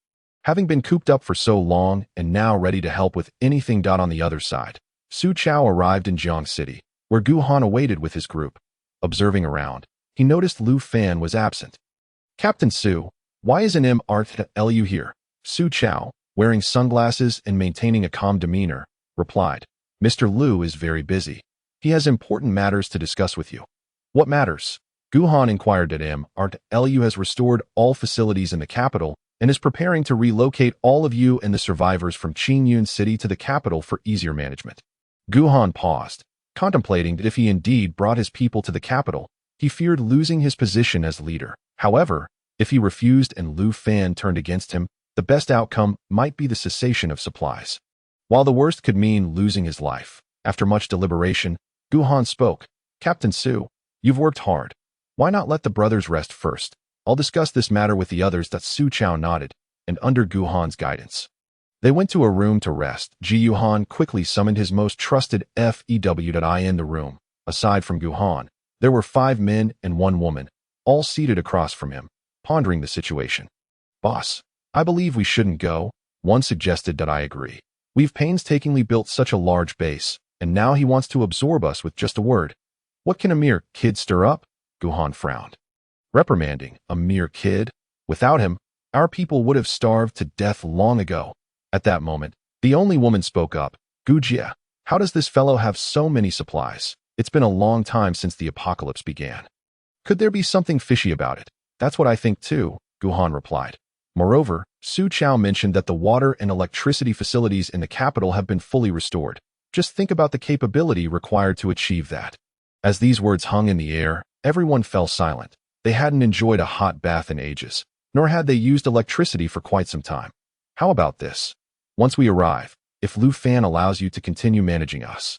Having been cooped up for so long and now ready to help with anything. On the other side, Su Chao arrived in Jiang City, where Gu Han awaited with his group. Observing around, he noticed Lu Fan was absent. "Captain Su, why isn't Lu here?" Su Chao, wearing sunglasses and maintaining a calm demeanor, replied, "Mr. Lu is very busy. He has important matters to discuss with you." "What matters?" Gu Han inquired. Lu has restored all facilities in the capital and is preparing to relocate all of you and the survivors from Qingyun City to the capital for easier management. Gu Han paused, contemplating that if he indeed brought his people to the capital, he feared losing his position as leader. However, if he refused and Lu Fan turned against him, the best outcome might be the cessation of supplies, while the worst could mean losing his life. After much deliberation, Gu Han spoke. "Captain Su, you've worked hard. Why not let the brothers rest first? I'll discuss this matter with the others." Su Chao nodded, and under Gu Han's guidance, they went to a room to rest. Gu Han quickly summoned his most trusted FEW in the room. Aside from Gu Han, there were 5 men and 1 woman, all seated across from him, pondering the situation. "Boss, I believe we shouldn't go," one suggested. "I agree. We've painstakingly built such a large base, and now he wants to absorb us with just a word. What can a mere kid stir up?" Gu Han frowned, reprimanding, "A mere kid? Without him, our people would have starved to death long ago." At that moment, the only woman spoke up. "Gu Jie, how does this fellow have so many supplies? It's been a long time since the apocalypse began. Could there be something fishy about it?" "That's what I think too," Gu Han replied. Moreover, Su Chao mentioned that the water and electricity facilities in the capital have been fully restored. Just think about the capability required to achieve that. As these words hung in the air, everyone fell silent. They hadn't enjoyed a hot bath in ages, nor had they used electricity for quite some time. "How about this? Once we arrive, if Lu Fan allows you to continue managing us,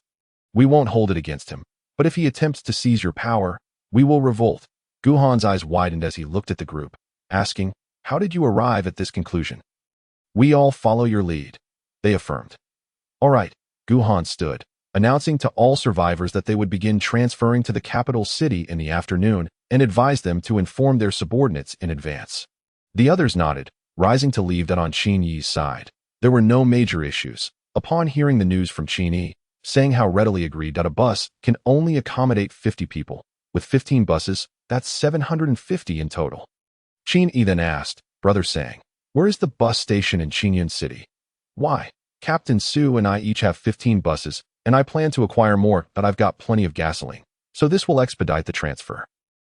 we won't hold it against him. But if he attempts to seize your power, we will revolt." Gu Han's eyes widened as he looked at the group, asking, "How did you arrive at this conclusion?" "We all follow your lead," they affirmed. All right, Gu Han stood, announcing to all survivors that they would begin transferring to the capital city in the afternoon and advised them to inform their subordinates in advance. The others nodded, rising to leave that on Qin Yi's side. There were no major issues. Upon hearing the news from Qin Yi, saying how readily agreed that a bus can only accommodate 50 people. With 15 buses, that's 750 in total. Qin Yi then asked, Brother Sang, where is the bus station in Qingyun City? Why? Captain Su and I each have 15 buses, and I plan to acquire more, but I've got plenty of gasoline, so this will expedite the transfer.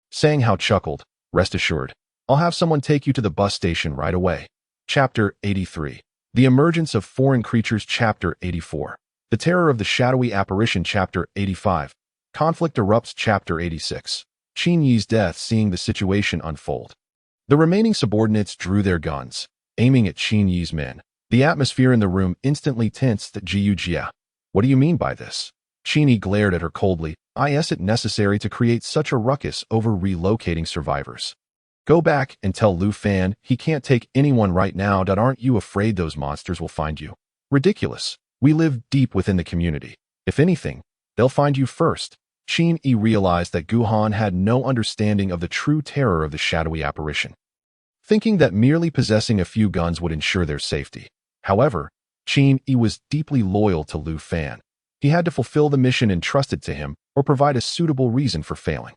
Sang Hao chuckled, rest assured, I'll have someone take you to the bus station right away. Chapter 83. The Emergence of Foreign Creatures Chapter 84. The Terror of the Shadowy Apparition Chapter 85. Conflict Erupts Chapter 86. Qin Yi's death seeing the situation unfold. The remaining subordinates drew their guns, aiming at Qin Yi's men. The atmosphere in the room instantly tensed at Jiu Jia. What do you mean by this? Qin Yi glared at her coldly. Is it necessary to create such a ruckus over relocating survivors? Go back and tell Lu Fan he can't take anyone right now. Aren't you afraid those monsters will find you? Ridiculous. We live deep within the community. If anything, they'll find you first. Qin Yi realized that Gu Han had no understanding of the true terror of the shadowy apparition, thinking that merely possessing a few guns would ensure their safety. However, Qin Yi was deeply loyal to Lu Fan. He had to fulfill the mission entrusted to him or provide a suitable reason for failing.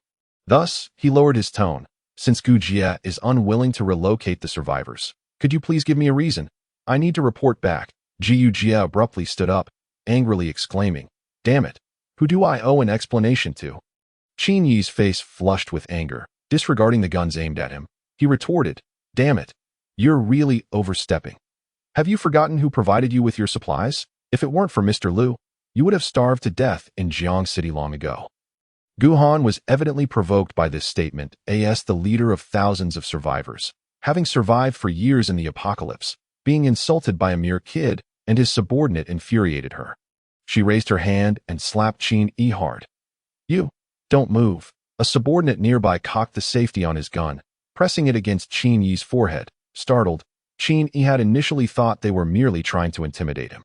Thus, he lowered his tone. Since Gu Jia is unwilling to relocate the survivors, could you please give me a reason? I need to report back. Jiu Jia abruptly stood up, angrily exclaiming, Damn it! Who do I owe an explanation to? Qin Yi's face flushed with anger. Disregarding the guns aimed at him, he retorted, Damn it! You're really overstepping. Have you forgotten who provided you with your supplies? If it weren't for Mr. Lu, you would have starved to death in Jiang City long ago. Gu Han was evidently provoked by this statement, as the leader of thousands of survivors, having survived for years in the apocalypse, being insulted by a mere kid, and his subordinate infuriated her. She raised her hand and slapped Qin Yi hard. You, don't move. A subordinate nearby cocked the safety on his gun, pressing it against Qin Yi's forehead. Startled, Qin Yi had initially thought they were merely trying to intimidate him.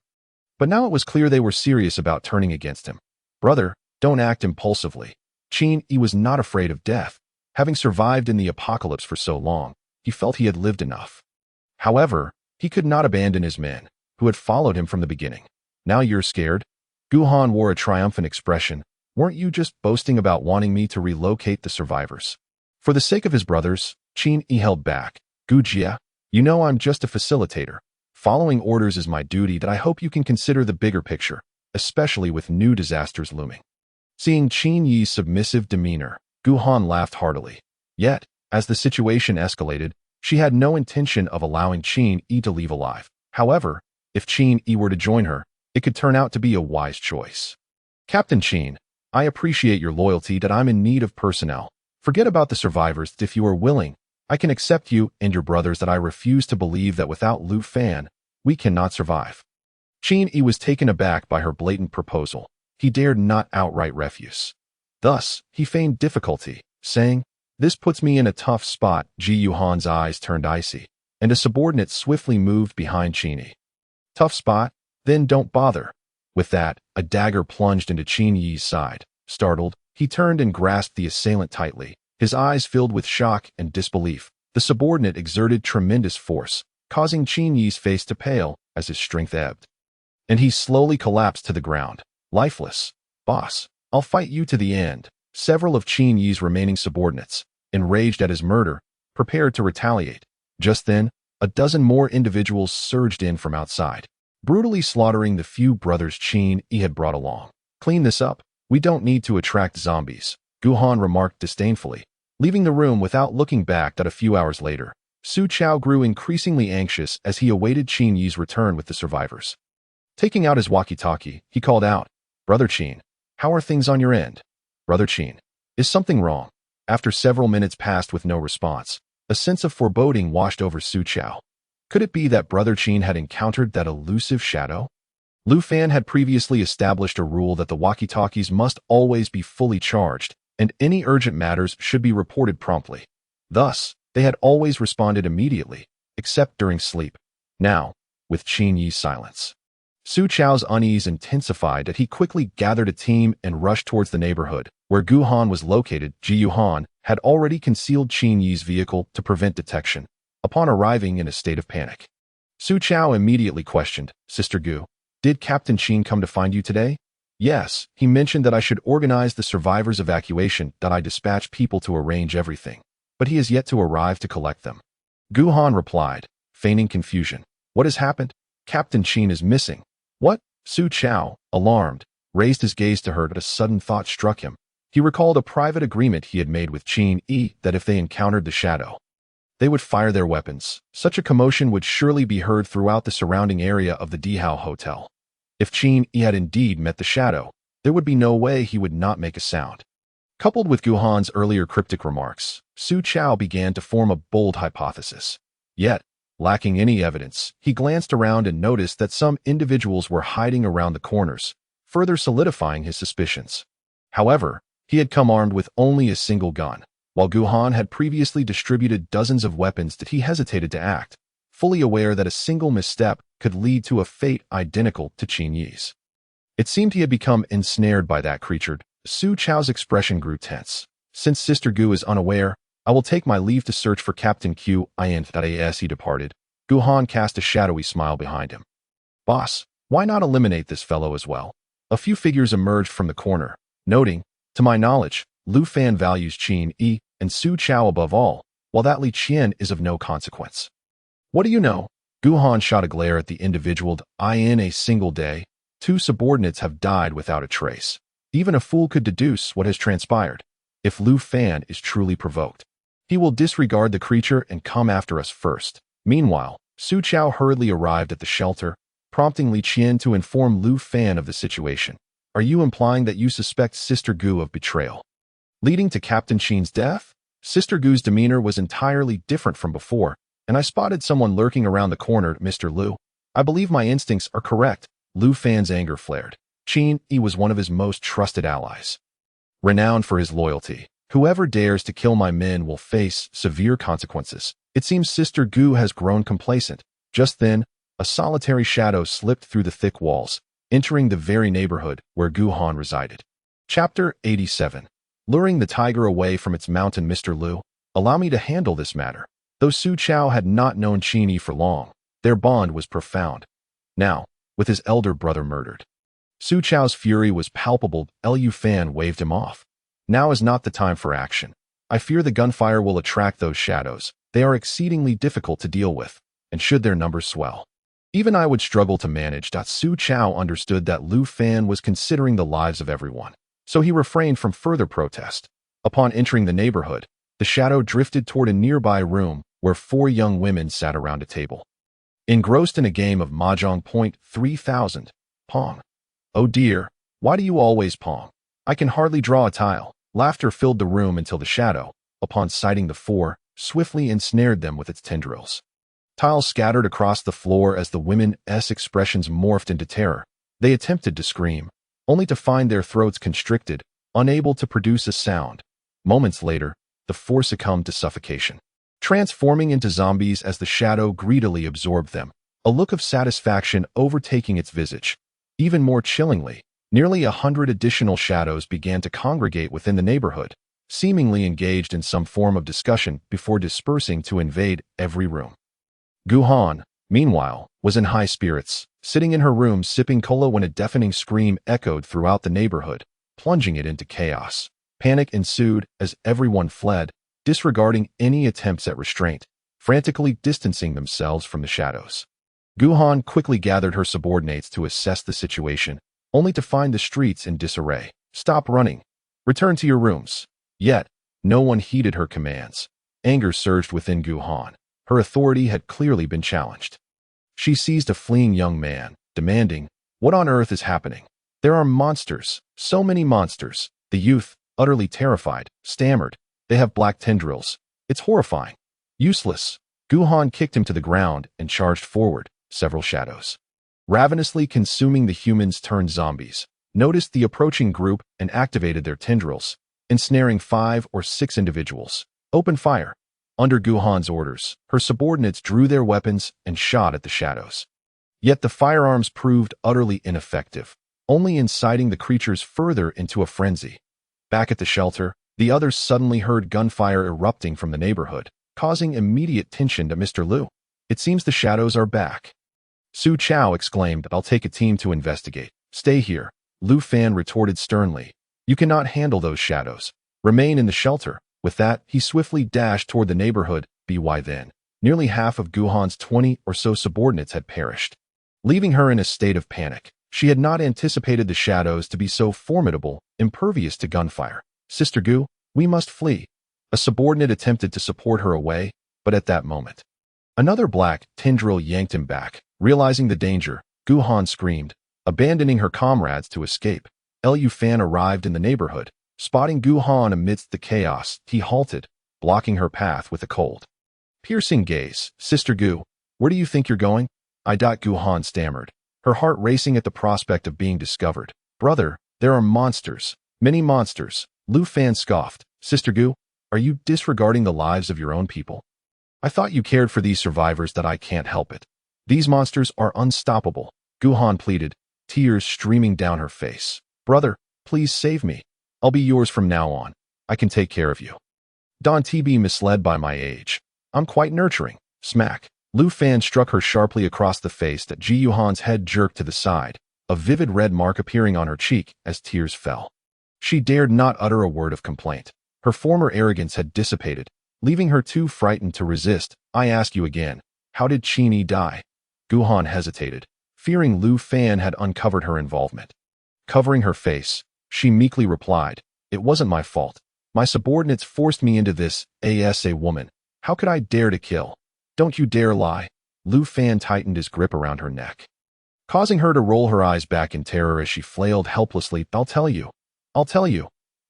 But now it was clear they were serious about turning against him. Brother, don't act impulsively. Qin Yi was not afraid of death. Having survived in the apocalypse for so long, he felt he had lived enough. However, he could not abandon his men, who had followed him from the beginning. Now you're scared? Gu Han wore a triumphant expression. Weren't you just boasting about wanting me to relocate the survivors? For the sake of his brothers, Qin Yi held back. Gu Jia, you know I'm just a facilitator. Following orders is my duty. That I hope you can consider the bigger picture, especially with new disasters looming. Seeing Qin Yi's submissive demeanor, Gu Han laughed heartily. Yet, as the situation escalated, she had no intention of allowing Qin Yi to leave alive. However, if Qin Yi were to join her, it could turn out to be a wise choice. Captain Qin, I appreciate your loyalty. That I'm in need of personnel. Forget about the survivors. If you are willing, I can accept you and your brothers. That I refuse to believe that without Lu Fan, we cannot survive. Qin Yi was taken aback by her blatant proposal. He dared not outright refuse. Thus, he feigned difficulty, saying, This puts me in a tough spot. Jiu Han's eyes turned icy, and a subordinate swiftly moved behind Qin Yi. Tough spot? Then don't bother. With that, a dagger plunged into Qin Yi's side. Startled, he turned and grasped the assailant tightly, his eyes filled with shock and disbelief. The subordinate exerted tremendous force, causing Qin Yi's face to pale as his strength ebbed, and he slowly collapsed to the ground. Lifeless. Boss, I'll fight you to the end. Several of Qin Yi's remaining subordinates, enraged at his murder, prepared to retaliate. Just then, a dozen more individuals surged in from outside, brutally slaughtering the few brothers Qin Yi had brought along. Clean this up. We don't need to attract zombies, Gu Han remarked disdainfully, leaving the room without looking back. That a few hours later, Su Chao grew increasingly anxious as he awaited Qin Yi's return with the survivors. Taking out his walkie-talkie, he called out, Brother Qin, how are things on your end? Brother Qin, is something wrong? After several minutes passed with no response, a sense of foreboding washed over Su Chao. Could it be that Brother Qin had encountered that elusive shadow? Lu Fan had previously established a rule that the walkie-talkies must always be fully charged, and any urgent matters should be reported promptly. Thus, they had always responded immediately, except during sleep. Now, with Qin Yi's silence, Su Chao's unease intensified as he quickly gathered a team and rushed towards the neighborhood, where Gu Han was located. Ji Yuhan had already concealed Qin Yi's vehicle to prevent detection. Upon arriving in a state of panic, Su Chao immediately questioned, "Sister Gu, did Captain Qin come to find you today?" "Yes, he mentioned that I should organize the survivors' evacuation, that I dispatch people to arrange everything, but he has yet to arrive to collect them." Gu Han replied, feigning confusion. "What has happened? Captain Qin is missing." "What?" Su Chao, alarmed, raised his gaze to her, but a sudden thought struck him. He recalled a private agreement he had made with Qin Yi that if they encountered the shadow, they would fire their weapons. Such a commotion would surely be heard throughout the surrounding area of the Dihao Hotel. If Qin Yi had indeed met the shadow, there would be no way he would not make a sound. Coupled with Gu Han's earlier cryptic remarks, Su Chao began to form a bold hypothesis. Yet, lacking any evidence, he glanced around and noticed that some individuals were hiding around the corners, further solidifying his suspicions. However, he had come armed with only a single gun, while Gu Han had previously distributed dozens of weapons that he hesitated to act, fully aware that a single misstep could lead to a fate identical to Qin Yi's. It seemed he had become ensnared by that creature. Su Chao's expression grew tense. "Since Sister Gu is unaware, I will take my leave to search for Captain Q. As he departed, Gu Han cast a shadowy smile behind him. "Boss, why not eliminate this fellow as well?" A few figures emerged from the corner, noting, "To my knowledge, Lu Fan values Qin Yi and Su Chao above all, while that Li Qian is of no consequence." "What do you know?" Gu Han shot a glare at the individual. "In a single day, 2 subordinates have died without a trace. Even a fool could deduce what has transpired. If Lu Fan is truly provoked, he will disregard the creature and come after us first." Meanwhile, Su Chao hurriedly arrived at the shelter, prompting Li Qian to inform Lu Fan of the situation. "Are you implying that you suspect Sister Gu of betrayal, leading to Captain Qin's death?" Sister Gu's demeanor was entirely different from before, "And I spotted someone lurking around the corner, Mr. Lu. I believe my instincts are correct." Lu Fan's anger flared. Qin Yi was one of his most trusted allies, renowned for his loyalty. "Whoever dares to kill my men will face severe consequences." It seems Sister Gu has grown complacent. Just then, a solitary shadow slipped through the thick walls, entering the very neighborhood where Gu Han resided. Chapter 87. Luring the tiger away from its mountain. "Mr. Lu, allow me to handle this matter." Though Su Chao had not known Qin Yi for long, their bond was profound. Now, with his elder brother murdered, Su Chao's fury was palpable. Lu Fan waved him off. "Now is not the time for action. I fear the gunfire will attract those shadows. They are exceedingly difficult to deal with, and should their numbers swell, even I would struggle to manage." Su Chao understood that Lu Fan was considering the lives of everyone, so he refrained from further protest. Upon entering the neighborhood, the shadow drifted toward a nearby room where 4 young women sat around a table, engrossed in a game of Mahjong. 3000. Pong. "Oh dear, why do you always pong? I can hardly draw a tile." Laughter filled the room until the shadow, upon sighting the 4, swiftly ensnared them with its tendrils. Tiles scattered across the floor as the women's expressions morphed into terror. They attempted to scream, only to find their throats constricted, unable to produce a sound. Moments later, the 4 succumbed to suffocation, transforming into zombies as the shadow greedily absorbed them, a look of satisfaction overtaking its visage. Even more chillingly, nearly 100 additional shadows began to congregate within the neighborhood, seemingly engaged in some form of discussion before dispersing to invade every room. Gu Han, meanwhile, was in high spirits, sitting in her room sipping cola when a deafening scream echoed throughout the neighborhood, plunging it into chaos. Panic ensued as everyone fled, disregarding any attempts at restraint, frantically distancing themselves from the shadows. Gu Han quickly gathered her subordinates to assess the situation, only to find the streets in disarray. "Stop running. Return to your rooms." Yet, no one heeded her commands. Anger surged within Gu Han. Her authority had clearly been challenged. She seized a fleeing young man, demanding, "What on earth is happening? There are monsters, so many monsters." The youth, utterly terrified, stammered, "They have black tendrils. It's horrifying." "Useless." Gu Han kicked him to the ground and charged forward. Several shadows, ravenously consuming the humans turned zombies, noticed the approaching group and activated their tendrils, ensnaring 5 or 6 individuals. "Open fire." Under Gu Han's orders, her subordinates drew their weapons and shot at the shadows. Yet the firearms proved utterly ineffective, only inciting the creatures further into a frenzy. Back at the shelter, the others suddenly heard gunfire erupting from the neighborhood, causing immediate tension to Mr. Lu. It seems the shadows are back. Su Chao exclaimed, I'll take a team to investigate. Stay here, Lu Fan retorted sternly. You cannot handle those shadows. Remain in the shelter. With that, he swiftly dashed toward the neighborhood. By then, nearly half of Gu Han's 20 or so subordinates had perished. Leaving her in a state of panic, she had not anticipated the shadows to be so formidable, impervious to gunfire. Sister Gu, we must flee. A subordinate attempted to support her away, but at that moment, another black tendril yanked him back. Realizing the danger, Gu Han screamed, abandoning her comrades to escape. Lu Fan arrived in the neighborhood. Spotting Gu Han amidst the chaos, he halted, blocking her path with a cold, piercing gaze. Sister Gu, where do you think you're going? Gu Han stammered, her heart racing at the prospect of being discovered. Brother, there are monsters, many monsters. Lu Fan scoffed. Sister Gu, are you disregarding the lives of your own people? I thought you cared for these survivors. That I can't help it. These monsters are unstoppable, Gu Han pleaded, tears streaming down her face. Brother, please save me. I'll be yours from now on. I can take care of you. Don't be misled by my age. I'm quite nurturing. Smack. Lu Fan struck her sharply across the face. That Ji Yuhan's head jerked to the side, a vivid red mark appearing on her cheek as tears fell. She dared not utter a word of complaint. Her former arrogance had dissipated, leaving her too frightened to resist. I ask you again, how did Qin die? Gu Han hesitated, fearing Lu Fan had uncovered her involvement. Covering her face, she meekly replied, It wasn't my fault. My subordinates forced me into this. As a woman, how could I dare to kill? Don't you dare lie. Lu Fan tightened his grip around her neck, causing her to roll her eyes back in terror as she flailed helplessly. I'll tell you. I'll tell you.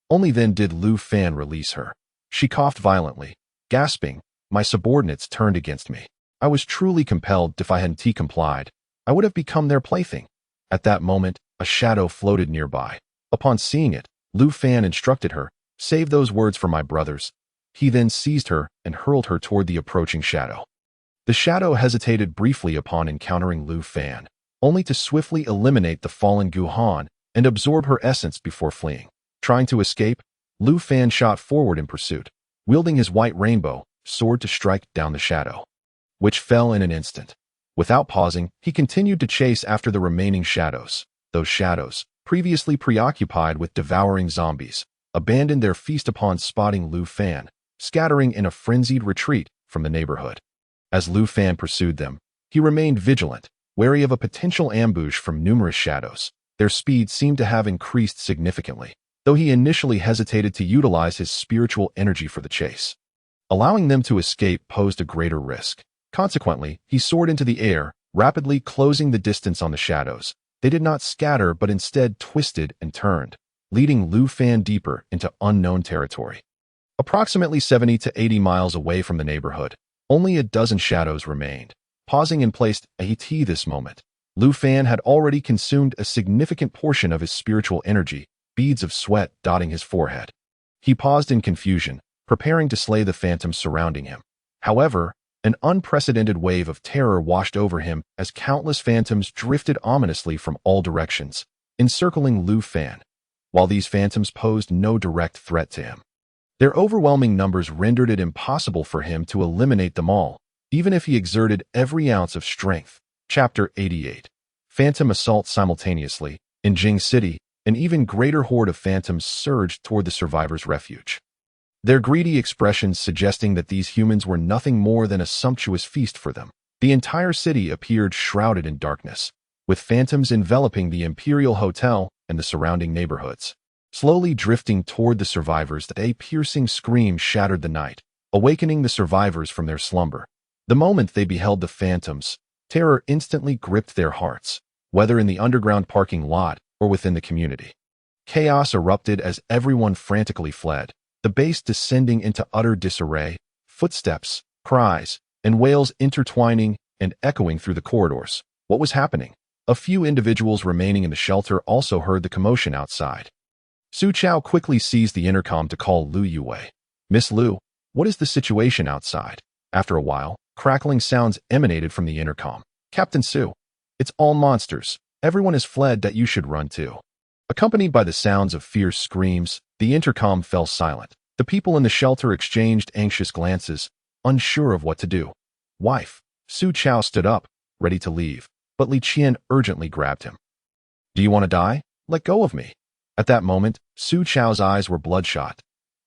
Only then did Lu Fan release her. She coughed violently, gasping, My subordinates turned against me. I was truly compelled. If I hadn't complied, I would have become their plaything. At that moment, a shadow floated nearby. Upon seeing it, Lu Fan instructed her, Save those words for my brothers. He then seized her and hurled her toward the approaching shadow. The shadow hesitated briefly upon encountering Lu Fan, only to swiftly eliminate the fallen Gu Han and absorb her essence before fleeing. Trying to escape, Lu Fan shot forward in pursuit, wielding his white rainbow sword to strike down the shadow, which fell in an instant. Without pausing, he continued to chase after the remaining shadows. Those shadows, previously preoccupied with devouring zombies, abandoned their feast upon spotting Lu Fan, scattering in a frenzied retreat from the neighborhood. As Lu Fan pursued them, he remained vigilant, wary of a potential ambush from numerous shadows. Their speed seemed to have increased significantly, though he initially hesitated to utilize his spiritual energy for the chase. Allowing them to escape posed a greater risk. Consequently, he soared into the air, rapidly closing the distance on the shadows. They did not scatter but instead twisted and turned, leading Lu Fan deeper into unknown territory. Approximately 70 to 80 miles away from the neighborhood, only a dozen shadows remained. Pausing and placed at this moment, Lu Fan had already consumed a significant portion of his spiritual energy, beads of sweat dotting his forehead. He paused in confusion, preparing to slay the phantoms surrounding him. However, an unprecedented wave of terror washed over him as countless phantoms drifted ominously from all directions, encircling Lu Fan. While these phantoms posed no direct threat to him, their overwhelming numbers rendered it impossible for him to eliminate them all, even if he exerted every ounce of strength. Chapter 88. Phantom Assault. Simultaneously, in Jing City, an even greater horde of phantoms surged toward the survivors' refuge, their greedy expressions suggesting that these humans were nothing more than a sumptuous feast for them. The entire city appeared shrouded in darkness, with phantoms enveloping the Imperial Hotel and the surrounding neighborhoods. Slowly drifting toward the survivors, a piercing scream shattered the night, awakening the survivors from their slumber. The moment they beheld the phantoms, terror instantly gripped their hearts, whether in the underground parking lot or within the community. Chaos erupted as everyone frantically fled, the base descending into utter disarray, footsteps, cries, and wails intertwining and echoing through the corridors. What was happening? A few individuals remaining in the shelter also heard the commotion outside. Su Chao quickly seized the intercom to call Lu Yue. Miss Lu, what is the situation outside? After a while, crackling sounds emanated from the intercom. Captain Su, It's all monsters. Everyone has fled that you should run too. Accompanied by the sounds of fierce screams, the intercom fell silent. The people in the shelter exchanged anxious glances, unsure of what to do. Wife, Su Chao stood up, ready to leave, but Li Qian urgently grabbed him. Do you want to die? Let go of me. At that moment, Su Chao's eyes were bloodshot.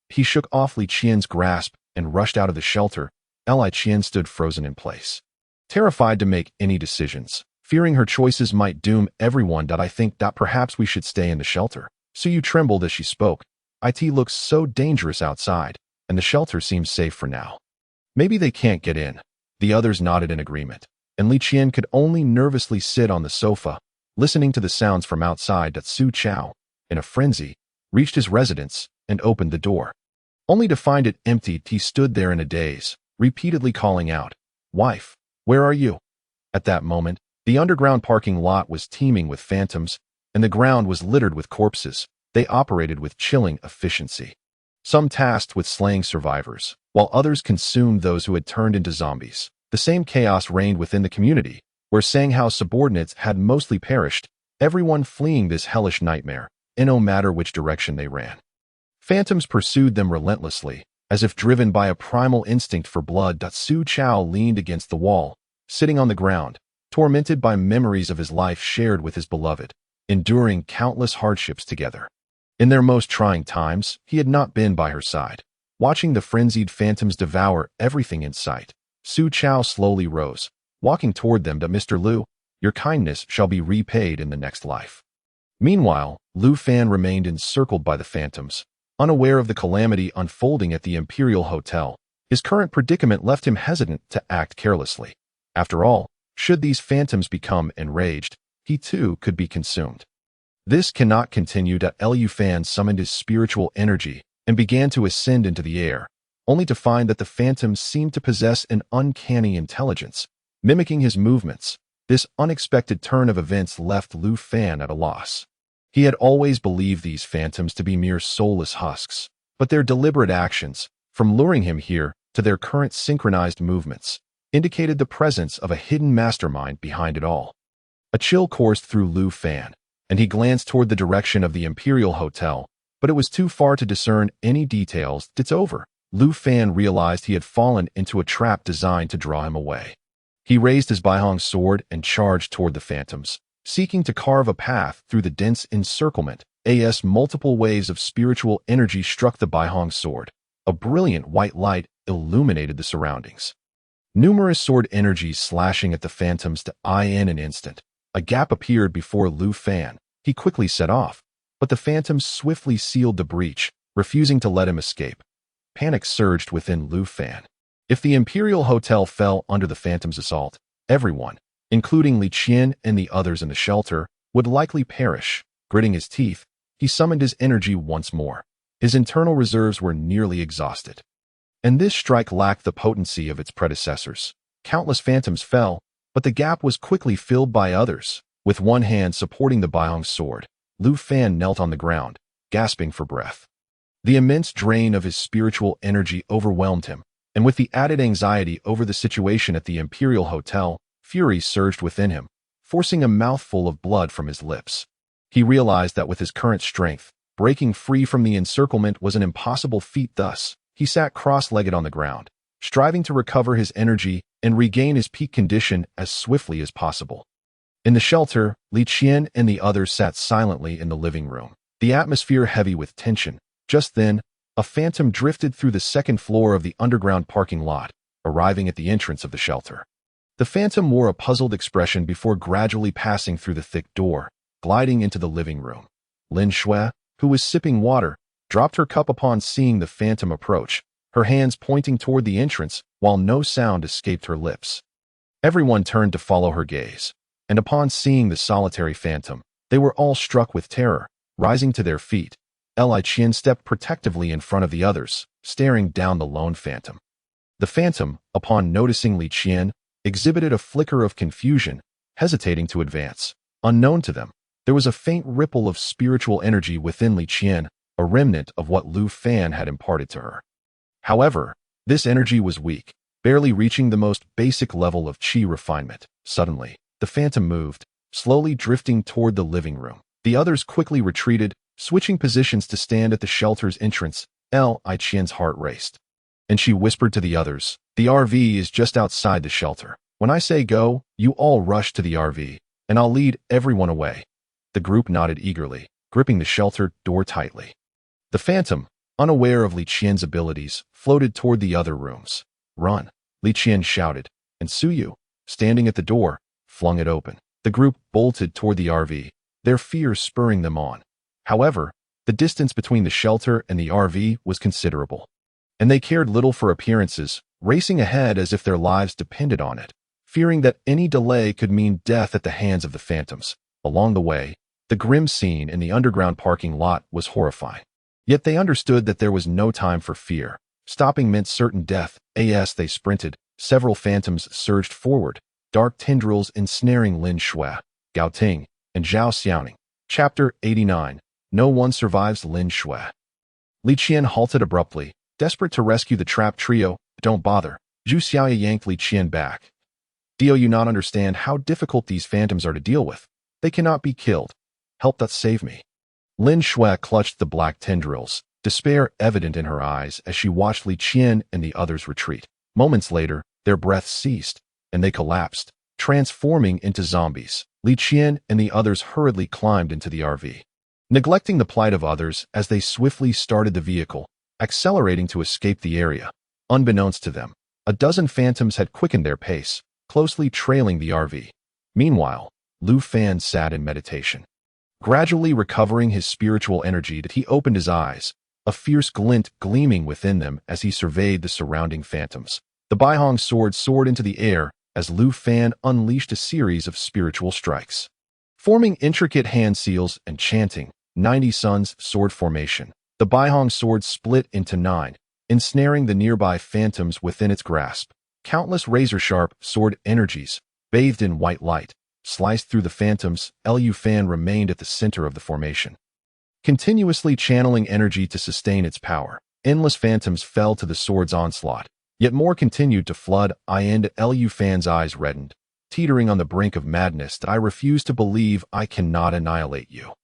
He shook off Li Qian's grasp and rushed out of the shelter. Li Qian stood frozen in place, terrified to make any decisions, fearing her choices might doom everyone. I think that perhaps we should stay in the shelter. Su Yu trembled as she spoke. It looks so dangerous outside, and the shelter seems safe for now. Maybe they can't get in. The others nodded in agreement, and Li Qian could only nervously sit on the sofa, listening to the sounds from outside. That Su Chao, in a frenzy, reached his residence and opened the door. Only to find it empty, he stood there in a daze, repeatedly calling out, "Wife, where are you?" At that moment, the underground parking lot was teeming with phantoms, and the ground was littered with corpses. They operated with chilling efficiency. Some tasked with slaying survivors, while others consumed those who had turned into zombies. The same chaos reigned within the community, where Sanghao's subordinates had mostly perished, everyone fleeing this hellish nightmare, in no matter which direction they ran. Phantoms pursued them relentlessly, as if driven by a primal instinct for blood. Su Chao leaned against the wall, sitting on the ground, tormented by memories of his life shared with his beloved, enduring countless hardships together. In their most trying times, he had not been by her side. Watching the frenzied phantoms devour everything in sight, Su Chao slowly rose, walking toward them. Mr. Lu, your kindness shall be repaid in the next life. Meanwhile, Lu Fan remained encircled by the phantoms, unaware of the calamity unfolding at the Imperial Hotel. His current predicament left him hesitant to act carelessly. After all, should these phantoms become enraged, he too could be consumed. This cannot continue. Lu Fan summoned his spiritual energy and began to ascend into the air, only to find that the phantoms seemed to possess an uncanny intelligence, mimicking his movements. This unexpected turn of events left Lu Fan at a loss. He had always believed these phantoms to be mere soulless husks, but their deliberate actions, from luring him here to their current synchronized movements, indicated the presence of a hidden mastermind behind it all. A chill coursed through Lu Fan, and he glanced toward the direction of the Imperial Hotel, but it was too far to discern any details. It's over. Lu Fan realized he had fallen into a trap designed to draw him away. He raised his Baihong sword and charged toward the phantoms, seeking to carve a path through the dense encirclement. As multiple waves of spiritual energy struck the Baihong sword, a brilliant white light illuminated the surroundings. Numerous sword energies slashing at the phantoms. In an instant, a gap appeared before Lu Fan. He quickly set off, but the phantoms swiftly sealed the breach, refusing to let him escape. Panic surged within Lu Fan. If the Imperial Hotel fell under the phantoms' assault, everyone, including Li Qian and the others in the shelter, would likely perish. Gritting his teeth, he summoned his energy once more. His internal reserves were nearly exhausted. And this strike lacked the potency of its predecessors. Countless phantoms fell, but the gap was quickly filled by others. With one hand supporting the Baihong sword, Lu Fan knelt on the ground, gasping for breath. The immense drain of his spiritual energy overwhelmed him, and with the added anxiety over the situation at the Imperial Hotel, fury surged within him, forcing a mouthful of blood from his lips. He realized that with his current strength, breaking free from the encirclement was an impossible feat. Thus, he sat cross-legged on the ground, striving to recover his energy and regain his peak condition as swiftly as possible. In the shelter, Li Qian and the others sat silently in the living room, the atmosphere heavy with tension. Just then, a phantom drifted through the second floor of the underground parking lot, arriving at the entrance of the shelter. The phantom wore a puzzled expression before gradually passing through the thick door, gliding into the living room. Lin Shui, who was sipping water, dropped her cup upon seeing the phantom approach, her hands pointing toward the entrance while no sound escaped her lips. Everyone turned to follow her gaze, and upon seeing the solitary phantom, they were all struck with terror. Rising to their feet, Li Qian stepped protectively in front of the others, staring down the lone phantom. The phantom, upon noticing Li Qian, exhibited a flicker of confusion, hesitating to advance. Unknown to them, there was a faint ripple of spiritual energy within Li Qian, a remnant of what Lu Fan had imparted to her. However, this energy was weak, barely reaching the most basic level of qi refinement. Suddenly, The phantom moved, slowly drifting toward the living room. The others quickly retreated, switching positions to stand at the shelter's entrance. Li Qian's heart raced, and she whispered to the others, "The RV is just outside the shelter. When I say go, you all rush to the RV, and I'll lead everyone away." The group nodded eagerly, gripping the shelter door tightly. The phantom, unaware of Li Qian's abilities, floated toward the other rooms. "Run!" Li Qian shouted, and Suyu, standing at the door, flung it open. The group bolted toward the RV, their fear spurring them on. However, the distance between the shelter and the RV was considerable, and they cared little for appearances, racing ahead as if their lives depended on it, fearing that any delay could mean death at the hands of the phantoms. Along the way, the grim scene in the underground parking lot was horrifying. Yet they understood that there was no time for fear. Stopping meant certain death. As they sprinted, several phantoms surged forward, dark tendrils ensnaring Lin Shui, Gao Ting, and Zhao Xiaoning. Chapter 89. No one survives Lin Shui. Li Qian halted abruptly, desperate to rescue the trapped trio. "Don't bother." Zhu Xiaoya yanked Li Qian back. "Do you not understand how difficult these phantoms are to deal with? They cannot be killed. Help us save me." Lin Shui clutched the black tendrils, despair evident in her eyes as she watched Li Qian and the others retreat. Moments later, their breath ceased, and they collapsed, transforming into zombies. Li Qian and the others hurriedly climbed into the RV, neglecting the plight of others as they swiftly started the vehicle, accelerating to escape the area. Unbeknownst to them, a dozen phantoms had quickened their pace, closely trailing the RV. Meanwhile, Lu Fan sat in meditation. Gradually recovering his spiritual energy, he opened his eyes, a fierce glint gleaming within them as he surveyed the surrounding phantoms. The Baihong sword soared into the air as Lu Fan unleashed a series of spiritual strikes, forming intricate hand seals and chanting, 90 Suns Sword Formation. The Baihong sword split into 9, ensnaring the nearby phantoms within its grasp. Countless razor-sharp sword energies, bathed in white light, sliced through the phantoms. Lu Fan remained at the center of the formation, continuously channeling energy to sustain its power. Endless phantoms fell to the sword's onslaught, yet more continued to flood. Lu Fan's eyes reddened, teetering on the brink of madness. "I refuse to believe I cannot annihilate you."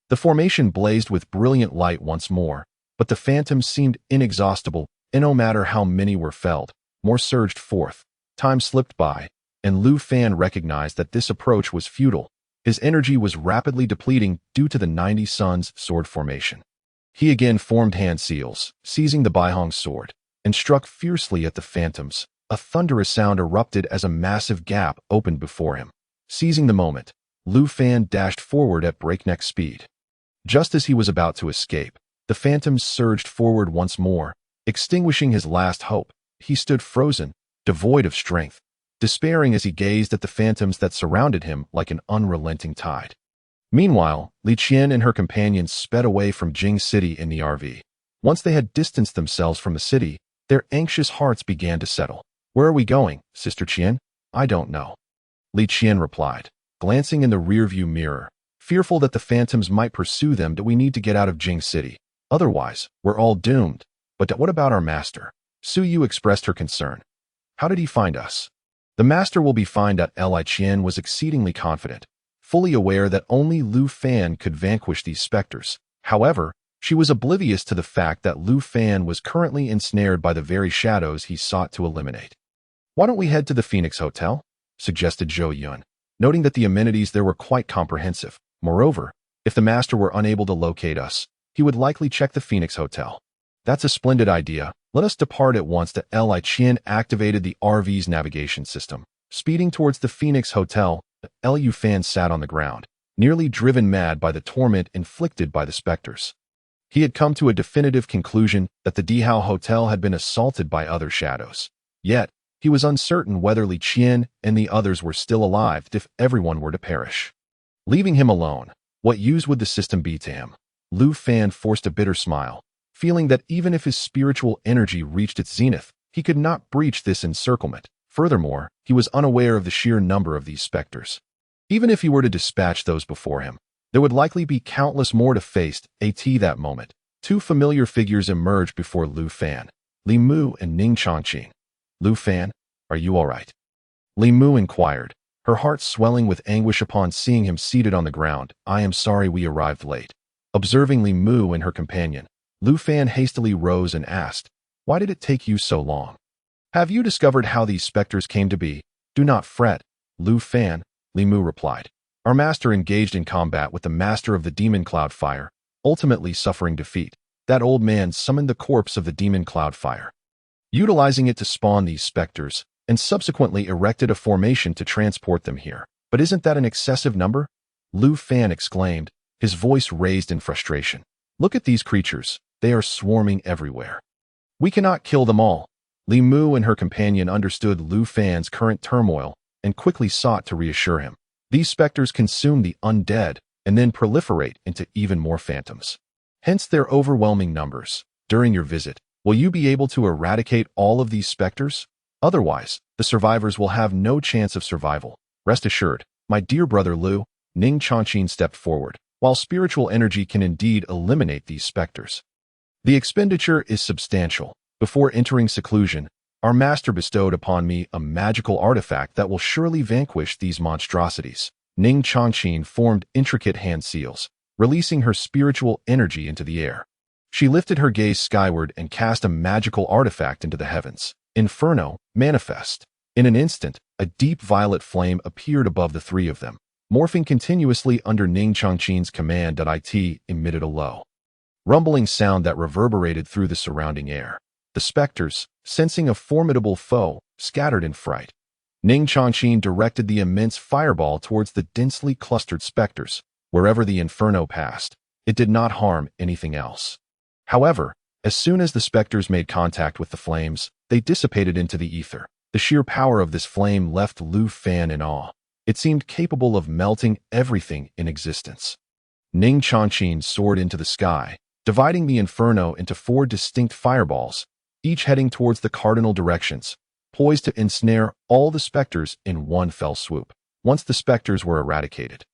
The formation blazed with brilliant light once more, but the phantoms seemed inexhaustible, and no matter how many were felled, more surged forth. Time slipped by, and Lu Fan recognized that this approach was futile. His energy was rapidly depleting due to the 90 Suns sword formation. He again formed hand seals, seizing the Baihong sword, and struck fiercely at the phantoms. A thunderous sound erupted as a massive gap opened before him. Seizing the moment, Lu Fan dashed forward at breakneck speed. Just as he was about to escape, the phantoms surged forward once more, extinguishing his last hope. He stood frozen, devoid of strength, despairing as he gazed at the phantoms that surrounded him like an unrelenting tide. Meanwhile, Li Qian and her companions sped away from Jing City in the RV. Once they had distanced themselves from the city, their anxious hearts began to settle. "Where are we going, Sister Qian?" "I don't know," Li Qian replied, glancing in the rearview mirror. "Fearful that the phantoms might pursue them, do we need to get out of Jing City. Otherwise, we're all doomed." "But what about our master?" Suyu expressed her concern. "How did he find us?" "The master will be fine." Li Qian was exceedingly confident, fully aware that only Lu Fan could vanquish these specters. However, she was oblivious to the fact that Lu Fan was currently ensnared by the very shadows he sought to eliminate. "Why don't we head to the Phoenix Hotel?" suggested Zhou Yun, noting that the amenities there were quite comprehensive. Moreover, if the master were unable to locate us, he would likely check the Phoenix Hotel. "That's a splendid idea. Let us depart at once." Li Qian activated the RV's navigation system. Speeding towards the Phoenix Hotel, Lu Fan sat on the ground, nearly driven mad by the torment inflicted by the specters. He had come to a definitive conclusion that the Dihao Hotel had been assaulted by other shadows. Yet, he was uncertain whether Li Qian and the others were still alive if everyone were to perish. Leaving him alone, what use would the system be to him? Lu Fan forced a bitter smile, feeling that even if his spiritual energy reached its zenith, he could not breach this encirclement. Furthermore, he was unaware of the sheer number of these specters. Even if he were to dispatch those before him, there would likely be countless more to face. At that moment, two familiar figures emerged before Lu Fan, Li Mu and Ning Chongqing. "Lu Fan, are you all right?" Li Mu inquired, her heart swelling with anguish upon seeing him seated on the ground. I am sorry we arrived late. Observing Li Mu and her companion, Lu Fan hastily rose and asked, why did it take you so long? Have you discovered how these specters came to be? Do not fret, Lu Fan, Li Mu replied. Our master engaged in combat with the master of the demon cloud fire, ultimately suffering defeat. That old man summoned the corpse of the demon cloud fire, utilizing it to spawn these specters, and subsequently erected a formation to transport them here. But isn't that an excessive number? Lu Fan exclaimed, his voice raised in frustration. Look at these creatures. They are swarming everywhere. We cannot kill them all. Li Mu and her companion understood Lu Fan's current turmoil and quickly sought to reassure him. These specters consume the undead and then proliferate into even more phantoms. Hence their overwhelming numbers. During your visit, will you be able to eradicate all of these specters? Otherwise, the survivors will have no chance of survival. Rest assured, my dear brother Lu, Ning Chongqing stepped forward. While spiritual energy can indeed eliminate these specters, the expenditure is substantial. Before entering seclusion, our master bestowed upon me a magical artifact that will surely vanquish these monstrosities. Ning Chongqing formed intricate hand seals, releasing her spiritual energy into the air. She lifted her gaze skyward and cast a magical artifact into the heavens. Inferno, manifest. In an instant, a deep violet flame appeared above the three of them, morphing continuously under Ning Chongqing's command. It emitted a low, rumbling sound that reverberated through the surrounding air. The specters, sensing a formidable foe, scattered in fright. Ning Chongqing directed the immense fireball towards the densely clustered specters. Wherever the inferno passed, it did not harm anything else. However, as soon as the specters made contact with the flames, they dissipated into the ether. The sheer power of this flame left Lu Fan in awe. It seemed capable of melting everything in existence. Ning Chongqing soared into the sky, dividing the inferno into 4 distinct fireballs, each heading towards the cardinal directions, poised to ensnare all the specters in one fell swoop. Once the specters were eradicated,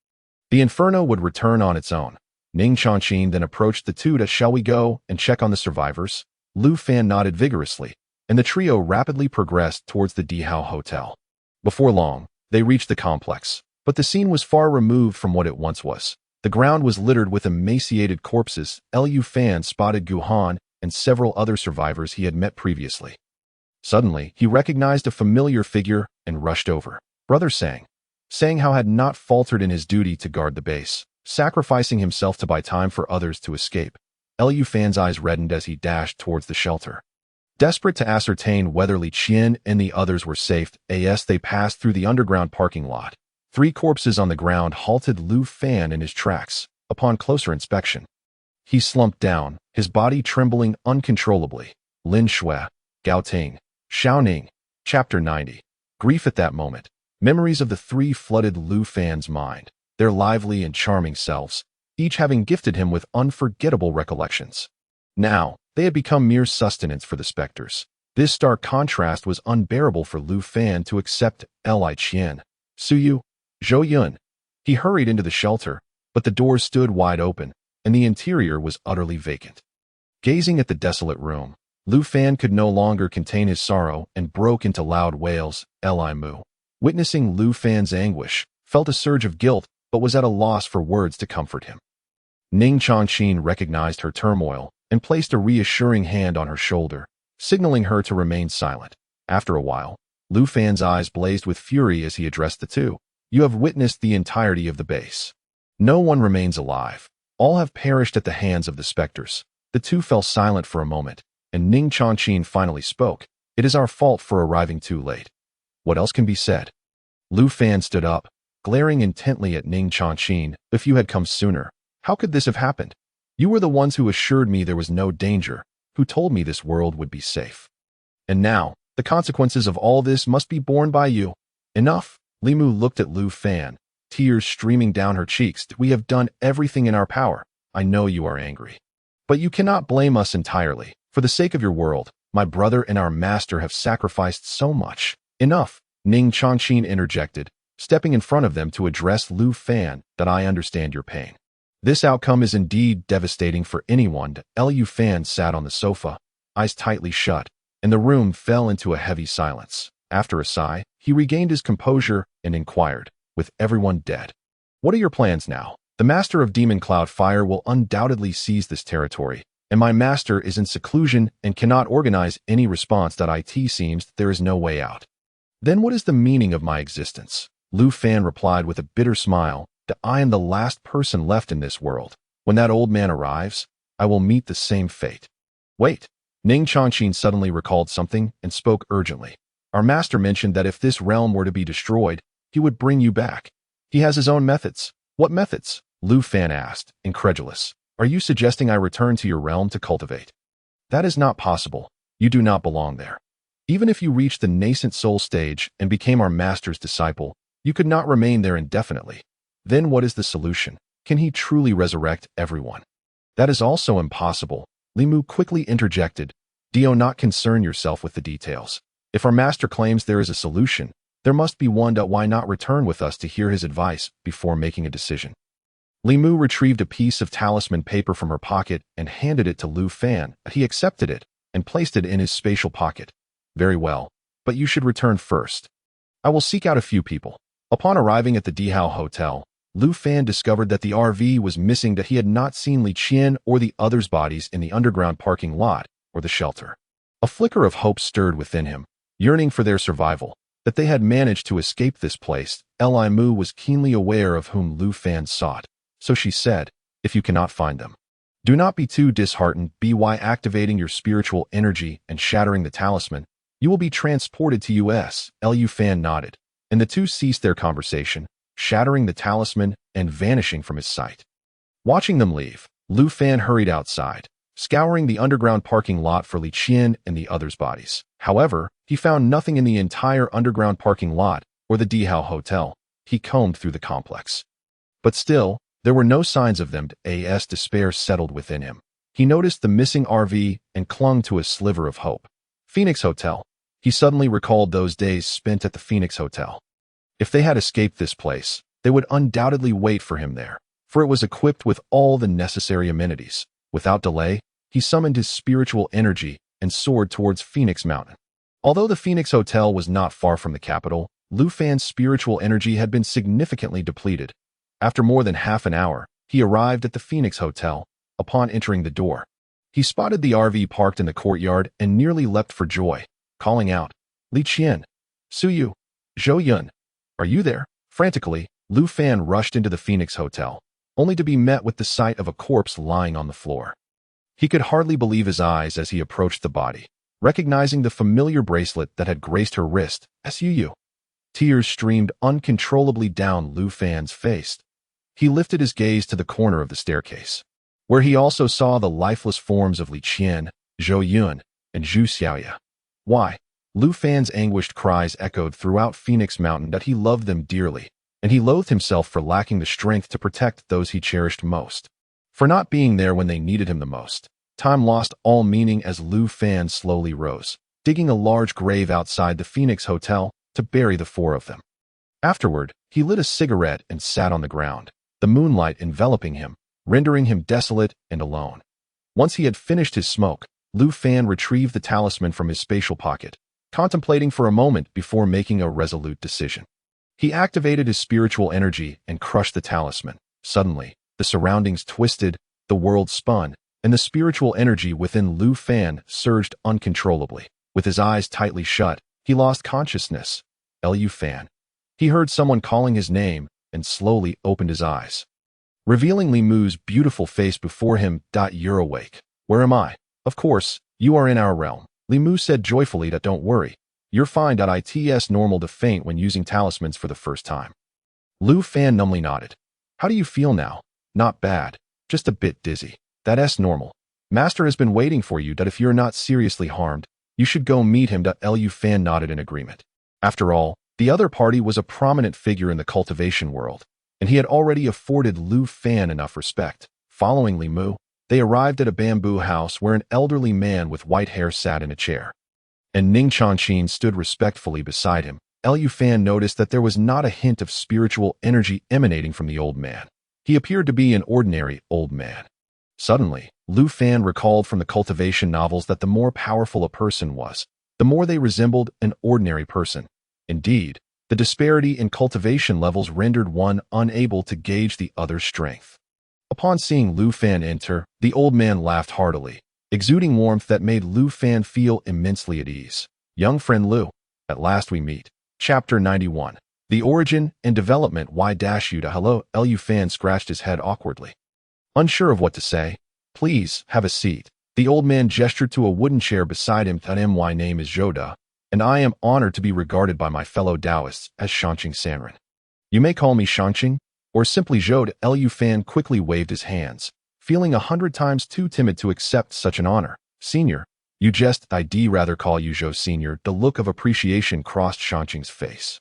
the inferno would return on its own. Ning Chongqing then approached the two. Shall we go and check on the survivors? Lu Fan nodded vigorously, and the trio rapidly progressed towards the Dihao Hotel. Before long, they reached the complex, but the scene was far removed from what it once was. The ground was littered with emaciated corpses. Lu Fan spotted Gu Han and several other survivors he had met previously. Suddenly, he recognized a familiar figure and rushed over. Brother Sang. Sang Hao had not faltered in his duty to guard the base, sacrificing himself to buy time for others to escape. Lu Fan's eyes reddened as he dashed towards the shelter. Desperate to ascertain whether Li Qian and the others were safe, as they passed through the underground parking lot. 3 corpses on the ground halted Lu Fan in his tracks. Upon closer inspection, he slumped down, his body trembling uncontrollably. Lin Shui, Gao Ting, Xiao Ning. Chapter 90. Grief at that moment. Memories of the 3 flooded Lu Fan's mind, their lively and charming selves, each having gifted him with unforgettable recollections. Now, they had become mere sustenance for the specters. This stark contrast was unbearable for Lu Fan to accept. Li Qian, Suyu, Zhou Yun. He hurried into the shelter, but the doors stood wide open, and the interior was utterly vacant. Gazing at the desolate room, Lu Fan could no longer contain his sorrow and broke into loud wails. Li Mu, witnessing Lu Fan's anguish, felt a surge of guilt but was at a loss for words to comfort him. Ning Chongqing recognized her turmoil and placed a reassuring hand on her shoulder, signaling her to remain silent. After a while, Lu Fan's eyes blazed with fury as he addressed the two. You have witnessed the entirety of the base. No one remains alive. All have perished at the hands of the specters. The two fell silent for a moment, and Ning Chongqing finally spoke. It is our fault for arriving too late. What else can be said? Lu Fan stood up, glaring intently at Ning Chongqing. If you had come sooner, how could this have happened? You were the ones who assured me there was no danger, who told me this world would be safe. And now, the consequences of all this must be borne by you. Enough. Li Mu looked at Lu Fan, tears streaming down her cheeks. We have done everything in our power. I know you are angry. But you cannot blame us entirely. For the sake of your world, my brother and our master have sacrificed so much. Enough. Ning Chongqing interjected, stepping in front of them to address Lu Fan. That I understand your pain. This outcome is indeed devastating for anyone. Lu Fan sat on the sofa, eyes tightly shut, and the room fell into a heavy silence. After a sigh, he regained his composure and inquired, with everyone dead, "What are your plans now? The master of Demon Cloud Fire will undoubtedly seize this territory, and my master is in seclusion and cannot organize any response. It seems there is no way out." "Then what is the meaning of my existence?" Lu Fan replied with a bitter smile, "that I am the last person left in this world. When that old man arrives, I will meet the same fate." "Wait." Ning Chongqing suddenly recalled something and spoke urgently. "Our master mentioned that if this realm were to be destroyed, he would bring you back. He has his own methods." "What methods?" Lu Fan asked, incredulous. "Are you suggesting I return to your realm to cultivate?" "That is not possible. You do not belong there. Even if you reached the nascent soul stage and became our master's disciple, you could not remain there indefinitely. Then what is the solution? Can he truly resurrect everyone?" "That is also impossible," Li Mu quickly interjected. "Do not concern yourself with the details. If our master claims there is a solution, there must be one. Why not return with us to hear his advice before making a decision?" Li Mu retrieved a piece of talisman paper from her pocket and handed it to Lu Fan. He accepted it and placed it in his spatial pocket. "Very well, but you should return first. I will seek out a few people." Upon arriving at the Dihao Hotel, Lu Fan discovered that the RV was missing, that he had not seen Li Qian or the others' bodies in the underground parking lot or the shelter. A flicker of hope stirred within him, yearning for their survival, that they had managed to escape this place. Li Mu was keenly aware of whom Lu Fan sought, so she said, "If you cannot find them, do not be too disheartened. By activating your spiritual energy and shattering the talisman, you will be transported to US." Lu Fan nodded, and the two ceased their conversation, shattering the talisman and vanishing from his sight. Watching them leave, Lu Fan hurried outside, scouring the underground parking lot for Li Qian and the others' bodies. However, he found nothing in the entire underground parking lot or the Dihao Hotel. He combed through the complex, but still, there were no signs of them. As despair settled within him, he noticed the missing RV and clung to a sliver of hope. Phoenix Hotel. He suddenly recalled those days spent at the Phoenix Hotel. If they had escaped this place, they would undoubtedly wait for him there, for it was equipped with all the necessary amenities. Without delay, he summoned his spiritual energy and soared towards Phoenix Mountain. Although the Phoenix Hotel was not far from the capital, Lu Fan's spiritual energy had been significantly depleted. After more than half an hour, he arrived at the Phoenix Hotel. Upon entering the door, he spotted the RV parked in the courtyard and nearly leapt for joy, calling out, "Li Qian, Su Yu, Zhou Yun, are you there?" Frantically, Lu Fan rushed into the Phoenix Hotel, only to be met with the sight of a corpse lying on the floor. He could hardly believe his eyes as he approached the body, recognizing the familiar bracelet that had graced her wrist. Su. Tears streamed uncontrollably down Lu Fan's face. He lifted his gaze to the corner of the staircase, where he also saw the lifeless forms of Li Qian, Zhou Yun, and Zhu Xiaoya. "Why?" Lu Fan's anguished cries echoed throughout Phoenix Mountain that he loved them dearly, and he loathed himself for lacking the strength to protect those he cherished most, for not being there when they needed him the most. Time lost all meaning as Lu Fan slowly rose, digging a large grave outside the Phoenix Hotel to bury the four of them. Afterward, he lit a cigarette and sat on the ground, the moonlight enveloping him, rendering him desolate and alone. Once he had finished his smoke, Lu Fan retrieved the talisman from his spatial pocket, contemplating for a moment before making a resolute decision. He activated his spiritual energy and crushed the talisman. Suddenly, the surroundings twisted, the world spun, and the spiritual energy within Lu Fan surged uncontrollably. With his eyes tightly shut, he lost consciousness. Lu Fan. He heard someone calling his name and slowly opened his eyes, revealing Li Mu's beautiful face before him. "You're awake. Where am I?" "Of course, you are in our realm," Li Mu said joyfully. "Don't worry. You're fine. It's normal to faint when using talismans for the first time." Lu Fan numbly nodded. "How do you feel now?" "Not bad. Just a bit dizzy." "That's normal. Master has been waiting for you. If you're not seriously harmed, you should go meet him." Lu Fan nodded in agreement. After all, the other party was a prominent figure in the cultivation world, and he had already afforded Lu Fan enough respect. Following Li Mu, they arrived at a bamboo house where an elderly man with white hair sat in a chair, and Ning Chongqing stood respectfully beside him. Lu Fan noticed that there was not a hint of spiritual energy emanating from the old man. He appeared to be an ordinary old man. Suddenly, Lu Fan recalled from the cultivation novels that the more powerful a person was, the more they resembled an ordinary person. Indeed, the disparity in cultivation levels rendered one unable to gauge the other's strength. Upon seeing Lu Fan enter, the old man laughed heartily, exuding warmth that made Lu Fan feel immensely at ease. Young friend Lu, at last we meet. Chapter 91. The origin and development. Y-U to hello. Lu Fan scratched his head awkwardly. Unsure of what to say. Please, have a seat. The old man gestured to a wooden chair beside him. My name is Zhou, and I am honored to be regarded by my fellow Taoists as Shanqing Sanren. You may call me Shanqing, or simply Zhou. Lu Fan quickly waved his hands, feeling 100 times too timid to accept such an honor. Senior, you jest. I'd rather call you Zhou Senior. The look of appreciation crossed Shanqing's face.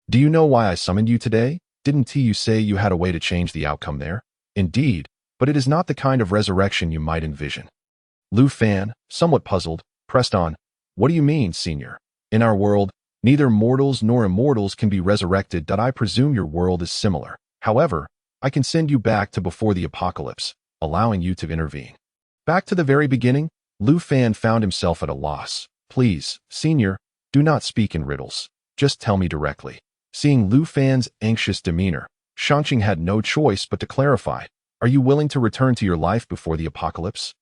Do you know why I summoned you today? Didn't you say you had a way to change the outcome there? Indeed, but it is not the kind of resurrection you might envision. Lu Fan, somewhat puzzled, pressed on. What do you mean, Senior? In our world, neither mortals nor immortals can be resurrected. I presume your world is similar. However, I can send you back to before the apocalypse, allowing you to intervene. Back to the very beginning, Lu Fan found himself at a loss. Please, Senior, do not speak in riddles. Just tell me directly. Seeing Lu Fan's anxious demeanor, Shanqing had no choice but to clarify. Are you willing to return to your life before the apocalypse?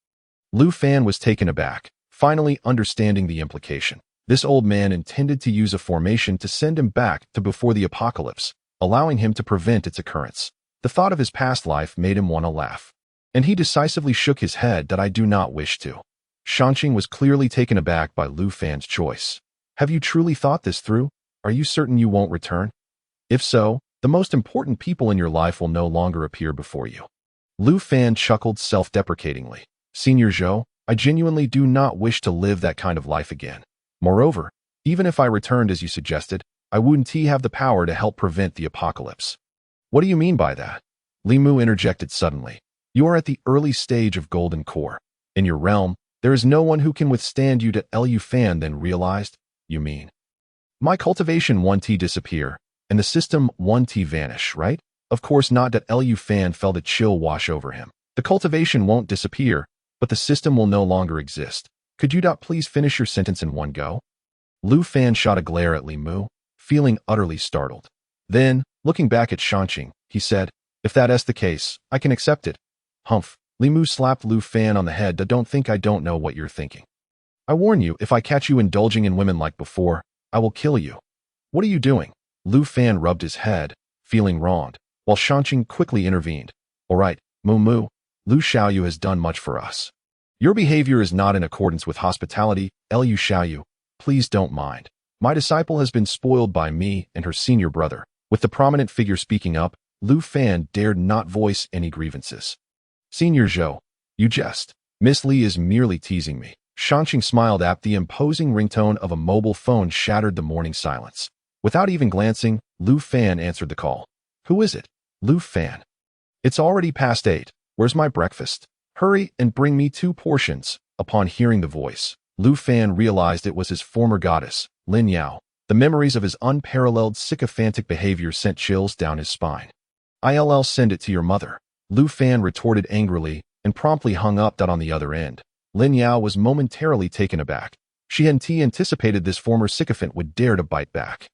Lu Fan was taken aback, finally understanding the implication. This old man intended to use a formation to send him back to before the apocalypse, allowing him to prevent its occurrence. The thought of his past life made him want to laugh, and he decisively shook his head. I do not wish to. Shanqing was clearly taken aback by Lu Fan's choice. Have you truly thought this through? Are you certain you won't return? If so, the most important people in your life will no longer appear before you. Lu Fan chuckled self-deprecatingly. Senior Zhou, I genuinely do not wish to live that kind of life again. Moreover, even if I returned as you suggested, I wouldn't have the power to help prevent the apocalypse. What do you mean by that? Li Mu interjected suddenly. You are at the early stage of Golden Core. In your realm, there is no one who can withstand you. Lu Fan then realized. You mean? My cultivation 1T disappear, and the system 1T vanish, right? Of course not. Lu Fan felt a chill wash over him. The cultivation won't disappear, but the system will no longer exist. Could you please finish your sentence in one go? Lu Fan shot a glare at Li Mu, feeling utterly startled. Then, looking back at Shanqing, he said, if that's the case, I can accept it. Humph. Li Mu slapped Lu Fan on the head. Don't think I don't know what you're thinking. I warn you, if I catch you indulging in women like before, I will kill you. What are you doing? Lu Fan rubbed his head, feeling wronged, while Shanqing quickly intervened. All right, Mu, Lu Xiaoyu has done much for us. Your behavior is not in accordance with hospitality. Lu Xiaoyu, please don't mind. My disciple has been spoiled by me and her senior brother. With the prominent figure speaking up, Lu Fan dared not voice any grievances. Senior Zhou, you jest. Miss Li is merely teasing me. Shanqing smiled at the imposing ringtone of a mobile phone shattered the morning silence. Without even glancing, Lu Fan answered the call. Who is it? Lu Fan. It's already past 8. Where's my breakfast? Hurry and bring me 2 portions. Upon hearing the voice, Lu Fan realized it was his former goddess, Lin Yao. The memories of his unparalleled sycophantic behavior sent chills down his spine. I'll send it to your mother. Lu Fan retorted angrily and promptly hung up. On the other end, Lin Yao was momentarily taken aback. She hadn't anticipated this former sycophant would dare to bite back.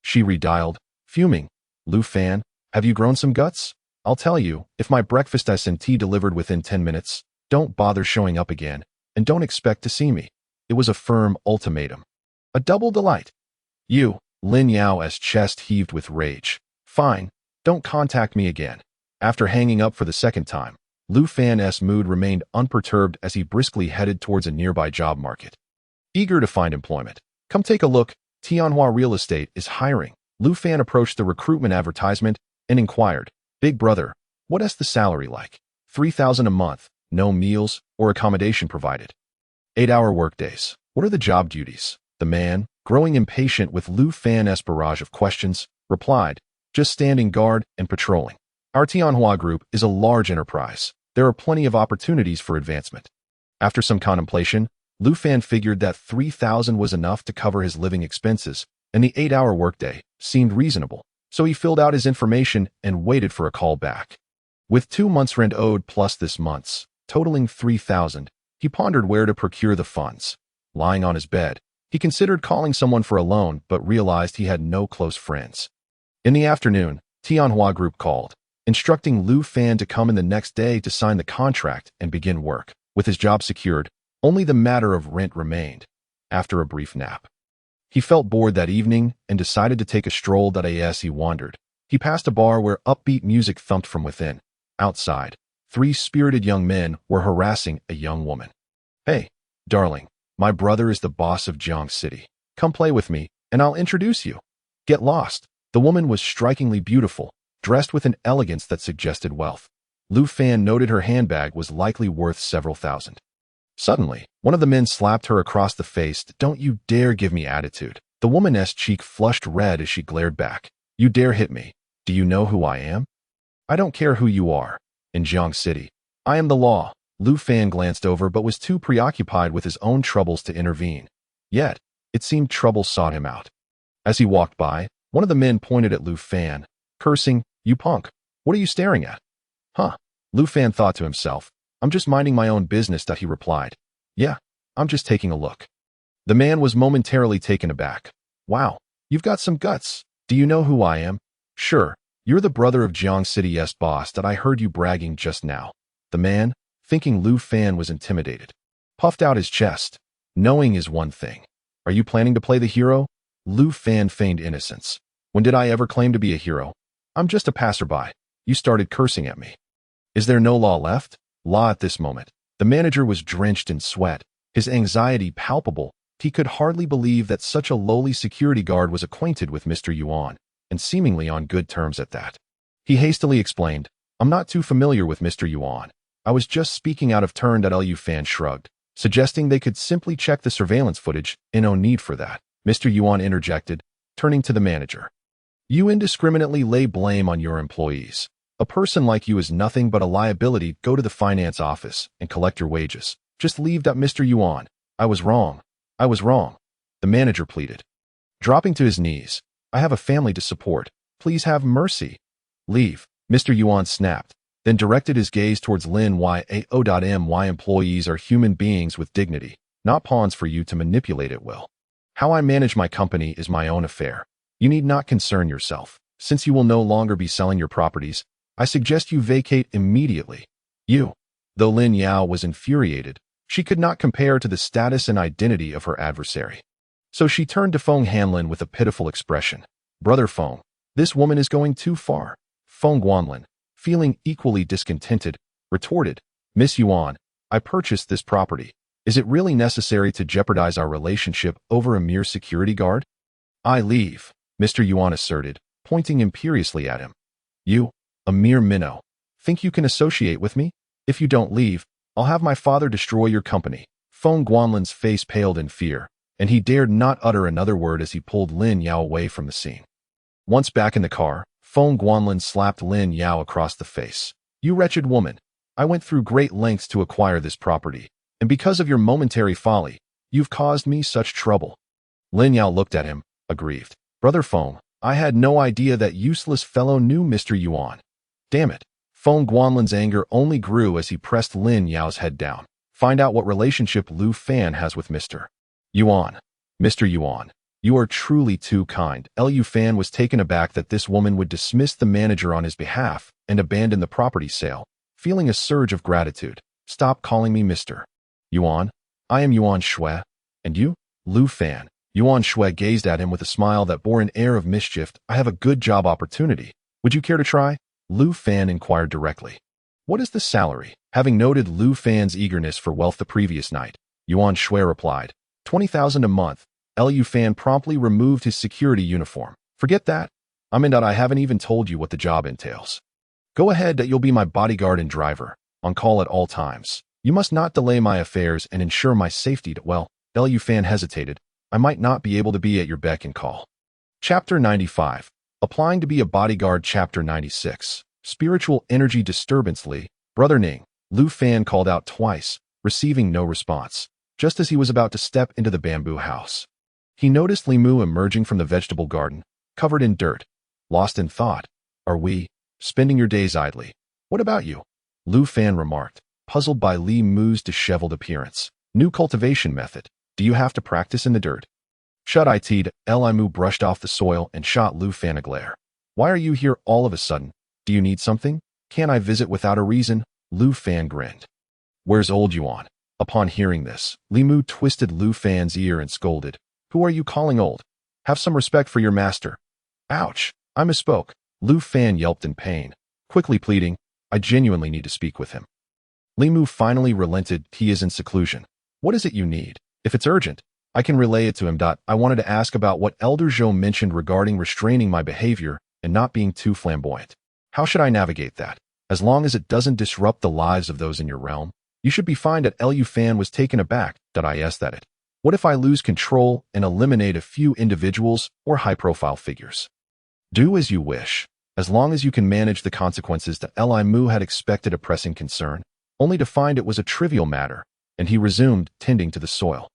She redialed, fuming. Lu Fan, have you grown some guts? I'll tell you, if my breakfast isn't delivered within 10 minutes, don't bother showing up again, and don't expect to see me. It was a firm ultimatum. A double delight. You, Lin Yao's chest heaved with rage. Fine, don't contact me again. After hanging up for the second time, Lu Fan's mood remained unperturbed as he briskly headed towards a nearby job market. Eager to find employment. Come take a look, Tianhua Real Estate is hiring. Lu Fan approached the recruitment advertisement and inquired, Big brother, what is the salary like? 3,000 a month, no meals or accommodation provided. 8-hour workdays. What are the job duties? The man, growing impatient with Lu Fan's barrage of questions, replied, just standing guard and patrolling. Our Tianhua Group is a large enterprise. There are plenty of opportunities for advancement. After some contemplation, Lu Fan figured that 3,000 was enough to cover his living expenses, and the 8-hour workday seemed reasonable, so he filled out his information and waited for a call back. With 2 months' rent owed plus this month's, totaling 3,000, he pondered where to procure the funds. Lying on his bed, He considered calling someone for a loan, but realized he had no close friends. In the afternoon, Tianhua Group called, instructing Lu Fan to come in the next day to sign the contract and begin work. With his job secured, only the matter of rent remained. After a brief nap, he felt bored that evening and decided to take a stroll. As he wandered, he passed a bar where upbeat music thumped from within. Outside, three spirited young men were harassing a young woman. "Hey, darling, my brother is the boss of Jiang City. Come play with me, and I'll introduce you." "Get lost." The woman was strikingly beautiful, dressed with an elegance that suggested wealth. Lu Fan noted her handbag was likely worth several thousand. Suddenly, one of the men slapped her across the face. "Don't you dare give me attitude." The woman's cheek flushed red as she glared back. "You dare hit me? Do you know who I am?" "I don't care who you are. In Jiang City, I am the law." Lu Fan glanced over but was too preoccupied with his own troubles to intervene. Yet, it seemed trouble sought him out. As he walked by, one of the men pointed at Lu Fan, cursing, "You punk, what are you staring at?" "Huh." Lu Fan thought to himself, "I'm just minding my own business." He replied, "Yeah, I'm just taking a look." The man was momentarily taken aback. "Wow, you've got some guts. Do you know who I am?" "Sure, you're the brother of Jiang City's boss that I heard you bragging just now." The man, thinking Lu Fan was intimidated, puffed out his chest. "Knowing is one thing. Are you planning to play the hero?" Lu Fan feigned innocence. "When did I ever claim to be a hero? I'm just a passerby." You started cursing at me. "Is there no law left?" "Law at this moment." The manager was drenched in sweat, his anxiety palpable. He could hardly believe that such a lowly security guard was acquainted with Mr. Yuan, and seemingly on good terms at that. He hastily explained, "I'm not too familiar with Mr. Yuan. I was just speaking out of turn." Lu Fan shrugged, suggesting they could simply check the surveillance footage, and no need for that. Mr. Yuan interjected, turning to the manager. "You indiscriminately lay blame on your employees. A person like you is nothing but a liability. Go to the finance office and collect your wages. Just leave." "Mr. Yuan, I was wrong. I was wrong," the manager pleaded, dropping to his knees. "I have a family to support. Please have mercy." "Leave," Mr. Yuan snapped, then directed his gaze towards Lin Yao. "My employees are human beings with dignity, not pawns for you to manipulate at will. How I manage my company is my own affair. You need not concern yourself. Since you will no longer be selling your properties, I suggest you vacate immediately." "You." Though Lin Yao was infuriated, she could not compare to the status and identity of her adversary. So she turned to Feng Hanlin with a pitiful expression. "Brother Feng, this woman is going too far." Feng Guanlin, feeling equally discontented, retorted, "Miss Yuan, I purchased this property. Is it really necessary to jeopardize our relationship over a mere security guard?" "I leave," Mr. Yuan asserted, pointing imperiously at him. "You, a mere minnow, think you can associate with me? If you don't leave, I'll have my father destroy your company." Feng Guanlin's face paled in fear, and he dared not utter another word as he pulled Lin Yao away from the scene. Once back in the car, Feng Guanlin slapped Lin Yao across the face. "You wretched woman, I went through great lengths to acquire this property, and because of your momentary folly, you've caused me such trouble." Lin Yao looked at him, aggrieved. "Brother Feng, I had no idea that useless fellow knew Mr. Yuan." "Damn it." Feng Guanlin's anger only grew as he pressed Lin Yao's head down. "Find out what relationship Lu Fan has with Mr. Yuan." "Mr. Yuan, you are truly too kind." Lu Fan was taken aback that this woman would dismiss the manager on his behalf and abandon the property sale, feeling a surge of gratitude. "Stop calling me Mr. Yuan. I am Yuan Shui. And you?" "Lu Fan." Yuan Shui gazed at him with a smile that bore an air of mischief. "I have a good job opportunity. Would you care to try?" Lu Fan inquired directly. "What is the salary?" Having noted Lu Fan's eagerness for wealth the previous night, Yuan Shui replied, 20,000 a month. Lu Fan promptly removed his security uniform. "Forget that. I haven't even told you what the job entails. Go ahead, you'll be my bodyguard and driver, on call at all times. You must not delay my affairs and ensure my safety." "Well," Lu Fan hesitated, "I might not be able to be at your beck and call." Chapter 95. Applying to be a bodyguard. Chapter 96. Spiritual energy disturbance. "Brother Ning," Lu Fan called out twice, receiving no response. Just as he was about to step into the bamboo house, he noticed Li Mu emerging from the vegetable garden, covered in dirt. Lost in thought. "Are we spending your days idly?" "What about you?" Lu Fan remarked, puzzled by Li Mu's disheveled appearance. "New cultivation method. Do you have to practice in the dirt?" Shut it. Li Mu brushed off the soil and shot Lu Fan a glare. Why are you here all of a sudden? Do you need something? Can't I visit without a reason? Lu Fan grinned. Where's old Yuan? Upon hearing this, Li Mu twisted Lu Fan's ear and scolded. Who are you calling old? Have some respect for your master. Ouch, I misspoke. Lu Fan yelped in pain, quickly pleading, I genuinely need to speak with him. Li Mu finally relented. He is in seclusion. What is it you need? If it's urgent, I can relay it to him. I wanted to ask about what Elder Zhou mentioned regarding restraining my behavior and not being too flamboyant. How should I navigate that? As long as it doesn't disrupt the lives of those in your realm, you should be fine. Lu Fan was taken aback. Is that it? What if I lose control and eliminate a few individuals or high-profile figures? Do as you wish, as long as you can manage the consequences. Li Mu had expected a pressing concern, only to find it was a trivial matter, and he resumed tending to the soil.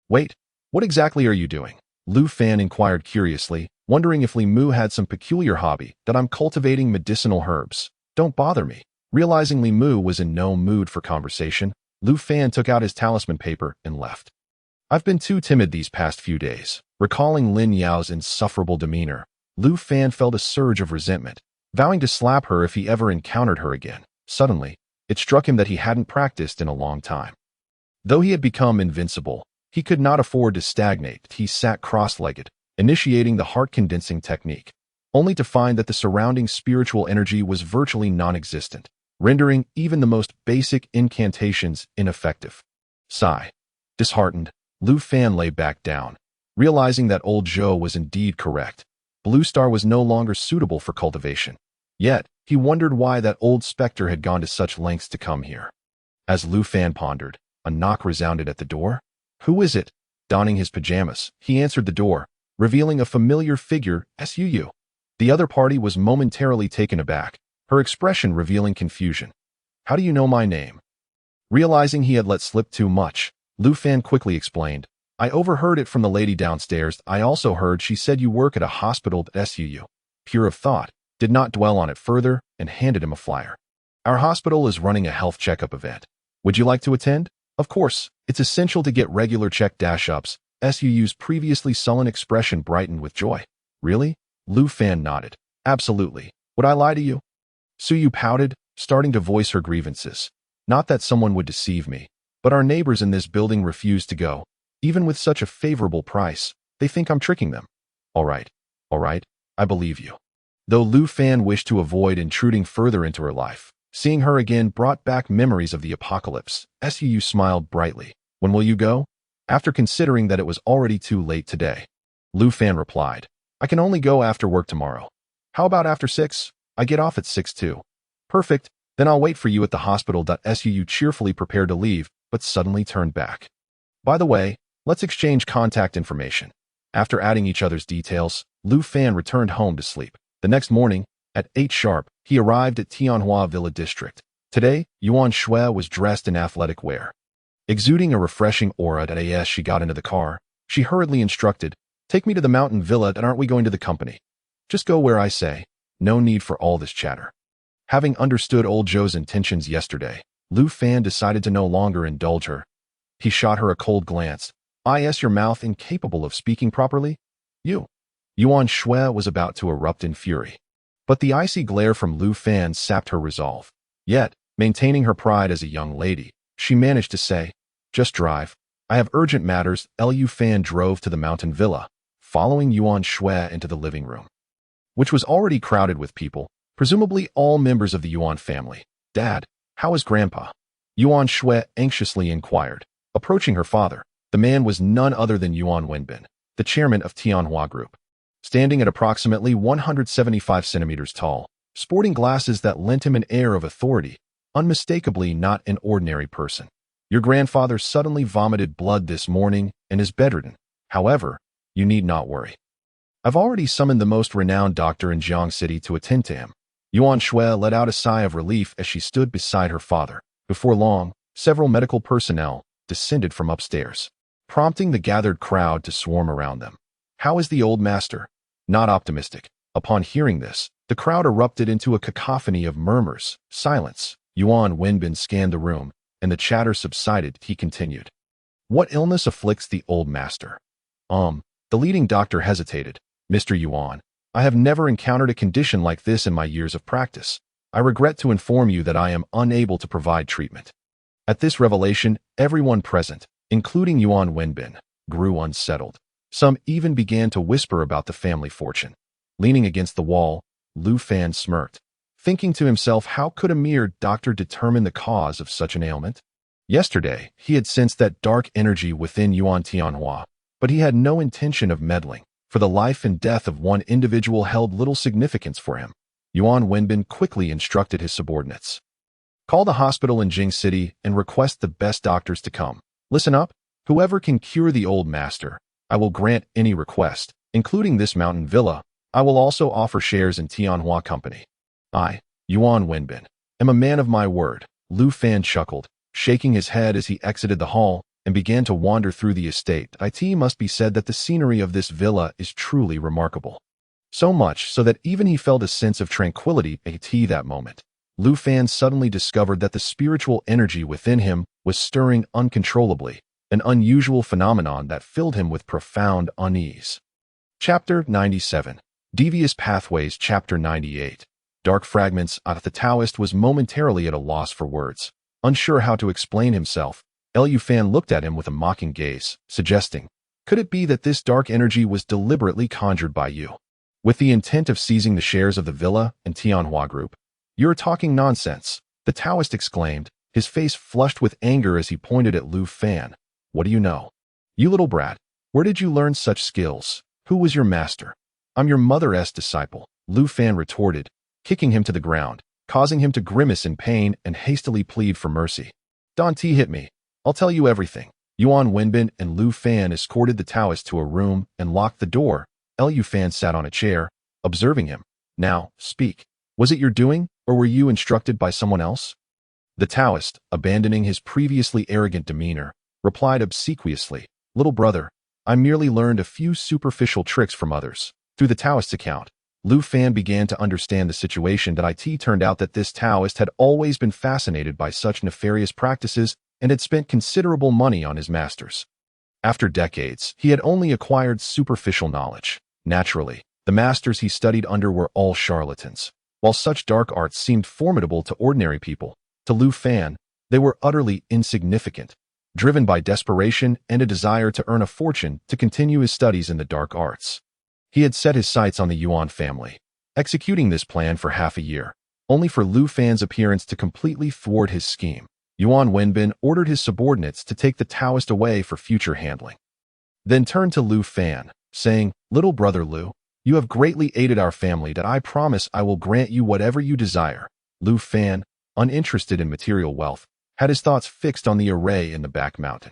Wait, what exactly are you doing? Lu Fan inquired curiously, wondering if Li Mu had some peculiar hobby. I'm cultivating medicinal herbs. Don't bother me. Realizing Li Mu was in no mood for conversation, Lu Fan took out his talisman paper and left. I've been too timid these past few days. Recalling Lin Yao's insufferable demeanor, Lu Fan felt a surge of resentment, vowing to slap her if he ever encountered her again. Suddenly, it struck him that he hadn't practiced in a long time. Though he had become invincible, he could not afford to stagnate. He sat cross-legged, initiating the heart-condensing technique, only to find that the surrounding spiritual energy was virtually non-existent, rendering even the most basic incantations ineffective. Sigh. Disheartened, Lu Fan lay back down, realizing that old Zhou was indeed correct. Blue Star was no longer suitable for cultivation. Yet, he wondered why that old specter had gone to such lengths to come here. As Lu Fan pondered, a knock resounded at the door. Who is it? Donning his pajamas, he answered the door, revealing a familiar figure, Suu. The other party was momentarily taken aback, her expression revealing confusion. How do you know my name? Realizing he had let slip too much, Lu Fan quickly explained. I overheard it from the lady downstairs. I also heard she said you work at a hospital. Suu, pure of thought, did not dwell on it further and handed him a flyer. Our hospital is running a health checkup event. Would you like to attend? Of course, it's essential to get regular check-ups. Suu's previously sullen expression brightened with joy. Really? Lu Fan nodded. Absolutely. Would I lie to you? Suu pouted, starting to voice her grievances. Not that someone would deceive me, but our neighbors in this building refuse to go. Even with such a favorable price, they think I'm tricking them. All right, I believe you. Though Lu Fan wished to avoid intruding further into her life, seeing her again brought back memories of the apocalypse. Suu smiled brightly. When will you go? After considering that it was already too late today, Lu Fan replied, I can only go after work tomorrow. How about after 6? I get off at 6 too. Perfect, then I'll wait for you at the hospital. Suu cheerfully prepared to leave, but suddenly turned back. By the way, let's exchange contact information. After adding each other's details, Lu Fan returned home to sleep. The next morning, at 8 sharp, he arrived at Tianhua Villa District. Today, Yuan Shui was dressed in athletic wear. Exuding a refreshing aura as she got into the car, she hurriedly instructed, Take me to the mountain villa and aren't we going to the company? Just go where I say. No need for all this chatter. Having understood old Zhou's intentions yesterday, Lu Fan decided to no longer indulge her. He shot her a cold glance. Your mouth incapable of speaking properly? You. Yuan Shui was about to erupt in fury. But the icy glare from Lu Fan sapped her resolve. Yet, maintaining her pride as a young lady, she managed to say, Just drive. I have urgent matters. Lu Fan drove to the mountain villa, following Yuan Shui into the living room, which was already crowded with people, presumably all members of the Yuan family. Dad, how is Grandpa? Yuan Shui anxiously inquired. Approaching her father, the man was none other than Yuan Wenbin, the chairman of Tianhua Group. Standing at approximately 175 centimeters tall, sporting glasses that lent him an air of authority, unmistakably not an ordinary person. Your grandfather suddenly vomited blood this morning and is bedridden. However, you need not worry. I've already summoned the most renowned doctor in Jiang City to attend to him. Yuan Shui let out a sigh of relief as she stood beside her father. Before long, several medical personnel descended from upstairs, prompting the gathered crowd to swarm around them. How is the old master? Not optimistic. Upon hearing this, the crowd erupted into a cacophony of murmurs. Silence. Yuan Wenbin scanned the room, and the chatter subsided. He continued. What illness afflicts the old master? The leading doctor hesitated. Mr. Yuan, I have never encountered a condition like this in my years of practice. I regret to inform you that I am unable to provide treatment. At this revelation, everyone present, including Yuan Wenbin, grew unsettled. Some even began to whisper about the family fortune. Leaning against the wall, Lu Fan smirked, thinking to himself, how could a mere doctor determine the cause of such an ailment? Yesterday, he had sensed that dark energy within Yuan Tianhua, but he had no intention of meddling, for the life and death of one individual held little significance for him. Yuan Wenbin quickly instructed his subordinates. Call the hospital in Jing City and request the best doctors to come. Listen up, whoever can cure the old master, I will grant any request, including this mountain villa. I will also offer shares in Tianhua Company. I, Yuan Wenbin, am a man of my word. Lu Fan chuckled, shaking his head as he exited the hall and began to wander through the estate. It must be said that the scenery of this villa is truly remarkable. So much so that even he felt a sense of tranquility at that moment. Lu Fan suddenly discovered that the spiritual energy within him was stirring uncontrollably, an unusual phenomenon that filled him with profound unease. Chapter 97. Devious Pathways. Chapter 98. Dark Fragments. The Taoist was momentarily at a loss for words. Unsure how to explain himself, Lu Fan looked at him with a mocking gaze, suggesting, could it be that this dark energy was deliberately conjured by you, with the intent of seizing the shares of the villa and Tianhua Group? You're talking nonsense, the Taoist exclaimed, his face flushed with anger as he pointed at Lu Fan. What do you know? You little brat, where did you learn such skills? Who was your master? I'm your mother's disciple, Lu Fan retorted, kicking him to the ground, causing him to grimace in pain and hastily plead for mercy. Don't hit me. I'll tell you everything. Yuan Wenbin and Lu Fan escorted the Taoist to a room and locked the door. Lu Fan sat on a chair, observing him. Now, speak. Was it your doing, or were you instructed by someone else? The Taoist, abandoning his previously arrogant demeanor, replied obsequiously, Little brother, I merely learned a few superficial tricks from others. Through the Taoist's account, Lu Fan began to understand the situation. It turned out that this Taoist had always been fascinated by such nefarious practices and had spent considerable money on his masters. After decades, he had only acquired superficial knowledge. Naturally, the masters he studied under were all charlatans. While such dark arts seemed formidable to ordinary people, to Lu Fan, they were utterly insignificant. Driven by desperation and a desire to earn a fortune to continue his studies in the dark arts, he had set his sights on the Yuan family, executing this plan for half a year, only for Lu Fan's appearance to completely thwart his scheme. Yuan Wenbin ordered his subordinates to take the Taoist away for future handling. Then turned to Lu Fan, saying, Little brother Lu, you have greatly aided our family. I promise I will grant you whatever you desire. Lu Fan, uninterested in material wealth, had his thoughts fixed on the array in the back mountain.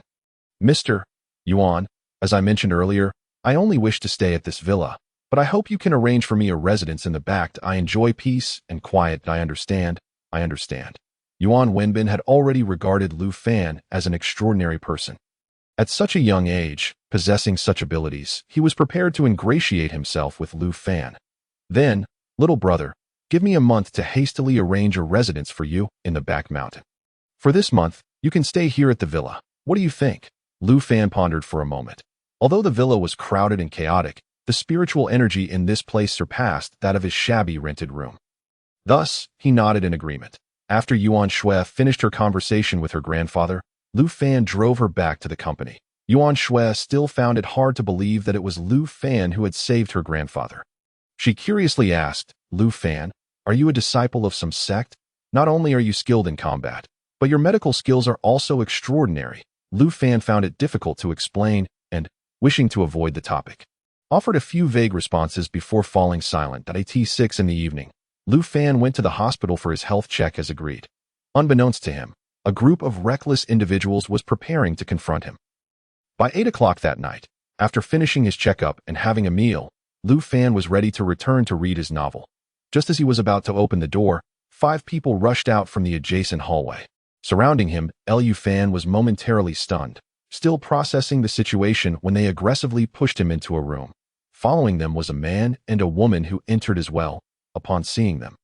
Mr. Yuan, as I mentioned earlier, I only wish to stay at this villa, but I hope you can arrange for me a residence in the back. I enjoy peace and quiet. I understand. Yuan Wenbin had already regarded Lu Fan as an extraordinary person. At such a young age, possessing such abilities, he was prepared to ingratiate himself with Lu Fan. Then, little brother, give me a month to hastily arrange a residence for you in the back mountain. For this month, you can stay here at the villa. What do you think? Lu Fan pondered for a moment. Although the villa was crowded and chaotic, the spiritual energy in this place surpassed that of his shabby rented room. Thus, he nodded in agreement. After Yuan Shui finished her conversation with her grandfather, Lu Fan drove her back to the company. Yuan Shui still found it hard to believe that it was Lu Fan who had saved her grandfather. She curiously asked, Lu Fan, are you a disciple of some sect? Not only are you skilled in combat, but your medical skills are also extraordinary. Lu Fan found it difficult to explain and, wishing to avoid the topic, offered a few vague responses before falling silent. At 6 in the evening, Lu Fan went to the hospital for his health check as agreed. Unbeknownst to him, a group of reckless individuals was preparing to confront him. By 8 o'clock that night, after finishing his checkup and having a meal, Lu Fan was ready to return to read his novel. Just as he was about to open the door, 5 people rushed out from the adjacent hallway. Surrounding him, Lu Fan was momentarily stunned, still processing the situation when they aggressively pushed him into a room. Following them was a man and a woman who entered as well. Upon seeing them,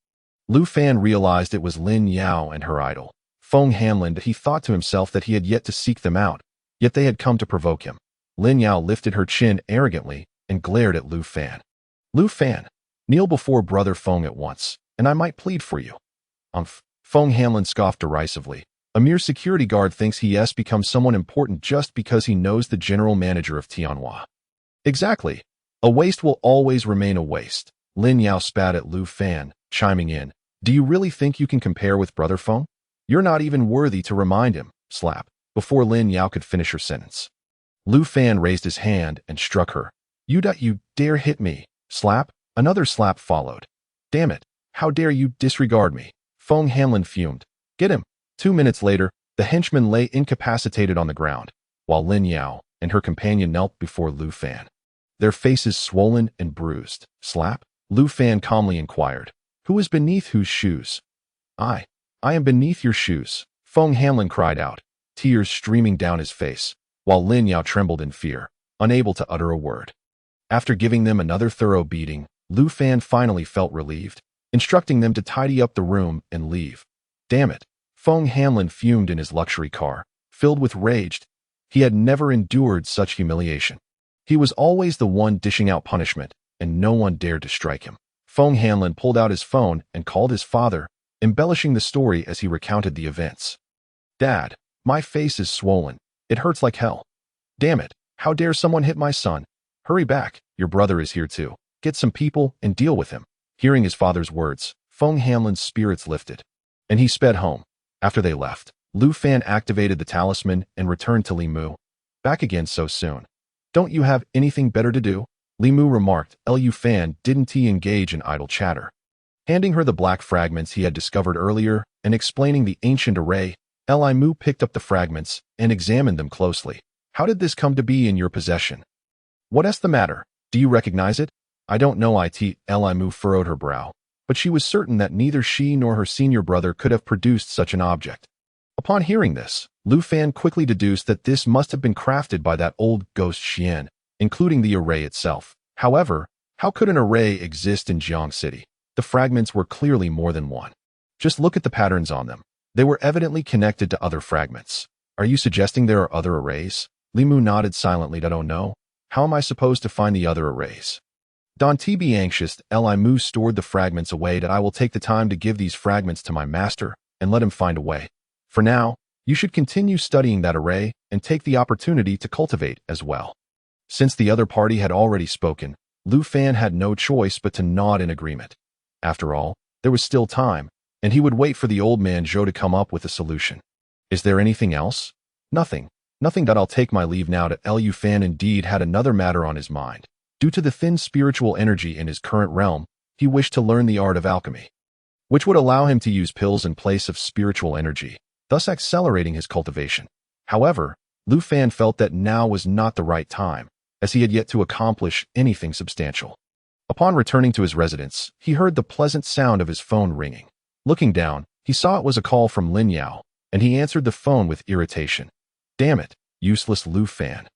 Lu Fan realized it was Lin Yao and her idol, Feng Hanlin. He thought to himself that he had yet to seek them out, yet they had come to provoke him. Lin Yao lifted her chin arrogantly and glared at Lu Fan. Lu Fan, kneel before Brother Feng at once, and I might plead for you. Feng Hanlin scoffed derisively. A mere security guard thinks he has become someone important just because he knows the general manager of Tianhua. Exactly. A waste will always remain a waste. Lin Yao spat at Lu Fan, chiming in. Do you really think you can compare with Brother Feng? You're not even worthy to remind him. Slap. Before Lin Yao could finish her sentence, Lu Fan raised his hand and struck her. You dare hit me. Slap. Another slap followed. Damn it. How dare you disregard me? Feng Hanlin fumed. Get him. 2 minutes later, the henchman lay incapacitated on the ground, while Lin Yao and her companion knelt before Lu Fan, their faces swollen and bruised. Slap? Lu Fan calmly inquired. Who is beneath whose shoes? I am beneath your shoes, Feng Hanlin cried out, tears streaming down his face, while Lin Yao trembled in fear, unable to utter a word. After giving them another thorough beating, Lu Fan finally felt relieved, instructing them to tidy up the room and leave. Damn it. Feng Hanlin fumed in his luxury car, filled with rage. He had never endured such humiliation. He was always the one dishing out punishment, and no one dared to strike him. Feng Hanlin pulled out his phone and called his father, embellishing the story as he recounted the events. Dad, my face is swollen. It hurts like hell. Damn it. How dare someone hit my son? Hurry back. Your brother is here too. Get some people and deal with him. Hearing his father's words, Feng Hanlin's spirits lifted, and he sped home. After they left, Lu Fan activated the talisman and returned to Li Mu. Back again so soon. Don't you have anything better to do? Li Mu remarked. Lu Fan didn't he engage in idle chatter. Handing her the black fragments he had discovered earlier and explaining the ancient array, Li Mu picked up the fragments and examined them closely. How did this come to be in your possession? What's the matter? Do you recognize it? I don't know. Li Mu furrowed her brow, but she was certain that neither she nor her senior brother could have produced such an object. Upon hearing this, Lu Fan quickly deduced that this must have been crafted by that old ghost Xian, including the array itself. However, how could an array exist in Jiang City? The fragments were clearly more than one. Just look at the patterns on them. They were evidently connected to other fragments. Are you suggesting there are other arrays? Li Mu nodded silently. I don't know. How am I supposed to find the other arrays? Don't be anxious. Li Mu stored the fragments away. That I will take the time to give these fragments to my master and let him find a way. For now, you should continue studying that array and take the opportunity to cultivate as well. Since the other party had already spoken, Lu Fan had no choice but to nod in agreement. After all, there was still time, and he would wait for the old man Zhou to come up with a solution. Is there anything else? Nothing. Nothing. That I'll take my leave now. Lu Fan indeed had another matter on his mind. Due to the thin spiritual energy in his current realm, he wished to learn the art of alchemy, which would allow him to use pills in place of spiritual energy, thus accelerating his cultivation. However, Lu Fan felt that now was not the right time, as he had yet to accomplish anything substantial. Upon returning to his residence, he heard the pleasant sound of his phone ringing. Looking down, he saw it was a call from Lin Yao, and he answered the phone with irritation. Damn it, useless Lu Fan.